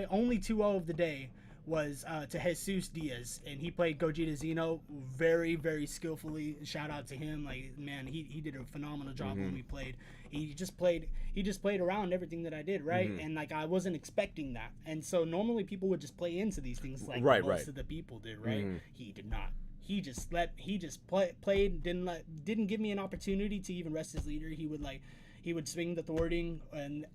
only 2-0 of the day was to Jesus Diaz, and he played Gogeta Xeno very, very skillfully. Shout out to him. Like, man, he did a phenomenal job when we played. He just played around everything that I did, right? And like, I wasn't expecting that. And so normally people would just play into these things like most of the people did, right? He did not. He just played, didn't give me an opportunity to even rest his leader. He would swing the thwarting,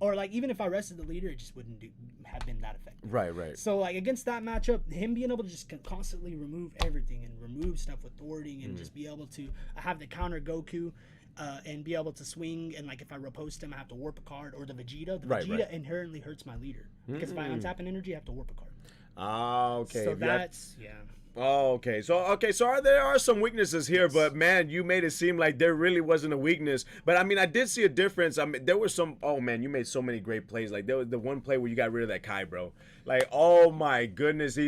or like even if I rested the leader, it just wouldn't have been that effective. Right. So like against that matchup, him being able to just constantly remove everything and remove stuff with thwarting and just be able to have the counter Goku, and be able to swing, and like if I repost him, I have to warp a card, or the Vegeta. The Vegeta inherently hurts my leader because if I untap an energy, I have to warp a card. Ah, okay. So that's Oh, okay. So there are some weaknesses here, but man, you made it seem like there really wasn't a weakness. But I mean, I did see a difference. I mean, there were some. Oh man, you made so many great plays. Like there was the one play where you got rid of that Kai, bro. Like, oh my goodness,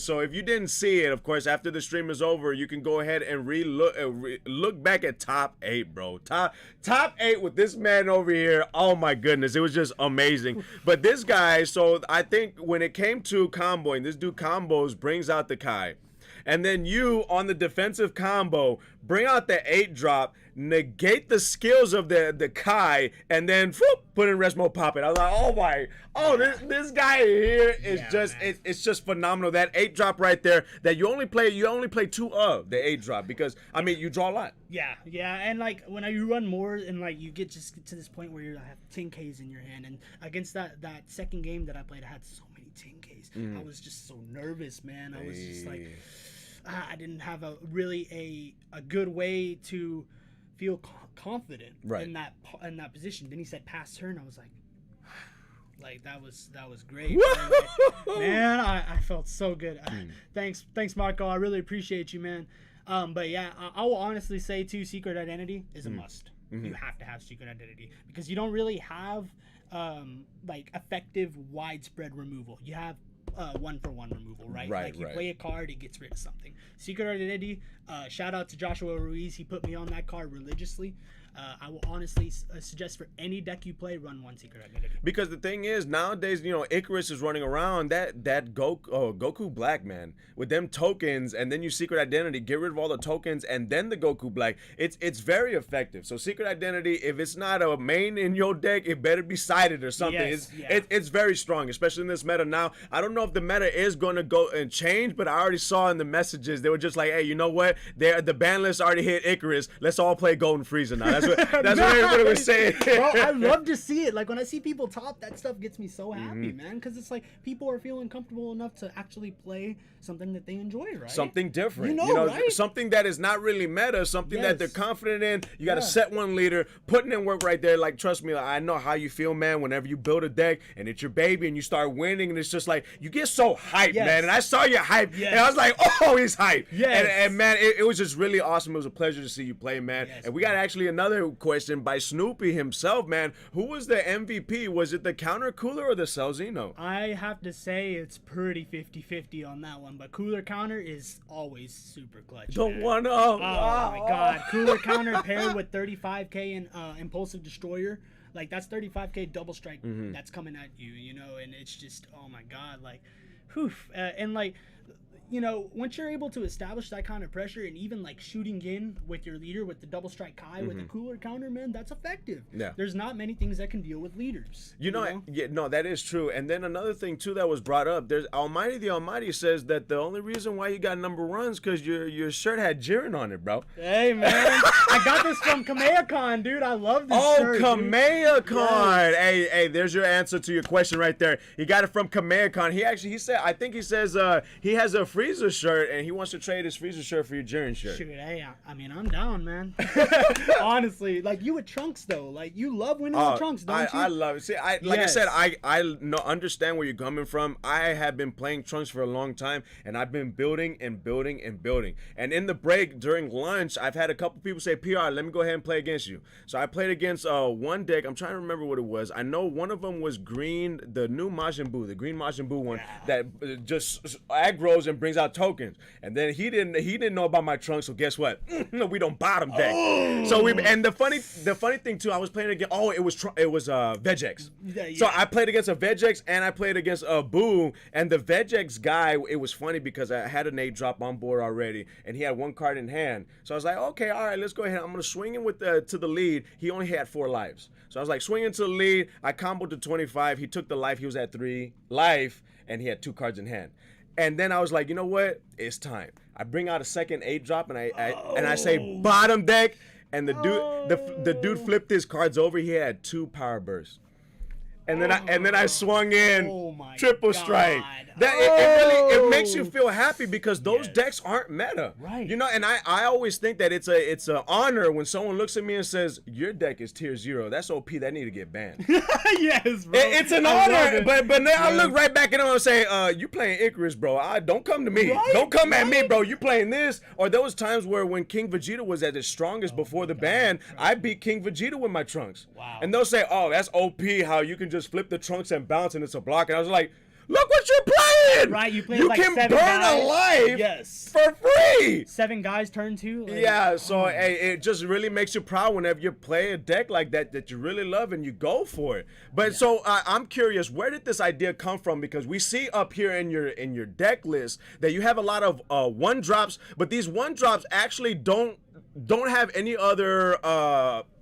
so if you didn't see it, of course, after the stream is over, you can go ahead and look back at top 8, bro. Top 8 with this man over here. Oh my goodness, it was just amazing. But this guy, so I think when it came to comboing, this dude combos brings out the Kai. and then you on the defensive combo bring out the 8-drop, negate the skills of the Kai, and then put in Resmo Pop It. I was like, this guy here is it's just phenomenal. That 8-drop right there that you only play 2 of the 8-drop because I mean you draw a lot. Yeah, and like when you run more and like you get just to this point where you have 10Ks in your hand, and against that second game that I played, I had so many 10Ks. I was just so nervous, man. I was just like, I didn't have a good way to feel confident in that position. Then he said pass turn. I was like that was great. Man, I felt so good. Thanks Marco. I really appreciate you, man. But yeah, I will honestly say too, secret identity is a must. You have to have secret identity because you don't really have like effective widespread removal. You have 1-for-1 removal, right? Like you play a card, it gets rid of something. Secret identity, shout out to Joshua Ruiz. He put me on that card religiously. I will honestly suggest for any deck you play, run 1 secret identity. Because the thing is, nowadays, Icarus is running around that Goku Black, man, with them tokens, and then you secret identity, get rid of all the tokens, and then the Goku Black. It's very effective. So secret identity, if it's not a main in your deck, it better be sided or something. It's very strong, especially in this meta now. I don't know if the meta is going to go and change, but I already saw in the messages they were just like, hey, you know what? The ban list already hit Icarus. Let's all play Golden Frieza now. That's what everybody was saying. Bro, I love to see it. Like when I see people top, that stuff gets me so happy, man. Because it's like people are feeling comfortable enough to actually play something that they enjoy, right? Something different. Right? Something that is not really meta. Something that they're confident in. You got to set one leader, putting in work right there. Like trust me, I know how you feel, man. Whenever you build a deck and it's your baby and you start winning, and it's just like you get so hyped, man. And I saw you hype, and I was like, oh, he's hyped. And man, it was just really awesome. It was a pleasure to see you play, man. And we got actually another question by Snoopy himself, man. Who was the MVP? Was it the Counter Cooler or the Celzino? I have to say it's pretty 50-50 on that one, but Cooler Counter is always super clutch. The one oh my god. Cooler Counter paired with 35k and Impulsive Destroyer. Like that's 35k double strike that's coming at you, and it's just, oh my god, like whew. And like, once you're able to establish that kind of pressure and even like shooting in with your leader with the double strike Kai with the Cooler Counter, man, that's effective. Yeah. There's not many things that can deal with leaders. That is true. And then another thing too that was brought up, there's Almighty the Almighty says that the only reason why you got number 1's because your shirt had Jiren on it, bro. Hey man, I got this from Kamehacon, dude. I love this shirt. Oh, Kamehacon. Yes. Hey, there's your answer to your question right there. He got it from Kamehacon. He says he has a Frieza shirt and he wants to trade his Frieza shirt for your Jiren shirt. Shoot, hey, I mean, I'm down, man. Honestly, like you with Trunks though, like you love winning with Trunks, don't you? I love it. See, I said, I understand where you're coming from. I have been playing Trunks for a long time, and I've been building and building and building. And in the break during lunch, I've had a couple people say, "PR, let me go ahead and play against you." So I played against one deck. I'm trying to remember what it was. I know one of them was green, the new Majin Buu, the green Majin Buu one that just aggroes and brings out tokens. And then he didn't know about my Trunks, so guess what? We don't bottom deck. So the funny thing too, I was playing against it was Vegex. So I played against a Vegex and I played against a Buu, and the Vegex guy, it was funny because I had an 8-drop on board already and he had 1 card in hand. So I was like, okay, all right, let's go ahead. I'm gonna swing him to the lead. He only had 4 lives. So I was like swinging to the lead. I comboed to 25. He took the life. He was at 3 life and he had 2 cards in hand. And then I was like, you know what? It's time. I bring out a second 8-drop and I say bottom deck, and the dude flipped his cards over. He had 2 power bursts. And then I swung in triple strike. It makes you feel happy because those decks aren't meta, right? And I always think that it's an honor when someone looks at me and says your deck is tier 0. That's OP. That need to get banned. Yes, bro. It's an honor, but then I look right back at him and say, you playing Icarus, bro? Don't come to me. Right? Don't come at me, bro. You playing this? Or there was times where when King Vegeta was at his strongest before the ban, I beat King Vegeta with my Trunks. Wow. And they'll say, oh, that's OP. How you can just flip the Trunks and bounce and it's a block. And I was like, look what you're playing. Right, you play You like can 7 burn guys. a life Yes. for free. 7 guys turn 2. Like, Yeah, so hey, it just really makes you proud whenever you play a deck like that you really love and you go for it. But so I'm curious, where did this idea come from? Because we see up here in your deck list that you have a lot of 1-drops, but these 1-drops actually don't have any other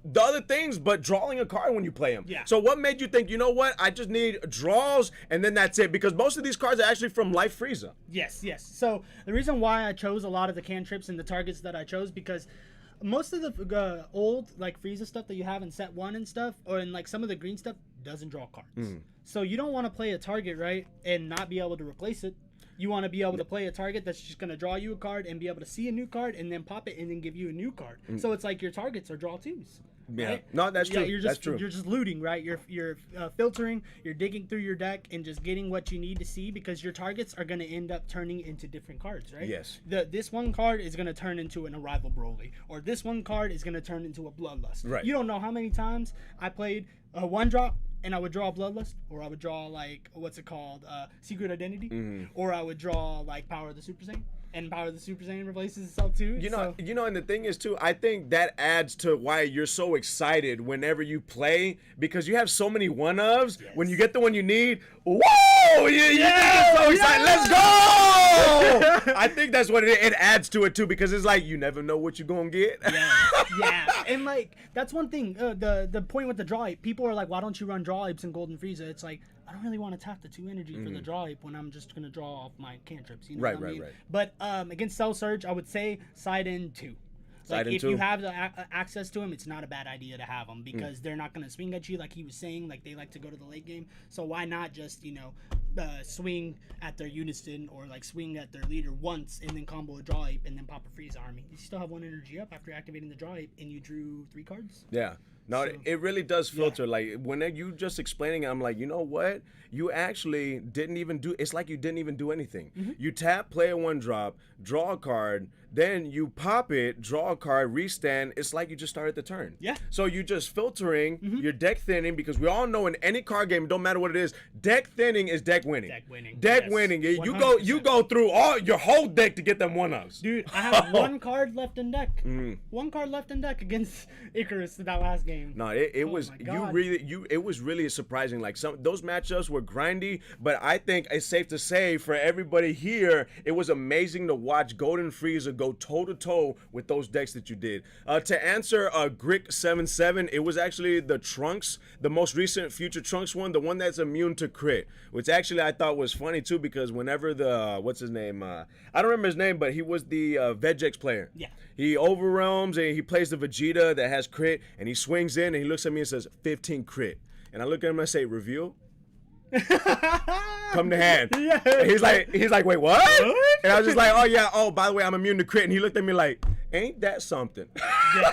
the other things but drawing a card when you play them. Yeah. So what made you think, you know what, I just need draws and then that's it? Because most of these cards are actually from Life Frieza. Yes. So the reason why I chose a lot of the cantrips and the targets that I chose, because most of the old like Frieza stuff that you have in set 1 and stuff, or in like some of the green stuff, doesn't draw cards. So you don't want to play a target, right, and not be able to replace it. You want to be able to play a target that's just going to draw you a card and be able to see a new card and then pop it and then give you a new card. So it's like your targets are draw 2s. Yeah. Right? No, that's true. You're just, that's true. You're just looting, right? You're filtering, you're digging through your deck and just getting what you need to see, because your targets are going to end up turning into different cards, right? Yes. This one card is going to turn into an Arrival Broly, or this one card is going to turn into a Bloodlust. Right. You don't know how many times I played a 1-drop and I would draw a Bloodlust, or I would draw like, what's it called, Secret Identity, or I would draw like Power of the Super Saiyan. And Power of the Super Saiyan replaces itself too. You know, and the thing is too, I think that adds to why you're so excited whenever you play, because you have so many 1-ofs. Yes. When you get the one you need, whoa! You get so excited. Let's go! I think that's what it adds to it too, because it's like you never know what you're gonna get. Yeah, and like that's one thing. The point with the draw ape, people are like, why don't you run draw apes in Golden Frieza? It's like, I don't really want to tap the 2 energy for the draw ape when I'm just gonna draw off my cantrips. You know what I mean? Right. But against Cell Surge, I would say side in 2. Like if you have the access to them, it's not a bad idea to have them, because they're not going to swing at you like he was saying. Like they like to go to the late game, so why not just swing at their unison or like swing at their leader once and then combo a draw ape and then pop a Frieza army. You still have 1 energy up after activating the draw ape and you drew 3 cards. Yeah. No, so, it really does filter. Yeah. Like when you just explaining it, I'm like, you know what? You actually didn't even do. It's like you didn't even do anything. You tap, play a 1-drop, draw a card, then you pop it, draw a card, restand. It's like you just started the turn. Yeah. So you're just filtering, you're deck thinning, because we all know in any card game, it don't matter what it is, deck thinning is deck winning. Deck winning. 100%. You go through all your whole deck to get them 1-ofs. Dude, I have 1 card left in deck. 1 card left in deck against Icarus in that last game. No, it was it was really surprising. Like those matchups were grindy, but I think it's safe to say for everybody here, it was amazing to watch Golden Frieza go toe to toe with those decks that you did. To answer Grick77, it was actually the Trunks, the most recent Future Trunks one, the one that's immune to crit, which actually I thought was funny too, because whenever the what's his name, I don't remember his name, but he was the Vegex player. Yeah. He overwhelms and he plays the Vegeta that has crit, and he swings in and he looks at me and says 15 crit, and I look at him and I say, review. Come to hand. Yeah. He's like, wait, what? And I was just like, oh yeah, by the way, I'm immune to crit. And he looked at me like, ain't that something? Yeah,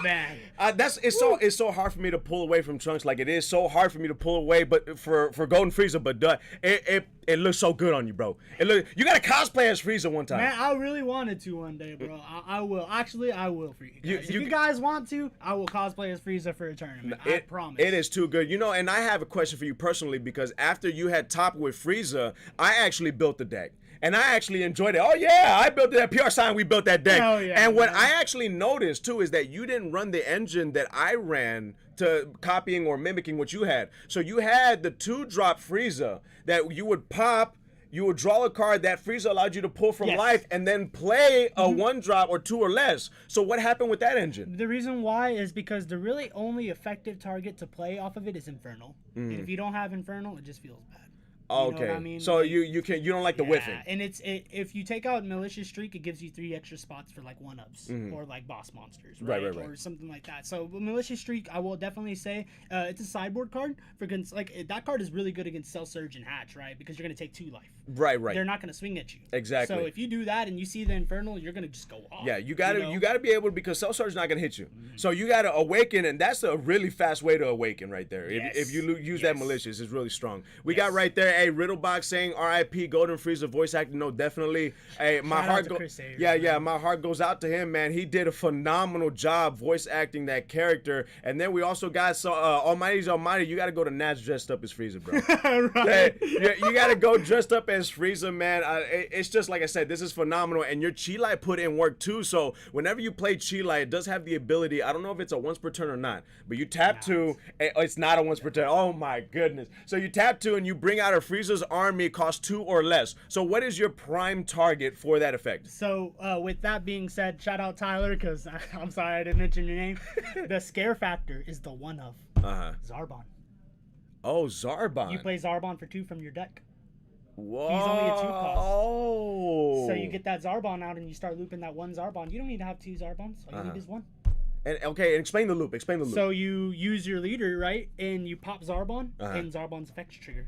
man. It's so hard for me to pull away from Trunks. Like it is so hard for me to pull away, but for Golden Frieza, but it looks so good on you, bro. You got to cosplay as Frieza one time. Man, I really wanted to one day, bro. I will. Actually, I will for you guys. If you guys want to, I will cosplay as Frieza for a tournament. I promise. It is too good. And I have a question for you personally, because after you had topped with Frieza, I actually built the deck. And I actually enjoyed it. Oh, yeah, I built that. PR Sign, we built that deck. Oh, yeah, and what I actually noticed, too, is that you didn't run the engine that I ran to copying or mimicking what you had. So you had the 2-drop Frieza that you would pop, you would draw a card that Frieza allowed you to pull from life, and then play a 1-drop or 2 or less. So what happened with that engine? The reason why is because the really only effective target to play off of it is Infernal. And if you don't have Infernal, it just feels bad. You know what I mean? So you don't like the whiffing. And if you take out Malicious Streak, it gives you 3 extra spots for like 1-ups or like boss monsters, right? Or something like that. So Malicious Streak, I will definitely say it's a sideboard card for that card is really good against Cell Surge and Hatch, right? Because you're gonna take 2 life. Right. They're not gonna swing at you. Exactly. So if you do that and you see the Infernal, you're gonna just go off. Yeah, you gotta be able, because Cell Surge is not gonna hit you. So you gotta awaken, and that's a really fast way to awaken right there. If you use that Malicious, it's really strong. We got right there. Hey, Riddlebox saying R.I.P. Golden Frieza voice acting. No, definitely. Hey, my Shout out heart to goes. Chris Ayers, Yeah, my heart goes out to him, man. He did a phenomenal job voice acting that character. And then we also got Almighty's Almighty. You got to go to Nats dressed up as Frieza, bro. Right. You got to go dressed up as Frieza, man. It's just like I said, this is phenomenal. And your Chi-Lai put in work too. So whenever you play Chi-Lai, it does have the ability. I don't know if it's a once per turn or not, but you tap two. It's not a once per turn. Oh my goodness. So you tap two and you bring out a Frieza's army, cost 2 or less. So what is your prime target for that effect? So with that being said, shout out Tyler, because I'm sorry I didn't mention your name. The scare factor is the one of Zarbon. Oh, Zarbon. You play Zarbon for 2 from your deck. Whoa. He's only a 2 cost. Oh. So you get that Zarbon out and you start looping that one Zarbon. You don't need to have 2 Zarbons. All you need is 1. And explain the loop. Explain the loop. So you use your leader, right? And you pop Zarbon, and Zarbon's effects trigger.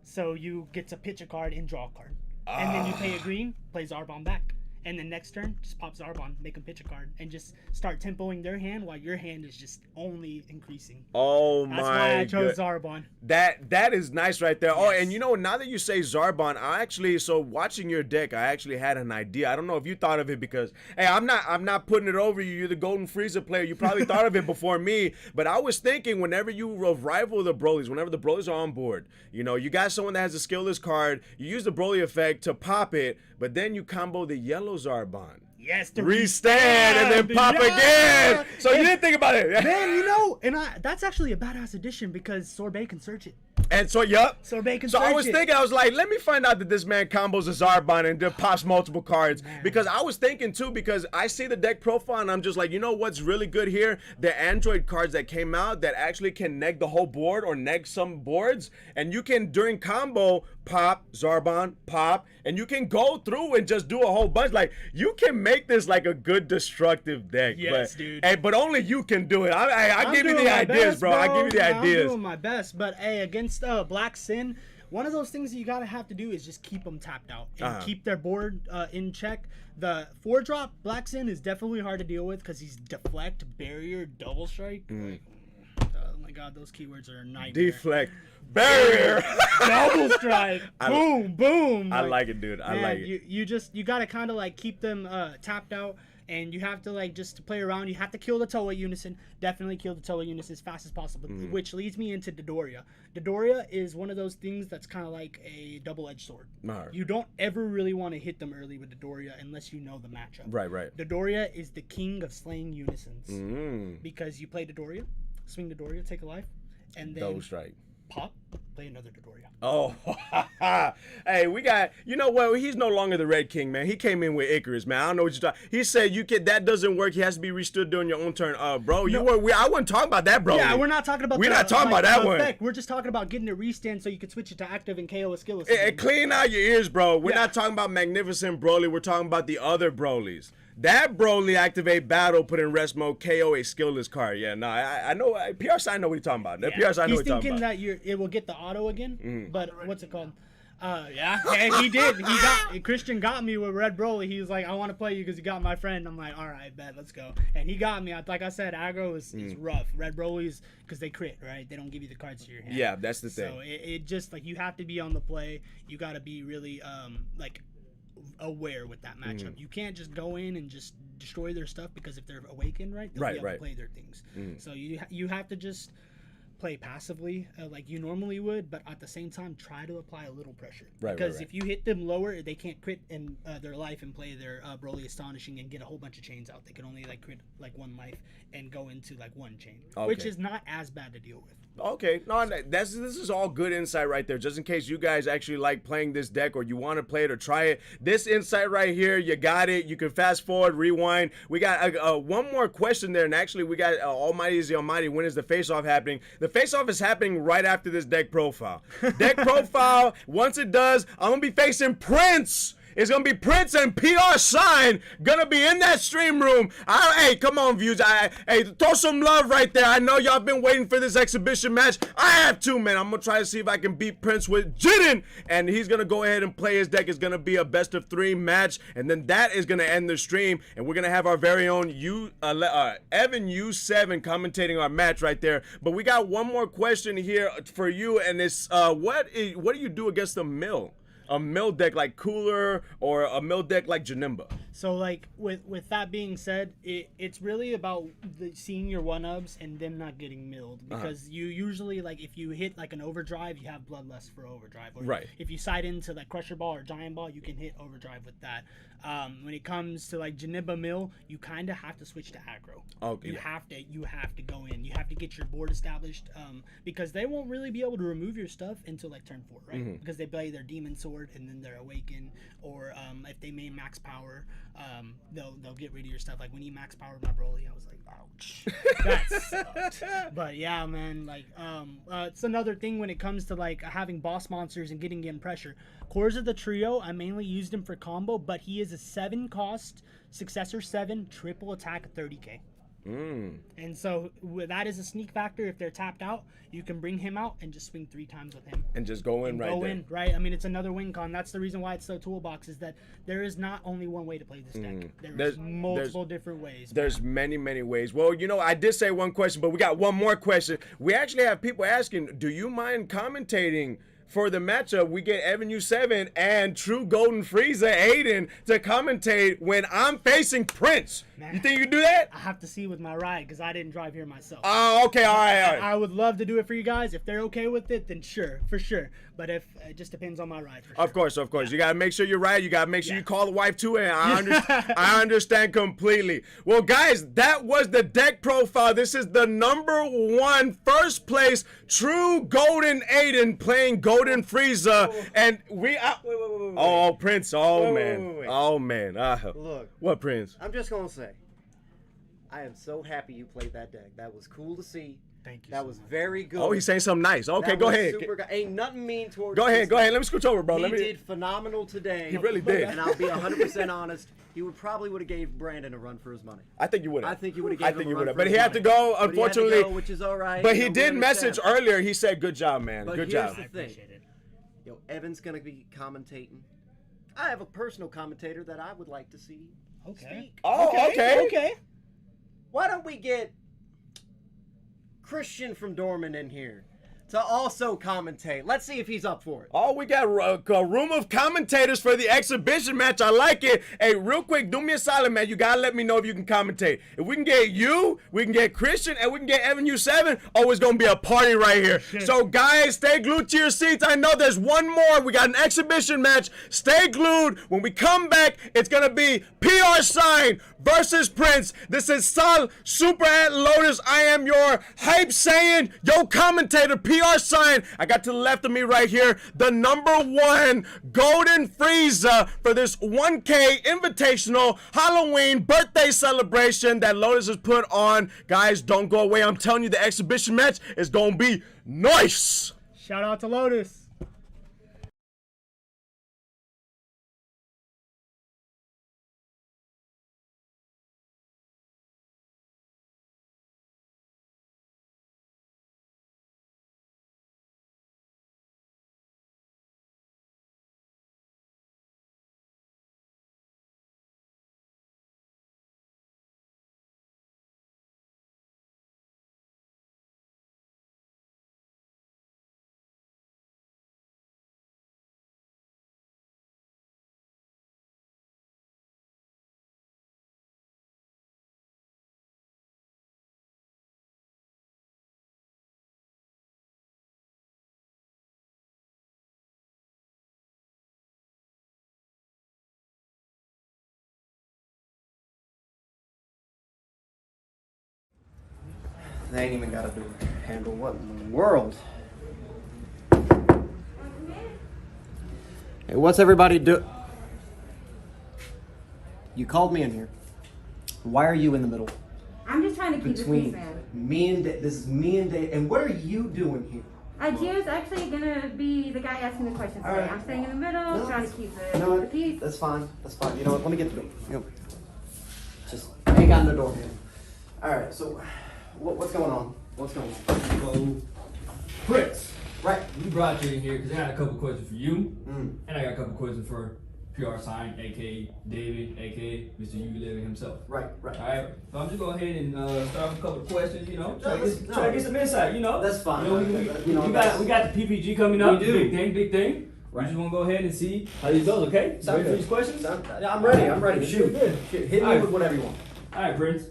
So you get to pitch a card and draw a card. And then you pay a green, play Zarbon back. And then next turn, just pop Zarbon, make them pitch a card, and just start tempoing their hand while your hand is just only increasing. Oh my! That's why I chose Zarbon. That is nice right there. Yes. Oh, and you know, now that you say Zarbon, so watching your deck, I actually had an idea. I don't know if you thought of it because, hey, I'm not putting it over you. You're the Golden Frieza player. You probably thought of it before me. But I was thinking, whenever you rival the Brolys, whenever the Brolys are on board, you know, you got someone that has a skillless card. You use the Broly effect to pop it, but then you combo the yellow Zarbon. Yes, to restand and then pop again. So you didn't think about it. Man, you know, that's actually a badass addition because Sorbet can search it. And so, yup. Sorbet can so search I was thinking, I was like, let me find out that this man combos a Zarbon and then pops multiple cards. Man. Because I was thinking too, because I see the deck profile and I'm just like, you know what's really good here? The Android cards that came out that actually can neg the whole board or neg some boards. And you can, during combo, pop, Zarbon, pop, and you can go through and just do a whole bunch. Like, you can make this like a good destructive deck. Yes, but, dude. Hey, but only you can do it. I give you the ideas, bro. I give you the ideas. I'm doing my best. But, hey, against Black Sin, one of those things that you gotta have to do is just keep them tapped out and keep their board in check. The 4-drop Black Sin is definitely hard to deal with because he's deflect, barrier, double strike. Oh my god, those keywords are a nightmare. Deflect, barrier, double strike, boom, boom. I like it, dude. I like it. You gotta kind of like keep them tapped out. And you have to like just play around. You have to kill the Toa Unison. Definitely kill the Toa Unison as fast as possible. Which leads me into Dodoria. Dodoria is one of those things that's kind of like a double-edged sword. You don't ever really want to hit them early with Dodoria unless you know the matchup. Right. Dodoria is the king of slaying unisons. Because you play Dodoria, swing Dodoria, take a life, and then double strike. Pop, play another Dodoria. Oh, hey, we got, you know what? He's no longer the Red King, man. He came in with Icarus, man. I don't know what you're talking. He said that doesn't work. He has to be restood during your own turn. Bro, I wasn't talking about that, bro. Yeah, we're not talking about. We're not talking about that one. We're just talking about getting it restand so you can switch it to active and KO a skill. And clean out your ears, bro. We're not talking about Magnificent Broly. We're talking about the other Brolys. That Broly activate battle, put in rest mode, KO a skillless card. Yeah, no, I know. PR side know what he's talking about. PR side know what he's talking about. He's thinking that it will get the auto again, but what's it called? Yeah, he did. Christian got me with Red Broly. He was like, I want to play you because you got my friend. I'm like, all right, bet, let's go. And he got me. Like I said, aggro is rough. Red Broly's because they crit, right? They don't give you the cards to your hand. Yeah, that's the thing. So it just like you have to be on the play. You got to be really like aware with that matchup. You can't just go in and just destroy their stuff because if they're awakened, right, they'll be able to play their things. So you have to just play passively like you normally would, but at the same time try to apply a little pressure. Because if you hit them lower, they can't crit in their life and play their Broly Astonishing and get a whole bunch of chains out. They can only like crit like 1 life and go into like 1 chain, which is not as bad to deal with. Okay, no, this is all good insight right there. Just in case you guys actually like playing this deck or you want to play it or try it, this insight right here, you got it. You can fast forward, rewind. We got one more question there, and actually we got Almighty is the Almighty. When is the face-off happening? The face-off is happening right after this deck profile. Deck profile. Once it does, I'm gonna be facing Prince It's gonna be Prince and PR Sign gonna be in that stream room. Hey, come on, views. Hey, throw some love right there. I know y'all been waiting for this exhibition match. I have too, man. I'm gonna try to see if I can beat Prince with Jidden, and he's gonna go ahead and play his deck. It's gonna be a best of 3 match, and then that is gonna end the stream, and we're gonna have our very own Evan U7 commentating our match right there. But we got one more question here for you, and it's what do you do against a mill deck like Cooler or a mill deck like Janimba? So like with that being said, it's really about seeing your 1-ups and them not getting milled, because you usually, like, if you hit like an overdrive, you have Bloodlust for overdrive, or right. If you side into like Crusher Ball or Giant Ball, you can hit overdrive with that. When it comes to like Janimba mill, you kind of have to switch to aggro. Okay. You have to go in. You have to get your board established, because they won't really be able to remove your stuff until like turn 4, right? Because they play their Demon Sword and then their Awaken, or if they main max power, they'll get rid of your stuff. Like when he max powered my Broly, I was like, ouch, that sucked. But yeah, man, like it's another thing when it comes to like having boss monsters and getting in pressure. Cores of the Trio, I mainly used him for combo, but he is a 7 cost successor 7 triple attack 30k. And so that is a sneak factor. If they're tapped out, you can bring him out and just swing 3 times with him and just go in right. I mean, it's another win con. That's the reason why it's so toolbox, is that there is not only one way to play this deck. There's multiple different ways. There's many ways. Well, you know, I did say one question, but we got one more question. We actually have people asking, do you mind commentating for the matchup? We get Evan U7 and True Golden Frieza Aiden to commentate when I'm facing Prince. Man, you think you can do that? I have to see with my ride, because I didn't drive here myself. Oh, okay, all right. I would love to do it for you guys. If they're okay with it, then sure, for sure. But if it just depends on my ride, for sure. Of course. Yeah. You gotta make sure you're right. You gotta make sure you call the wife too, and I understand completely. Well, guys, that was the deck profile. This is the #1 first place True Golden Aiden playing Golden Frieza, and we. Wait. Oh, Prince. Oh, man. Wait. Oh, man. Look. What, Prince? I'm just gonna say, I am so happy you played that deck. That was cool to see. Thank you. That was very good. Oh, he's saying something nice. Okay, that go was ahead. Super ain't nothing mean towards. Go ahead. Let me scooch over, bro. He did phenomenal today. He really did. And I'll be 100% honest. He would have gave Brandon a run for his money. I think you would have. I think you would have gave him a run for But his he had to money. go, unfortunately. Which is all right. But he did message earlier. He said, "Good job, man. But Good here's job." the thing. Yo, Evan's gonna be commentating. I have a personal commentator that I would like to see speak. Oh, okay. Why don't we get Christian from Dorman in here to also commentate? Let's see if he's up for it. Oh, we got a room of commentators for the exhibition match. I like it. Hey, real quick, do me a solid, man. You gotta let me know if you can commentate. If we can get you, we can get Christian, and we can get Evan U7, oh, it's gonna be a party right here. So, guys, stay glued to your seats. I know there's one more. We got an exhibition match. Stay glued. When we come back, it's gonna be PR Sign versus Prince. This is Sal Super at Lotus. I am your hype saying, yo, commentator, PR Sign. I got to the left of me right here, the #1 Golden Frieza for this 1K Invitational Halloween birthday celebration that Lotus has put on. Guys, don't go away. I'm telling you, the exhibition match is gonna be nice. Shout out to Lotus. They ain't even got to do handle what in the world. Hey, what's everybody do? You called me in here. Why are you in the middle? I'm just trying to keep Between this thing me and Dave. This is me and Dave. And what are you doing here? Gio's actually gonna be the guy asking the questions today. Alright. I'm staying in the middle, trying to keep the, No, the peace. that's fine. That's fine. You know what? Let me get the door. You know, just hang on the door here. All right. So, what's going on? What's going on? So, Prince, Right. we brought you in here because I got a couple questions for you, Mm. and I got a couple questions for PR Sign, aka David, aka Mr. U11 himself. Right. Right. All right, so I'm just go ahead and start with a couple of questions. You know, try to that's- get, try to get some insight. You know, That's fine. You know, You know, we that's- got the PPG coming up. We do. Big thing. Right. We just want to go ahead and see how these goes. Okay, Sound ready for good. these questions? I'm ready. I'm ready. Shoot. Good. Shoot. Hit me Alright. with whatever you want. All right, Prince.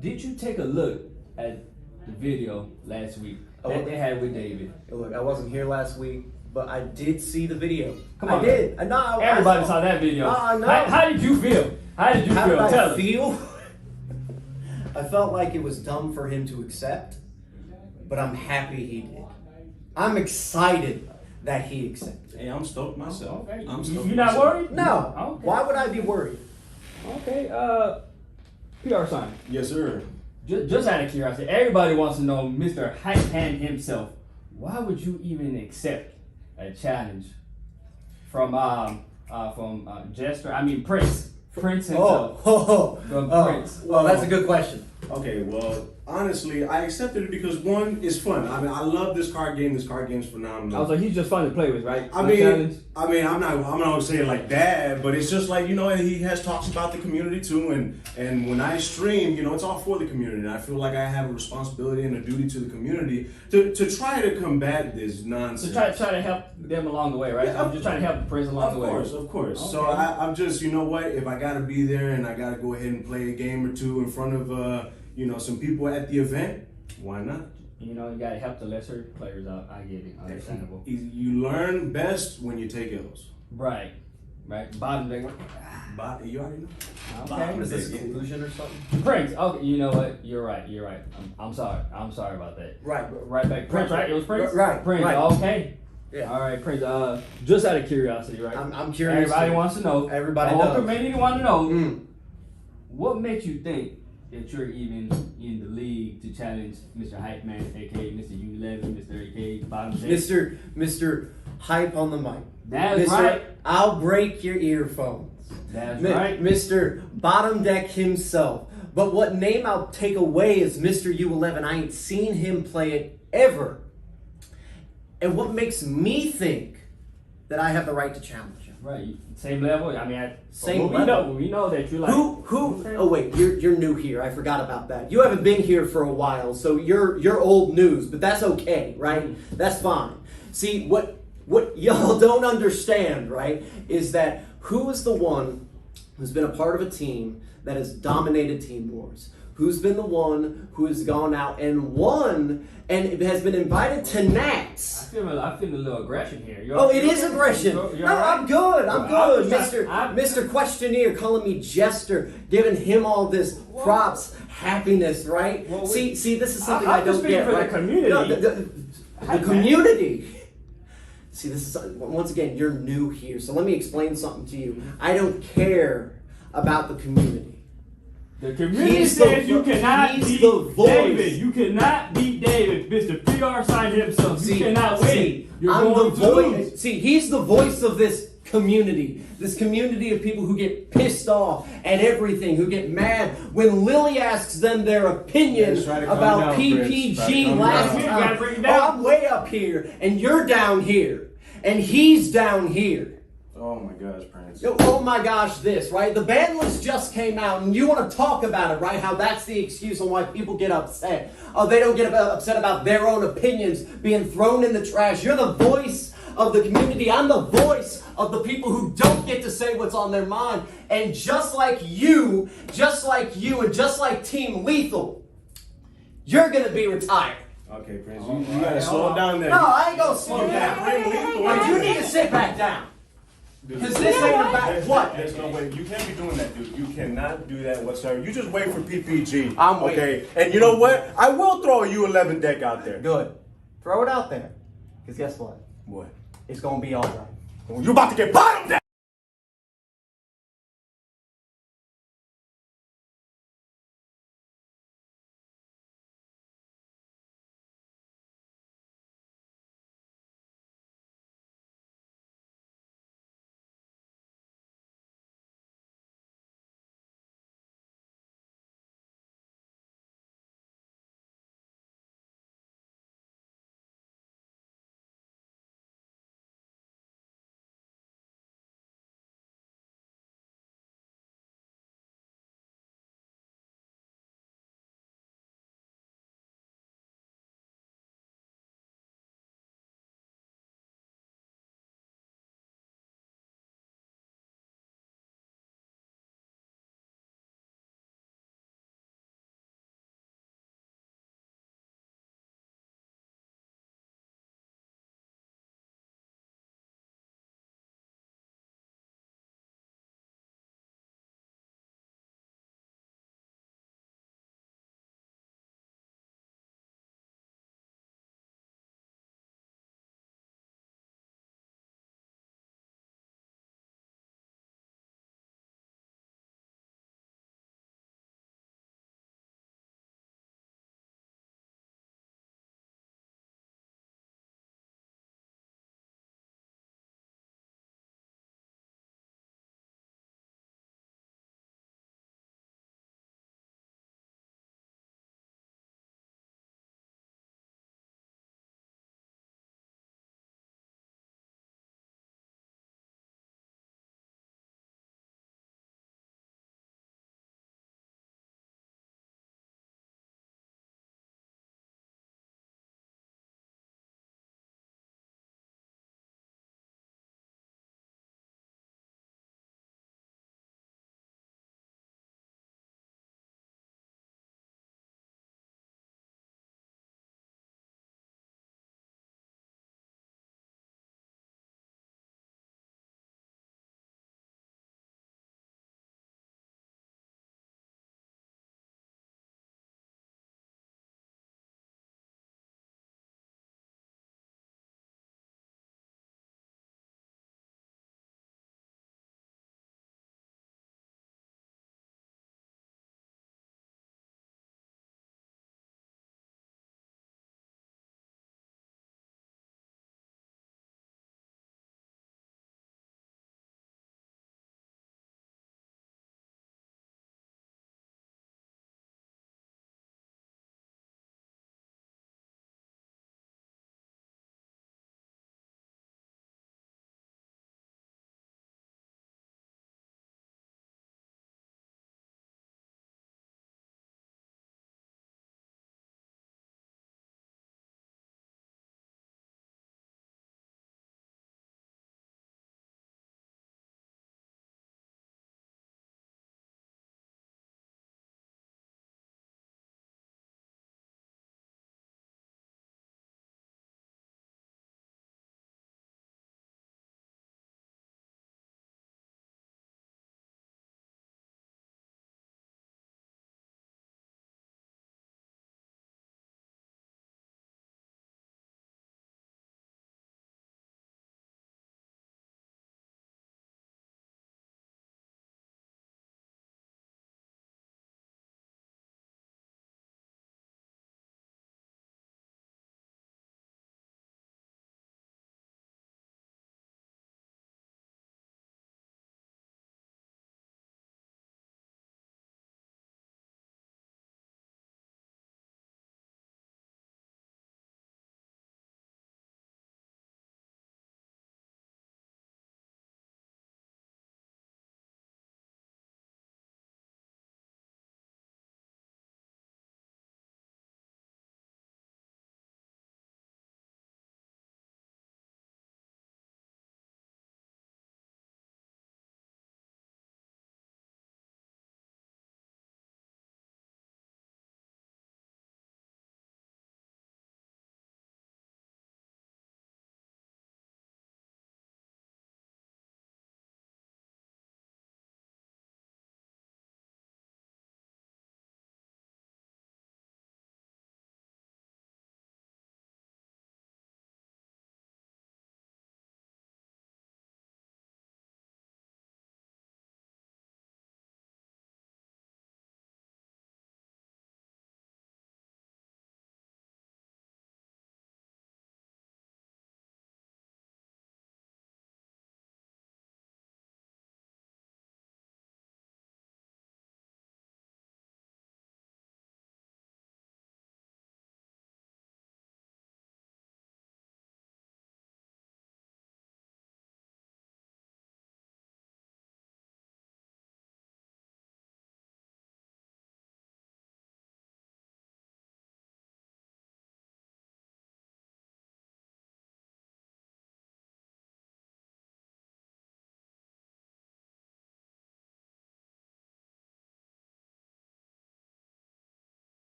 Did you take a look at the video last week that they had with David? Look, I wasn't here last week, but I did see the video. Come on, I did. No, Everybody saw that video. No. How did you feel? How did you How feel? did Tell I us. feel? I felt like it was dumb for him to accept, but I'm happy he did. I'm excited that he accepted. Hey, I'm stoked myself. Okay. I'm stoked. You're not myself. worried? No. Okay. Why would I be worried? Okay. PR Sign. Yes, sir. Just out of curiosity, everybody wants to know, Mr. Hype Hand himself. Why would you even accept a challenge from Jester? I mean Prince. Prince himself. From Prince. Well, that's a good question. Okay, well, honestly, I accepted it because one, it's fun. I mean, I love this card game. This card game's phenomenal. I was like, he's just fun to play with, right? I No mean, challenge? I'm not gonna say it like that, but it's just like, you know, and he has talks about the community too, and when I stream, you know, it's all for the community, and I feel like I have a responsibility and a duty to the community to try to combat this nonsense. So try to help them along the way, right? Yeah, I'm just trying to help the Prince along the way. Of course. Okay. So I'm just, you know what, if I gotta be there and I gotta go ahead and play a game or two in front of, you know, some people at the event, why not? You know, you gotta help the lesser players out. I get it. Understandable. You learn best when you take L's. Right. Bottom deck. But you already know. Okay. What is this, a conclusion or something? Prince. Okay. You know what? You're right. I'm sorry. I'm sorry about that. Right. Right back. Prince. Right. It was Prince. Right. Prince. Right. Okay. Yeah. All right, Prince. Just out of curiosity, right? I'm curious. Everybody too. wants to know. Everybody the whole does. community want to know. Mm. What makes you think that you're even in the league to challenge Mr. Hype Man, aka Mr. U11, Mr. aka Bottom Deck? Mr. Hype on the mic. That's Mr. right. I'll break your earphones. That's right. Mr. Bottom Deck himself. But what name I'll take away is Mr. U11. I ain't seen him play it ever. And what makes me think that I have the right to challenge him? Right. Same level. I mean, Same we level. We know that you like. Who? Oh wait, you're new here. I forgot about that. You haven't been here for a while, so you're old news. But that's okay, right? That's fine. See what y'all don't understand, right? Is that who is the one who's been a part of a team that has dominated Team Wars? Who's been the one who has gone out and won and has been invited to Nats? I feel a little aggression here. It is aggression. You're No, right. I'm good. I'm Well, good. I'm- Mr. Questionnaire calling me Jester, giving him all this props, happiness, right? Well, see, this is something I'm I just don't speaking get. for the right? community. No, the community. See, this is once again, you're new here, so let me explain something to you. I don't care about the community. The community He's says the- you cannot he's beat the voice. David. You cannot beat David. Mr. PR Sign himself. You cannot win. You're I'm going the to voice. lose. See, he's the voice of this community. This community of people who get pissed off at everything, who get mad when Lily asks them their opinion Yeah, try to calm about down, Prince. PPG Try to calm last down. You gotta time. bring it down. Oh, I'm way up here, and you're down here, and he's down here. Oh my gosh, Prince. Oh my gosh, this, right? The ban list just came out, and you want to talk about it, right? How that's the excuse on why people get upset. Oh, they don't get upset about their own opinions being thrown in the trash. You're the voice of the community. I'm the voice of the people who don't get to say what's on their mind. And just like you, and just like Team Lethal, you're going to be retired. Okay, Prince, you gotta slow down there. No, I ain't going to slow down. Now, you need to sit back down. Because this ain't about what? There's no way. You can't be doing that, dude. You cannot do that whatsoever. You just wait for PPG. I'm waiting. Okay? And you know what? I will throw a U11 deck out there. Good. Throw it out there. Because guess what? What? It's going to be all right. You about to get bottomed down.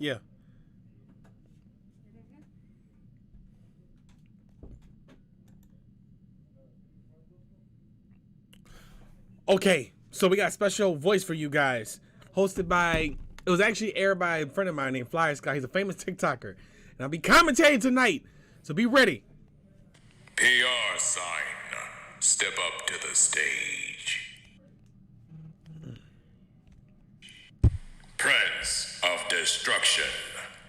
Yeah. Okay, so we got a special voice for you guys. Hosted by, it was actually aired by a friend of mine named Flyer Sky. He's a famous TikToker. And I'll be commentating tonight, so be ready. PR sign. Step up to the stage. Prince of Destruction.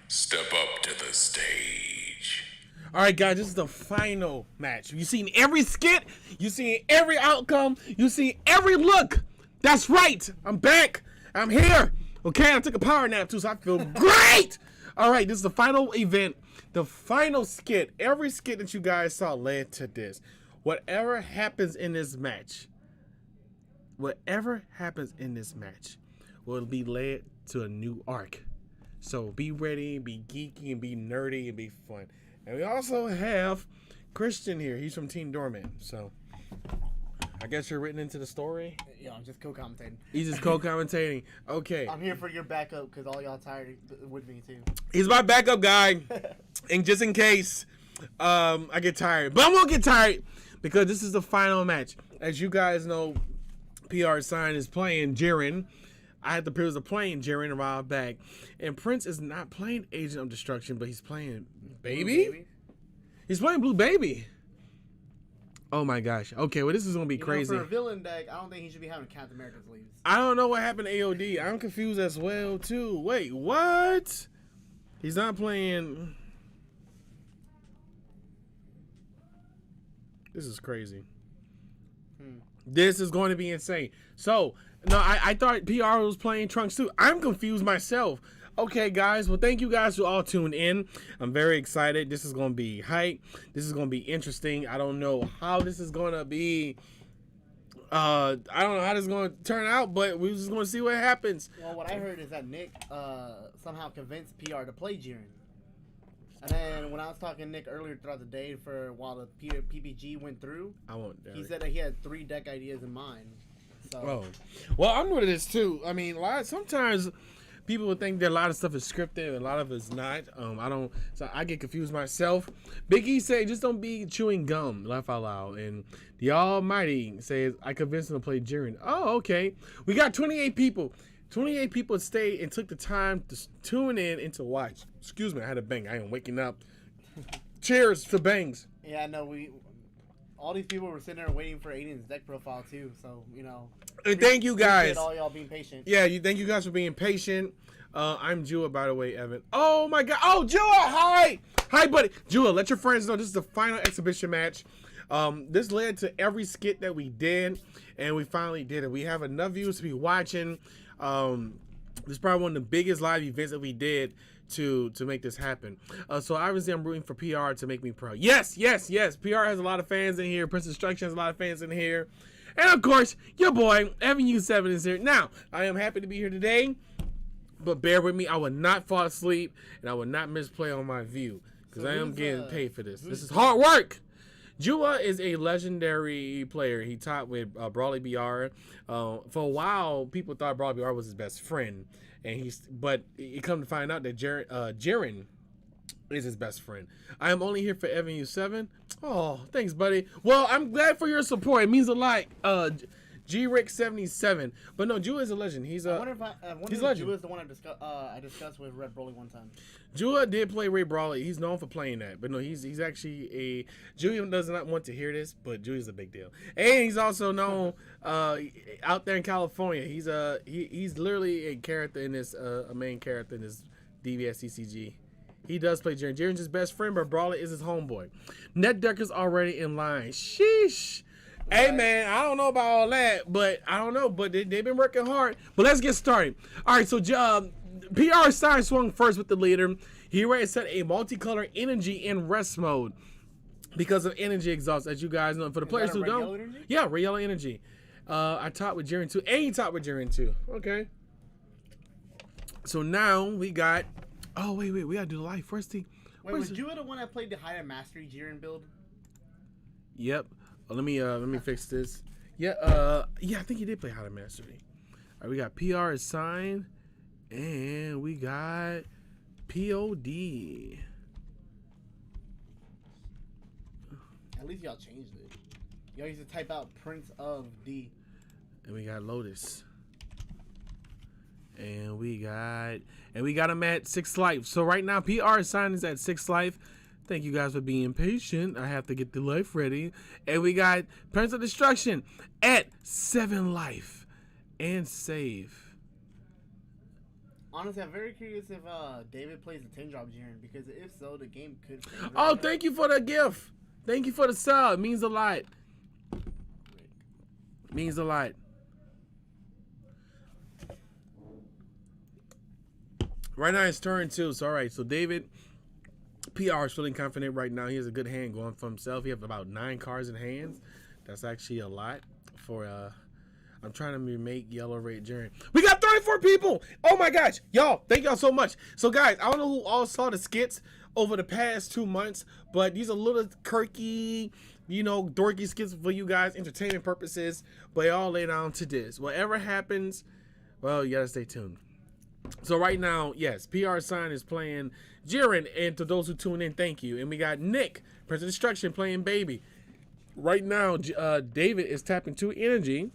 Step up to the stage. All right, guys, this is the final match. You've seen every skit. You've seen every outcome. You've seen every look. That's right. I'm back. I'm here. Okay, I took a power nap, too, so I feel great. All right, this is the final event. The final skit. Every skit that you guys saw led to this. Whatever happens in this match, will be led to a new arc. So be ready, be geeky, and be nerdy, and be fun. And we also have Christian here. He's from Team Dormant. So I guess you're written into the story. Yeah, I'm just co-commentating. He's just co-commentating. Okay. I'm here for your backup because all y'all tired with me too. He's my backup guy. And just in case I get tired. But I won't get tired because this is the final match. As you guys know, PR Sign is playing Jiren. I had the privilege of playing Jiren a while back. And Prince is not playing Agent of Destruction, but he's playing Baby? He's playing Blue Baby. Oh my gosh. Okay, well this is going to be crazy. For a villain deck, I don't think he should be having Captain America's leaves. I don't know what happened to AOD. I'm confused as well, too. Wait, what? He's not playing... This is crazy. This is going to be insane. So, no, I thought PR was playing Trunks too. I'm confused myself. Okay, guys. Well, thank you guys who all tuned in. I'm very excited. This is going to be hype. This is going to be interesting. I don't know how this is going to be. I don't know how this is going to turn out, but we're just going to see what happens. Well, what I heard is that Nick somehow convinced PR to play Jiren. And then when I was talking to Nick earlier throughout the day while the PPG went through, he said that he had 3 deck ideas in mind. So. Oh, well, I'm new to this too. I mean, sometimes people would think that a lot of stuff is scripted, and a lot of it's not. So I get confused myself. Big E said, just don't be chewing gum, laugh out loud. And the Almighty says, I convinced him to play Jiren. Oh, okay. We got 28 people. 28 people stayed and took the time to tune in and to watch. Excuse me, I had a bang. I am waking up. Cheers to bangs. Yeah, no, all these people were sitting there waiting for Aiden's deck profile too. So, And thank you guys. All y'all being patient. Yeah, thank you guys for being patient. I'm Jua, by the way, Evan. Oh my God. Oh, Jua, hi. Hi, buddy. Jua, let your friends know this is the final exhibition match. This led to every skit that we did, and we finally did it. We have enough viewers to be watching. This is probably one of the biggest live events that we did to make this happen. So obviously I'm rooting for PR to make me proud. Yes. PR has a lot of fans in here. Prince Instruction has a lot of fans in here. And of course, your boy, Evan U7 is here. Now, I am happy to be here today, but bear with me. I will not fall asleep, and I will not misplay on my view, because I am getting paid for this. This is hard work. Jua is a legendary player. He taught with Brawly BR. For a while, people thought Brawly BR was his best friend, but it come to find out that Jiren is his best friend. I am only here for Evan U7. Oh, thanks, buddy. Well, I'm glad for your support. It means a lot. G-Rick77. But no, Jua is a legend. He's a he's legend. Jua is the one I discussed with Red Broly one time. Jua did play Ray Brawley. He's known for playing that. But no, he's actually a... Julian does not want to hear this, but Julia's a big deal. And he's also known out there in California. He's literally a character in this, a main character in this DBSCG. He does play Jiren. Jiren's his best friend, but Brawley is his homeboy. NetDecker's already in line. Sheesh. Right. Hey, man, I don't know about all that, but I don't know. But they've been working hard. But let's get started. All right, so PR Sign swung first with the leader. He already set a multicolor energy in rest mode because of energy exhaust, as you guys know. For the players who don't. Energy? Yeah, red yellow energy. I taught with Jiren 2, and he taught with Jiren 2. Okay. So now we got... Oh, wait, we gotta do the live first thing. Wait, was Jua the one that played the higher mastery Jiren build? Yep. Let me fix this. Yeah, I think he did play How to Mastery. All right, we got PR Sign, and we got POD. At least y'all changed it. Y'all used to type out Prince of D. And we got Lotus. And we got him at 6 life. So right now, PR sign is at 6 life. Thank you guys for being patient. I have to get the life ready. And we got Prince of Destruction at 7 life. And save. Honestly, I'm very curious if David plays the 10 drop Jiren, because if so, the game could. Oh, thank you for the gift. Thank you for the sub. It means a lot. Means a lot. Right now it's turn 2. So all right. So David, PR is feeling confident right now. He has a good hand going for himself. He has about 9 cards in hands. That's actually a lot for I'm trying to make yellow red Jiren. We got 34 people. Oh my gosh. Y'all, thank y'all so much. So guys, I don't know who all saw the skits over the past 2 months, but these are little quirky, you know, dorky skits for you guys, entertainment purposes, but y'all lay down to this. Whatever happens, well, you gotta stay tuned. So right now, yes, PR Sign is playing Jiren, and to those who tune in, thank you. And we got Nick, Prince of Destruction, playing Baby. Right now, David is tapping 2 energy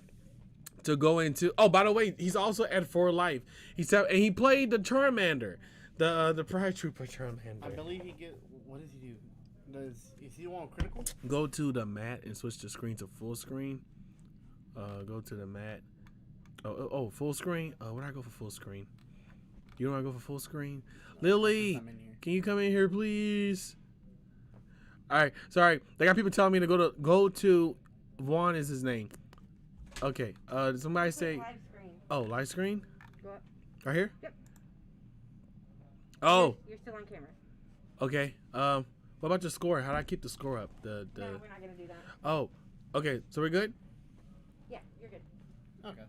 to go into. Oh, by the way, he's also at 4 life. And he played the Charmander, the Pride Trooper Charmander. I believe he get. What does he do? Is he want critical? Go to the mat and switch the screen to full screen. Go to the mat. Oh, full screen. Where do I go for full screen? You don't want to go for full screen? Lily, can you come in here, please? All right, sorry. They got people telling me to go to Vaughn is his name. Okay. Did somebody say? Live screen. Oh, live screen. Go up. Right here. Yep. Oh. You're still on camera. Okay. What about the score? How do I keep the score up? No, we're not gonna do that. Oh. Okay. So we're good. Yeah, you're good. Okay.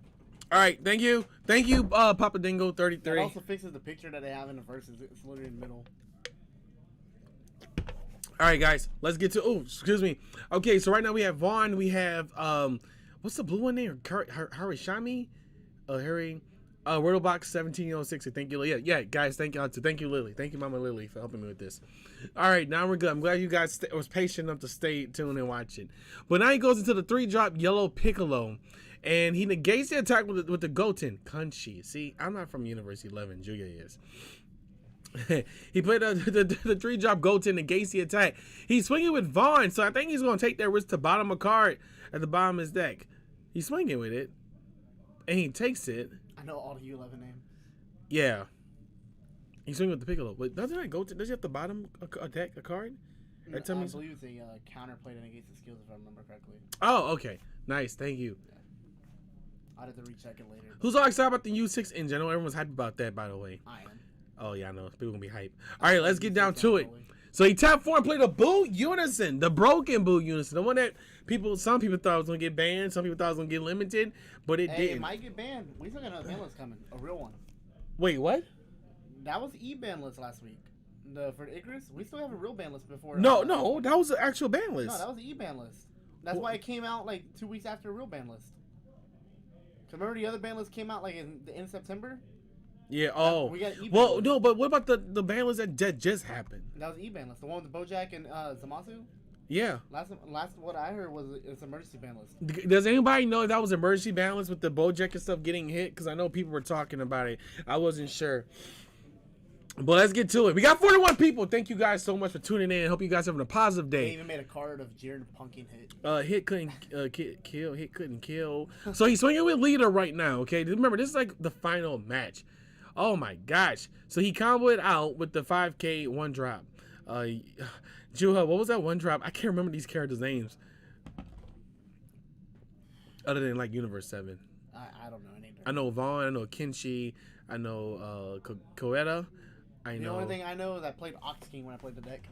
All right. Thank you. Thank you, Papa Dingo 33. It also fixes the picture that they have in the verses. It's literally in the middle. All right, guys. Let's get to. Oh, excuse me. Okay. So right now we have Vaughn. We have what's the blue one name? Harishami? Harry. Wordlebox 1706. Thank you. Yeah, guys. Thank y'all too. Thank you, Lily. Thank you, Mama Lily, for helping me with this. All right, now we're good. I'm glad you guys was patient enough to stay tuned and watching. But now he goes into the 3-drop yellow Piccolo, and he negates the attack with the Goten Kunchi. See, I'm not from University 11. Julia is. He played the 3-drop Goten negates the attack. He's swinging with Vaughn, so I think he's going to take that risk to bottom a card at the bottom of his deck. He's swinging with it, and he takes it. I know all the U11 names. Yeah. He's swinging with the Piccolo. But doesn't that Goten, does he have to bottom a deck, a card? No, I believe it's a counterplay that negates the skills, if I remember correctly. Oh, okay. Nice. Thank you. Yeah. I'd have to recheck it later. Who's all excited about the U6 engine? I know everyone's hyped about that, by the way. I am. Oh, yeah, I know. People going to be hyped. All right, let's get down to it. So he tapped 4 and played a Boo Unison, the broken Boo Unison, the one that some people thought was gonna get banned, some people thought it was gonna get limited, but it didn't. It might get banned. We still got another ban list coming, a real one. Wait, what? That was ban list last week. For the Icarus, we still have a real ban list before. No, that was the actual ban list. No, that was the ban list. That's why it came out like 2 weeks after a real ban list. Cause remember the other ban list came out like in September. Yeah. We got well, list. no, but what about the ban list that just happened? That was ban list, the one with Bojack and Zamasu. Yeah. Last what I heard was it's emergency ban list. Does anybody know if that was emergency ban list with the Bojack and stuff getting hit? Because I know people were talking about it. I wasn't sure. But let's get to it. We got 41 people. Thank you guys so much for tuning in. Hope you guys having a positive day. They even made a card of Jiren punking hit. Hit couldn't kill. Hit couldn't kill. So he's swinging with leader right now. Okay, remember this is like the final match. Oh my gosh. So he comboed out with the 5K 1-drop. Juha, what was that 1-drop? I can't remember these characters' names. Other than like Universe 7. I don't know any. I know Vaughn, I know Kenshi, I know Koeta. The only thing I know is I played Ox King when I played the deck.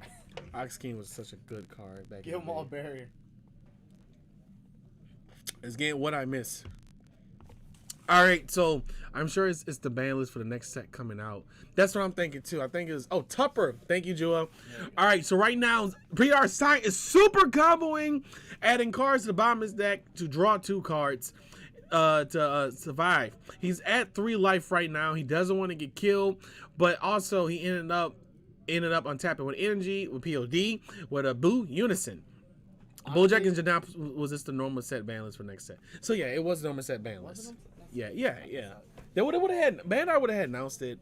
Ox King was such a good card back Give him all barrier. It's getting what I miss. All right, so I'm sure it's the ban list for the next set coming out. That's what I'm thinking too. I think it's Tupper. Thank you, Jewel. Yeah. All right, so right now PR Sign is super comboing, adding cards to the bottom of his deck to draw 2 cards. survive. He's at 3 life right now. He doesn't want to get killed, but also he ended up untapping with energy, with POD, with a Boo Unison. Bulljack and Janap was this the normal set ban list for next set. So yeah, it was the normal set ban list. Yeah. They would have had Bandai would have had announced it,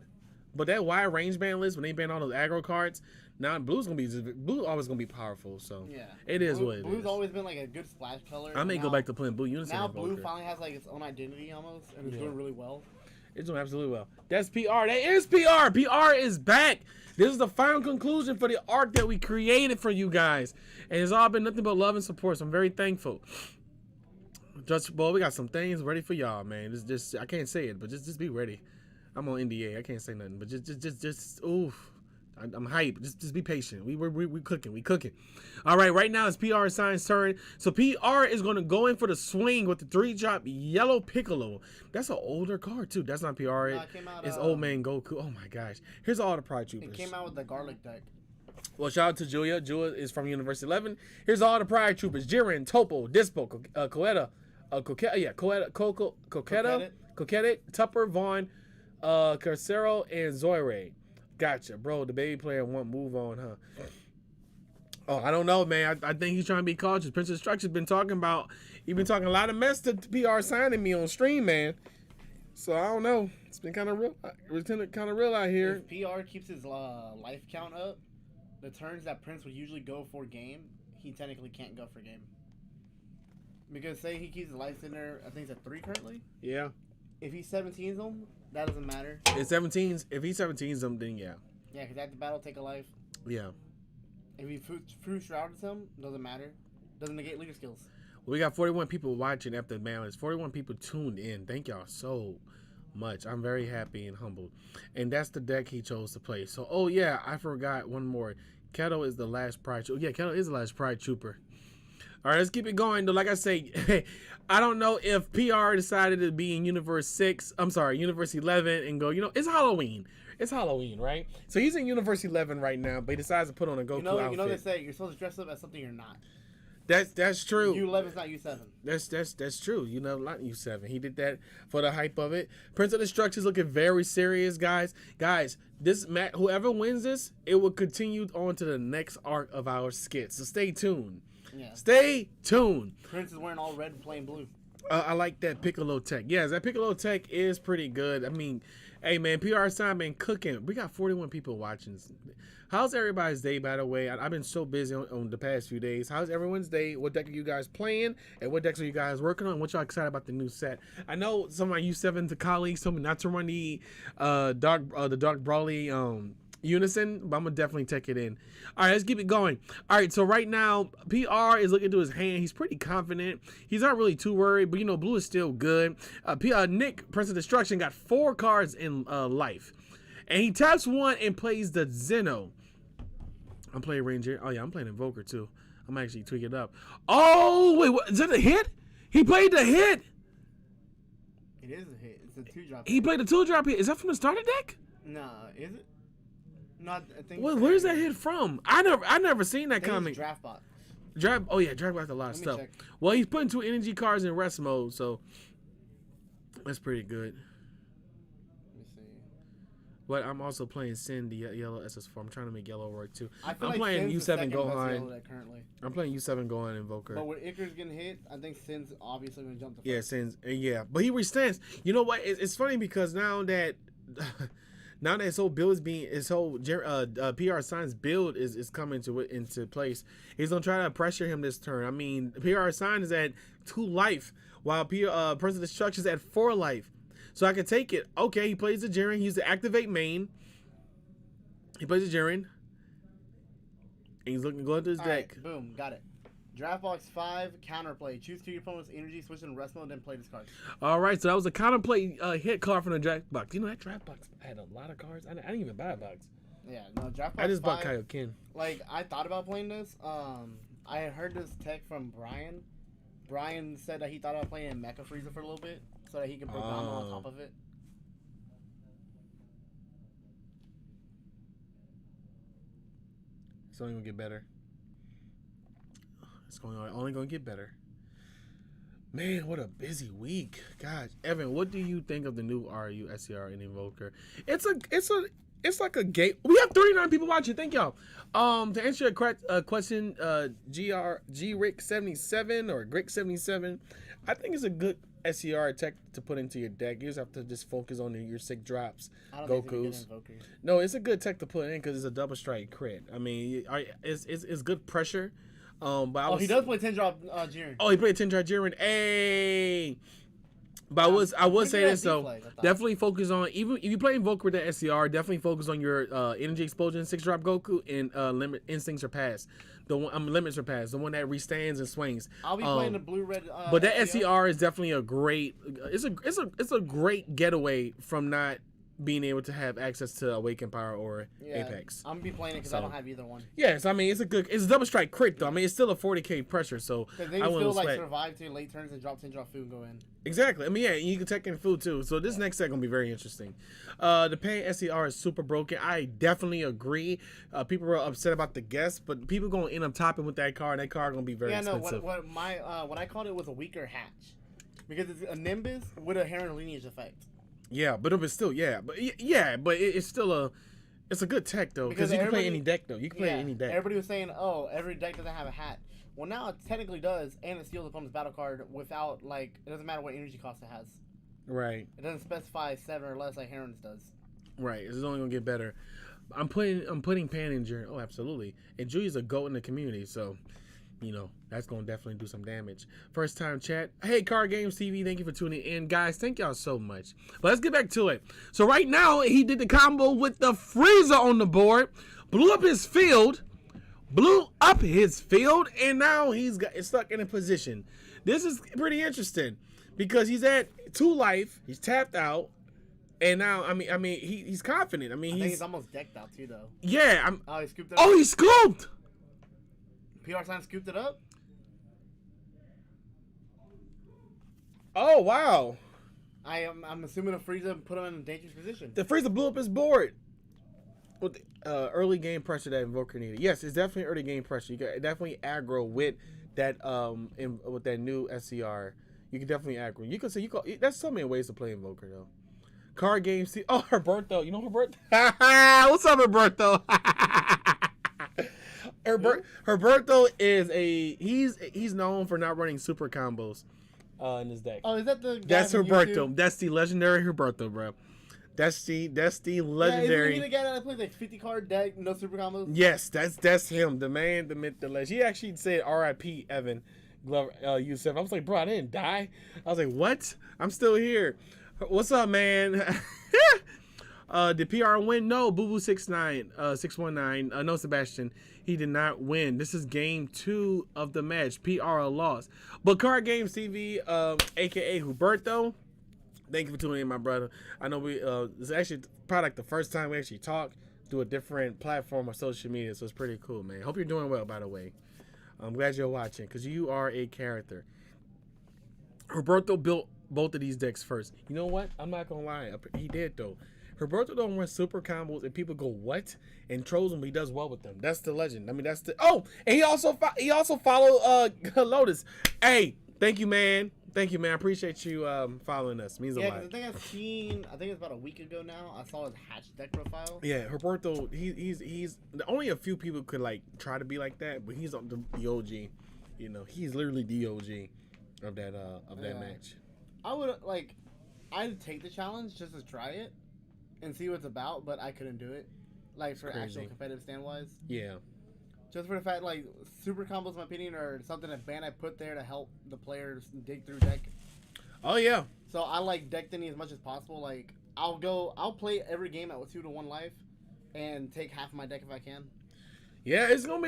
but that wide range ban list when they banned all those aggro cards, now Blue's always gonna be powerful. So Yeah, it is what it is. Blue's always been like a good splash color. I may go back to playing Blue Unison. Now Blue finally has like its own identity almost, and it's doing really well. It's doing absolutely well. That's PR. That is PR. PR is back. This is the final conclusion for the arc that we created for you guys. And it's all been nothing but love and support. So I'm very thankful. Just, boy, we got some things ready for y'all, man. Just I can't say it, but just be ready. I'm on NDA. I can't say nothing, but just oof. I'm hyped. Just be patient. We cooking. We cooking. All right now it's PR Sign's turn. So PR is going to go in for the swing with the 3-drop Yellow Piccolo. That's an older card too. That's not PR. It's Old Man Goku. Oh my gosh. Here's all the Pride Troopers. It came out with the garlic deck. Well, shout out to Julia. Julia is from University 11. Here's all the Pride Troopers: Jiren, Topo, Dispo, Coquetta, Coquetta, Tupper, Vaughn, Carcero, and Zoire. Gotcha, bro. The baby player won't move on, huh? Oh, I don't know, man. I think he's trying to be cautious. Prince of Destruction's been talking about. He's been talking a lot of mess to PR signing me on stream, man. So I don't know. It's been kind of real. It's kind of real out here. If PR keeps his life count up, the turns that Prince would usually go for game, he technically can't go for game. Because say he keeps his life in there, I think it's at 3 currently. Yeah. If he 17s them, that doesn't matter. If he 17s them, then yeah. Yeah, because at the battle, take a life. Yeah. If he fruit shrouded him, doesn't matter. Doesn't negate leader skills. Well, we got 41 people watching after the balance. 41 people tuned in. Thank y'all so much. I'm very happy and humbled. And that's the deck he chose to play. So, oh yeah, I forgot one more. Keto is the last Pride Trooper. Yeah, Keto is the last Pride Trooper. All right, let's keep it going. Though, like I say, I don't know if PR decided to be in Universe 11 and go, it's Halloween. It's Halloween, right? So he's in Universe 11 right now, but he decides to put on a Goku outfit. You know they say you're supposed to dress up as something you're not. That's true. U11 is not U7. That's true. Not U7. He did that for the hype of it. Prince of Destruction's looking very serious, guys. Guys, this match, whoever wins this, it will continue on to the next arc of our skit. So stay tuned. Yeah. Stay tuned. Prince is wearing all red and plain blue. I like that Piccolo tech. Yes, that Piccolo tech is pretty good. I mean, hey man, PR Sign been cooking. We got 41 people watching. How's everybody's day, by the way? I've been so busy on the past few days. How's everyone's day? What deck are you guys playing? And what decks are you guys working on? What y'all excited about the new set? I know some of my U7 colleagues told me not to run the Dark Brawly Unison, but I'm gonna definitely take it in. All right, let's keep it going. All right, so right now PR is looking to his hand. He's pretty confident. He's not really too worried, but blue is still good. Nick, Prince of Destruction, got 4 cards in life, and he taps 1 and plays the Zeno. I'm playing Ranger. Oh yeah, I'm playing Invoker too. I'm actually tweak it up. Oh wait, what, is that a hit? He played the hit. It is a hit. It's a 2-drop. He played a 2-drop hit. Is that from the starter deck? Nah, is it? Not, I think. Where's that hit from? I never seen that coming. Draft bot. Oh yeah, draft bot's a lot of stuff. Check. Well, he's putting 2 energy cards in rest mode, so that's pretty good. Let me see. But I'm also playing Sin, the yellow SS4. I'm trying to make yellow work too. I'm playing U7 Gohan. I'm playing U7 Gohan Invoker. But when Icarus getting hit, I think Sin's obviously gonna jump the first. Yeah, Sin's but he resents. You know what? It's funny because now that his whole build is being, his whole PR Sign's build is coming into place. He's gonna try to pressure him this turn. I mean, PR Sign is at 2 life, while Prince of Destruction is at 4 life. So I can take it. Okay, he plays the Jiren. He's the activate main. He plays the Jiren. And he's looking to go into his deck. Right, boom, got it. Draft box 5, counterplay. Choose 2 your opponent's energy, switch in rest mode, then play this card. All right, so that was a counterplay hit card from the draft box. That draft box had a lot of cards. I didn't even buy a box. Yeah, no, draft box I just 5, bought Kaioken. Like, I thought about playing this. I had heard this tech from Brian. Brian said that he thought about playing Mecha Frieza for a little bit, so that he can put Gama on top of it. It's only gonna get better. It's only going to get better. Man, what a busy week. Gosh, Evan, what do you think of the new RU SCR and Invoker? It's like a gate. We have 39 people watching. Thank y'all. To answer your question, Grick77 or Grick77, I think it's a good SCR tech to put into your deck. You just have to just focus on your sick drops, Gokus. No, it's a good tech to put in because it's a double strike crit. I mean, it's good pressure. But he does play 10 drop Jiren. Oh, he played 10 drop Jiren. Hey. But I would say this though. Definitely focus on, even if you play Invoker with the SCR, definitely focus on your energy explosion 6 drop Goku and limit instinct surpass. The one limit surpass, the one that restands and swings. I'll be playing the blue red. But that SCR is definitely a great. It's a great getaway from not being able to have access to Awaken Power or Apex. I'm gonna be playing it because I don't have either one. Yes, I mean it's a double strike crit though. I mean it's still a 40k pressure, so they can still like survive to late turns and drop 10 drop food and go in. Exactly. I mean, yeah, you can tech in food too. So this next set gonna be very interesting. The pay SCR is super broken. I definitely agree. People were upset about the guess, but people gonna end up topping with that card. That card gonna be very expensive. What I called it was a weaker hatch, because it's a Nimbus with a Heron lineage effect. Yeah, but it's still it's still it's a good tech though, because you can play any deck though. You can play any deck. Everybody was saying, oh, every deck doesn't have a hat. Well, now it technically does, and it steals opponent's battle card without, like, it doesn't matter what energy cost it has. Right. It doesn't specify 7 or less like Heron's does. Right. It's only gonna get better. I'm putting Pan in Jiren. Oh, absolutely. And Julia's a GOAT in the community, so that's gonna definitely do some damage. First time chat. Hey, Card Games TV, thank you for tuning in, guys. Thank y'all so much. But let's get back to it. So right now he did the combo with the Frieza on the board, blew up his field, and now he's stuck in a position. This is pretty interesting because he's at 2 life, he's tapped out, and now I mean he's confident. I think he's almost decked out too though. Yeah, he scooped it up. Oh, he scooped. PR Sign scooped it up. Oh wow! I'm assuming the Frieza put him in a dangerous position. The Frieza blew up his board with early game pressure that Invoker needed. Yes, it's definitely early game pressure. You can definitely aggro with that with that new SCR. You can definitely aggro. You can say that's so many ways to play Invoker though. Card games. See, oh, Herberto. You know Herberto? What's up, Herberto? Herberto is he's known for not running super combos in his deck. Oh, is that the guy That's Herberto. YouTube? That's the legendary Herberto, bro. That's the legendary. Isn't he the guy that plays like 50 card deck, no super combos? Yes, that's him, the man, the myth, the legend. He actually said R.I.P. Evan Glover Yusef. I was like, bro, I didn't die. I was like, what? I'm still here. What's up, man? Did PR win? No, Boo 619. No, Sebastian. He did not win. This is game 2 of the match. PR lost. But Card Games TV, aka Huberto, thank you for tuning in, my brother. I know it's actually probably like the first time we actually talk through a different platform of social media, so it's pretty cool, man. Hope you're doing well, by the way. I'm glad you're watching, because you are a character. Roberto built both of these decks first. You know what? I'm not gonna lie. He did though. Roberto don't run super combos and people go what and trolls him, but he does well with them. That's the legend. I mean, that's the and he also followed Lotus. Hey, thank you, man. Thank you, man. I appreciate you following us. Means a lot. I think I think it's about a week ago now. I saw his hatch deck profile. Yeah, Roberto. He's only a few people could like try to be like that, but he's on the OG. You know, he's literally the OG of that match. I'd take the challenge just to try it and see what it's about, but I couldn't do it. Like, for actual competitive stand-wise. Yeah. Just for the fact, like, super combos, in my opinion, are something that Bandai put there to help the players dig through deck. Oh, yeah. So I like deck thinning as much as possible. Like, I'll play every game at 2 to 1 life and take half of my deck if I can. Yeah, it's gonna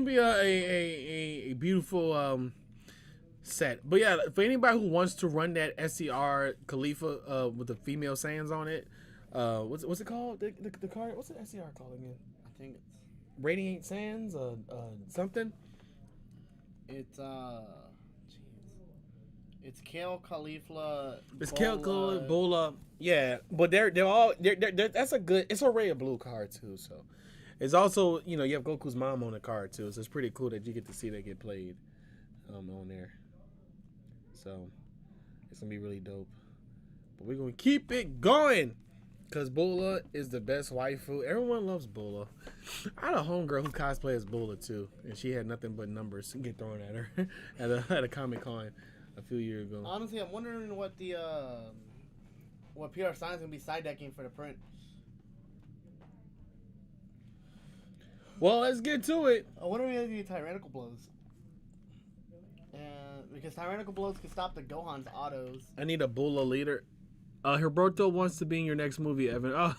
be a beautiful set. But yeah, for anybody who wants to run that SCR Khalifa with the female sands on it, what's it called? The card? What's the SCR called again? I think it's Radiant Sands, something. It's it's Kale Khalifa. It's Kale Khalifa, Bola. Yeah, but they're all that's a good. It's a Ray of Blue card too. So it's also you have Goku's mom on the card too. So it's pretty cool that you get to see that get played on there. So it's gonna be really dope. But we're gonna keep it going. Cause Bula is the best waifu. Everyone loves Bula. I had a homegirl who cosplayed as Bula too, and she had nothing but numbers get thrown at her at a Comic-Con a few years ago. Honestly, I'm wondering what the what PR Sign's gonna be side decking for the print. Well, let's get to it. I wonder if we do tyrannical blows. Because tyrannical blows can stop the Gohan's autos. I need a Bula leader. Herberto wants to be in your next movie, Evan. Oh,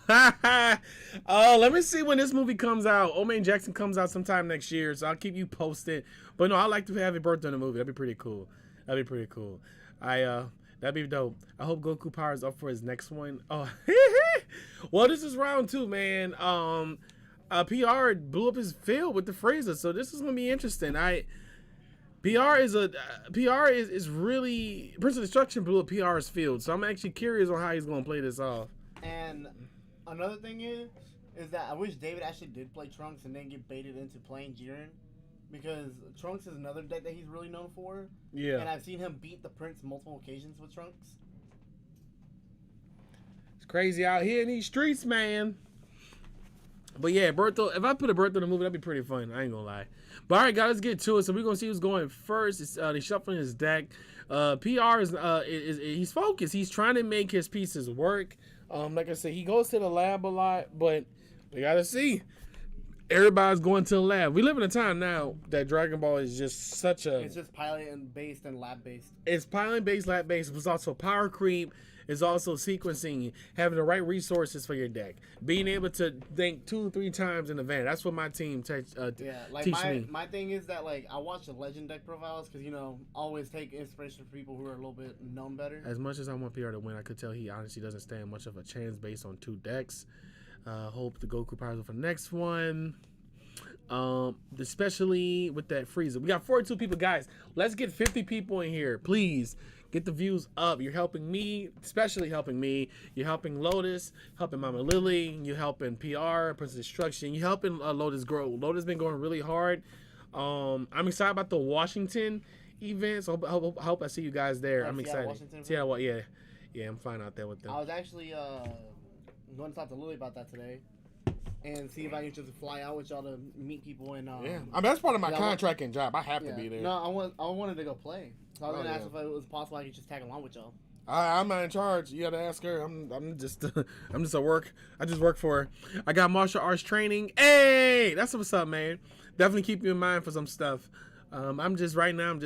oh, let me see when this movie comes out. Old Man Jackson comes out sometime next year, so I'll keep you posted. But no, I'd like to have Herberto in the movie. That'd be pretty cool. That'd be pretty cool. That'd be dope. I hope Goku Power is up for his next one. Oh, well, this is round 2, man. PR blew up his field with the Frieza, so this is gonna be interesting. PR is really Prince of Destruction blew up PR's field, so I'm actually curious on how he's gonna play this off. And another thing is that I wish David actually did play Trunks and then get baited into playing Jiren, because Trunks is another deck that he's really known for. Yeah. And I've seen him beat the Prince multiple occasions with Trunks. It's crazy out here in these streets, man. But yeah, Bertho, if I put a Bertho in the movie, that'd be pretty fun. I ain't gonna lie. But all right, guys, let's get to it. So we're gonna see who's going first. It's he's shuffling his deck. PR is he's focused. He's trying to make his pieces work. Like I said, he goes to the lab a lot, but we gotta see. Everybody's going to the lab. We live in a time now that Dragon Ball is just such a. It's just pilot based and lab based. It's pilot based, lab based. It's also power creep. It's also sequencing, having the right resources for your deck, being able to think 2-3 times in advance. That's what my team teach me. My thing is that like I watch the legend deck profiles because always take inspiration from people who are a little bit known better. As much as I want PR to win, I could tell he honestly doesn't stand much of a chance based on 2 decks. Hope the Goku powers for the next one. Especially with that Frieza. We got 42 people, guys. Let's get 50 people in here, please. Get the views up. You're helping me, especially helping me. You're helping Lotus, helping Mama Lily. You're helping PR, Prince of Destruction. You're helping Lotus grow. Lotus been going really hard. I'm excited about the Washington event. So I hope I see you guys there. I'm excited. Seattle, yeah, I'm flying out there with them. I was actually going to talk to Lily about that today. And see if I can just fly out with y'all to meet people and yeah. I mean, that's part of my contracting job. I have to be there. No, I wanted to go play. So I was gonna ask if it was possible I could just tag along with y'all. I'm not in charge. You gotta ask her. I'm just a work. I just work for her. I got martial arts training. Hey, that's what's up, man. Definitely keep you in mind for some stuff. I'm just waiting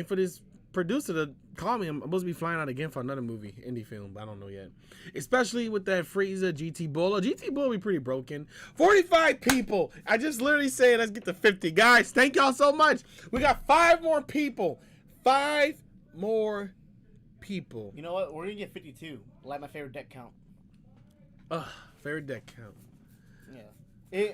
for this producer to call me. I'm supposed to be flying out again for another movie, indie film, but I don't know yet. Especially with that Frieza GT Bull. GT Bull be pretty broken. 45 people. I just literally said let's get to 50. Guys, thank y'all so much. We got 5 more people. 5 more people. You know what? We're gonna get 52. Like my favorite deck count. Favorite deck count. Yeah.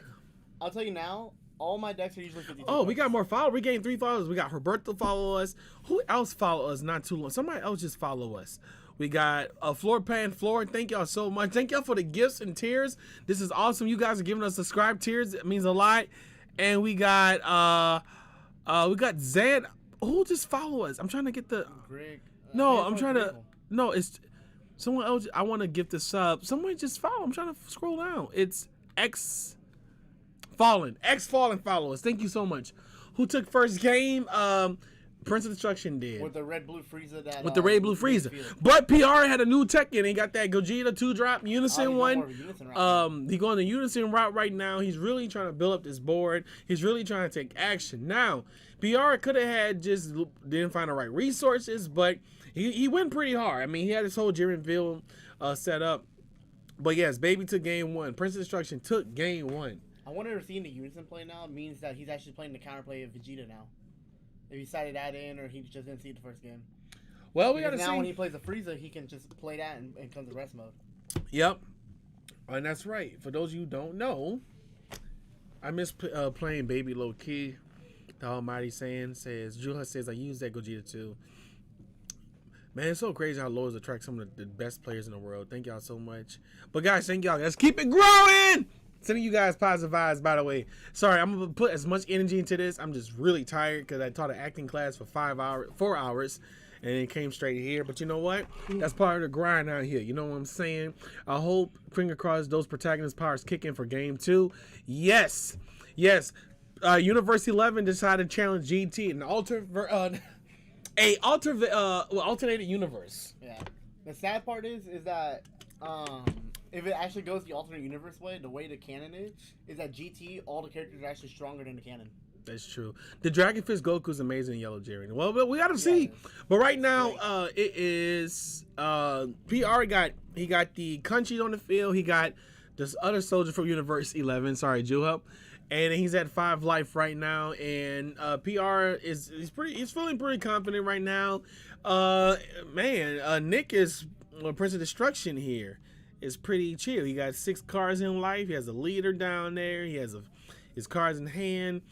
I'll tell you now. All my decks are usually 52. Oh, we got more followers. We gained 3 followers. We got Roberto follow us. Who else follow us not too long? Somebody else just follow us. We got Floor Pan Floor. Thank y'all so much. Thank y'all for the gifts and tiers. This is awesome. You guys are giving us subscribe tiers. It means a lot. And we got Zed. Who just follow us? I'm trying to get the Greg. No, I'm trying to. No, it's someone else. I want to give the sub. Someone just follow. I'm trying to scroll down. It's X Fallen followers. Thank you so much. Who took first game? Prince of Destruction did. With the red blue Frieza. With the red blue Frieza. But PR had a new tech in. He got that Gogeta 2-drop Unison one. He's going the Unison route right now. He's really trying to build up this board. He's really trying to take action. Now, PR could have had didn't find the right resources, but he went pretty hard. I mean, he had his whole Jiren build set up. But yes, Baby took game 1. Prince of Destruction took game 1. I wonder if seeing the Unison play now means that he's actually playing the counterplay of Vegeta now. If he decided that in, or he just didn't see it the first game. Well, we gotta see. Now when he plays the Frieza, he can just play that and come to rest mode. Yep, and that's right. For those of you who don't know, I miss playing Baby low key. The Almighty says Juha says I use that Gogeta too. Man, it's so crazy how Lotus attracts some of the best players in the world. Thank y'all so much. But guys, thank y'all. Let's keep it growing. Sending you guys positive vibes, by the way. Sorry, I'm gonna put as much energy into this. I'm just really tired because I taught an acting class for 4 hours, and it came straight here. But you know what? That's part of the grind out here. You know what I'm saying? I hope, finger crossed, those protagonist powers kick in for game 2. Yes. Universe 11 decided to challenge GT in alternated universe. Yeah. The sad part is that if it actually goes the alternate universe way, the way the canon is that GT, all the characters are actually stronger than the canon. That's true. The Dragon Fist Goku's amazing in Yellow Jerry. Well, but we gotta see. But right now, it is PR got the country on the field. He got this other soldier from Universe 11. Sorry, Juho. And he's at 5 life right now. And PR he's feeling pretty confident right now. Nick is Prince of Destruction here. Is pretty chill. He got 6 cards in life. He has a leader down there. He has his cards in hand.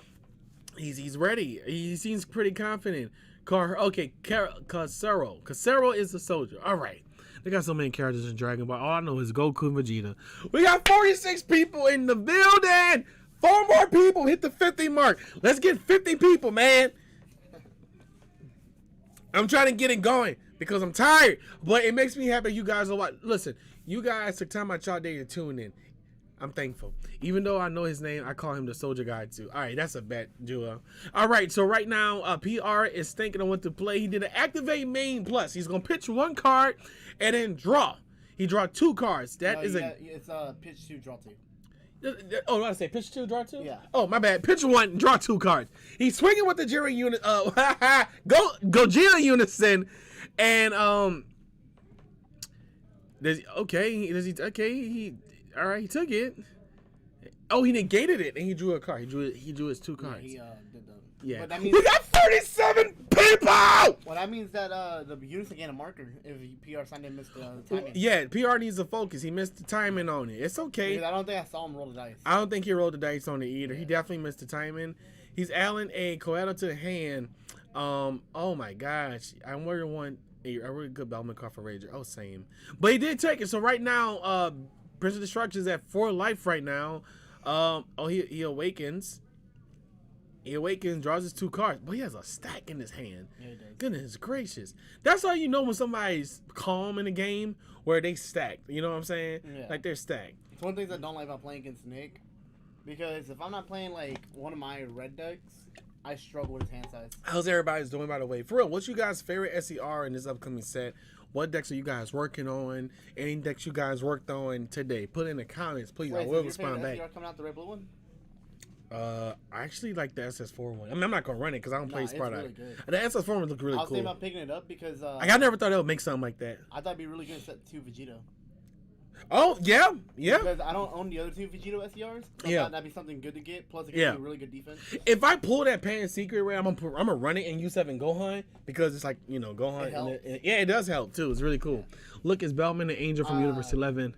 He's ready. He seems pretty confident. Casero. Casero is the soldier. All right. They got so many characters in Dragon Ball. All I know is Goku and Vegeta. We got 46 people in the building. 4 more people hit the 50 mark. Let's get 50 people, man. I'm trying to get it going because I'm tired. But it makes me happy you guys are watching. Listen, you guys took time out y'all day to tune in. I'm thankful. Even though I know his name, I call him the soldier guy too. All right, that's a bet, Jewel. All right, so right now, PR is thinking of what to play. He did an activate main plus. He's going to pitch 1 card and then draw. He draw 2 cards. It's pitch 2, draw 2. Oh, I say pitch 2, draw 2? Yeah. Oh, my bad. Pitch 1, draw 2 cards. He's swinging with the Jerry unit. Gogeta Unison. And, all right, he took it. Oh, he negated it, and he drew a card. He drew his 2 cards. Yeah, he did them. Yeah. But that means, we got 37 people! Well, that means that the Unison gained a marker if PR signed and missed the timing. Yeah, PR needs to focus. He missed the timing on it. It's okay. Because I don't think I saw him roll the dice. I don't think he rolled the dice on it either. Yeah. He definitely missed the timing. He's adding a Coeto to the hand. Oh my gosh. I'm wearing one. A really good Bellman card for Rager. Oh, same. But he did take it. So right now, Prince of Destruction is at 4 life right now. He awakens. He awakens, draws his 2 cards, but he has a stack in his hand. Yeah, he does. Goodness gracious. That's how you know when somebody's calm in a game where they stacked. You know what I'm saying? Yeah. Like they're stacked. It's one of the things I don't like about playing against Nick. Because if I'm not playing like one of my red decks, I struggle with his hand size. How's everybody's doing, by the way? For real, what's you guys' favorite SER in this upcoming set? What decks are you guys working on? Any decks you guys worked on today? Put in the comments, please. Wait, I will so respond back. SER coming out the red blue one? I actually like the SS4 one. I mean, I'm not gonna run it because I don't play Sparta. Really good. The SS4 one look really I was cool. thinking about picking it up because I never thought it would make something like that. I thought it'd be really good to set 2 Vegeta. Oh yeah. Because I don't own the other 2 Vegeta SERs. So I thought that'd be something good to get. Plus, it gives you really good defense. If I pull that Pan Secret way, I'm gonna run it in U7 Gohan because it's like Gohan. It does help too. It's really cool. Look, it's Bellman the Angel from Universe 11.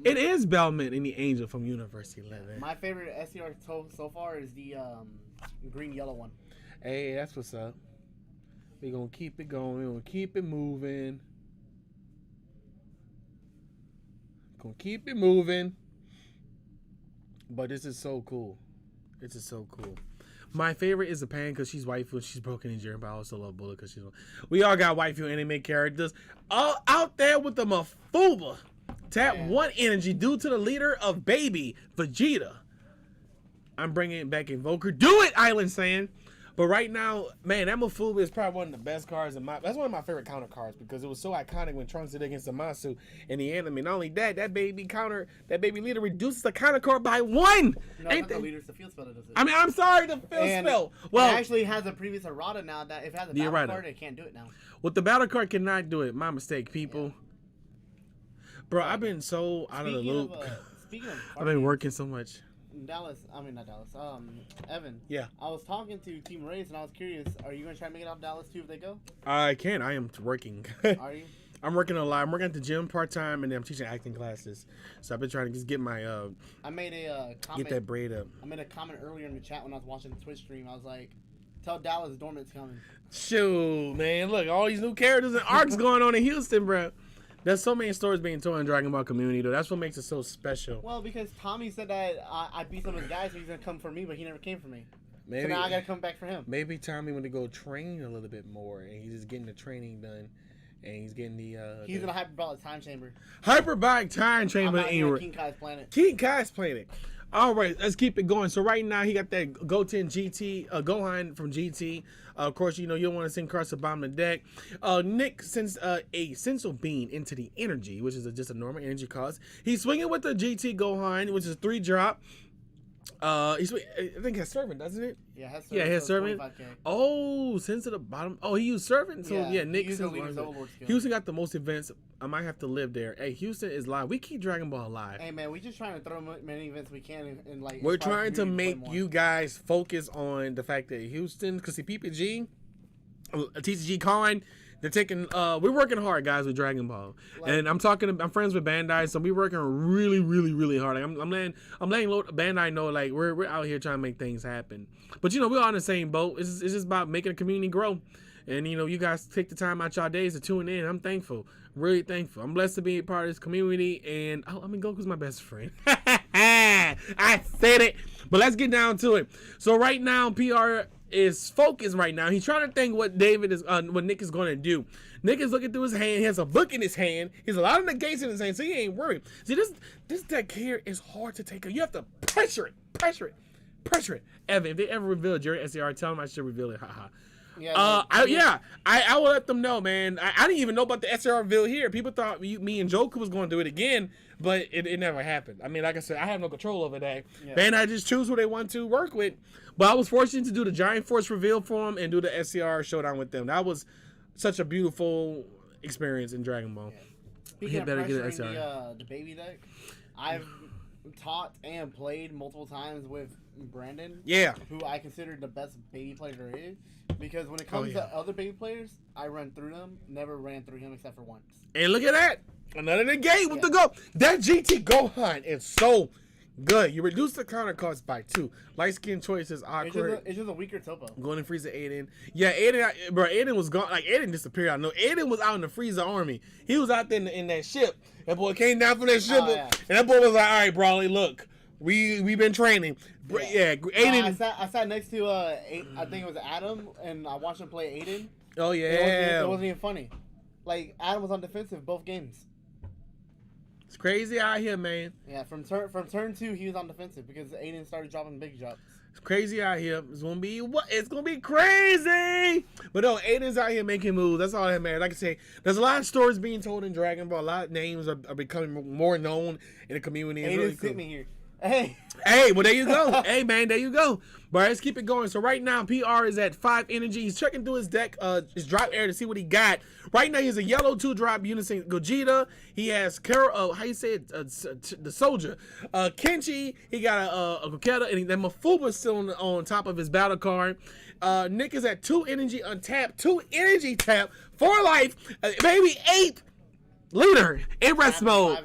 It is Bellman and the Angel from Universe 11. My favorite SER so far is the green-yellow one. Hey, that's what's up. We're going to keep it going. We're going to keep it moving. Going to keep it moving. But this is so cool. This is so cool. My favorite is the Pan because she's waifu and she's broken in Jiren, but I also love Bullet because she's... We all got waifu anime characters. All out there with the Mafuba. Tap 1 energy due to the leader of Baby, Vegeta. I'm bringing back Invoker. Do it, Island Sand. But right now, man, that Mafuba is probably one of the best cards that's one of my favorite counter cards because it was so iconic when Trunks did against Zamasu in the anime. Not only that baby leader reduces the counter card by 1. No, it's not the leader, it's the field spell that does it. I mean, I'm sorry, the field spell. Well, it actually has a previous errata now that if it has a battle card, it can't do it now. Well, the battle card cannot do it. My mistake, people. Yeah. Bro, I've been so out of the loop. Speaking of I've been working so much. Evan. Yeah. I was talking to Team Race and I was curious, are you going to try to make it out of Dallas too if they go? I can. I am working. Are you? I'm working a lot. I'm working at the gym part-time and then I'm teaching acting classes. So I've been trying to just get my I made a comment. Get that braid up. I made a comment earlier in the chat when I was watching the Twitch stream. I was like, tell Dallas Dormant's coming. Shoot, man. Look, all these new characters and arcs going on in Houston, bro. There's so many stories being told in Dragon Ball community, though. That's what makes it so special. Well, because Tommy said that I beat some of his guys, so he's going to come for me, but he never came for me. Maybe, so now I gotta come back for him. Maybe Tommy want to go train a little bit more, and he's just getting the training done, and he's getting the. He's in a hyperbolic time chamber. Hyperbolic time chamber. I'm out here on King Kai's planet. King Kai's planet. All right, let's keep it going. So right now he got that Goten GT, Gohan from GT. Of course, you don't want to send cards to bomb the deck. Nick sends a Essential Beam into the energy, which is just a normal energy cost. He's swinging with the GT Gohan, which is 3-drop. I think he has servant, doesn't it? Yeah, has servant. Yeah, he has so servant. 25K. Oh, sends to the bottom. Oh, he used servant. So yeah, Nick used sends the leader's overlord skill. Houston got the most events. I might have to live there. Hey, Houston is live. We keep Dragon Ball alive. Hey man, we just trying to throw many events we can and like. We're inspire trying to community make play more. you guys focus on the fact that Houston, because see PPG, TCG Con, they're taking. We're working hard, guys, with Dragon Ball, and I'm friends with Bandai, so we're working really, really, really hard. Like, I'm letting Bandai know like we're out here trying to make things happen. But we're all in the same boat. It's just about making a community grow. And, you guys take the time out y'all days to tune in. I'm thankful. Really thankful. I'm blessed to be a part of this community. And, Goku's my best friend. I said it. But let's get down to it. So, right now, PR is focused right now. He's trying to think what Nick is going to do. Nick is looking through his hand. He has a book in his hand. He has a lot of negations in his hand, so he ain't worried. See, this deck here is hard to take. You have to pressure it. Evan, if they ever reveal Jerry SCR, tell them I should reveal it. Haha. Yeah, I will let them know, man. I didn't even know about the SR reveal here. People thought me and Joku was going to do it again, but it never happened. I mean, like I said, I have no control over that. Yeah. Bandai just choose who they want to work with. But I was fortunate to do the Giant Force reveal for them and do the SCR showdown with them. That was such a beautiful experience in Dragon Ball. Yeah. Speaking of pressuring the baby deck, I've taught and played multiple times with Brandon. Yeah. Who I consider the best baby player there is. Because when it comes to other baby players, I run through them. Never ran through him except for once. And look at that. Another negate with the go. That GT Gohan is so good. You reduce the counter cost by 2. Light skin choice is awkward. It's just a weaker topo. Going to Frieza Aiden. Yeah, Aiden was gone. Like, Aiden disappeared. I know. Aiden was out in the Frieza army. He was out there in that ship. That boy came down from that ship. And that boy was like, all right, Brawley, look. We've been training. Yeah, Aiden. I sat next to, I think it was Adam, and I watched him play Aiden. Oh, yeah. It wasn't even funny. Like, Adam was on defensive both games. It's crazy out here, man. Yeah, from turn 2, he was on defensive because Aiden started dropping big drops. It's crazy out here. It's gonna be crazy. But no, Aiden's out here making moves. That's all that matters. Like I say, there's a lot of stories being told in Dragon Ball. A lot of names are becoming more known in the community. Aiden's really sent me here. Hey, well, there you go. Hey, man, there you go. But let's keep it going. So right now, PR is at 5 energy. He's checking through his deck, his drop air to see what he got. Right now, he has a yellow 2-drop Unison Gogeta. He has Carol, how you say it, the soldier. Kenshi, he got a Gogeta, and then Mafuba's still on top of his battle card. Nick is at 2 energy untapped, 2 energy tap, 4 life, maybe 8. Leader in rest mode.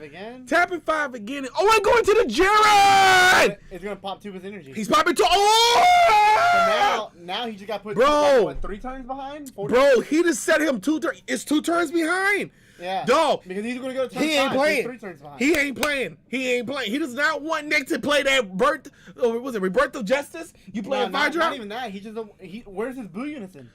Tapping 5 again. Oh, I'm going to the Jared! It's going to pop 2 of his energy. He's popping 2. Oh! So now he just got put 3 turns behind? Bro, he just set him 2 turns. It's 2 turns behind. Yeah. Dog. Because he's going to go to turn He ain't 5, playing. 3 turns behind. He ain't playing. He does not want Nick to play that Rebirth of Justice? You play a 5-drop? Not even that. Where's his Blue Unison?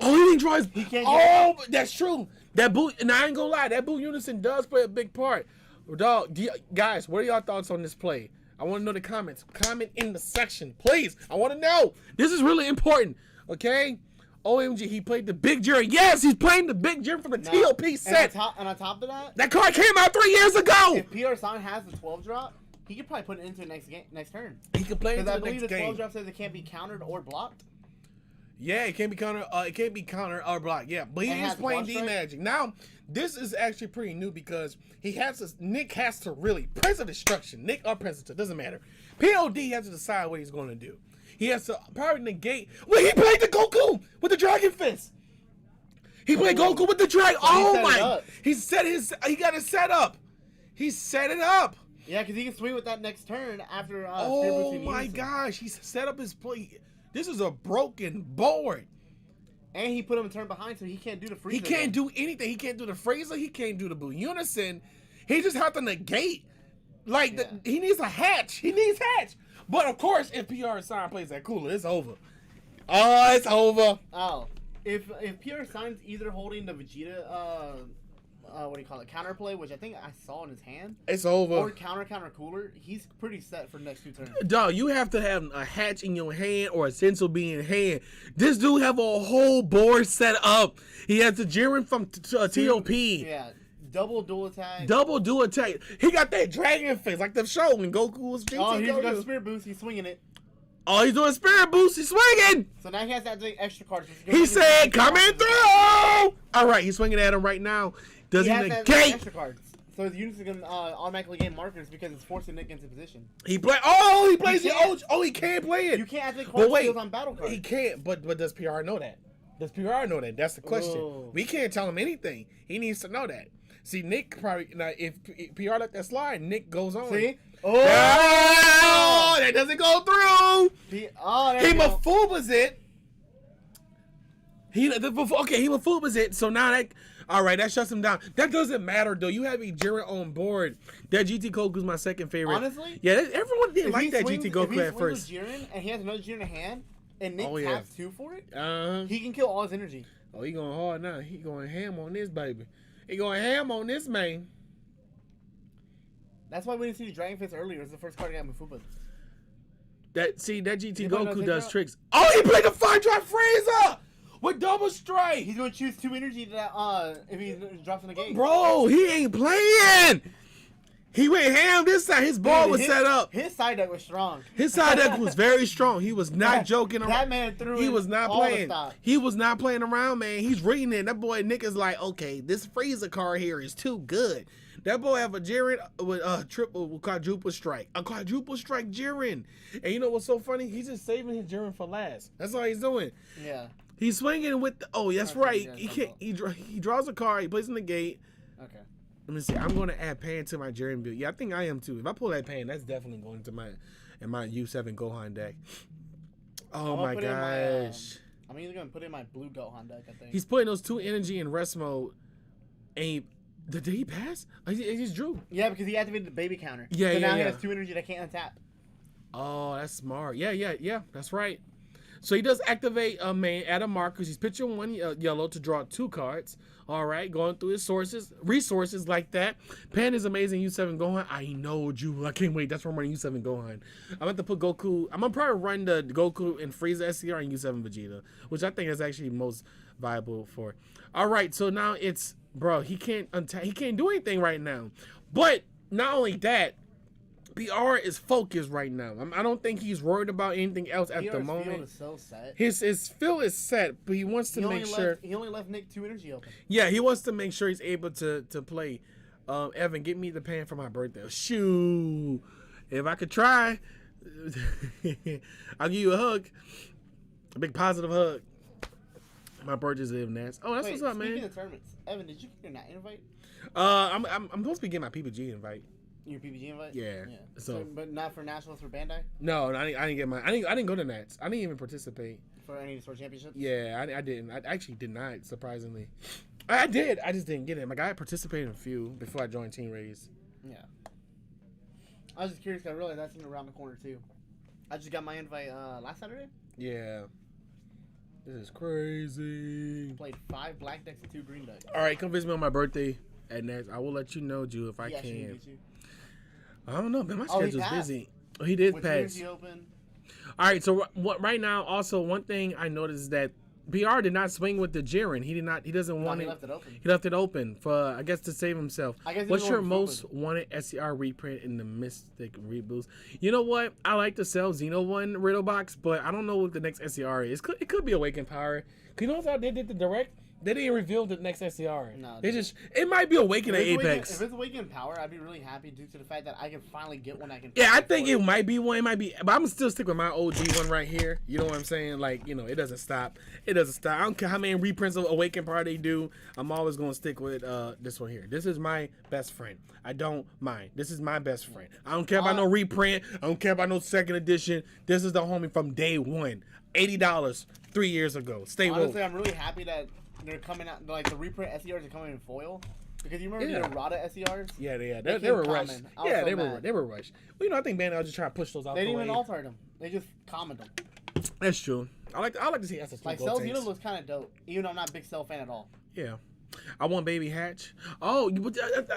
Oh, he didn't draw his. He can't. Oh, that's true. That Boo, and I ain't gonna lie, that Boo Unison does play a big part. Dog, guys, what are y'all thoughts on this play? I want to know the comments. Comment in the section, please. I want to know. This is really important. Okay. OMG, he played the Big Jerry. Yes, he's playing the Big Jerry from the TOP set. And on top of that card came out 3 years ago. If PR San has the 12 drop, he could probably put it into next turn. He could play it into the next game. Because I believe the 12 drop says it can't be countered or blocked. Yeah, it can't be counter. It can't be counter or blocked. Yeah, but he is playing D Magic now. This is actually pretty new because Nick has to really Prince of Destruction, Nick or Prince of doesn't matter. POD has to decide what he's going to do. He has to probably negate. Well, he played the Goku with the Dragon Fist. He played Goku with the Dragon. Oh my! He got it set up. He set it up. Yeah, because he can swing with that next turn after. Oh my gosh! He set up his play. This is a broken board. And he put him a turn behind, so he can't do the Frieza. He can't do anything. He can't do the Frieza. He can't do the Blue Unison. He just has to negate. Like, he needs a hatch. He needs hatch. But of course, if PR sign plays that cooler, it's over. Oh, it's over. Oh, if PR signs either holding the Vegeta, what do you call it, counterplay, which I think I saw in his hand. It's over. Or counter cooler. He's pretty set for the next 2 turns. Dog, you have to have a hatch in your hand or a Senso Bee in hand. This dude have a whole board set up. He has the Jiren from TOP. Yeah. Double dual attack. Double dual attack. He got that dragon face like the show when Goku was GT. Oh, he's got Spirit Boost. He's swinging it. Oh, he's doing Spirit Boost. He's swinging. So now he has to take extra cards. He said, coming through. All right, he's swinging at him right now. Does he negate? Extra cards. So his units are going to automatically gain markers because it's forcing Nick into position. He plays the OG. Oh, he can't play it. You can't activate card skills on battle cards. He can't, but does PR know that? Does PR know that? That's the question. Whoa. We can't tell him anything. He needs to know that. See, Nick probably, now if PR let that slide, Nick goes on. See? Oh, that doesn't go through. He Mafubas it. He Mafubas it. So now that, all right, that shuts him down. That doesn't matter though. You have a Jiren on board. That GT Goku's my second favorite. Honestly, yeah, everyone didn't like that GT Goku at first. If he swings Jiren and he has another Jiren in hand, and Nick taps 2 for it, he can kill all his energy. Oh, he going hard now. He going ham on this baby. He going ham on this man. That's why we didn't see the Dragon Fist earlier. It was the first card I got Mufubas. That GT Goku does tricks. Oh, he played the 5-drop Frieza with double strike. He's going to choose 2 energy that if he drops in the game. Bro, he ain't playing. He went ham this time. His ball was set up. His side deck was strong. His side deck was very strong. He was not joking around. That man threw He was not all playing. the stock. He was not playing around, man. He's reading it. That boy Nick is like, okay, this Frieza card here is too good. That boy have a Jiren with quadruple strike. A quadruple strike Jiren. And you know what's so funny? He's just saving his Jiren for last. That's all he's doing. Yeah. He's swinging with the, oh, that's right. He can't. He draws a card. He plays in the gate. Okay. Let me see. I'm going to add Pan to my Jiren build. Yeah, I think I am too. If I pull that Pan, that's definitely going into my U7 Gohan deck. Oh my gosh. I'm either going to put in my blue Gohan deck, I think. He's putting those 2 energy in rest mode. And did he pass? He just drew. Yeah, because he activated the baby counter. Yeah, so now he has 2 energy that can't untap. Oh, that's smart. Yeah. That's right. So he does activate a main at a marker. He's pitching 1 yellow to draw 2 cards. All right, going through his resources like that. Pan is amazing. U7 Gohan. I know you. I can't wait. That's why I'm running U7 Gohan. I'm about to put Goku. I'm gonna probably run the Goku and Frieza SCR and U7 Vegeta, which I think is actually most viable for. All right, so now it's he can't untap. He can't do anything right now. But not only that. PR is focused right now. I don't think he's worried about anything else at the moment. Field is so set. His field is set, but he wants to make sure. He only left Nick 2 energy open. Yeah, he wants to make sure he's able to play. Evan, get me the Pan for my birthday. Shoo! If I could try, I'll give you a hug, a big positive hug. My birthday's in Nats. Oh, that's what's up, man. Speaking of tournaments, Evan, did you get your Nat invite? I'm supposed to be getting my PPG invite. Your PPG invite? Yeah. So, but not for nationals for Bandai. No, I didn't get my. I didn't go to Nats. I didn't even participate for any sort of championships. Yeah, I didn't. I actually did not. Surprisingly, I did. I just didn't get it. My guy participated in a few before I joined Team Raise. Yeah. I was just curious. Cause I realized that's around the corner too. I just got my invite last Saturday. Yeah. This is crazy. Played 5 black decks and 2 green decks. All right, come visit me on my birthday at Nats. I will let you know, Drew, if I can. I don't know, man. My schedule's busy. Oh, he did pass. Open. All right, so right now, also one thing I noticed is that PR did not swing with the Jiren. He did not. He doesn't want it. He left it open. He left it open for, I guess, to save himself. What's your most wanted SCR reprint in the Mystic Reboost? You know what? I like to sell Xeno one Riddle box, but I don't know what the next SCR is. It could be Awakened Power. You know how they did the direct? They didn't reveal the next SCR. No, it might be Awakened at Apex. If it's Awakened Power, I'd be really happy due to the fact that I can finally get one I can. Yeah, I think it might be one. It might be, but I'm still stick with my OG one right here. You know what I'm saying? Like, you know, it doesn't stop. It doesn't stop. I don't care how many reprints of Awakened Power they do. I'm always gonna stick with this one here. This is my best friend. I don't mind. This is my best friend. I don't care about no reprint. I don't care about no second edition. This is the homie from day one. $80 3 years ago. Stay woke. Honestly, I'm really happy that they're coming out, like the reprint SCRs are coming in foil. Because you remember Yeah. the Rada SERs? Yeah, They they were came rushed. common. I was Yeah, so they mad. were rushed. Well, I think Bandai was just trying to push those out They the didn't even way. alter them. They just commented them. That's true. I like to see SS2 Like, go Cell's tanks. unit looks kind of dope, even though I'm not a big Cell fan at all. Yeah. I want Baby Hatch. Oh, but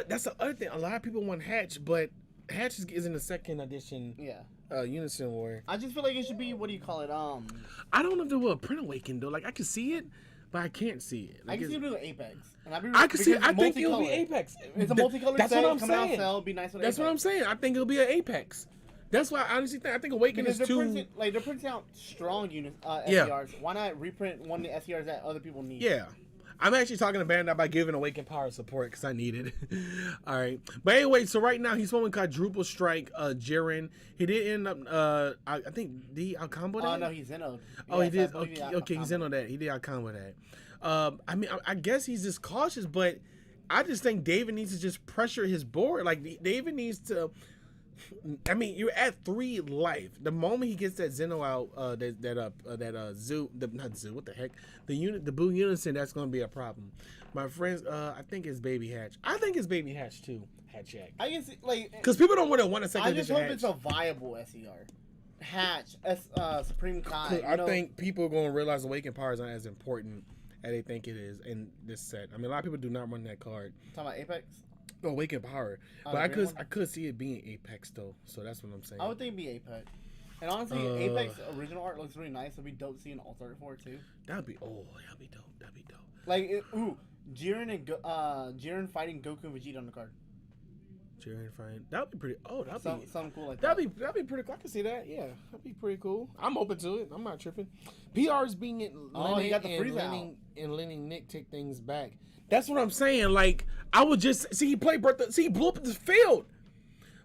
that's the other thing. A lot of people want Hatch, but Hatch is in the second edition. Yeah. Unison War. I just feel like it should be, what do you call it? I don't know if there will a Print Awaken though. Like I can see it, but I can't see it. I Like, can see it it's- doing Apex. And I can see. because I think it'll be multicolored. Apex. It's a multicolored That's set what I'm coming out saying. Cell. It'd be nice with That's what I'm Apex. saying. I think it'll be an Apex. That's why I honestly think Awaken Because is too. they're printing out strong units, Yeah. SERs. Why not reprint one of the SERs that other people need? Yeah. I'm actually talking to Bandai about giving Awaken Power support because I need it. All right. But anyway, so right now he's going with Quadruple Strike, Jiren. He did end up, I think, did he out-combo that? Oh, no, he's Zeno'd. Oh, he Yes, I did? believe he Okay, he's out-comboed. in on that. He did out-combo that. I mean, I guess he's just cautious, but I just think David needs to just pressure his board. Like, David needs to... I mean, you're at 3 life. The moment he gets that Zeno out, what the heck? The Blue Unison, that's gonna be a problem. My friends, I think it's Baby Hatch. I think it's Baby Hatch too. Hatch Jack. I guess, like... Because people don't want a second I just edition hope Hatch. it's a viable SER. Hatch, Supreme Kai. I think people are going to realize Awakened Power is not as important as they think it is in this set. I mean, a lot of people do not run that card. Talking about Apex? Awakened Power. But the I green one? could see it being Apex though. So that's what I'm saying. I would think it'd be Apex. And honestly, Apex original art looks really nice. It'd be dope to see an alt art for it too. That'd be dope. That'd be dope. Like, Jiren fighting Goku and Vegeta on the card. Jiren fighting. That'd be pretty. Oh, Something cool like that. That'd be pretty cool. I can see that. Yeah, that'd be pretty cool. I'm open to it. I'm not tripping. PR's being it. He got the freeze out. And letting Nick take things back. That's what I'm saying. Like I would just see he played Bertha. See he blew up the field.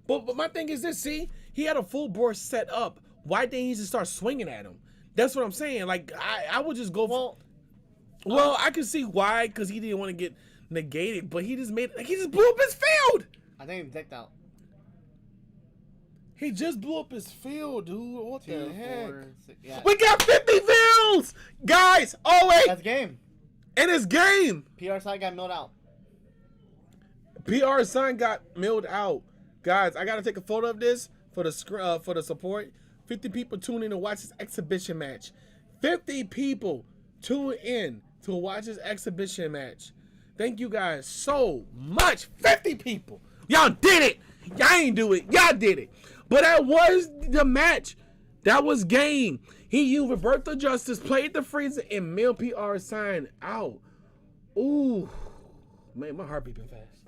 But my thing is this. See he had a full board set up. Why didn't he just start swinging at him? That's what I'm saying. Like I would just go. Well, I can see why because he didn't want to get negated. But he just blew up his field. I think he's decked out. He just blew up his field, dude. What the 2, heck? 4, 6, yeah. We got 50 fields! Guys, oh wait! That's game. And it's game! PR side got milled out. PR sign got milled out. Guys, I gotta take a photo of this for the support. 50 people tune in to watch this exhibition match. 50 people tune in to watch this exhibition match. Thank you guys so much. 50 people. Y'all did it. Y'all ain't do it. Y'all did it. But that was the match. That was game. He used Roberto Justice, played the freezer, and Mill PR sign out. Ooh. Man, my heart beating fast.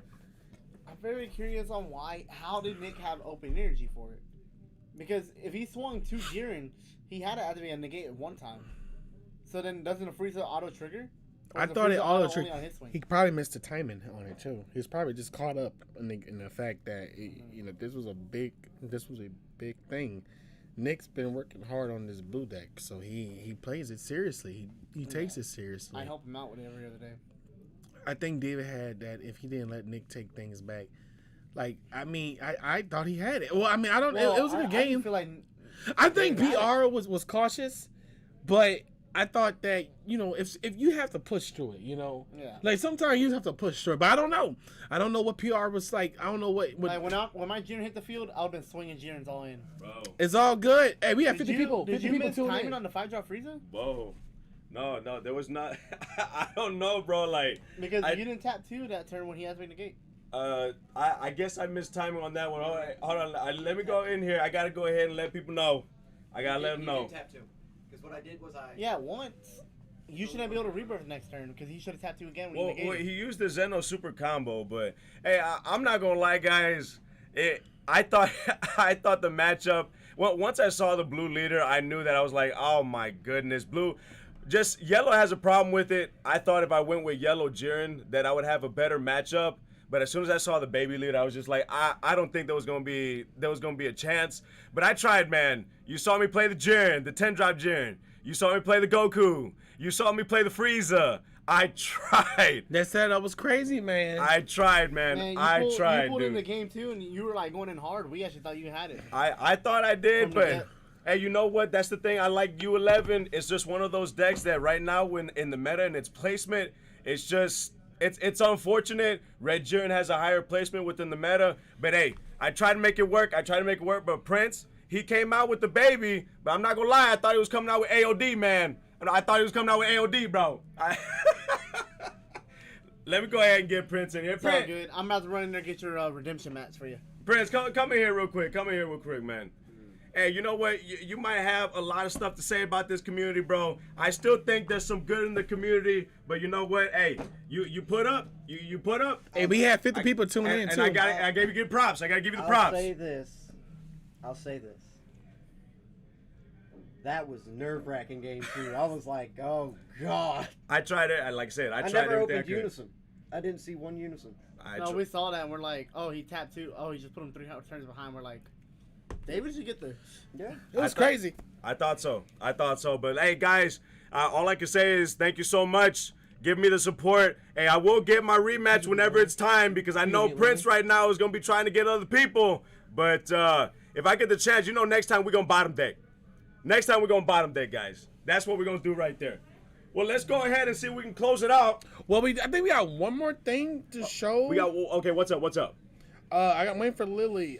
I'm very curious on how did Nick have open energy for it? Because if he swung 2 Jiren, he had to activate a negate at one time. So then doesn't the freezer auto trigger? I thought it auto triggered. He probably missed the timing on it too. He was probably just caught up in the fact that this was a big thing. Nick's been working hard on this blue deck, so he plays it seriously. He takes it seriously. I help him out with it every other day. I think David had that if he didn't let Nick take things back. Like I mean, I thought he had it. Well, I mean, I don't. It was a good game. I think PR was cautious, but I thought that, if you have to push through it, Yeah. like sometimes you have to push through it, but I don't know. I don't know what PR was like. I don't know what like when my Jiren hit the field, I've been swinging Jirens all in. Bro. It's all good. Hey, we have 50 people. Did 50 you people miss tuned timing in. on the 5-drop Frieza? Whoa. No, there was not. I don't know, bro. Like Because you didn't tap 2 that turn when he activated the gate. I guess I missed timing on that one. All right, hold on. Let me go in here. I gotta go ahead and let people know. I gotta let them know. Tap 2. Because what I did was Yeah, once. You shouldn't be able to rebirth next turn because he should have tapped 2 again when he negated. Well, he used the Zeno super combo, but hey, I'm not gonna lie, guys. I thought the matchup. Well, once I saw the blue leader, I knew that I was like, oh my goodness, blue. Just yellow has a problem with it. I thought if I went with yellow Jiren, that I would have a better matchup. But as soon as I saw the baby leader, I was just like, I don't think there was gonna be a chance. But I tried, man. You saw me play the Jiren, the 10-drop Jiren. You saw me play the Goku. You saw me play the Frieza. I tried. That setup was crazy, man. I tried, man. I tried, You pulled dude. in the game too, and you were like going in hard. We actually thought you had it. I thought I did, From the but get. hey, you know what? That's the thing. I like U11. It's just one of those decks that right now, when in the meta and its placement, it's just it's unfortunate. Red Jiren has a higher placement within the meta, but hey, I try to make it work. But Prince, he came out with the baby, but I'm not gonna lie, I thought he was coming out with AOD, man. I thought he was coming out with AOD, bro. Let me go ahead and get Prince in here. It's all good. I'm about to run in there and get your redemption mats for you. Prince, come in here real quick. Man. Hey, you know what? You might have a lot of stuff to say about this community, bro. I still think there's some good in the community, but you know what? Hey, you put up. You put up. Hey, we had 50 people tuning in, too. And I gave you good props. I got to give you the props. I'll say this. That was a nerve-wracking game, too. I was like, oh, God. I tried it. Like I said, I tried never everything opened Unison. I didn't see one Unison. No, we saw that, and we're like, oh, he tapped 2. Oh, he just put him 3 turns behind. We're like, David should get this. Yeah. It was crazy. I thought so. But, hey, guys, all I can say is thank you so much. Give me the support. Hey, I will get my rematch whenever it's time because I know Prince right now is going to be trying to get other people. But if I get the chance, next time we're going to bottom deck. Guys. That's what we're going to do right there. Well, let's go ahead and see if we can close it out. Well, I think we got one more thing to show. Okay, what's up? I got waiting for Lily.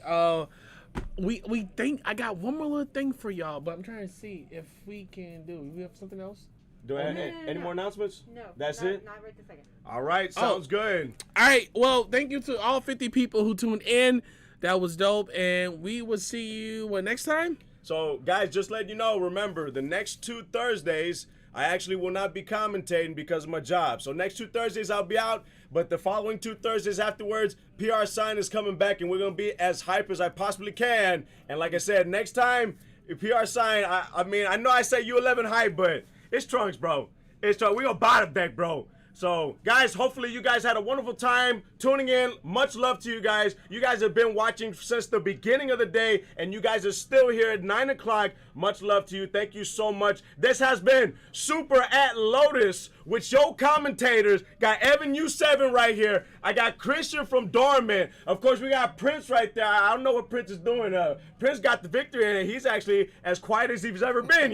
We think I got one more little thing for y'all, but I'm trying to see if we can do. We have something else? Do I have any more announcements? No. That's it? Not right this second. All right, sounds good. All right, well, thank you to all 50 people who tuned in. That was dope, and we will see you next time? So, guys, just let you know, remember, the next 2 Thursdays, I actually will not be commentating because of my job. So next 2 Thursdays, I'll be out, but the following 2 Thursdays afterwards, PR Sign is coming back, and we're going to be as hype as I possibly can. And like I said, next time, PR Sign, I mean, I know I say U11 hype, but it's Trunks, bro. It's Trunks. We going to bottom deck, bro. So, guys, hopefully you guys had a wonderful time tuning in. Much love to you guys. You guys have been watching since the beginning of the day, and you guys are still here at 9 o'clock. Much love to you. Thank you so much. This has been Super at Lotus with your commentators. Got Evan U7 right here. I got Christian from Dormant. Of course, we got Prince right there. I don't know what Prince is doing. Prince got the victory, and he's actually as quiet as he's ever been,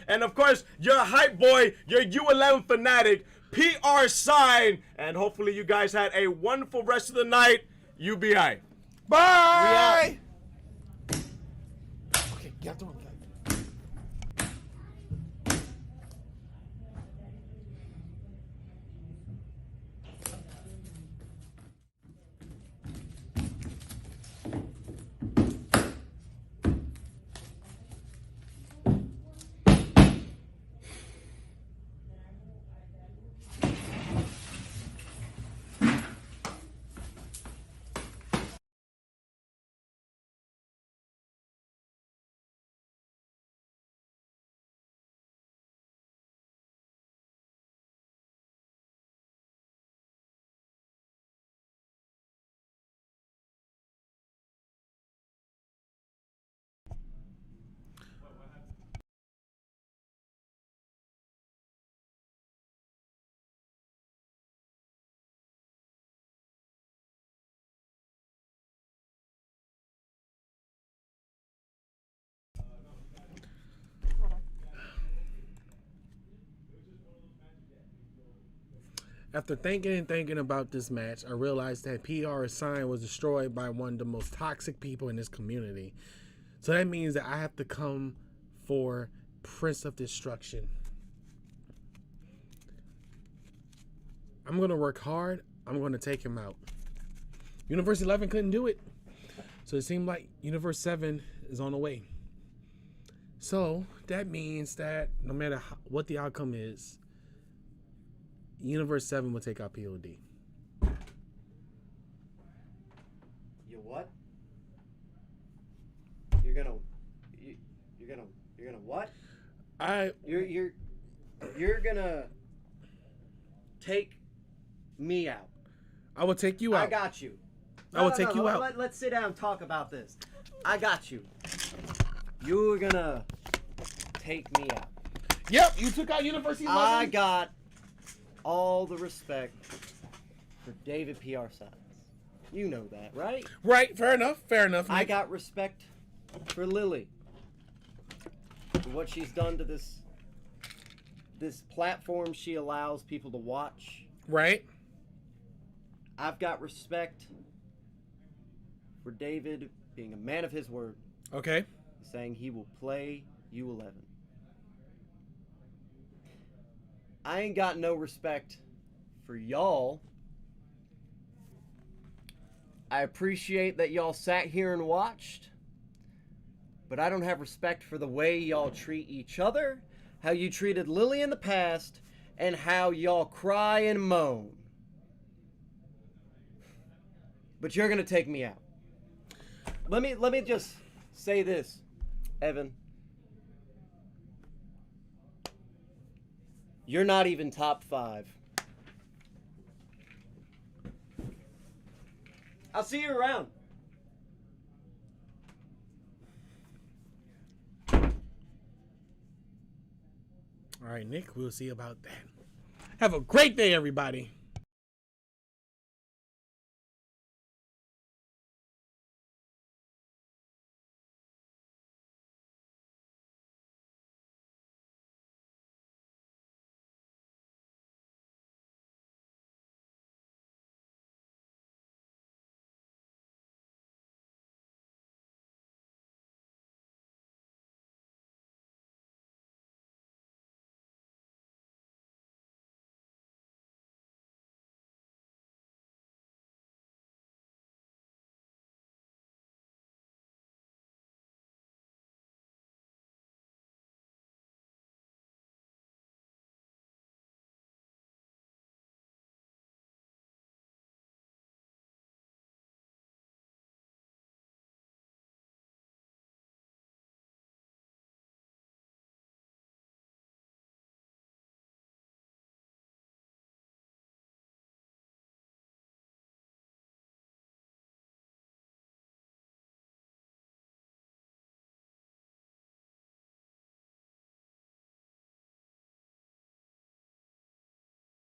And, of course, your hype boy, your U11 fanatic, PR Sign, and hopefully you guys had a wonderful rest of the night. UBI. Bye! Okay, get to him. After thinking about this match, I realized that PR Sign was destroyed by one of the most toxic people in this community. So that means that I have to come for Prince of Destruction. I'm going to work hard. I'm going to take him out. Universe 11 couldn't do it. So it seemed like Universe 7 is on the way. So that means that no matter what the outcome is, Universe 7 will take out POD. You what? You're gonna what? You're gonna take me out. I will take you out. I got you. I will take you out. Let's sit down and talk about this. I got you. You're gonna take me out. Yep, you took out Universe 11. I got all the respect for David PR Signs. You know that, right? Right, fair enough, Nick. I got respect for Lily. For what she's done to this platform she allows people to watch. Right. I've got respect for David being a man of his word. Okay. Saying he will play U11. I ain't got no respect for y'all. I appreciate that y'all sat here and watched, but I don't have respect for the way y'all treat each other, how you treated Lily in the past, and how y'all cry and moan. But you're gonna take me out. Let me just say this, Evan. You're not even top 5. I'll see you around. All right, Nick, we'll see about that. Have a great day, everybody.